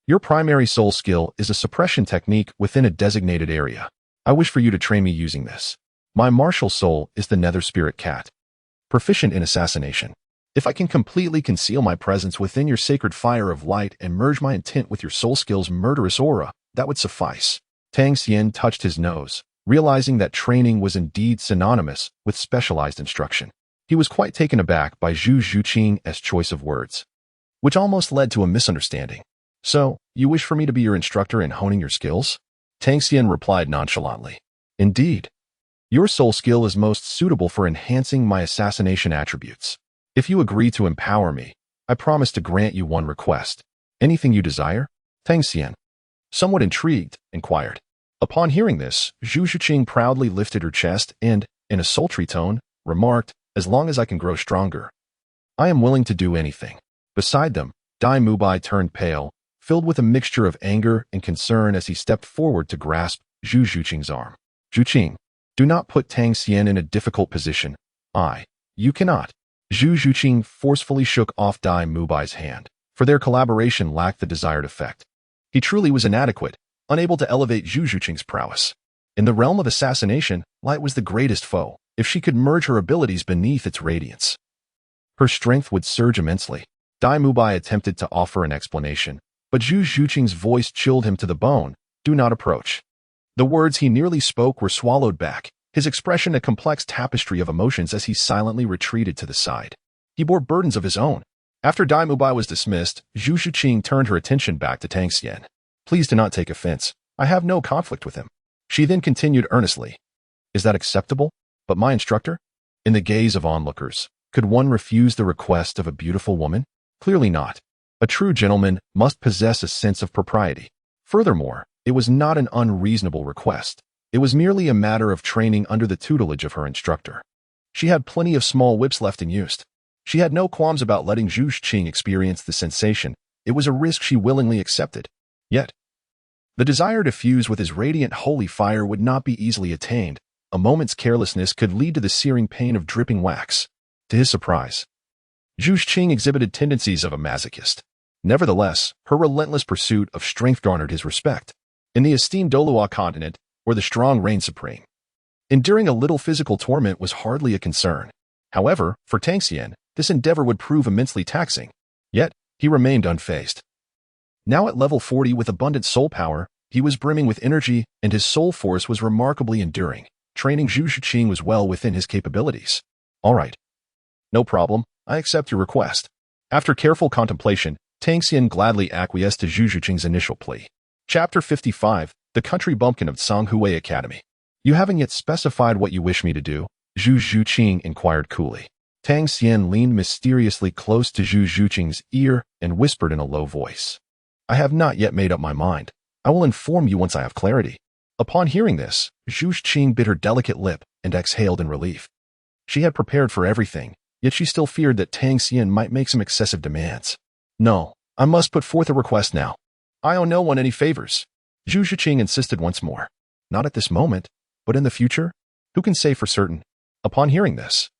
"Your primary soul skill is a suppression technique within a designated area. I wish for you to train me using this. My martial soul is the Nether Spirit Cat, proficient in assassination. If I can completely conceal my presence within your sacred fire of light and merge my intent with your soul skill's murderous aura, that would suffice." Tang Xian touched his nose, realizing that training was indeed synonymous with specialized instruction. He was quite taken aback by Zhu Zhuqing's choice of words, which almost led to a misunderstanding. "So, you wish for me to be your instructor in honing your skills?" Tang Xian replied nonchalantly. "Indeed. Your soul skill is most suitable for enhancing my assassination attributes. If you agree to empower me, I promise to grant you one request. Anything you desire?" Tang Xian, somewhat intrigued, inquired. Upon hearing this, Zhu Zhuqing proudly lifted her chest and, in a sultry tone, remarked, "As long as I can grow stronger, I am willing to do anything." Beside them, Dai Mubai turned pale, filled with a mixture of anger and concern as he stepped forward to grasp Zhu Zhuqing's arm. "Zhuqing, do not put Tang Xian in a difficult position. You cannot." Zhu Zhuqing forcefully shook off Dai Mubai's hand, for their collaboration lacked the desired effect. He truly was inadequate, unable to elevate Zhu Zhuqing's prowess. In the realm of assassination, light was the greatest foe, if she could merge her abilities beneath its radiance. Her strength would surge immensely. Dai Mubai attempted to offer an explanation, but Zhu Zhuqing's voice chilled him to the bone. "Do not approach." The words he nearly spoke were swallowed back, his expression a complex tapestry of emotions as he silently retreated to the side. He bore burdens of his own. After Dai Mubai was dismissed, Zhu Zhuqing turned her attention back to Tang Xian. "Please do not take offense. I have no conflict with him." She then continued earnestly, "Is that acceptable? But my instructor?" In the gaze of onlookers, could one refuse the request of a beautiful woman? Clearly not. A true gentleman must possess a sense of propriety. Furthermore, it was not an unreasonable request. It was merely a matter of training under the tutelage of her instructor. She had plenty of small whips left in use. She had no qualms about letting Zhu Zhuqing experience the sensation. It was a risk she willingly accepted. Yet, the desire to fuse with his radiant holy fire would not be easily attained. A moment's carelessness could lead to the searing pain of dripping wax. To his surprise, Zhu Zhuqing exhibited tendencies of a masochist. Nevertheless, her relentless pursuit of strength garnered his respect. In the esteemed Douluo continent, where the strong reigned supreme, enduring a little physical torment was hardly a concern. However, for Tang Xian, this endeavor would prove immensely taxing. Yet, he remained unfazed. Now at level 40 with abundant soul power, he was brimming with energy and his soul force was remarkably enduring. Training Zhu Zhuqing was well within his capabilities. "All right. No problem, I accept your request." After careful contemplation, Tang Xian gladly acquiesced to Zhu Zhuqing's initial plea. Chapter 55, The Country Bumpkin of Shanghue Academy. "You haven't yet specified what you wish me to do?" Zhu Zhuqing inquired coolly. Tang Xian leaned mysteriously close to Zhu Zhuqing's ear and whispered in a low voice, "I have not yet made up my mind. I will inform you once I have clarity." Upon hearing this, Zhu Zhuqing bit her delicate lip and exhaled in relief. She had prepared for everything, yet she still feared that Tang Xian might make some excessive demands. "No, I must put forth a request now. I owe no one any favors." Zhu Zhuqing insisted once more. "Not at this moment, but in the future? Who can say for certain?" Upon hearing this,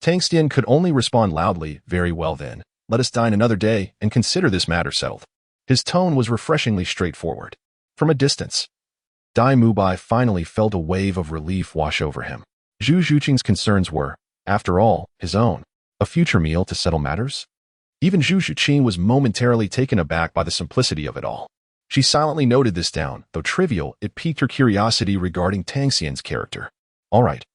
Tang Xian could only respond loudly, "Very well then, let us dine another day and consider this matter settled." His tone was refreshingly straightforward. From a distance, Dai Mubai finally felt a wave of relief wash over him. Zhu Zhuqing's concerns were, after all, his own. A future meal to settle matters? Even Zhu Zhuqing was momentarily taken aback by the simplicity of it all. She silently noted this down. Though trivial, it piqued her curiosity regarding Tang Xian's character. All right.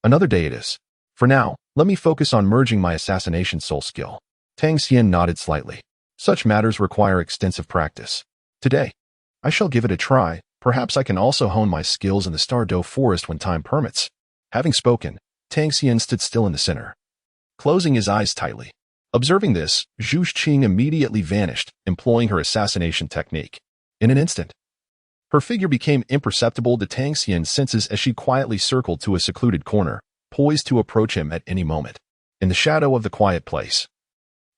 Another day it is. For now, let me focus on merging my assassination soul skill. Tang Xian nodded slightly. Such matters require extensive practice. Today, I shall give it a try. Perhaps I can also hone my skills in the Stardow Forest when time permits. Having spoken, Tang Xian stood still in the center, closing his eyes tightly. Observing this, Zhu Zhuqing immediately vanished, employing her assassination technique. In an instant, her figure became imperceptible to Tang Xian's senses as she quietly circled to a secluded corner, poised to approach him at any moment. In the shadow of the quiet place,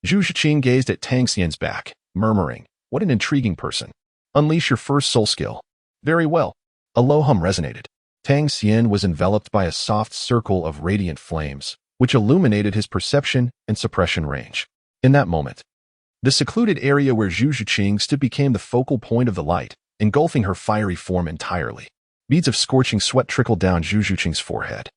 Zhu Zhuqing gazed at Tang Xian's back, murmuring, "What an intriguing person. Unleash your first soul skill." Very well. A low hum resonated. Tang Xian was enveloped by a soft circle of radiant flames, which illuminated his perception and suppression range. In that moment, the secluded area where Zhu Zhuqing stood became the focal point of the light, engulfing her fiery form entirely. Beads of scorching sweat trickled down Zhu Zhuqing's forehead,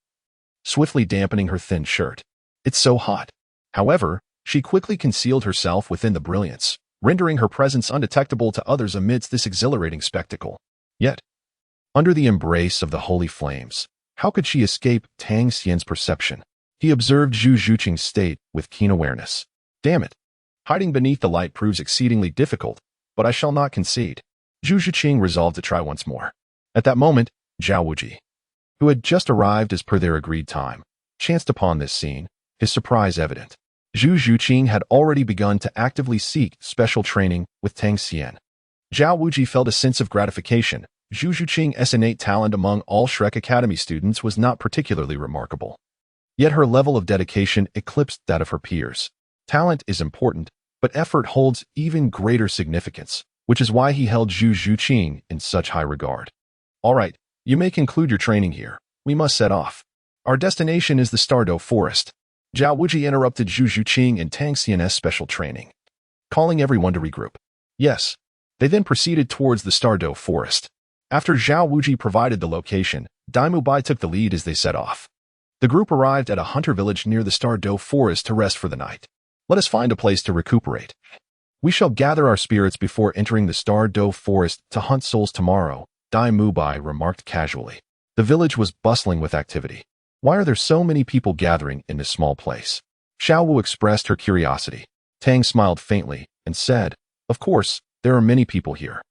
swiftly dampening her thin shirt. "It's so hot." However, she quickly concealed herself within the brilliance, rendering her presence undetectable to others amidst this exhilarating spectacle. Yet, under the embrace of the holy flames, how could she escape Tang Xian's perception? He observed Zhu Zhuqing's state with keen awareness. Damn it. Hiding beneath the light proves exceedingly difficult, but I shall not concede. Zhu Zhuqing resolved to try once more. At that moment, Xiao Wu, who had just arrived as per their agreed time, chanced upon this scene, his surprise evident. Zhu Zhuqing had already begun to actively seek special training with Tang Xian. Xiao Wu felt a sense of gratification. Zhu Zhuqing's innate talent among all Shrek Academy students was not particularly remarkable. Yet her level of dedication eclipsed that of her peers. Talent is important, but effort holds even greater significance, which is why he held Zhu Zhuqing in such high regard. All right, you may conclude your training here. We must set off. Our destination is the Stardow Forest. Xiao Wu interrupted Zhu Zhuqing and Tang Xian's special training, calling everyone to regroup. Yes. They then proceeded towards the Stardow Forest. After Xiao Wu provided the location, Dai Mubai took the lead as they set off. The group arrived at a hunter village near the Stardow Forest to rest for the night. Let us find a place to recuperate. We shall gather our spirits before entering the Stardow Forest to hunt souls tomorrow, Dai Mubai remarked casually. The village was bustling with activity. Why are there so many people gathering in this small place? Xiao Wu expressed her curiosity. Tang smiled faintly and said, "Of course, there are many people here.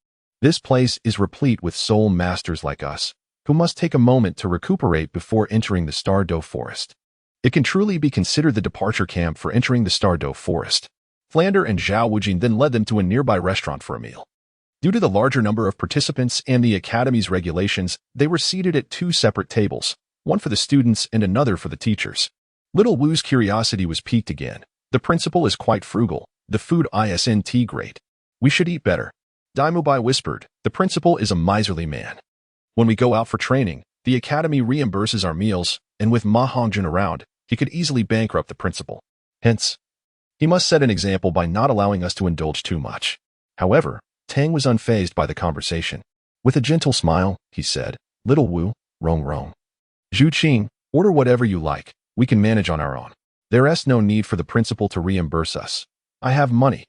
This place is replete with soul masters like us, who must take a moment to recuperate before entering the Stardow Forest. It can truly be considered the departure camp for entering the Stardow Forest." Flander and Xiao Wu then led them to a nearby restaurant for a meal. Due to the larger number of participants and the Academy's regulations, they were seated at two separate tables, one for the students and another for the teachers. Little Wu's curiosity was piqued again. The principal is quite frugal. The food isn't great. We should eat better. Dai Mubai whispered, "The principal is a miserly man. When we go out for training, the Academy reimburses our meals, and with Ma Hongjun around, he could easily bankrupt the principal. Hence, he must set an example by not allowing us to indulge too much." However, Tang was unfazed by the conversation. With a gentle smile, he said, "Little Wu, wrong. Zhu Qing, order whatever you like. We can manage on our own. There's no need for the principal to reimburse us. I have money.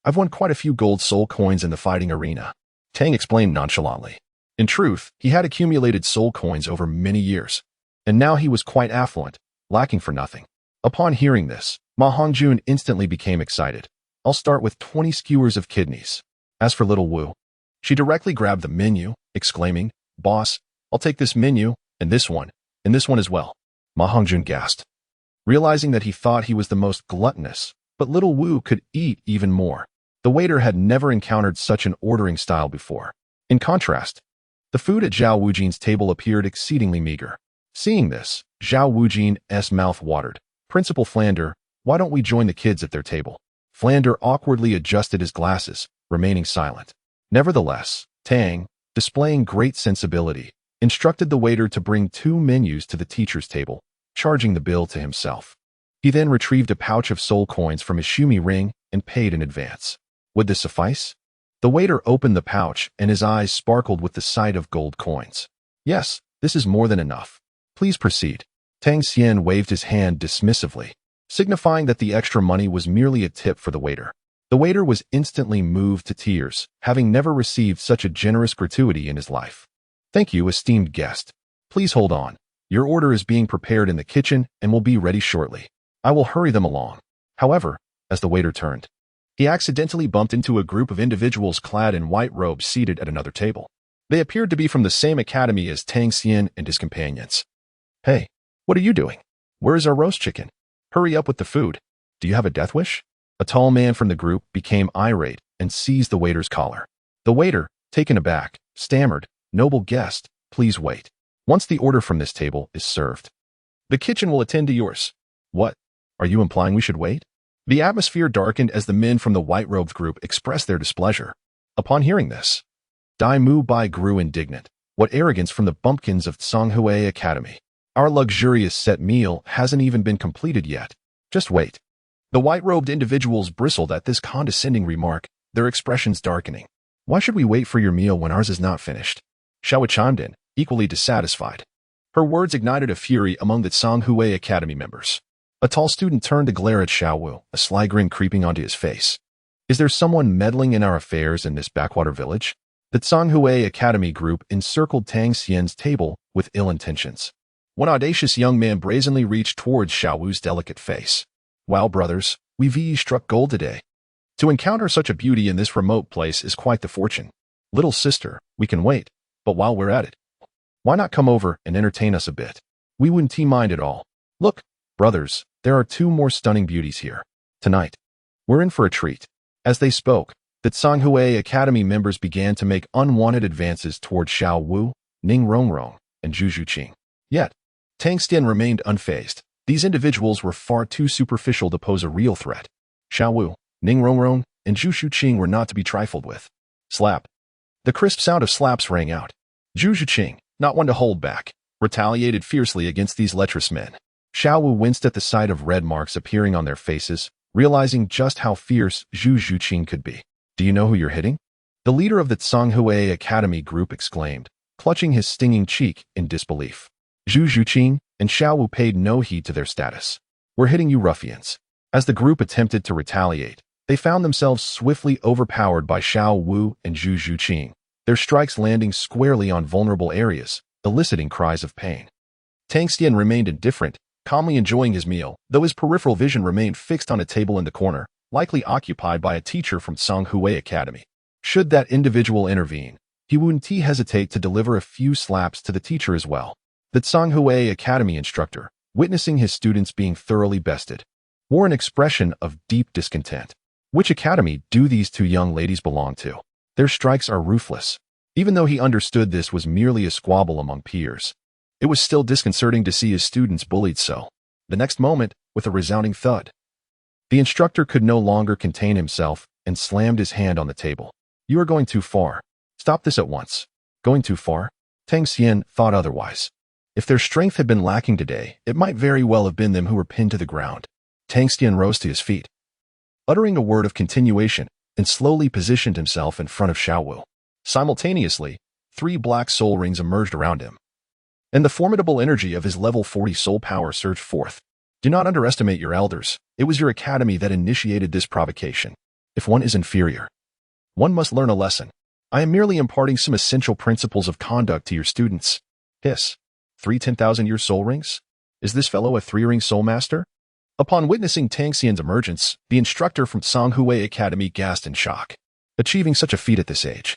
I've won quite a few gold soul coins in the fighting arena." Tang explained nonchalantly. In truth, he had accumulated soul coins over many years, and now he was quite affluent, lacking for nothing. Upon hearing this, Ma Hongjun instantly became excited. "I'll start with 20 skewers of kidneys." As for little Wu, she directly grabbed the menu, exclaiming, "Boss, I'll take this menu, and this one as well." Ma Hongjun gasped, realizing that he thought he was the most gluttonous, but little Wu could eat even more. The waiter had never encountered such an ordering style before. In contrast, the food at Xiao Wujian's table appeared exceedingly meager. Seeing this, Xiao Wujian's mouth watered. "Principal Flander, why don't we join the kids at their table?" Flander awkwardly adjusted his glasses, remaining silent. Nevertheless, Tang, displaying great sensibility, instructed the waiter to bring 2 menus to the teacher's table. charging the bill to himself. He then retrieved a pouch of soul coins from his Shumi ring and paid in advance. Would this suffice? The waiter opened the pouch and his eyes sparkled with the sight of gold coins. Yes, this is more than enough. Please proceed. Tang Xian waved his hand dismissively, signifying that the extra money was merely a tip for the waiter. The waiter was instantly moved to tears, having never received such a generous gratuity in his life. Thank you, esteemed guest. Please hold on. Your order is being prepared in the kitchen and will be ready shortly. I will hurry them along. However, as the waiter turned, he accidentally bumped into a group of individuals clad in white robes seated at another table. They appeared to be from the same academy as Tang Xian and his companions. Hey, what are you doing? Where is our roast chicken? Hurry up with the food. Do you have a death wish? A tall man from the group became irate and seized the waiter's collar. The waiter, taken aback, stammered, "Noble guest, please wait. Once the order from this table is served, the kitchen will attend to yours." What? Are you implying we should wait? The atmosphere darkened as the men from the white-robed group expressed their displeasure. Upon hearing this, Dai Mu Bai grew indignant. What arrogance from the bumpkins of Tsanghui Academy. Our luxurious set meal hasn't even been completed yet. Just wait. The white-robed individuals bristled at this condescending remark, their expressions darkening. Why should we wait for your meal when ours is not finished? Xiao Wu chimed in, equally dissatisfied. Her words ignited a fury among the Tsanghui Academy members. A tall student turned to glare at Xiao Wu, a sly grin creeping onto his face. Is there someone meddling in our affairs in this backwater village? The Tsanghui Academy group encircled Tang Xian's table with ill intentions. One audacious young man brazenly reached towards Xiao Wu's delicate face. Wow, brothers, we've struck gold today. To encounter such a beauty in this remote place is quite the fortune. Little sister, we can wait, but while we're at it, why not come over and entertain us a bit? We wouldn't mind at all. Look, brothers, there are two more stunning beauties here. Tonight, we're in for a treat. As they spoke, the Tsanghui Academy members began to make unwanted advances toward Xiao Wu, Ning Rongrong, and Zhu Zhuqing. Yet, Tang Xian remained unfazed. These individuals were far too superficial to pose a real threat. Xiao Wu, Ning Rongrong, and Zhu Zhuqing were not to be trifled with. Slap. The crisp sound of slaps rang out. Zhu Zhuqing, not one to hold back, retaliated fiercely against these lecherous men. Xiao Wu winced at the sight of red marks appearing on their faces, realizing just how fierce Zhu Zhuqing could be. Do you know who you're hitting? The leader of the Tsanghui Academy group exclaimed, clutching his stinging cheek in disbelief. Zhu Zhuqing and Xiao Wu paid no heed to their status. We're hitting you ruffians. As the group attempted to retaliate, they found themselves swiftly overpowered by Xiao Wu and Zhu Zhuqing, their strikes landing squarely on vulnerable areas, eliciting cries of pain. Tang Xian remained indifferent, calmly enjoying his meal, though his peripheral vision remained fixed on a table in the corner, likely occupied by a teacher from Tsanghui Academy. Should that individual intervene, he wouldn't hesitate to deliver a few slaps to the teacher as well. The Tsanghui Academy instructor, witnessing his students being thoroughly bested, wore an expression of deep discontent. Which academy do these two young ladies belong to? Their strikes are ruthless. Even though he understood this was merely a squabble among peers, it was still disconcerting to see his students bullied so. The next moment, with a resounding thud, the instructor could no longer contain himself and slammed his hand on the table. You are going too far. Stop this at once. Going too far? Tang Xian thought otherwise. If their strength had been lacking today, it might very well have been them who were pinned to the ground. Tang Xian rose to his feet, uttering a word of continuation, and slowly positioned himself in front of Xiao Wu. Simultaneously, 3 black soul rings emerged around him, and the formidable energy of his level 40 soul power surged forth. Do not underestimate your elders. It was your academy that initiated this provocation. If one is inferior, one must learn a lesson. I am merely imparting some essential principles of conduct to your students. Hiss. 3 10,000-year soul rings? Is this fellow a 3-ring Soulmaster? Upon witnessing Tang Xian's emergence, the instructor from Tsanghui Academy gasped in shock. Achieving such a feat at this age,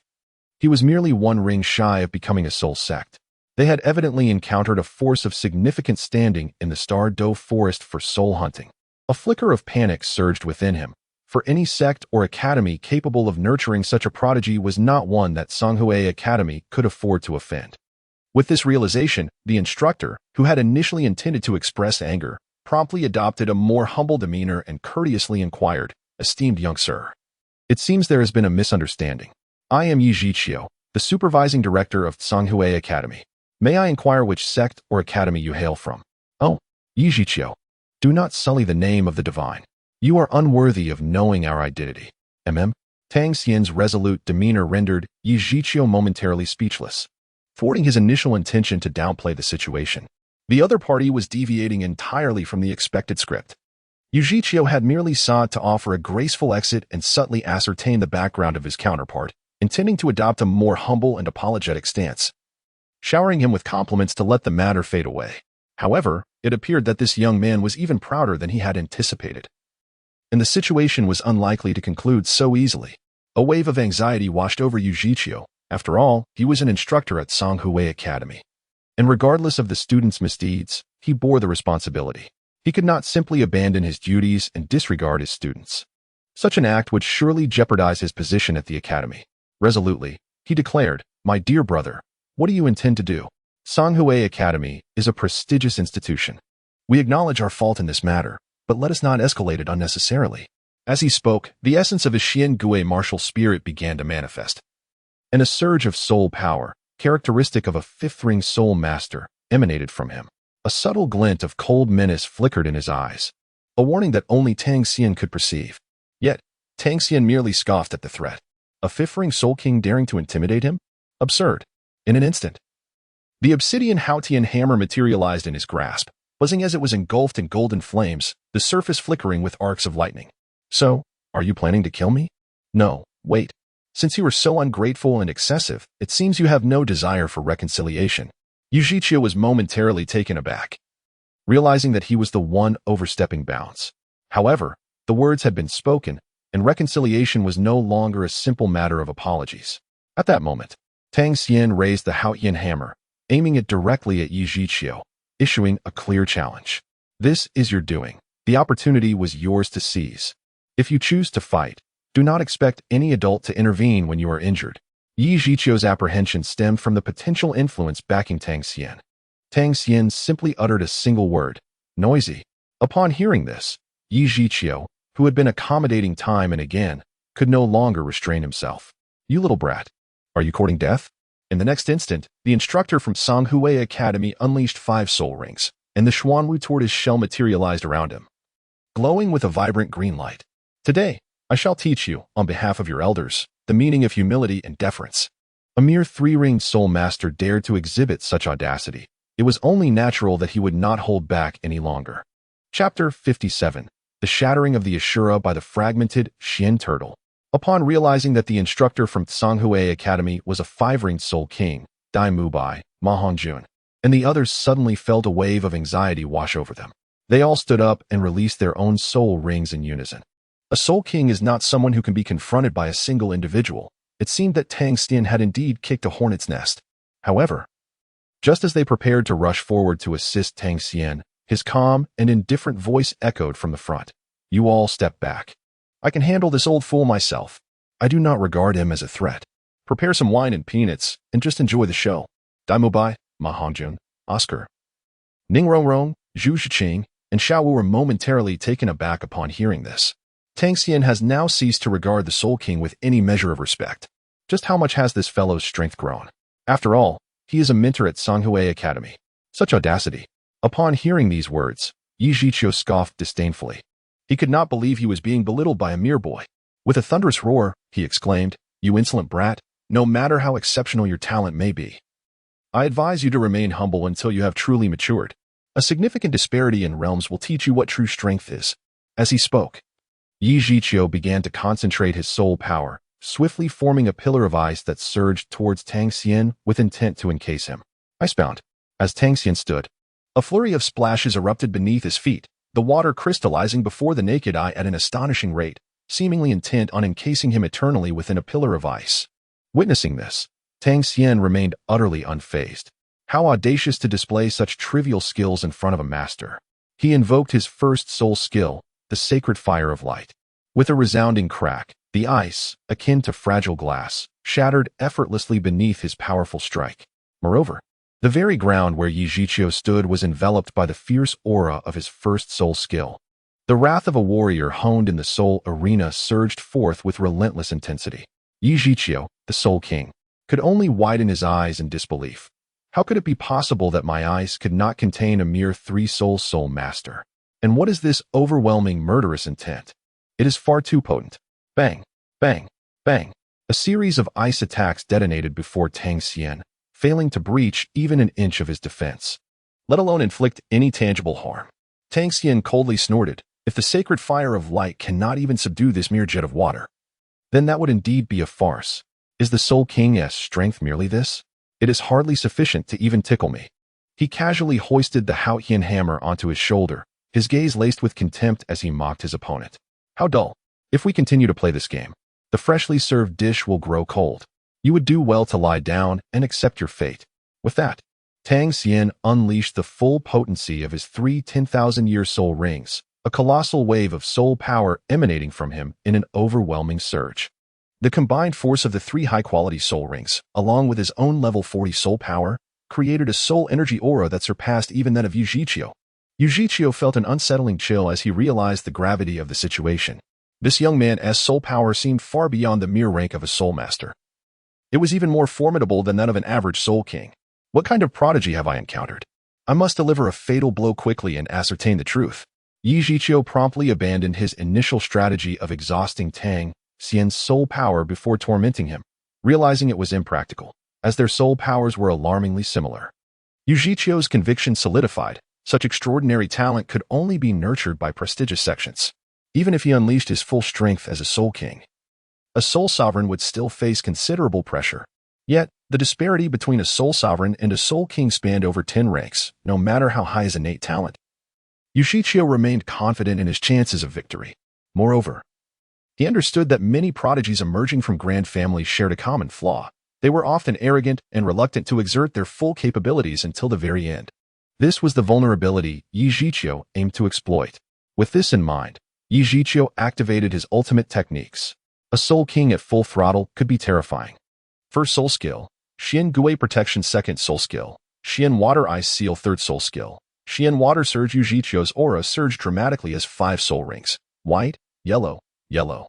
he was merely 1 ring shy of becoming a soul sect. They had evidently encountered a force of significant standing in the Star Doe forest for soul hunting. A flicker of panic surged within him, for any sect or academy capable of nurturing such a prodigy was not one that Tsanghui Academy could afford to offend. With this realization, the instructor, who had initially intended to express anger, promptly adopted a more humble demeanor and courteously inquired, "Esteemed young sir, it seems there has been a misunderstanding. I am Yu Xiaogang, the supervising director of Tsanghui Academy. May I inquire which sect or academy you hail from?" "Oh, Yu Xiaogang, do not sully the name of the divine. You are unworthy of knowing our identity. Tang Xian's resolute demeanor rendered Yu Xiaogang momentarily speechless, thwarting his initial intention to downplay the situation. The other party was deviating entirely from the expected script. Yu Xiaogang had merely sought to offer a graceful exit and subtly ascertain the background of his counterpart, intending to adopt a more humble and apologetic stance, showering him with compliments to let the matter fade away. However, it appeared that this young man was even prouder than he had anticipated, and the situation was unlikely to conclude so easily. A wave of anxiety washed over Yu Xiaogang. After all, he was an instructor at Shanghai Academy, and regardless of the students' misdeeds, he bore the responsibility. He could not simply abandon his duties and disregard his students. Such an act would surely jeopardize his position at the academy. Resolutely, he declared, "My dear brother, what do you intend to do? Shanghai Academy is a prestigious institution. We acknowledge our fault in this matter, but let us not escalate it unnecessarily." As he spoke, the essence of his Xian Gui martial spirit began to manifest, and a surge of soul power, characteristic of a fifth-ring Soulmaster, emanated from him. A subtle glint of cold menace flickered in his eyes, a warning that only Tang Xian could perceive. Yet, Tang Xian merely scoffed at the threat. A fifth-ring Soul King daring to intimidate him? Absurd. In an instant, the obsidian Xuantian hammer materialized in his grasp, buzzing as it was engulfed in golden flames, the surface flickering with arcs of lightning. "So, are you planning to kill me?" "No, wait. Since you are so ungrateful and excessive, it seems you have no desire for reconciliation." Yu Xiaogang was momentarily taken aback, realizing that he was the one overstepping bounds. However, the words had been spoken, and reconciliation was no longer a simple matter of apologies. At that moment, Tang Xian raised the Xuantian hammer, aiming it directly at Yu Xiaogang, issuing a clear challenge. "This is your doing. The opportunity was yours to seize. If you choose to fight, do not expect any adult to intervene when you are injured." Yu Xiaogang's apprehension stemmed from the potential influence backing Tang Xian. Tang Xian simply uttered a single word, "Noisy." Upon hearing this, Yu Xiaogang, who had been accommodating time and again, could no longer restrain himself. "You little brat, are you courting death?" In the next instant, the instructor from Shanghai Academy unleashed 5 soul rings, and the Xuanwu tortoise shell materialized around him, glowing with a vibrant green light. "Today, I shall teach you, on behalf of your elders, the meaning of humility and deference." A mere 3-ringed Soulmaster dared to exhibit such audacity. It was only natural that he would not hold back any longer. Chapter 57. The Shattering of the Ashura by the Fragmented Xian Turtle. Upon realizing that the instructor from Shanghai Academy was a 5-ringed Soul King, Dai Mubai, Ma Hongjun, and the others suddenly felt a wave of anxiety wash over them. They all stood up and released their own soul rings in unison. A Soul King is not someone who can be confronted by a single individual. It seemed that Tang Xian had indeed kicked a hornet's nest. However, just as they prepared to rush forward to assist Tang Xian, his calm and indifferent voice echoed from the front. "You all step back. I can handle this old fool myself. I do not regard him as a threat. Prepare some wine and peanuts, and just enjoy the show." Daimubai, Ma Hongjun, Oscar, Ningrongrong, Zhu Shiqing, and Xiao Wu were momentarily taken aback upon hearing this. Tang Xian has now ceased to regard the Soul King with any measure of respect. Just how much has this fellow's strength grown? After all, he is a mentor at Shanghai Academy. Such audacity. Upon hearing these words, Yu Xiaogang scoffed disdainfully. He could not believe he was being belittled by a mere boy. With a thunderous roar, he exclaimed, "You insolent brat, no matter how exceptional your talent may be, I advise you to remain humble until you have truly matured. A significant disparity in realms will teach you what true strength is." As he spoke, Yu Xiaogang began to concentrate his soul power, swiftly forming a pillar of ice that surged towards Tang Xian with intent to encase him. Icebound. As Tang Xian stood, a flurry of splashes erupted beneath his feet, the water crystallizing before the naked eye at an astonishing rate, seemingly intent on encasing him eternally within a pillar of ice. Witnessing this, Tang Xian remained utterly unfazed. How audacious to display such trivial skills in front of a master. He invoked his first soul skill, the sacred fire of light. With a resounding crack, the ice, akin to fragile glass, shattered effortlessly beneath his powerful strike. Moreover, the very ground where Yu Xiaogang stood was enveloped by the fierce aura of his first soul skill. The wrath of a warrior honed in the soul arena surged forth with relentless intensity. Yu Xiaogang, the Soul King, could only widen his eyes in disbelief. How could it be possible that my eyes could not contain a mere 3-soul Soulmaster? And what is this overwhelming murderous intent? It is far too potent. Bang, bang, bang. A series of ice attacks detonated before Tang Xian, failing to breach even an inch of his defense, let alone inflict any tangible harm. Tang Xian coldly snorted, "If the sacred fire of light cannot even subdue this mere jet of water, then that would indeed be a farce. Is the Soul King's strength merely this? It is hardly sufficient to even tickle me." He casually hoisted the Xuantian hammer onto his shoulder, his gaze laced with contempt as he mocked his opponent. How dull. If we continue to play this game, the freshly served dish will grow cold. You would do well to lie down and accept your fate. With that, Tang Xian unleashed the full potency of his 3 10,000-year soul rings, a colossal wave of soul power emanating from him in an overwhelming surge. The combined force of the 3 high-quality soul rings, along with his own level 40 soul power, created a soul energy aura that surpassed even that of Yu Xiao. Yu Xiao felt an unsettling chill as he realized the gravity of the situation. This young man's soul power seemed far beyond the mere rank of a Soulmaster. It was even more formidable than that of an average Soul King. What kind of prodigy have I encountered? I must deliver a fatal blow quickly and ascertain the truth. Yu Xiao promptly abandoned his initial strategy of exhausting Tang Xian's soul power before tormenting him, realizing it was impractical, as their soul powers were alarmingly similar. Yu Xiao's conviction solidified. Such extraordinary talent could only be nurtured by prestigious sections. Even if he unleashed his full strength as a Soul King, a Soul Sovereign would still face considerable pressure. Yet, the disparity between a Soul Sovereign and a Soul King spanned over 10 ranks, no matter how high his innate talent. Yu Xiao remained confident in his chances of victory. Moreover, he understood that many prodigies emerging from grand families shared a common flaw. They were often arrogant and reluctant to exert their full capabilities until the very end. This was the vulnerability Yu Xiao aimed to exploit. With this in mind, Yu Xiao activated his ultimate techniques. A Soul King at full throttle could be terrifying. First Soul Skill, Xian Gui Protection. Second Soul Skill, Xian Water Ice Seal. Third Soul Skill, Xian Water Surge. Yu Xiao's aura surged dramatically as 5 soul rings, white, yellow, yellow,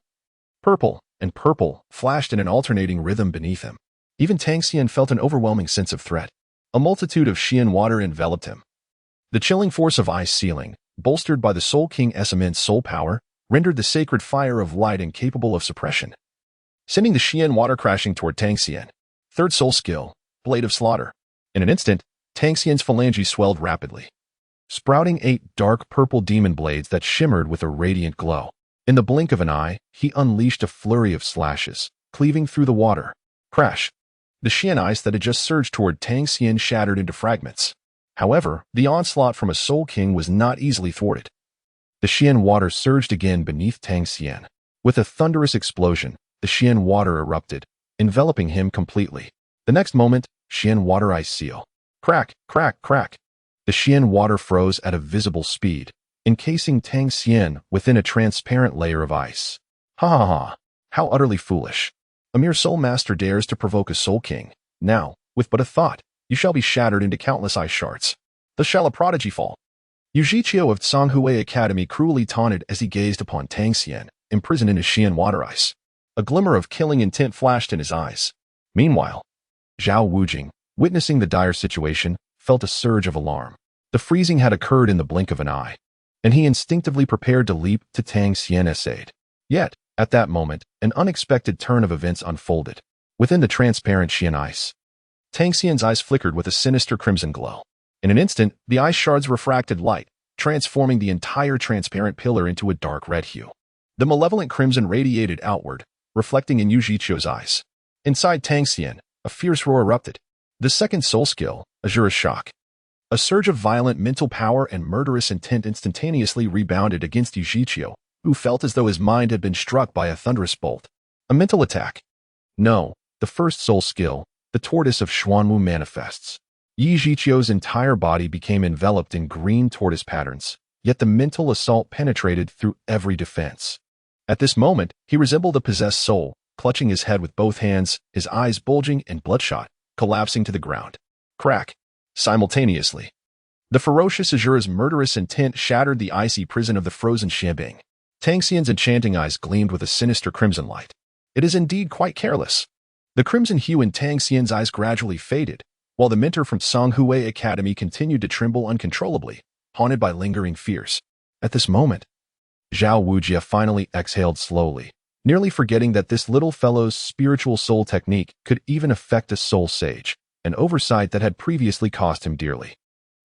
purple, and purple, flashed in an alternating rhythm beneath him. Even Tang Xian felt an overwhelming sense of threat. A multitude of Xian water enveloped him. The chilling force of ice sealing, bolstered by the Soul King's immense soul power, rendered the sacred fire of light incapable of suppression, sending the Xian water crashing toward Tang Xian. Third Soul Skill, Blade of Slaughter. In an instant, Tang Xian's phalanges swelled rapidly, sprouting 8 dark purple demon blades that shimmered with a radiant glow. In the blink of an eye, he unleashed a flurry of slashes, cleaving through the water. Crash! The Xian ice that had just surged toward Tang Xian shattered into fragments. However, the onslaught from a Soul King was not easily thwarted. The Xian water surged again beneath Tang Xian. With a thunderous explosion, the Xian water erupted, enveloping him completely. The next moment, Xian water ice seal. Crack, crack, crack. The Xian water froze at a visible speed, encasing Tang Xian within a transparent layer of ice. Ha ha ha. How utterly foolish. A mere Soulmaster dares to provoke a Soul King. Now, with but a thought, you shall be shattered into countless ice shards. Thus shall a prodigy fall. Yu Xiao of Shrek Academy cruelly taunted as he gazed upon Tang Xian, imprisoned in his Xian water ice. A glimmer of killing intent flashed in his eyes. Meanwhile, Xiao Wu, witnessing the dire situation, felt a surge of alarm. The freezing had occurred in the blink of an eye, and he instinctively prepared to leap to Tang Xian's aid. Yet, at that moment, an unexpected turn of events unfolded. Within the transparent Xian ice, Tang Xian's eyes flickered with a sinister crimson glow. In an instant, the ice shards refracted light, transforming the entire transparent pillar into a dark red hue. The malevolent crimson radiated outward, reflecting in Yu Xiao's eyes. Inside Tang Xian, a fierce roar erupted. The second soul skill, Azura's Shock. A surge of violent mental power and murderous intent instantaneously rebounded against Yu Xiao, who felt as though his mind had been struck by a thunderous bolt. A mental attack. No, the first soul skill, the Tortoise of Xuanwu manifests. Yu Xiao's entire body became enveloped in green tortoise patterns, yet the mental assault penetrated through every defense. At this moment, he resembled a possessed soul, clutching his head with both hands, his eyes bulging and bloodshot, collapsing to the ground. Crack! Simultaneously, the ferocious Azura's murderous intent shattered the icy prison of the frozen Xianbing. Tang Xian's enchanting eyes gleamed with a sinister crimson light. It is indeed quite careless. The crimson hue in Tang Xian's eyes gradually faded, while the mentor from Shanghai Academy continued to tremble uncontrollably, haunted by lingering fears. At this moment, Xiao Wu finally exhaled slowly, nearly forgetting that this little fellow's spiritual soul technique could even affect a soul sage, an oversight that had previously cost him dearly.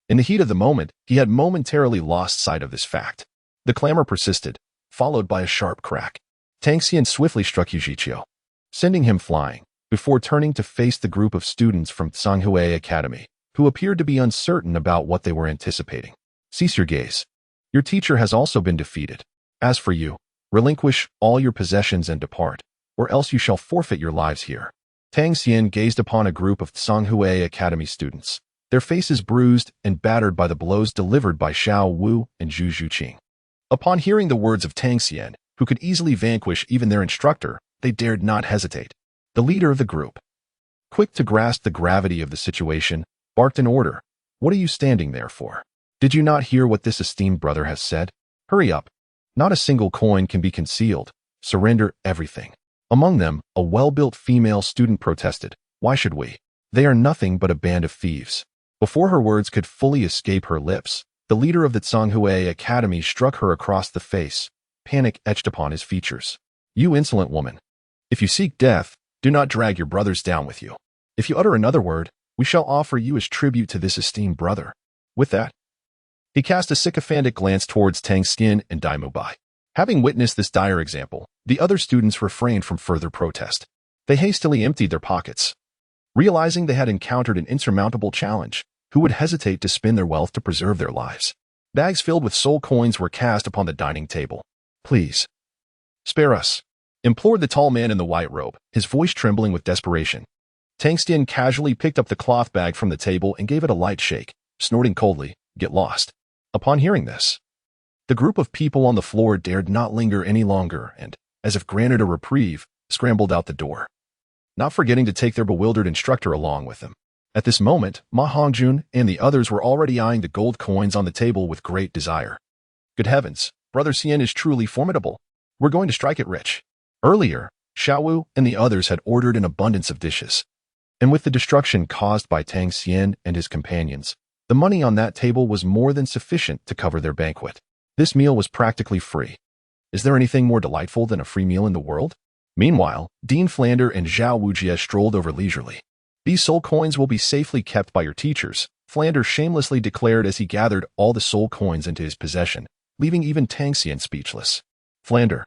In the heat of the moment, he had momentarily lost sight of this fact. The clamor persisted, followed by a sharp crack. Tang Xian swiftly struck Yu Xiaogang, sending him flying, before turning to face the group of students from Shanghai Academy, who appeared to be uncertain about what they were anticipating. Cease your gaze. Your teacher has also been defeated. As for you, relinquish all your possessions and depart, or else you shall forfeit your lives here. Tang Xian gazed upon a group of Shanghai Academy students, their faces bruised and battered by the blows delivered by Xiao Wu and Zhu Zhuqing. Upon hearing the words of Tang Xian, who could easily vanquish even their instructor, they dared not hesitate. The leader of the group, quick to grasp the gravity of the situation, barked an order. What are you standing there for? Did you not hear what this esteemed brother has said? Hurry up. Not a single coin can be concealed. Surrender everything. Among them, a well-built female student protested. Why should we? They are nothing but a band of thieves. Before her words could fully escape her lips, the leader of the Shanghai Academy struck her across the face, panic etched upon his features. You insolent woman. If you seek death, do not drag your brothers down with you. If you utter another word, we shall offer you as tribute to this esteemed brother. With that, he cast a sycophantic glance towards Tang Xian and Daimubai. Having witnessed this dire example, the other students refrained from further protest. They hastily emptied their pockets. Realizing they had encountered an insurmountable challenge, who would hesitate to spend their wealth to preserve their lives? Bags filled with soul coins were cast upon the dining table. Please, spare us, implored the tall man in the white robe, his voice trembling with desperation. Tang Xian casually picked up the cloth bag from the table and gave it a light shake, snorting coldly, "Get lost." Upon hearing this, the group of people on the floor dared not linger any longer and, as if granted a reprieve, scrambled out the door, not forgetting to take their bewildered instructor along with them. At this moment, Ma Hongjun and the others were already eyeing the gold coins on the table with great desire. Good heavens, Brother Xian is truly formidable. We're going to strike it rich. Earlier, Xiao Wu and the others had ordered an abundance of dishes. And with the destruction caused by Tang Xian and his companions, the money on that table was more than sufficient to cover their banquet. This meal was practically free. Is there anything more delightful than a free meal in the world? Meanwhile, Dean Flander and Zhao Wujie strolled over leisurely. These soul coins will be safely kept by your teachers, Flander shamelessly declared as he gathered all the soul coins into his possession, leaving even Tang Xian speechless. Flander,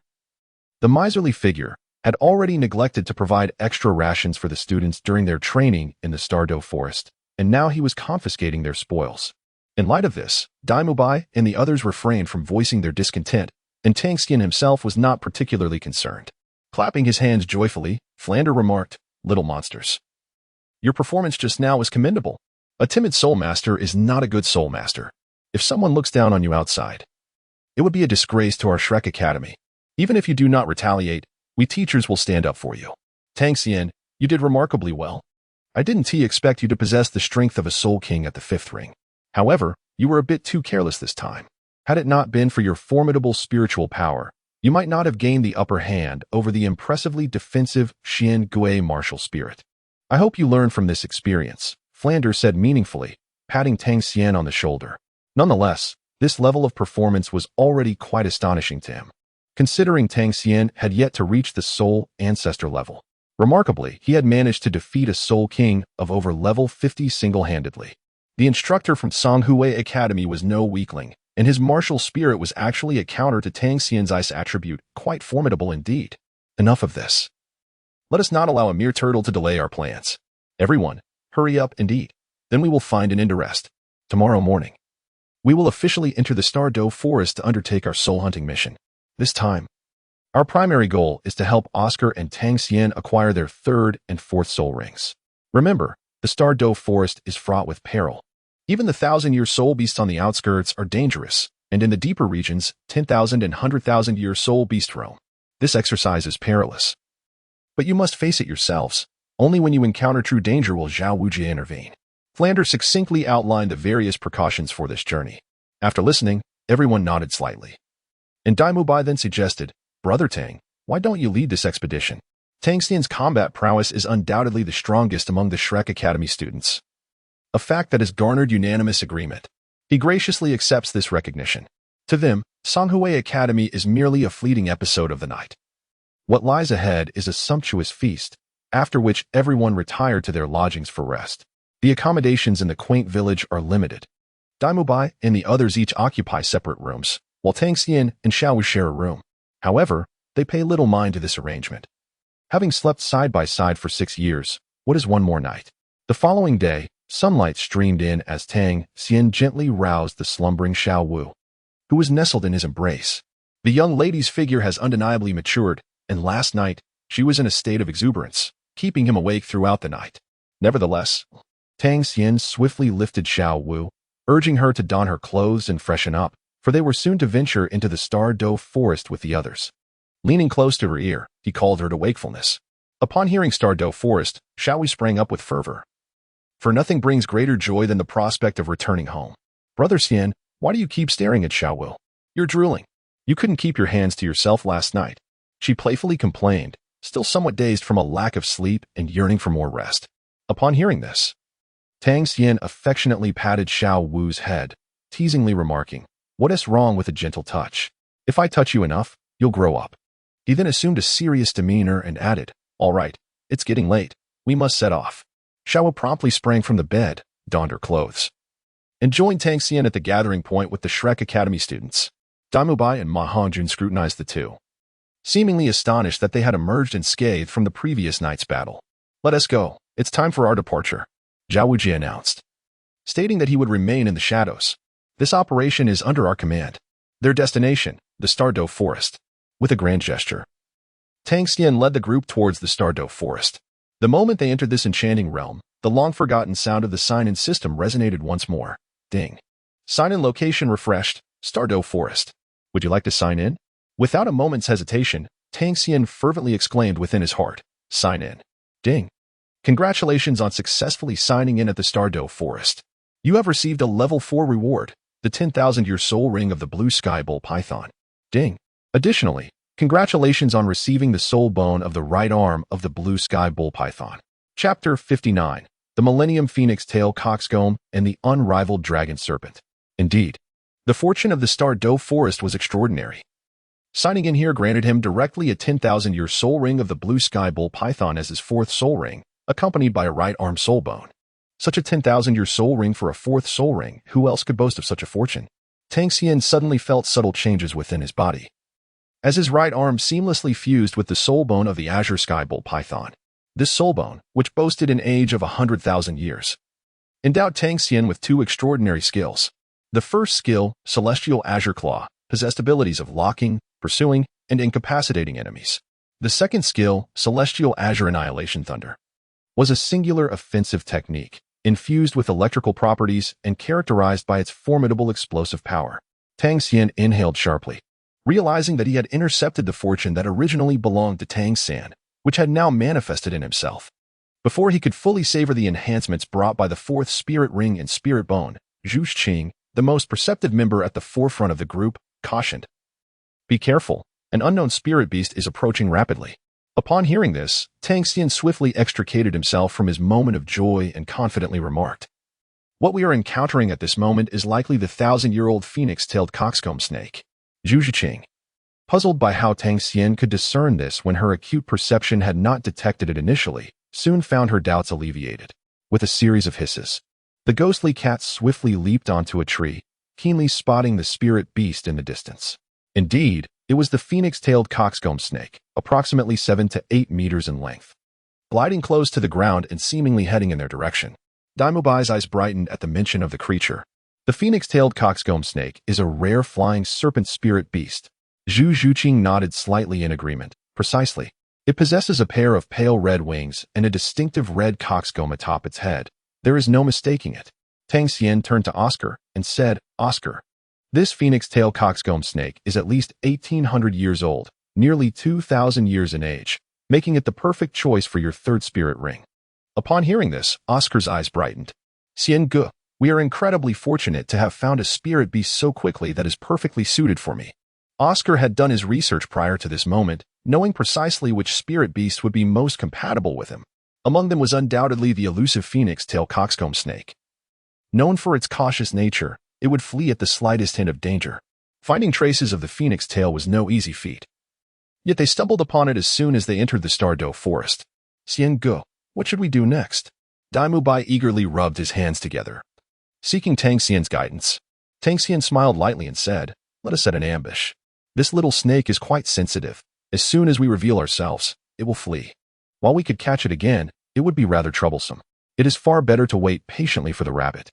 the miserly figure, had already neglected to provide extra rations for the students during their training in the Stardow Forest, and now he was confiscating their spoils. In light of this, Daimubai and the others refrained from voicing their discontent, and Tang Xian himself was not particularly concerned. Clapping his hands joyfully, Flander remarked, "Little monsters, your performance just now was commendable. A timid Soulmaster is not a good Soulmaster. If someone looks down on you outside, it would be a disgrace to our Shrek Academy. Even if you do not retaliate, we teachers will stand up for you. Tang Xian, you did remarkably well. I didn't expect you to possess the strength of a Soul King at the 5th ring. However, you were a bit too careless this time. Had it not been for your formidable spiritual power, you might not have gained the upper hand over the impressively defensive Xian Gui martial spirit. I hope you learned from this experience," Flander said meaningfully, patting Tang Xian on the shoulder. Nonetheless, this level of performance was already quite astonishing to him, considering Tang Xian had yet to reach the Soul Ancestor level. Remarkably, he had managed to defeat a Soul King of over level 50 single-handedly. The instructor from Shanghai Academy was no weakling, and his martial spirit was actually a counter to Tang Xian's ice attribute, quite formidable indeed. Enough of this. Let us not allow a mere turtle to delay our plans. Everyone, hurry up and eat. Then we will find an end to rest. Tomorrow morning, we will officially enter the Stardow Forest to undertake our soul hunting mission. This time, our primary goal is to help Oscar and Tang Xian acquire their 3rd and 4th soul rings. Remember, the Stardow Forest is fraught with peril. Even the 1,000-year soul beasts on the outskirts are dangerous, and in the deeper regions, 10,000 and 100,000-year soul beasts roam. This exercise is perilous. But you must face it yourselves. Only when you encounter true danger will Zhao Wujie intervene. Flander succinctly outlined the various precautions for this journey. After listening, everyone nodded slightly. And Daimubai then suggested, "Brother Tang, why don't you lead this expedition? Tang Xian's combat prowess is undoubtedly the strongest among the Shrek Academy students." a fact that has garnered unanimous agreement. He graciously accepts this recognition. To them, Songhui Academy is merely a fleeting episode of the night. What lies ahead is a sumptuous feast, after which everyone retired to their lodgings for rest. The accommodations in the quaint village are limited. Daimubai and the others each occupy separate rooms, while Tang Xian and Xiao Wu share a room. However, they pay little mind to this arrangement. Having slept side by side for 6 years, what is one more night? The following day, sunlight streamed in as Tang Xian gently roused the slumbering Xiao Wu, who was nestled in his embrace. The young lady's figure has undeniably matured, and last night, she was in a state of exuberance, keeping him awake throughout the night. Nevertheless, Tang Xian swiftly lifted Xiao Wu, urging her to don her clothes and freshen up, for they were soon to venture into the Star-Do forest with the others. Leaning close to her ear, he called her to wakefulness. Upon hearing Star-Do forest, Xiao Wu sprang up with fervor. For nothing brings greater joy than the prospect of returning home. Brother Xian, why do you keep staring at Xiao Wu? You're drooling. You couldn't keep your hands to yourself last night. She playfully complained, still somewhat dazed from a lack of sleep and yearning for more rest. Upon hearing this, Tang Xian affectionately patted Xiao Wu's head, teasingly remarking, "What is wrong with a gentle touch? If I touch you enough, you'll grow up." He then assumed a serious demeanor and added, "All right, it's getting late. We must set off." Xiao Wu promptly sprang from the bed, donned her clothes, and joined Tang Xian at the gathering point with the Shrek Academy students. Daimubai and Ma Hongjun scrutinized the two, seemingly astonished that they had emerged unscathed from the previous night's battle. "Let us go. It's time for our departure," Xiao Wuji announced, stating that he would remain in the shadows. "This operation is under our command." Their destination, the Star-Do forest. With a grand gesture, Tang Xian led the group towards the Star-Do forest. The moment they entered this enchanting realm, the long-forgotten sound of the sign-in system resonated once more. Ding. Sign-in location refreshed, Star-Do forest. Would you like to sign in? Without a moment's hesitation, Tang Xian fervently exclaimed within his heart, "Sign in." Ding. Congratulations on successfully signing in at the Star-Do forest. You have received a level 4 reward, the 10,000-year soul ring of the blue sky bull python. Ding. Additionally, congratulations on receiving the soul bone of the right arm of the blue sky bull python. Chapter 59. The Millennium Phoenix Tail Coxcomb and the Unrivaled Dragon Serpent. Indeed, the fortune of the Star-Do forest was extraordinary. Signing in here granted him directly a 10,000-year soul ring of the blue sky bull python as his 4th soul ring, accompanied by a right arm soul bone. Such a 10,000-year soul ring for a 4th soul ring, who else could boast of such a fortune? Tang Xian suddenly felt subtle changes within his body, as his right arm seamlessly fused with the soul bone of the azure sky bull python. This soul bone, which boasted an age of 100,000 years, endowed Tang Xian with 2 extraordinary skills. The first skill, Celestial Azure Claw, possessed abilities of locking, pursuing, and incapacitating enemies. The second skill, Celestial Azure Annihilation Thunder, was a singular offensive technique, infused with electrical properties and characterized by its formidable explosive power. Tang Xian inhaled sharply, realizing that he had intercepted the fortune that originally belonged to Tang San, which had now manifested in himself. Before he could fully savor the enhancements brought by the 4th spirit ring and spirit bone, Zhu Qing, the most perceptive member at the forefront of the group, cautioned, "Be careful, an unknown spirit beast is approaching rapidly." Upon hearing this, Tang Xian swiftly extricated himself from his moment of joy and confidently remarked, "What we are encountering at this moment is likely the 1,000-year-old phoenix-tailed coxcomb snake." Zhu Qing, puzzled by how Tang Xian could discern this when her acute perception had not detected it initially, soon found her doubts alleviated. With a series of hisses, the ghostly cat swiftly leaped onto a tree, keenly spotting the spirit beast in the distance. Indeed, it was the phoenix-tailed coxcomb snake, approximately 7 to 8 meters in length, gliding close to the ground and seemingly heading in their direction. Daimubai's eyes brightened at the mention of the creature. The phoenix-tailed coxcomb snake is a rare flying serpent spirit beast. Zhu Zhuqing nodded slightly in agreement. Precisely. It possesses a pair of pale red wings and a distinctive red coxcomb atop its head. There is no mistaking it. Tang Xian turned to Oscar and said, "Oscar, this phoenix-tail coxcomb snake is at least 1,800 years old, nearly 2,000 years in age, making it the perfect choice for your 3rd spirit ring." Upon hearing this, Oscar's eyes brightened. "Xian Ge, we are incredibly fortunate to have found a spirit beast so quickly that is perfectly suited for me." Oscar had done his research prior to this moment, knowing precisely which spirit beast would be most compatible with him. Among them was undoubtedly the elusive phoenix-tail coxcomb snake. Known for its cautious nature, it would flee at the slightest hint of danger. Finding traces of the phoenix tail was no easy feat. Yet they stumbled upon it as soon as they entered the Stardow forest. Xian Gu, what should we do next? Dai Mubai eagerly rubbed his hands together, seeking Tang Xian's guidance. Tang Xian smiled lightly and said, let us set an ambush. This little snake is quite sensitive. As soon as we reveal ourselves, it will flee. While we could catch it again, it would be rather troublesome. It is far better to wait patiently for the rabbit,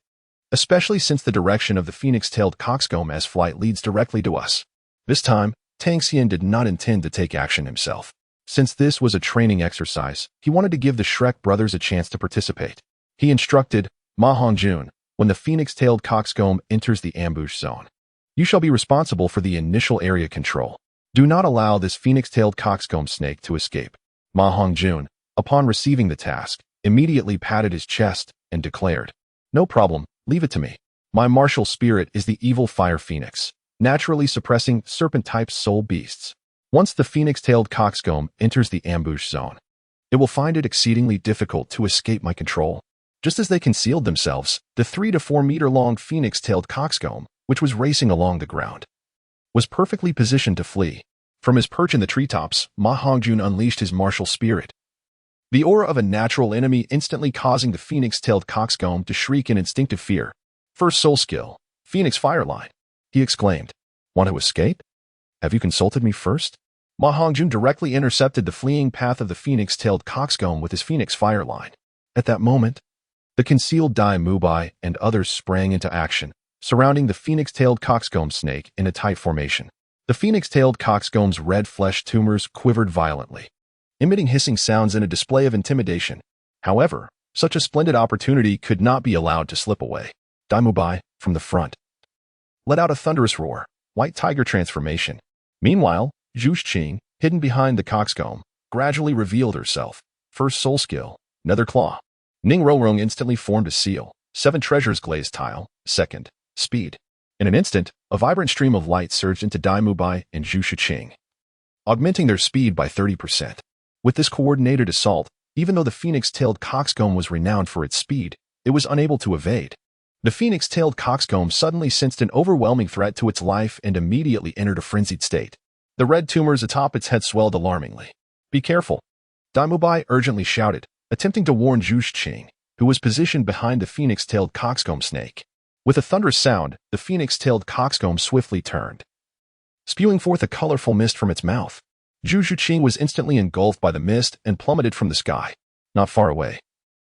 especially since the direction of the phoenix-tailed coxcomb flight leads directly to us. This time, Tang Xian did not intend to take action himself. Since this was a training exercise, he wanted to give the Shrek brothers a chance to participate. He instructed Ma Hongjun, when the phoenix-tailed coxcomb enters the ambush zone, you shall be responsible for the initial area control. Do not allow this phoenix-tailed coxcomb snake to escape. Ma Hongjun, upon receiving the task, immediately patted his chest and declared, no problem, leave it to me. My martial spirit is the evil fire phoenix, naturally suppressing serpent-type soul beasts. Once the phoenix-tailed coxcomb enters the ambush zone, it will find it exceedingly difficult to escape my control. Just as they concealed themselves, the 3 to 4 meter long phoenix-tailed coxcomb, which was racing along the ground, was perfectly positioned to flee. From his perch in the treetops, Ma Hongjun unleashed his martial spirit, the aura of a natural enemy instantly causing the phoenix-tailed coxcomb to shriek in instinctive fear. First soul skill, Phoenix Fireline, he exclaimed. Want to escape? Have you consulted me first? Ma Hongjun directly intercepted the fleeing path of the phoenix-tailed coxcomb with his Phoenix Fireline. At that moment, the concealed Dai Mubai and others sprang into action, surrounding the phoenix-tailed coxcomb snake in a tight formation. The phoenix-tailed coxcomb's red flesh tumors quivered violently, emitting hissing sounds in a display of intimidation. However, such a splendid opportunity could not be allowed to slip away. Dai Mubai, from the front, let out a thunderous roar, white tiger transformation. Meanwhile, Zhu Xing, hidden behind the coxcomb, gradually revealed herself. First soul skill, Nether Claw. Ning Rorong instantly formed a seal, 7 treasures glazed tile, second, speed. In an instant, a vibrant stream of light surged into Dai Mubai and Zhu Xing, augmenting their speed by 30%. With this coordinated assault, even though the phoenix-tailed coxcomb was renowned for its speed, it was unable to evade. The phoenix-tailed coxcomb suddenly sensed an overwhelming threat to its life and immediately entered a frenzied state. The red tumors atop its head swelled alarmingly. Be careful, Dai Mubai urgently shouted, attempting to warn Zhu Xing, who was positioned behind the phoenix-tailed coxcomb snake. With a thunderous sound, the phoenix-tailed coxcomb swiftly turned, spewing forth a colorful mist from its mouth. Zhu Xing was instantly engulfed by the mist and plummeted from the sky. Not far away,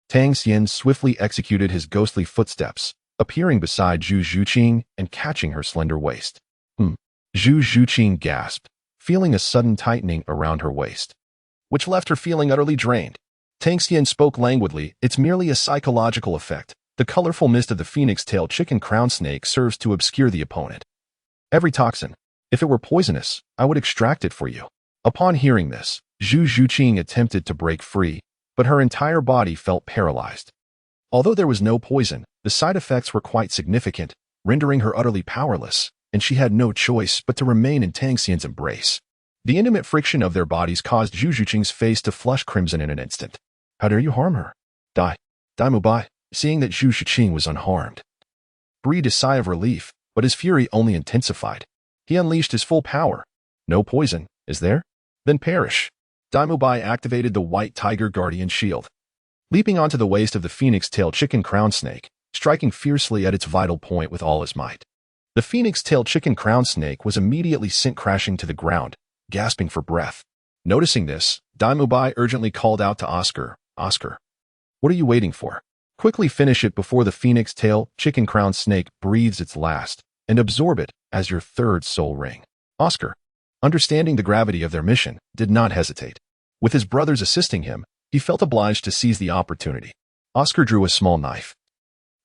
Tang Xian swiftly executed his ghostly footsteps, appearing beside Zhu Xing and catching her slender waist. Zhu Xing gasped, feeling a sudden tightening around her waist, which left her feeling utterly drained. Tang Xian spoke languidly, it's merely a psychological effect. The colorful mist of the phoenix-tailed chicken crown snake serves to obscure the opponent. Every toxin, if it were poisonous, I would extract it for you. Upon hearing this, Zhu Xing attempted to break free, but her entire body felt paralyzed. Although there was no poison, the side effects were quite significant, rendering her utterly powerless, and she had no choice but to remain in Tang Xian's embrace. The intimate friction of their bodies caused Zhu Xing's face to flush crimson in an instant. How dare you harm her? Dai Mubai, seeing that Zhu Xing was unharmed, breathed a sigh of relief, but his fury only intensified. He unleashed his full power. No poison, is there? Then perish. Dai Mubai activated the White Tiger Guardian Shield, leaping onto the waist of the phoenix-tailed chicken crown snake, striking fiercely at its vital point with all his might. The phoenix-tailed chicken crown snake was immediately sent crashing to the ground, gasping for breath. Noticing this, Dai Mubai urgently called out to Oscar, Oscar, what are you waiting for? Quickly finish it before the phoenix-tailed chicken crown snake breathes its last, and absorb it as your 3rd soul ring. Oscar, understanding the gravity of their mission, did not hesitate. With his brothers assisting him, he felt obliged to seize the opportunity. Oscar drew a small knife,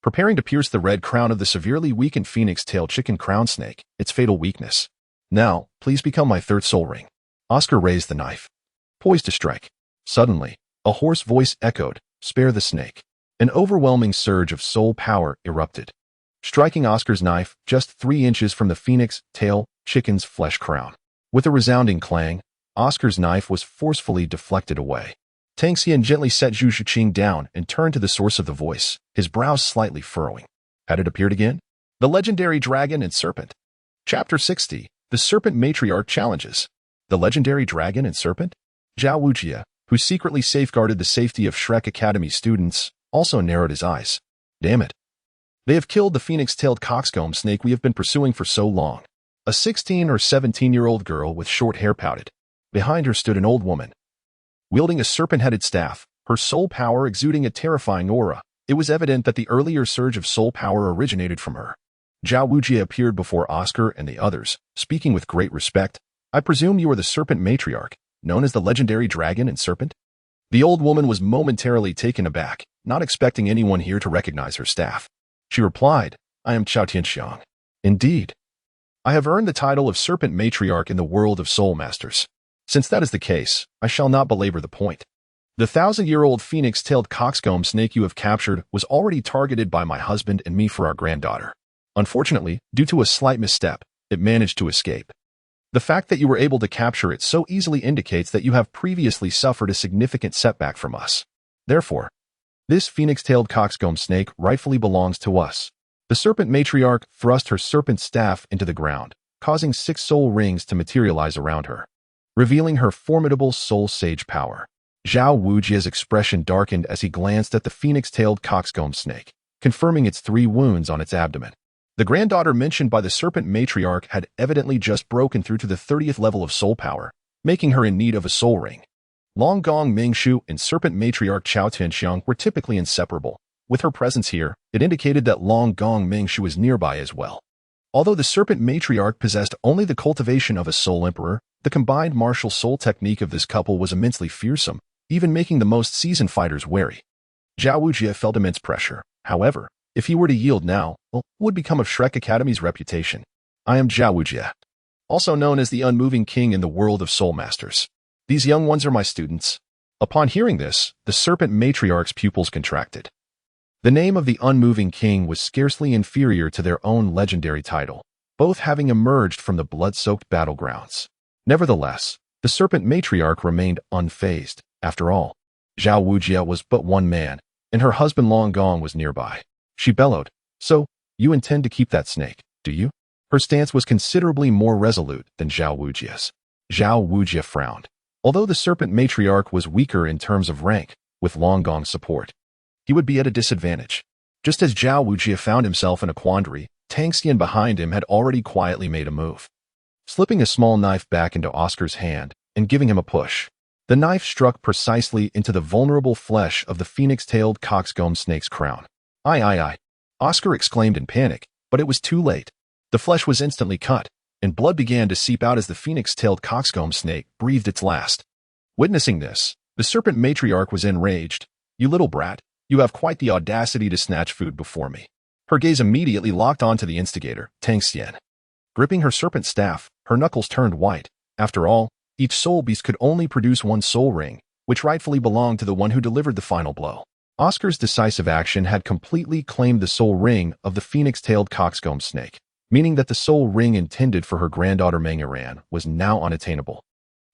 preparing to pierce the red crown of the severely weakened phoenix-tailed chicken crown snake, its fatal weakness. Now, please become my 3rd soul ring. Oscar raised the knife, poised to strike. Suddenly, a hoarse voice echoed, spare the snake. An overwhelming surge of soul power erupted, striking Oscar's knife just 3 inches from the phoenix-tailed chicken's flesh crown. With a resounding clang, Oscar's knife was forcefully deflected away. Tang Xian gently set Zhu Xing down and turned to the source of the voice, his brows slightly furrowing. Had it appeared again? The Legendary Dragon and Serpent. Chapter 60. The Serpent Matriarch Challenges. The Legendary Dragon and Serpent? Xiao Wu, who secretly safeguarded the safety of Shrek Academy students, also narrowed his eyes. Damn it. They have killed the phoenix-tailed coxcomb snake we have been pursuing for so long. A 16 or 17-year-old girl with short hair pouted. Behind her stood an old woman. Wielding a serpent-headed staff, her soul power exuding a terrifying aura, it was evident that the earlier surge of soul power originated from her. Xiao Wu appeared before Oscar and the others, speaking with great respect. I presume you are the Serpent Matriarch, known as the Legendary Dragon and Serpent? The old woman was momentarily taken aback, not expecting anyone here to recognize her staff. She replied, I am Xuantian. Indeed. I have earned the title of Serpent Matriarch in the world of Soulmasters. Since that is the case, I shall not belabor the point. The 1,000-year-old phoenix-tailed coxcomb snake you have captured was already targeted by my husband and me for our granddaughter. Unfortunately, due to a slight misstep, it managed to escape. The fact that you were able to capture it so easily indicates that you have previously suffered a significant setback from us. Therefore, this phoenix-tailed coxcomb snake rightfully belongs to us. The Serpent Matriarch thrust her serpent staff into the ground, causing 6 soul rings to materialize around her, revealing her formidable soul sage power. Xiao Wujia's expression darkened as he glanced at the phoenix-tailed coxcomb snake, confirming its 3 wounds on its abdomen. The granddaughter mentioned by the Serpent Matriarch had evidently just broken through to the 30th level of soul power, making her in need of a soul ring. Long Gong Mingshu and Serpent Matriarch Chao Tianxiang were typically inseparable. With her presence here, it indicated that Long Gong Mingshu was nearby as well. Although the Serpent Matriarch possessed only the cultivation of a Soul Emperor, the combined martial soul technique of this couple was immensely fearsome, even making the most seasoned fighters wary. Xiao Wujie felt immense pressure. However, if he were to yield now, what would become of Shrek Academy's reputation? I am Xiao Wujie, also known as the Unmoving King in the world of Soulmasters. These young ones are my students. Upon hearing this, the Serpent Matriarch's pupils contracted. The name of the Unmoving King was scarcely inferior to their own legendary title, both having emerged from the blood-soaked battlegrounds. Nevertheless, the Serpent Matriarch remained unfazed. After all, Xiao Wujie was but one man, and her husband Long Gong was nearby. She bellowed, So, you intend to keep that snake, do you? Her stance was considerably more resolute than Xiao Wujie's. Xiao Wujie frowned. Although the Serpent Matriarch was weaker in terms of rank, with Long Gong's support, he would be at a disadvantage. Just as Xiao Wujie found himself in a quandary, Tang Xian behind him had already quietly made a move. Slipping a small knife back into Oscar's hand and giving him a push, the knife struck precisely into the vulnerable flesh of the phoenix-tailed coxcomb snake's crown. Aye. Oscar exclaimed in panic, but it was too late. The flesh was instantly cut, and blood began to seep out as the phoenix-tailed coxcomb snake breathed its last. Witnessing this, the Serpent Matriarch was enraged. You little brat, you have quite the audacity to snatch food before me. Her gaze immediately locked onto the instigator, Tang Xian. Gripping her serpent staff, her knuckles turned white. After all, each soul beast could only produce 1 soul ring, which rightfully belonged to the one who delivered the final blow. Oscar's decisive action had completely claimed the soul ring of the phoenix-tailed coxcomb snake, meaning that the soul ring intended for her granddaughter Mangaran was now unattainable.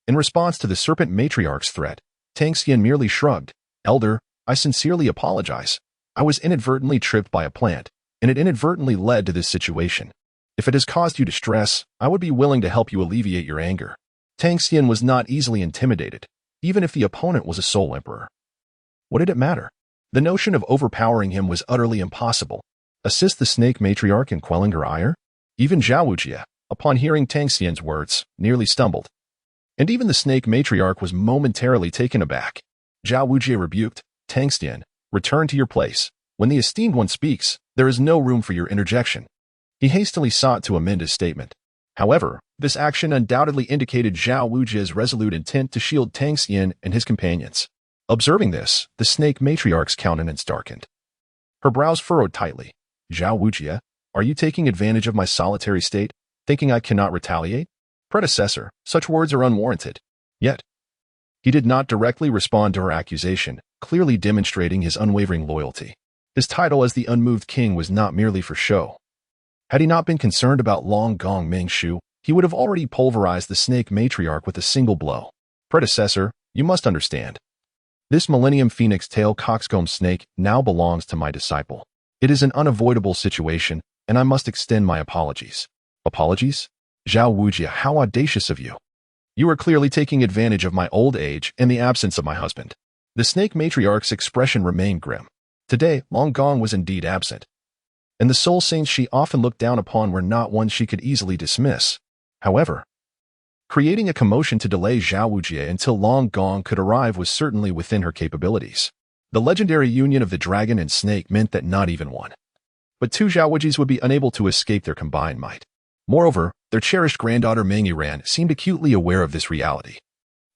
In response to the Serpent Matriarch's threat, Tang Xian merely shrugged. Elder, I sincerely apologize. I was inadvertently tripped by a plant, and it inadvertently led to this situation. If it has caused you distress, I would be willing to help you alleviate your anger. Tang Xian was not easily intimidated, even if the opponent was a Soul Emperor. What did it matter? The notion of overpowering him was utterly impossible. Assist the Snake Matriarch in quelling her ire? Even Xiao Wujie, upon hearing Tang Xian's words, nearly stumbled. And even the Snake Matriarch was momentarily taken aback. Xiao Wujie rebuked, Tang Xian, return to your place. When the esteemed one speaks, there is no room for your interjection. He hastily sought to amend his statement. However, this action undoubtedly indicated Xiao Wujie's resolute intent to shield Tang Xian and his companions. Observing this, the Snake Matriarch's countenance darkened. Her brows furrowed tightly. Xiao Wujie, are you taking advantage of my solitary state, thinking I cannot retaliate? Predecessor, such words are unwarranted. Yet, he did not directly respond to her accusation, clearly demonstrating his unwavering loyalty. His title as the Unmoved King was not merely for show. Had he not been concerned about Long Gong Mingshu, he would have already pulverized the Snake Matriarch with a single blow. Predecessor, you must understand. This Millennium Phoenix Tail Coxcomb Snake now belongs to my disciple. It is an unavoidable situation, and I must extend my apologies. Apologies? Xiao Wu, how audacious of you. You are clearly taking advantage of my old age and the absence of my husband. The snake matriarch's expression remained grim. Today, Long Gong was indeed absent, and the soul saints she often looked down upon were not ones she could easily dismiss. However, creating a commotion to delay Xiao Wu until Long Gong could arrive was certainly within her capabilities. The legendary union of the dragon and snake meant that not even one, but two Xiao Wujis would be unable to escape their combined might. Moreover, their cherished granddaughter Meng Yiran seemed acutely aware of this reality.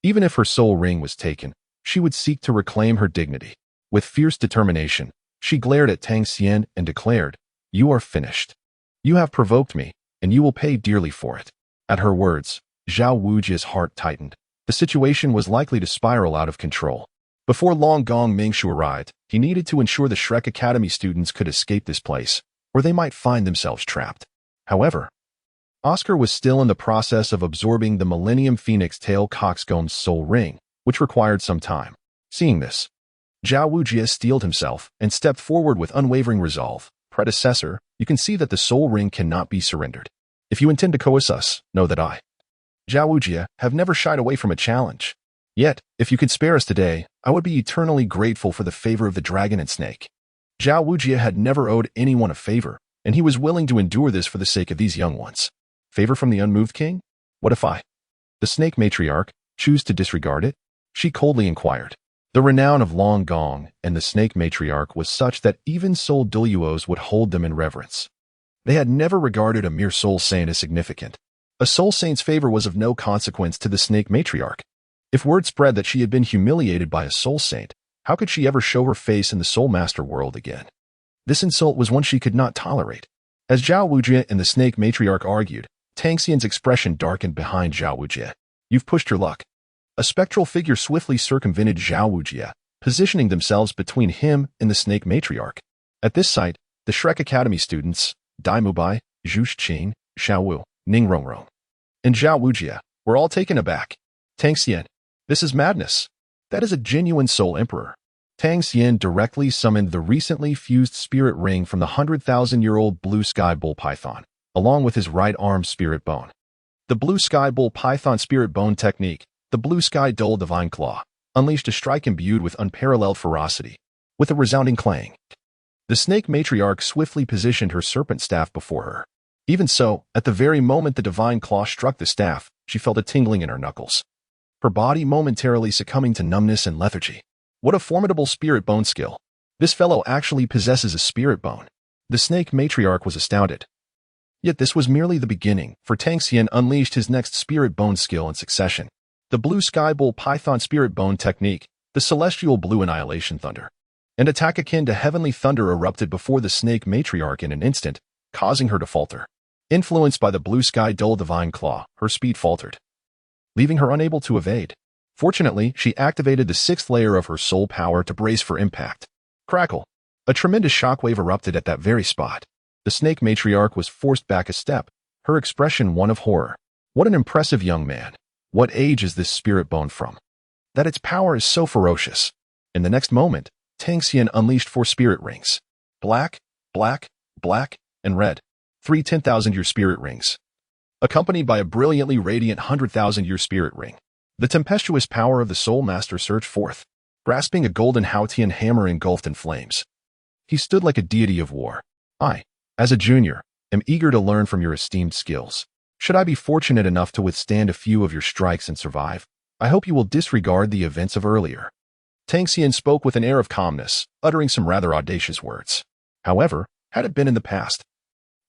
Even if her soul ring was taken, she would seek to reclaim her dignity. With fierce determination, she glared at Tang Xian and declared, "You are finished. You have provoked me, and you will pay dearly for it." At her words, Xiao Wujia's heart tightened. The situation was likely to spiral out of control. Before Long Gong Mingshu arrived, he needed to ensure the Shrek Academy students could escape this place, or they might find themselves trapped. However, Oscar was still in the process of absorbing the Millennium Phoenix Tail Coxcomb's soul ring, which required some time. Seeing this, Xiao Wujia steeled himself and stepped forward with unwavering resolve. "Predecessor, you can see that the soul ring cannot be surrendered. If you intend to coerce us, know that I, Xiao Wujia, have never shied away from a challenge. Yet, if you could spare us today, I would be eternally grateful for the favor of the dragon and snake." Xiao Wujia had never owed anyone a favor, and he was willing to endure this for the sake of these young ones. Favor from the unmoved king? What if I, the snake matriarch, choose to disregard it? She coldly inquired. The renown of Long Gong and the snake matriarch was such that even soul Douluos would hold them in reverence. They had never regarded a mere soul saint as significant. A soul saint's favor was of no consequence to the snake matriarch. If word spread that she had been humiliated by a soul saint, how could she ever show her face in the Soulmaster world again? This insult was one she could not tolerate. As Xiao Wujia and the snake matriarch argued, Tang Xian's expression darkened behind Xiao Wujia. "You've pushed your luck." A spectral figure swiftly circumvented Xiao Wujia, positioning themselves between him and the snake matriarch. At this sight, the Shrek Academy students, Dai Mubai, Zhu Qing, Xiao Wu, Ning Rongrong, and Xiao Wujia, were all taken aback. "Tang Xian, this is madness. That is a genuine soul emperor." Tang Xian directly summoned the recently fused spirit ring from the 100,000-year-old blue sky bull python, along with his right arm spirit bone. The blue sky bull python spirit bone technique, the blue sky duel divine claw, unleashed a strike imbued with unparalleled ferocity. With a resounding clang, the snake matriarch swiftly positioned her serpent staff before her. Even so, at the very moment the divine claw struck the staff, she felt a tingling in her knuckles, her body momentarily succumbing to numbness and lethargy. What a formidable spirit bone skill. This fellow actually possesses a spirit bone. The snake matriarch was astounded. Yet this was merely the beginning, for Tang Xian unleashed his next spirit bone skill in succession. The blue sky bull python spirit bone technique, the celestial blue annihilation thunder. An attack akin to heavenly thunder erupted before the snake matriarch in an instant, causing her to falter. Influenced by the blue sky duel divine claw, her speed faltered, leaving her unable to evade. Fortunately, she activated the 6th layer of her soul power to brace for impact. Crackle! A tremendous shockwave erupted at that very spot. The snake matriarch was forced back a step, her expression one of horror. What an impressive young man. What age is this spirit bone from, that its power is so ferocious? In the next moment, Tang Xian unleashed 4 spirit rings. Black, black, black, and red. 3 10,000-year spirit rings, accompanied by a brilliantly radiant 100,000-year spirit ring. The tempestuous power of the Soulmaster surged forth, grasping a golden Haotian hammer engulfed in flames. He stood like a deity of war. "I, as a junior, am eager to learn from your esteemed skills. Should I be fortunate enough to withstand a few of your strikes and survive, I hope you will disregard the events of earlier." Tang Xian spoke with an air of calmness, uttering some rather audacious words. However, had it been in the past,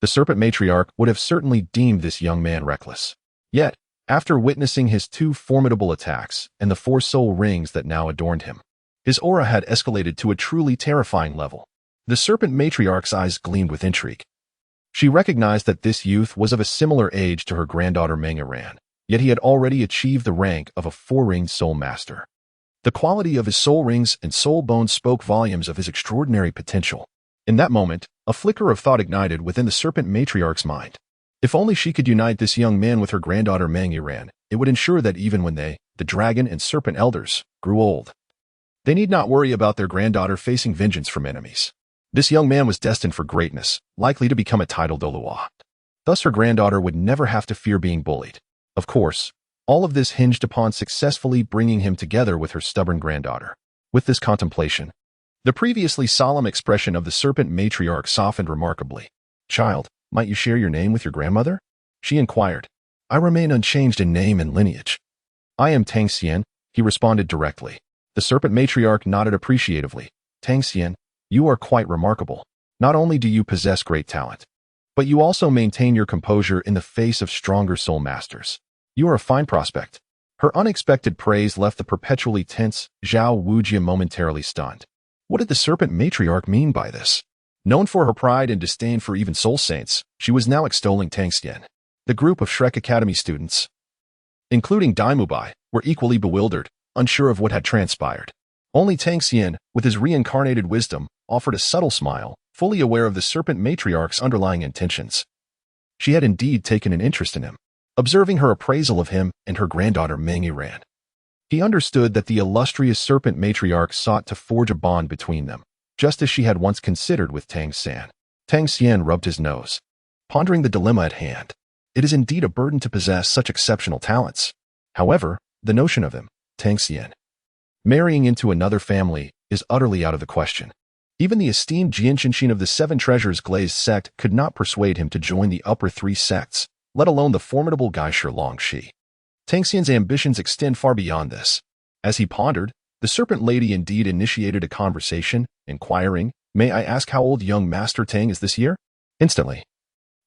the Serpent Matriarch would have certainly deemed this young man reckless. Yet, after witnessing his 2 formidable attacks and the 4 soul rings that now adorned him, his aura had escalated to a truly terrifying level. The Serpent Matriarch's eyes gleamed with intrigue. She recognized that this youth was of a similar age to her granddaughter Meng Yiran, yet he had already achieved the rank of a 4-ringed Soulmaster. The quality of his soul rings and soul bones spoke volumes of his extraordinary potential. In that moment, a flicker of thought ignited within the Serpent Matriarch's mind. If only she could unite this young man with her granddaughter Meng Yiran, it would ensure that even when they, the dragon and serpent elders, grew old, they need not worry about their granddaughter facing vengeance from enemies. This young man was destined for greatness, likely to become a titled Douluo. Thus her granddaughter would never have to fear being bullied. Of course, all of this hinged upon successfully bringing him together with her stubborn granddaughter. With this contemplation, the previously solemn expression of the Serpent Matriarch softened remarkably. "Child, might you share your name with your grandmother?" she inquired. "I remain unchanged in name and lineage." "I am Tang Xian," he responded directly. The Serpent Matriarch nodded appreciatively. "Tang Xian, you are quite remarkable. Not only do you possess great talent, but you also maintain your composure in the face of stronger soul masters. You are a fine prospect." Her unexpected praise left the perpetually tense Xiao Wu momentarily stunned. What did the Serpent Matriarch mean by this? Known for her pride and disdain for even soul saints, she was now extolling Tang Xian. The group of Shrek Academy students, including Daimubai, were equally bewildered, unsure of what had transpired. Only Tang Xian, with his reincarnated wisdom, offered a subtle smile, fully aware of the Serpent Matriarch's underlying intentions. She had indeed taken an interest in him, observing her appraisal of him and her granddaughter Ran. He understood that the illustrious Serpent Matriarch sought to forge a bond between them, just as she had once considered with Tang San. Tang Xian rubbed his nose, pondering the dilemma at hand. It is indeed a burden to possess such exceptional talents. However, the notion of him, Tang Xian, marrying into another family is utterly out of the question. Even the esteemed Jinshinshin of the Seven Treasures Glazed Sect could not persuade him to join the upper three sects, let alone the formidable Geisher Long Shi. Tang Xian's ambitions extend far beyond this. As he pondered, the Serpent Lady indeed initiated a conversation, inquiring, "May I ask how old young Master Tang is this year?" Instantly,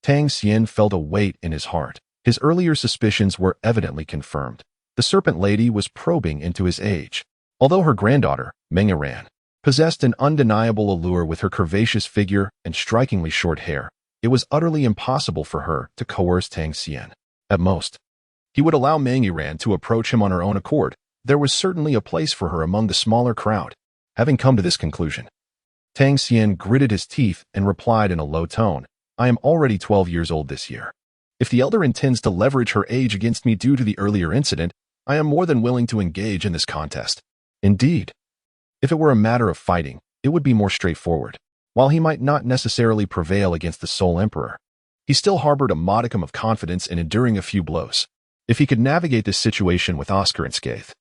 Tang Xian felt a weight in his heart. His earlier suspicions were evidently confirmed. The Serpent Lady was probing into his age. Although her granddaughter, Ran, possessed an undeniable allure with her curvaceous figure and strikingly short hair, it was utterly impossible for her to coerce Tang Xian. At most, he would allow Ran to approach him on her own accord. There was certainly a place for her among the smaller crowd. Having come to this conclusion, Tang Xian gritted his teeth and replied in a low tone, "I am already 12 years old this year. If the elder intends to leverage her age against me due to the earlier incident, I am more than willing to engage in this contest." Indeed, if it were a matter of fighting, it would be more straightforward. While he might not necessarily prevail against the Soul Emperor, he still harbored a modicum of confidence in enduring a few blows. If he could navigate this situation with Oscar unscathed,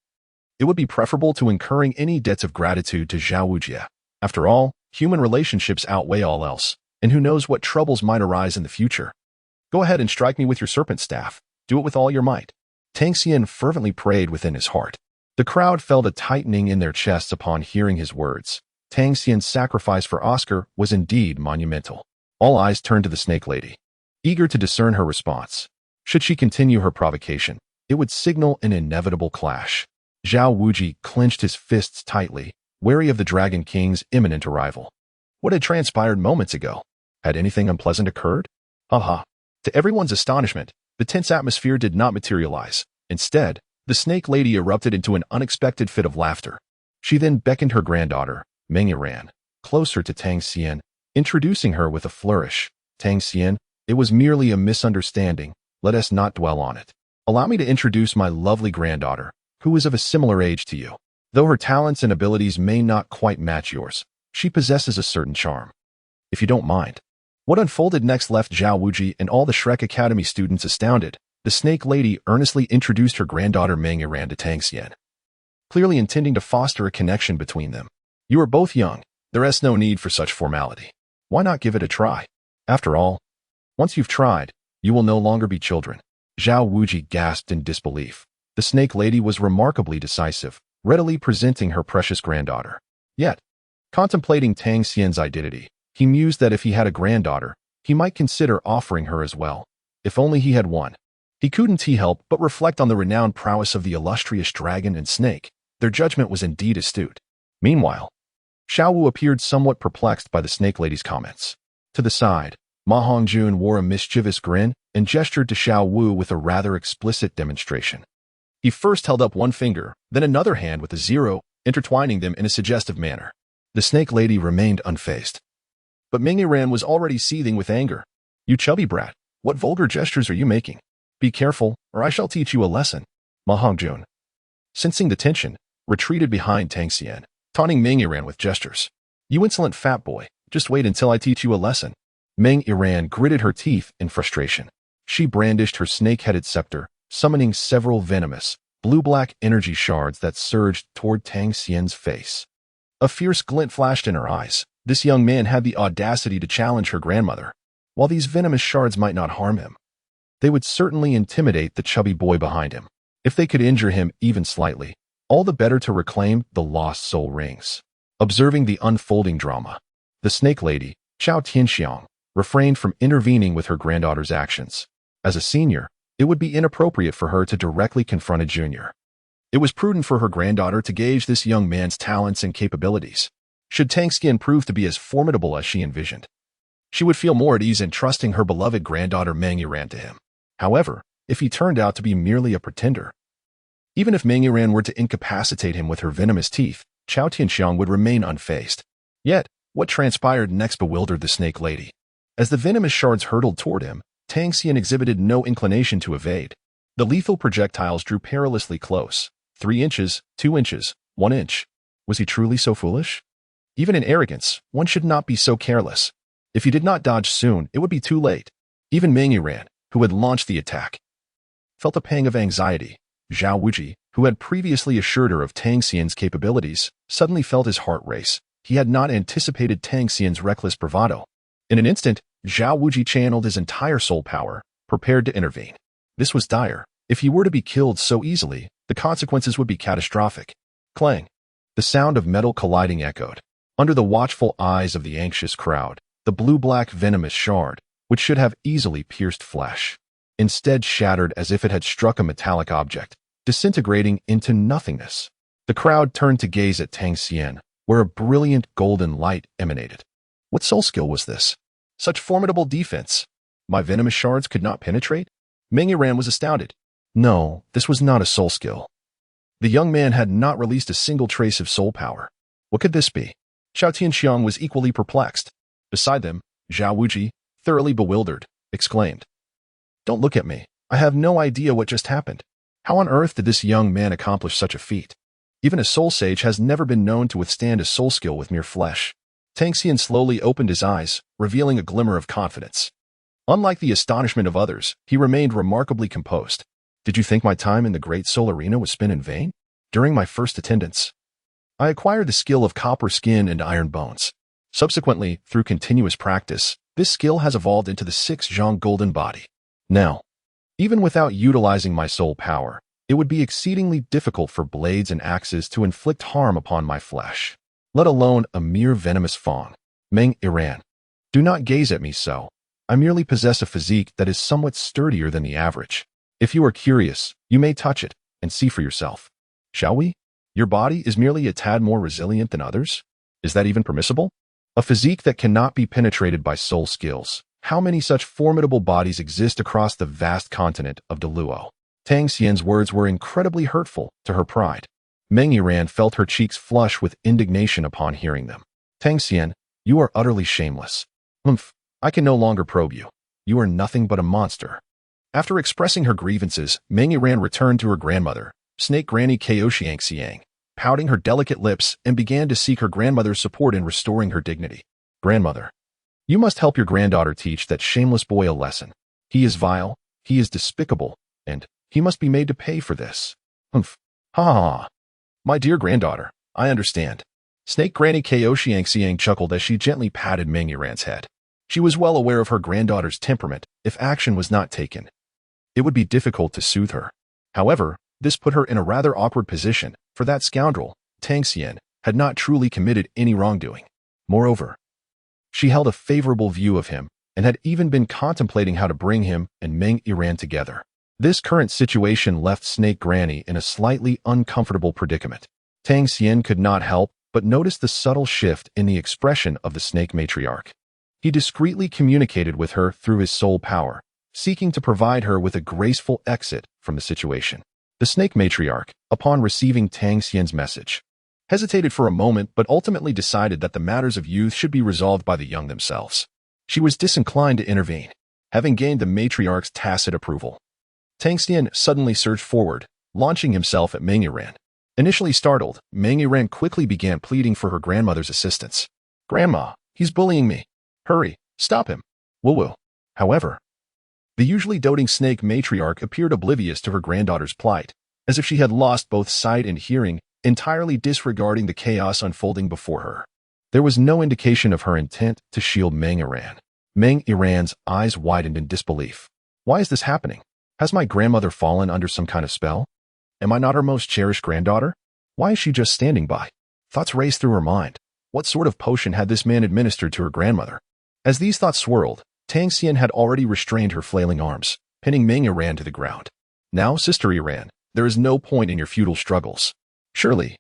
it would be preferable to incurring any debts of gratitude to Xiao Wu. After all, human relationships outweigh all else, and who knows what troubles might arise in the future. "Go ahead and strike me with your serpent staff. Do it with all your might," Tang Xian fervently prayed within his heart. The crowd felt a tightening in their chests upon hearing his words. Tang Xian's sacrifice for Oscar was indeed monumental. All eyes turned to the Snake Lady, eager to discern her response. Should she continue her provocation, it would signal an inevitable clash. Xiao Wu clenched his fists tightly, wary of the Dragon King's imminent arrival. What had transpired moments ago? Had anything unpleasant occurred? Ha! To everyone's astonishment, the tense atmosphere did not materialize. Instead, the Snake Lady erupted into an unexpected fit of laughter. She then beckoned her granddaughter, Ran, closer to Tang Xian, introducing her with a flourish. "Tang Xian, it was merely a misunderstanding. Let us not dwell on it. Allow me to introduce my lovely granddaughter, who is of a similar age to you. Though her talents and abilities may not quite match yours, she possesses a certain charm. If you don't mind." What unfolded next left Xiao Wu and all the Shrek Academy students astounded. The Snake Lady earnestly introduced her granddaughter Ran to Tang Xian, clearly intending to foster a connection between them. "You are both young. There is no need for such formality. Why not give it a try? After all, once you've tried, you will no longer be children." Xiao Wu gasped in disbelief. The Snake Lady was remarkably decisive, readily presenting her precious granddaughter. Yet, contemplating Tang Xian's identity, he mused that if he had a granddaughter, he might consider offering her as well. If only he had one. He couldn't help but reflect on the renowned prowess of the illustrious dragon and snake. Their judgment was indeed astute. Meanwhile, Xiao Wu appeared somewhat perplexed by the Snake Lady's comments. To the side, Ma Hongjun wore a mischievous grin and gestured to Xiao Wu with a rather explicit demonstration. He first held up one finger, then another hand with a zero, intertwining them in a suggestive manner. The Snake Lady remained unfazed. But Ran was already seething with anger. "You chubby brat, what vulgar gestures are you making? Be careful, or I shall teach you a lesson." Ma Hongjun, sensing the tension, retreated behind Tang Xian, taunting Ran with gestures. "You insolent fat boy, Just wait until I teach you a lesson. Meng Yiran gritted her teeth in frustration. She brandished her snake-headed scepter, summoning several venomous, blue-black energy shards that surged toward Tang Xian's face. A fierce glint flashed in her eyes. This young man had the audacity to challenge her grandmother. While these venomous shards might not harm him, they would certainly intimidate the chubby boy behind him. If they could injure him even slightly, all the better to reclaim the lost soul rings. Observing the unfolding drama, the snake lady, Xuantian, refrained from intervening with her granddaughter's actions. As a senior, it would be inappropriate for her to directly confront a junior. It was prudent for her granddaughter to gauge this young man's talents and capabilities. Should Tang Xian prove to be as formidable as she envisioned, she would feel more at ease in trusting her beloved granddaughter Meng Yiran to him. However, if he turned out to be merely a pretender, even if Meng Yiran were to incapacitate him with her venomous teeth, Xuantian would remain unfazed. Yet, what transpired next bewildered the snake lady. As the venomous shards hurtled toward him, Tang Xian exhibited no inclination to evade. The lethal projectiles drew perilously close. 3 inches, 2 inches, 1 inch. Was he truly so foolish? Even in arrogance, one should not be so careless. If he did not dodge soon, it would be too late. Even Meng Yiran, who had launched the attack, felt a pang of anxiety. Xiao Wu, who had previously assured her of Tang Xian's capabilities, suddenly felt his heart race. He had not anticipated Tang Xian's reckless bravado. In an instant, Xiao Wu channeled his entire soul power, prepared to intervene. This was dire. If he were to be killed so easily, the consequences would be catastrophic. Clang! The sound of metal colliding echoed. Under the watchful eyes of the anxious crowd, the blue-black venomous shard, which should have easily pierced flesh, instead shattered as if it had struck a metallic object, disintegrating into nothingness. The crowd turned to gaze at Tang Xian, where a brilliant golden light emanated. What soul skill was this? Such formidable defense. My venomous shards could not penetrate? Meng Yiran was astounded. No, this was not a soul skill. The young man had not released a single trace of soul power. What could this be? Xuantian was equally perplexed. Beside them, Xiao Wu, thoroughly bewildered, exclaimed, "Don't look at me. I have no idea what just happened. How on earth did this young man accomplish such a feat? Even a soul sage has never been known to withstand a soul skill with mere flesh." Tang Xian slowly opened his eyes, revealing a glimmer of confidence. Unlike the astonishment of others, he remained remarkably composed. "Did you think my time in the Great Soul Arena was spent in vain? During my first attendance, I acquired the skill of copper skin and iron bones. Subsequently, through continuous practice, this skill has evolved into the 6 Zhang golden body. Now, even without utilizing my soul power, it would be exceedingly difficult for blades and axes to inflict harm upon my flesh, let alone a mere venomous fang. Meng Yiran, do not gaze at me so. I merely possess a physique that is somewhat sturdier than the average. If you are curious, you may touch it and see for yourself. Shall we? Your body is merely a tad more resilient than others? Is that even permissible? A physique that cannot be penetrated by soul skills. How many such formidable bodies exist across the vast continent of Douluo? Tang Xian's words were incredibly hurtful to her pride. Meng Yiran felt her cheeks flush with indignation upon hearing them. Tang Xian, you are utterly shameless. I can no longer probe you. You are nothing but a monster. After expressing her grievances, Meng Yiran returned to her grandmother, Snake Granny Xiang, pouting her delicate lips, and began to seek her grandmother's support in restoring her dignity. Grandmother, you must help your granddaughter teach that shameless boy a lesson. He is vile, he is despicable, and he must be made to pay for this. Ha ha ha. My dear granddaughter, I understand. Snake Granny Xiang chuckled as she gently patted Meng Yiran's head. She was well aware of her granddaughter's temperament. If action was not taken, it would be difficult to soothe her. However, this put her in a rather awkward position, for that scoundrel, Tang Xian, had not truly committed any wrongdoing. Moreover, she held a favorable view of him and had even been contemplating how to bring him and Meng Yiran together. This current situation left Snake Granny in a slightly uncomfortable predicament. Tang Xian could not help but notice the subtle shift in the expression of the Snake Matriarch. He discreetly communicated with her through his soul power, seeking to provide her with a graceful exit from the situation. The Snake Matriarch, upon receiving Tang Xian's message, hesitated for a moment but ultimately decided that the matters of youth should be resolved by the young themselves. She was disinclined to intervene, having gained the Matriarch's tacit approval. Tang Xian suddenly surged forward, launching himself at Meng Yiran. Initially startled, Meng Yiran quickly began pleading for her grandmother's assistance. Grandma, He's bullying me. Hurry, stop him. Woo-woo. However, the usually doting snake matriarch appeared oblivious to her granddaughter's plight, as if she had lost both sight and hearing, entirely disregarding the chaos unfolding before her. There was no indication of her intent to shield Meng Iran. Meng Iran's eyes widened in disbelief. Why is this happening? Has my grandmother fallen under some kind of spell? Am I not her most cherished granddaughter? Why is she just standing by? Thoughts raced through her mind. What sort of potion had this man administered to her grandmother? As these thoughts swirled, Tang Xian had already restrained her flailing arms, pinning Meng Iran to the ground. Now, Sister Iran, there is no point in your futile struggles. Surely,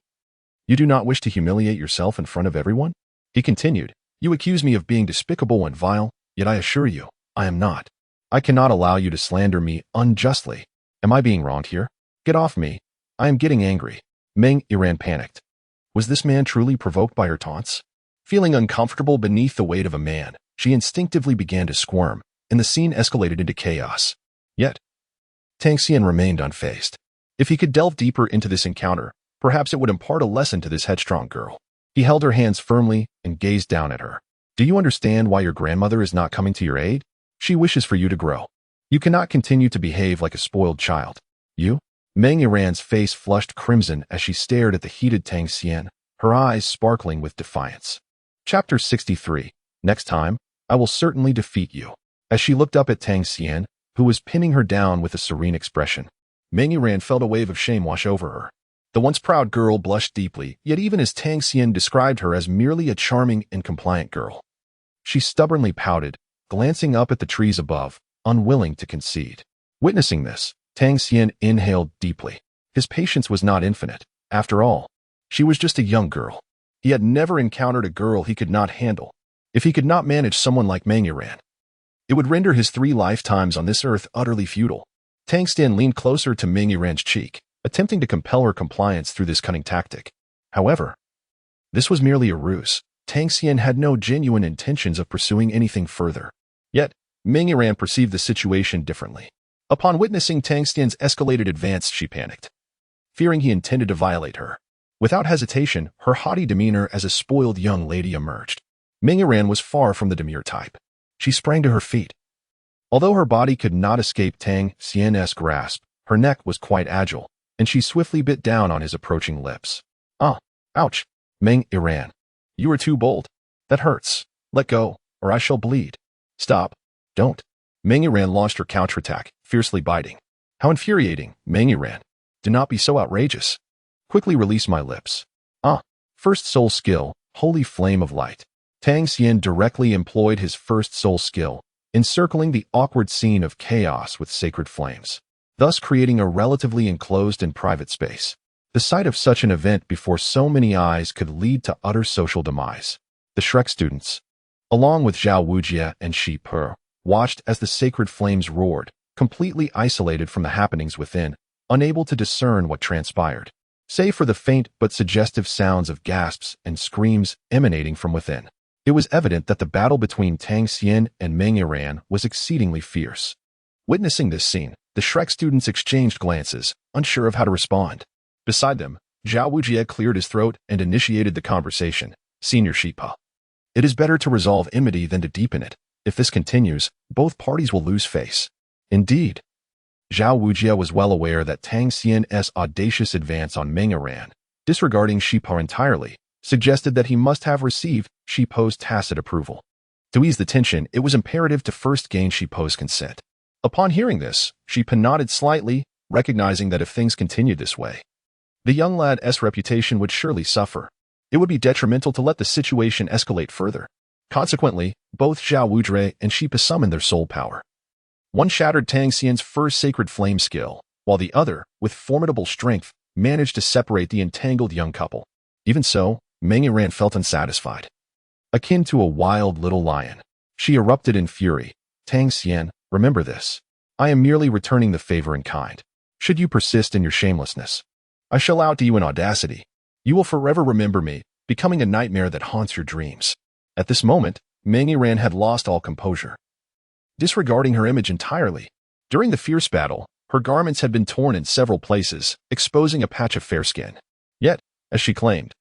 you do not wish to humiliate yourself in front of everyone? He continued, you accuse me of being despicable and vile, yet I assure you, I am not. I cannot allow you to slander me unjustly. Am I being wronged here? Get off me. I am getting angry. Meng Iran panicked. Was this man truly provoked by her taunts? Feeling uncomfortable beneath the weight of a man, she instinctively began to squirm, and the scene escalated into chaos. Yet, Tang Xian remained unfazed. If he could delve deeper into this encounter, perhaps it would impart a lesson to this headstrong girl. He held her hands firmly and gazed down at her. Do you understand why your grandmother is not coming to your aid? She wishes for you to grow. You cannot continue to behave like a spoiled child. You? Meng Iran's face flushed crimson as she stared at the heated Tang Xian, her eyes sparkling with defiance. Chapter 63. Next time, I will certainly defeat you. As she looked up at Tang Xian, who was pinning her down with a serene expression, Meng Iran felt a wave of shame wash over her. The once proud girl blushed deeply, yet even as Tang Xian described her as merely a charming and compliant girl, she stubbornly pouted, glancing up at the trees above, unwilling to concede. Witnessing this, Tang Xian inhaled deeply. His patience was not infinite. After all, she was just a young girl. He had never encountered a girl he could not handle. If he could not manage someone like Meng Iran, it would render his 3 lifetimes on this earth utterly futile. Tang Xian leaned closer to Meng Iran's cheek, attempting to compel her compliance through this cunning tactic. However, this was merely a ruse. Tang Xian had no genuine intentions of pursuing anything further. Yet, Meng Iran perceived the situation differently. Upon witnessing Tang Xian's escalated advance, she panicked, fearing he intended to violate her. Without hesitation, her haughty demeanor as a spoiled young lady emerged. Meng Iran was far from the demure type. She sprang to her feet. Although her body could not escape Tang Xian's grasp, her neck was quite agile, and she swiftly bit down on his approaching lips. Ah, ouch, Meng Iran. You are too bold. That hurts. Let go, or I shall bleed. Stop. Don't. Meng Iran launched her counterattack, fiercely biting. How infuriating, Meng Iran. Do not be so outrageous. Quickly release my lips. Ah, first soul skill, Holy Flame of Light. Tang Xian directly employed his first soul skill, encircling the awkward scene of chaos with sacred flames, thus creating a relatively enclosed and private space. The sight of such an event before so many eyes could lead to utter social demise. The Shrek students, along with Xiao Wu and Shi Per, watched as the sacred flames roared, completely isolated from the happenings within, unable to discern what transpired, save for the faint but suggestive sounds of gasps and screams emanating from within. It was evident that the battle between Tang Xian and Meng Iran was exceedingly fierce. Witnessing this scene, the Shrek students exchanged glances, unsure of how to respond. Beside them, Xiao Wu cleared his throat and initiated the conversation. Senior Shipa. It is better to resolve enmity than to deepen it. If this continues, both parties will lose face. Indeed. Xiao Wu was well aware that Tang Xian's audacious advance on Meng Iran, disregarding Shipa entirely, suggested that he must have received Shipa's tacit approval. To ease the tension, it was imperative to first gain Shipa's consent. Upon hearing this, Shipa nodded slightly, recognizing that if things continued this way, the young lad's reputation would surely suffer. It would be detrimental to let the situation escalate further. Consequently, both Xiao Wu and Shipa summoned their soul power. One shattered Tang Xian's first sacred flame skill, while the other, with formidable strength, managed to separate the entangled young couple. Even so, Meng Iran felt unsatisfied. Akin to a wild little lion, she erupted in fury. Tang Xian, remember this. I am merely returning the favor in kind. Should you persist in your shamelessness, I shall outdo you in audacity. You will forever remember me, becoming a nightmare that haunts your dreams. At this moment, Meng Iran had lost all composure, disregarding her image entirely. During the fierce battle, her garments had been torn in several places, exposing a patch of fair skin. Yet, as she claimed,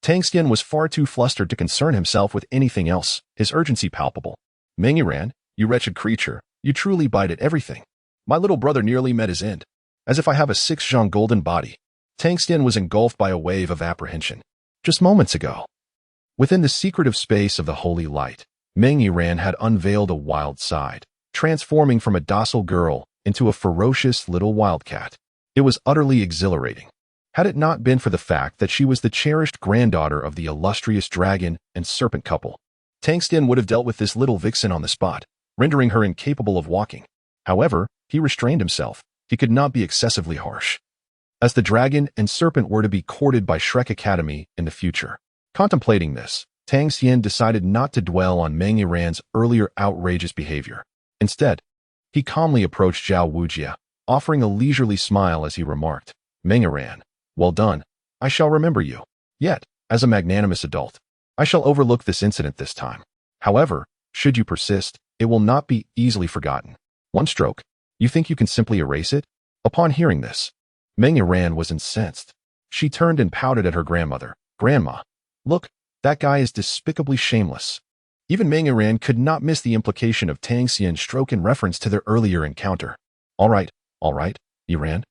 Tang Xian was far too flustered to concern himself with anything else, his urgency palpable. Meng Yiran, you wretched creature, you truly bite at everything. My little brother nearly met his end. As if I have a 6-zhang golden body. Tang Xian was engulfed by a wave of apprehension. Just moments ago. Within the secretive space of the holy light, Meng Yiran had unveiled a wild side, transforming from a docile girl into a ferocious little wildcat. It was utterly exhilarating. Had it not been for the fact that she was the cherished granddaughter of the illustrious dragon and serpent couple, Tang Xian would have dealt with this little vixen on the spot, rendering her incapable of walking. However, he restrained himself. He could not be excessively harsh, as the dragon and serpent were to be courted by Shrek Academy in the future. Contemplating this, Tang Xian decided not to dwell on Meng Yiran's earlier outrageous behavior. Instead, he calmly approached Xiao Wu, offering a leisurely smile as he remarked, Meng Yiran, well done. I shall remember you. Yet, as a magnanimous adult, I shall overlook this incident this time. However, should you persist, it will not be easily forgotten. One stroke. You think you can simply erase it? Upon hearing this, Meng Yiran was incensed. She turned and pouted at her grandmother. Grandma, look, that guy is despicably shameless. Even Meng Yiran could not miss the implication of Tang Xian's stroke in reference to their earlier encounter. All right, Yiran.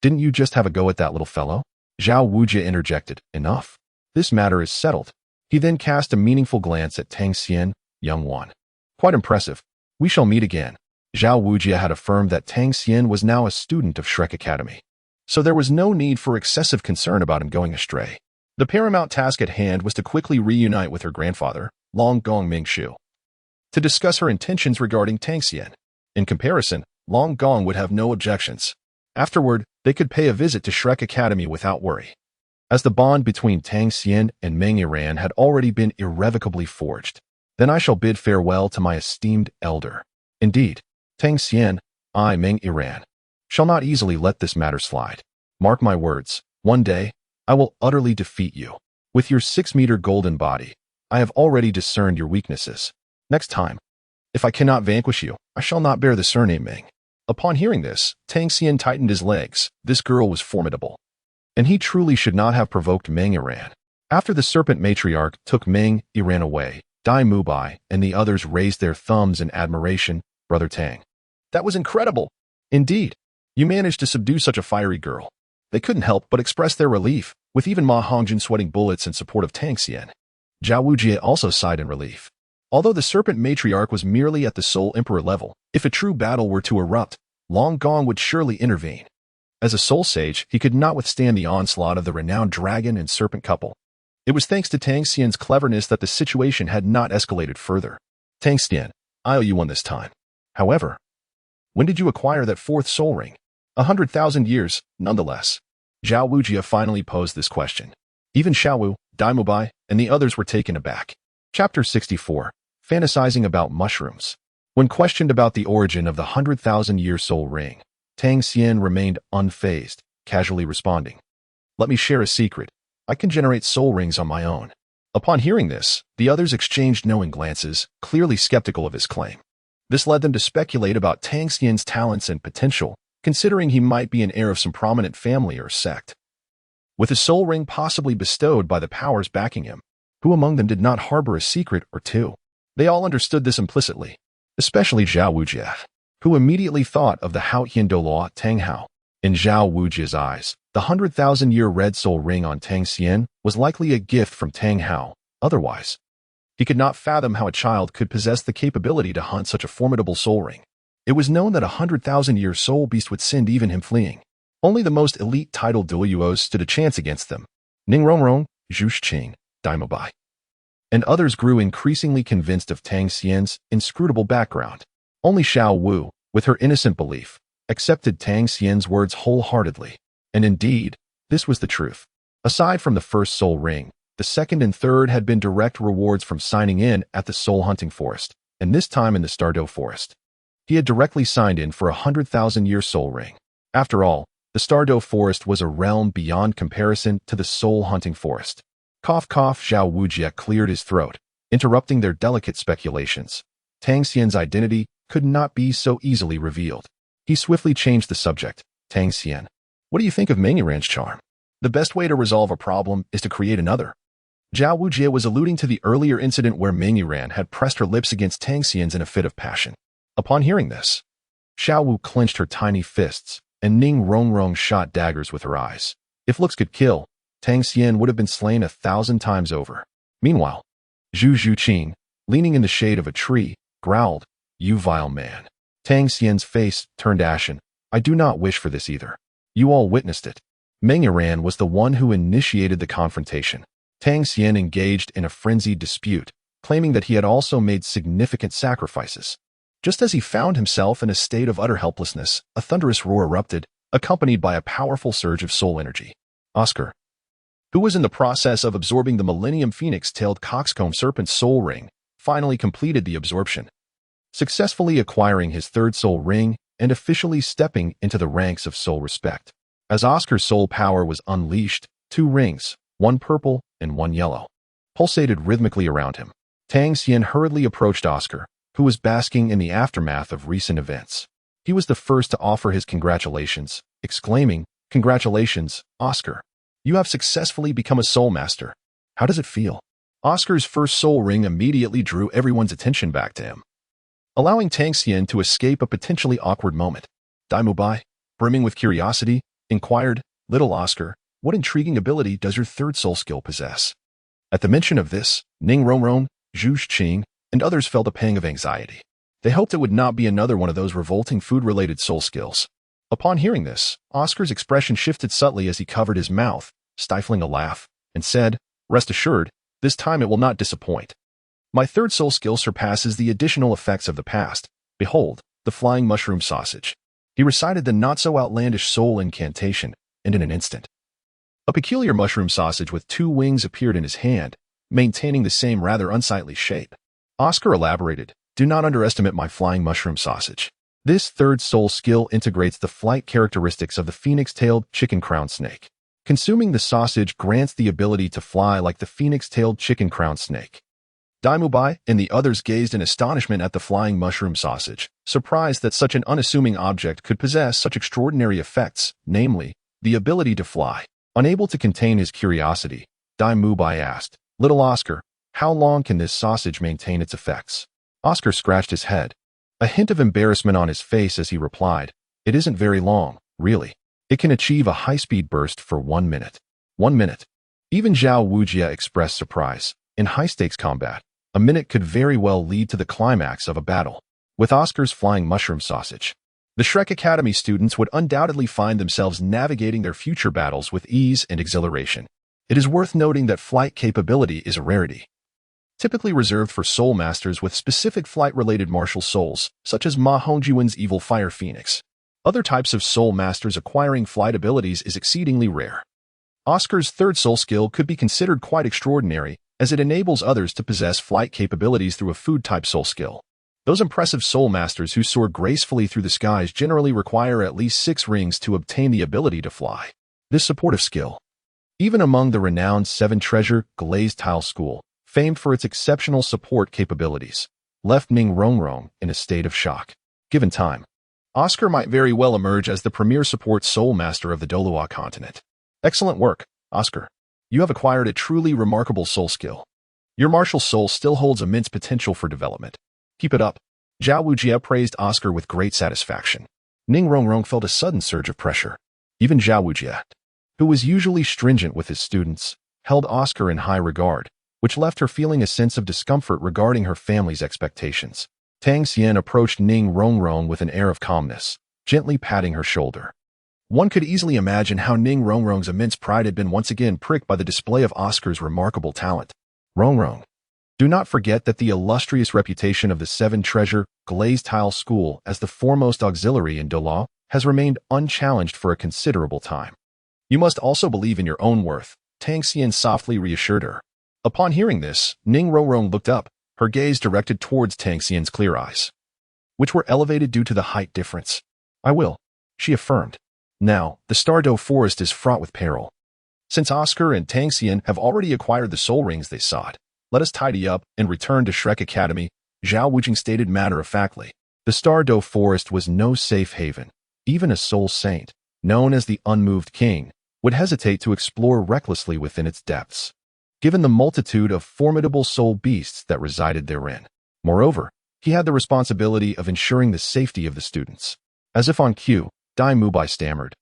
Didn't you just have a go at that little fellow? Xiao Wu interjected. Enough. This matter is settled. He then cast a meaningful glance at Tang Xian, young one. Quite impressive. We shall meet again. Xiao Wu had affirmed that Tang Xian was now a student of Shrek Academy, so there was no need for excessive concern about him going astray. The paramount task at hand was to quickly reunite with her grandfather, Long Gong Mingshu, to discuss her intentions regarding Tang Xian. In comparison, Long Gong would have no objections. Afterward, they could pay a visit to Shrek Academy without worry, as the bond between Tang Xian and Meng Yiran had already been irrevocably forged. Then I shall bid farewell to my esteemed elder. Indeed, Tang Xian, I, Meng Yiran, shall not easily let this matter slide. Mark my words, one day, I will utterly defeat you. With your 6-meter golden body, I have already discerned your weaknesses. Next time, if I cannot vanquish you, I shall not bear the surname Meng. Upon hearing this, Tang Xian tightened his legs. This girl was formidable, and he truly should not have provoked Meng Yiran. After the Serpent Matriarch took Meng Yiran away, Dai Mubai and the others raised their thumbs in admiration. Brother Tang, that was incredible. Indeed, you managed to subdue such a fiery girl. They couldn't help but express their relief, with even Ma Hongjin sweating bullets in support of Tang Xian. Xiao Wu also sighed in relief. Although the Serpent Matriarch was merely at the Soul Emperor level, if a true battle were to erupt, Long Gong would surely intervene. As a soul sage, he could not withstand the onslaught of the renowned dragon and serpent couple. It was thanks to Tang Xian's cleverness that the situation had not escalated further. Tang Xian, I owe you one this time. However, when did you acquire that 4th soul ring? 100,000 years, nonetheless. Xiao Wu finally posed this question. Even Xiao Wu, Dai Mubai, and the others were taken aback. Chapter 64. Fantasizing about mushrooms. When questioned about the origin of the 100,000-year soul ring, Tang Xian remained unfazed, casually responding, Let me share a secret. I can generate soul rings on my own. Upon hearing this, the others exchanged knowing glances, clearly skeptical of his claim. This led them to speculate about Tang Xian's talents and potential, considering he might be an heir of some prominent family or sect, with a soul ring possibly bestowed by the powers backing him. Who among them did not harbor a secret or two? They all understood this implicitly, especially Xiao Wu, who immediately thought of the Haotian Douluo Tang Hao. In Xiao Wu's eyes, the 100,000-year red soul ring on Tang Xian was likely a gift from Tang Hao. Otherwise, he could not fathom how a child could possess the capability to hunt such a formidable soul ring. It was known that a 100,000-year soul beast would send even him fleeing. Only the most elite titled Dueluos stood a chance against them. Ning Rongrong, Zhu Xing, Dai Mubai, and others grew increasingly convinced of Tang Xian's inscrutable background. Only Xiao Wu, with her innocent belief, accepted Tang Xian's words wholeheartedly. And indeed, this was the truth. Aside from the first soul ring, the second and third had been direct rewards from signing in at the Soul Hunting Forest, and this time in the Stardow Forest. He had directly signed in for a 100,000-year soul ring. After all, the Stardow Forest was a realm beyond comparison to the Soul Hunting Forest. Cough cough, Xiao Wu cleared his throat, interrupting their delicate speculations. Tang Xian's identity could not be so easily revealed. He swiftly changed the subject. Tang Xian, what do you think of Meng Yiran's charm? The best way to resolve a problem is to create another. Xiao Wu was alluding to the earlier incident where Ming Yuran had pressed her lips against Tang Xian's in a fit of passion. Upon hearing this, Xiao Wu clenched her tiny fists, and Ning Rongrong shot daggers with her eyes. If looks could kill, Tang Xian would have been slain 1,000 times over. Meanwhile, Zhu Zhuqing, leaning in the shade of a tree, growled, "You vile man." Tang Xian's face turned ashen. "I do not wish for this either. You all witnessed it." Ming Yuran was the one who initiated the confrontation. Tang Xian engaged in a frenzied dispute, claiming that he had also made significant sacrifices. Just as he found himself in a state of utter helplessness, a thunderous roar erupted, accompanied by a powerful surge of soul energy. Oscar, who was in the process of absorbing the Millennium Phoenix-tailed coxcomb serpent's soul ring, finally completed the absorption, successfully acquiring his third soul ring and officially stepping into the ranks of soul respect. As Oscar's soul power was unleashed, 2 rings, one purple and one yellow, pulsated rhythmically around him. Tang Xian hurriedly approached Oscar, who was basking in the aftermath of recent events. He was the first to offer his congratulations, exclaiming, "Congratulations, Oscar. You have successfully become a Soulmaster. How does it feel?" Oscar's first soul ring immediately drew everyone's attention back to him, allowing Tang Xian to escape a potentially awkward moment. Daimubai, brimming with curiosity, inquired, "Little Oscar, what intriguing ability does your third soul skill possess?" At the mention of this, Ning Rongrong, Zhu Zhuqing, and others felt a pang of anxiety. They hoped it would not be another one of those revolting food-related soul skills. Upon hearing this, Oscar's expression shifted subtly as he covered his mouth, stifling a laugh, and said, "Rest assured, this time it will not disappoint. My third soul skill surpasses the additional effects of the past. Behold, the flying mushroom sausage." He recited the not-so-outlandish soul incantation, and in an instant, a peculiar mushroom sausage with 2 wings appeared in his hand, maintaining the same rather unsightly shape. Oscar elaborated, "Do not underestimate my flying mushroom sausage. This third soul skill integrates the flight characteristics of the phoenix-tailed chicken-crowned snake. Consuming the sausage grants the ability to fly like the phoenix-tailed chicken-crowned snake." Daimubai and the others gazed in astonishment at the flying mushroom sausage, surprised that such an unassuming object could possess such extraordinary effects, namely, the ability to fly. Unable to contain his curiosity, Daimubai asked, "Little Oscar, how long can this sausage maintain its effects?" Oscar scratched his head, a hint of embarrassment on his face as he replied, "It isn't very long, really. It can achieve a high-speed burst for 1 minute. 1 minute. Even Xiao Wu expressed surprise. In high-stakes combat, a minute could very well lead to the climax of a battle. With Oscar's flying mushroom sausage, the Shrek Academy students would undoubtedly find themselves navigating their future battles with ease and exhilaration. It is worth noting that flight capability is a rarity, typically reserved for soul masters with specific flight-related martial souls, such as Ma Hongjiwen's evil fire phoenix. Other types of soul masters acquiring flight abilities is exceedingly rare. Oscar's third soul skill could be considered quite extraordinary, as it enables others to possess flight capabilities through a food-type soul skill. Those impressive soul masters who soar gracefully through the skies generally require at least 6 rings to obtain the ability to fly. This supportive skill, even among the renowned 7 Treasure Glazed Tile School, famed for its exceptional support capabilities, left Ning Rongrong in a state of shock. Given time, Oscar might very well emerge as the premier support soul master of the Douluo continent. Excellent work, Oscar. You have acquired a truly remarkable soul skill. Your martial soul still holds immense potential for development. Keep it up. Xiao Wu praised Oscar with great satisfaction. Ning Rongrong felt a sudden surge of pressure. Even Xiao Wu, who was usually stringent with his students, held Oscar in high regard, which left her feeling a sense of discomfort regarding her family's expectations. Tang Xian approached Ning Rongrong with an air of calmness, gently patting her shoulder. One could easily imagine how Ning Rongrong's immense pride had been once again pricked by the display of Oscar's remarkable talent. Rongrong, do not forget that the illustrious reputation of the 7 Treasure Glazed Tile School as the foremost auxiliary in Douluo has remained unchallenged for a considerable time. You must also believe in your own worth, Tang Xian softly reassured her. Upon hearing this, Ning Rongrong looked up, her gaze directed towards Tang Xian's clear eyes, which were elevated due to the height difference. "I will," she affirmed. Now, the Stardow Forest is fraught with peril. Since Oscar and Tang Xian have already acquired the soul rings they sought, let us tidy up and return to Shrek Academy, Xiao Wu stated matter-of-factly. The Stardow Forest was no safe haven. Even a soul saint, known as the Unmoved King, would hesitate to explore recklessly within its depths. given the multitude of formidable soul beasts that resided therein. Moreover, he had the responsibility of ensuring the safety of the students. As if on cue, Dai Mubai stammered,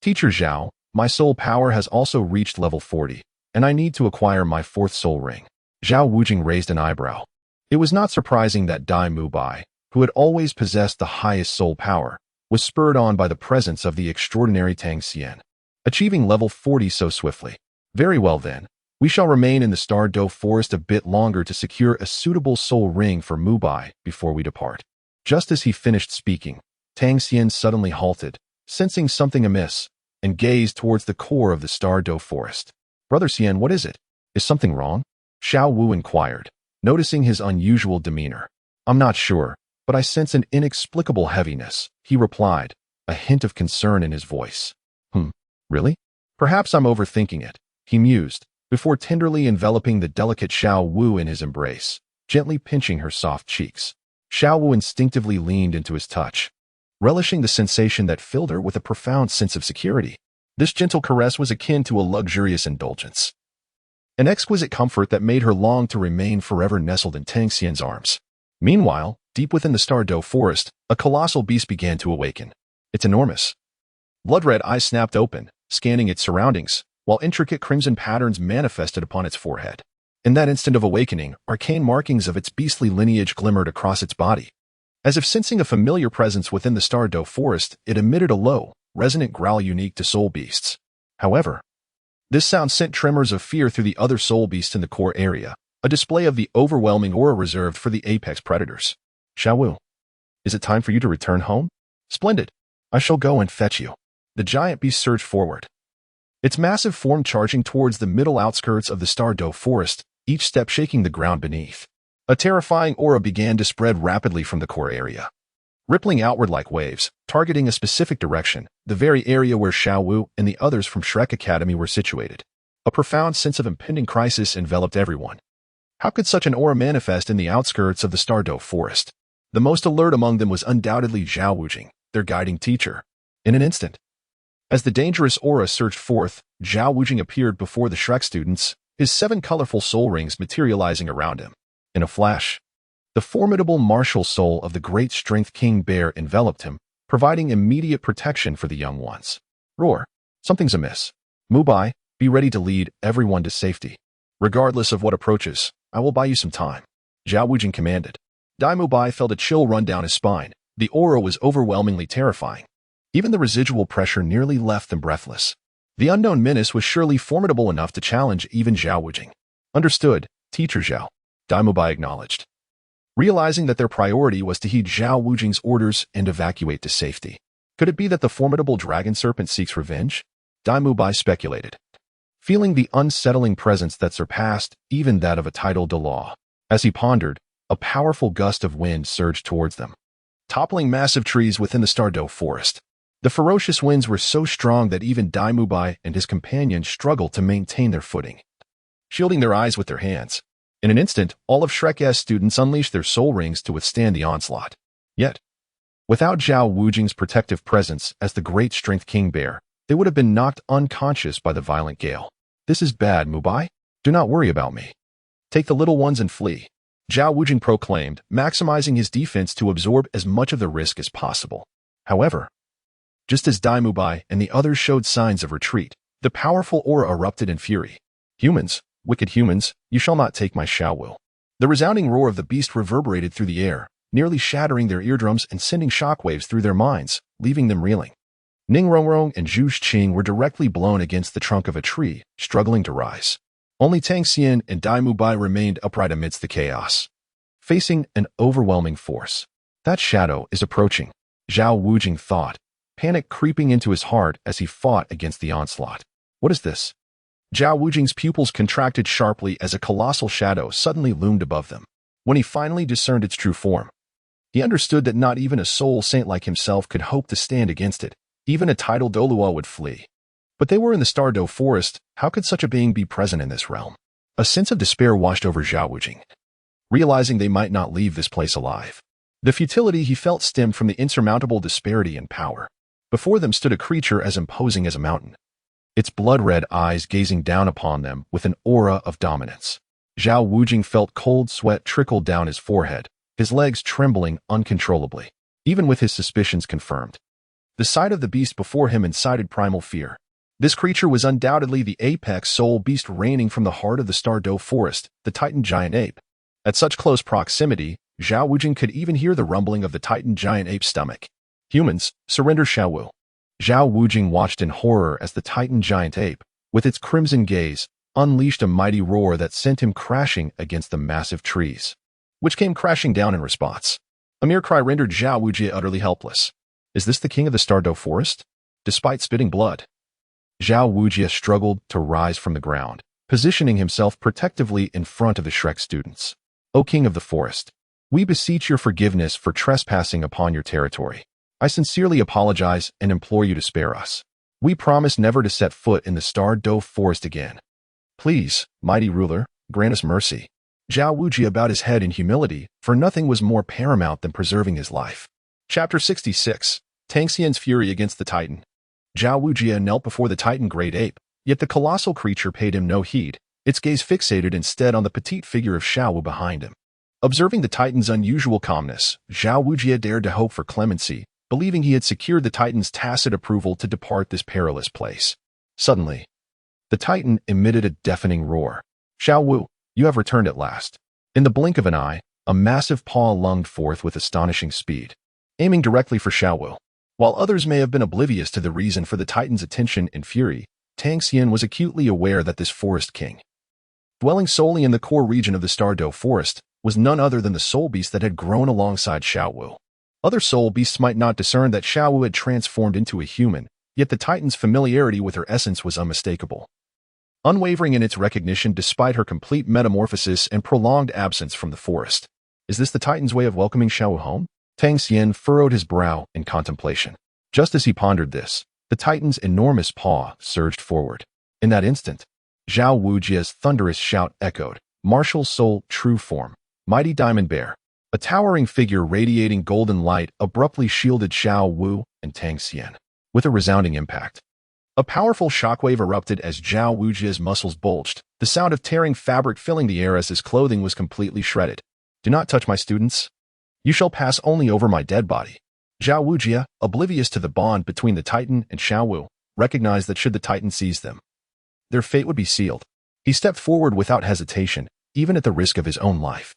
Teacher Xiao, my soul power has also reached level 40, and I need to acquire my 4th soul ring. Xiao Wujing raised an eyebrow. It was not surprising that Dai Mubai, who had always possessed the highest soul power, was spurred on by the presence of the extraordinary Tang Xian, achieving level 40 so swiftly. Very well then, we shall remain in the Star Doe Forest a bit longer to secure a suitable soul ring for Mubai before we depart. Just as he finished speaking, Tang Xian suddenly halted, sensing something amiss, and gazed towards the core of the Star Doe Forest. Brother Xian, what is it? Is something wrong? Xiao Wu inquired, noticing his unusual demeanor. I'm not sure, but I sense an inexplicable heaviness, he replied, a hint of concern in his voice. Really? Perhaps I'm overthinking it, he mused, before tenderly enveloping the delicate Xiao Wu in his embrace, gently pinching her soft cheeks. Xiao Wu instinctively leaned into his touch, relishing the sensation that filled her with a profound sense of security. This gentle caress was akin to a luxurious indulgence, an exquisite comfort that made her long to remain forever nestled in Tang Xian's arms. Meanwhile, deep within the Star Doe Forest, a colossal beast began to awaken. It's enormous. Blood-red eyes snapped open, scanning its surroundings, while intricate crimson patterns manifested upon its forehead. In that instant of awakening, arcane markings of its beastly lineage glimmered across its body. As if sensing a familiar presence within the Star Doe Forest, it emitted a low, resonant growl unique to soul beasts. However, this sound sent tremors of fear through the other soul beasts in the core area, a display of the overwhelming aura reserved for the apex predators. Xiao Wu, is it time for you to return home? Splendid. I shall go and fetch you. The giant beast surged forward, its massive form charging towards the middle outskirts of the Star Doe Forest, each step shaking the ground beneath. A terrifying aura began to spread rapidly from the core area, rippling outward like waves, targeting a specific direction, the very area where Xiao Wu and the others from Shrek Academy were situated. A profound sense of impending crisis enveloped everyone. How could such an aura manifest in the outskirts of the Star Doe Forest? The most alert among them was undoubtedly Xiao Wujing, their guiding teacher. In an instant, as the dangerous aura surged forth, Xiao Wujing appeared before the Shrek students, his 7 colorful soul rings materializing around him. In a flash, the formidable martial soul of the great strength King Bear enveloped him, providing immediate protection for the young ones. Roar, something's amiss. Mubai, be ready to lead everyone to safety. Regardless of what approaches, I will buy you some time. Xiao Wujing commanded. Dai Mubai felt a chill run down his spine. The aura was overwhelmingly terrifying. Even the residual pressure nearly left them breathless. The unknown menace was surely formidable enough to challenge even Xiao Wujing. Understood, Teacher Xiao, Dai Mubai acknowledged, realizing that their priority was to heed Xiao Wujing's orders and evacuate to safety. Could it be that the formidable dragon serpent seeks revenge? Dai Mubai speculated, feeling the unsettling presence that surpassed even that of a tidal Douluo. As he pondered, a powerful gust of wind surged towards them, toppling massive trees within the Star Doe Forest. The ferocious winds were so strong that even Dai Mubai and his companions struggled to maintain their footing, shielding their eyes with their hands. In an instant, all of Shrek's students unleashed their soul rings to withstand the onslaught. Yet, without Xiao Wujing's protective presence as the great strength King Bear, they would have been knocked unconscious by the violent gale. This is bad, Mubai. Do not worry about me. Take the little ones and flee, Xiao Wujing proclaimed, maximizing his defense to absorb as much of the risk as possible. However, just as Dai Mubai and the others showed signs of retreat, the powerful aura erupted in fury. Humans, wicked humans, you shall not take my Xiao Wu. The resounding roar of the beast reverberated through the air, nearly shattering their eardrums and sending shockwaves through their minds, leaving them reeling. Ning Rongrong and Zhu Xing were directly blown against the trunk of a tree, struggling to rise. Only Tang Xian and Dai Mubai remained upright amidst the chaos, facing an overwhelming force. That shadow is approaching, Xiao Wujing thought, panic creeping into his heart as he fought against the onslaught. What is this? Xiao Wujing's pupils contracted sharply as a colossal shadow suddenly loomed above them. When he finally discerned its true form, he understood that not even a soul saint like himself could hope to stand against it. Even a tidal Douluo would flee. But they were in the Star Doe Forest. How could such a being be present in this realm? A sense of despair washed over Xiao Wujing, realizing they might not leave this place alive. The futility he felt stemmed from the insurmountable disparity in power. Before them stood a creature as imposing as a mountain, its blood-red eyes gazing down upon them with an aura of dominance. Xiao Wujing felt cold sweat trickle down his forehead, his legs trembling uncontrollably, even with his suspicions confirmed. The sight of the beast before him incited primal fear. This creature was undoubtedly the apex soul beast reigning from the heart of the Stardow Forest, the Titan giant ape. At such close proximity, Xiao Wujing could even hear the rumbling of the Titan giant ape's stomach. Humans, surrender Xiao Wu. Xiao Wujing watched in horror as the Titan giant ape, with its crimson gaze, unleashed a mighty roar that sent him crashing against the massive trees, which came crashing down in response. A mere cry rendered Xiao Wujie utterly helpless. Is this the king of the Stardow Forest? Despite spitting blood, Xiao Wujie struggled to rise from the ground, positioning himself protectively in front of the Shrek students. O King of the Forest, we beseech your forgiveness for trespassing upon your territory. I sincerely apologize and implore you to spare us. We promise never to set foot in the Stardow Forest again. Please, mighty ruler, grant us mercy. Xiao Wujie bowed his head in humility, for nothing was more paramount than preserving his life. Chapter 66. Tang Xian's Fury Against the Titan. Xiao Wujie knelt before the Titan great ape, yet the colossal creature paid him no heed, its gaze fixated instead on the petite figure of Xiao Wu behind him. Observing the Titan's unusual calmness, Xiao Wujie dared to hope for clemency, believing he had secured the Titan's tacit approval to depart this perilous place. Suddenly, the Titan emitted a deafening roar. Xiao Wu, you have returned at last. In the blink of an eye, a massive paw lunged forth with astonishing speed, aiming directly for Xiao Wu. While others may have been oblivious to the reason for the Titan's attention and fury, Tang Xian was acutely aware that this forest king, dwelling solely in the core region of the Stardow Forest, was none other than the soul beast that had grown alongside Xiao Wu. Other soul beasts might not discern that Xiao Wu had transformed into a human, yet the Titan's familiarity with her essence was unmistakable, unwavering in its recognition despite her complete metamorphosis and prolonged absence from the forest. Is this the Titan's way of welcoming Xiao Wu home? Tang Xian furrowed his brow in contemplation. Just as he pondered this, the Titan's enormous paw surged forward. In that instant, Xiao Wujie's thunderous shout echoed, martial soul, true form, mighty diamond bear. A towering figure radiating golden light abruptly shielded Xiao Wu and Tang Xian. With a resounding impact, a powerful shockwave erupted as Xiao Wujie's muscles bulged, the sound of tearing fabric filling the air as his clothing was completely shredded. Do not touch my students. You shall pass only over my dead body. Xiao Wujie, oblivious to the bond between the Titan and Xiao Wu, recognized that should the Titan seize them, their fate would be sealed. He stepped forward without hesitation, even at the risk of his own life.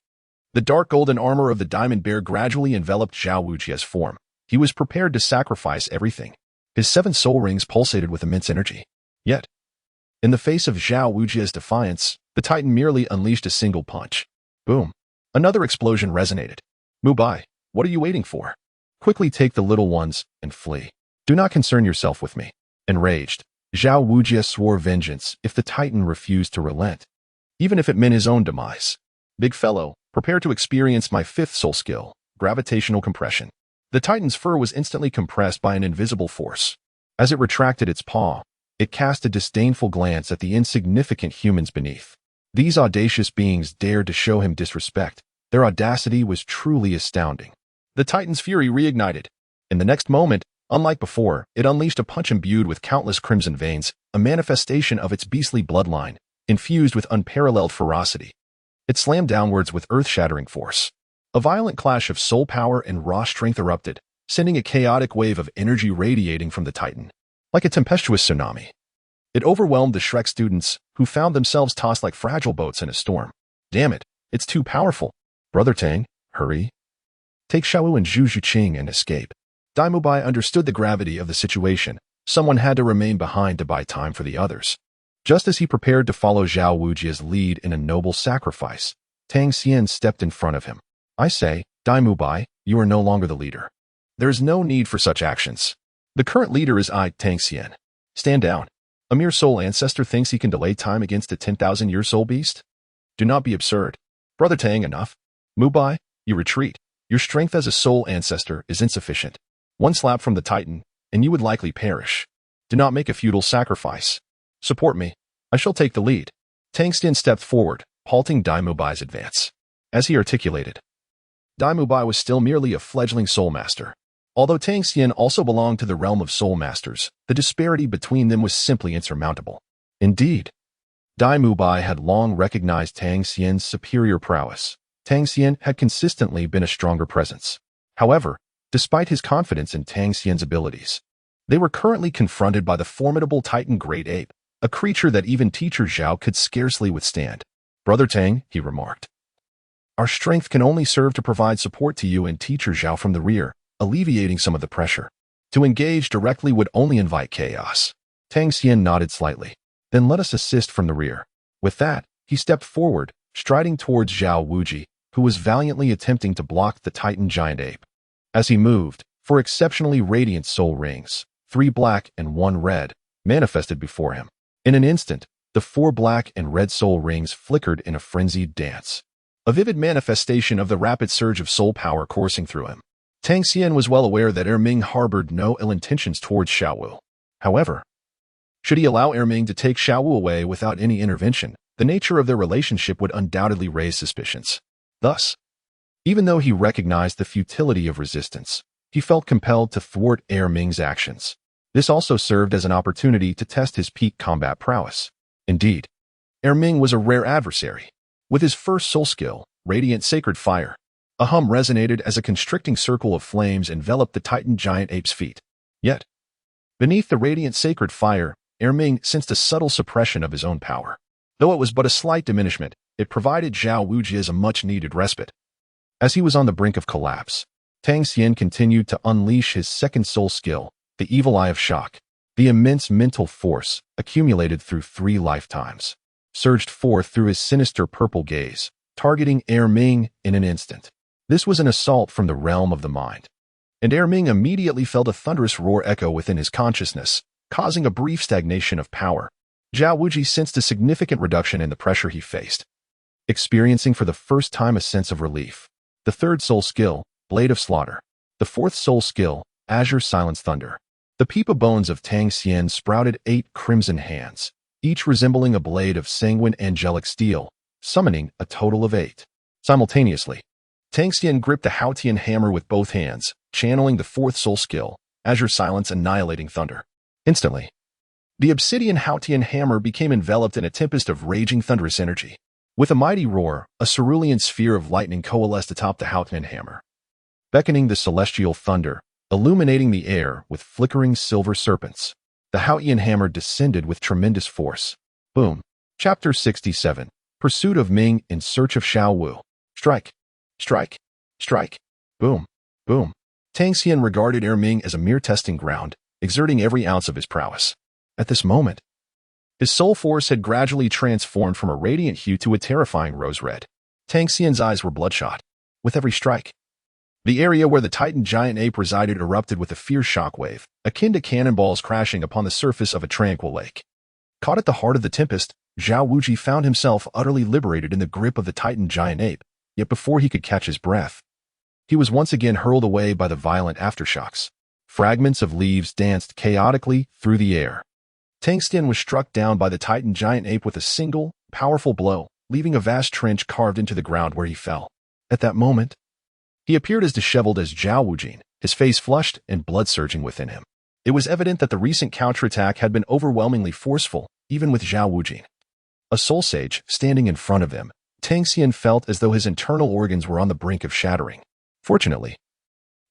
The dark golden armor of the diamond bear gradually enveloped Xiao Wujie's form. He was prepared to sacrifice everything. His 7 soul rings pulsated with immense energy. Yet, in the face of Xiao Wujie's defiance, the Titan merely unleashed a single punch. Boom. Another explosion resonated. Mubai, what are you waiting for? Quickly take the little ones and flee. Do not concern yourself with me. Enraged, Xiao Wujie swore vengeance if the Titan refused to relent, even if it meant his own demise. Big fellow, prepare to experience my 5th soul skill, gravitational compression. The Titan's fur was instantly compressed by an invisible force. As it retracted its paw, it cast a disdainful glance at the insignificant humans beneath. These audacious beings dared to show him disrespect. Their audacity was truly astounding. The Titan's fury reignited. In the next moment, unlike before, it unleashed a punch imbued with countless crimson veins, a manifestation of its beastly bloodline, infused with unparalleled ferocity. It slammed downwards with earth-shattering force. A violent clash of soul power and raw strength erupted, sending a chaotic wave of energy radiating from the Titan. Like a tempestuous tsunami, it overwhelmed the Shrek students, who found themselves tossed like fragile boats in a storm. Damn it, it's too powerful. Brother Tang, hurry. Take Xiao Wu and Zhu Zhuqing and escape. Dai Mubai understood the gravity of the situation. Someone had to remain behind to buy time for the others. Just as he prepared to follow Xiao Wujie's lead in a noble sacrifice, Tang Xian stepped in front of him. I say, Dai Mubai, you are no longer the leader. There is no need for such actions. The current leader is I, Tang Xian. Stand down. A mere soul ancestor thinks he can delay time against a 10,000-year soul beast? Do not be absurd. Brother Tang, enough. Mubai, you retreat. Your strength as a soul ancestor is insufficient. One slap from the Titan, and you would likely perish. Do not make a futile sacrifice. Support me. I shall take the lead. Tang Xian stepped forward, halting Dai Mubai's advance. As he articulated, Dai Mubai was still merely a fledgling Soulmaster. Although Tang Xian also belonged to the realm of Soulmasters, the disparity between them was simply insurmountable. Indeed, Dai Mubai had long recognized Tang Xian's superior prowess. Tang Xian had consistently been a stronger presence. However, despite his confidence in Tang Xian's abilities, they were currently confronted by the formidable Titan Great Ape, a creature that even Teacher Xiao could scarcely withstand. "Brother Tang," he remarked, "our strength can only serve to provide support to you and Teacher Xiao from the rear, alleviating some of the pressure. To engage directly would only invite chaos." Tang Xian nodded slightly. "Then let us assist from the rear." With that, he stepped forward, striding towards Xiao Wuji, who was valiantly attempting to block the Titan giant ape. As he moved, 4 exceptionally radiant soul rings, 3 black and 1 red, manifested before him. In an instant, the 4 black and red soul rings flickered in a frenzied dance, a vivid manifestation of the rapid surge of soul power coursing through him. Tang Xian was well aware that Erming harbored no ill intentions towards Xiao Wu. However, should he allow Erming to take Xiao Wu away without any intervention, the nature of their relationship would undoubtedly raise suspicions. Thus, even though he recognized the futility of resistance, he felt compelled to thwart Erming's actions. This also served as an opportunity to test his peak combat prowess. Indeed, Erming was a rare adversary. With his first soul skill, Radiant Sacred Fire, a hum resonated as a constricting circle of flames enveloped the Titan giant ape's feet. Yet, beneath the Radiant Sacred Fire, Erming sensed a subtle suppression of his own power. Though it was but a slight diminishment, it provided Xiao Wuji a much-needed respite. As he was on the brink of collapse, Tang Xian continued to unleash his second soul skill, the Evil Eye of Shock. The immense mental force, accumulated through 3 lifetimes, surged forth through his sinister purple gaze, targeting Erming in an instant. This was an assault from the realm of the mind, and Erming immediately felt a thunderous roar echo within his consciousness, causing a brief stagnation of power. Xiao Wuji sensed a significant reduction in the pressure he faced, experiencing for the first time a sense of relief. The 3rd soul skill, Blade of Slaughter. The 4th soul skill, Azure Silence Thunder. The Peepa bones of Tang Xian sprouted 8 crimson hands, each resembling a blade of sanguine angelic steel, summoning a total of 8. Simultaneously, Tang Xian gripped the Xuantian hammer with both hands, channeling the 4th soul skill, Azure Silence Annihilating Thunder. Instantly, the obsidian Xuantian hammer became enveloped in a tempest of raging thunderous energy. With a mighty roar, a cerulean sphere of lightning coalesced atop the Xuantian hammer, beckoning the celestial thunder, illuminating the air with flickering silver serpents. The Xuantian hammer descended with tremendous force. Boom. Chapter 67. Pursuit of Ming in Search of Xiao Wu. Strike. Strike. Strike. Boom. Boom. Tang Xian regarded Erming as a mere testing ground, exerting every ounce of his prowess. At this moment, his soul force had gradually transformed from a radiant hue to a terrifying rose red. Tang Xian's eyes were bloodshot. With every strike, the area where the Titan giant ape resided erupted with a fierce shockwave, akin to cannonballs crashing upon the surface of a tranquil lake. Caught at the heart of the tempest, Xiao Wuji found himself utterly liberated in the grip of the Titan giant ape, yet before he could catch his breath, he was once again hurled away by the violent aftershocks. Fragments of leaves danced chaotically through the air. Tang Xian was struck down by the Titan giant ape with a single, powerful blow, leaving a vast trench carved into the ground where he fell. At that moment, he appeared as disheveled as Xiao Wuji, his face flushed and blood surging within him. It was evident that the recent counterattack had been overwhelmingly forceful, even with Xiao Wuji, a soul sage, standing in front of him. Tang Xian felt as though his internal organs were on the brink of shattering. Fortunately,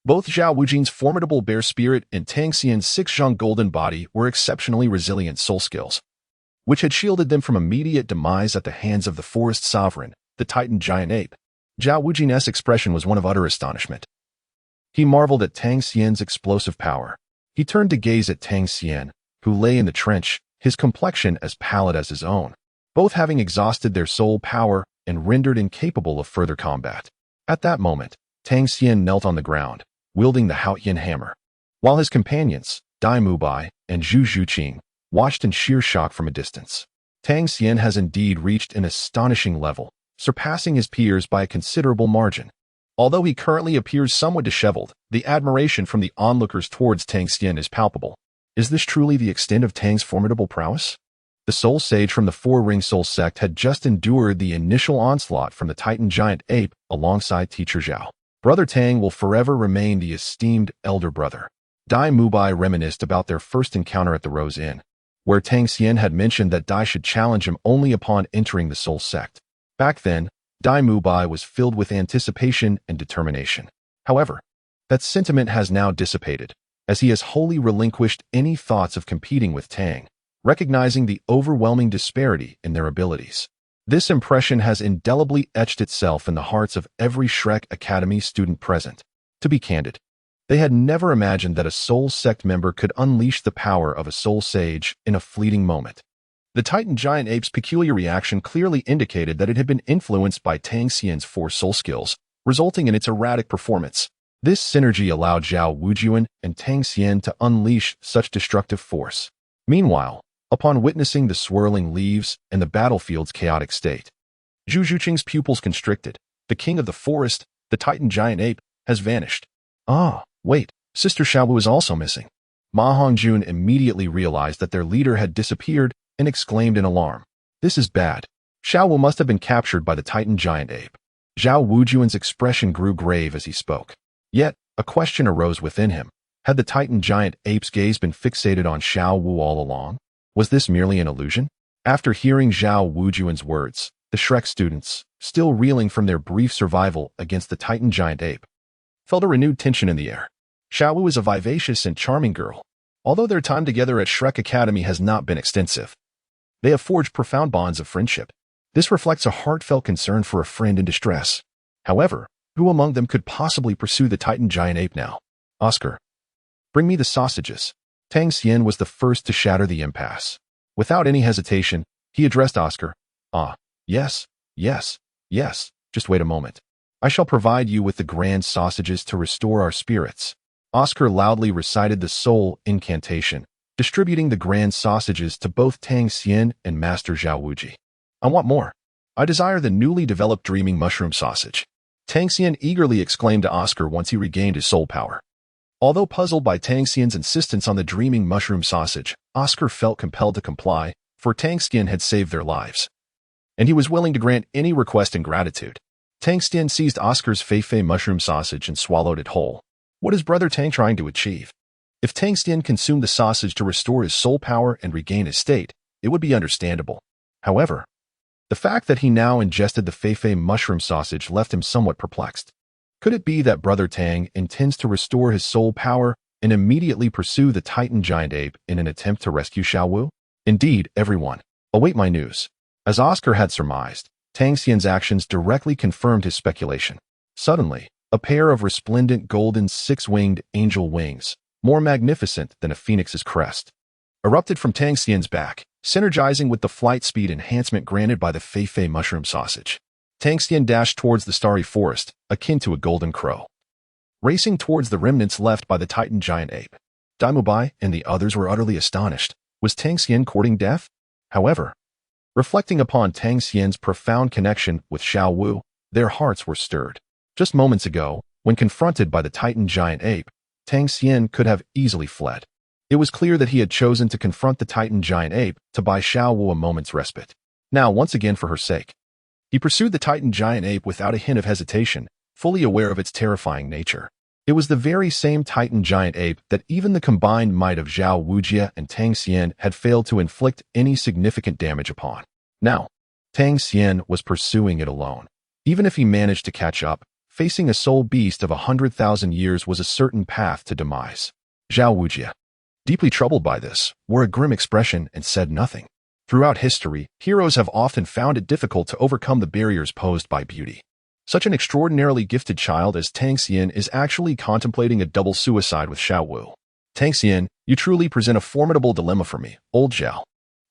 both Xiao Wuji's formidable bear spirit and Tang Xian's 6-zhang golden body were exceptionally resilient soul skills, which had shielded them from immediate demise at the hands of the forest sovereign, the Titan giant ape. Xiao Wuji's expression was one of utter astonishment. He marveled at Tang Xian's explosive power. He turned to gaze at Tang Xian, who lay in the trench, his complexion as pallid as his own, both having exhausted their soul power and rendered incapable of further combat. At that moment, Tang Xian knelt on the ground, wielding the Xuantian hammer, while his companions, Dai Mubai and Zhu Zhuqing, watched in sheer shock from a distance. Tang Xian has indeed reached an astonishing level, surpassing his peers by a considerable margin. Although he currently appears somewhat disheveled, the admiration from the onlookers towards Tang Xian is palpable. Is this truly the extent of Tang's formidable prowess? The soul sage from the Four-Ring Soul Sect had just endured the initial onslaught from the Titan giant ape alongside Teacher Xiao. Brother Tang will forever remain the esteemed elder brother. Dai Mubai reminisced about their first encounter at the Rose Inn, where Tang Xian had mentioned that Dai should challenge him only upon entering the Soul Sect. Back then, Dai Mubai was filled with anticipation and determination. However, that sentiment has now dissipated, as he has wholly relinquished any thoughts of competing with Tang, recognizing the overwhelming disparity in their abilities. This impression has indelibly etched itself in the hearts of every Shrek Academy student present. To be candid, they had never imagined that a Soul Sect member could unleash the power of a Soul Sage in a fleeting moment. The Titan Giant Ape's peculiar reaction clearly indicated that it had been influenced by Tang Xian's 4 soul skills, resulting in its erratic performance. This synergy allowed Xiao Wu and Tang Xian to unleash such destructive force. Meanwhile, upon witnessing the swirling leaves and the battlefield's chaotic state, Zhu Zhuqing's pupils constricted. The king of the forest, the Titan Giant Ape, has vanished. Ah, wait, Sister Xiao Wu is also missing. Ma Hongjun immediately realized that their leader had disappeared and exclaimed in alarm. This is bad. Xiao Wu must have been captured by the Titan Giant Ape. Zhao Wujuan's expression grew grave as he spoke. Yet, a question arose within him. Had the Titan Giant Ape's gaze been fixated on Xiao Wu all along? Was this merely an illusion? After hearing Zhao Wujuan's words, the Shrek students, still reeling from their brief survival against the Titan Giant Ape, felt a renewed tension in the air. Xiao Wu is a vivacious and charming girl. Although their time together at Shrek Academy has not been extensive, they have forged profound bonds of friendship. This reflects a heartfelt concern for a friend in distress. However, who among them could possibly pursue the Titan Giant Ape now? Oscar, bring me the sausages. Tang Xian was the first to shatter the impasse. Without any hesitation, he addressed Oscar. Ah, yes, just wait a moment. I shall provide you with the grand sausages to restore our spirits. Oscar loudly recited the soul incantation, distributing the grand sausages to both Tang Xian and Master Xiao Wuji. I want more. I desire the newly developed dreaming mushroom sausage. Tang Xian eagerly exclaimed to Oscar once he regained his soul power. Although puzzled by Tang Xian's insistence on the dreaming mushroom sausage, Oscar felt compelled to comply, for Tang Xian had saved their lives, and he was willing to grant any request in gratitude. Tang Xian seized Oscar's Fei mushroom sausage and swallowed it whole. What is Brother Tang trying to achieve? If Tang Xian consumed the sausage to restore his soul power and regain his state, it would be understandable. However, the fact that he now ingested the Fei mushroom sausage left him somewhat perplexed. Could it be that Brother Tang intends to restore his soul power and immediately pursue the Titan Giant Ape in an attempt to rescue Xiao Wu? Indeed, everyone, await my news. As Oscar had surmised, Tang Xian's actions directly confirmed his speculation. Suddenly, a pair of resplendent golden 6-winged angel wings, more magnificent than a phoenix's crest, erupted from Tang Xian's back, synergizing with the flight speed enhancement granted by the Fei mushroom sausage. Tang Xian dashed towards the starry forest, akin to a golden crow, racing towards the remnants left by the Titan Giant Ape. Dai Mubai and the others were utterly astonished. Was Tang Xian courting death? However, reflecting upon Tang Xian's profound connection with Xiao Wu, their hearts were stirred. Just moments ago, when confronted by the Titan Giant Ape, Tang Xian could have easily fled. It was clear that he had chosen to confront the Titan Giant Ape to buy Xiao Wu a moment's respite. Now, once again for her sake, he pursued the Titan Giant Ape without a hint of hesitation, fully aware of its terrifying nature. It was the very same Titan Giant Ape that even the combined might of Zhao Wujia and Tang Xian had failed to inflict any significant damage upon. Now, Tang Xian was pursuing it alone. Even if he managed to catch up, facing a soul beast of 100,000 years was a certain path to demise. Zhao Wujia, deeply troubled by this, wore a grim expression and said nothing. Throughout history, heroes have often found it difficult to overcome the barriers posed by beauty. Such an extraordinarily gifted child as Tang Xian is actually contemplating a double suicide with Xiao Wu. Tang Xian, you truly present a formidable dilemma for me, old Zhao.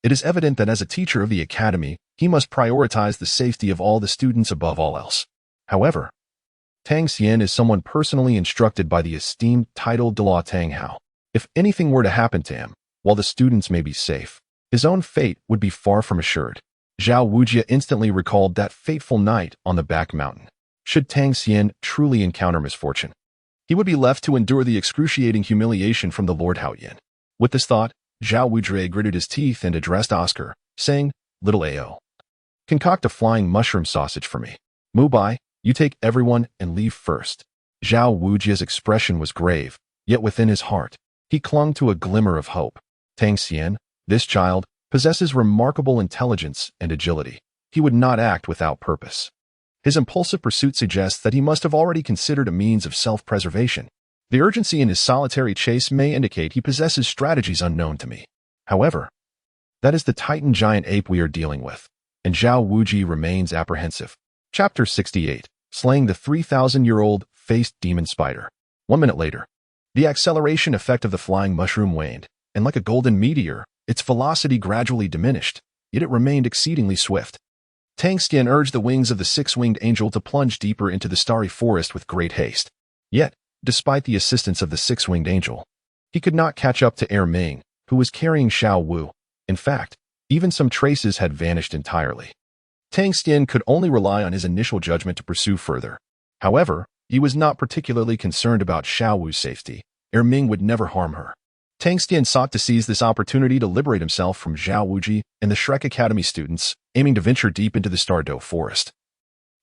It is evident that as a teacher of the academy, he must prioritize the safety of all the students above all else. However, Tang Xian is someone personally instructed by the esteemed titled Douluo Tang Hao. If anything were to happen to him, while the students may be safe, his own fate would be far from assured. Zhao Wujia instantly recalled that fateful night on the back mountain. Should Tang Xian truly encounter misfortune, he would be left to endure the excruciating humiliation from the Lord Haoyan. With this thought, Zhao Wujia gritted his teeth and addressed Oscar, saying, "Little Ao, concoct a flying mushroom sausage for me. Mubai, you take everyone and leave first." Xiao Wujia's expression was grave, yet within his heart, he clung to a glimmer of hope. Tang Xian, this child, possesses remarkable intelligence and agility. He would not act without purpose. His impulsive pursuit suggests that he must have already considered a means of self-preservation. The urgency in his solitary chase may indicate he possesses strategies unknown to me. However, that is the Titan giant ape we are dealing with, and Xiao Wuji remains apprehensive. Chapter 68. Slaying the 3,000-year-old faced demon spider. 1 minute later, the acceleration effect of the flying mushroom waned, and like a golden meteor, its velocity gradually diminished, yet it remained exceedingly swift. Tang Xian urged the wings of the six-winged angel to plunge deeper into the starry forest with great haste. Yet, despite the assistance of the six-winged angel, he could not catch up to Erming, who was carrying Xiao Wu. In fact, even some traces had vanished entirely. Tang Xian could only rely on his initial judgment to pursue further. However, he was not particularly concerned about Xiao Wu's safety. Erming would never harm her. Tang Xian sought to seize this opportunity to liberate himself from Xiao Wuji and the Shrek Academy students, aiming to venture deep into the Stardow Forest.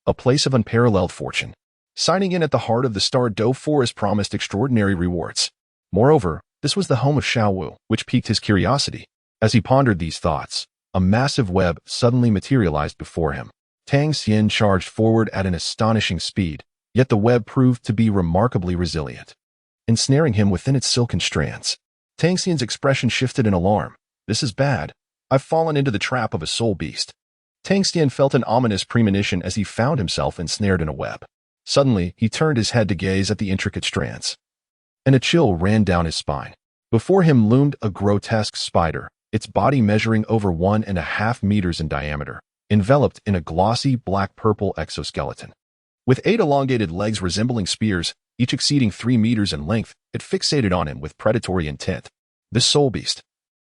A place of unparalleled fortune. Signing in at the heart of the Stardow Forest promised extraordinary rewards. Moreover, this was the home of Xiao Wu, which piqued his curiosity. As he pondered these thoughts, a massive web suddenly materialized before him. Tang Xian charged forward at an astonishing speed, yet the web proved to be remarkably resilient, ensnaring him within its silken strands. Tang Xian's expression shifted in alarm. This is bad. I've fallen into the trap of a soul beast. Tang Xian felt an ominous premonition as he found himself ensnared in a web. Suddenly, he turned his head to gaze at the intricate strands, and a chill ran down his spine. Before him loomed a grotesque spider, its body measuring over 1.5 meters in diameter, enveloped in a glossy black-purple exoskeleton. With 8 elongated legs resembling spears, each exceeding 3 meters in length, it fixated on him with predatory intent. This soul beast,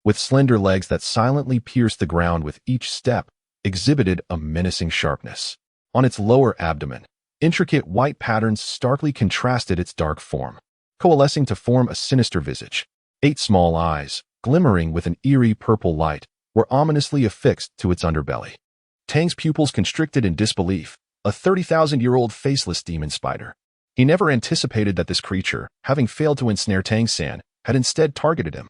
with slender legs that silently pierced the ground with each step, exhibited a menacing sharpness. On its lower abdomen, intricate white patterns starkly contrasted its dark form, coalescing to form a sinister visage. 8 small eyes, glimmering with an eerie purple light, were ominously affixed to its underbelly. Tang's pupils constricted in disbelief. A 30,000-year-old faceless demon spider. He never anticipated that this creature, having failed to ensnare Tang San, had instead targeted him.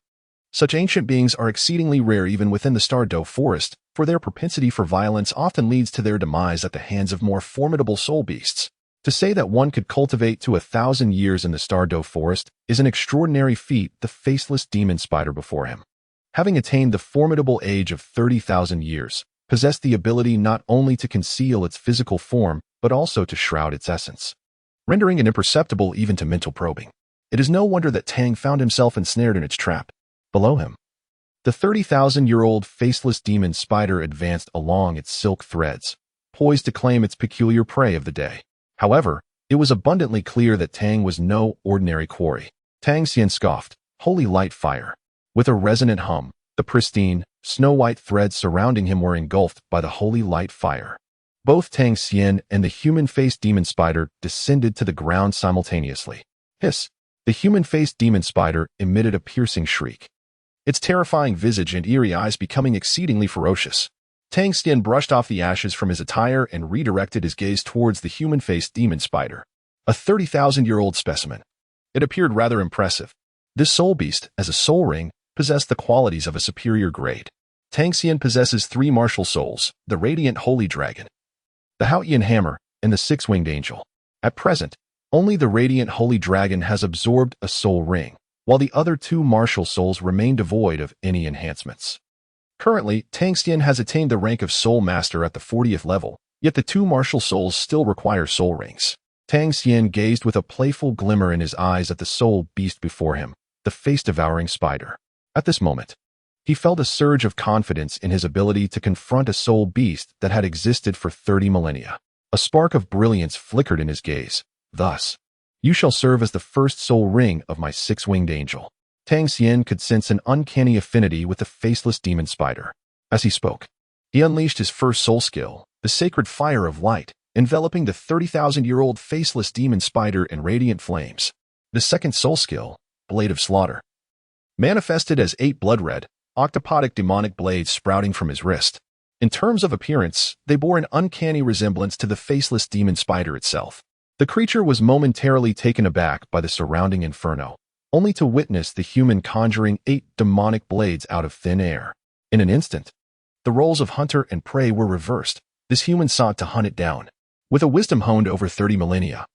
Such ancient beings are exceedingly rare even within the Stardow Forest, for their propensity for violence often leads to their demise at the hands of more formidable soul beasts. To say that one could cultivate to 1,000 years in the Stardow Forest is an extraordinary feat. The faceless demon spider before him, having attained the formidable age of 30,000 years, possessed the ability not only to conceal its physical form, but also to shroud its essence, rendering it imperceptible even to mental probing. It is no wonder that Tang found himself ensnared in its trap. Below him, the 30,000-year-old faceless demon spider advanced along its silk threads, poised to claim its peculiar prey of the day. However, it was abundantly clear that Tang was no ordinary quarry. Tang Xian scoffed, "Holy light fire." With a resonant hum, the pristine, snow-white threads surrounding him were engulfed by the holy light fire. Both Tang Xian and the human-faced demon spider descended to the ground simultaneously. Hiss! The human-faced demon spider emitted a piercing shriek, its terrifying visage and eerie eyes becoming exceedingly ferocious. Tang Xian brushed off the ashes from his attire and redirected his gaze towards the human-faced demon spider, a 30,000-year-old specimen. It appeared rather impressive. This soul beast, as a soul ring, possessed the qualities of a superior grade. Tang Xian possesses 3 martial souls, the Radiant Holy Dragon, the Xuantian Hammer, and the 6-winged angel. At present, only the Radiant Holy Dragon has absorbed a soul ring, while the other 2 martial souls remain devoid of any enhancements. Currently, Tang Xian has attained the rank of Soulmaster at the 40th level, yet the 2 martial souls still require soul rings. Tang Xian gazed with a playful glimmer in his eyes at the soul beast before him, the face-devouring spider. At this moment, he felt a surge of confidence in his ability to confront a soul beast that had existed for 30 millennia. A spark of brilliance flickered in his gaze. Thus, you shall serve as the first soul ring of my 6-winged angel. Tang Xian could sense an uncanny affinity with the faceless demon spider. As he spoke, he unleashed his first soul skill, the sacred fire of light, enveloping the 30,000-year-old faceless demon spider in radiant flames. The second soul skill, Blade of Slaughter, manifested as 8 blood-red, octopodic demonic blades sprouting from his wrist. In terms of appearance, they bore an uncanny resemblance to the faceless demon spider itself. The creature was momentarily taken aback by the surrounding inferno, only to witness the human conjuring 8 demonic blades out of thin air. In an instant, the roles of hunter and prey were reversed. This human sought to hunt it down. With a wisdom honed over 30 millennia,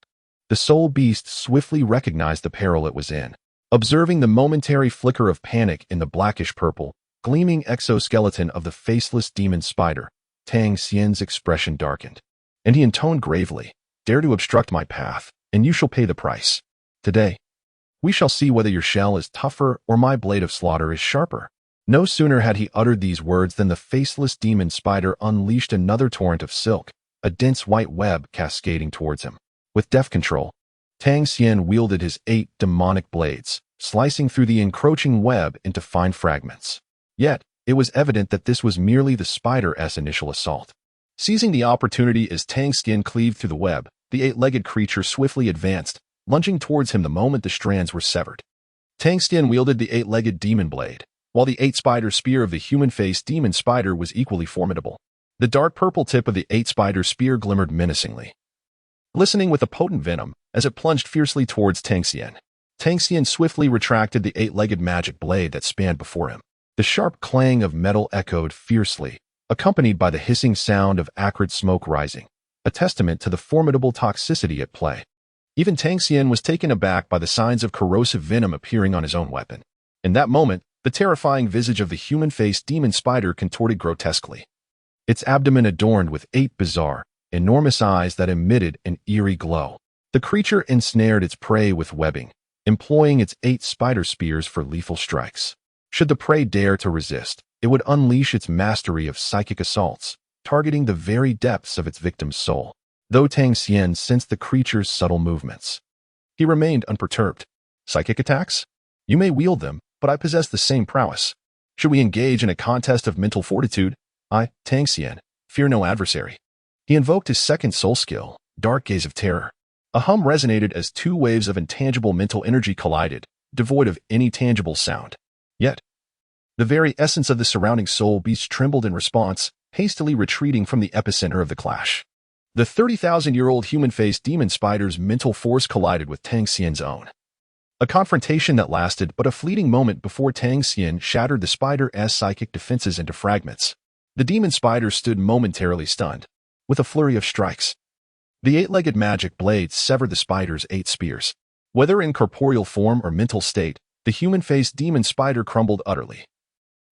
the soul beast swiftly recognized the peril it was in. Observing the momentary flicker of panic in the blackish-purple, gleaming exoskeleton of the faceless demon spider, Tang Xian's expression darkened, and he intoned gravely, "Dare to obstruct my path, and you shall pay the price. Today, we shall see whether your shell is tougher or my blade of slaughter is sharper." No sooner had he uttered these words than the faceless demon spider unleashed another torrent of silk, a dense white web cascading towards him. With deft control, Tang Xian wielded his 8 demonic blades, slicing through the encroaching web into fine fragments. Yet, it was evident that this was merely the spider's initial assault. Seizing the opportunity as Tang Xian cleaved through the web, the 8-legged creature swiftly advanced, lunging towards him the moment the strands were severed. Tang Xian wielded the 8-legged demon blade, while the 8-spider spear of the human-faced demon spider was equally formidable. The dark purple tip of the 8-spider spear glimmered menacingly, glistening with a potent venom as it plunged fiercely towards Tang Xian. Tang Xian swiftly retracted the 8-legged magic blade that spanned before him. The sharp clang of metal echoed fiercely, accompanied by the hissing sound of acrid smoke rising, a testament to the formidable toxicity at play. Even Tang Xian was taken aback by the signs of corrosive venom appearing on his own weapon. In that moment, the terrifying visage of the human-faced demon spider contorted grotesquely, its abdomen adorned with 8 bizarre, enormous eyes that emitted an eerie glow. The creature ensnared its prey with webbing, employing its 8 spider spears for lethal strikes. Should the prey dare to resist, it would unleash its mastery of psychic assaults, targeting the very depths of its victim's soul. Though Tang Xian sensed the creature's subtle movements, he remained unperturbed. "Psychic attacks? You may wield them, but I possess the same prowess. Should we engage in a contest of mental fortitude? I, Tang Xian, fear no adversary." He invoked his second soul skill, Dark Gaze of Terror. A hum resonated as 2 waves of intangible mental energy collided, devoid of any tangible sound. Yet, the very essence of the surrounding soul beast trembled in response, hastily retreating from the epicenter of the clash. The 30,000-year-old human-faced demon spider's mental force collided with Tang Xian's own. A confrontation that lasted but a fleeting moment before Tang Xian shattered the spider's psychic defenses into fragments. The demon spider stood momentarily stunned, with a flurry of strikes. The 8-legged magic blade severed the spider's 8 spears. Whether in corporeal form or mental state, the human-faced demon spider crumbled utterly,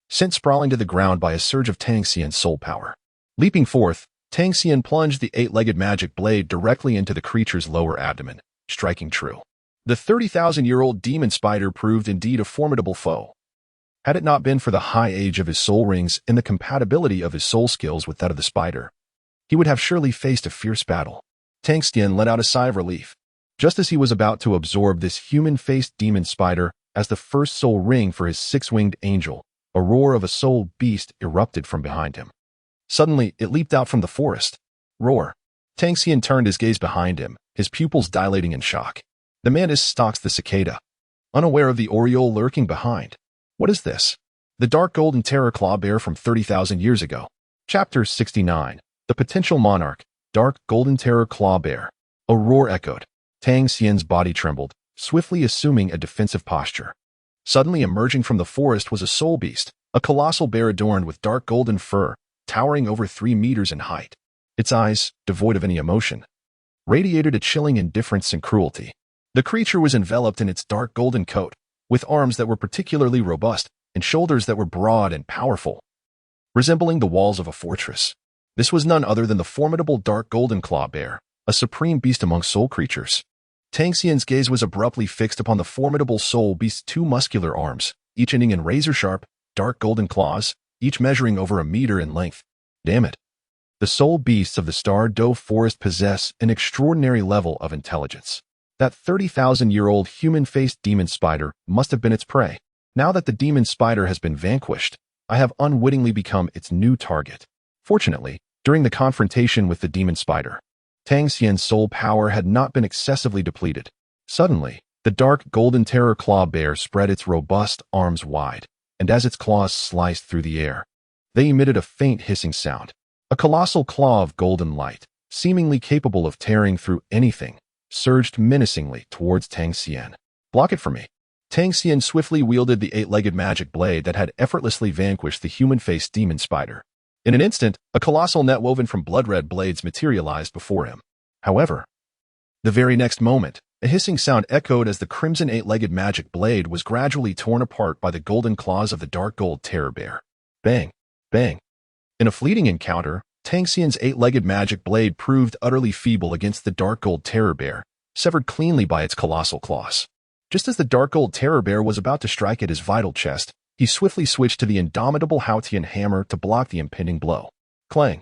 sent sprawling to the ground by a surge of Tang Xian's soul power. Leaping forth, Tang Xian plunged the 8-legged magic blade directly into the creature's lower abdomen, striking true. The 30,000-year-old demon spider proved indeed a formidable foe. Had it not been for the high age of his soul rings and the compatibility of his soul skills with that of the spider, he would have surely faced a fierce battle. Tang Xian let out a sigh of relief, just as he was about to absorb this human-faced demon spider as the first soul ring for his 6-winged angel. A roar of a soul beast erupted from behind him. Suddenly, it leaped out from the forest. Roar. Tang Xian turned his gaze behind him, his pupils dilating in shock. The mantis stalks the cicada, unaware of the oriole lurking behind. What is this? The dark golden terror claw bear from 30,000 years ago. Chapter 69. The Potential Monarch. Dark golden terror claw bear. A roar echoed. Tang Xian's body trembled, swiftly assuming a defensive posture. Suddenly emerging from the forest was a soul beast, a colossal bear adorned with dark golden fur, towering over 3 meters in height. Its eyes, devoid of any emotion, radiated a chilling indifference and cruelty. The creature was enveloped in its dark golden coat, with arms that were particularly robust and shoulders that were broad and powerful, resembling the walls of a fortress. This was none other than the formidable dark golden claw bear, a supreme beast among soul creatures. Tang Xian's gaze was abruptly fixed upon the formidable soul beast's 2 muscular arms, each ending in razor-sharp, dark golden claws, each measuring over 1 meter in length. Damn it. The soul beasts of the Star Doe Forest possess an extraordinary level of intelligence. That 30,000-year-old human-faced demon spider must have been its prey. Now that the demon spider has been vanquished, I have unwittingly become its new target. Fortunately, during the confrontation with the demon spider, Tang Xian's soul power had not been excessively depleted. Suddenly, the dark golden terror claw bear spread its robust arms wide, and as its claws sliced through the air, they emitted a faint hissing sound. A colossal claw of golden light, seemingly capable of tearing through anything, surged menacingly towards Tang Xian. "Block it for me." Tang Xian swiftly wielded the eight-legged magic blade that had effortlessly vanquished the human-faced demon spider. In an instant, a colossal net woven from blood-red blades materialized before him. However, the very next moment, a hissing sound echoed as the crimson eight-legged magic blade was gradually torn apart by the golden claws of the dark gold terror bear. Bang! Bang! In a fleeting encounter, Tang Xian's eight-legged magic blade proved utterly feeble against the dark gold terror bear, severed cleanly by its colossal claws. Just as the dark gold terror bear was about to strike at his vital chest, he swiftly switched to the indomitable Xuantian hammer to block the impending blow. Clang!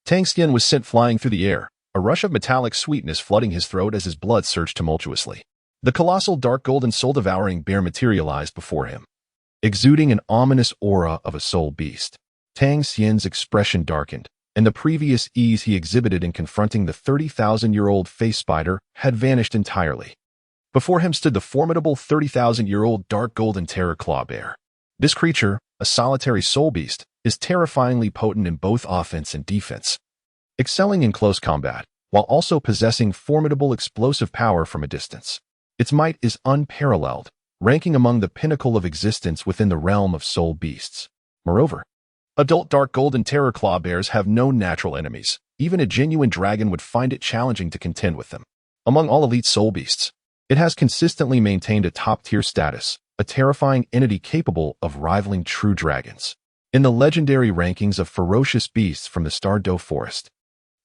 Tang Xian was sent flying through the air, a rush of metallic sweetness flooding his throat as his blood surged tumultuously. The colossal dark golden soul-devouring bear materialized before him, exuding an ominous aura of a soul beast. Tang Xian's expression darkened, and the previous ease he exhibited in confronting the 30,000-year-old face spider had vanished entirely. Before him stood the formidable 30,000-year-old dark golden terror claw bear. This creature, a solitary soul beast, is terrifyingly potent in both offense and defense, excelling in close combat, while also possessing formidable explosive power from a distance. Its might is unparalleled, ranking among the pinnacle of existence within the realm of soul beasts. Moreover, adult dark golden terror claw bears have no natural enemies. Even a genuine dragon would find it challenging to contend with them. Among all elite soul beasts, it has consistently maintained a top-tier status, a terrifying entity capable of rivaling true dragons. In the legendary rankings of ferocious beasts from the Stardew Forest,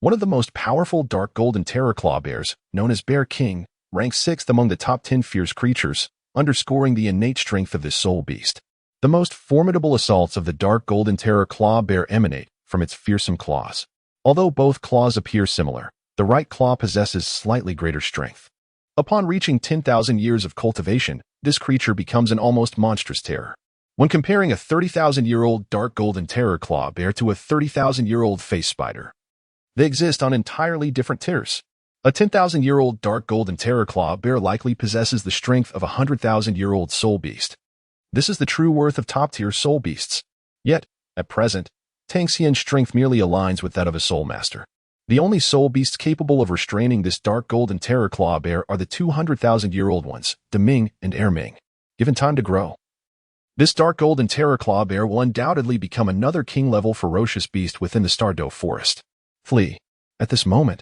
one of the most powerful dark golden terror claw bears, known as Bear King, ranks 6th among the top 10 fierce creatures, underscoring the innate strength of this soul beast. The most formidable assaults of the dark golden terror claw bear emanate from its fearsome claws. Although both claws appear similar, the right claw possesses slightly greater strength. Upon reaching 10,000 years of cultivation, this creature becomes an almost monstrous terror. When comparing a 30,000-year-old dark golden terror claw bear to a 30,000-year-old face spider, they exist on entirely different tiers. A 10,000-year-old dark golden terror claw bear likely possesses the strength of a 100,000-year-old soul beast. This is the true worth of top-tier soul beasts. Yet, at present, Tang Xian's strength merely aligns with that of a Soulmaster. The only soul beasts capable of restraining this dark golden terror claw bear are the 200,000-year-old ones, Deming and Erming. Given time to grow, this dark golden terror claw bear will undoubtedly become another king-level ferocious beast within the Stardew Forest. Flee. At this moment,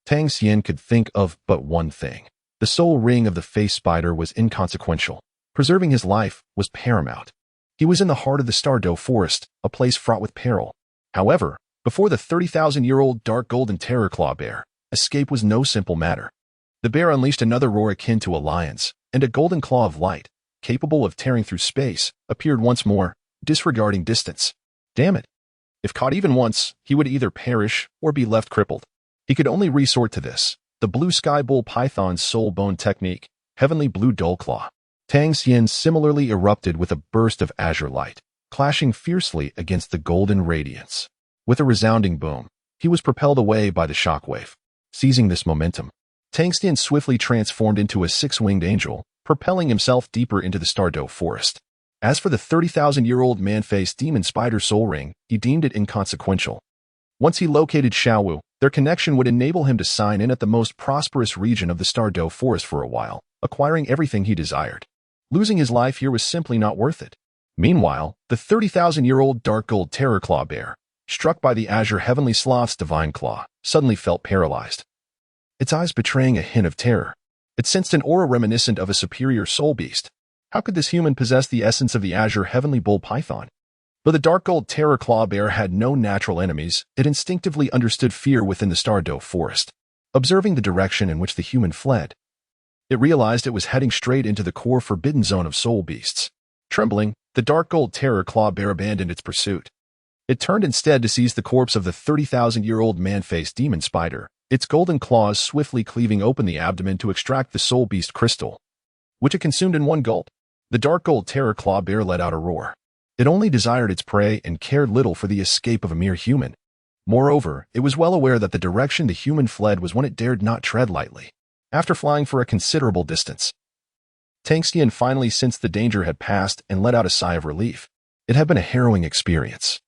Tang Xian could think of but one thing. The soul ring of the face spider was inconsequential. Preserving his life was paramount. He was in the heart of the Stardew Forest, a place fraught with peril. However, before the 30,000-year-old dark golden terror claw bear, escape was no simple matter. The bear unleashed another roar akin to a lion's, and a golden claw of light, capable of tearing through space, appeared once more, disregarding distance. Damn it. If caught even once, he would either perish or be left crippled. He could only resort to this, the blue sky bull python's soul bone technique, heavenly blue dull claw. Tang Xian similarly erupted with a burst of azure light, clashing fiercely against the golden radiance. With a resounding boom, he was propelled away by the shockwave. Seizing this momentum, Tang Xian swiftly transformed into a six-winged angel, propelling himself deeper into the Stardew Forest. As for the 30,000-year-old man-faced demon spider soul ring, he deemed it inconsequential. Once he located Xiao Wu, their connection would enable him to sign in at the most prosperous region of the Stardew Forest for a while, acquiring everything he desired. Losing his life here was simply not worth it. Meanwhile, the 30,000-year-old dark gold terror claw bear, struck by the azure heavenly sloth's divine claw, suddenly felt paralyzed. Its eyes betraying a hint of terror. It sensed an aura reminiscent of a superior soul beast. How could this human possess the essence of the azure heavenly bull python? Though the dark gold terror claw bear had no natural enemies, it instinctively understood fear within the Stardew Forest. Observing the direction in which the human fled, it realized it was heading straight into the core forbidden zone of soul beasts. Trembling, the dark gold terror claw bear abandoned its pursuit. It turned instead to seize the corpse of the 30,000-year-old man-faced demon spider, its golden claws swiftly cleaving open the abdomen to extract the soul beast crystal, which it consumed in one gulp. The dark gold terror claw bear let out a roar. It only desired its prey and cared little for the escape of a mere human. Moreover, it was well aware that the direction the human fled was one it dared not tread lightly. After flying for a considerable distance, Tang Xian finally sensed the danger had passed and let out a sigh of relief. It had been a harrowing experience.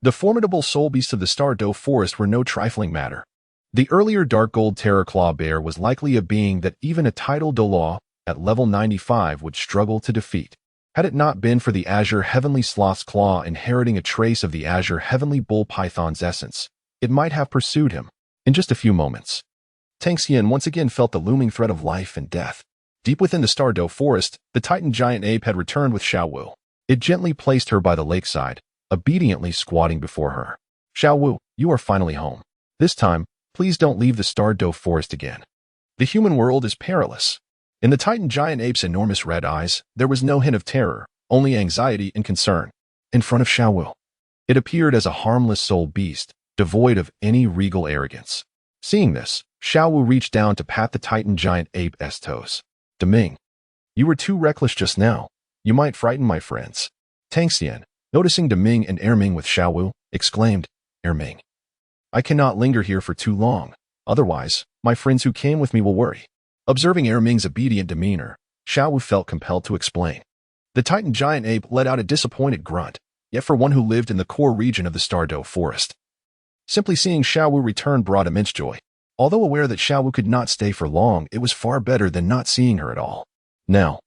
The formidable soul beasts of the Stardew Forest were no trifling matter. The earlier Dark Gold Terror Claw Bear was likely a being that even a titled Douluo at level 95 would struggle to defeat. Had it not been for the Azure Heavenly Sloth's claw inheriting a trace of the Azure Heavenly Bull Python's essence, it might have pursued him. In just a few moments, Tang Xian once again felt the looming threat of life and death. Deep within the Stardow Forest, the Titan giant ape had returned with Xiao Wu. It gently placed her by the lakeside, obediently squatting before her. Xiao Wu, you are finally home. This time, please don't leave the Stardow Forest again. The human world is perilous. In the Titan giant ape's enormous red eyes, there was no hint of terror, only anxiety and concern. In front of Xiao Wu, it appeared as a harmless soul beast, devoid of any regal arrogance. Seeing this, Xiao Wu reached down to pat the Titan giant ape's toes. Deming, you were too reckless just now. You might frighten my friends. Tang Xian, noticing Deming and Erming with Xiao Wu, exclaimed, Erming, I cannot linger here for too long. Otherwise, my friends who came with me will worry. Observing Erming's obedient demeanor, Xiao Wu felt compelled to explain. The Titan giant ape let out a disappointed grunt, yet for one who lived in the core region of the Stardow Forest. Simply seeing Xiao Wu return brought immense joy. Although aware that Xiao Wu could not stay for long, it was far better than not seeing her at all. Now,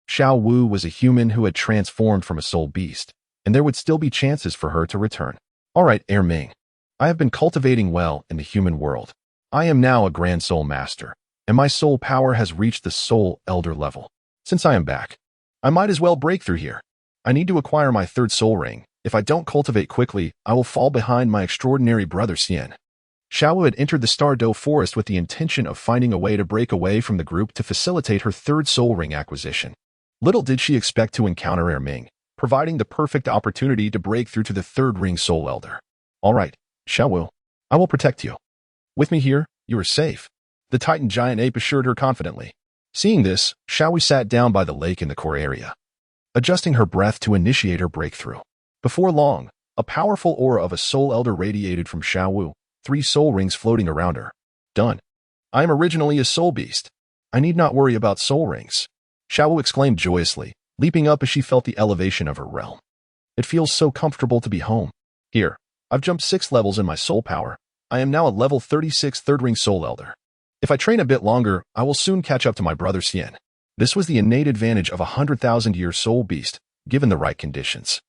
Xiao Wu was a human who had transformed from a soul beast, and there would still be chances for her to return. All right, Erming, I have been cultivating well in the human world. I am now a Grand Soulmaster, and my soul power has reached the Soul Elder level. Since I am back, I might as well break through here. I need to acquire my third soul ring. If I don't cultivate quickly, I will fall behind my extraordinary brother Xian. Xiao Wu had entered the Stardow Forest with the intention of finding a way to break away from the group to facilitate her third soul ring acquisition. Little did she expect to encounter Erming, providing the perfect opportunity to break through to the third ring Soul Elder. All right, Xiao Wu, I will protect you. With me here, you are safe, the Titan giant ape assured her confidently. Seeing this, Xiao Wu sat down by the lake in the core area, adjusting her breath to initiate her breakthrough. Before long, a powerful aura of a Soul Elder radiated from Xiao Wu, 3 soul rings floating around her. Done. I am originally a soul beast. I need not worry about soul rings. Xiao Wu exclaimed joyously, leaping up as she felt the elevation of her realm. It feels so comfortable to be home. Here, I've jumped 6 levels in my soul power. I am now a level 36 third ring soul elder. If I train a bit longer, I will soon catch up to my brother Xian. This was the innate advantage of a 100,000-year soul beast, given the right conditions.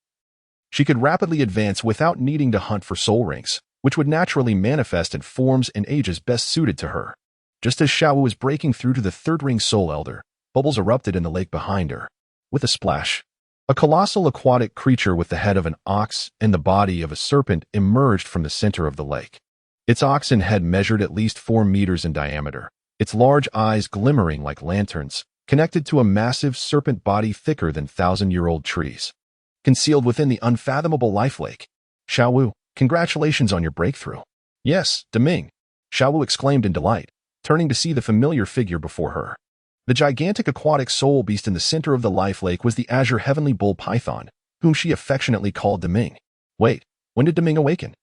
She could rapidly advance without needing to hunt for soul rings, which would naturally manifest in forms and ages best suited to her. Just as Xiao Wu was breaking through to the third ring soul elder, bubbles erupted in the lake behind her. With a splash, a colossal aquatic creature with the head of an ox and the body of a serpent emerged from the center of the lake. Its oxen head measured at least 4 meters in diameter, its large eyes glimmering like lanterns, connected to a massive serpent body thicker than 1,000-year-old trees. Concealed within the unfathomable life lake. Xiao Wu, congratulations on your breakthrough. Yes, Deming, Xiao Wu exclaimed in delight, turning to see the familiar figure before her. The gigantic aquatic soul beast in the center of the life lake was the Azure Heavenly Bull Python, whom she affectionately called Deming. Wait, when did Deming awaken?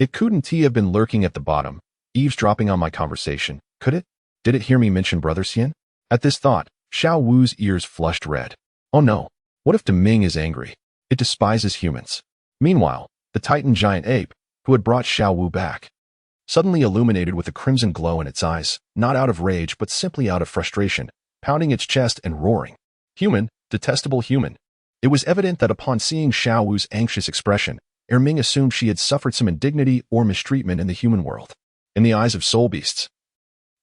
It couldn't have been lurking at the bottom, eavesdropping on my conversation, could it? Did it hear me mention Brother Xian? At this thought, Xiao Wu's ears flushed red. Oh no, what if Deming is angry? It despises humans. Meanwhile, the Titan giant ape, who had brought Xiao Wu back, suddenly illuminated with a crimson glow in its eyes, not out of rage but simply out of frustration, pounding its chest and roaring. Human, detestable human. It was evident that upon seeing Xiao Wu's anxious expression, Erming assumed she had suffered some indignity or mistreatment in the human world. In the eyes of soul beasts,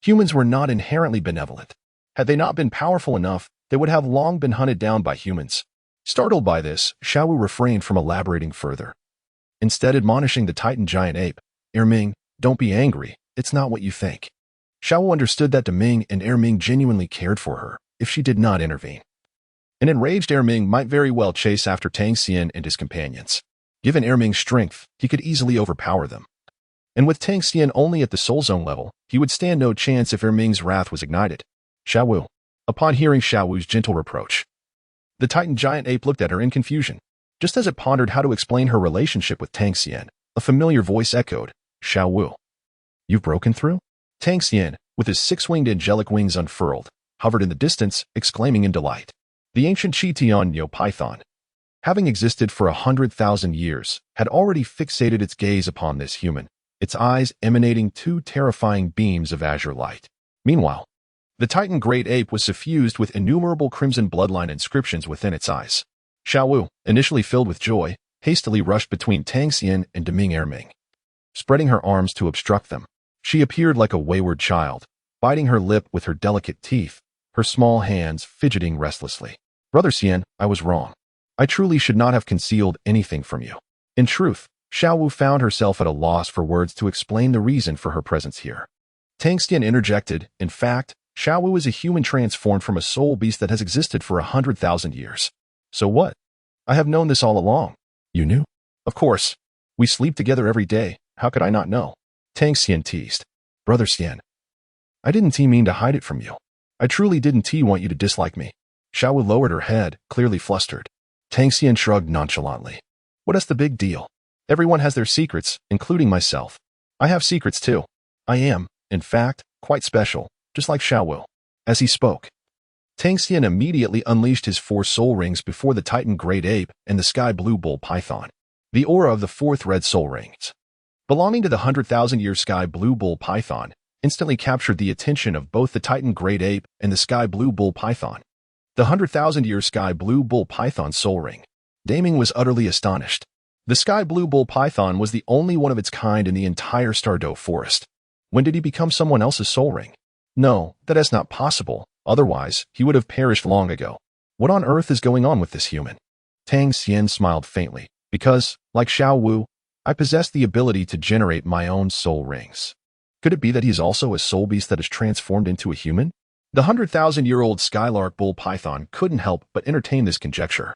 humans were not inherently benevolent. Had they not been powerful enough, they would have long been hunted down by humans. Startled by this, Xiao Wu refrained from elaborating further, instead admonishing the Titan giant ape, Erming, don't be angry, it's not what you think. Xiao Wu understood that Deming and Erming genuinely cared for her, if she did not intervene. An enraged Erming might very well chase after Tang Xian and his companions. Given Erming's strength, he could easily overpower them. And with Tang Xian only at the Soul Zone level, he would stand no chance if Erming's wrath was ignited. Xiao Wu. Upon hearing Xiao Wu's gentle reproach, the Titan giant ape looked at her in confusion. Just as it pondered how to explain her relationship with Tang Xian, a familiar voice echoed, Xiao Wu. You've broken through? Tang Xian, with his 6-winged angelic wings unfurled, hovered in the distance, exclaiming in delight. The ancient Xiao python, having existed for 100,000 years, had already fixated its gaze upon this human, its eyes emanating two terrifying beams of azure light. Meanwhile, the Titan Great Ape was suffused with innumerable crimson bloodline inscriptions within its eyes. Xiao Wu, initially filled with joy, hastily rushed between Tang Xian and Deming Erming, spreading her arms to obstruct them. She appeared like a wayward child, biting her lip with her delicate teeth, her small hands fidgeting restlessly. Brother Xian, I was wrong. I truly should not have concealed anything from you. In truth, Xiao Wu found herself at a loss for words to explain the reason for her presence here. Tang Xian interjected, in fact, Xiao Wu is a human transformed from a soul beast that has existed for 100,000 years. So what? I have known this all along. You knew? Of course. We sleep together every day. How could I not know? Tang Xian teased. Brother Xian, I didn't mean to hide it from you. I truly didn't want you to dislike me. Xiao Wu lowered her head, clearly flustered. Tang Xian shrugged nonchalantly. What is the big deal? Everyone has their secrets, including myself. I have secrets too. I am, in fact, quite special, just like Xiao Wu. As he spoke, Tang Xian immediately unleashed his 4 soul rings before the Titan Great Ape and the Sky Blue Bull Python. The aura of the 4th red soul rings, belonging to the 100,000-year Sky Blue Bull Python, instantly captured the attention of both the Titan Great Ape and the Sky Blue Bull Python. The 100,000-year Sky Blue Bull Python soul ring. Daming was utterly astonished. The Sky Blue Bull Python was the only one of its kind in the entire Stardow forest. When did he become someone else's soul ring? No, that is not possible. Otherwise, he would have perished long ago. What on earth is going on with this human? Tang Xian smiled faintly, because, like Xiao Wu, I possess the ability to generate my own soul rings. Could it be that he is also a soul beast that is transformed into a human? The 100,000-year-old Skylark Bull Python couldn't help but entertain this conjecture.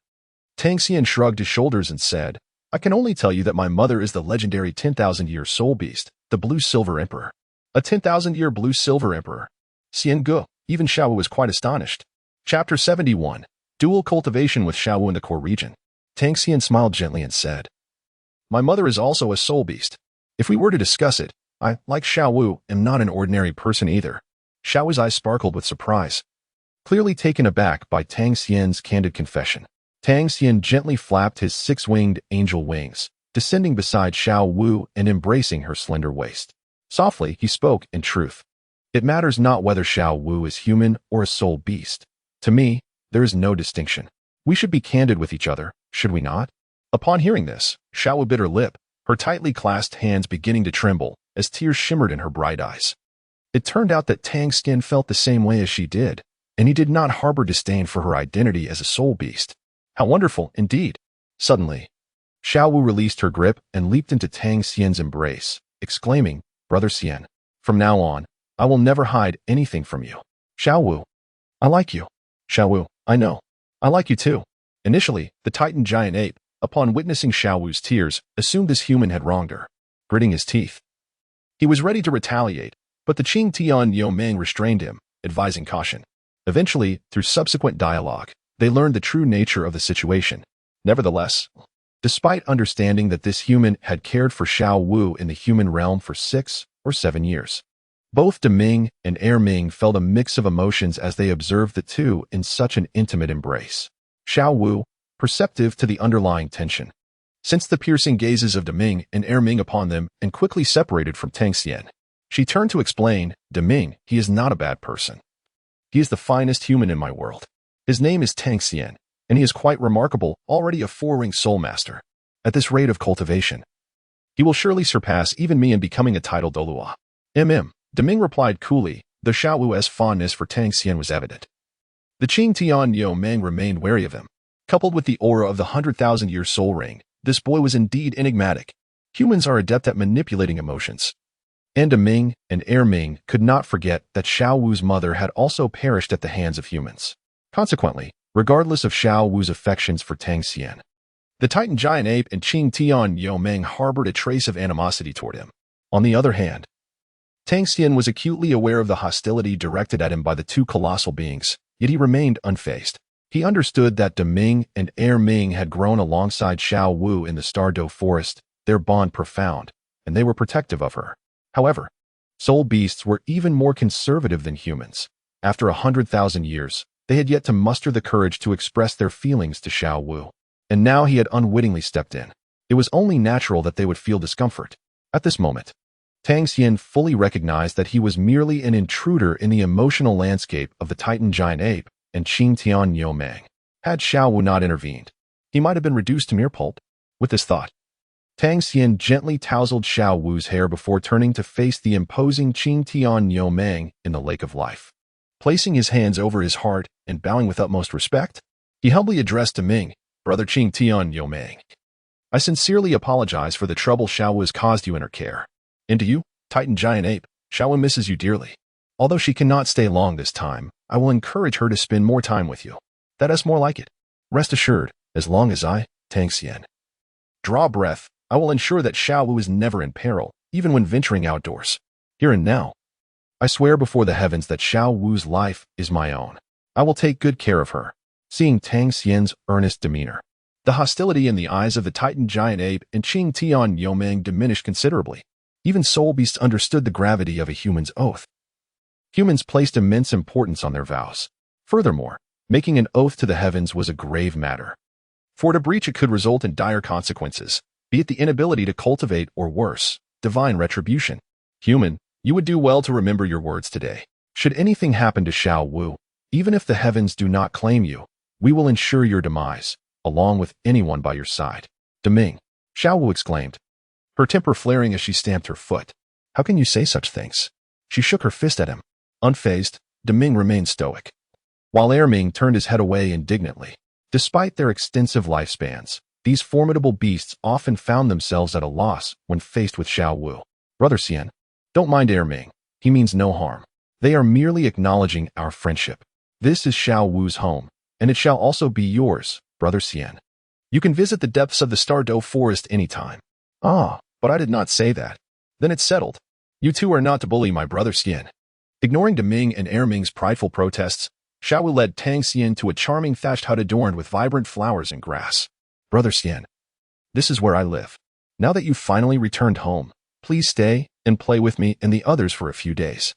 Tang Xian shrugged his shoulders and said, I can only tell you that my mother is the legendary 10,000-year soul beast, the Blue Silver Emperor. A 10,000-year Blue Silver Emperor. Xian Gu. Even Xiao Wu was quite astonished. Chapter 71. Dual cultivation with Xiao Wu in the core region. Tang Xian smiled gently and said, My mother is also a soul beast. If we were to discuss it, I, like Xiao Wu, am not an ordinary person either. Xiao Wu's eyes sparkled with surprise, clearly taken aback by Tang Xian's candid confession. Tang Xian gently flapped his 6-winged angel wings, descending beside Xiao Wu and embracing her slender waist. Softly, he spoke in truth. It matters not whether Xiao Wu is human or a soul beast. To me, there is no distinction. We should be candid with each other, should we not? Upon hearing this, Xiao Wu bit her lip, her tightly clasped hands beginning to tremble as tears shimmered in her bright eyes. It turned out that Tang Xian felt the same way as she did, and he did not harbor disdain for her identity as a soul beast. How wonderful, indeed. Suddenly, Xiao Wu released her grip and leaped into Tang Xian's embrace, exclaiming, Brother Xian, from now on, I will never hide anything from you. Xiao Wu, I like you. Xiao Wu, I know. I like you too. Initially, the Titan giant ape, upon witnessing Xiao Wu's tears, assumed this human had wronged her, gritting his teeth. He was ready to retaliate, but the Qing Tian Yo Meng restrained him, advising caution. Eventually, through subsequent dialogue, they learned the true nature of the situation. Nevertheless, despite understanding that this human had cared for Xiao Wu in the human realm for 6 or 7 years, both Deming and Erming felt a mix of emotions as they observed the two in such an intimate embrace. Xiao Wu, perceptive to the underlying tension, sensed the piercing gazes of Deming and Erming upon them and quickly separated from Tang Xian. She turned to explain, Deming, he is not a bad person. He is the finest human in my world. His name is Tang Xian, and he is quite remarkable, already a 4-ring Soulmaster. At this rate of cultivation, he will surely surpass even me in becoming a titled Douluo. Deming replied coolly, though Xiao Wu's fondness for Tang Xian was evident. The Qing Tian Yo Meng remained wary of him. Coupled with the aura of the 100,000-year soul ring, this boy was indeed enigmatic. Humans are adept at manipulating emotions. And Deming and Erming could not forget that Xiao Wu's mother had also perished at the hands of humans. Consequently, regardless of Xiao Wu's affections for Tang Xian, the Titan giant ape and Qing Tian Yo Meng harbored a trace of animosity toward him. On the other hand, Tang Xian was acutely aware of the hostility directed at him by the two colossal beings, yet he remained unfazed. He understood that Deming and Erming had grown alongside Xiao Wu in the Stardow forest, their bond profound, and they were protective of her. However, soul beasts were even more conservative than humans. After 100,000 years, they had yet to muster the courage to express their feelings to Xiao Wu, and now he had unwittingly stepped in. It was only natural that they would feel discomfort. At this moment, Tang Xian fully recognized that he was merely an intruder in the emotional landscape of the Titan giant ape and Xuantian Treasure. Had Xiao Wu not intervened, he might have been reduced to mere pulp. With this thought, Tang Xian gently tousled Xiao Wu's hair before turning to face the imposing Xuantian Treasure in the lake of life. Placing his hands over his heart and bowing with utmost respect, he humbly addressed Deming, "Brother Xuantian Treasure. I sincerely apologize for the trouble Xiao Wu has caused you in her care. And to you, Titan Giant Ape, Xiao Wu misses you dearly. Although she cannot stay long this time, I will encourage her to spend more time with you. That is more like it. Rest assured, as long as I, Tang Xian, draw breath, I will ensure that Xiao Wu is never in peril, even when venturing outdoors. Here and now, I swear before the heavens that Xiao Wu's life is my own. I will take good care of her." Seeing Tang Xian's earnest demeanor, the hostility in the eyes of the Titan Giant Ape and Xuantian Treasure diminished considerably. Even soul beasts understood the gravity of a human's oath. Humans placed immense importance on their vows. Furthermore, making an oath to the heavens was a grave matter. For to breach it could result in dire consequences, be it the inability to cultivate or worse, divine retribution. Human, you would do well to remember your words today. Should anything happen to Xiao Wu, even if the heavens do not claim you, we will ensure your demise, along with anyone by your side. Deming, Xiao Wu exclaimed, her temper flaring as she stamped her foot. How can you say such things? She shook her fist at him. Unfazed, Deming remained stoic, while Erming turned his head away indignantly. Despite their extensive lifespans, these formidable beasts often found themselves at a loss when faced with Xiao Wu. Brother Xian, don't mind Erming. He means no harm. They are merely acknowledging our friendship. This is Xiao Wu's home, and it shall also be yours, Brother Xian. You can visit the depths of the Stardow Forest anytime. Ah, but I did not say that. Then it's settled. You two are not to bully my brother Xian. Ignoring Deming and Erming's prideful protests, Xiao Wu led Tang Xian to a charming thatched hut adorned with vibrant flowers and grass. Brother Xian, this is where I live. Now that you've finally returned home, please stay and play with me and the others for a few days.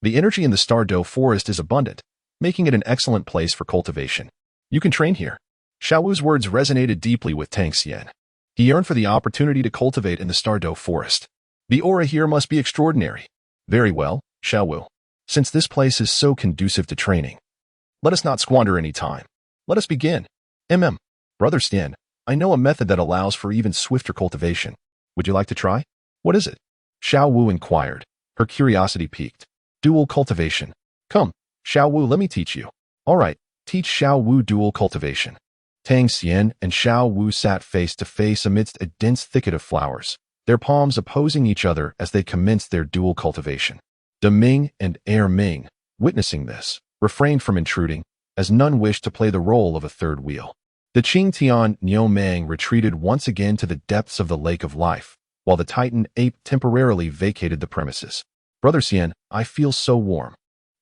The energy in the Stardow Forest is abundant, making it an excellent place for cultivation. You can train here. Xiao Wu's words resonated deeply with Tang Xian. He yearned for the opportunity to cultivate in the Stardow Forest. The aura here must be extraordinary. Very well, Xiao Wu. Since this place is so conducive to training, let us not squander any time. Let us begin. Brother Xian, I know a method that allows for even swifter cultivation. Would you like to try? What is it? Xiao Wu inquired, her curiosity piqued. Dual cultivation. Come, Xiao Wu, let me teach you. All right, teach Xiao Wu dual cultivation. Tang Xian and Xiao Wu sat face to face amidst a dense thicket of flowers, their palms opposing each other as they commenced their dual cultivation. Deming and Erming, witnessing this, refrained from intruding, as none wished to play the role of a third wheel. The Xuantian Treasure retreated once again to the depths of the lake of life, while the Titan ape temporarily vacated the premises. Brother Xian, I feel so warm.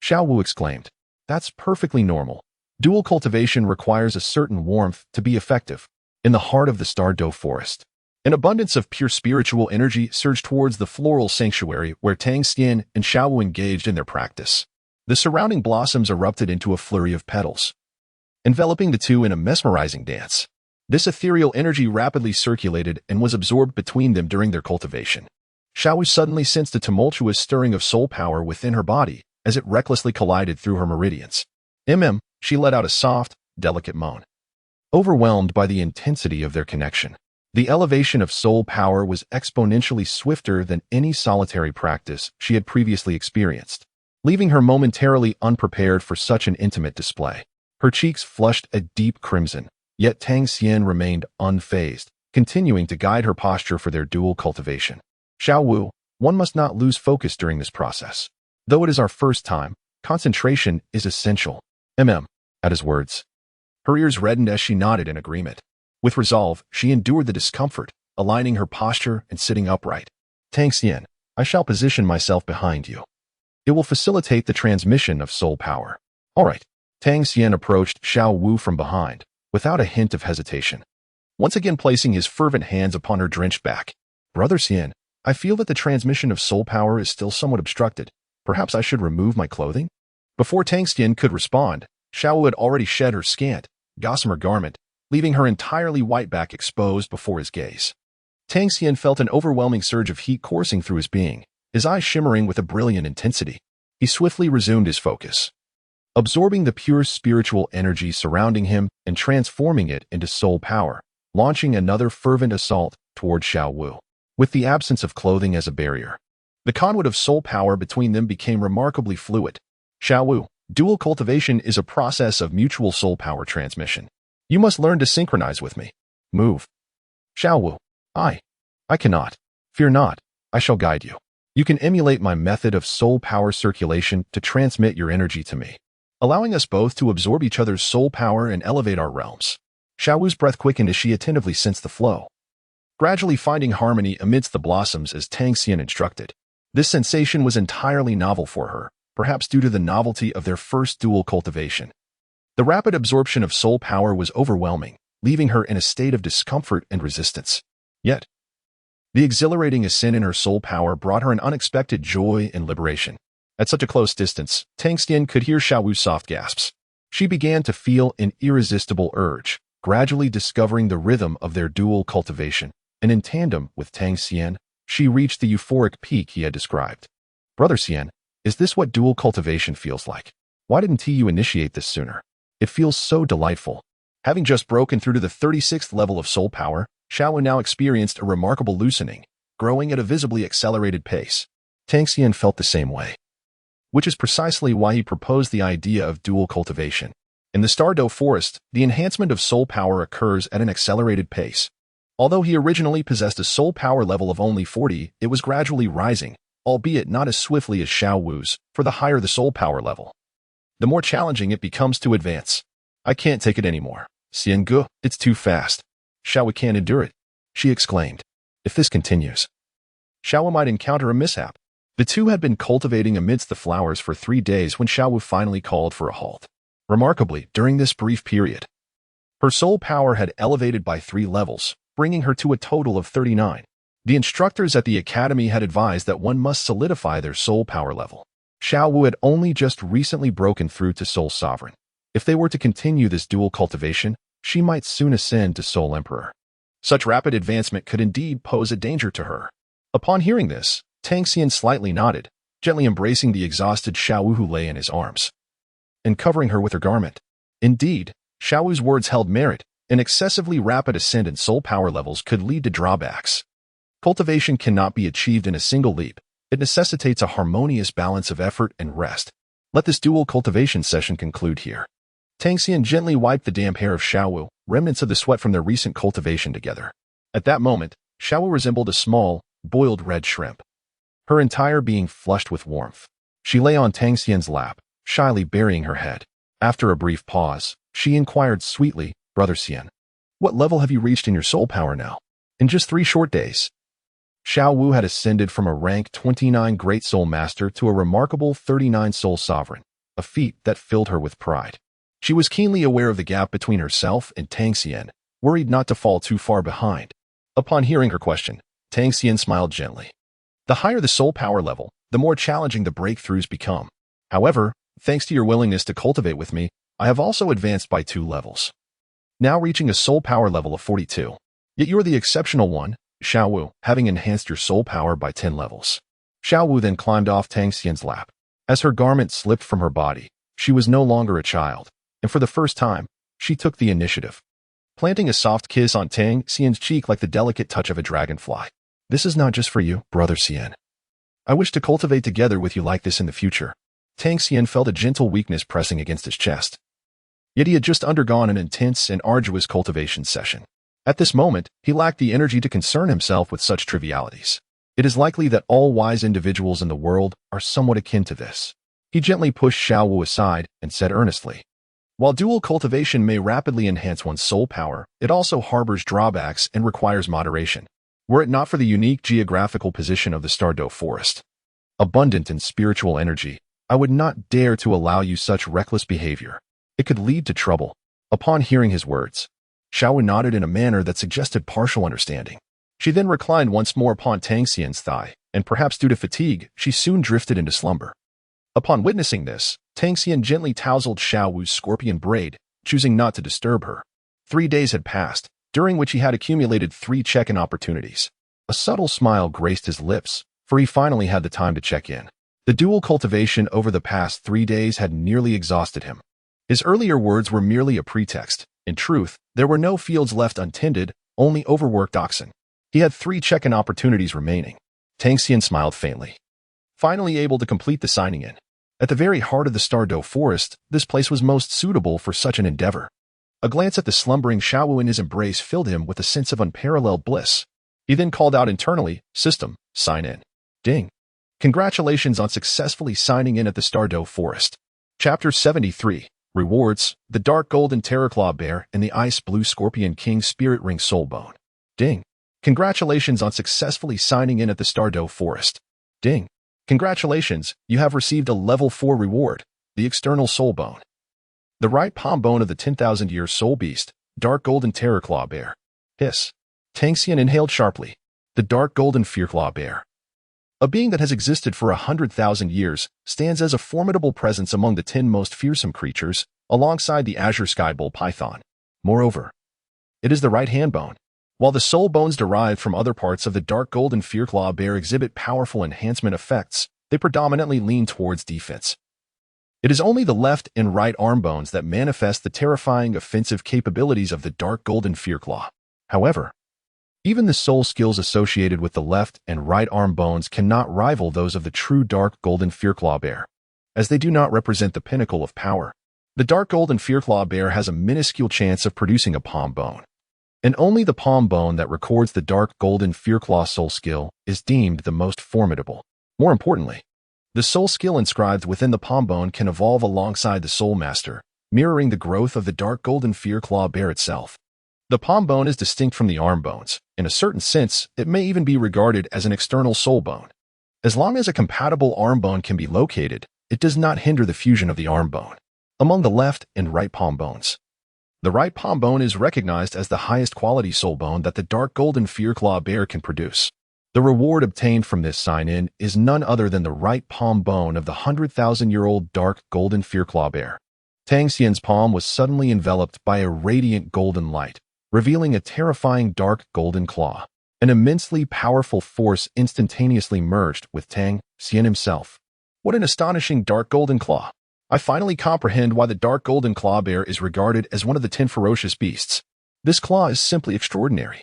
Xiao Wu exclaimed. That's perfectly normal. Dual cultivation requires a certain warmth to be effective. In the heart of the Stardow Forest, an abundance of pure spiritual energy surged towards the floral sanctuary where Tang Xian and Xiao Wu engaged in their practice. The surrounding blossoms erupted into a flurry of petals, enveloping the two in a mesmerizing dance. This ethereal energy rapidly circulated and was absorbed between them during their cultivation. Xiao Wu suddenly sensed a tumultuous stirring of soul power within her body as it recklessly collided through her meridians. She let out a soft, delicate moan. Overwhelmed by the intensity of their connection, the elevation of soul power was exponentially swifter than any solitary practice she had previously experienced, leaving her momentarily unprepared for such an intimate display. Her cheeks flushed a deep crimson, yet Tang Xian remained unfazed, continuing to guide her posture for their dual cultivation. Xiao Wu, one must not lose focus during this process. Though it is our first time, concentration is essential. At his words, her ears reddened as she nodded in agreement. With resolve, she endured the discomfort, aligning her posture and sitting upright. Tang Xian, I shall position myself behind you. It will facilitate the transmission of soul power. All right. Tang Xian approached Xiao Wu from behind, without a hint of hesitation, once again placing his fervent hands upon her drenched back. Brother Xian, I feel that the transmission of soul power is still somewhat obstructed. Perhaps I should remove my clothing? Before Tang Xian could respond, Xiao Wu had already shed her scant, gossamer garment, leaving her entirely white back exposed before his gaze. Tang Xian felt an overwhelming surge of heat coursing through his being, his eyes shimmering with a brilliant intensity. He swiftly resumed his focus, absorbing the pure spiritual energy surrounding him and transforming it into soul power, launching another fervent assault toward Xiao Wu. With the absence of clothing as a barrier, the conduit of soul power between them became remarkably fluid. Xiao Wu, dual cultivation is a process of mutual soul power transmission. You must learn to synchronize with me. Move. Xiao Wu, I cannot. Fear not, I shall guide you. You can emulate my method of soul power circulation to transmit your energy to me, allowing us both to absorb each other's soul power and elevate our realms. Xiao Wu's breath quickened as she attentively sensed the flow, gradually finding harmony amidst the blossoms as Tang Xian instructed. This sensation was entirely novel for her, perhaps due to the novelty of their first dual cultivation. The rapid absorption of soul power was overwhelming, leaving her in a state of discomfort and resistance. Yet, the exhilarating ascent in her soul power brought her an unexpected joy and liberation. At such a close distance, Tang Xian could hear Xiao Wu's soft gasps. She began to feel an irresistible urge, gradually discovering the rhythm of their dual cultivation, and in tandem with Tang Xian, she reached the euphoric peak he had described. Brother Xian, is this what dual cultivation feels like? Why didn't you initiate this sooner? It feels so delightful. Having just broken through to the 36th level of soul power, Xiao Wu now experienced a remarkable loosening, growing at a visibly accelerated pace. Tang Xian felt the same way, which is precisely why he proposed the idea of dual cultivation. In the Stardow Forest, the enhancement of soul power occurs at an accelerated pace. Although he originally possessed a soul power level of only 40, it was gradually rising, albeit not as swiftly as Xiao Wu's, for the higher the soul power level, the more challenging it becomes to advance. I can't take it anymore. Xian Gu, it's too fast. Xiao Wu can't endure it, she exclaimed. If this continues, Xiao Wu might encounter a mishap. The two had been cultivating amidst the flowers for 3 days when Xiao Wu finally called for a halt. Remarkably, during this brief period, her soul power had elevated by 3 levels, bringing her to a total of 39. The instructors at the academy had advised that one must solidify their soul power level. Xiao Wu had only just recently broken through to Soul Sovereign. If they were to continue this dual cultivation, she might soon ascend to Soul Emperor. Such rapid advancement could indeed pose a danger to her. Upon hearing this, Tang Xian slightly nodded, gently embracing the exhausted Xiao Wu who lay in his arms, and covering her with her garment. Indeed, Xiao Wu's words held merit. An excessively rapid ascent in soul power levels could lead to drawbacks. Cultivation cannot be achieved in a single leap. It necessitates a harmonious balance of effort and rest. Let this dual cultivation session conclude here. Tang Xian gently wiped the damp hair of Xiao Wu, remnants of the sweat from their recent cultivation together. At that moment, Xiao Wu resembled a small, boiled red shrimp, her entire being flushed with warmth. She lay on Tang Xian's lap, shyly burying her head. After a brief pause, she inquired sweetly, Brother Xian, what level have you reached in your soul power now? In just 3 short days. Xiao Wu had ascended from a rank 29 Great Soulmaster to a remarkable 39 Soul Sovereign, a feat that filled her with pride. She was keenly aware of the gap between herself and Tang Xian, worried not to fall too far behind. Upon hearing her question, Tang Xian smiled gently. The higher the soul power level, the more challenging the breakthroughs become. However, thanks to your willingness to cultivate with me, I have also advanced by 2 levels, now reaching a soul power level of 42. Yet you are the exceptional one, Xiao Wu, having enhanced your soul power by 10 levels. Xiao Wu then climbed off Tang Xian's lap. As her garment slipped from her body, she was no longer a child, and for the first time, she took the initiative, planting a soft kiss on Tang Xian's cheek like the delicate touch of a dragonfly. This is not just for you, Brother Xian. I wish to cultivate together with you like this in the future. Tang Xian felt a gentle weakness pressing against his chest. Yet he had just undergone an intense and arduous cultivation session. At this moment, he lacked the energy to concern himself with such trivialities. It is likely that all wise individuals in the world are somewhat akin to this. He gently pushed Xiao Wu aside and said earnestly, while dual cultivation may rapidly enhance one's soul power, it also harbors drawbacks and requires moderation. Were it not for the unique geographical position of the Stardow Forest, abundant in spiritual energy, I would not dare to allow you such reckless behavior. It could lead to trouble. Upon hearing his words, Xiao Wu nodded in a manner that suggested partial understanding. She then reclined once more upon Tang Xian's thigh, and perhaps due to fatigue, she soon drifted into slumber. Upon witnessing this, Tang Xian gently tousled Xiao Wu's scorpion braid, choosing not to disturb her. 3 days had passed, during which he had accumulated 3 check-in opportunities. A subtle smile graced his lips, for he finally had the time to check in. The duel cultivation over the past 3 days had nearly exhausted him. His earlier words were merely a pretext. In truth, there were no fields left untended, only overworked oxen. He had 3 check-in opportunities remaining. Tang Xian smiled faintly. Finally able to complete the signing in. At the very heart of the Stardow Forest, this place was most suitable for such an endeavor. A glance at the slumbering Xiao Wu in his embrace filled him with a sense of unparalleled bliss. He then called out internally, "System, sign in." Ding. Congratulations on successfully signing in at the Stardow Forest. Chapter 73. Rewards, the Dark Golden Terrorclaw Bear and the Ice Blue Scorpion King Spirit Ring Soulbone. Ding. Congratulations on successfully signing in at the Stardow Forest. Ding. Congratulations, you have received a level 4 reward, the External Soulbone. The right palm bone of the 10,000-year soul beast, Dark Golden Terrorclaw Bear. Hiss. Tang Xian inhaled sharply. The Dark Golden Fearclaw Bear. A being that has existed for 100,000 years, stands as a formidable presence among the 10 most fearsome creatures, alongside the Azure Sky Bull Python. Moreover, it is the right hand bone. While the soul bones derived from other parts of the Dark Golden Fearclaw Bear exhibit powerful enhancement effects, they predominantly lean towards defense. It is only the left and right arm bones that manifest the terrifying offensive capabilities of the Dark Golden Fearclaw. However, even the soul skills associated with the left and right arm bones cannot rival those of the true Dark Golden Fearclaw Bear, as they do not represent the pinnacle of power. The Dark Golden Fearclaw Bear has a minuscule chance of producing a palm bone, and only the palm bone that records the Dark Golden Fearclaw soul skill is deemed the most formidable. More importantly, the soul skill inscribed within the palm bone can evolve alongside the Soulmaster, mirroring the growth of the Dark Golden Fearclaw Bear itself. The palm bone is distinct from the arm bones. In a certain sense, it may even be regarded as an external soul bone. As long as a compatible arm bone can be located, it does not hinder the fusion of the arm bone among the left and right palm bones. The right palm bone is recognized as the highest quality soul bone that the Dark Golden Fearclaw Bear can produce. The reward obtained from this sign-in is none other than the right palm bone of the 100,000-year-old Dark Golden Fearclaw Bear. Tang Xian's palm was suddenly enveloped by a radiant golden light, revealing a terrifying dark golden claw. An immensely powerful force instantaneously merged with Tang Xian himself. What an astonishing dark golden claw! I finally comprehend why the Dark Golden Claw Bear is regarded as one of the 10 ferocious beasts. This claw is simply extraordinary.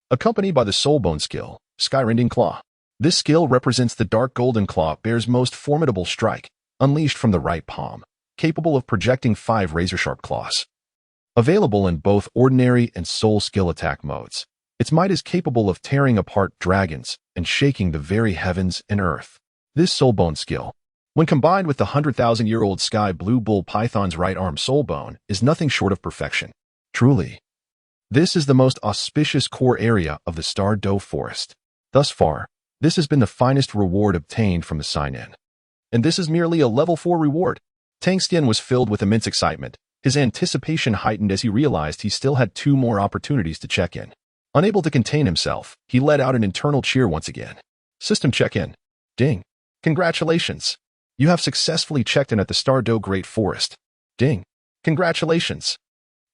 Accompanied by the Soulbone skill, Skyrending Claw. This skill represents the Dark Golden Claw Bear's most formidable strike, unleashed from the right palm, capable of projecting 5 razor-sharp claws. Available in both ordinary and soul skill attack modes, its might is capable of tearing apart dragons and shaking the very heavens and earth. This Soulbone skill, when combined with the 100,000-year-old Sky Blue Bull Python's right arm soulbone, is nothing short of perfection. Truly, this is the most auspicious core area of the Stardow Forest. Thus far, this has been the finest reward obtained from the sign-in. And this is merely a level 4 reward. Tang Xian was filled with immense excitement, his anticipation heightened as he realized he still had 2 more opportunities to check in. Unable to contain himself, he let out an internal cheer once again. System check-in. Ding. Congratulations. You have successfully checked in at the Stardow Great Forest. Ding. Congratulations.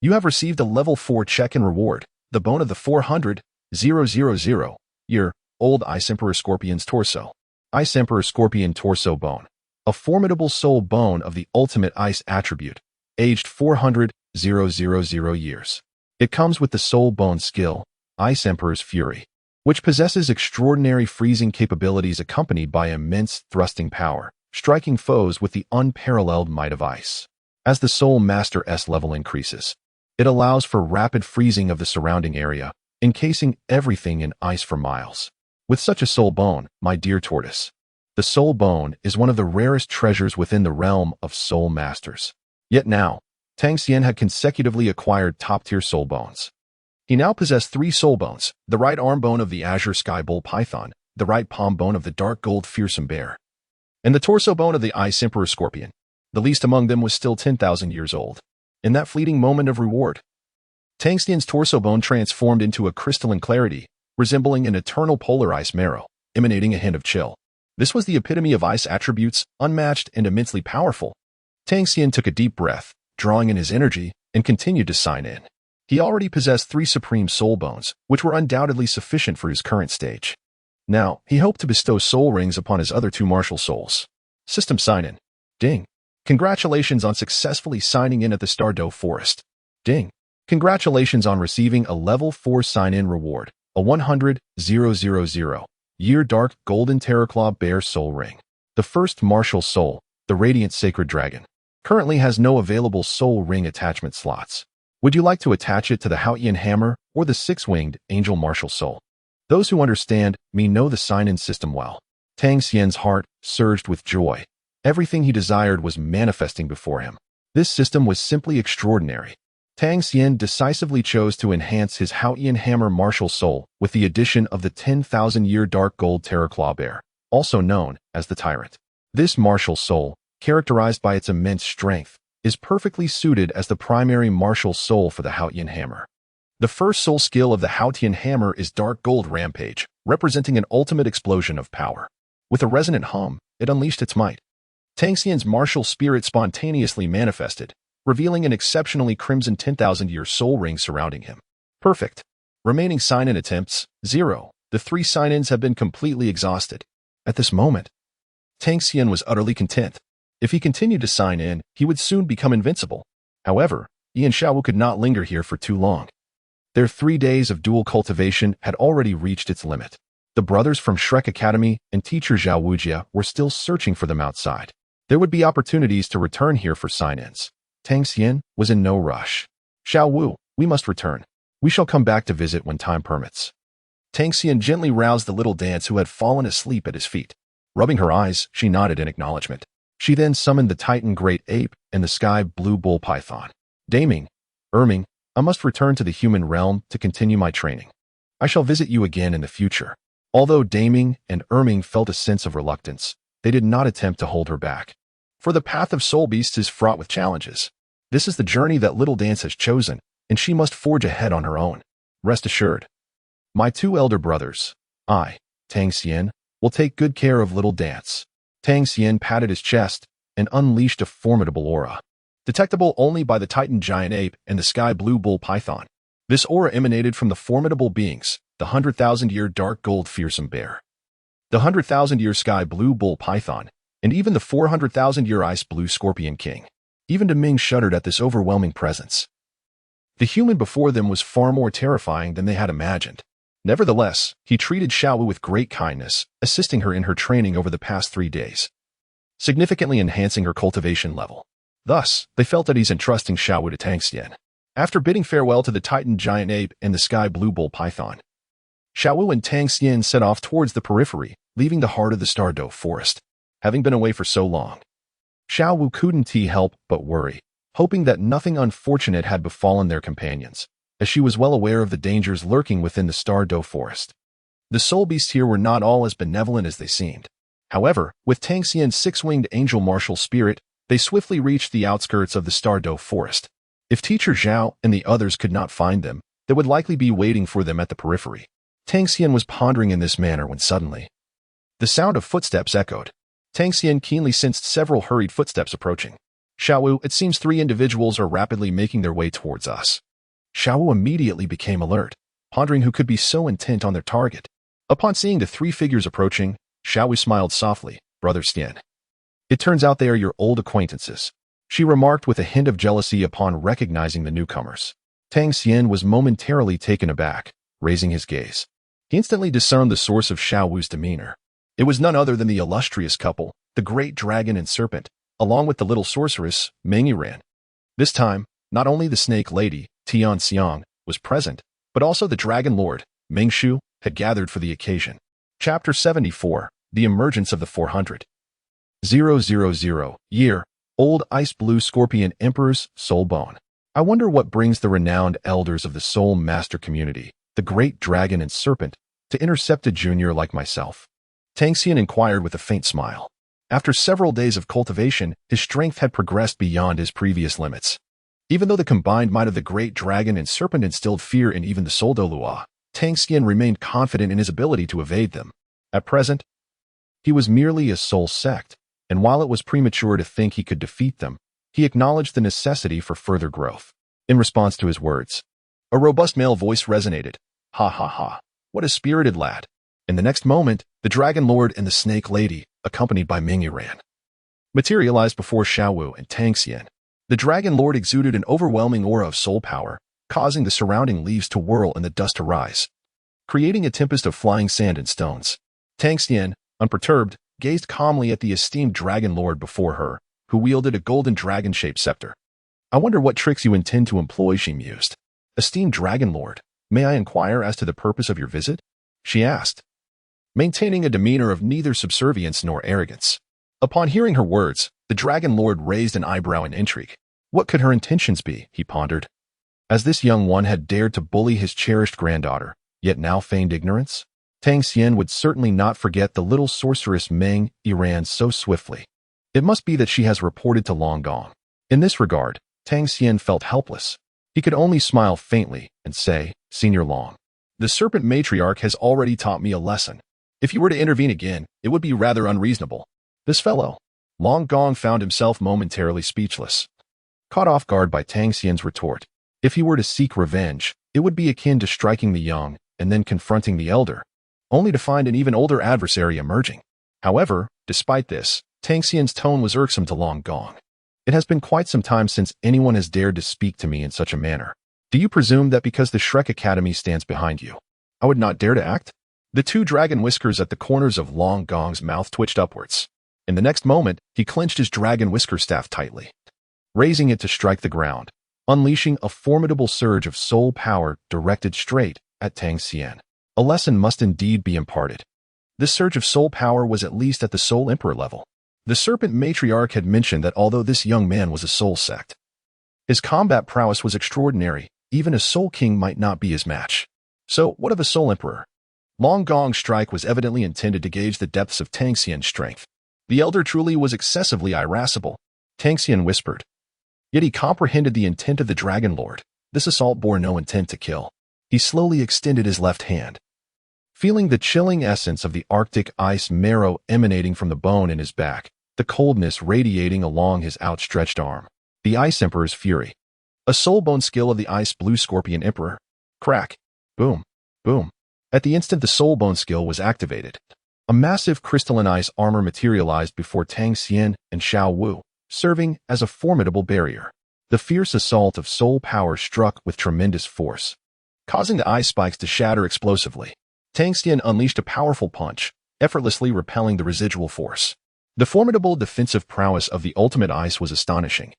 You have received a level 4 check-in reward, the bone of the 400,000-year-old Ice Emperor Scorpion's torso. Ice Emperor Scorpion Torso Bone. A formidable soul bone of the ultimate ice attribute, aged 400,000 years. It comes with the soul bone skill, Ice Emperor's Fury, which possesses extraordinary freezing capabilities accompanied by immense thrusting power, striking foes with the unparalleled might of ice. As the Soulmaster's level increases, it allows for rapid freezing of the surrounding area, encasing everything in ice for miles. With such a soul bone, my dear tortoise, the soul bone is one of the rarest treasures within the realm of soul masters. Yet now, Tang Xian had consecutively acquired top-tier soul bones. He now possessed 3 soul bones, the right arm bone of the Azure Sky Bull Python, the right palm bone of the Dark Gold Fearsome Bear, and the torso bone of the Ice Emperor Scorpion. The least among them was still 10,000 years old. In that fleeting moment of reward, Tang Xian's torso bone transformed into a crystalline clarity, resembling an eternal polar ice marrow, emanating a hint of chill. This was the epitome of ice attributes, unmatched and immensely powerful. Tang Xian took a deep breath, drawing in his energy, and continued to sign in. He already possessed 3 supreme soul bones, which were undoubtedly sufficient for his current stage. Now, he hoped to bestow soul rings upon his other two martial souls. System sign-in. Ding. Congratulations on successfully signing in at the Stardow Forest. Ding. Congratulations on receiving a level 4 sign-in reward, a 100,000 year dark golden Terraclaw Bear soul ring. The first martial soul, the Radiant Sacred Dragon, currently has no available soul ring attachment slots. Would you like to attach it to the Xuantian Hammer or the six-winged Angel Martial Soul? Those who understand me know the sign-in system well. Tang Xian's heart surged with joy. Everything he desired was manifesting before him. This system was simply extraordinary. Tang Xian decisively chose to enhance his Xuantian Hammer Martial Soul with the addition of the 10,000-year Dark Gold Terraclaw Bear, also known as the Tyrant. This martial soul, characterized by its immense strength, is perfectly suited as the primary martial soul for the Xuantian Hammer. The first soul skill of the Xuantian Hammer is Dark Gold Rampage, representing an ultimate explosion of power. With a resonant hum, it unleashed its might. Tang Xian's martial spirit spontaneously manifested, revealing an exceptionally crimson 10,000-year soul ring surrounding him. Perfect. Remaining sign-in attempts, 0. The 3 sign-ins have been completely exhausted. At this moment, Tang Xian was utterly content. If he continued to sign in, he would soon become invincible. However, Xiao Wu could not linger here for too long. Their 3 days of dual cultivation had already reached its limit. The brothers from Shrek Academy and teacher Xiao Wu were still searching for them outside. There would be opportunities to return here for sign-ins. Tang Xian was in no rush. Xiao Wu, we must return. We shall come back to visit when time permits. Tang Xian gently roused the little dance who had fallen asleep at his feet. Rubbing her eyes, she nodded in acknowledgement. She then summoned the Titan Great Ape and the Sky Blue Bull Python. Daming, Erming, I must return to the human realm to continue my training. I shall visit you again in the future. Although Daming and Erming felt a sense of reluctance, they did not attempt to hold her back. For the path of soul beasts is fraught with challenges. This is the journey that Little Dance has chosen, and she must forge ahead on her own. Rest assured. My 2 elder brothers, I, Tang Xian, will take good care of Little Dance. Tang Xian patted his chest and unleashed a formidable aura, detectable only by the Titan Giant Ape and the Sky Blue Bull Python. This aura emanated from the formidable beings, the 100,000-year Dark Gold Fearsome Bear, the 100,000-year Sky Blue Bull Python, and even the 400,000-year Ice Blue Scorpion King. Even Deming shuddered at this overwhelming presence. The human before them was far more terrifying than they had imagined. Nevertheless, he treated Xiao Wu with great kindness, assisting her in her training over the past 3 days, significantly enhancing her cultivation level. Thus, they felt at ease entrusting Xiao Wu to Tang Xian. After bidding farewell to the Titan Giant Ape and the Sky Blue Bull Python, Xiao Wu and Tang Xian set off towards the periphery, leaving the heart of the Stardow Forest. Having been away for so long, Xiao Wu couldn't help but worry, hoping that nothing unfortunate had befallen their companions, as she was well aware of the dangers lurking within the Stardow Forest. The soul beasts here were not all as benevolent as they seemed. However, with Tang Xian's 6-winged angel martial spirit, they swiftly reached the outskirts of the Stardow Forest. If Teacher Zhao and the others could not find them, they would likely be waiting for them at the periphery. Tang Xian was pondering in this manner when suddenly, the sound of footsteps echoed. Tang Xian keenly sensed several hurried footsteps approaching. Xiao Wu, it seems 3 individuals are rapidly making their way towards us. Xiao Wu immediately became alert, pondering who could be so intent on their target. Upon seeing the 3 figures approaching, Xiao Wu smiled softly. Brother Xian. It turns out they are your old acquaintances, she remarked with a hint of jealousy upon recognizing the newcomers. Tang Xian was momentarily taken aback, raising his gaze. He instantly discerned the source of Xiao Wu's demeanor. It was none other than the illustrious couple, the great dragon and serpent, along with the little sorceress, Meng Yiran. This time, not only the snake lady, Tian Xiang, was present, but also the dragon lord, Meng Shu, had gathered for the occasion. Chapter 74, The Emergence of the 400. 000 year, old ice blue scorpion emperor's soul bone. I wonder what brings the renowned elders of the Soulmaster community, the great dragon and serpent, to intercept a junior like myself. Tang Xian inquired with a faint smile. After several days of cultivation, his strength had progressed beyond his previous limits. Even though the combined might of the great dragon and serpent instilled fear in even the Soul Douluo, Tang Xian remained confident in his ability to evade them. At present, he was merely a soul sect, and while it was premature to think he could defeat them, he acknowledged the necessity for further growth. In response to his words, a robust male voice resonated. Ha ha ha, what a spirited lad. In the next moment, the Dragon Lord and the Snake Lady, accompanied by Ming Yiran, materialized before Xiao Wu and Tang Xian. The Dragon Lord exuded an overwhelming aura of soul power, causing the surrounding leaves to whirl and the dust to rise, creating a tempest of flying sand and stones. Tang Xian, unperturbed, gazed calmly at the esteemed Dragon Lord before her, who wielded a golden dragon-shaped scepter. "I wonder what tricks you intend to employ," she mused. "Esteemed Dragon Lord, may I inquire as to the purpose of your visit?" she asked, maintaining a demeanor of neither subservience nor arrogance. Upon hearing her words, the Dragon Lord raised an eyebrow in intrigue. What could her intentions be, he pondered, as this young one had dared to bully his cherished granddaughter, yet now feigned ignorance? Tang Xian would certainly not forget the little sorceress Ming Yiran so swiftly. It must be that she has reported to Long Gong. In this regard, Tang Xian felt helpless. He could only smile faintly and say, "Senior Long, the Serpent Matriarch has already taught me a lesson. If you were to intervene again, it would be rather unreasonable." This fellow. Long Gong found himself momentarily speechless, caught off guard by Tang Xian's retort. If he were to seek revenge, it would be akin to striking the young and then confronting the elder, only to find an even older adversary emerging. However, despite this, Tang Xian's tone was irksome to Long Gong. "It has been quite some time since anyone has dared to speak to me in such a manner. Do you presume that because the Shrek Academy stands behind you, I would not dare to act?" The two dragon whiskers at the corners of Long Gong's mouth twitched upwards. In the next moment, he clenched his dragon whisker staff tightly, raising it to strike the ground, unleashing a formidable surge of soul power directed straight at Tang Xian. A lesson must indeed be imparted. This surge of soul power was at least at the Soul Emperor level. The Serpent Matriarch had mentioned that although this young man was a Soul Sect, his combat prowess was extraordinary. Even a Soul King might not be his match. So, what of a Soul Emperor? Long Gong's strike was evidently intended to gauge the depths of Tang Xian's strength. The elder truly was excessively irascible, Tang Xian whispered. Yet he comprehended the intent of the Dragon Lord. This assault bore no intent to kill. He slowly extended his left hand, feeling the chilling essence of the Arctic ice marrow emanating from the bone in his back, the coldness radiating along his outstretched arm. The Ice Emperor's fury. A soul bone skill of the Ice Blue Scorpion Emperor. Crack. Boom. Boom. At the instant the soul bone skill was activated, a massive crystalline ice armor materialized before Tang Xian and Xiao Wu, serving as a formidable barrier. The fierce assault of soul power struck with tremendous force, causing the ice spikes to shatter explosively. Tang Xian unleashed a powerful punch, effortlessly repelling the residual force. The formidable defensive prowess of the ultimate ice was astonishing,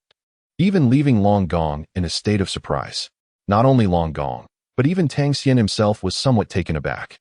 even leaving Long Gong in a state of surprise. Not only Long Gong, but even Tang Xian himself was somewhat taken aback.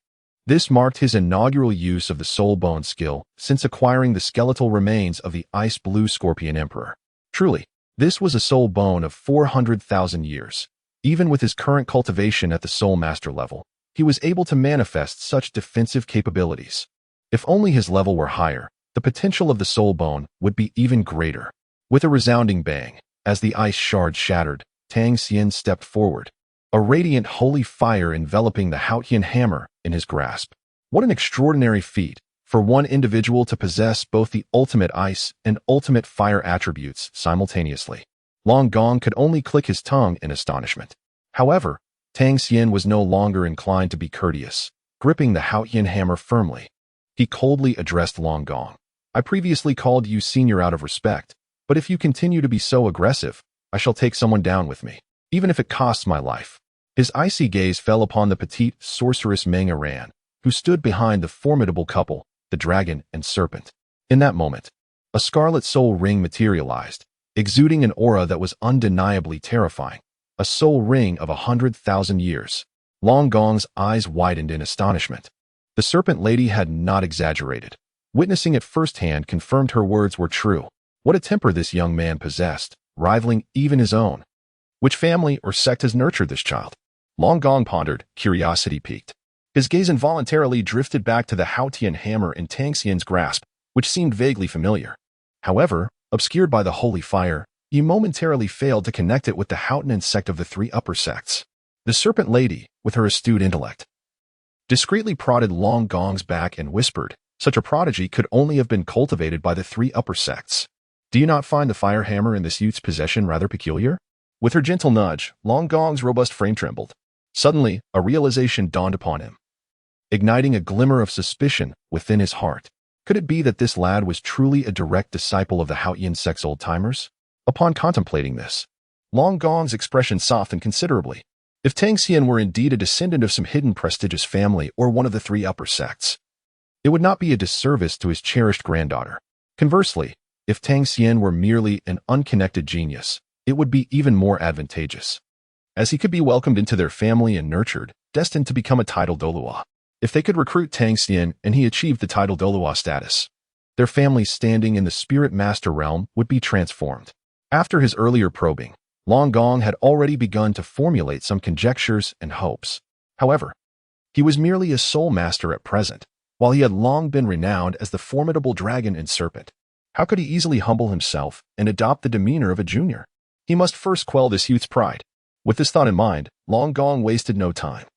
This marked his inaugural use of the soul bone skill since acquiring the skeletal remains of the Ice Blue Scorpion Emperor. Truly, this was a soul bone of 400,000 years. Even with his current cultivation at the Soulmaster level, he was able to manifest such defensive capabilities. If only his level were higher, the potential of the soul bone would be even greater. With a resounding bang, as the ice shards shattered, Tang Xian stepped forward, a radiant holy fire enveloping the Xuantian hammer in his grasp. What an extraordinary feat for one individual to possess both the ultimate ice and ultimate fire attributes simultaneously. Long Gong could only click his tongue in astonishment. However, Tang Xian was no longer inclined to be courteous, gripping the Xuantian hammer firmly. He coldly addressed Long Gong. "I previously called you senior out of respect, but if you continue to be so aggressive, I shall take someone down with me, even if it costs my life." His icy gaze fell upon the petite sorceress Ming Yiran, who stood behind the formidable couple, the dragon and serpent. In that moment, a scarlet soul ring materialized, exuding an aura that was undeniably terrifying. A soul ring of 100,000 years. Long Gong's eyes widened in astonishment. The serpent lady had not exaggerated. Witnessing it firsthand confirmed her words were true. What a temper this young man possessed, rivaling even his own. Which family or sect has nurtured this child? Long Gong pondered, curiosity piqued. His gaze involuntarily drifted back to the Xuantian hammer in Tang Xian's grasp, which seemed vaguely familiar. However, obscured by the holy fire, he momentarily failed to connect it with the Xuantian sect of the three upper sects. The serpent lady, with her astute intellect, discreetly prodded Long Gong's back and whispered, "Such a prodigy could only have been cultivated by the three upper sects. Do you not find the fire hammer in this youth's possession rather peculiar?" With her gentle nudge, Long Gong's robust frame trembled. Suddenly, a realization dawned upon him. igniting a glimmer of suspicion within his heart. Could it be that this lad was truly a direct disciple of the Xuantian Sect's old-timers? Upon contemplating this, Long Gong's expression softened considerably. If Tang Xian were indeed a descendant of some hidden prestigious family or one of the three upper sects, it would not be a disservice to his cherished granddaughter. Conversely, if Tang Xian were merely an unconnected genius, it would be even more advantageous, as he could be welcomed into their family and nurtured, destined to become a titled Douluo. If they could recruit Tang Xian and he achieved the titled Douluo status, their family's standing in the Spirit Master realm would be transformed. After his earlier probing, Long Gong had already begun to formulate some conjectures and hopes. However, he was merely a Soulmaster at present, while he had long been renowned as the formidable dragon and serpent. How could he easily humble himself and adopt the demeanor of a junior? He must first quell this youth's pride. With this thought in mind, Long Gong wasted no time.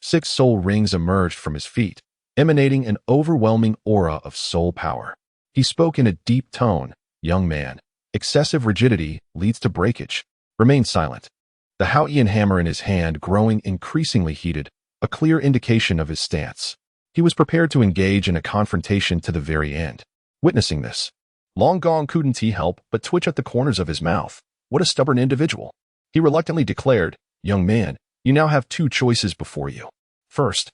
6 soul rings emerged from his feet, emanating an overwhelming aura of soul power. He spoke in a deep tone, "Young man, excessive rigidity leads to breakage. Remain silent." The Xuantian hammer in his hand growing increasingly heated, a clear indication of his stance. He was prepared to engage in a confrontation to the very end. Witnessing this, Long Gong couldn't help but twitch at the corners of his mouth. What a stubborn individual. He reluctantly declared, "Young man, you now have 2 choices before you. First,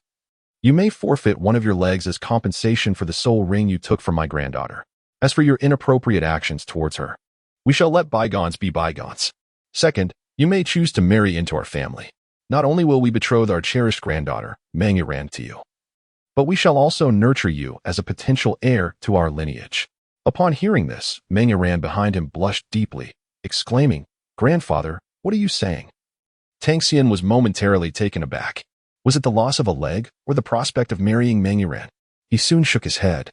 you may forfeit one of your legs as compensation for the soul ring you took from my granddaughter. As for your inappropriate actions towards her, we shall let bygones be bygones. Second, you may choose to marry into our family. Not only will we betroth our cherished granddaughter, Mangyuran, to you, but we shall also nurture you as a potential heir to our lineage." Upon hearing this, Mangyuran behind him blushed deeply, exclaiming, "Grandfather, what are you saying?" Tang Xian was momentarily taken aback. Was it the loss of a leg or the prospect of marrying Mangyuran? He soon shook his head.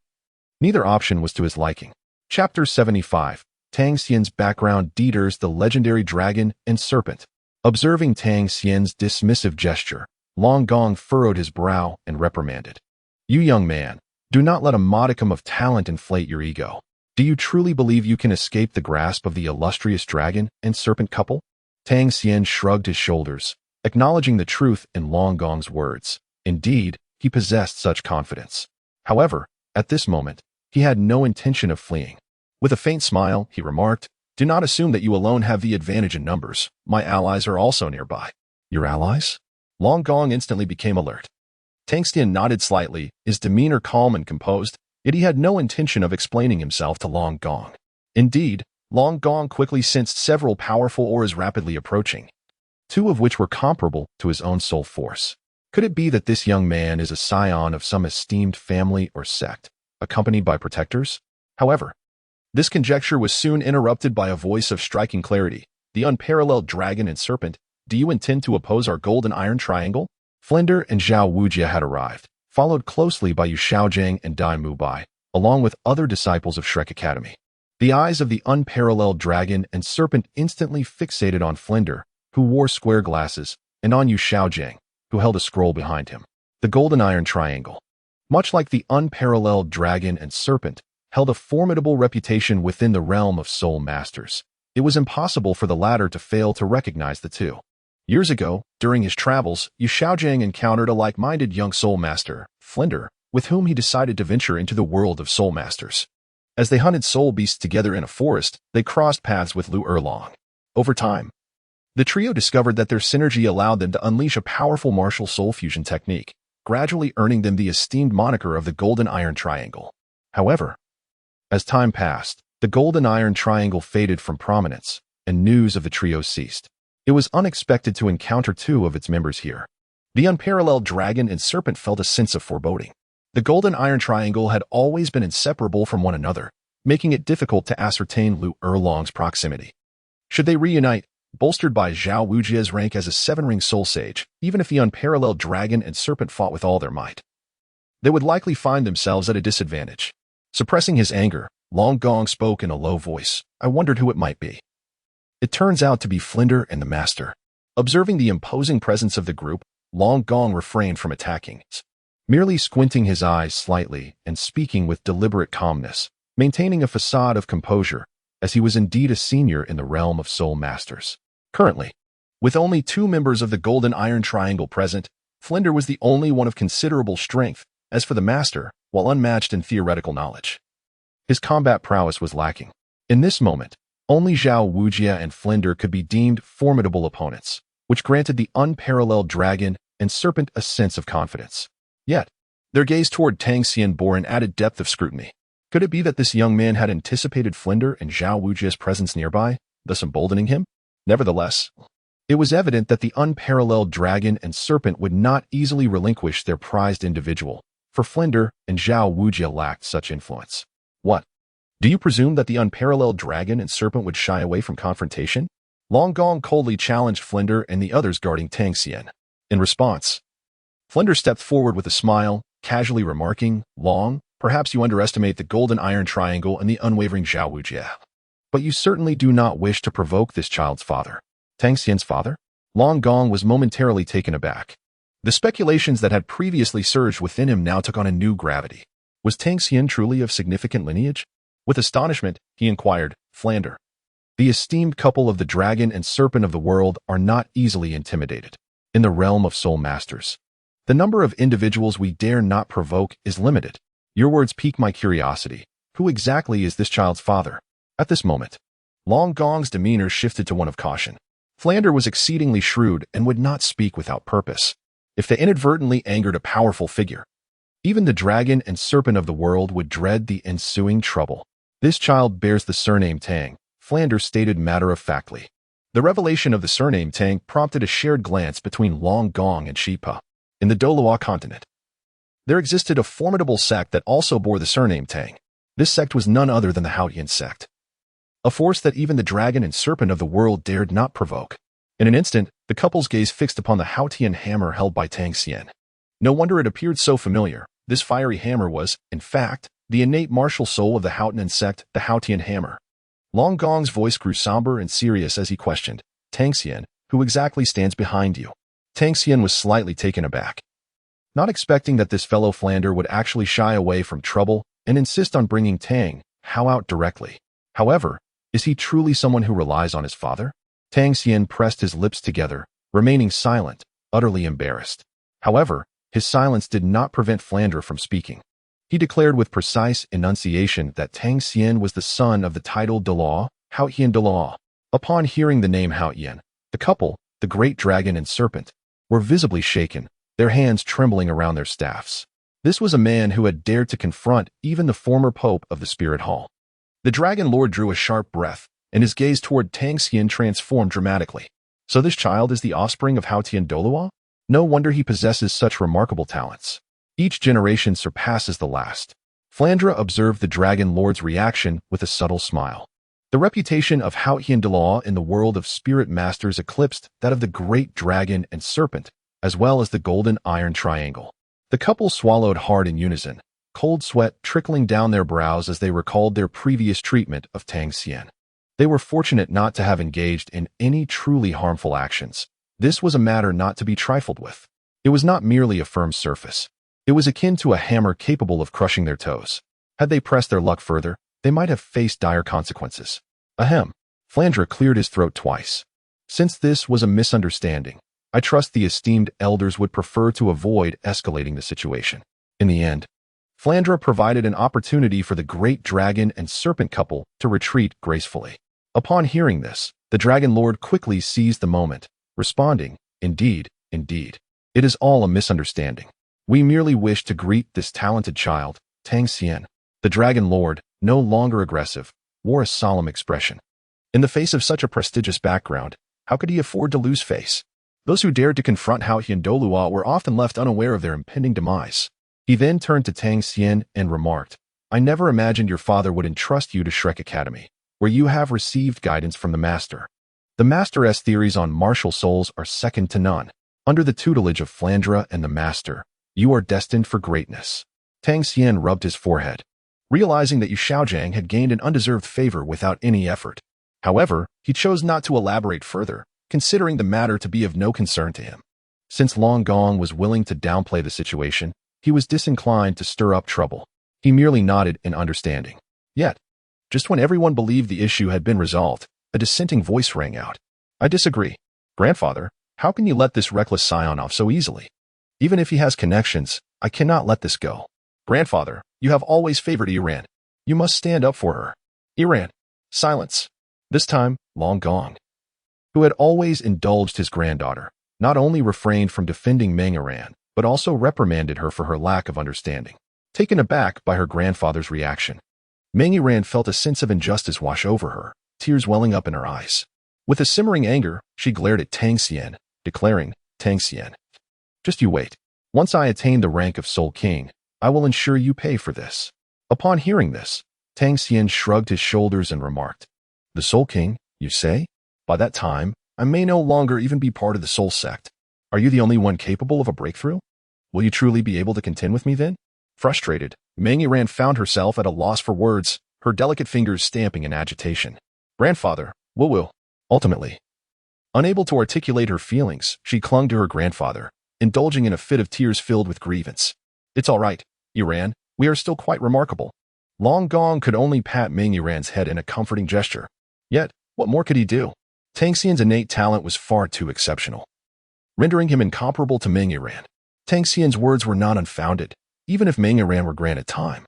Neither option was to his liking. Chapter 75. Tang Xian's background deters the legendary dragon and serpent. Observing Tang Xian's dismissive gesture, Long Gong furrowed his brow and reprimanded. "You young man, do not let a modicum of talent inflate your ego. Do you truly believe you can escape the grasp of the illustrious dragon and serpent couple?" Tang Xian shrugged his shoulders, acknowledging the truth in Long Gong's words. Indeed, he possessed such confidence. However, at this moment, he had no intention of fleeing. With a faint smile, he remarked, "Do not assume that you alone have the advantage in numbers. My allies are also nearby." "Your allies?" Long Gong instantly became alert. Tang Xian nodded slightly, his demeanor calm and composed, yet he had no intention of explaining himself to Long Gong. Indeed, Long Gong quickly sensed several powerful auras rapidly approaching, 2 of which were comparable to his own soul force. Could it be that this young man is a scion of some esteemed family or sect, accompanied by protectors? However, this conjecture was soon interrupted by a voice of striking clarity. "The unparalleled dragon and serpent, do you intend to oppose our golden iron triangle?" Flinder and Xiao Wu had arrived, followed closely by Yu Xiaogang and Dai Mubai, along with other disciples of Shrek Academy. The eyes of the unparalleled dragon and serpent instantly fixated on Flinder, who wore square glasses, and on Yu Xiaogang, who held a scroll behind him. The golden iron triangle, much like the unparalleled dragon and serpent, held a formidable reputation within the realm of soul masters. It was impossible for the latter to fail to recognize the two. Years ago, during his travels, Yu Xiaogang encountered a like-minded young soul master, Flinder, with whom he decided to venture into the world of soul masters. As they hunted soul beasts together in a forest, they crossed paths with Lu Erlong. Over time, the trio discovered that their synergy allowed them to unleash a powerful martial soul fusion technique, gradually earning them the esteemed moniker of the Golden Iron Triangle. However, as time passed, the Golden Iron Triangle faded from prominence, and news of the trio ceased. It was unexpected to encounter 2 of its members here. The unparalleled dragon and serpent felt a sense of foreboding. The Golden Iron Triangle had always been inseparable from one another, making it difficult to ascertain Lu Erlong's proximity. Should they reunite, bolstered by Xiao Wu's rank as a 7-ring soul sage, even if the unparalleled dragon and serpent fought with all their might, they would likely find themselves at a disadvantage. Suppressing his anger, Long Gong spoke in a low voice. "I wondered who it might be. It turns out to be Flinder and the Master." Observing the imposing presence of the group, Long Gong refrained from attacking, merely squinting his eyes slightly and speaking with deliberate calmness, maintaining a facade of composure, as he was indeed a senior in the realm of soul masters. Currently, with only 2 members of the Golden Iron Triangle present, Flinder was the only one of considerable strength. As for the master, while unmatched in theoretical knowledge, his combat prowess was lacking. In this moment, only Xiao Wu and Flinder could be deemed formidable opponents, which granted the unparalleled dragon and serpent a sense of confidence. Yet, their gaze toward Tang Xian bore an added depth of scrutiny. Could it be that this young man had anticipated Flinder and Xiao Wu's presence nearby, thus emboldening him? Nevertheless, it was evident that the unparalleled dragon and serpent would not easily relinquish their prized individual, for Flinder and Xiao Wu lacked such influence. What? Do you presume that the unparalleled dragon and serpent would shy away from confrontation? Long Gong coldly challenged Flinder and the others guarding Tang Xian. In response, Flinder stepped forward with a smile, casually remarking, Long, perhaps you underestimate the golden iron triangle and the unwavering Xiao Wu. But you certainly do not wish to provoke this child's father. Tang Xian's father? Long Gong was momentarily taken aback. The speculations that had previously surged within him now took on a new gravity. Was Tang Xian truly of significant lineage? With astonishment, he inquired, Flinder. The esteemed couple of the dragon and serpent of the world are not easily intimidated. In the realm of Soulmasters, the number of individuals we dare not provoke is limited. Your words pique my curiosity. Who exactly is this child's father? At this moment, Long Gong's demeanor shifted to one of caution. Flinder was exceedingly shrewd and would not speak without purpose. If they inadvertently angered a powerful figure, even the dragon and serpent of the world would dread the ensuing trouble. This child bears the surname Tang, Flinder stated matter-of-factly. The revelation of the surname Tang prompted a shared glance between Long Gong and Shipa. In the Douluo continent, there existed a formidable sect that also bore the surname Tang. This sect was none other than the Xuantian Sect, a force that even the dragon and serpent of the world dared not provoke. In an instant, the couple's gaze fixed upon the Xuantian hammer held by Tang Xian. No wonder it appeared so familiar. This fiery hammer was, in fact, the innate martial soul of the Xuantian Sect, the Xuantian hammer. Long Gong's voice grew somber and serious as he questioned, Tang Xian, who exactly stands behind you? Tang Xian was slightly taken aback, not expecting that this fellow Flinder would actually shy away from trouble and insist on bringing Tang Hao out directly. However, is he truly someone who relies on his father? Tang Xian pressed his lips together, remaining silent, utterly embarrassed. However, his silence did not prevent Flinder from speaking. He declared with precise enunciation that Tang Xian was the son of the titled Dueling, Xuantian Dueling. Upon hearing the name Xuantian, the couple, the great dragon and serpent, were visibly shaken, their hands trembling around their staffs. This was a man who had dared to confront even the former pope of the Spirit Hall. The Dragon Lord drew a sharp breath, and his gaze toward Tang Xian transformed dramatically. So this child is the offspring of Xuantian Douluo? No wonder he possesses such remarkable talents. Each generation surpasses the last. Flinder observed the Dragon Lord's reaction with a subtle smile. The reputation of Xuantian Douluo in the world of spirit masters eclipsed that of the great dragon and serpent, as well as the golden iron triangle. The couple swallowed hard in unison, cold sweat trickling down their brows as they recalled their previous treatment of Tang Xian. They were fortunate not to have engaged in any truly harmful actions. This was a matter not to be trifled with. It was not merely a firm surface. It was akin to a hammer capable of crushing their toes. Had they pressed their luck further, they might have faced dire consequences. Ahem. Flinder cleared his throat twice. Since this was a misunderstanding, I trust the esteemed elders would prefer to avoid escalating the situation. In the end, Flinder provided an opportunity for the great dragon and serpent couple to retreat gracefully. Upon hearing this, the Dragon Lord quickly seized the moment, responding, Indeed, indeed. It is all a misunderstanding. We merely wish to greet this talented child, Tang Xian. The Dragon Lord, no longer aggressive, wore a solemn expression. In the face of such a prestigious background, how could he afford to lose face? Those who dared to confront Xuantian Douluo were often left unaware of their impending demise. He then turned to Tang Xian and remarked, I never imagined your father would entrust you to Shrek Academy, where you have received guidance from the Master. The Master's theories on martial souls are second to none. Under the tutelage of Flinder and the Master, you are destined for greatness. Tang Xian rubbed his forehead, realizing that Yu Xiaogang had gained an undeserved favor without any effort. However, he chose not to elaborate further, considering the matter to be of no concern to him. Since Long Gong was willing to downplay the situation, he was disinclined to stir up trouble. He merely nodded in understanding. Yet, just when everyone believed the issue had been resolved, a dissenting voice rang out. I disagree. Grandfather, how can you let this reckless scion off so easily? Even if he has connections, I cannot let this go. Grandfather, you have always favored Iran. You must stand up for her. Iran. Silence. This time, Long Gong, who had always indulged his granddaughter, not only refrained from defending Meng Iran, but also reprimanded her for her lack of understanding. Taken aback by her grandfather's reaction, Meng Iran felt a sense of injustice wash over her, tears welling up in her eyes. With a simmering anger, she glared at Tang Xian, declaring, Tang Xian, just you wait. Once I attain the rank of Soul King, I will ensure you pay for this. Upon hearing this, Tang Xian shrugged his shoulders and remarked, the Soul King, you say? By that time, I may no longer even be part of the Soul Sect. Are you the only one capable of a breakthrough? Will you truly be able to contend with me then? Frustrated, Meng Iran found herself at a loss for words, her delicate fingers stamping in agitation. Grandfather, Wu. Ultimately, unable to articulate her feelings, she clung to her grandfather, indulging in a fit of tears filled with grievance. It's all right, Iran, we are still quite remarkable. Long Gong could only pat Meng Iran's head in a comforting gesture. Yet, what more could he do? Tang Xian's innate talent was far too exceptional, rendering him incomparable to Meng Iran. Tang Xian's words were not unfounded. Even if Meng Iran were granted time,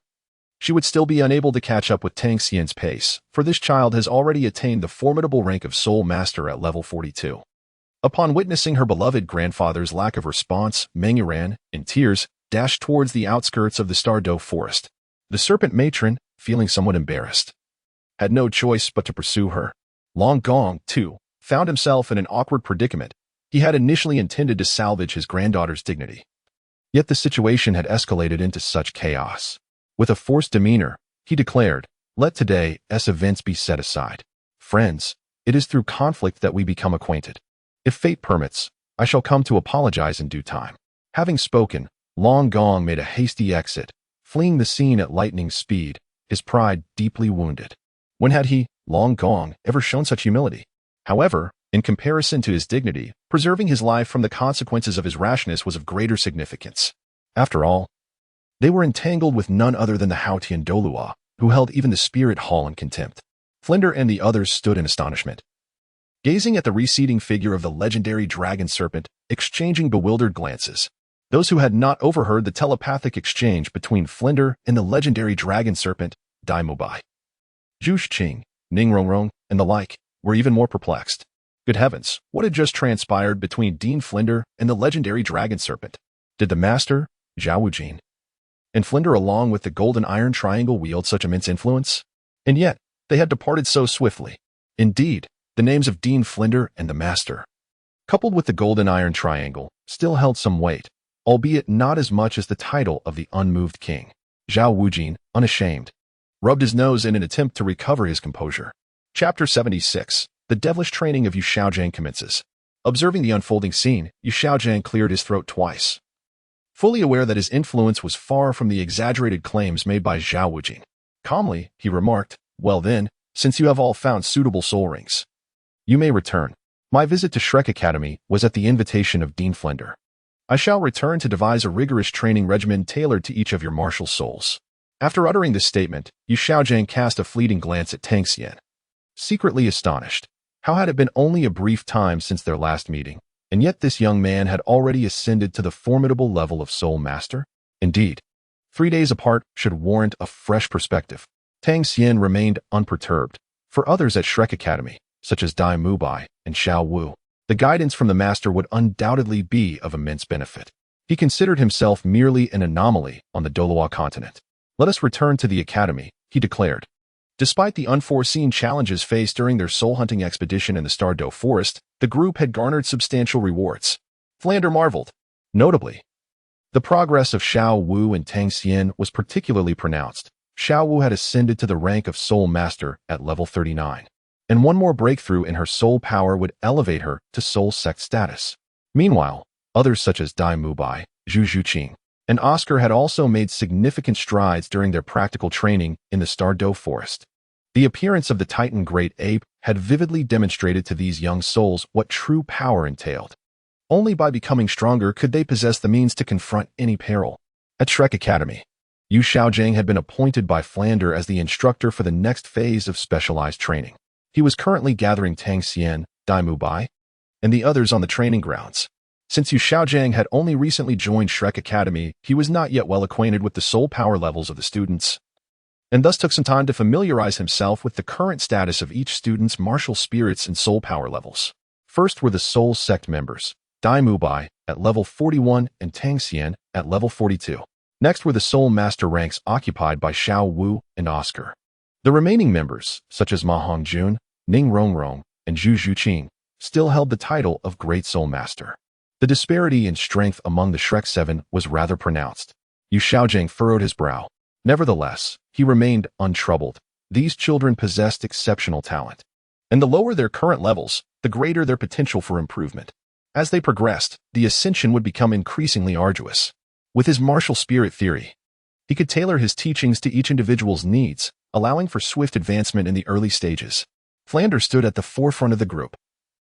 she would still be unable to catch up with Tang Xian's pace, for this child has already attained the formidable rank of Soulmaster at level 42. Upon witnessing her beloved grandfather's lack of response, Meng Iran, in tears, dashed towards the outskirts of the Dueling forest. The Serpent Matron, feeling somewhat embarrassed, had no choice but to pursue her. Long Gong, too, found himself in an awkward predicament. He had initially intended to salvage his granddaughter's dignity. Yet the situation had escalated into such chaos. With a forced demeanor, he declared, let today's events be set aside. Friends, it is through conflict that we become acquainted. If fate permits, I shall come to apologize in due time. Having spoken, Long Gong made a hasty exit, fleeing the scene at lightning speed, his pride deeply wounded. When had he, Long Gong, ever shown such humility? However, in comparison to his dignity, preserving his life from the consequences of his rashness was of greater significance. After all, they were entangled with none other than the Xuantian Douluo, who held even the spirit hall in contempt. Flinder and the others stood in astonishment, gazing at the receding figure of the legendary dragon serpent, exchanging bewildered glances. Those who had not overheard the telepathic exchange between Flinder and the legendary dragon serpent, Dai Mubai, Zhu Qing, Ning Rongrong, and the like, were even more perplexed. Good heavens, what had just transpired between Dean Flinder and the legendary dragon serpent? Did the master, Xiao Wu, and Flinder along with the golden iron triangle wield such immense influence? And yet, they had departed so swiftly. Indeed, the names of Dean Flinder and the master, coupled with the golden iron triangle, still held some weight, albeit not as much as the title of the unmoved king. Xiao Wu, unashamed, rubbed his nose in an attempt to recover his composure. Chapter 76. The devilish training of Yu Xiaogang commences. Observing the unfolding scene, Yu Xiaogang cleared his throat twice, fully aware that his influence was far from the exaggerated claims made by Xiao Wu. Calmly, he remarked, well then, since you have all found suitable soul rings, you may return. My visit to Shrek Academy was at the invitation of Dean Flinder. I shall return to devise a rigorous training regimen tailored to each of your martial souls. After uttering this statement, Yu Xiaogang cast a fleeting glance at Tang Xian, secretly astonished. How had it been only a brief time since their last meeting, and yet this young man had already ascended to the formidable level of Soulmaster? Indeed, 3 days apart should warrant a fresh perspective. Tang Xian remained unperturbed. For others at Shrek Academy, such as Dai Mubai and Xiao Wu, the guidance from the master would undoubtedly be of immense benefit. He considered himself merely an anomaly on the Douluo continent. Let us return to the academy, he declared. Despite the unforeseen challenges faced during their soul-hunting expedition in the Dueling forest, the group had garnered substantial rewards. Flinder marveled. Notably, the progress of Xiao Wu and Tang Xian was particularly pronounced. Xiao Wu had ascended to the rank of Soulmaster at level 39, and one more breakthrough in her soul power would elevate her to Soul Sect status. Meanwhile, others such as Dai Mubai, Zhu Qing, and Oscar had also made significant strides during their practical training in the Dueling forest. The appearance of the Titan Great Ape had vividly demonstrated to these young souls what true power entailed. Only by becoming stronger could they possess the means to confront any peril. At Shrek Academy, Yu Xiaogang had been appointed by Flinder as the instructor for the next phase of specialized training. He was currently gathering Tang Xian, Dai Mubai, and the others on the training grounds. Since Yu Xiaogang had only recently joined Shrek Academy, he was not yet well acquainted with the soul power levels of the students, and thus took some time to familiarize himself with the current status of each student's martial spirits and soul power levels. First were the Soul Sect members, Dai Mubai at level 41 and Tang Xian at level 42. Next were the Soulmaster ranks occupied by Xiao Wu and Oscar. The remaining members, such as Ma Hongjun, Ning Rongrong, and Zhu Zhuqing, still held the title of Great Soulmaster. The disparity in strength among the Shrek 7 was rather pronounced. Yu Xiaogang furrowed his brow. Nevertheless, he remained untroubled. These children possessed exceptional talent, and the lower their current levels, the greater their potential for improvement. As they progressed, the ascension would become increasingly arduous. With his martial spirit theory, he could tailor his teachings to each individual's needs, allowing for swift advancement in the early stages. Flanders stood at the forefront of the group,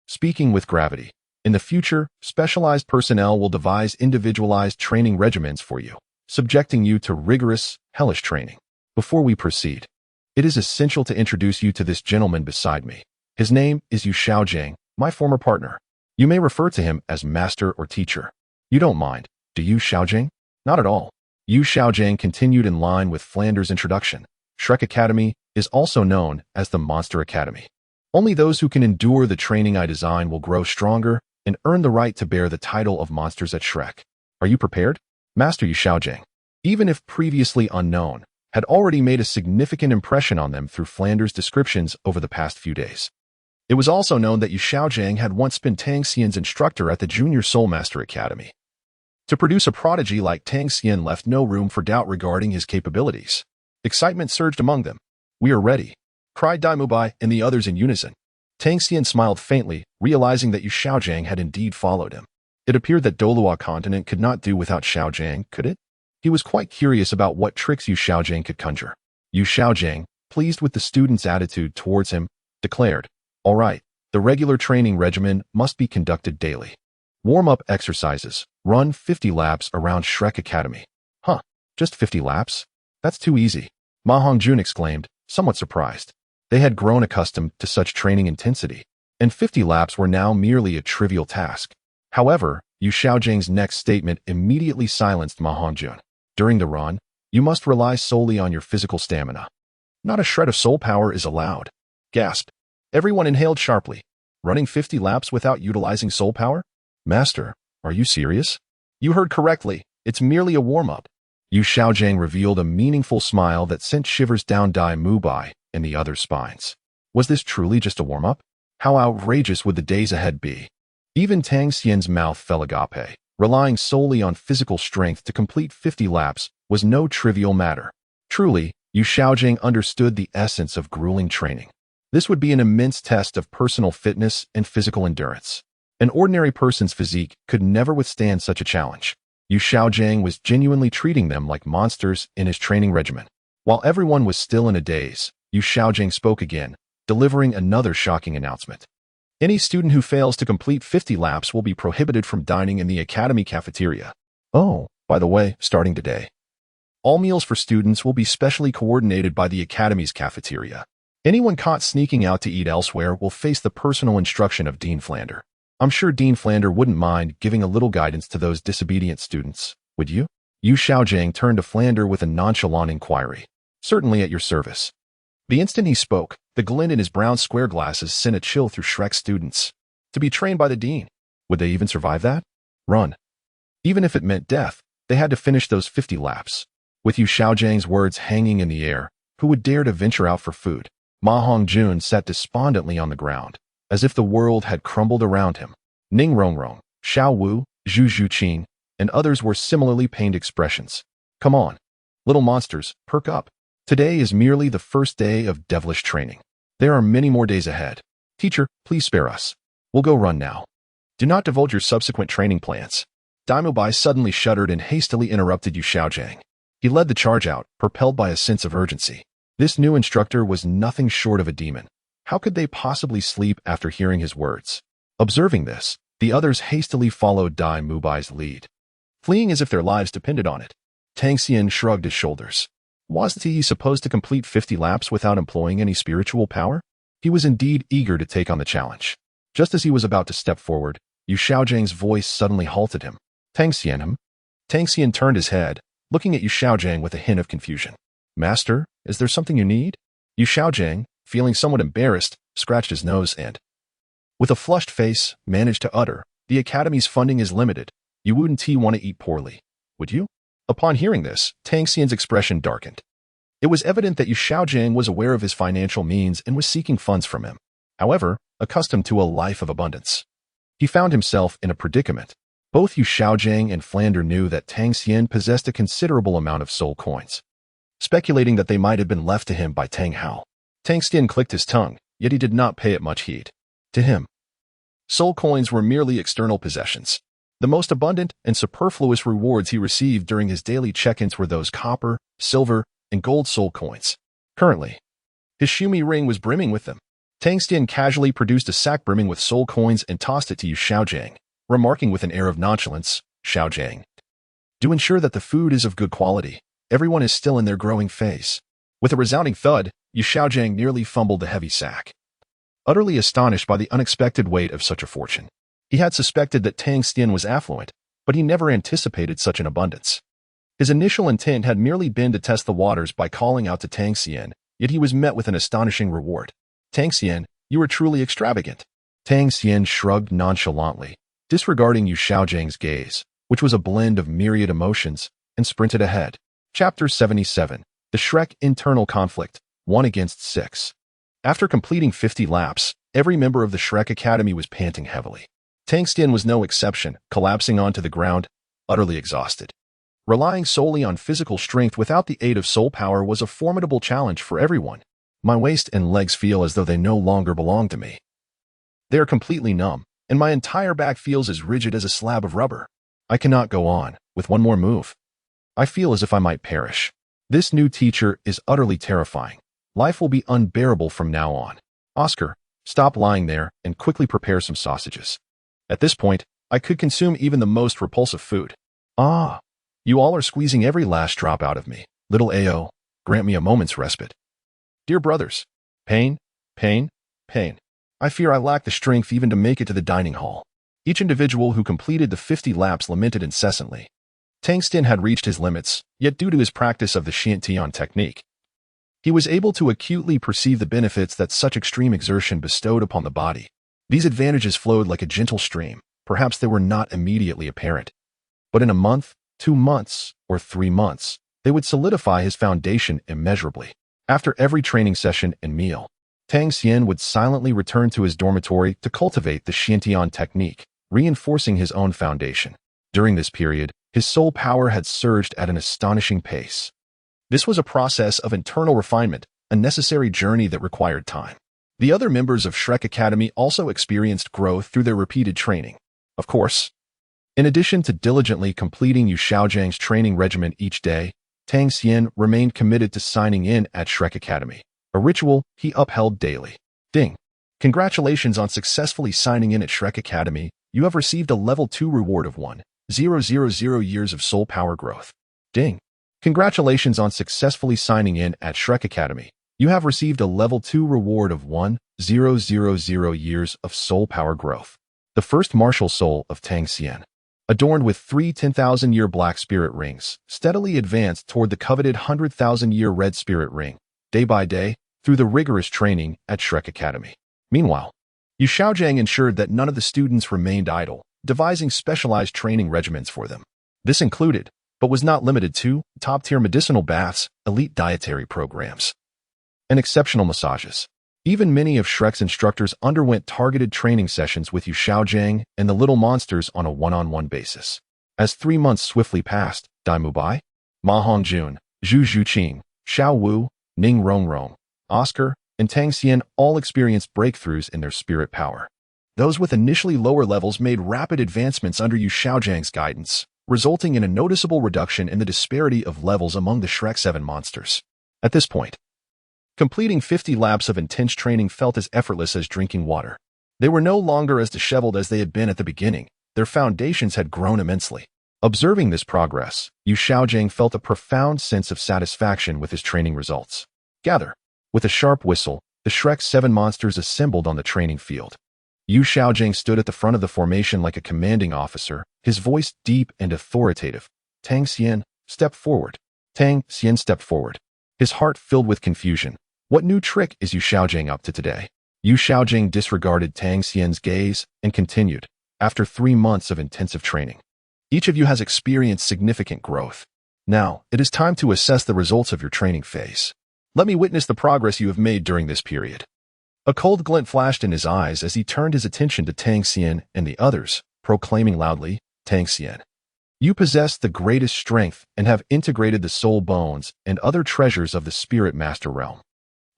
speaking with gravity. In the future, specialized personnel will devise individualized training regimens for you, subjecting you to rigorous, hellish training. Before we proceed, it is essential to introduce you to this gentleman beside me. His name is Yu Xiaogang, my former partner. You may refer to him as master or teacher. You don't mind, do you, Xiaogang? Not at all. Yu Xiaogang continued in line with Flanders' introduction. Shrek Academy is also known as the Monster Academy. Only those who can endure the training I design will grow stronger and earn the right to bear the title of monsters at Shrek. Are you prepared? Master Yu Xiaogang, even if previously unknown, had already made a significant impression on them through Flanders' descriptions over the past few days. It was also known that Yu Xiaogang had once been Tang Xian's instructor at the Junior Soulmaster Academy. To produce a prodigy like Tang Xian left no room for doubt regarding his capabilities. Excitement surged among them. "We are ready," cried Dai Mubai and the others in unison. Tang Xian smiled faintly, realizing that Yu Xiaogang had indeed followed him. It appeared that Douluo continent could not do without Xiaogang, could it? He was quite curious about what tricks Yu Xiaogang could conjure. Yu Xiaogang, pleased with the student's attitude towards him, declared, "All right, the regular training regimen must be conducted daily. Warm-up exercises, run 50 laps around Shrek Academy." "Huh, just 50 laps? That's too easy," Ma Hongjun exclaimed, somewhat surprised. They had grown accustomed to such training intensity, and 50 laps were now merely a trivial task. However, Yu Xiaogang's next statement immediately silenced Ma Hongjun. "During the run, you must rely solely on your physical stamina. Not a shred of soul power is allowed." Gasp. Everyone inhaled sharply. Running 50 laps without utilizing soul power? "Master, are you serious?" "You heard correctly. It's merely a warm-up." Yu Xiaogang revealed a meaningful smile that sent shivers down Dai Mubai and the other spines. Was this truly just a warm-up? How outrageous would the days ahead be? Even Tang Xian's mouth fell agape. Relying solely on physical strength to complete 50 laps was no trivial matter. Truly, Yu Xiaogang understood the essence of grueling training. This would be an immense test of personal fitness and physical endurance. An ordinary person's physique could never withstand such a challenge. Yu Xiaogang was genuinely treating them like monsters in his training regimen. While everyone was still in a daze, Yu Xiaogang spoke again, delivering another shocking announcement. "Any student who fails to complete 50 laps will be prohibited from dining in the academy cafeteria. Oh, by the way, starting today, all meals for students will be specially coordinated by the academy's cafeteria. Anyone caught sneaking out to eat elsewhere will face the personal instruction of Dean Flander. I'm sure Dean Flander wouldn't mind giving a little guidance to those disobedient students, would you?" Yu Xiaogang turned to Flander with a nonchalant inquiry. "Certainly, at your service." The instant he spoke, the glint in his brown square glasses sent a chill through Shrek's students. To be trained by the dean. Would they even survive that? Run. Even if it meant death, they had to finish those 50 laps. With Yu Xiaogang's words hanging in the air, who would dare to venture out for food? Ma Hongjun sat despondently on the ground, as if the world had crumbled around him. Ning Rongrong, Xiao Wu, Zhu Zhuqing, and others were similarly pained expressions. "Come on, little monsters, perk up. Today is merely the first day of devilish training. There are many more days ahead. Teacher, please spare us. We'll go run now. Do not divulge your subsequent training plans." Dai Mubai suddenly shuddered and hastily interrupted Yu Xiaogang. He led the charge out, propelled by a sense of urgency. This new instructor was nothing short of a demon. How could they possibly sleep after hearing his words? Observing this, the others hastily followed Dai Mubai's lead, fleeing as if their lives depended on it. Tang Xian shrugged his shoulders. Wasn't he supposed to complete 50 laps without employing any spiritual power? He was indeed eager to take on the challenge. Just as he was about to step forward, Yu Xiaogang's voice suddenly halted him. Tang Xian him? Tang Xian turned his head, looking at Yu Xiaogang with a hint of confusion. Master, is there something you need? Yu Xiaogang, feeling somewhat embarrassed, scratched his nose and, with a flushed face, managed to utter, the Academy's funding is limited. You wouldn't want to eat poorly, would you? Upon hearing this, Tang Xian's expression darkened. It was evident that Yu Xiaogang was aware of his financial means and was seeking funds from him. However, accustomed to a life of abundance, he found himself in a predicament. Both Yu Xiaogang and Flander knew that Tang Xian possessed a considerable amount of soul coins, speculating that they might have been left to him by Tang Hao. Tang Xian clicked his tongue, yet he did not pay it much heed. To him, soul coins were merely external possessions. The most abundant and superfluous rewards he received during his daily check-ins were those copper, silver, and gold soul coins. Currently, his Shumi ring was brimming with them. Tang Xian casually produced a sack brimming with soul coins and tossed it to Yu Xiaogang, remarking with an air of nonchalance, Xiaogang, do ensure that the food is of good quality. Everyone is still in their growing phase. With a resounding thud, Yu Xiaogang nearly fumbled the heavy sack. Utterly astonished by the unexpected weight of such a fortune, he had suspected that Tang Xian was affluent, but he never anticipated such an abundance. His initial intent had merely been to test the waters by calling out to Tang Xian, yet he was met with an astonishing reward. Tang Xian, you are truly extravagant. Tang Xian shrugged nonchalantly, disregarding Yu Xiaogang's gaze, which was a blend of myriad emotions, and sprinted ahead. Chapter 77. The Shrek Internal Conflict, 1 against 6. After completing 50 laps, every member of the Shrek Academy was panting heavily. Tang Xian was no exception, collapsing onto the ground, utterly exhausted. Relying solely on physical strength without the aid of soul power was a formidable challenge for everyone. My waist and legs feel as though they no longer belong to me. They are completely numb, and my entire back feels as rigid as a slab of rubber. I cannot go on with one more move. I feel as if I might perish. This new teacher is utterly terrifying. Life will be unbearable from now on. Oscar, stop lying there and quickly prepare some sausages. At this point, I could consume even the most repulsive food. Ah, you all are squeezing every last drop out of me. Little Ao, grant me a moment's respite. Dear brothers, pain, pain, pain. I fear I lack the strength even to make it to the dining hall. Each individual who completed the 50 laps lamented incessantly. Tang Xian had reached his limits, yet due to his practice of the Xuantian technique, he was able to acutely perceive the benefits that such extreme exertion bestowed upon the body. These advantages flowed like a gentle stream. Perhaps they were not immediately apparent, but in a month, 2 months, or 3 months, they would solidify his foundation immeasurably. After every training session and meal, Tang Xian would silently return to his dormitory to cultivate the Xuantian technique, reinforcing his own foundation. During this period, his soul power had surged at an astonishing pace. This was a process of internal refinement, a necessary journey that required time. The other members of Shrek Academy also experienced growth through their repeated training. Of course, in addition to diligently completing Yu Xiaogang's training regimen each day, Tang Xian remained committed to signing in at Shrek Academy, a ritual he upheld daily. Ding! Congratulations on successfully signing in at Shrek Academy. You have received a level 2 reward of 1,000 years of soul power growth. Ding! Congratulations on successfully signing in at Shrek Academy. You have received a level 2 reward of 1,000 years of soul power growth. The first martial soul of Tang Xian, adorned with 3 10,000-year black spirit rings, steadily advanced toward the coveted 100,000-year red spirit ring, day by day, through the rigorous training at Shrek Academy. Meanwhile, Yu Xiaogang ensured that none of the students remained idle, devising specialized training regimens for them. This included, but was not limited to, top-tier medicinal baths, elite dietary programs, and exceptional massages. Even many of Shrek's instructors underwent targeted training sessions with Yu Xiaogang and the little monsters on a one-on-one basis. As 3 months swiftly passed, Dai Mubai, Ma Hongjun, Zhu Zhuqing, Xiao Wu, Ning Rongrong, Oscar, and Tang Xian all experienced breakthroughs in their spirit power. Those with initially lower levels made rapid advancements under Yu Xiaogang's guidance, resulting in a noticeable reduction in the disparity of levels among the Shrek 7 monsters. At this point, completing 50 laps of intense training felt as effortless as drinking water. They were no longer as disheveled as they had been at the beginning. Their foundations had grown immensely. Observing this progress, Yu Xiaogang felt a profound sense of satisfaction with his training results. Gather! With a sharp whistle, the Shrek 7 monsters assembled on the training field. Yu Xiaogang stood at the front of the formation like a commanding officer, his voice deep and authoritative. Tang Xian, step forward. Tang Xian stepped forward, his heart filled with confusion. What new trick is Yu Xiaogang up to today? Yu Xiaogang disregarded Tang Xian's gaze and continued. After 3 months of intensive training, each of you has experienced significant growth. Now, it is time to assess the results of your training phase. Let me witness the progress you have made during this period. A cold glint flashed in his eyes as he turned his attention to Tang Xian and the others, proclaiming loudly, Tang Xian, you possess the greatest strength and have integrated the soul bones and other treasures of the Spirit Master realm.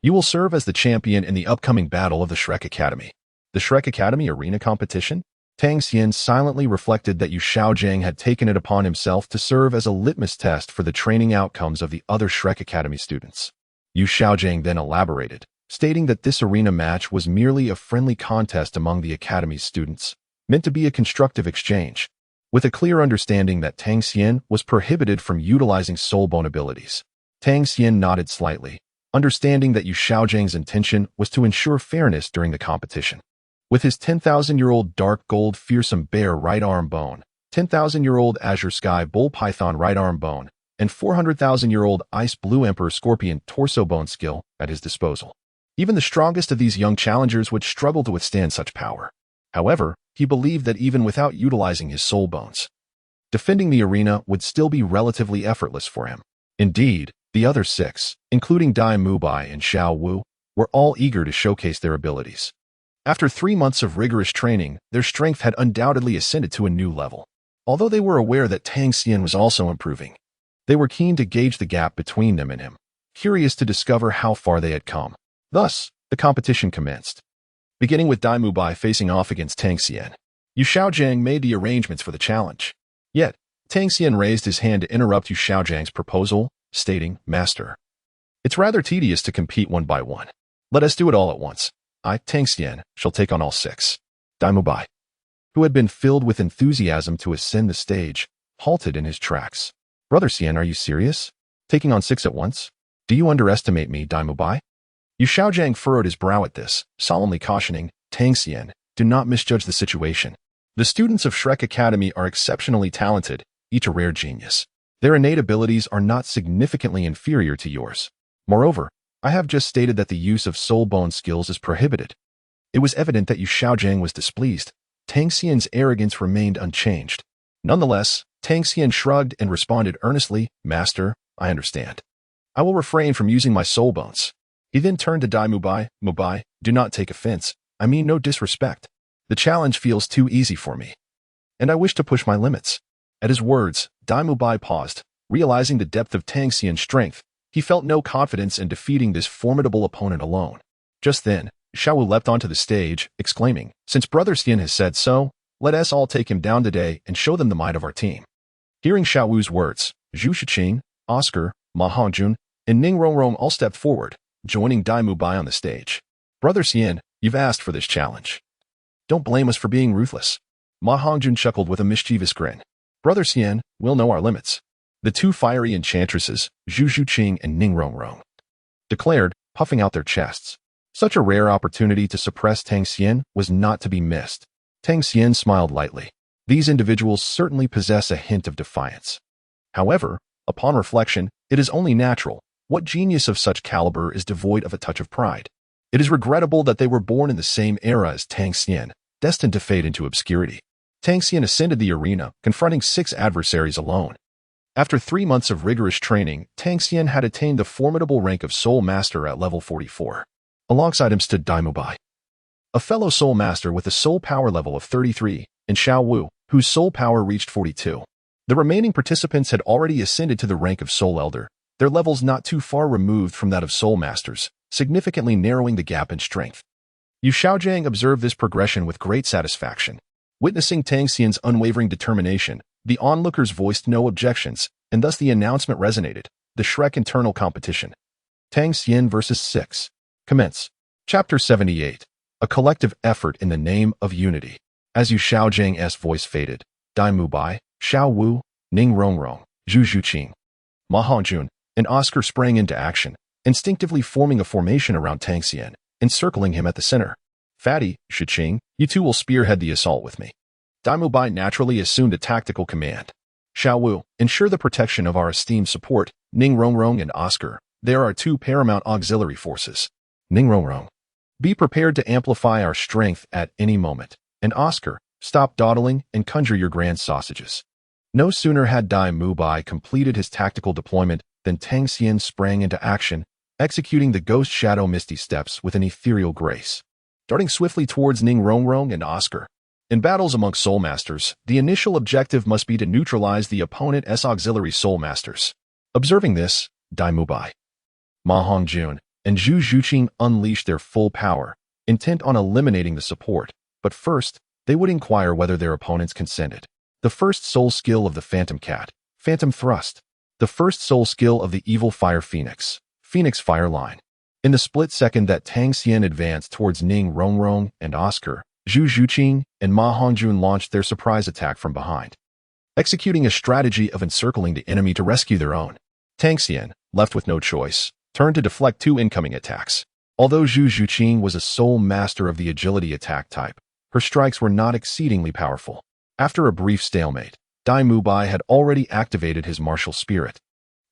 You will serve as the champion in the upcoming battle of the Shrek Academy. The Shrek Academy arena competition? Tang Xian silently reflected that Yu Xiaogang had taken it upon himself to serve as a litmus test for the training outcomes of the other Shrek Academy students. Yu Xiaogang then elaborated, stating that this arena match was merely a friendly contest among the Academy's students, meant to be a constructive exchange, with a clear understanding that Tang Xian was prohibited from utilizing soul bone abilities. Tang Xian nodded slightly, understanding that Yu Xiaogang's intention was to ensure fairness during the competition. With his 10,000-year-old dark gold fearsome bear right arm bone, 10,000-year-old azure sky bull python right arm bone, and 400,000-year-old ice blue emperor scorpion torso bone skill at his disposal, even the strongest of these young challengers would struggle to withstand such power. However, he believed that even without utilizing his soul bones, defending the arena would still be relatively effortless for him. Indeed, the other 6, including Dai Mubai and Xiao Wu, were all eager to showcase their abilities. After 3 months of rigorous training, their strength had undoubtedly ascended to a new level. Although they were aware that Tang Xian was also improving, they were keen to gauge the gap between them and him, curious to discover how far they had come. Thus, the competition commenced. Beginning with Dai Mubai facing off against Tang Xian, Yu Xiaogang made the arrangements for the challenge. Yet, Tang Xian raised his hand to interrupt Yu Xiaogang's proposal, stating, Master, it's rather tedious to compete one by one. Let us do it all at once. I, Tang Xian, shall take on all 6. Dai Mubai, who had been filled with enthusiasm to ascend the stage, halted in his tracks. Brother Xian, are you serious? Taking on 6 at once? Do you underestimate me, Dai Mubai? Yu Xiaogang furrowed his brow at this, solemnly cautioning, Tang Xian, do not misjudge the situation. The students of Shrek Academy are exceptionally talented, each a rare genius. Their innate abilities are not significantly inferior to yours. Moreover, I have just stated that the use of soul bone skills is prohibited. It was evident that Yu Xiaogang was displeased. Tang Xian's arrogance remained unchanged. Nonetheless, Tang Xian shrugged and responded earnestly, Master, I understand. I will refrain from using my soul bones. He then turned to Dai Mubai, Mubai, do not take offense. I mean no disrespect. The challenge feels too easy for me, and I wish to push my limits. At his words, Dai Mubai paused, realizing the depth of Tang Xian's strength. He felt no confidence in defeating this formidable opponent alone. Just then, Xiao Wu leapt onto the stage, exclaiming, since Brother Xian has said so, let us all take him down today and show them the might of our team. Hearing Xiao Wu's words, Zhu Shiqing, Oscar, Ma Hongjun, and Ning Rongrong all stepped forward, joining Dai Mubai on the stage. Brother Xian, you've asked for this challenge. Don't blame us for being ruthless. Ma Hongjun chuckled with a mischievous grin. Brother Xian, we'll know our limits. The 2 fiery enchantresses, Zhu Shiqing and Ning Rongrong, declared, puffing out their chests. Such a rare opportunity to suppress Tang Xian was not to be missed. Tang Xian smiled lightly. These individuals certainly possess a hint of defiance. However, upon reflection, it is only natural. What genius of such caliber is devoid of a touch of pride? It is regrettable that they were born in the same era as Tang Xian, destined to fade into obscurity. Tang Xian ascended the arena, confronting 6 adversaries alone. After 3 months of rigorous training, Tang Xian had attained the formidable rank of Soulmaster at level 44. Alongside him stood Dai Mubai, a fellow Soulmaster with a soul power level of 33, and Xiao Wu, whose soul power reached 42. The remaining participants had already ascended to the rank of Soul Elder, their levels not too far removed from that of Soulmasters, significantly narrowing the gap in strength. Yu Xiaogang observed this progression with great satisfaction. Witnessing Tang Xian's unwavering determination, the onlookers voiced no objections, and thus the announcement resonated. The Shrek internal competition. Tang Xian vs. 6. Commence. Chapter 78. A collective effort in the name of unity. As Yu Xiaogang's voice faded, Dai Mubai, Xiao Wu, Ning Rongrong, Zhu Shiqing, Ma Hongjun, and Oscar sprang into action, instinctively forming a formation around Tang Xian, encircling him at the center. Fatty, Shiqing, you two will spearhead the assault with me. Dai Mubai naturally assumed a tactical command. Xiao Wu, ensure the protection of our esteemed support, Ning Rongrong and Oscar. There are two paramount auxiliary forces. Ning Rongrong, be prepared to amplify our strength at any moment. And Oscar, stop dawdling and conjure your grand sausages. No sooner had Dai Mubai completed his tactical deployment than Tang Xian sprang into action, executing the Ghost Shadow Misty Steps with an ethereal grace, darting swiftly towards Ning Rongrong and Oscar. In battles amongst Soulmasters, the initial objective must be to neutralize the opponent's auxiliary Soulmasters. Observing this, Dai Mubai, Ma Hongjun, and Zhu Zhuqing unleashed their full power, intent on eliminating the support, but first, they would inquire whether their opponents consented. The first soul skill of the Phantom Cat, Phantom Thrust. The first soul skill of the Evil Fire Phoenix, Phoenix Fire Line. In the split second that Tang Xian advanced towards Ning Rongrong and Oscar, Zhu Zhuqing and Ma Hongjun launched their surprise attack from behind, executing a strategy of encircling the enemy to rescue their own. Tang Xian, left with no choice, turned to deflect two incoming attacks. Although Zhu Zhuqing was a soul master of the agility attack type, her strikes were not exceedingly powerful. After a brief stalemate, Dai Mubai had already activated his martial spirit,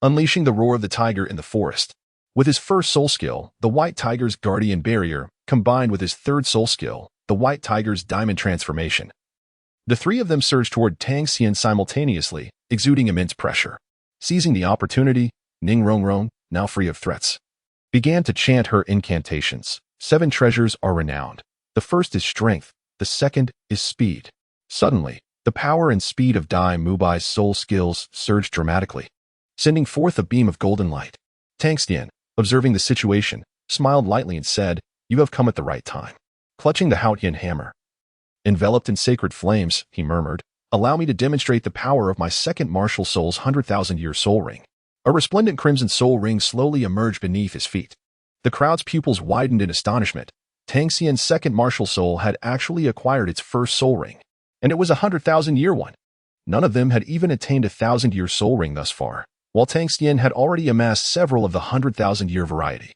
unleashing the roar of the tiger in the forest. With his first soul skill, the White Tiger's Guardian Barrier, combined with his third soul skill, the White Tiger's Diamond Transformation, the three of them surged toward Tang Xian simultaneously, exuding immense pressure. Seizing the opportunity, Ning Rongrong, now free of threats, began to chant her incantations. 7 treasures are renowned. The first is strength, the second is speed. Suddenly, the power and speed of Dai Mubai's soul skills surged dramatically, sending forth a beam of golden light. Tang Xian, observing the situation, smiled lightly and said, "You have come at the right time." Clutching the Xuantian hammer, enveloped in sacred flames, he murmured, "Allow me to demonstrate the power of my second martial soul's 100,000-year soul ring." A resplendent crimson soul ring slowly emerged beneath his feet. The crowd's pupils widened in astonishment. Tang Xian's second martial soul had actually acquired its first soul ring, and it was a 100,000-year one. None of them had even attained a 1,000-year soul ring thus far, while Tang Xian had already amassed several of the 100,000-year variety.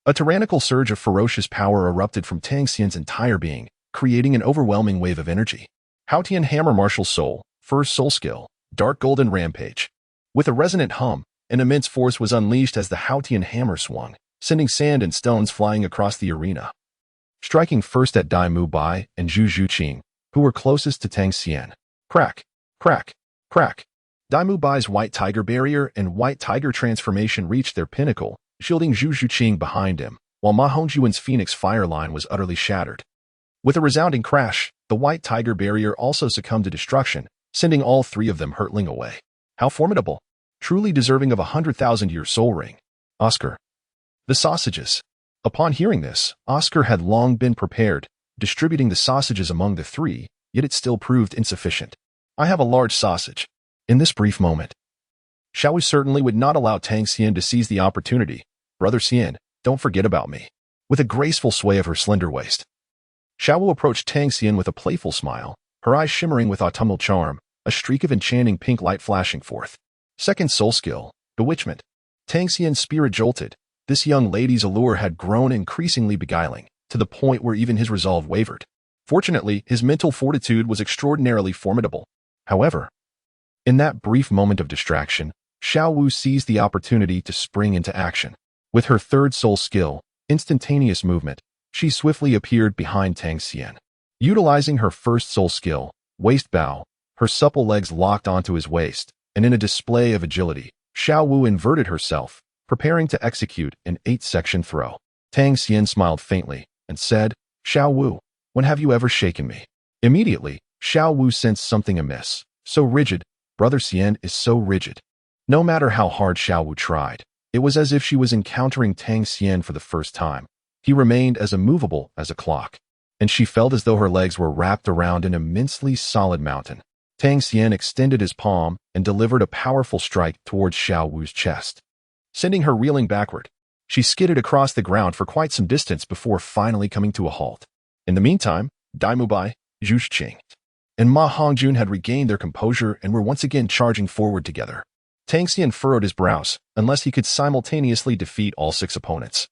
A tyrannical surge of ferocious power erupted from Tang Xian's entire being, creating an overwhelming wave of energy. Xuantian Hammer Martial Soul, first soul skill, Dark Golden Rampage. With a resonant hum, an immense force was unleashed as the Xuantian hammer swung, sending sand and stones flying across the arena, striking first at Dai Mubai and Zhu Zhuqing, who were closest to Tang Xian. Crack, crack, crack. Dai Mubai's White Tiger Barrier and White Tiger Transformation reached their pinnacle, shielding Zhu Zhuqing behind him, while Ma Hongjun's Phoenix Fire Line was utterly shattered. With a resounding crash, the White Tiger Barrier also succumbed to destruction, sending all three of them hurtling away. How formidable! Truly deserving of a 100,000-year soul ring. Oscar. The sausages. Upon hearing this, Oscar had long been prepared, distributing the sausages among the three, yet it still proved insufficient. I have a large sausage. In this brief moment, Xiao Wu certainly would not allow Tang Xian to seize the opportunity. Brother Xian, don't forget about me. With a graceful sway of her slender waist, Xiao Wu approached Tang Xian with a playful smile, her eyes shimmering with autumnal charm, a streak of enchanting pink light flashing forth. Second soul skill, Bewitchment. Tang Xian's spirit jolted. This young lady's allure had grown increasingly beguiling, to the point where even his resolve wavered. Fortunately, his mental fortitude was extraordinarily formidable. However, in that brief moment of distraction, Xiao Wu seized the opportunity to spring into action. With her third soul skill, Instantaneous Movement, she swiftly appeared behind Tang Xian. Utilizing her first soul skill, Waist Bow, her supple legs locked onto his waist, and in a display of agility, Xiao Wu inverted herself, preparing to execute an 8-section throw. Tang Xian smiled faintly and said, "Xiao Wu, when have you ever shaken me?" Immediately, Xiao Wu sensed something amiss. So rigid, Brother Xian is so rigid. No matter how hard Xiao Wu tried, it was as if she was encountering Tang Xian for the first time. He remained as immovable as a clock, and she felt as though her legs were wrapped around an immensely solid mountain. Tang Xian extended his palm and delivered a powerful strike towards Xiao Wu's chest, sending her reeling backward. She skidded across the ground for quite some distance before finally coming to a halt. In the meantime, Dai Mubai, Zhu Zhuqing, and Ma Hongjun had regained their composure and were once again charging forward together. Tang Xian furrowed his brows, unless he could simultaneously defeat all 6 opponents.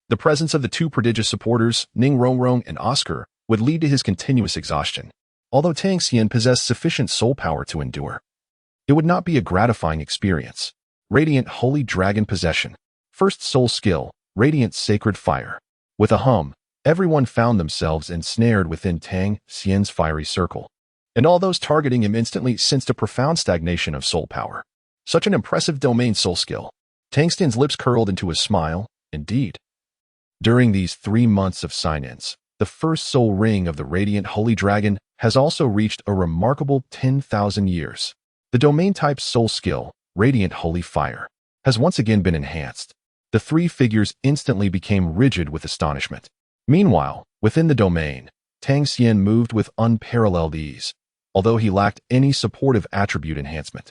The presence of the two prodigious supporters, Ning Rongrong and Oscar, would lead to his continuous exhaustion. Although Tang Xian possessed sufficient soul power to endure, it would not be a gratifying experience. Radiant Holy Dragon Possession. First soul skill, Radiant Sacred Fire. With a hum, everyone found themselves ensnared within Tang Xian's fiery circle. And all those targeting him instantly sensed a profound stagnation of soul power. Such an impressive domain soul skill. Tang Xian's lips curled into a smile, indeed. During these 3 months of sign-ins, the first soul ring of the Radiant Holy Dragon has also reached a remarkable 10,000 years. The domain-type soul skill, Radiant Holy Fire, has once again been enhanced. The 3 figures instantly became rigid with astonishment. Meanwhile, within the domain, Tang Xian moved with unparalleled ease, although he lacked any supportive attribute enhancement.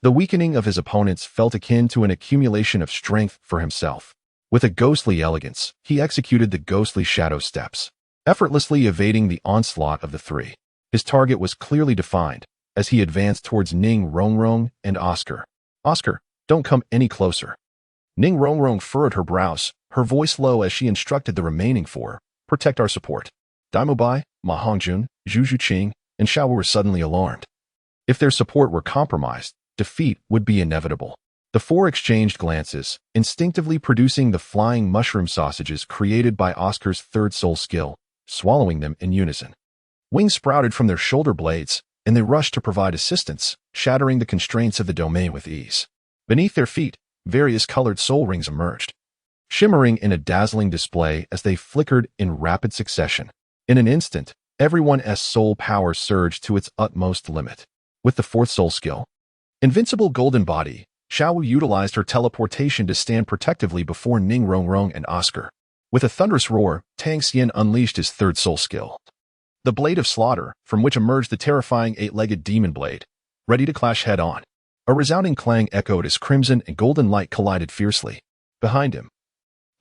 The weakening of his opponents felt akin to an accumulation of strength for himself. With a ghostly elegance, he executed the ghostly shadow steps, effortlessly evading the onslaught of the 3. His target was clearly defined as he advanced towards Ning Rongrong and Oscar. Oscar, don't come any closer. Ning Rongrong furrowed her brows, her voice low as she instructed the remaining 4, protect our support. Daimobai, Ma Hongjun, Zhu Zhuqing, and Xiao Wu were suddenly alarmed. If their support were compromised, defeat would be inevitable. The 4 exchanged glances, instinctively producing the flying mushroom sausages created by Oscar's 3rd soul skill, swallowing them in unison. Wings sprouted from their shoulder blades, and they rushed to provide assistance, shattering the constraints of the domain with ease. Beneath their feet, various colored soul rings emerged, shimmering in a dazzling display as they flickered in rapid succession. In an instant, everyone's soul power surged to its utmost limit. With the 4th soul skill, Invincible Golden Body, Xiao Wu utilized her teleportation to stand protectively before Ning Rongrong and Oscar. With a thunderous roar, Tang Xian unleashed his 3rd soul skill, the Blade of Slaughter, from which emerged the terrifying 8-legged demon blade, ready to clash head-on. A resounding clang echoed as crimson and golden light collided fiercely. Behind him,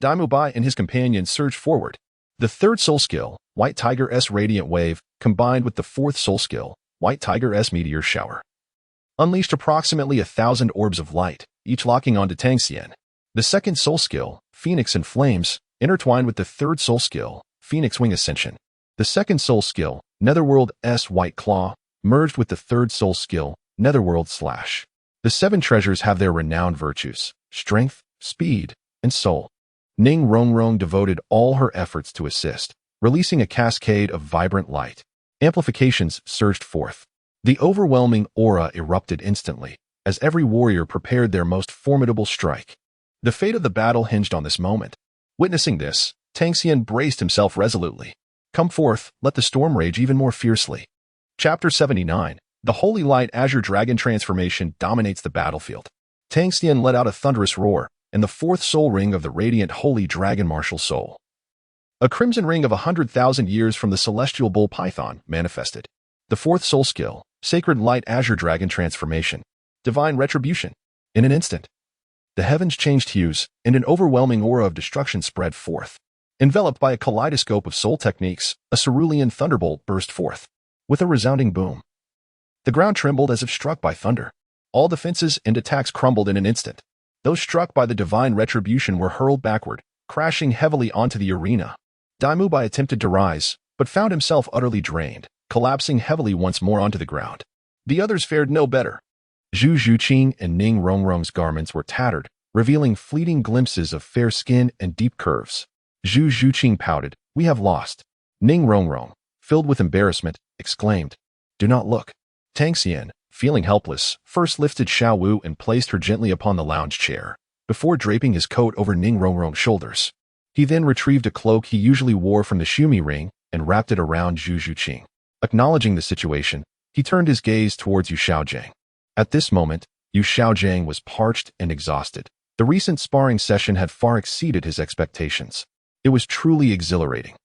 Daimobai and his companions surged forward. The 3rd soul skill, White Tiger's Radiant Wave, combined with the 4th soul skill, White Tiger's Meteor Shower, unleashed approximately 1,000 orbs of light, each locking onto Tang Xian. The 2nd soul skill, Phoenix and Flames, intertwined with the 3rd soul skill, Phoenix Wing Ascension. The 2nd soul skill, Netherworld's White Claw, merged with the 3rd soul skill, Netherworld Slash. The 7 treasures have their renowned virtues, strength, speed, and soul. Ning Rongrong devoted all her efforts to assist, releasing a cascade of vibrant light. Amplifications surged forth. The overwhelming aura erupted instantly, as every warrior prepared their most formidable strike. The fate of the battle hinged on this moment. Witnessing this, Tang Xian braced himself resolutely. Come forth, let the storm rage even more fiercely. Chapter 79. The Holy Light Azure Dragon Transformation dominates the battlefield. Tang Xian let out a thunderous roar, and the 4th soul ring of the Radiant Holy Dragon Martial Soul, a crimson ring of 100,000 years from the Celestial Bull Python, manifested. The 4th soul skill, Sacred Light Azure Dragon Transformation, Divine Retribution. In an instant, the heavens changed hues, and an overwhelming aura of destruction spread forth. Enveloped by a kaleidoscope of soul techniques, a cerulean thunderbolt burst forth. With a resounding boom, the ground trembled as if struck by thunder. All defenses and attacks crumbled in an instant. Those struck by the divine retribution were hurled backward, crashing heavily onto the arena. Daimobai attempted to rise, but found himself utterly drained, collapsing heavily once more onto the ground. The others fared no better. Zhu Zhuqing and Ning Rongrong's garments were tattered, revealing fleeting glimpses of fair skin and deep curves. Zhu Zhuqing pouted, "We have lost." Ning Rongrong, filled with embarrassment, exclaimed, "Do not look." Tang Xian, feeling helpless, first lifted Xiao Wu and placed her gently upon the lounge chair, before draping his coat over Ning Rongrong's shoulders. He then retrieved a cloak he usually wore from the Shumi ring and wrapped it around Zhu Zhuqing. Acknowledging the situation, he turned his gaze towards Yu Xiaogang. At this moment, Yu Xiaogang was parched and exhausted. The recent sparring session had far exceeded his expectations. It was truly exhilarating.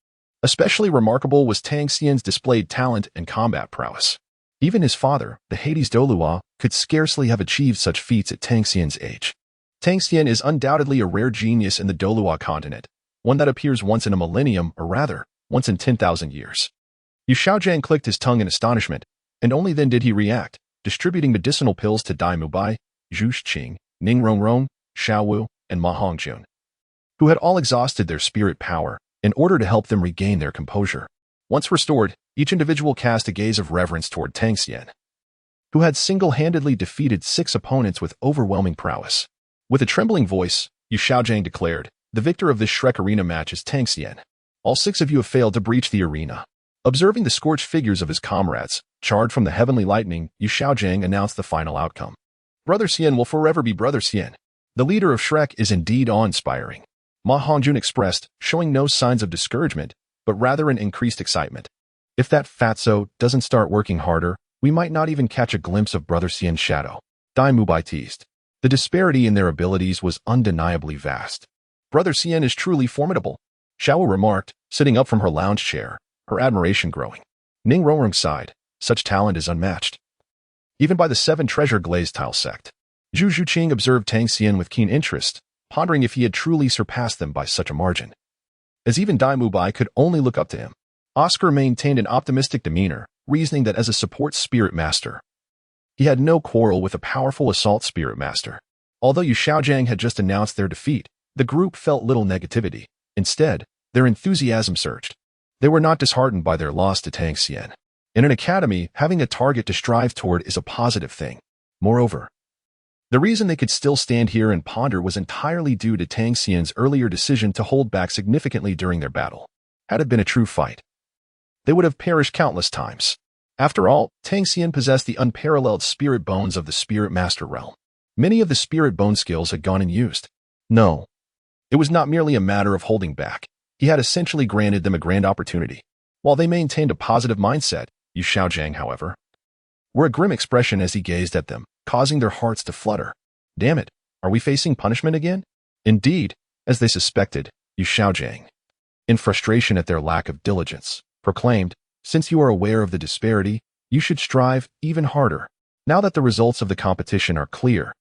Especially remarkable was Tang Xian's displayed talent and combat prowess. Even his father, the Hades Douluo, could scarcely have achieved such feats at Tang Xian's age. Tang Xian is undoubtedly a rare genius in the Douluo continent, one that appears once in a millennium, or rather, once in 10,000 years. Yu Xiaogang clicked his tongue in astonishment, and only then did he react, distributing medicinal pills to Daimobai, Zhu Zhuqing, Ning Rongrong, Xiao Wu, and Ma Hongjun. who had all exhausted their spirit power in order to help them regain their composure. Once restored, each individual cast a gaze of reverence toward Tang Xian, who had single-handedly defeated 6 opponents with overwhelming prowess. With a trembling voice, Yu Xiaogang declared, "The victor of this Shrek Arena match is Tang Xian. All 6 of you have failed to breach the arena." Observing the scorched figures of his comrades, charged from the heavenly lightning, Yu Xiaogang announced the final outcome. Brother Xian will forever be Brother Xian. The leader of Shrek is indeed awe-inspiring. Ma Hongjun expressed, showing no signs of discouragement, but rather an increased excitement. If that fatso doesn't start working harder, we might not even catch a glimpse of Brother Xian's shadow. Dai Mubai teased. The disparity in their abilities was undeniably vast. Brother Xian is truly formidable, Xiao Wu remarked, sitting up from her lounge chair, her admiration growing. Ning Rongrong sighed. Such talent is unmatched, even by the 7 treasure-glazed Tang Sect. Zhu Zhuqing observed Tang Xian with keen interest, pondering if he had truly surpassed them by such a margin. As even Dai Mubai could only look up to him, Oscar maintained an optimistic demeanor, reasoning that as a support spirit master, he had no quarrel with a powerful assault spirit master. Although Yu Xiaogang had just announced their defeat, the group felt little negativity. Instead, their enthusiasm surged. They were not disheartened by their loss to Tang Xian. In an academy, having a target to strive toward is a positive thing. Moreover, the reason they could still stand here and ponder was entirely due to Tang Xian's earlier decision to hold back significantly during their battle. Had it been a true fight, they would have perished countless times. After all, Tang Xian possessed the unparalleled spirit bones of the Spirit Master realm. Many of the spirit bone skills had gone unused. No, it was not merely a matter of holding back. He had essentially granted them a grand opportunity. While they maintained a positive mindset, Yu Xiaogang, however, wore a grim expression as he gazed at them, causing their hearts to flutter. Damn it, are we facing punishment again? Indeed, as they suspected, Yu Xiaogang, in frustration at their lack of diligence, proclaimed, "Since you are aware of the disparity, you should strive even harder. Now that the results of the competition are clear,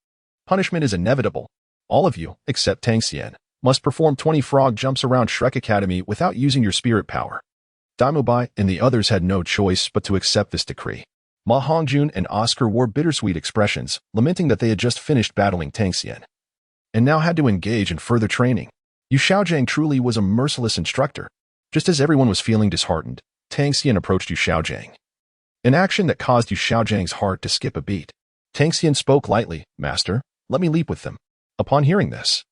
punishment is inevitable. All of you, except Tang Xian, must perform 20 frog jumps around Shrek Academy without using your spirit power." Dai Mubai and the others had no choice but to accept this decree. Ma Hongjun and Oscar wore bittersweet expressions, lamenting that they had just finished battling Tang Xian and now had to engage in further training. Yu Xiaogang truly was a merciless instructor. Just as everyone was feeling disheartened, Tang Xian approached Yu Xiaogang, an action that caused Yu Xiaogang's heart to skip a beat. Tang Xian spoke lightly, "Master, let me leap with them." Upon hearing this,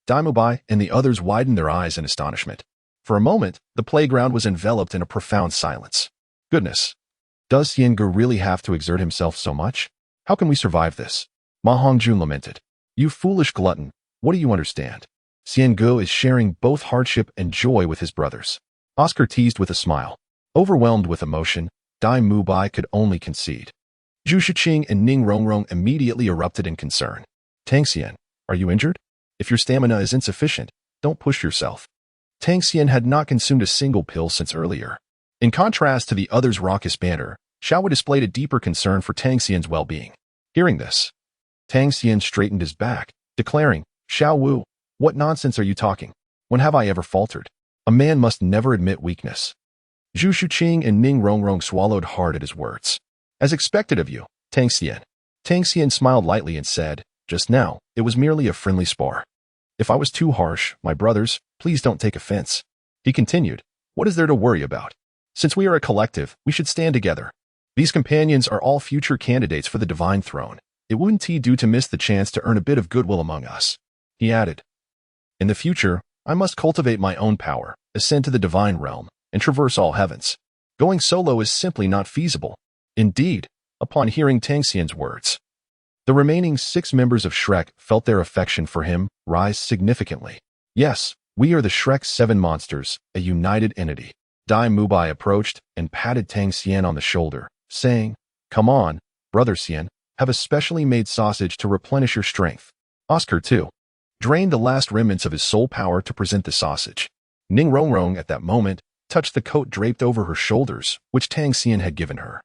Dai Mubai and the others widened their eyes in astonishment. For a moment, the playground was enveloped in a profound silence. Goodness, does Xian Ge really have to exert himself so much? How can we survive this? Ma Hongjun lamented. You foolish glutton, what do you understand? Xian Ge is sharing both hardship and joy with his brothers. Oscar teased with a smile. Overwhelmed with emotion, Dai Mubai could only concede. Zhu Shiqing and Ning Rongrong immediately erupted in concern. Tang Xian, are you injured? If your stamina is insufficient, don't push yourself. Tang Xian had not consumed a single pill since earlier. In contrast to the others' raucous banter, Xiao Wu displayed a deeper concern for Tang Xian's well-being. Hearing this, Tang Xian straightened his back, declaring, "Xiao Wu, what nonsense are you talking? When have I ever faltered? A man must never admit weakness." Zhu Shiqing and Ning Rongrong swallowed hard at his words. "As expected of you, Tang Xian." Tang Xian smiled lightly and said, "Just now, it was merely a friendly spar. If I was too harsh, my brothers, please don't take offense." He continued, "What is there to worry about? Since we are a collective, we should stand together. These companions are all future candidates for the divine throne. It wouldn't do to miss the chance to earn a bit of goodwill among us." He added, "In the future, I must cultivate my own power, ascend to the divine realm, and traverse all heavens. Going solo is simply not feasible." Indeed, upon hearing Tang Xian's words, the remaining 6 members of Shrek felt their affection for him rise significantly. "Yes, we are the Shrek 7 monsters, a united entity." Dai Mubai approached and patted Tang Xian on the shoulder, saying, "Come on, Brother Xian, have a specially made sausage to replenish your strength." Oscar, too, drained the last remnants of his soul power to present the sausage. Ning Rongrong, at that moment, touched the coat draped over her shoulders, which Tang Xian had given her,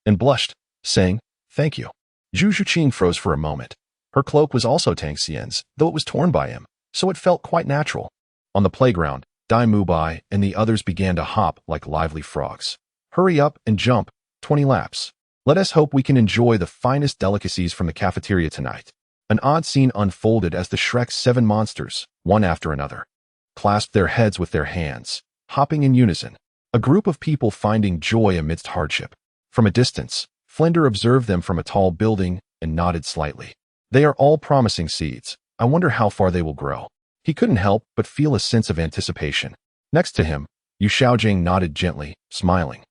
and blushed, saying, "Thank you." Zhu Zhuqing froze for a moment. Her cloak was also Tang Xian's, though it was torn by him, so it felt quite natural. On the playground, Dai Mubai and the others began to hop like lively frogs. "Hurry up and jump, 20 laps. Let us hope we can enjoy the finest delicacies from the cafeteria tonight." An odd scene unfolded as the Shrek's 7 monsters, one after another, clasped their heads with their hands, hopping in unison. A group of people finding joy amidst hardship. From a distance, Flinder observed them from a tall building and nodded slightly. They are all promising seeds. I wonder how far they will grow. He couldn't help but feel a sense of anticipation. Next to him, Yu Xiaogang nodded gently, smiling.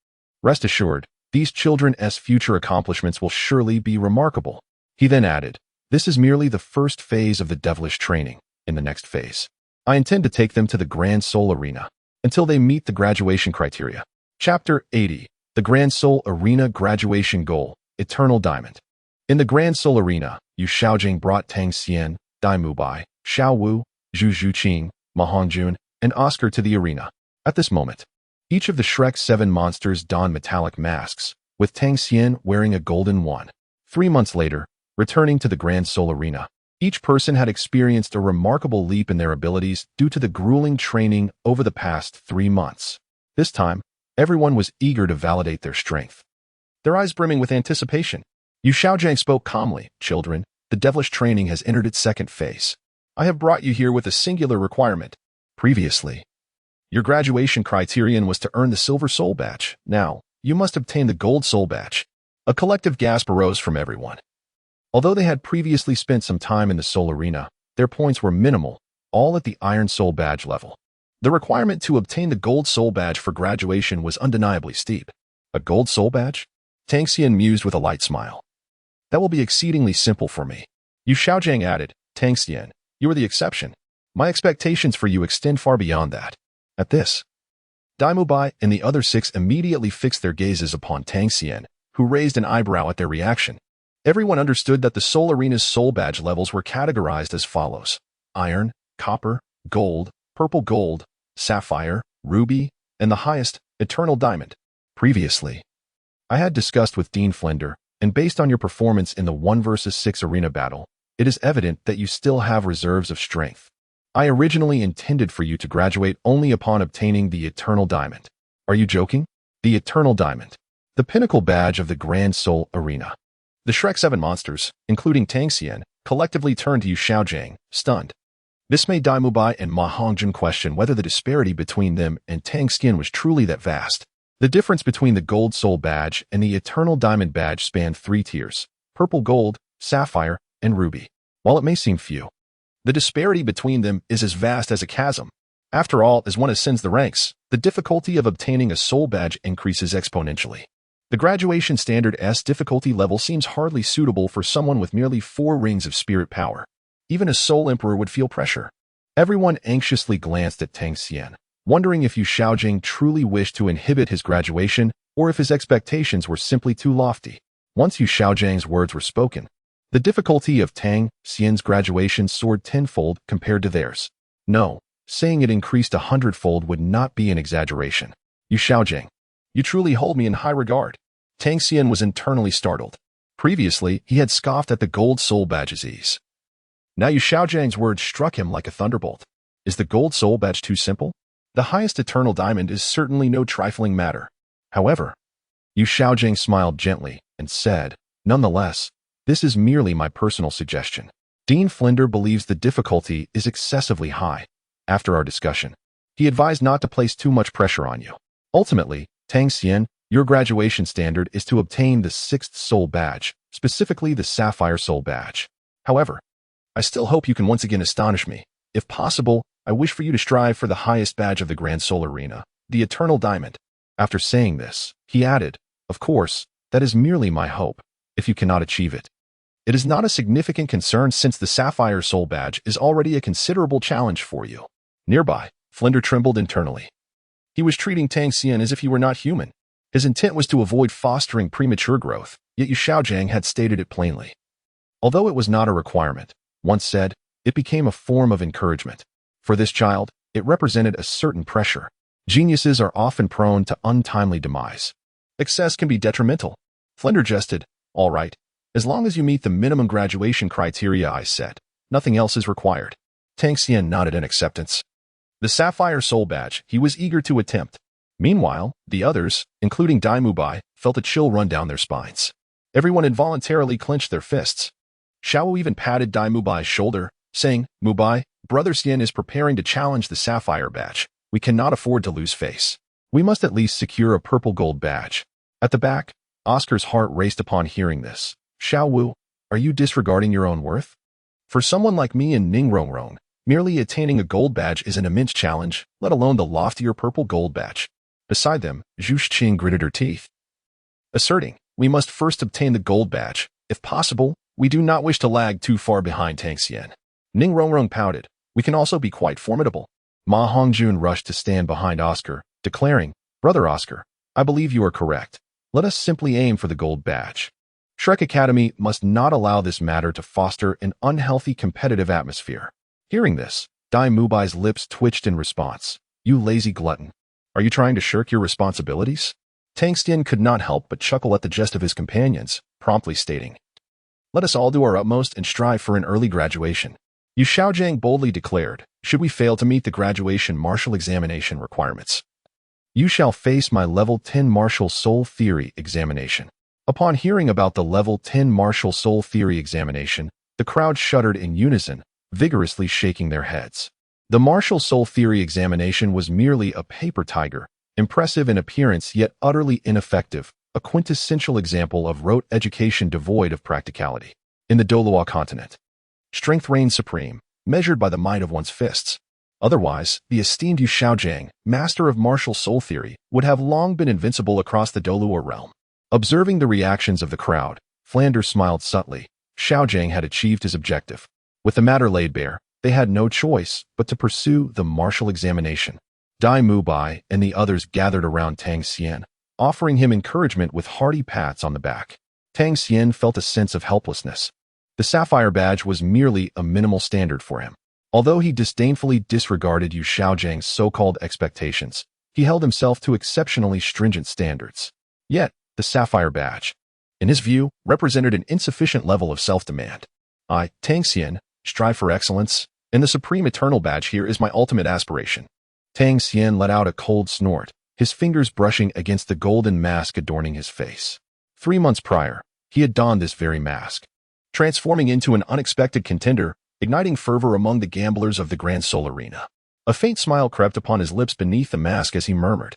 Rest assured, these children's future accomplishments will surely be remarkable. He then added, this is merely the first phase of the devilish training. In the next phase, I intend to take them to the Grand Soul Arena until they meet the graduation criteria. Chapter 80. The Grand Soul Arena Graduation Goal, Eternal Diamond. In the Grand Soul Arena, Yu Xiaogang brought Tang Xian, Bai, Xiao Wu, Zhu Zhuqing, Ma Hongjun, and Oscar to the arena. At this moment, each of the Shrek's 7 monsters donned metallic masks, with Tang Xian wearing a golden one. 3 months later, returning to the Grand Soul Arena, each person had experienced a remarkable leap in their abilities due to the grueling training over the past 3 months. This time, everyone was eager to validate their strength. Their eyes brimming with anticipation, Yu Xiaogang spoke calmly, children, the devilish training has entered its second phase. I have brought you here with a singular requirement. Previously, your graduation criterion was to earn the Silver Soul Badge. Now, you must obtain the Gold Soul Badge. A collective gasp arose from everyone. Although they had previously spent some time in the Soul Arena, their points were minimal, all at the Iron Soul Badge level. The requirement to obtain the Gold Soul Badge for graduation was undeniably steep. A Gold Soul Badge? Tang Xian mused with a light smile. That will be exceedingly simple for me. Yu Xiaogang added, Tang Xian, you are the exception. My expectations for you extend far beyond that. At this, Bai and the other 6 immediately fixed their gazes upon Tang Xian, who raised an eyebrow at their reaction. Everyone understood that the Soul Arena's Soul Badge levels were categorized as follows: Iron, Copper, Gold, Purple Gold, Sapphire, Ruby, and the highest, Eternal Diamond. Previously, I had discussed with Dean Flinder, and based on your performance in the 1 vs 6 arena battle, it is evident that you still have reserves of strength. I originally intended for you to graduate only upon obtaining the Eternal Diamond. Are you joking? The Eternal Diamond, the pinnacle badge of the Grand Soul Arena. The Shrek 7 monsters, including Tang Xian, collectively turned to Yu Xiaogang, stunned. This made Bai and Ma Hongjun question whether the disparity between them and Tang Xian was truly that vast. The difference between the Gold Soul Badge and the Eternal Diamond Badge spanned 3 tiers: Purple Gold, Sapphire, and Ruby. While it may seem few, the disparity between them is as vast as a chasm. After all, as one ascends the ranks, the difficulty of obtaining a Soul Badge increases exponentially. The graduation standard S difficulty level seems hardly suitable for someone with merely 4 rings of spirit power. Even a Soul Emperor would feel pressure. Everyone anxiously glanced at Tang Xian, wondering if Yu Xiaogang truly wished to inhibit his graduation or if his expectations were simply too lofty. Once Yu Xiaogang's words were spoken, the difficulty of Tang Xian's graduation soared tenfold compared to theirs. No, saying it increased 100-fold would not be an exaggeration. Yu Xiaogang, you truly hold me in high regard. Tang Xian was internally startled. Previously, he had scoffed at the Gold Soul Badge's ease. Now Yu Xiaogangs words struck him like a thunderbolt. Is the Gold Soul Badge too simple? The highest Eternal Diamond is certainly no trifling matter. However, Yu Xiaogang smiled gently and said, nonetheless, this is merely my personal suggestion. Dean Flinder believes the difficulty is excessively high. After our discussion, he advised not to place too much pressure on you. Ultimately, Tang Xian, your graduation standard is to obtain the 6th Soul Badge, specifically the Sapphire Soul Badge. However, I still hope you can once again astonish me. If possible, I wish for you to strive for the highest badge of the Grand Soul Arena, the Eternal Diamond. After saying this, he added, of course, that is merely my hope. If you cannot achieve it, it is not a significant concern since the Sapphire Soul Badge is already a considerable challenge for you. Nearby, Flinder trembled internally. He was treating Tang Xian as if he were not human. His intent was to avoid fostering premature growth, yet Yu Xiaogang had stated it plainly. Although it was not a requirement, once said, it became a form of encouragement. For this child, it represented a certain pressure. Geniuses are often prone to untimely demise. Excess can be detrimental. Flinder jested, all right, as long as you meet the minimum graduation criteria I set, nothing else is required. Tang Xian nodded in acceptance. The Sapphire Soul Badge he was eager to attempt. Meanwhile, the others, including Bai, felt a chill run down their spines. Everyone involuntarily clenched their fists. Xiao Wu even patted Dai Mubai's shoulder, saying, "Mubai, Brother Xian is preparing to challenge the Sapphire badge. We cannot afford to lose face. We must at least secure a purple gold badge." At the back, Oscar's heart raced upon hearing this. "Xiao Wu, are you disregarding your own worth? For someone like me and Ning Rongrong, merely attaining a gold badge is an immense challenge, let alone the loftier purple gold badge." Beside them, Zhu Xing gritted her teeth, asserting, "We must first obtain the gold badge. If possible, we do not wish to lag too far behind Tang Xian." Ning Rongrong pouted, "We can also be quite formidable." Ma Hongjun rushed to stand behind Oscar, declaring, "Brother Oscar, I believe you are correct. Let us simply aim for the gold badge. Shrek Academy must not allow this matter to foster an unhealthy competitive atmosphere." Hearing this, Dai Mubai's lips twitched in response. "You lazy glutton. Are you trying to shirk your responsibilities?" Tang Xian could not help but chuckle at the jest of his companions, promptly stating, "Let us all do our utmost and strive for an early graduation." Yu Xiaogang boldly declared, "Should we fail to meet the graduation martial examination requirements, you shall face my Level 10 Martial Soul Theory examination." Upon hearing about the Level 10 Martial Soul Theory examination, the crowd shuddered in unison, vigorously shaking their heads. The Martial Soul Theory examination was merely a paper tiger, impressive in appearance yet utterly ineffective, a quintessential example of rote education devoid of practicality. In the Douluo continent, strength reigns supreme, measured by the might of one's fists. Otherwise, the esteemed Yu Xiaogang, master of martial soul theory, would have long been invincible across the Douluo realm. Observing the reactions of the crowd, Flanders smiled subtly. Xiaogang had achieved his objective. With the matter laid bare, they had no choice but to pursue the martial examination. Dai Mubai and the others gathered around Tang Xian, offering him encouragement with hearty pats on the back. Tang Xian felt a sense of helplessness. The Sapphire badge was merely a minimal standard for him. Although he disdainfully disregarded Yu Xiaogang's so-called expectations, he held himself to exceptionally stringent standards. Yet, the Sapphire badge, in his view, represented an insufficient level of self-demand. "I, Tang Xian, strive for excellence, and the Supreme Eternal Badge here is my ultimate aspiration." Tang Xian let out a cold snort, his fingers brushing against the golden mask adorning his face. 3 months prior, he had donned this very mask, transforming into an unexpected contender, igniting fervor among the gamblers of the Grand Soul Arena. A faint smile crept upon his lips beneath the mask as he murmured,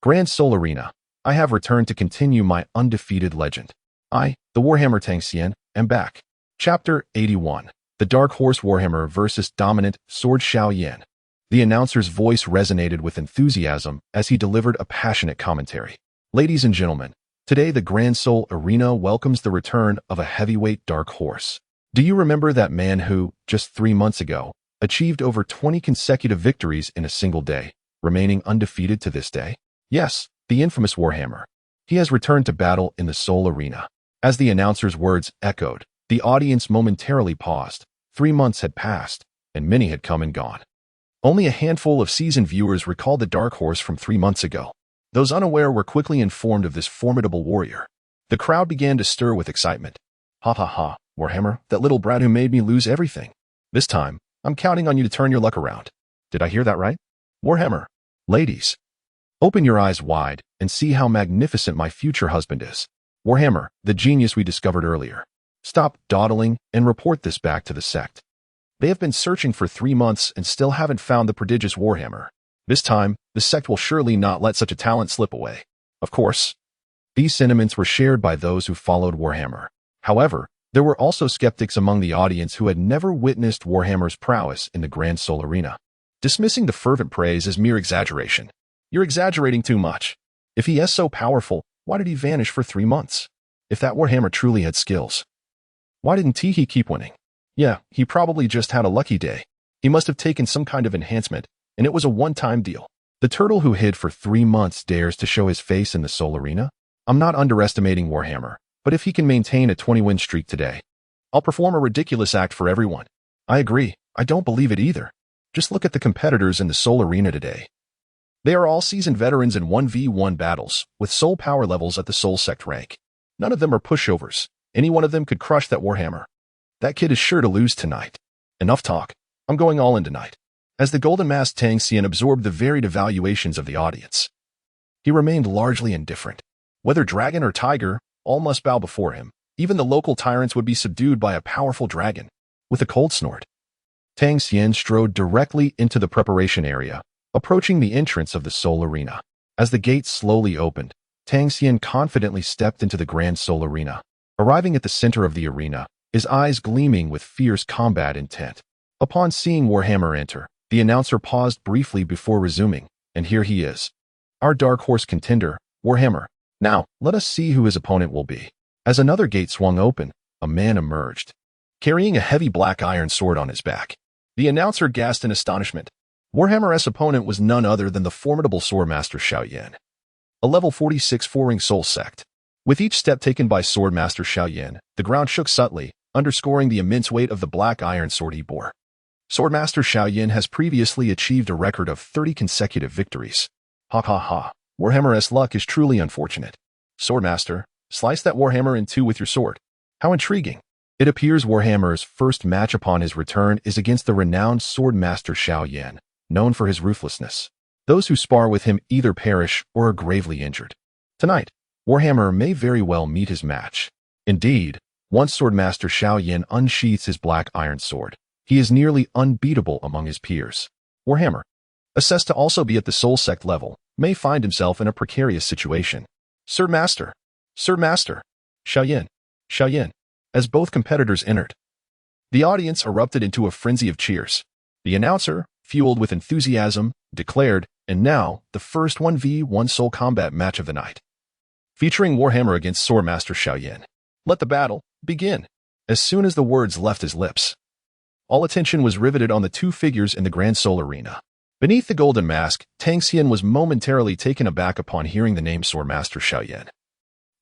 "Grand Soul Arena, I have returned to continue my undefeated legend. I, the Warhammer Tang Xian, am back." Chapter 81. The Dark Horse Warhammer versus Dominant Sword Xiaoyan. The announcer's voice resonated with enthusiasm as he delivered a passionate commentary. "Ladies and gentlemen, today the Grand Soul Arena welcomes the return of a heavyweight dark horse. Do you remember that man who, just 3 months ago, achieved over 20 consecutive victories in a single day, remaining undefeated to this day? Yes, the infamous Warhammer. He has returned to battle in the Soul Arena." As the announcer's words echoed, the audience momentarily paused. 3 months had passed, and many had come and gone. Only a handful of seasoned viewers recalled the Dark Horse from 3 months ago. Those unaware were quickly informed of this formidable warrior. The crowd began to stir with excitement. "Ha ha ha, Warhammer, that little brat who made me lose everything. This time, I'm counting on you to turn your luck around. Did I hear that right? Warhammer, ladies, open your eyes wide and see how magnificent my future husband is. Warhammer, the genius we discovered earlier. Stop dawdling and report this back to the sect. They have been searching for 3 months and still haven't found the prodigious Warhammer. This time, the sect will surely not let such a talent slip away." Of course, these sentiments were shared by those who followed Warhammer. However, there were also skeptics among the audience who had never witnessed Warhammer's prowess in the Grand Soul Arena, dismissing the fervent praise as mere exaggeration. "You're exaggerating too much. If he is so powerful, why did he vanish for 3 months? If that Warhammer truly had skills, why didn't he keep winning? Yeah, he probably just had a lucky day. He must have taken some kind of enhancement, and it was a one-time deal. The turtle who hid for 3 months dares to show his face in the Soul Arena? I'm not underestimating Warhammer, but if he can maintain a 20-win streak today, I'll perform a ridiculous act for everyone." "I agree. I don't believe it either. Just look at the competitors in the Soul Arena today. They are all seasoned veterans in 1v1 battles, with soul power levels at the Soul Sect rank. None of them are pushovers. Any one of them could crush that Warhammer. That kid is sure to lose tonight. Enough talk. I'm going all in tonight." As the golden masked Tang Xian absorbed the varied evaluations of the audience, he remained largely indifferent. Whether dragon or tiger, all must bow before him. Even the local tyrants would be subdued by a powerful dragon. With a cold snort, Tang Xian strode directly into the preparation area, approaching the entrance of the Soul Arena. As the gates slowly opened, Tang Xian confidently stepped into the Grand Soul Arena. Arriving at the center of the arena, his eyes gleaming with fierce combat intent. Upon seeing Warhammer enter, the announcer paused briefly before resuming, and here he is. Our dark horse contender, Warhammer. Now, let us see who his opponent will be. As another gate swung open, a man emerged, carrying a heavy black iron sword on his back. The announcer gasped in astonishment. Warhammer's opponent was none other than the formidable Swordmaster Xiaoyan, a level 46 4-ring Soul Sect. With each step taken by Swordmaster Xiaoyan, the ground shook subtly, underscoring the immense weight of the black iron sword he bore. Swordmaster Xiaoyan has previously achieved a record of 30 consecutive victories. Ha ha ha, Warhammer's luck is truly unfortunate. Swordmaster, slice that Warhammer in two with your sword. How intriguing. It appears Warhammer's first match upon his return is against the renowned Swordmaster Xiaoyan, known for his ruthlessness. Those who spar with him either perish or are gravely injured. Tonight, Warhammer may very well meet his match. Indeed, once Swordmaster Xiaoyan unsheaths his black iron sword, he is nearly unbeatable among his peers. Warhammer, assessed to also be at the Soul Sect level, may find himself in a precarious situation. Sir Master, Xiaoyan, as both competitors entered. The audience erupted into a frenzy of cheers. The announcer, fueled with enthusiasm, declared, and now, the first 1v1 soul combat match of the night, featuring Warhammer against Swordmaster Xiaoyan. Let the battle begin. As soon as the words left his lips, all attention was riveted on the two figures in the Grand Soul Arena. Beneath the golden mask, Tang Xian was momentarily taken aback upon hearing the name Swordmaster Xiaoyan.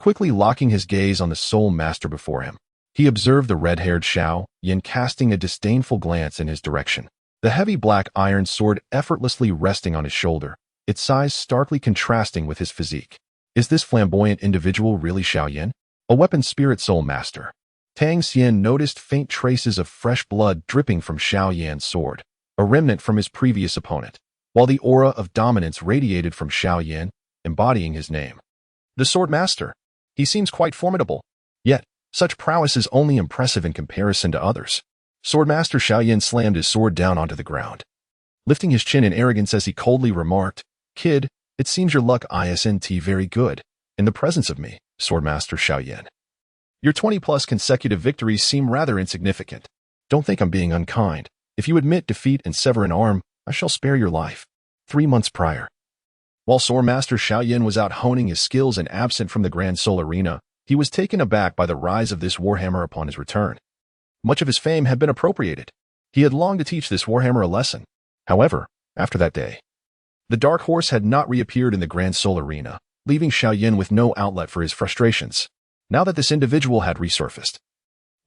Quickly locking his gaze on the Soul Master before him, he observed the red-haired Xiao Yin casting a disdainful glance in his direction. The heavy black iron sword effortlessly resting on his shoulder, its size starkly contrasting with his physique. Is this flamboyant individual really Xiaoyan, a weapon spirit Soul Master? Tang Xian noticed faint traces of fresh blood dripping from Xiaoyan's sword, a remnant from his previous opponent, while the aura of dominance radiated from Xiaoyan, embodying his name. The Sword Master. He seems quite formidable. Yet, such prowess is only impressive in comparison to others. Swordmaster Xiaoyan slammed his sword down onto the ground, lifting his chin in arrogance as he coldly remarked, "Kid, it seems your luck isn't very good in the presence of me, Swordmaster Xiaoyan. Your 20-plus consecutive victories seem rather insignificant. Don't think I'm being unkind. If you admit defeat and sever an arm, I shall spare your life." 3 months prior, while Swordmaster Xiaoyan was out honing his skills and absent from the Grand Soul Arena, he was taken aback by the rise of this Warhammer upon his return. Much of his fame had been appropriated. He had longed to teach this Warhammer a lesson. However, after that day, the Dark Horse had not reappeared in the Grand Soul Arena, leaving Xiaoyan with no outlet for his frustrations. Now that this individual had resurfaced,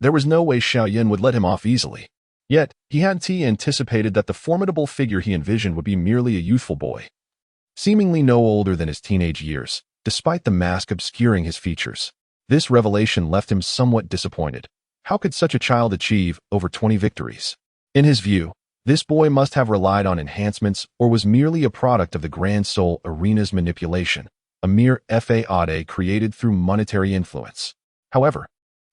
there was no way Xiaoyan would let him off easily. Yet, he hadn't anticipated that the formidable figure he envisioned would be merely a youthful boy, seemingly no older than his teenage years, despite the mask obscuring his features. This revelation left him somewhat disappointed. How could such a child achieve over 20 victories? In his view, this boy must have relied on enhancements or was merely a product of the Grand Soul Arena's manipulation, a mere fade created through monetary influence. However,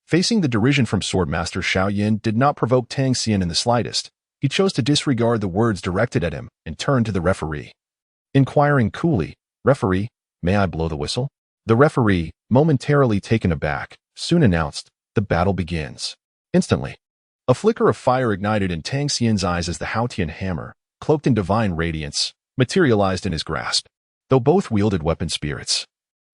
facing the derision from Swordmaster Xiaoyan did not provoke Tang Xian in the slightest. He chose to disregard the words directed at him and turned to the referee, inquiring coolly, "Referee, may I blow the whistle?" The referee, momentarily taken aback, soon announced, "The battle begins." Instantly, a flicker of fire ignited in Tang Xian's eyes as the Xuantian hammer, cloaked in divine radiance, materialized in his grasp. Though both wielded weapon spirits,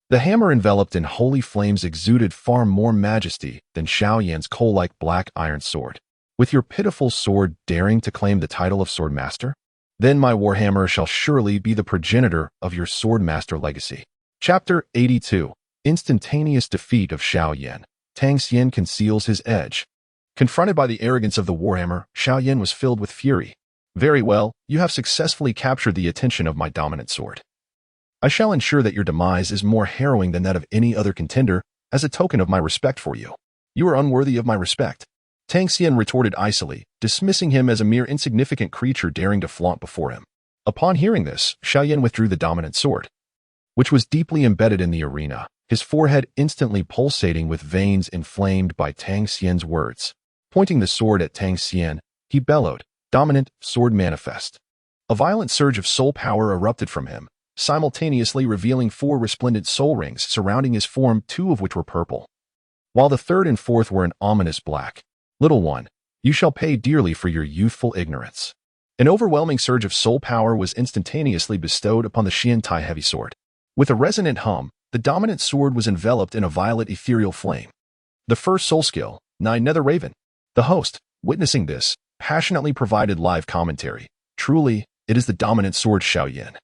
the hammer enveloped in holy flames exuded far more majesty than Xiaoyan's coal-like black iron sword. With your pitiful sword daring to claim the title of Swordmaster? Then my Warhammer shall surely be the progenitor of your Swordmaster legacy. Chapter 82. Instantaneous defeat of Xiaoyan. Tang Xian conceals his edge. Confronted by the arrogance of the Warhammer, Xiaoyan was filled with fury. "Very well, you have successfully captured the attention of my dominant sword. I shall ensure that your demise is more harrowing than that of any other contender as a token of my respect for you. You are unworthy of my respect." Tang Xian retorted icily, dismissing him as a mere insignificant creature daring to flaunt before him. Upon hearing this, Xiaoyan withdrew the dominant sword, which was deeply embedded in the arena, his forehead instantly pulsating with veins inflamed by Tang Xian's words. Pointing the sword at Tang Xian, he bellowed, "Dominant sword manifest." A violent surge of soul power erupted from him, simultaneously revealing 4 resplendent soul rings surrounding his form, 2 of which were purple, while the 3rd and 4th were an ominous black. "Little one, you shall pay dearly for your youthful ignorance." An overwhelming surge of soul power was instantaneously bestowed upon the Xiantai heavy sword. With a resonant hum, the dominant sword was enveloped in a violet ethereal flame. The first soul skill, 9 Nether Raven. The host, witnessing this, passionately provided live commentary. Truly, it is the dominant sword Xiaoyan,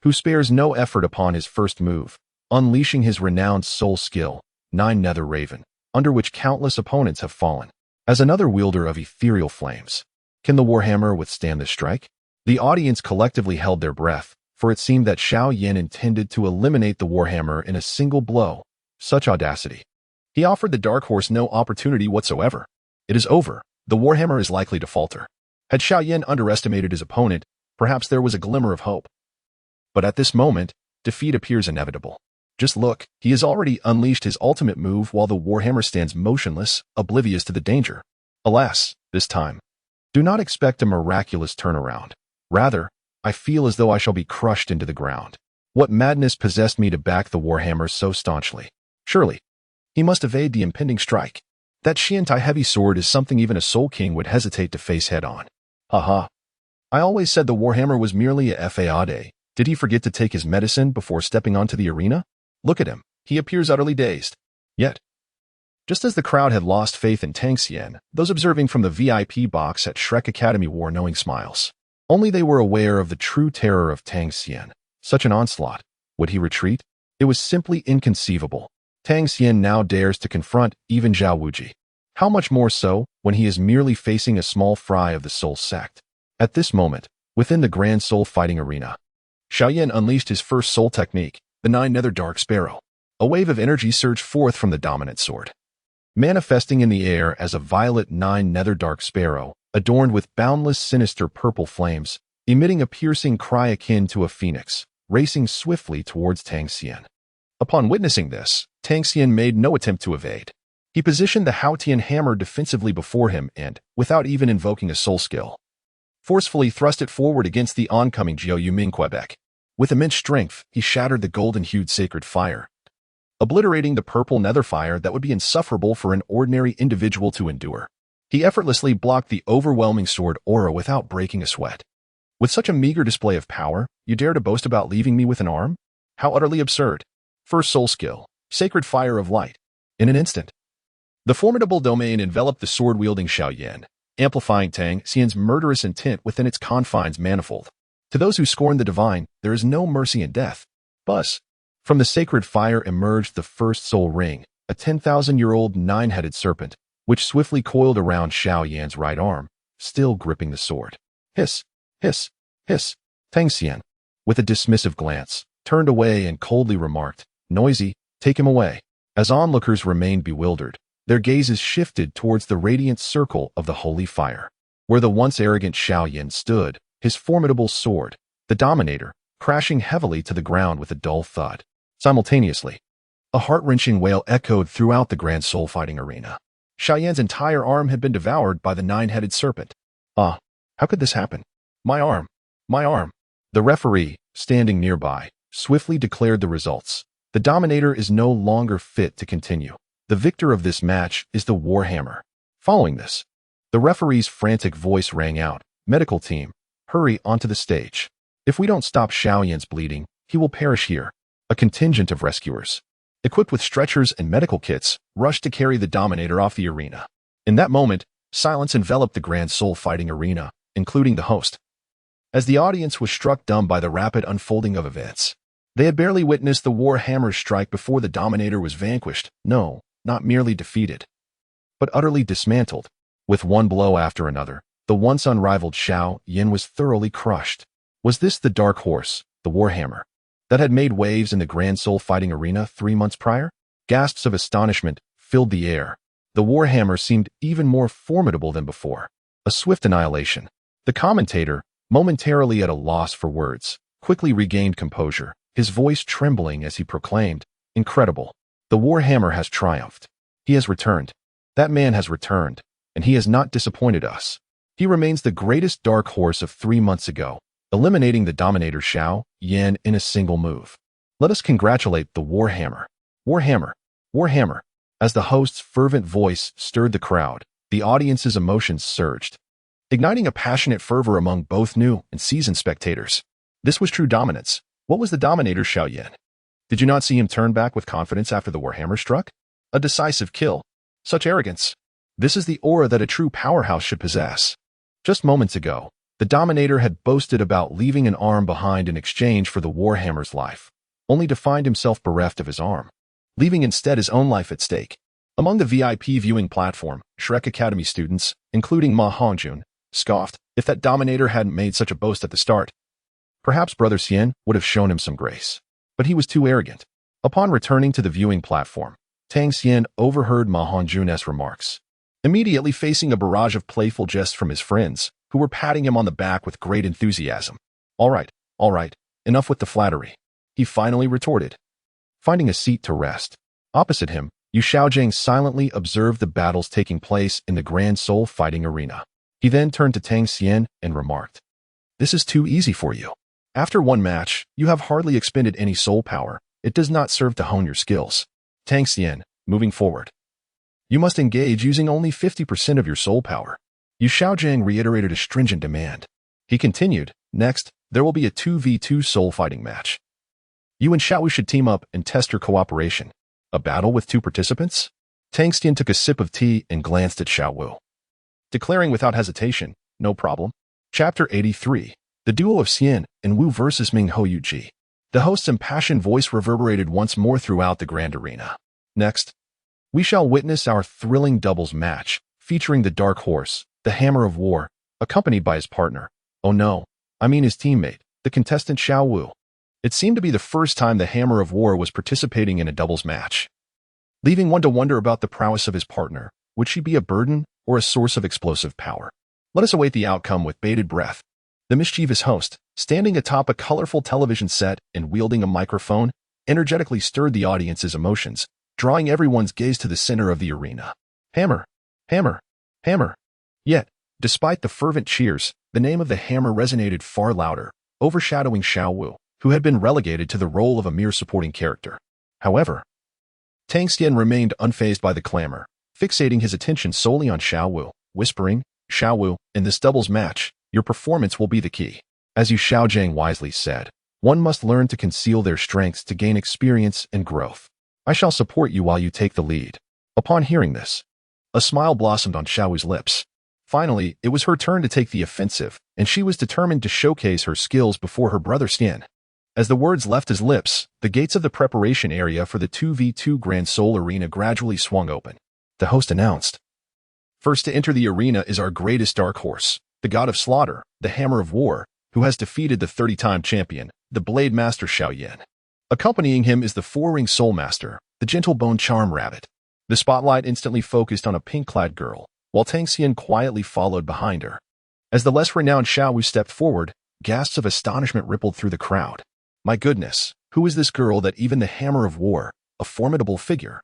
who spares no effort upon his first move, unleashing his renowned soul skill, 9 Nether Raven, under which countless opponents have fallen. As another wielder of ethereal flames, can the Warhammer withstand this strike? The audience collectively held their breath, for it seemed that Xiaoyan intended to eliminate the Warhammer in a single blow. Such audacity. He offered the Dark Horse no opportunity whatsoever. It is over. The Warhammer is likely to falter. Had Xiaoyan underestimated his opponent, perhaps there was a glimmer of hope. But at this moment, defeat appears inevitable. Just look, he has already unleashed his ultimate move while the Warhammer stands motionless, oblivious to the danger. Alas, this time. Do not expect a miraculous turnaround. Rather, I feel as though I shall be crushed into the ground. What madness possessed me to back the Warhammer so staunchly? Surely, he must evade the impending strike. That Xiantai heavy sword is something even a Soul King would hesitate to face head-on. Haha. I always said the Warhammer was merely a fade. Did he forget to take his medicine before stepping onto the arena? Look at him. He appears utterly dazed. Yet, just as the crowd had lost faith in Tang Xian, those observing from the VIP box at Shrek Academy wore knowing smiles. Only they were aware of the true terror of Tang Xian. Such an onslaught. Would he retreat? It was simply inconceivable. Tang Xian now dares to confront even Xiao Wu. How much more so when he is merely facing a small fry of the Soul Sect. At this moment, within the Grand Soul Fighting Arena, Xiaoyan unleashed his first soul technique, the 9 Nether Dark Sparrow. A wave of energy surged forth from the dominant sword, manifesting in the air as a violet 9 Nether Dark Sparrow, adorned with boundless sinister purple flames, emitting a piercing cry akin to a phoenix, racing swiftly towards Tang Xian. Upon witnessing this, Tang Xian made no attempt to evade. He positioned the Haotian hammer defensively before him and, without even invoking a soul skill, forcefully thrust it forward against the oncoming Jiao Yuming Quebec. With immense strength, he shattered the golden-hued sacred fire, obliterating the purple nether fire that would be insufferable for an ordinary individual to endure. He effortlessly blocked the overwhelming sword aura without breaking a sweat. With such a meager display of power, you dare to boast about leaving me with an arm? How utterly absurd. First soul skill, Sacred Fire of Light. In an instant, the formidable domain enveloped the sword-wielding Xiaoyan, amplifying Tang Xian's murderous intent within its confines manifold. To those who scorn the divine, there is no mercy in death. Buzz. From the sacred fire emerged the first soul ring, a 10,000-year-old 9-headed serpent, which swiftly coiled around Xiaoyan's right arm, still gripping the sword. Hiss, hiss, hiss. Tang Xian, with a dismissive glance, turned away and coldly remarked, "Noisy, take him away." As onlookers remained bewildered, their gazes shifted towards the radiant circle of the holy fire, where the once arrogant Xiaoyan stood, his formidable sword, the Dominator, crashing heavily to the ground with a dull thud. Simultaneously, a heart-wrenching wail echoed throughout the Grand Soul Fighting Arena. Xiaoyan's entire arm had been devoured by the 9-headed serpent. Ah, how could this happen? My arm! My arm! The referee, standing nearby, swiftly declared the results. The Dominator is no longer fit to continue. The victor of this match is the Warhammer. Following this, the referee's frantic voice rang out, "Medical team, hurry onto the stage. If we don't stop Xiaoyan's bleeding, he will perish here." A contingent of rescuers, equipped with stretchers and medical kits, rushed to carry the Dominator off the arena. In that moment, silence enveloped the Grand Soul Fighting Arena, including the host, as the audience was struck dumb by the rapid unfolding of events. They had barely witnessed the Warhammer's strike before the Dominator was vanquished. No, not merely defeated, but utterly dismantled. With one blow after another, the once unrivaled Xiaoyan was thoroughly crushed. Was this the Dark Horse, the Warhammer, that had made waves in the Grand Soul Fighting Arena 3 months prior? Gasps of astonishment filled the air. The Warhammer seemed even more formidable than before. A swift annihilation. The commentator, momentarily at a loss for words, quickly regained composure, his voice trembling as he proclaimed, Incredible. The Warhammer has triumphed. He has returned. That man has returned, and he has not disappointed us. He remains the greatest dark horse of 3 months ago, eliminating the Dominator Xiao Yan in a single move. Let us congratulate the Warhammer. Warhammer. Warhammer. As the host's fervent voice stirred the crowd, the audience's emotions surged, igniting a passionate fervor among both new and seasoned spectators. This was true dominance. What was the Dominator Xiao Yan? Did you not see him turn back with confidence after the Warhammer struck? A decisive kill. Such arrogance. This is the aura that a true powerhouse should possess. Just moments ago, the Dominator had boasted about leaving an arm behind in exchange for the Warhammer's life, only to find himself bereft of his arm, leaving instead his own life at stake. Among the VIP viewing platform, Shrek Academy students, including Ma Hongjun, scoffed if that Dominator hadn't made such a boast at the start. Perhaps Brother Xian would have shown him some grace, but he was too arrogant. Upon returning to the viewing platform, Tang Xian overheard Ma Hongjun's remarks, immediately facing a barrage of playful jests from his friends, who were patting him on the back with great enthusiasm. All right, enough with the flattery, he finally retorted. Finding a seat to rest, opposite him, Yu Xiaogang silently observed the battles taking place in the Grand Soul Fighting Arena. He then turned to Tang Xian and remarked, "This is too easy for you. After one match, you have hardly expended any soul power. It does not serve to hone your skills. Tang Xian, moving forward, you must engage using only 50% of your soul power." Yu Xiaogang reiterated a stringent demand. He continued, "Next, there will be a 2v2 soul fighting match. You and Xiao Wu should team up and test your cooperation. A battle with 2 participants?" Tang Xian took a sip of tea and glanced at Xiao Wu, declaring without hesitation, "No problem." Chapter 83. The Duo of Xian and Wu versus Ming Ho Yuji. The host's impassioned voice reverberated once more throughout the grand arena. Next, we shall witness our thrilling doubles match, featuring the Dark Horse, the Hammer of War, accompanied by his partner. Oh no, I mean his teammate, the contestant Xiao Wu. It seemed to be the first time the Hammer of War was participating in a doubles match, leaving one to wonder about the prowess of his partner. Would she be a burden or a source of explosive power? Let us await the outcome with bated breath. The mischievous host, standing atop a colorful television set and wielding a microphone, energetically stirred the audience's emotions, drawing everyone's gaze to the center of the arena. Hammer! Hammer! Hammer! Yet, despite the fervent cheers, the name of the Hammer resonated far louder, overshadowing Xiao Wu, who had been relegated to the role of a mere supporting character. However, Tang Xian remained unfazed by the clamor, fixating his attention solely on Xiao Wu, whispering, "Xiao Wu, in this doubles match, your performance will be the key." As Yu Xiaogang wisely said, one must learn to conceal their strengths to gain experience and growth. I shall support you while you take the lead. Upon hearing this, a smile blossomed on Xiao Wu's lips. Finally, it was her turn to take the offensive, and she was determined to showcase her skills before her brother Xian. As the words left his lips, the gates of the preparation area for the 2v2 Grand Soul Arena gradually swung open. The host announced, "First to enter the arena is our greatest dark horse, the God of Slaughter, the Hammer of War, who has defeated the 30-time champion, the Blade Master Xiao Yan. Accompanying him is the 4-ring Soulmaster, the Gentle Bone Charm Rabbit." The spotlight instantly focused on a pink-clad girl, while Tang Xian quietly followed behind her. As the less renowned Xiao Wu stepped forward, gasps of astonishment rippled through the crowd. My goodness, who is this girl that even the Hammer of War, a formidable figure,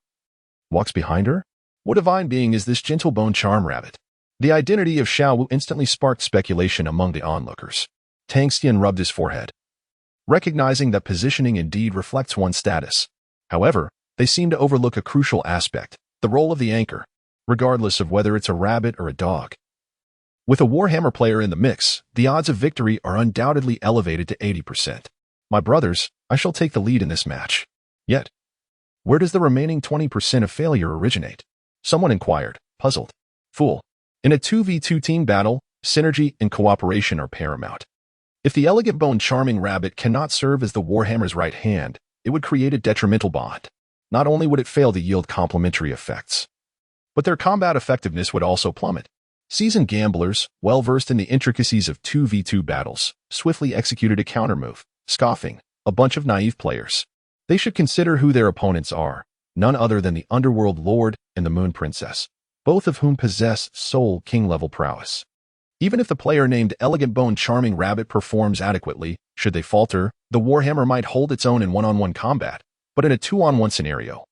walks behind her? What divine being is this Gentle Bone Charm Rabbit? The identity of Xiao Wu instantly sparked speculation among the onlookers. Tang Xian rubbed his forehead, recognizing that positioning indeed reflects one's status. However, they seem to overlook a crucial aspect, the role of the anchor, regardless of whether it's a rabbit or a dog. With a Warhammer player in the mix, the odds of victory are undoubtedly elevated to 80%. My brothers, I shall take the lead in this match. Yet, where does the remaining 20% of failure originate? Someone inquired, puzzled. Fool. In a 2v2 team battle, synergy and cooperation are paramount. If the elegant bone charming rabbit cannot serve as the Warhammer's right hand, it would create a detrimental bond. Not only would it fail to yield complementary effects, but their combat effectiveness would also plummet. Seasoned gamblers, well-versed in the intricacies of 2v2 battles, swiftly executed a counter-move, scoffing, a bunch of naive players. They should consider who their opponents are, none other than the Underworld Lord and the Moon Princess, both of whom possess Soul King-level prowess. Even if the player named Elegant Bone Charming Rabbit performs adequately, should they falter, the Warhammer might hold its own in one-on-one combat. but in a 2-on-1 scenario.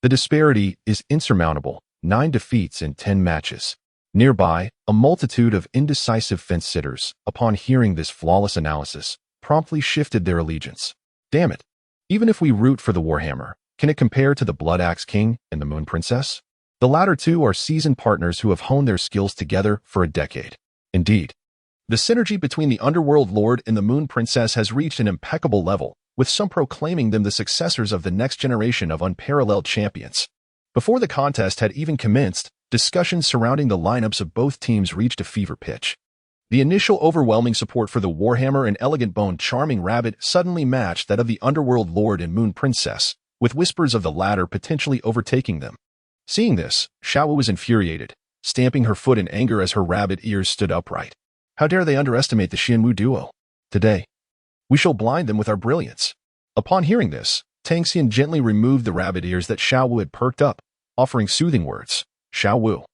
The disparity is insurmountable, 9 defeats in 10 matches. Nearby, a multitude of indecisive fence-sitters, upon hearing this flawless analysis, promptly shifted their allegiance. Damn it. Even if we root for the Warhammer, can it compare to the Blood Axe King and the Moon Princess? The latter two are seasoned partners who have honed their skills together for a decade. Indeed, the synergy between the Underworld Lord and the Moon Princess has reached an impeccable level, with some proclaiming them the successors of the next generation of unparalleled champions. Before the contest had even commenced, discussions surrounding the lineups of both teams reached a fever pitch. The initial overwhelming support for the Warhammer and Elegant Bone Charming Rabbit suddenly matched that of the Underworld Lord and Moon Princess, with whispers of the latter potentially overtaking them. Seeing this, Xiao Wu was infuriated, stamping her foot in anger as her rabbit ears stood upright. How dare they underestimate the Xianwu duo? Today, we shall blind them with our brilliance. Upon hearing this, Tang Xian gently removed the rabbit ears that Xiao Wu had perked up, offering soothing words. Xiao Wu,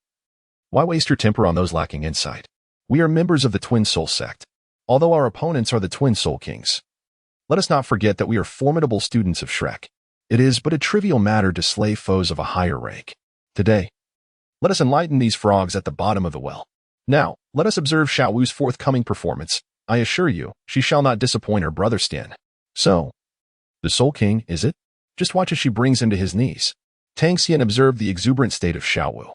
why waste your temper on those lacking insight? We are members of the Twin Soul Sect, although our opponents are the Twin Soul Kings. Let us not forget that we are formidable students of Shrek. It is but a trivial matter to slay foes of a higher rank. Today, let us enlighten these frogs at the bottom of the well. Now, let us observe Xiao Wu's forthcoming performance. I assure you, she shall not disappoint her brother Stan. So, the Soul King, is it? Just watch as she brings him to his knees. Tang Xian observed the exuberant state of Xiao Wu.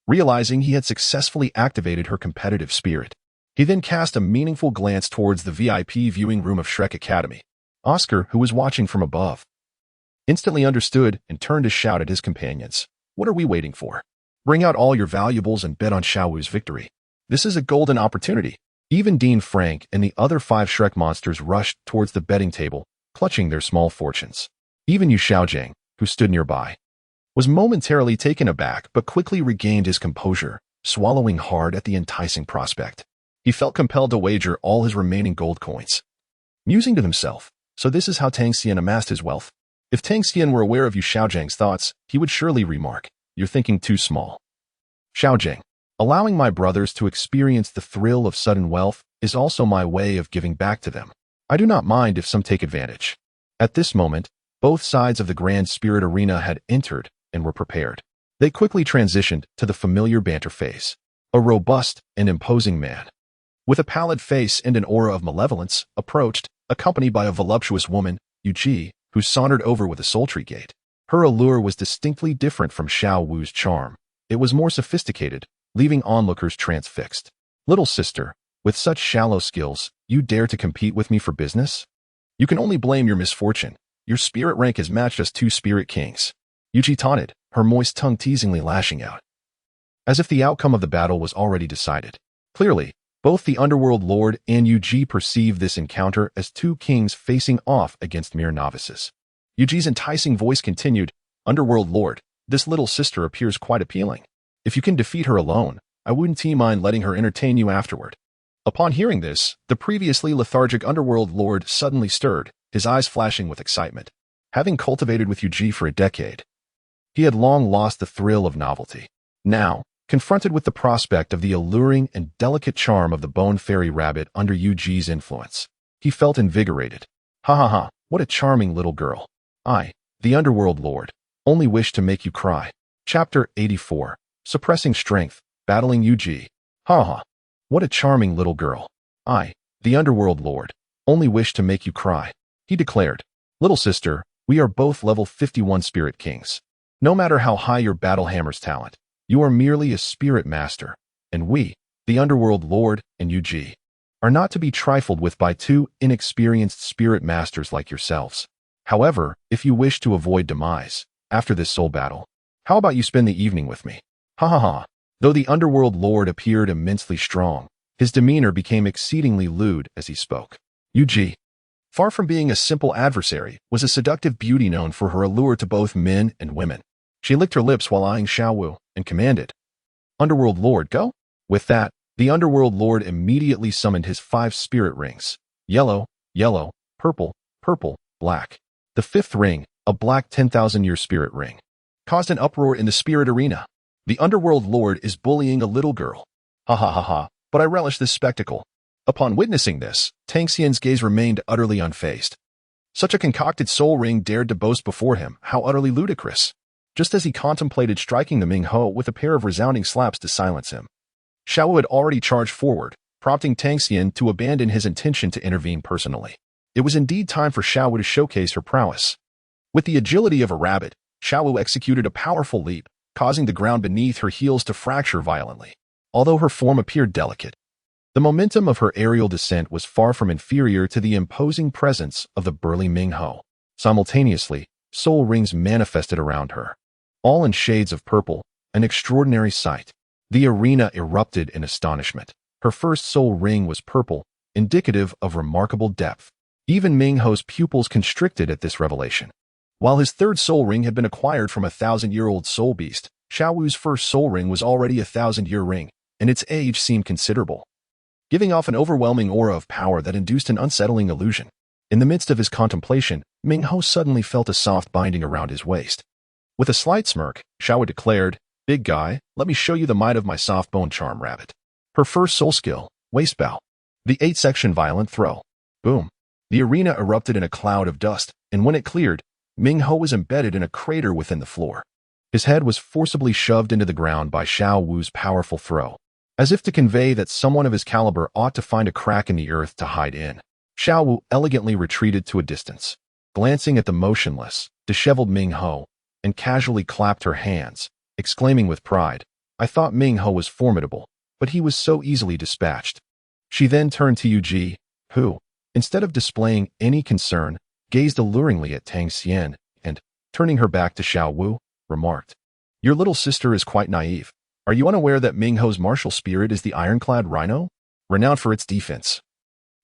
Realizing he had successfully activated her competitive spirit, he then cast a meaningful glance towards the VIP viewing room of Shrek Academy. Oscar, who was watching from above, instantly understood and turned to shout at his companions. What are we waiting for? Bring out all your valuables and bet on Xiao Wu's victory. This is a golden opportunity. Even Dean Frank and the other 5 Shrek monsters rushed towards the betting table, clutching their small fortunes. Even Yu Xiaogang, who stood nearby, was momentarily taken aback but quickly regained his composure, swallowing hard at the enticing prospect. He felt compelled to wager all his remaining gold coins. Musing to himself, so this is how Tang Xian amassed his wealth. If Tang Xian were aware of Yu Xiaogang's thoughts, he would surely remark, you're thinking too small. Xiaogang, allowing my brothers to experience the thrill of sudden wealth is also my way of giving back to them. I do not mind if some take advantage. At this moment, both sides of the Grand Spirit Arena had entered and were prepared. They quickly transitioned to the familiar banter phase. A robust and imposing man, with a pallid face and an aura of malevolence, approached, accompanied by a voluptuous woman, Yu Ji, who sauntered over with a sultry gait. Her allure was distinctly different from Xiao Wu's charm. It was more sophisticated, leaving onlookers transfixed. Little sister, with such shallow skills, you dare to compete with me for business? You can only blame your misfortune. Your spirit rank has matched us 2 spirit kings. Yuji taunted, her moist tongue teasingly lashing out, as if the outcome of the battle was already decided. Clearly, both the Underworld Lord and Yuji perceived this encounter as 2 kings facing off against mere novices. Yuji's enticing voice continued, Underworld Lord, this little sister appears quite appealing. If you can defeat her alone, I wouldn't mind letting her entertain you afterward. Upon hearing this, the previously lethargic Underworld Lord suddenly stirred, his eyes flashing with excitement. Having cultivated with Yuji for a decade, he had long lost the thrill of novelty. Now, confronted with the prospect of the alluring and delicate charm of the Bone Fairy Rabbit under Yuji's influence, he felt invigorated. Ha ha ha, what a charming little girl. I, the Underworld Lord, only wish to make you cry. Chapter 84. Suppressing Strength, Battling Yuji. Ha ha, what a charming little girl. I, the Underworld Lord, only wish to make you cry. He declared, Little sister, we are both level 51 Spirit Kings. No matter how high your battle hammer's talent, you are merely a spirit master, and we, the Underworld Lord and Yuji, are not to be trifled with by 2 inexperienced spirit masters like yourselves. However, if you wish to avoid demise, after this soul battle, how about you spend the evening with me? Ha ha ha. Though the Underworld Lord appeared immensely strong, his demeanor became exceedingly lewd as he spoke. Yuji, far from being a simple adversary, was a seductive beauty known for her allure to both men and women. She licked her lips while eyeing Xiao Wu and commanded, Underworld Lord, go? With that, the Underworld Lord immediately summoned his 5 spirit rings. Yellow, yellow, purple, purple, black. The 5th ring, a black 10,000-year spirit ring, caused an uproar in the spirit arena. The Underworld Lord is bullying a little girl. Ha ha ha ha, but I relish this spectacle. Upon witnessing this, Tang Xian's gaze remained utterly unfazed. Such a concocted soul ring dared to boast before him. How utterly ludicrous. Just as he contemplated striking the Ming Hao with a pair of resounding slaps to silence him, Xiao Wu had already charged forward, prompting Tang Xian to abandon his intention to intervene personally. It was indeed time for Xiao Wu to showcase her prowess. With the agility of a rabbit, Xiao Wu executed a powerful leap, causing the ground beneath her heels to fracture violently. Although her form appeared delicate, the momentum of her aerial descent was far from inferior to the imposing presence of the burly Ming Hao. Simultaneously, soul rings manifested around her, all in shades of purple, an extraordinary sight. The arena erupted in astonishment. Her first soul ring was purple, indicative of remarkable depth. Even Ming Hao's pupils constricted at this revelation. While his third soul ring had been acquired from a 1,000-year-old soul beast, Xiao Wu's first soul ring was already a 1,000-year ring, and its age seemed considerable, giving off an overwhelming aura of power that induced an unsettling illusion. In the midst of his contemplation, Ming Hao suddenly felt a soft binding around his waist. With a slight smirk, Xiao Wu declared, "Big guy, let me show you the might of my soft bone charm rabbit." Her first soul skill, waist bow. The 8-section violent throw. Boom. The arena erupted in a cloud of dust, and when it cleared, Ming Hao was embedded in a crater within the floor. His head was forcibly shoved into the ground by Xiao Wu's powerful throw, as if to convey that someone of his caliber ought to find a crack in the earth to hide in. Xiao Wu elegantly retreated to a distance, glancing at the motionless, disheveled Ming Hao, and casually clapped her hands, exclaiming with pride, "I thought Ming Hao was formidable, but he was so easily dispatched." She then turned to Yu, who, instead of displaying any concern, gazed alluringly at Tang Xian and, turning her back to Xiao Wu, remarked, "Your little sister is quite naive. Are you unaware that Ming Hao's martial spirit is the ironclad rhino, renowned for its defense?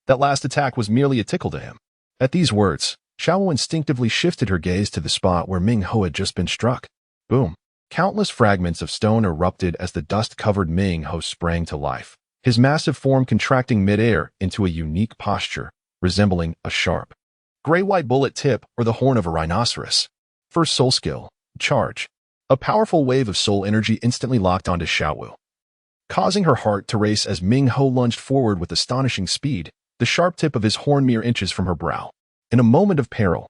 That last attack was merely a tickle to him." At these words, Xiao Wu instinctively shifted her gaze to the spot where Ming Hao had just been struck. Boom. Countless fragments of stone erupted as the dust-covered Ming Hao sprang to life, his massive form contracting mid-air into a unique posture, resembling a sharp, gray-white bullet tip or the horn of a rhinoceros. First soul skill, charge. A powerful wave of soul energy instantly locked onto Xiao Wu, causing her heart to race as Ming Hao lunged forward with astonishing speed, the sharp tip of his horn mere inches from her brow. In a moment of peril,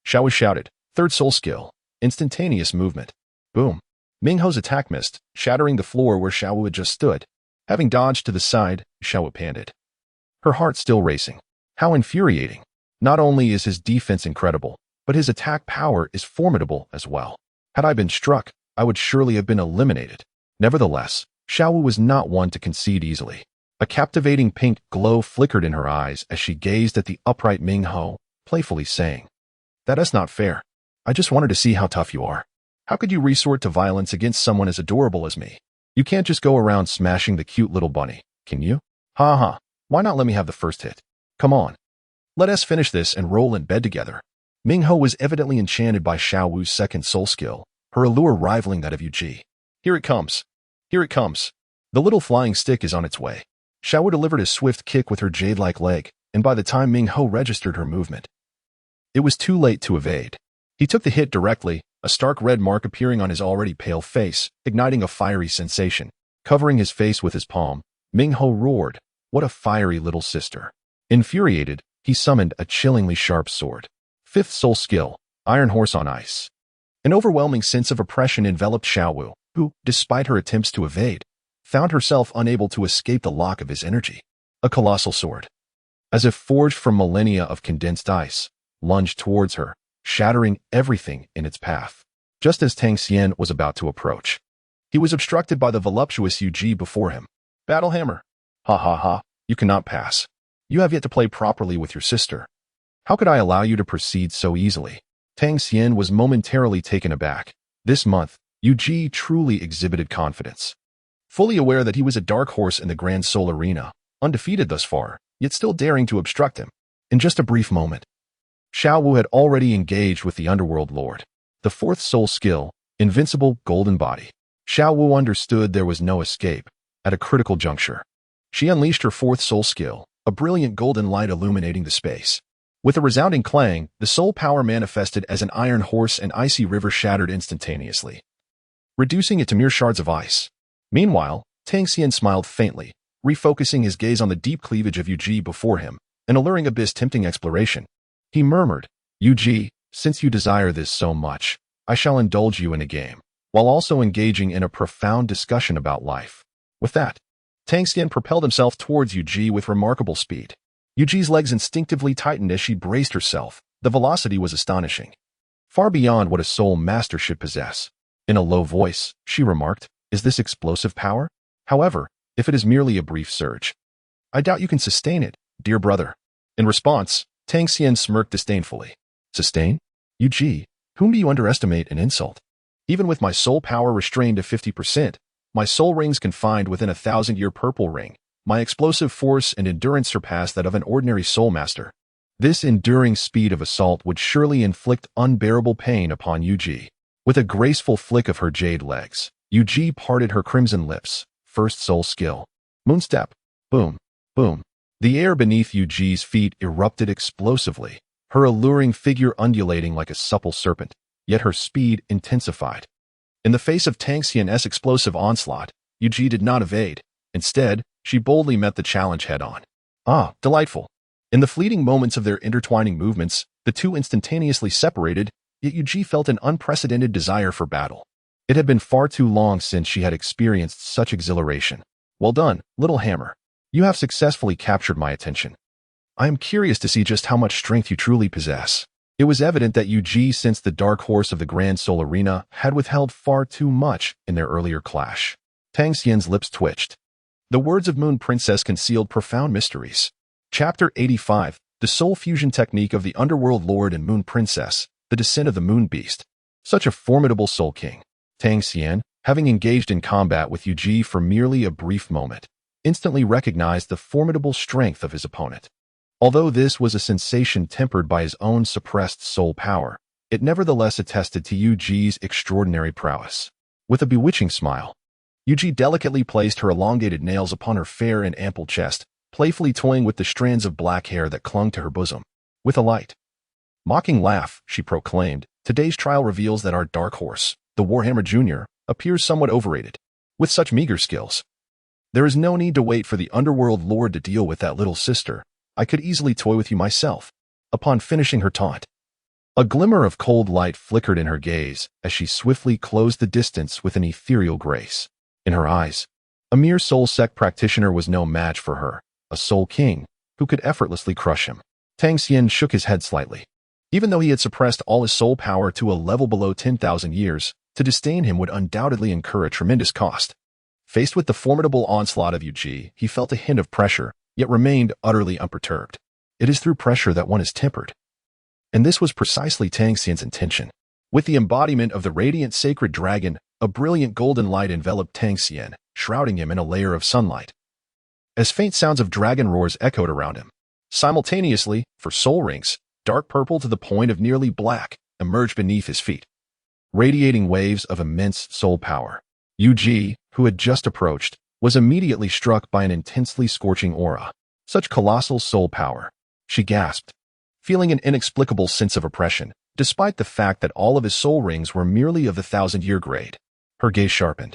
Xiao Wu shouted, "Third soul skill, instantaneous movement." Boom. Ming Hao's attack missed, shattering the floor where Xiao Wu had just stood. Having dodged to the side, Xiao Wu panted, her heart still racing. How infuriating. Not only is his defense incredible, but his attack power is formidable as well. Had I been struck, I would surely have been eliminated. Nevertheless, Xiao Wu was not one to concede easily. A captivating pink glow flickered in her eyes as she gazed at the upright Ming Hao, playfully saying, "That is not fair. I just wanted to see how tough you are. How could you resort to violence against someone as adorable as me? You can't just go around smashing the cute little bunny, can you? Ha ha. Why not let me have the first hit? Come on. Let us finish this and roll in bed together." Ming Hao was evidently enchanted by Xiao Wu's second soul skill, her allure rivaling that of Yu. "Here it comes. Here it comes. The little flying stick is on its way." Xiao Wu delivered a swift kick with her jade-like leg, and by the time Ming Hao registered her movement, it was too late to evade. He took the hit directly, a stark red mark appearing on his already pale face, igniting a fiery sensation. Covering his face with his palm, Ming Hao roared, "What a fiery little sister." Infuriated, he summoned a chillingly sharp sword. Fifth soul skill, Iron Horse on Ice. An overwhelming sense of oppression enveloped Xiao Wu, who, despite her attempts to evade, found herself unable to escape the lock of his energy. A colossal sword, as if forged from millennia of condensed ice, lunged towards her, shattering everything in its path. Just as Tang Xian was about to approach, he was obstructed by the voluptuous Yu before him. "Battle hammer. Ha ha ha, you cannot pass. You have yet to play properly with your sister. How could I allow you to proceed so easily?" Tang Xian was momentarily taken aback. This month, Yu truly exhibited confidence. Fully aware that he was a dark horse in the Grand Soul Arena, undefeated thus far, yet still daring to obstruct him. In just a brief moment, Xiao Wu had already engaged with the Underworld Lord. The fourth soul skill, Invincible Golden Body. Xiao Wu understood there was no escape. At a critical juncture, she unleashed her fourth soul skill, a brilliant golden light illuminating the space. With a resounding clang, the soul power manifested as an iron horse and icy river shattered instantaneously, reducing it to mere shards of ice. Meanwhile, Tang Xian smiled faintly, refocusing his gaze on the deep cleavage of Yu before him, an alluring abyss tempting exploration. He murmured, Yu, since you desire this so much, I shall indulge you in a game, while also engaging in a profound discussion about life. With that, Tang Xian propelled himself towards Yu with remarkable speed. Yu's legs instinctively tightened as she braced herself. The velocity was astonishing, far beyond what a Soulmaster should possess. In a low voice, she remarked, "Is this explosive power? However, if it is merely a brief surge, I doubt you can sustain it, dear brother." In response, Tang Xian smirked disdainfully. "Sustain? Yu, whom do you underestimate and insult? Even with my soul power restrained to 50%, my soul rings confined within a 1,000-year purple ring, my explosive force and endurance surpass that of an ordinary Soulmaster. This enduring speed of assault would surely inflict unbearable pain upon Yu." With a graceful flick of her jade legs, Yu parted her crimson lips. First soul skill. Moonstep. Boom. Boom. The air beneath Yu's feet erupted explosively, her alluring figure undulating like a supple serpent, yet her speed intensified. In the face of Tang Xian's explosive onslaught, Yu did not evade. Instead, she boldly met the challenge head-on. Ah, delightful. In the fleeting moments of their intertwining movements, the two instantaneously separated, yet Yu felt an unprecedented desire for battle. It had been far too long since she had experienced such exhilaration. Well done, little hammer. You have successfully captured my attention. I am curious to see just how much strength you truly possess. It was evident that Yu, since the dark horse of the Grand Soul Arena, had withheld far too much in their earlier clash. Tang Xian's lips twitched. The words of Moon Princess concealed profound mysteries. Chapter 85, The Soul Fusion Technique of the Underworld Lord and Moon Princess, The Descent of the Moon Beast. Such a formidable Soul King. Tang Xian, having engaged in combat with Yu for merely a brief moment, instantly recognized the formidable strength of his opponent. Although this was a sensation tempered by his own suppressed soul power, it nevertheless attested to Yu's extraordinary prowess. With a bewitching smile, Yu delicately placed her elongated nails upon her fair and ample chest, playfully toying with the strands of black hair that clung to her bosom. With a light, mocking laugh, she proclaimed, "Today's trial reveals that our dark horse, the Warhammer Jr., appears somewhat overrated. With such meager skills, there is no need to wait for the Underworld Lord to deal with that little sister. I could easily toy with you myself." Upon finishing her taunt, a glimmer of cold light flickered in her gaze as she swiftly closed the distance with an ethereal grace. In her eyes, a mere Soul Sect practitioner was no match for her, a Soul King who could effortlessly crush him. Tang Xian shook his head slightly. Even though he had suppressed all his soul power to a level below 10,000 years, to disdain him would undoubtedly incur a tremendous cost. Faced with the formidable onslaught of Yu, he felt a hint of pressure, yet remained utterly unperturbed. It is through pressure that one is tempered. And this was precisely Tang Xian's intention. With the embodiment of the radiant sacred dragon, a brilliant golden light enveloped Tang Xian, shrouding him in a layer of sunlight. As faint sounds of dragon roars echoed around him, simultaneously, for soul rings, dark purple to the point of nearly black, emerged beneath his feet. Radiating waves of immense soul power. Yu, who had just approached, was immediately struck by an intensely scorching aura. Such colossal soul power. She gasped, feeling an inexplicable sense of oppression, despite the fact that all of his soul rings were merely of the 1,000-year grade. Her gaze sharpened,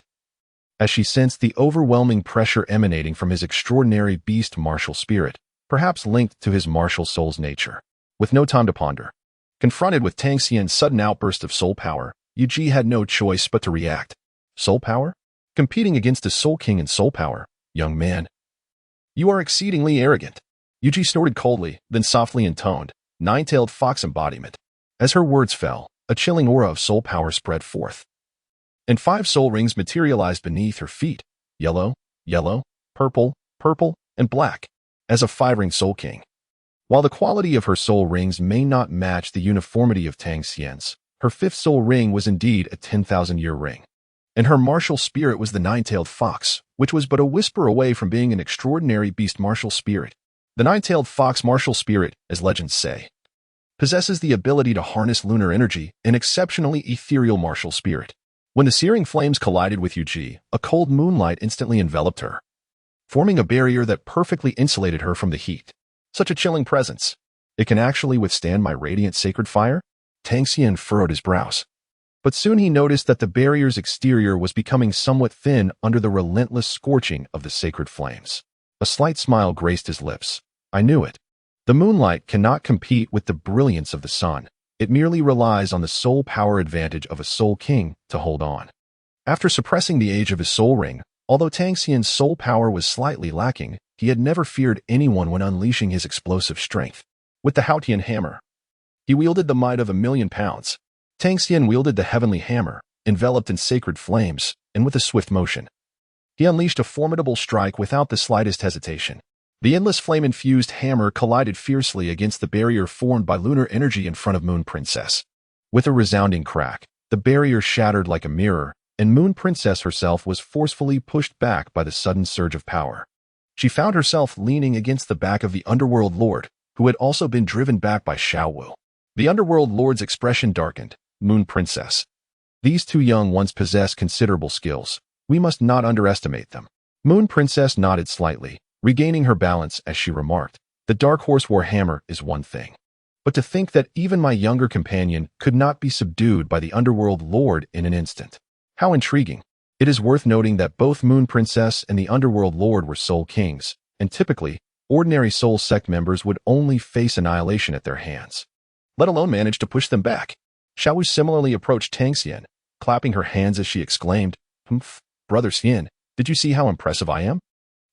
as she sensed the overwhelming pressure emanating from his extraordinary beast martial spirit, perhaps linked to his martial soul's nature. With no time to ponder, confronted with Tang Xian's sudden outburst of soul power, Yu had no choice but to react. Soul power? Competing against a Soul King in soul power, young man. You are exceedingly arrogant. Yu snorted coldly, then softly intoned, nine-tailed fox embodiment. As her words fell, a chilling aura of soul power spread forth, and 5 soul rings materialized beneath her feet, yellow, yellow, purple, purple, and black, as a 5-ring Soul King. While the quality of her soul rings may not match the uniformity of Tang Xian's, her 5th soul ring was indeed a 10,000-year ring. And her martial spirit was the nine-tailed fox, which was but a whisper away from being an extraordinary beast martial spirit. The nine-tailed fox martial spirit, as legends say, possesses the ability to harness lunar energy, an exceptionally ethereal martial spirit. When the searing flames collided with Yu, a cold moonlight instantly enveloped her, forming a barrier that perfectly insulated her from the heat. Such a chilling presence. It can actually withstand my radiant sacred fire? Tang Xian furrowed his brows. But soon he noticed that the barrier's exterior was becoming somewhat thin under the relentless scorching of the sacred flames. A slight smile graced his lips. I knew it. The moonlight cannot compete with the brilliance of the sun. It merely relies on the soul power advantage of a soul king to hold on. After suppressing the age of his soul ring, although Tang Xian's soul power was slightly lacking, he had never feared anyone when unleashing his explosive strength. With the Xuantian hammer, he wielded the might of 1,000,000 pounds. Tang Xian wielded the heavenly hammer, enveloped in sacred flames, and with a swift motion, he unleashed a formidable strike without the slightest hesitation. The endless flame-infused hammer collided fiercely against the barrier formed by lunar energy in front of Moon Princess. With a resounding crack, the barrier shattered like a mirror, and Moon Princess herself was forcefully pushed back by the sudden surge of power. She found herself leaning against the back of the Underworld Lord, who had also been driven back by Xiao Wu. The Underworld Lord's expression darkened. Moon Princess. These two young ones possess considerable skills. We must not underestimate them. Moon Princess nodded slightly, regaining her balance as she remarked, "The Dark Horse War Hammer is one thing. But to think that even my younger companion could not be subdued by the Underworld Lord in an instant. How intriguing." It is worth noting that both Moon Princess and the Underworld Lord were Soul Kings, and typically, ordinary Soul Sect members would only face annihilation at their hands, let alone manage to push them back. Xiao Wu similarly approached Tang Xian, clapping her hands as she exclaimed, "Brother Xian, did you see how impressive I am?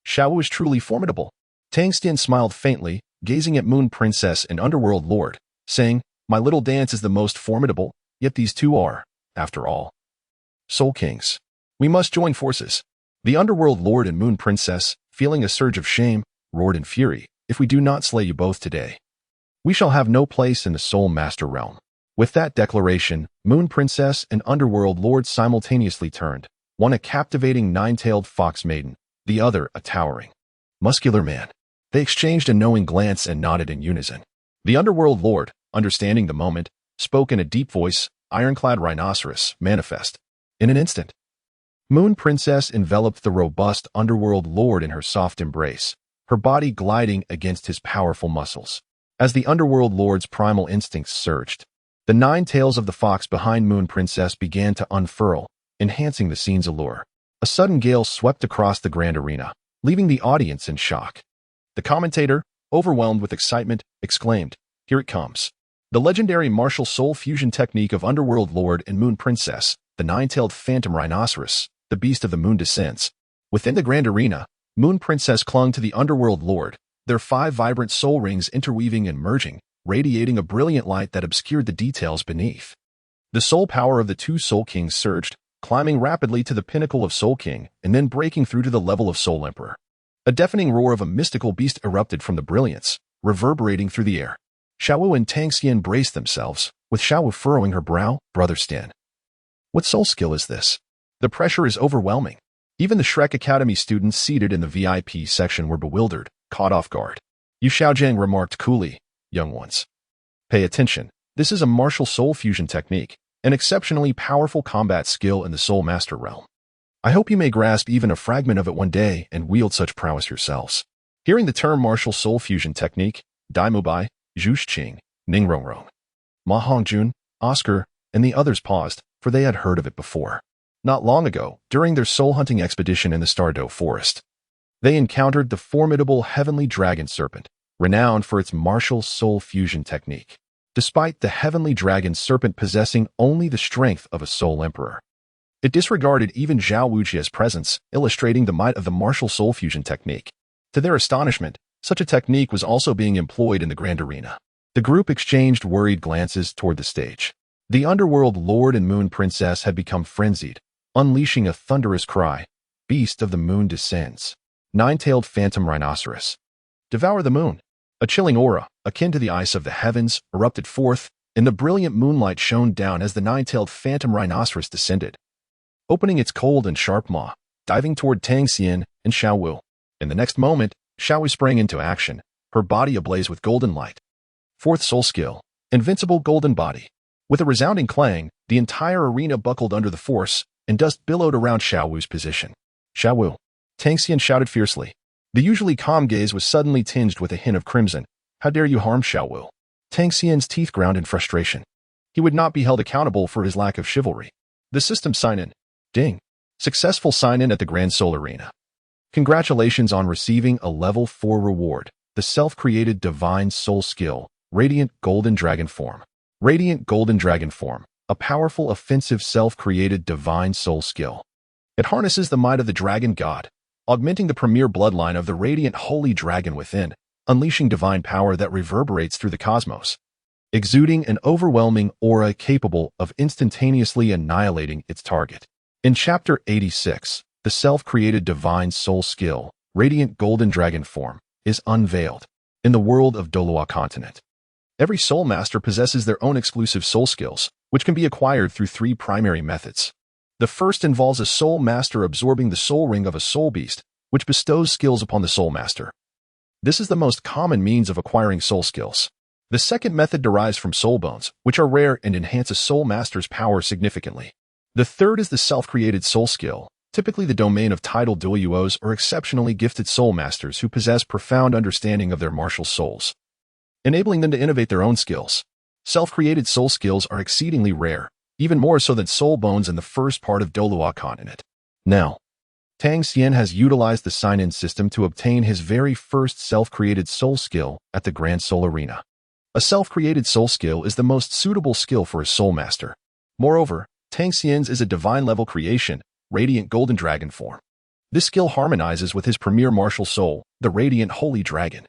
Xiao Wu is truly formidable." Tang Xian smiled faintly, gazing at Moon Princess and Underworld Lord, saying, "My little dance is the most formidable, yet these two are, after all, Soul Kings. We must join forces." The Underworld Lord and Moon Princess, feeling a surge of shame, roared in fury, "If we do not slay you both today, we shall have no place in the Soulmaster realm." With that declaration, Moon Princess and Underworld Lord simultaneously turned, one a captivating nine-tailed fox maiden, the other a towering, muscular man. They exchanged a knowing glance and nodded in unison. The Underworld Lord, understanding the moment, spoke in a deep voice, "Ironclad rhinoceros, manifest." In an instant, Moon Princess enveloped the robust Underworld Lord in her soft embrace, her body gliding against his powerful muscles. As the Underworld Lord's primal instincts surged, the 9 tails of the fox behind Moon Princess began to unfurl, enhancing the scene's allure. A sudden gale swept across the grand arena, leaving the audience in shock. The commentator, overwhelmed with excitement, exclaimed, "Here it comes." The legendary martial soul fusion technique of Underworld Lord and Moon Princess, the 9-tailed phantom rhinoceros, the beast of the moon descends. Within the grand arena, Moon Princess clung to the Underworld Lord, their 5 vibrant soul rings interweaving and merging, radiating a brilliant light that obscured the details beneath. The soul power of the two Soul Kings surged, climbing rapidly to the pinnacle of Soul King and then breaking through to the level of Soul Emperor. A deafening roar of a mystical beast erupted from the brilliance, reverberating through the air. Xiao Wu and Tang Xian braced themselves, with Xiao Wu furrowing her brow. "Brother Xian, what soul skill is this? The pressure is overwhelming." Even the Shrek Academy students seated in the VIP section were bewildered, caught off guard. Yu Xiaogang remarked coolly, "Young ones, pay attention. This is a martial soul fusion technique, an exceptionally powerful combat skill in the Soulmaster realm. I hope you may grasp even a fragment of it one day and wield such prowess yourselves." Hearing the term martial soul fusion technique, Dai Mubai, Zhu Xing, Ning Rongrong, Ma Hongjun, Oscar, and the others paused, for they had heard of it before. Not long ago, during their soul hunting expedition in the Stardow Forest, they encountered the formidable heavenly dragon serpent, renowned for its martial soul fusion technique. Despite the heavenly dragon serpent possessing only the strength of a soul emperor, it disregarded even Xiao Wujia's presence, illustrating the might of the martial soul fusion technique. To their astonishment, such a technique was also being employed in the grand arena. The group exchanged worried glances toward the stage. The Underworld Lord and Moon Princess had become frenzied, unleashing a thunderous cry, "Beast of the moon descends. 9-tailed phantom rhinoceros. Devour the moon." A chilling aura, akin to the ice of the heavens, erupted forth, and the brilliant moonlight shone down as the 9-tailed phantom rhinoceros descended, opening its cold and sharp maw, diving toward Tang Xian and Xiao Wu. In the next moment, Xiao Wu sprang into action, her body ablaze with golden light. 4th soul skill, Invincible Golden Body. With a resounding clang, the entire arena buckled under the force, and dust billowed around Xiao Wu's position. "Xiao Wu!" Tang Xian shouted fiercely. The usually calm gaze was suddenly tinged with a hint of crimson. "How dare you harm Xiao Wu?" Tang Xian's teeth ground in frustration. He would not be held accountable for his lack of chivalry. The system sign-in. Ding. Successful sign-in at the Grand Soul Arena. Congratulations on receiving a level 4 reward. the self-created divine soul skill, Radiant Golden Dragon Form. Radiant Golden Dragon Form, a powerful offensive self-created divine soul skill. It harnesses the might of the dragon god, augmenting the premier bloodline of the radiant holy dragon within, unleashing divine power that reverberates through the cosmos, exuding an overwhelming aura capable of instantaneously annihilating its target. In Chapter 86, the self-created divine soul skill, Radiant Golden Dragon Form, is unveiled. In the world of Douluo continent, every Soulmaster possesses their own exclusive soul skills, which can be acquired through three primary methods. The first involves a Soulmaster absorbing the soul ring of a soul beast, which bestows skills upon the Soulmaster. This is the most common means of acquiring soul skills. The second method derives from soul bones, which are rare and enhance a Soulmaster's power significantly. The third is the self-created soul skill, typically the domain of titled Dueluos or exceptionally gifted Soulmasters who possess profound understanding of their martial souls, enabling them to innovate their own skills. Self-created soul skills are exceedingly rare, even more so than soul bones in the first part of Douluo continent. Now, Tang Xian has utilized the sign-in system to obtain his very first self-created soul skill at the Grand Soul Arena. A self-created soul skill is the most suitable skill for a Soulmaster. Moreover, Tang Xian's is a divine-level creation, Radiant Golden Dragon Form. This skill harmonizes with his premier martial soul, the Radiant Holy Dragon,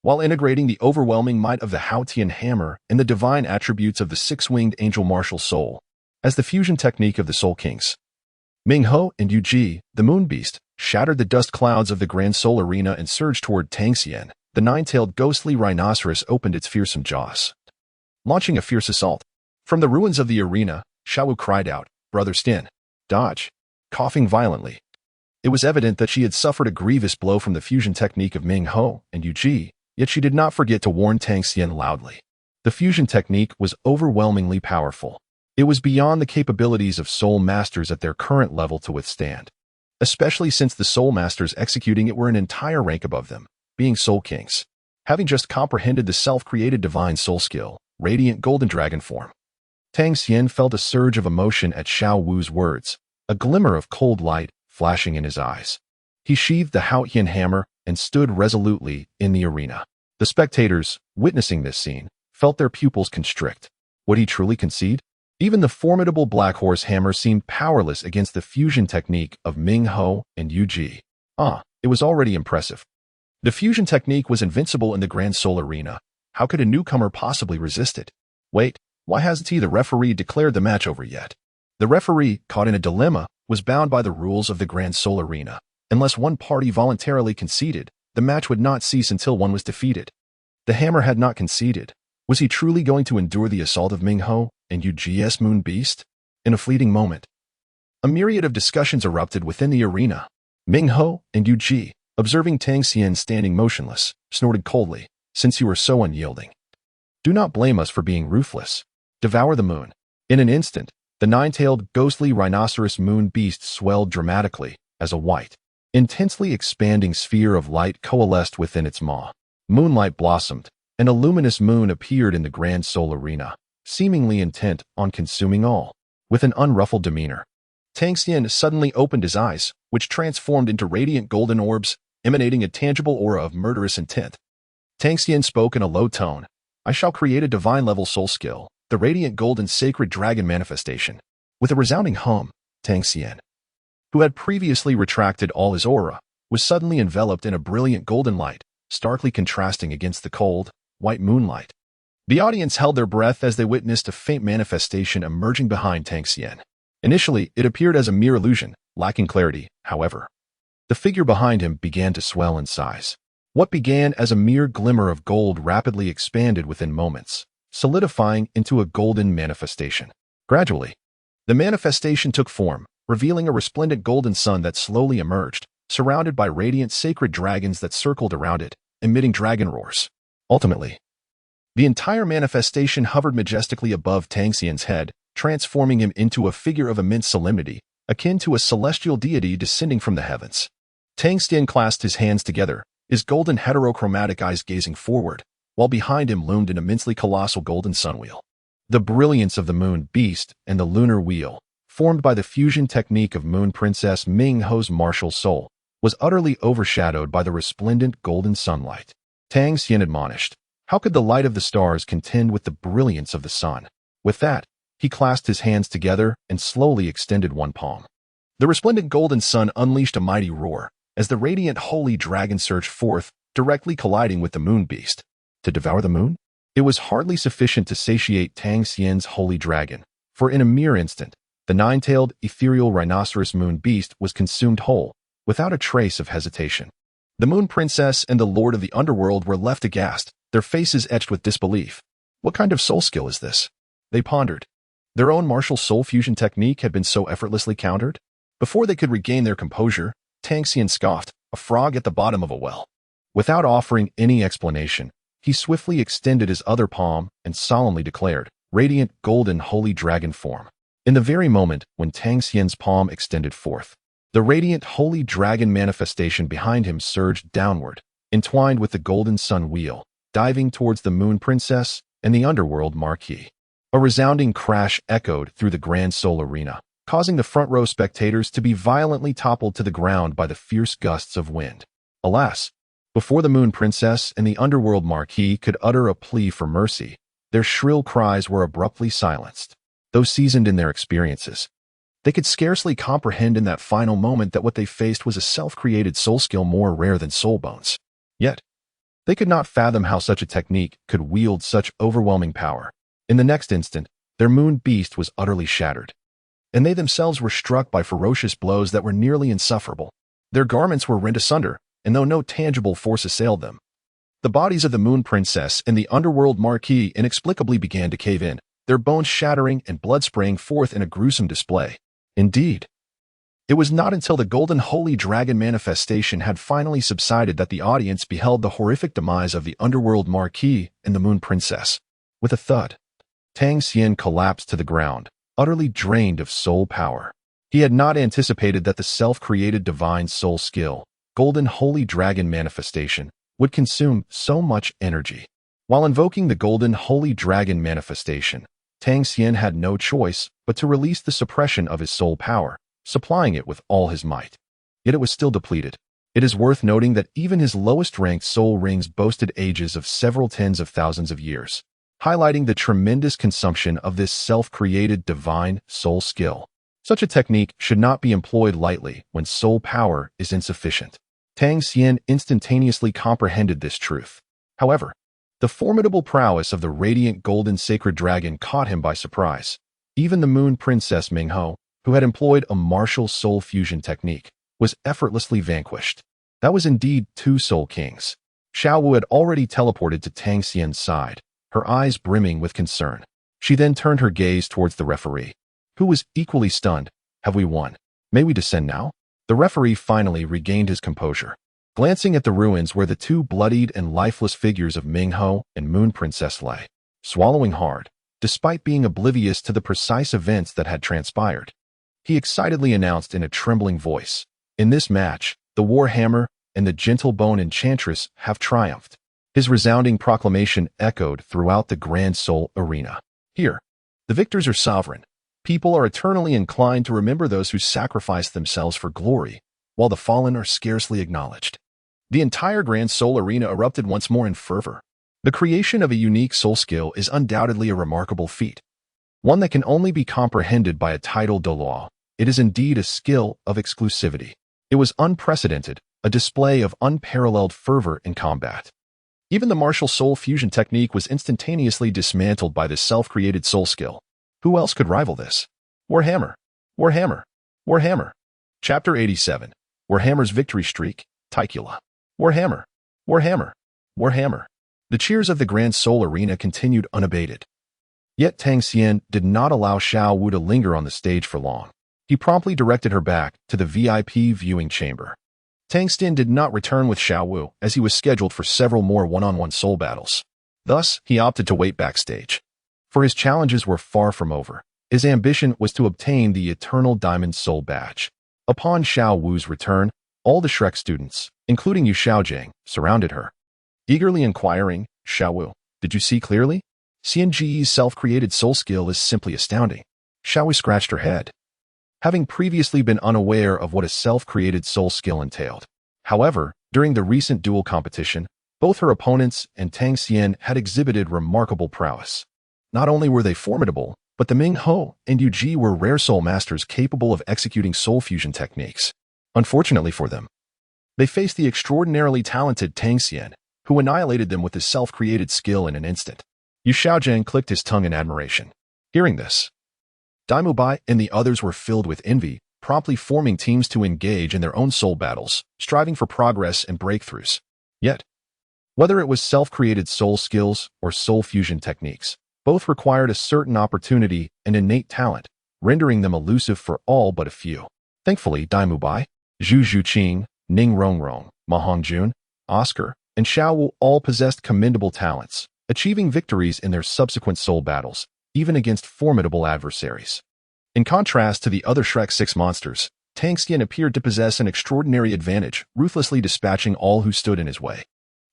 while integrating the overwhelming might of the Xuantian Hammer and the divine attributes of the six-winged angel martial soul, as the fusion technique of the Soul Kings. Ming Hao and Yu Ji, the Moon Beast, shattered the dust clouds of the Grand Soul Arena and surged toward Tang Xian. The nine-tailed ghostly rhinoceros opened its fearsome jaws, launching a fierce assault. From the ruins of the arena, Xiao Wu cried out, "Brother Stin, dodge," coughing violently. It was evident that she had suffered a grievous blow from the fusion technique of Ming Hao and Yu Ji, yet she did not forget to warn Tang Xian loudly. The fusion technique was overwhelmingly powerful. It was beyond the capabilities of Soul Masters at their current level to withstand, especially since the Soul Masters executing it were an entire rank above them, being Soul Kings. Having just comprehended the self-created divine soul skill, Radiant Golden Dragon Form, Tang Xian felt a surge of emotion at Xiao Wu's words, a glimmer of cold light flashing in his eyes. He sheathed the Xuantian hammer and stood resolutely in the arena. The spectators, witnessing this scene, felt their pupils constrict. Would he truly concede? Even the formidable Black Horse hammer seemed powerless against the fusion technique of Ming Hao and Yu Ji. It was already impressive. The fusion technique was invincible in the Grand Soul Arena. How could a newcomer possibly resist it? Wait, why hasn't the referee declared the match over yet? The referee, caught in a dilemma, was bound by the rules of the Grand Soul Arena. Unless one party voluntarily conceded, the match would not cease until one was defeated. The hammer had not conceded. Was he truly going to endure the assault of Ming Hao and Yu Ji's Moon Beast? In a fleeting moment, a myriad of discussions erupted within the arena. Ming Hao and Yu Ji, observing Tang Xian standing motionless, snorted coldly, "Since you are so unyielding, do not blame us for being ruthless. Devour the moon." In an instant, the nine-tailed ghostly rhinoceros moon beast swelled dramatically as a white, intensely expanding sphere of light coalesced within its maw. Moonlight blossomed, and a luminous moon appeared in the Grand Soul Arena, seemingly intent on consuming all. With an unruffled demeanor, Tang Xian suddenly opened his eyes, which transformed into radiant golden orbs, emanating a tangible aura of murderous intent. Tang Xian spoke in a low tone, "I shall create a divine-level soul skill, the radiant golden sacred dragon manifestation." With a resounding hum, Tang Xian, who had previously retracted all his aura, was suddenly enveloped in a brilliant golden light, starkly contrasting against the cold, white moonlight. The audience held their breath as they witnessed a faint manifestation emerging behind Tang Xian. Initially, it appeared as a mere illusion, lacking clarity, however. The figure behind him began to swell in size. What began as a mere glimmer of gold rapidly expanded within moments, solidifying into a golden manifestation. Gradually, the manifestation took form, revealing a resplendent golden sun that slowly emerged, surrounded by radiant sacred dragons that circled around it, emitting dragon roars. Ultimately, the entire manifestation hovered majestically above Tang Xian's head, transforming him into a figure of immense solemnity, akin to a celestial deity descending from the heavens. Tang Xian clasped his hands together, his golden heterochromatic eyes gazing forward, while behind him loomed an immensely colossal golden sunwheel. The brilliance of the moon beast and the lunar wheel, formed by the fusion technique of Moon Princess Ming Hao's martial soul, was utterly overshadowed by the resplendent golden sunlight. Tang Xian admonished. How could the light of the stars contend with the brilliance of the sun? With that, he clasped his hands together and slowly extended one palm. The resplendent golden sun unleashed a mighty roar as the radiant holy dragon surged forth, directly colliding with the moon beast. To devour the moon? It was hardly sufficient to satiate Tang Xian's holy dragon, for in a mere instant, the nine-tailed, ethereal rhinoceros moon beast was consumed whole, without a trace of hesitation. The moon princess and the lord of the underworld were left aghast, their faces etched with disbelief. What kind of soul skill is this? They pondered. Their own martial soul fusion technique had been so effortlessly countered. Before they could regain their composure, Tang Xian scoffed, a frog at the bottom of a well. Without offering any explanation, he swiftly extended his other palm and solemnly declared, radiant golden holy dragon form. In the very moment when Tang Xian's palm extended forth, the radiant holy dragon manifestation behind him surged downward, entwined with the golden sun wheel, diving towards the moon princess and the underworld marquee. A resounding crash echoed through the grand soul arena, causing the front row spectators to be violently toppled to the ground by the fierce gusts of wind. Alas, before the moon princess and the underworld marquee could utter a plea for mercy, their shrill cries were abruptly silenced. Though seasoned in their experiences, they could scarcely comprehend in that final moment that what they faced was a self-created soul skill more rare than soul bones. Yet, they could not fathom how such a technique could wield such overwhelming power. In the next instant, their moon beast was utterly shattered, and they themselves were struck by ferocious blows that were nearly insufferable. Their garments were rent asunder, and though no tangible force assailed them, the bodies of the moon princess and the underworld marquee inexplicably began to cave in, their bones shattering and blood spraying forth in a gruesome display. Indeed, it was not until the golden holy dragon manifestation had finally subsided that the audience beheld the horrific demise of the underworld marquee and the moon princess. With a thud, Tang Xian collapsed to the ground, utterly drained of soul power. He had not anticipated that the self-created divine soul skill, golden holy dragon manifestation, would consume so much energy. While invoking the golden holy dragon manifestation, Tang Xian had no choice but to release the suppression of his soul power, supplying it with all his might. Yet it was still depleted. It is worth noting that even his lowest-ranked soul rings boasted ages of several tens of thousands of years, highlighting the tremendous consumption of this self-created divine soul skill. Such a technique should not be employed lightly when soul power is insufficient. Tang Xian instantaneously comprehended this truth. However, the formidable prowess of the radiant golden sacred dragon caught him by surprise. Even the moon princess Mingho, who had employed a martial soul fusion technique, was effortlessly vanquished. That was indeed two soul kings. Xiao Wu had already teleported to Tang Xian's side, her eyes brimming with concern. She then turned her gaze towards the referee, who was equally stunned. Have we won? May we descend now? The referee finally regained his composure. Glancing at the ruins where the two bloodied and lifeless figures of Mingho and Moon Princess lay, swallowing hard, despite being oblivious to the precise events that had transpired, he excitedly announced in a trembling voice, "In this match, the Warhammer and the Gentle Bone Enchantress have triumphed." His resounding proclamation echoed throughout the Grand Soul arena. Here, the victors are sovereign. People are eternally inclined to remember those who sacrificed themselves for glory, while the fallen are scarcely acknowledged. The entire Grand Soul arena erupted once more in fervor. The creation of a unique soul skill is undoubtedly a remarkable feat, one that can only be comprehended by a titled Douluo. It is indeed a skill of exclusivity. It was unprecedented, a display of unparalleled fervor in combat. Even the martial soul fusion technique was instantaneously dismantled by this self-created soul skill. Who else could rival this? Warhammer, Warhammer, Warhammer. Chapter 87. Warhammer's Victory Streak, Ticula. Warhammer, Warhammer, Warhammer. The cheers of the Grand Soul arena continued unabated. Yet Tang Xian did not allow Xiao Wu to linger on the stage for long. He promptly directed her back to the VIP viewing chamber. Tang Xian did not return with Xiao Wu, as he was scheduled for several more one-on-one soul battles. Thus, he opted to wait backstage. For his challenges were far from over. His ambition was to obtain the Eternal Diamond Soul Badge. Upon Xiao Wu's return, all the Shrek students, including Yu Xiaogang, surrounded her, eagerly inquiring, "Xiao Wu, did you see clearly? Xianji's self-created soul skill is simply astounding." Xiao Wu scratched her head, having previously been unaware of what a self-created soul skill entailed. However, during the recent duel competition, Both her opponents and Tang Xian had exhibited remarkable prowess. Not only were they formidable, but the Ming Hou and Yu Ji were rare soul masters capable of executing soul fusion techniques. Unfortunately for them, they faced the extraordinarily talented Tang Xian, who annihilated them with his self-created skill in an instant. Yu Xiaogang clicked his tongue in admiration. Hearing this, Daimu Bai and the others were filled with envy, promptly forming teams to engage in their own soul battles, striving for progress and breakthroughs. Yet, whether it was self-created soul skills or soul fusion techniques, both required a certain opportunity and innate talent, rendering them elusive for all but a few. Thankfully, Daimu Bai, Zhu Zhuqing, Ning Rongrong, Ma Hongjun, Oscar, and Xiao Wu all possessed commendable talents, achieving victories in their subsequent soul battles, even against formidable adversaries. In contrast to the other Shrek 6 monsters, Tang Xian appeared to possess an extraordinary advantage, ruthlessly dispatching all who stood in his way.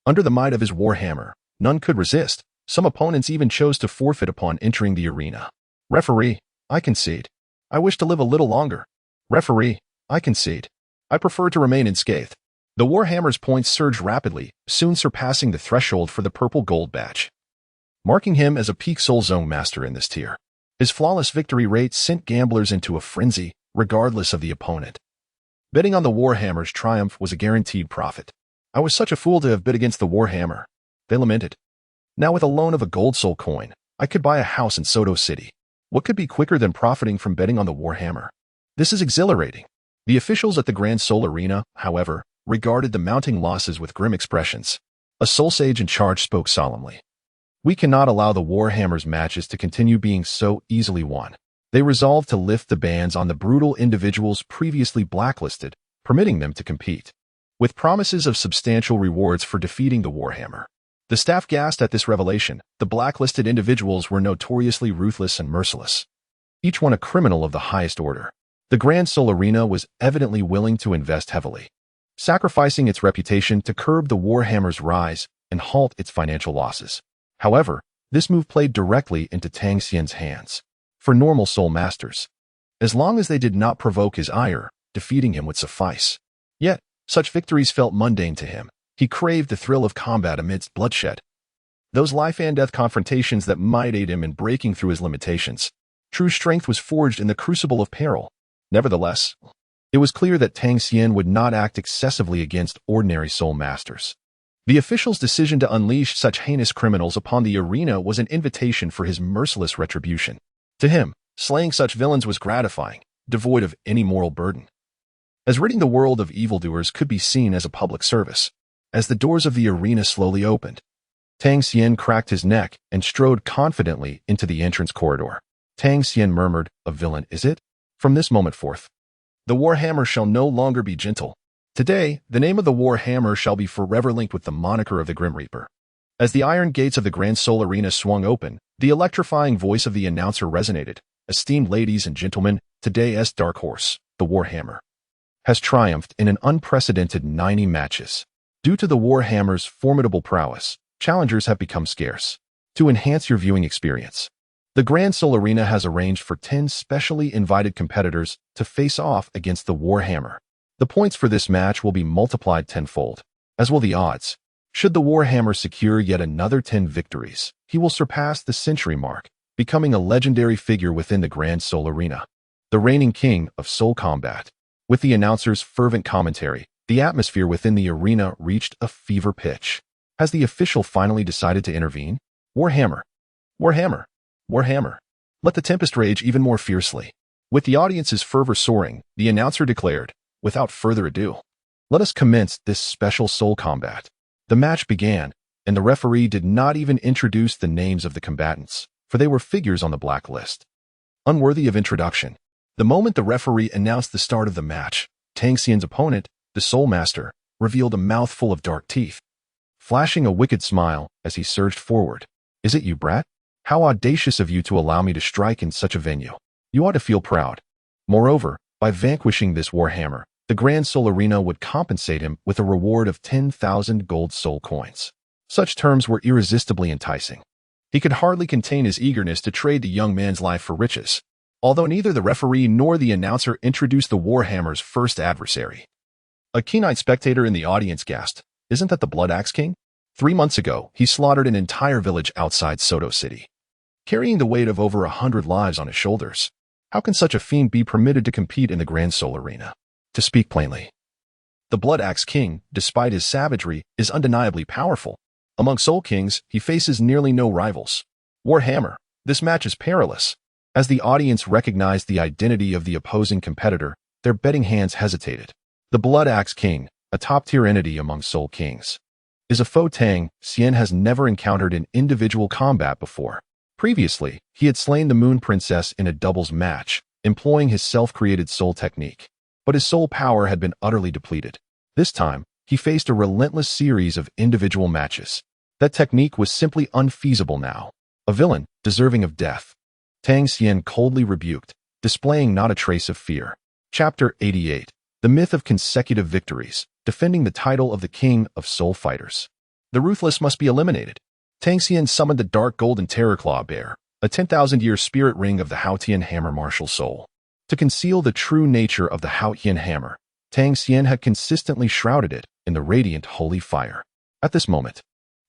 Under the might of his warhammer, none could resist. Some opponents even chose to forfeit upon entering the arena. Referee, I concede. I wish to live a little longer. Referee, I concede. I prefer to remain unscathed. The warhammer's points surged rapidly, soon surpassing the threshold for the purple gold badge, marking him as a peak soul zone master in this tier. His flawless victory rate sent gamblers into a frenzy, regardless of the opponent. Betting on the warhammer's triumph was a guaranteed profit. I was such a fool to have bid against the warhammer, they lamented. Now with a loan of a gold soul coin, I could buy a house in Soto City. What could be quicker than profiting from betting on the warhammer? This is exhilarating. The officials at the Grand Soul Arena, however, regarded the mounting losses with grim expressions. A soul sage in charge spoke solemnly. We cannot allow the warhammer's matches to continue being so easily won. They resolved to lift the bans on the brutal individuals previously blacklisted, permitting them to compete, with promises of substantial rewards for defeating the warhammer. The staff gasped at this revelation. The blacklisted individuals were notoriously ruthless and merciless, each one a criminal of the highest order. The Grand Soul Arena was evidently willing to invest heavily, sacrificing its reputation to curb the warhammer's rise and halt its financial losses. However, this move played directly into Tang Xian's hands. For normal soul masters, as long as they did not provoke his ire, defeating him would suffice. Yet, such victories felt mundane to him. He craved the thrill of combat amidst bloodshed, those life-and-death confrontations that might aid him in breaking through his limitations. True strength was forged in the crucible of peril. Nevertheless, it was clear that Tang Xian would not act excessively against ordinary soul masters. The official's decision to unleash such heinous criminals upon the arena was an invitation for his merciless retribution. To him, slaying such villains was gratifying, devoid of any moral burden, as ridding the world of evildoers could be seen as a public service. As the doors of the arena slowly opened, Tang Xian cracked his neck and strode confidently into the entrance corridor. Tang Xian murmured, "A villain, is it? From this moment forth, the warhammer shall no longer be gentle. Today, the name of the warhammer shall be forever linked with the moniker of the Grim Reaper." As the iron gates of the Grand Soul Arena swung open, the electrifying voice of the announcer resonated. "Esteemed ladies and gentlemen, today's dark horse, the warhammer, has triumphed in an unprecedented 90 matches. Due to the warhammer's formidable prowess, challengers have become scarce. To enhance your viewing experience, the Grand Soul Arena has arranged for 10 specially invited competitors to face off against the warhammer. The points for this match will be multiplied tenfold, as will the odds. Should the warhammer secure yet another 10 victories, he will surpass the century mark, becoming a legendary figure within the Grand Soul Arena, the reigning king of soul combat. With the announcer's fervent commentary, the atmosphere within the arena reached a fever pitch. Has the official finally decided to intervene? Warhammer! Warhammer! Warhammer! Let the tempest rage even more fiercely. With the audience's fervor soaring, the announcer declared, "Without further ado, let us commence this special soul combat." The match began, and the referee did not even introduce the names of the combatants, for they were figures on the blacklist, unworthy of introduction. The moment the referee announced the start of the match, Tang Xian's opponent, the Soulmaster, revealed a mouthful of dark teeth, flashing a wicked smile as he surged forward. "Is it you, brat? How audacious of you to allow me to strike in such a venue. You ought to feel proud. Moreover, by vanquishing this warhammer, the Grand Soul Arena would compensate him with a reward of 10,000 gold soul coins." Such terms were irresistibly enticing. He could hardly contain his eagerness to trade the young man's life for riches, although neither the referee nor the announcer introduced the warhammer's first adversary. A keen-eyed spectator in the audience gasped, "Isn't that the Blood Axe King?" 3 months ago, he slaughtered an entire village outside Soto City, carrying the weight of over 100 lives on his shoulders. How can such a fiend be permitted to compete in the Grand Soul Arena? To speak plainly, the Blood Axe King, despite his savagery, is undeniably powerful. Among Soul Kings, he faces nearly no rivals. Warhammer, this match is perilous. As the audience recognized the identity of the opposing competitor, their betting hands hesitated. The Blood Axe King, a top-tier entity among Soul Kings, is a foe Tang Xian has never encountered in individual combat before. Previously, he had slain the Moon Princess in a doubles match, employing his self-created soul technique. But his soul power had been utterly depleted. This time, he faced a relentless series of individual matches. That technique was simply unfeasible now. A villain, deserving of death. Tang Xian coldly rebuked, displaying not a trace of fear. Chapter 88. The Myth of Consecutive Victories, defending the title of the King of Soul Fighters. The ruthless must be eliminated. Tang Xian summoned the Dark Golden Terror Claw Bear, a 10,000-year spirit ring of the Xuantian Hammer martial soul. To conceal the true nature of the Xuantian Hammer, Tang Xian had consistently shrouded it in the radiant holy fire. At this moment,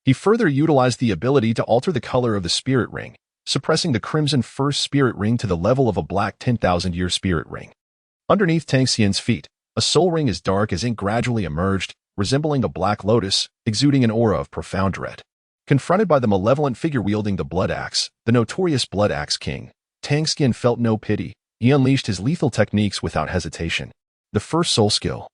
he further utilized the ability to alter the color of the spirit ring, suppressing the crimson first spirit ring to the level of a black 10,000-year spirit ring. Underneath Tang Xian's feet, a soul ring as dark as ink gradually emerged, resembling a black lotus, exuding an aura of profound dread. Confronted by the malevolent figure wielding the blood axe, the notorious Blood Axe King, Tang Xian felt no pity. He unleashed his lethal techniques without hesitation. The first soul skill,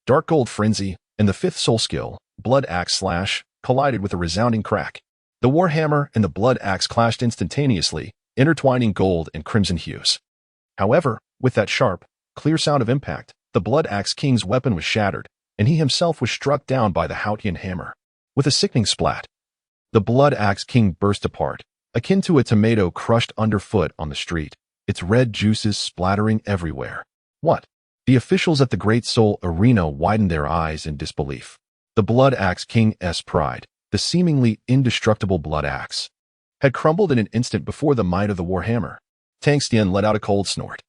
Dark Gold Frenzy, and the fifth soul skill, Blood Axe Slash, collided with a resounding crack. The Warhammer and the Blood Axe clashed instantaneously, intertwining gold and crimson hues. However, with that sharp, clear sound of impact, the Blood Axe King's weapon was shattered, and he himself was struck down by the Xuantian Hammer. With a sickening splat, the Blood Axe King burst apart, akin to a tomato crushed underfoot on the street, its red juices splattering everywhere. What? The officials at the Great Soul Arena widened their eyes in disbelief. The Blood Axe King's pride, the seemingly indestructible Blood Axe, had crumbled in an instant before the might of the Warhammer. Tang Xian let out a cold snort.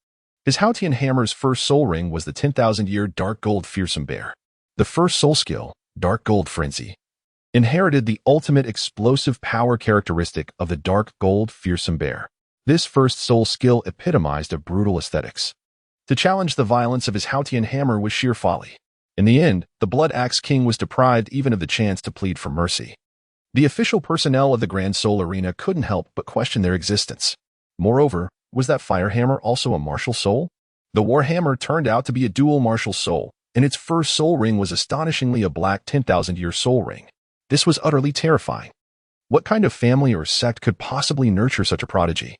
His Xuantian Hammer's first soul ring was the 10,000-year Dark Gold Fearsome Bear. The first soul skill, Dark Gold Frenzy, inherited the ultimate explosive power characteristic of the Dark Gold Fearsome Bear. This first soul skill epitomized a brutal aesthetics. To challenge the violence of his Xuantian Hammer was sheer folly. In the end, the Blood Axe King was deprived even of the chance to plead for mercy. The official personnel of the Grand Soul Arena couldn't help but question their existence. Moreover, was that Firehammer also a martial soul? The Warhammer turned out to be a dual martial soul, and its first soul ring was astonishingly a black 10,000-year soul ring. This was utterly terrifying. What kind of family or sect could possibly nurture such a prodigy?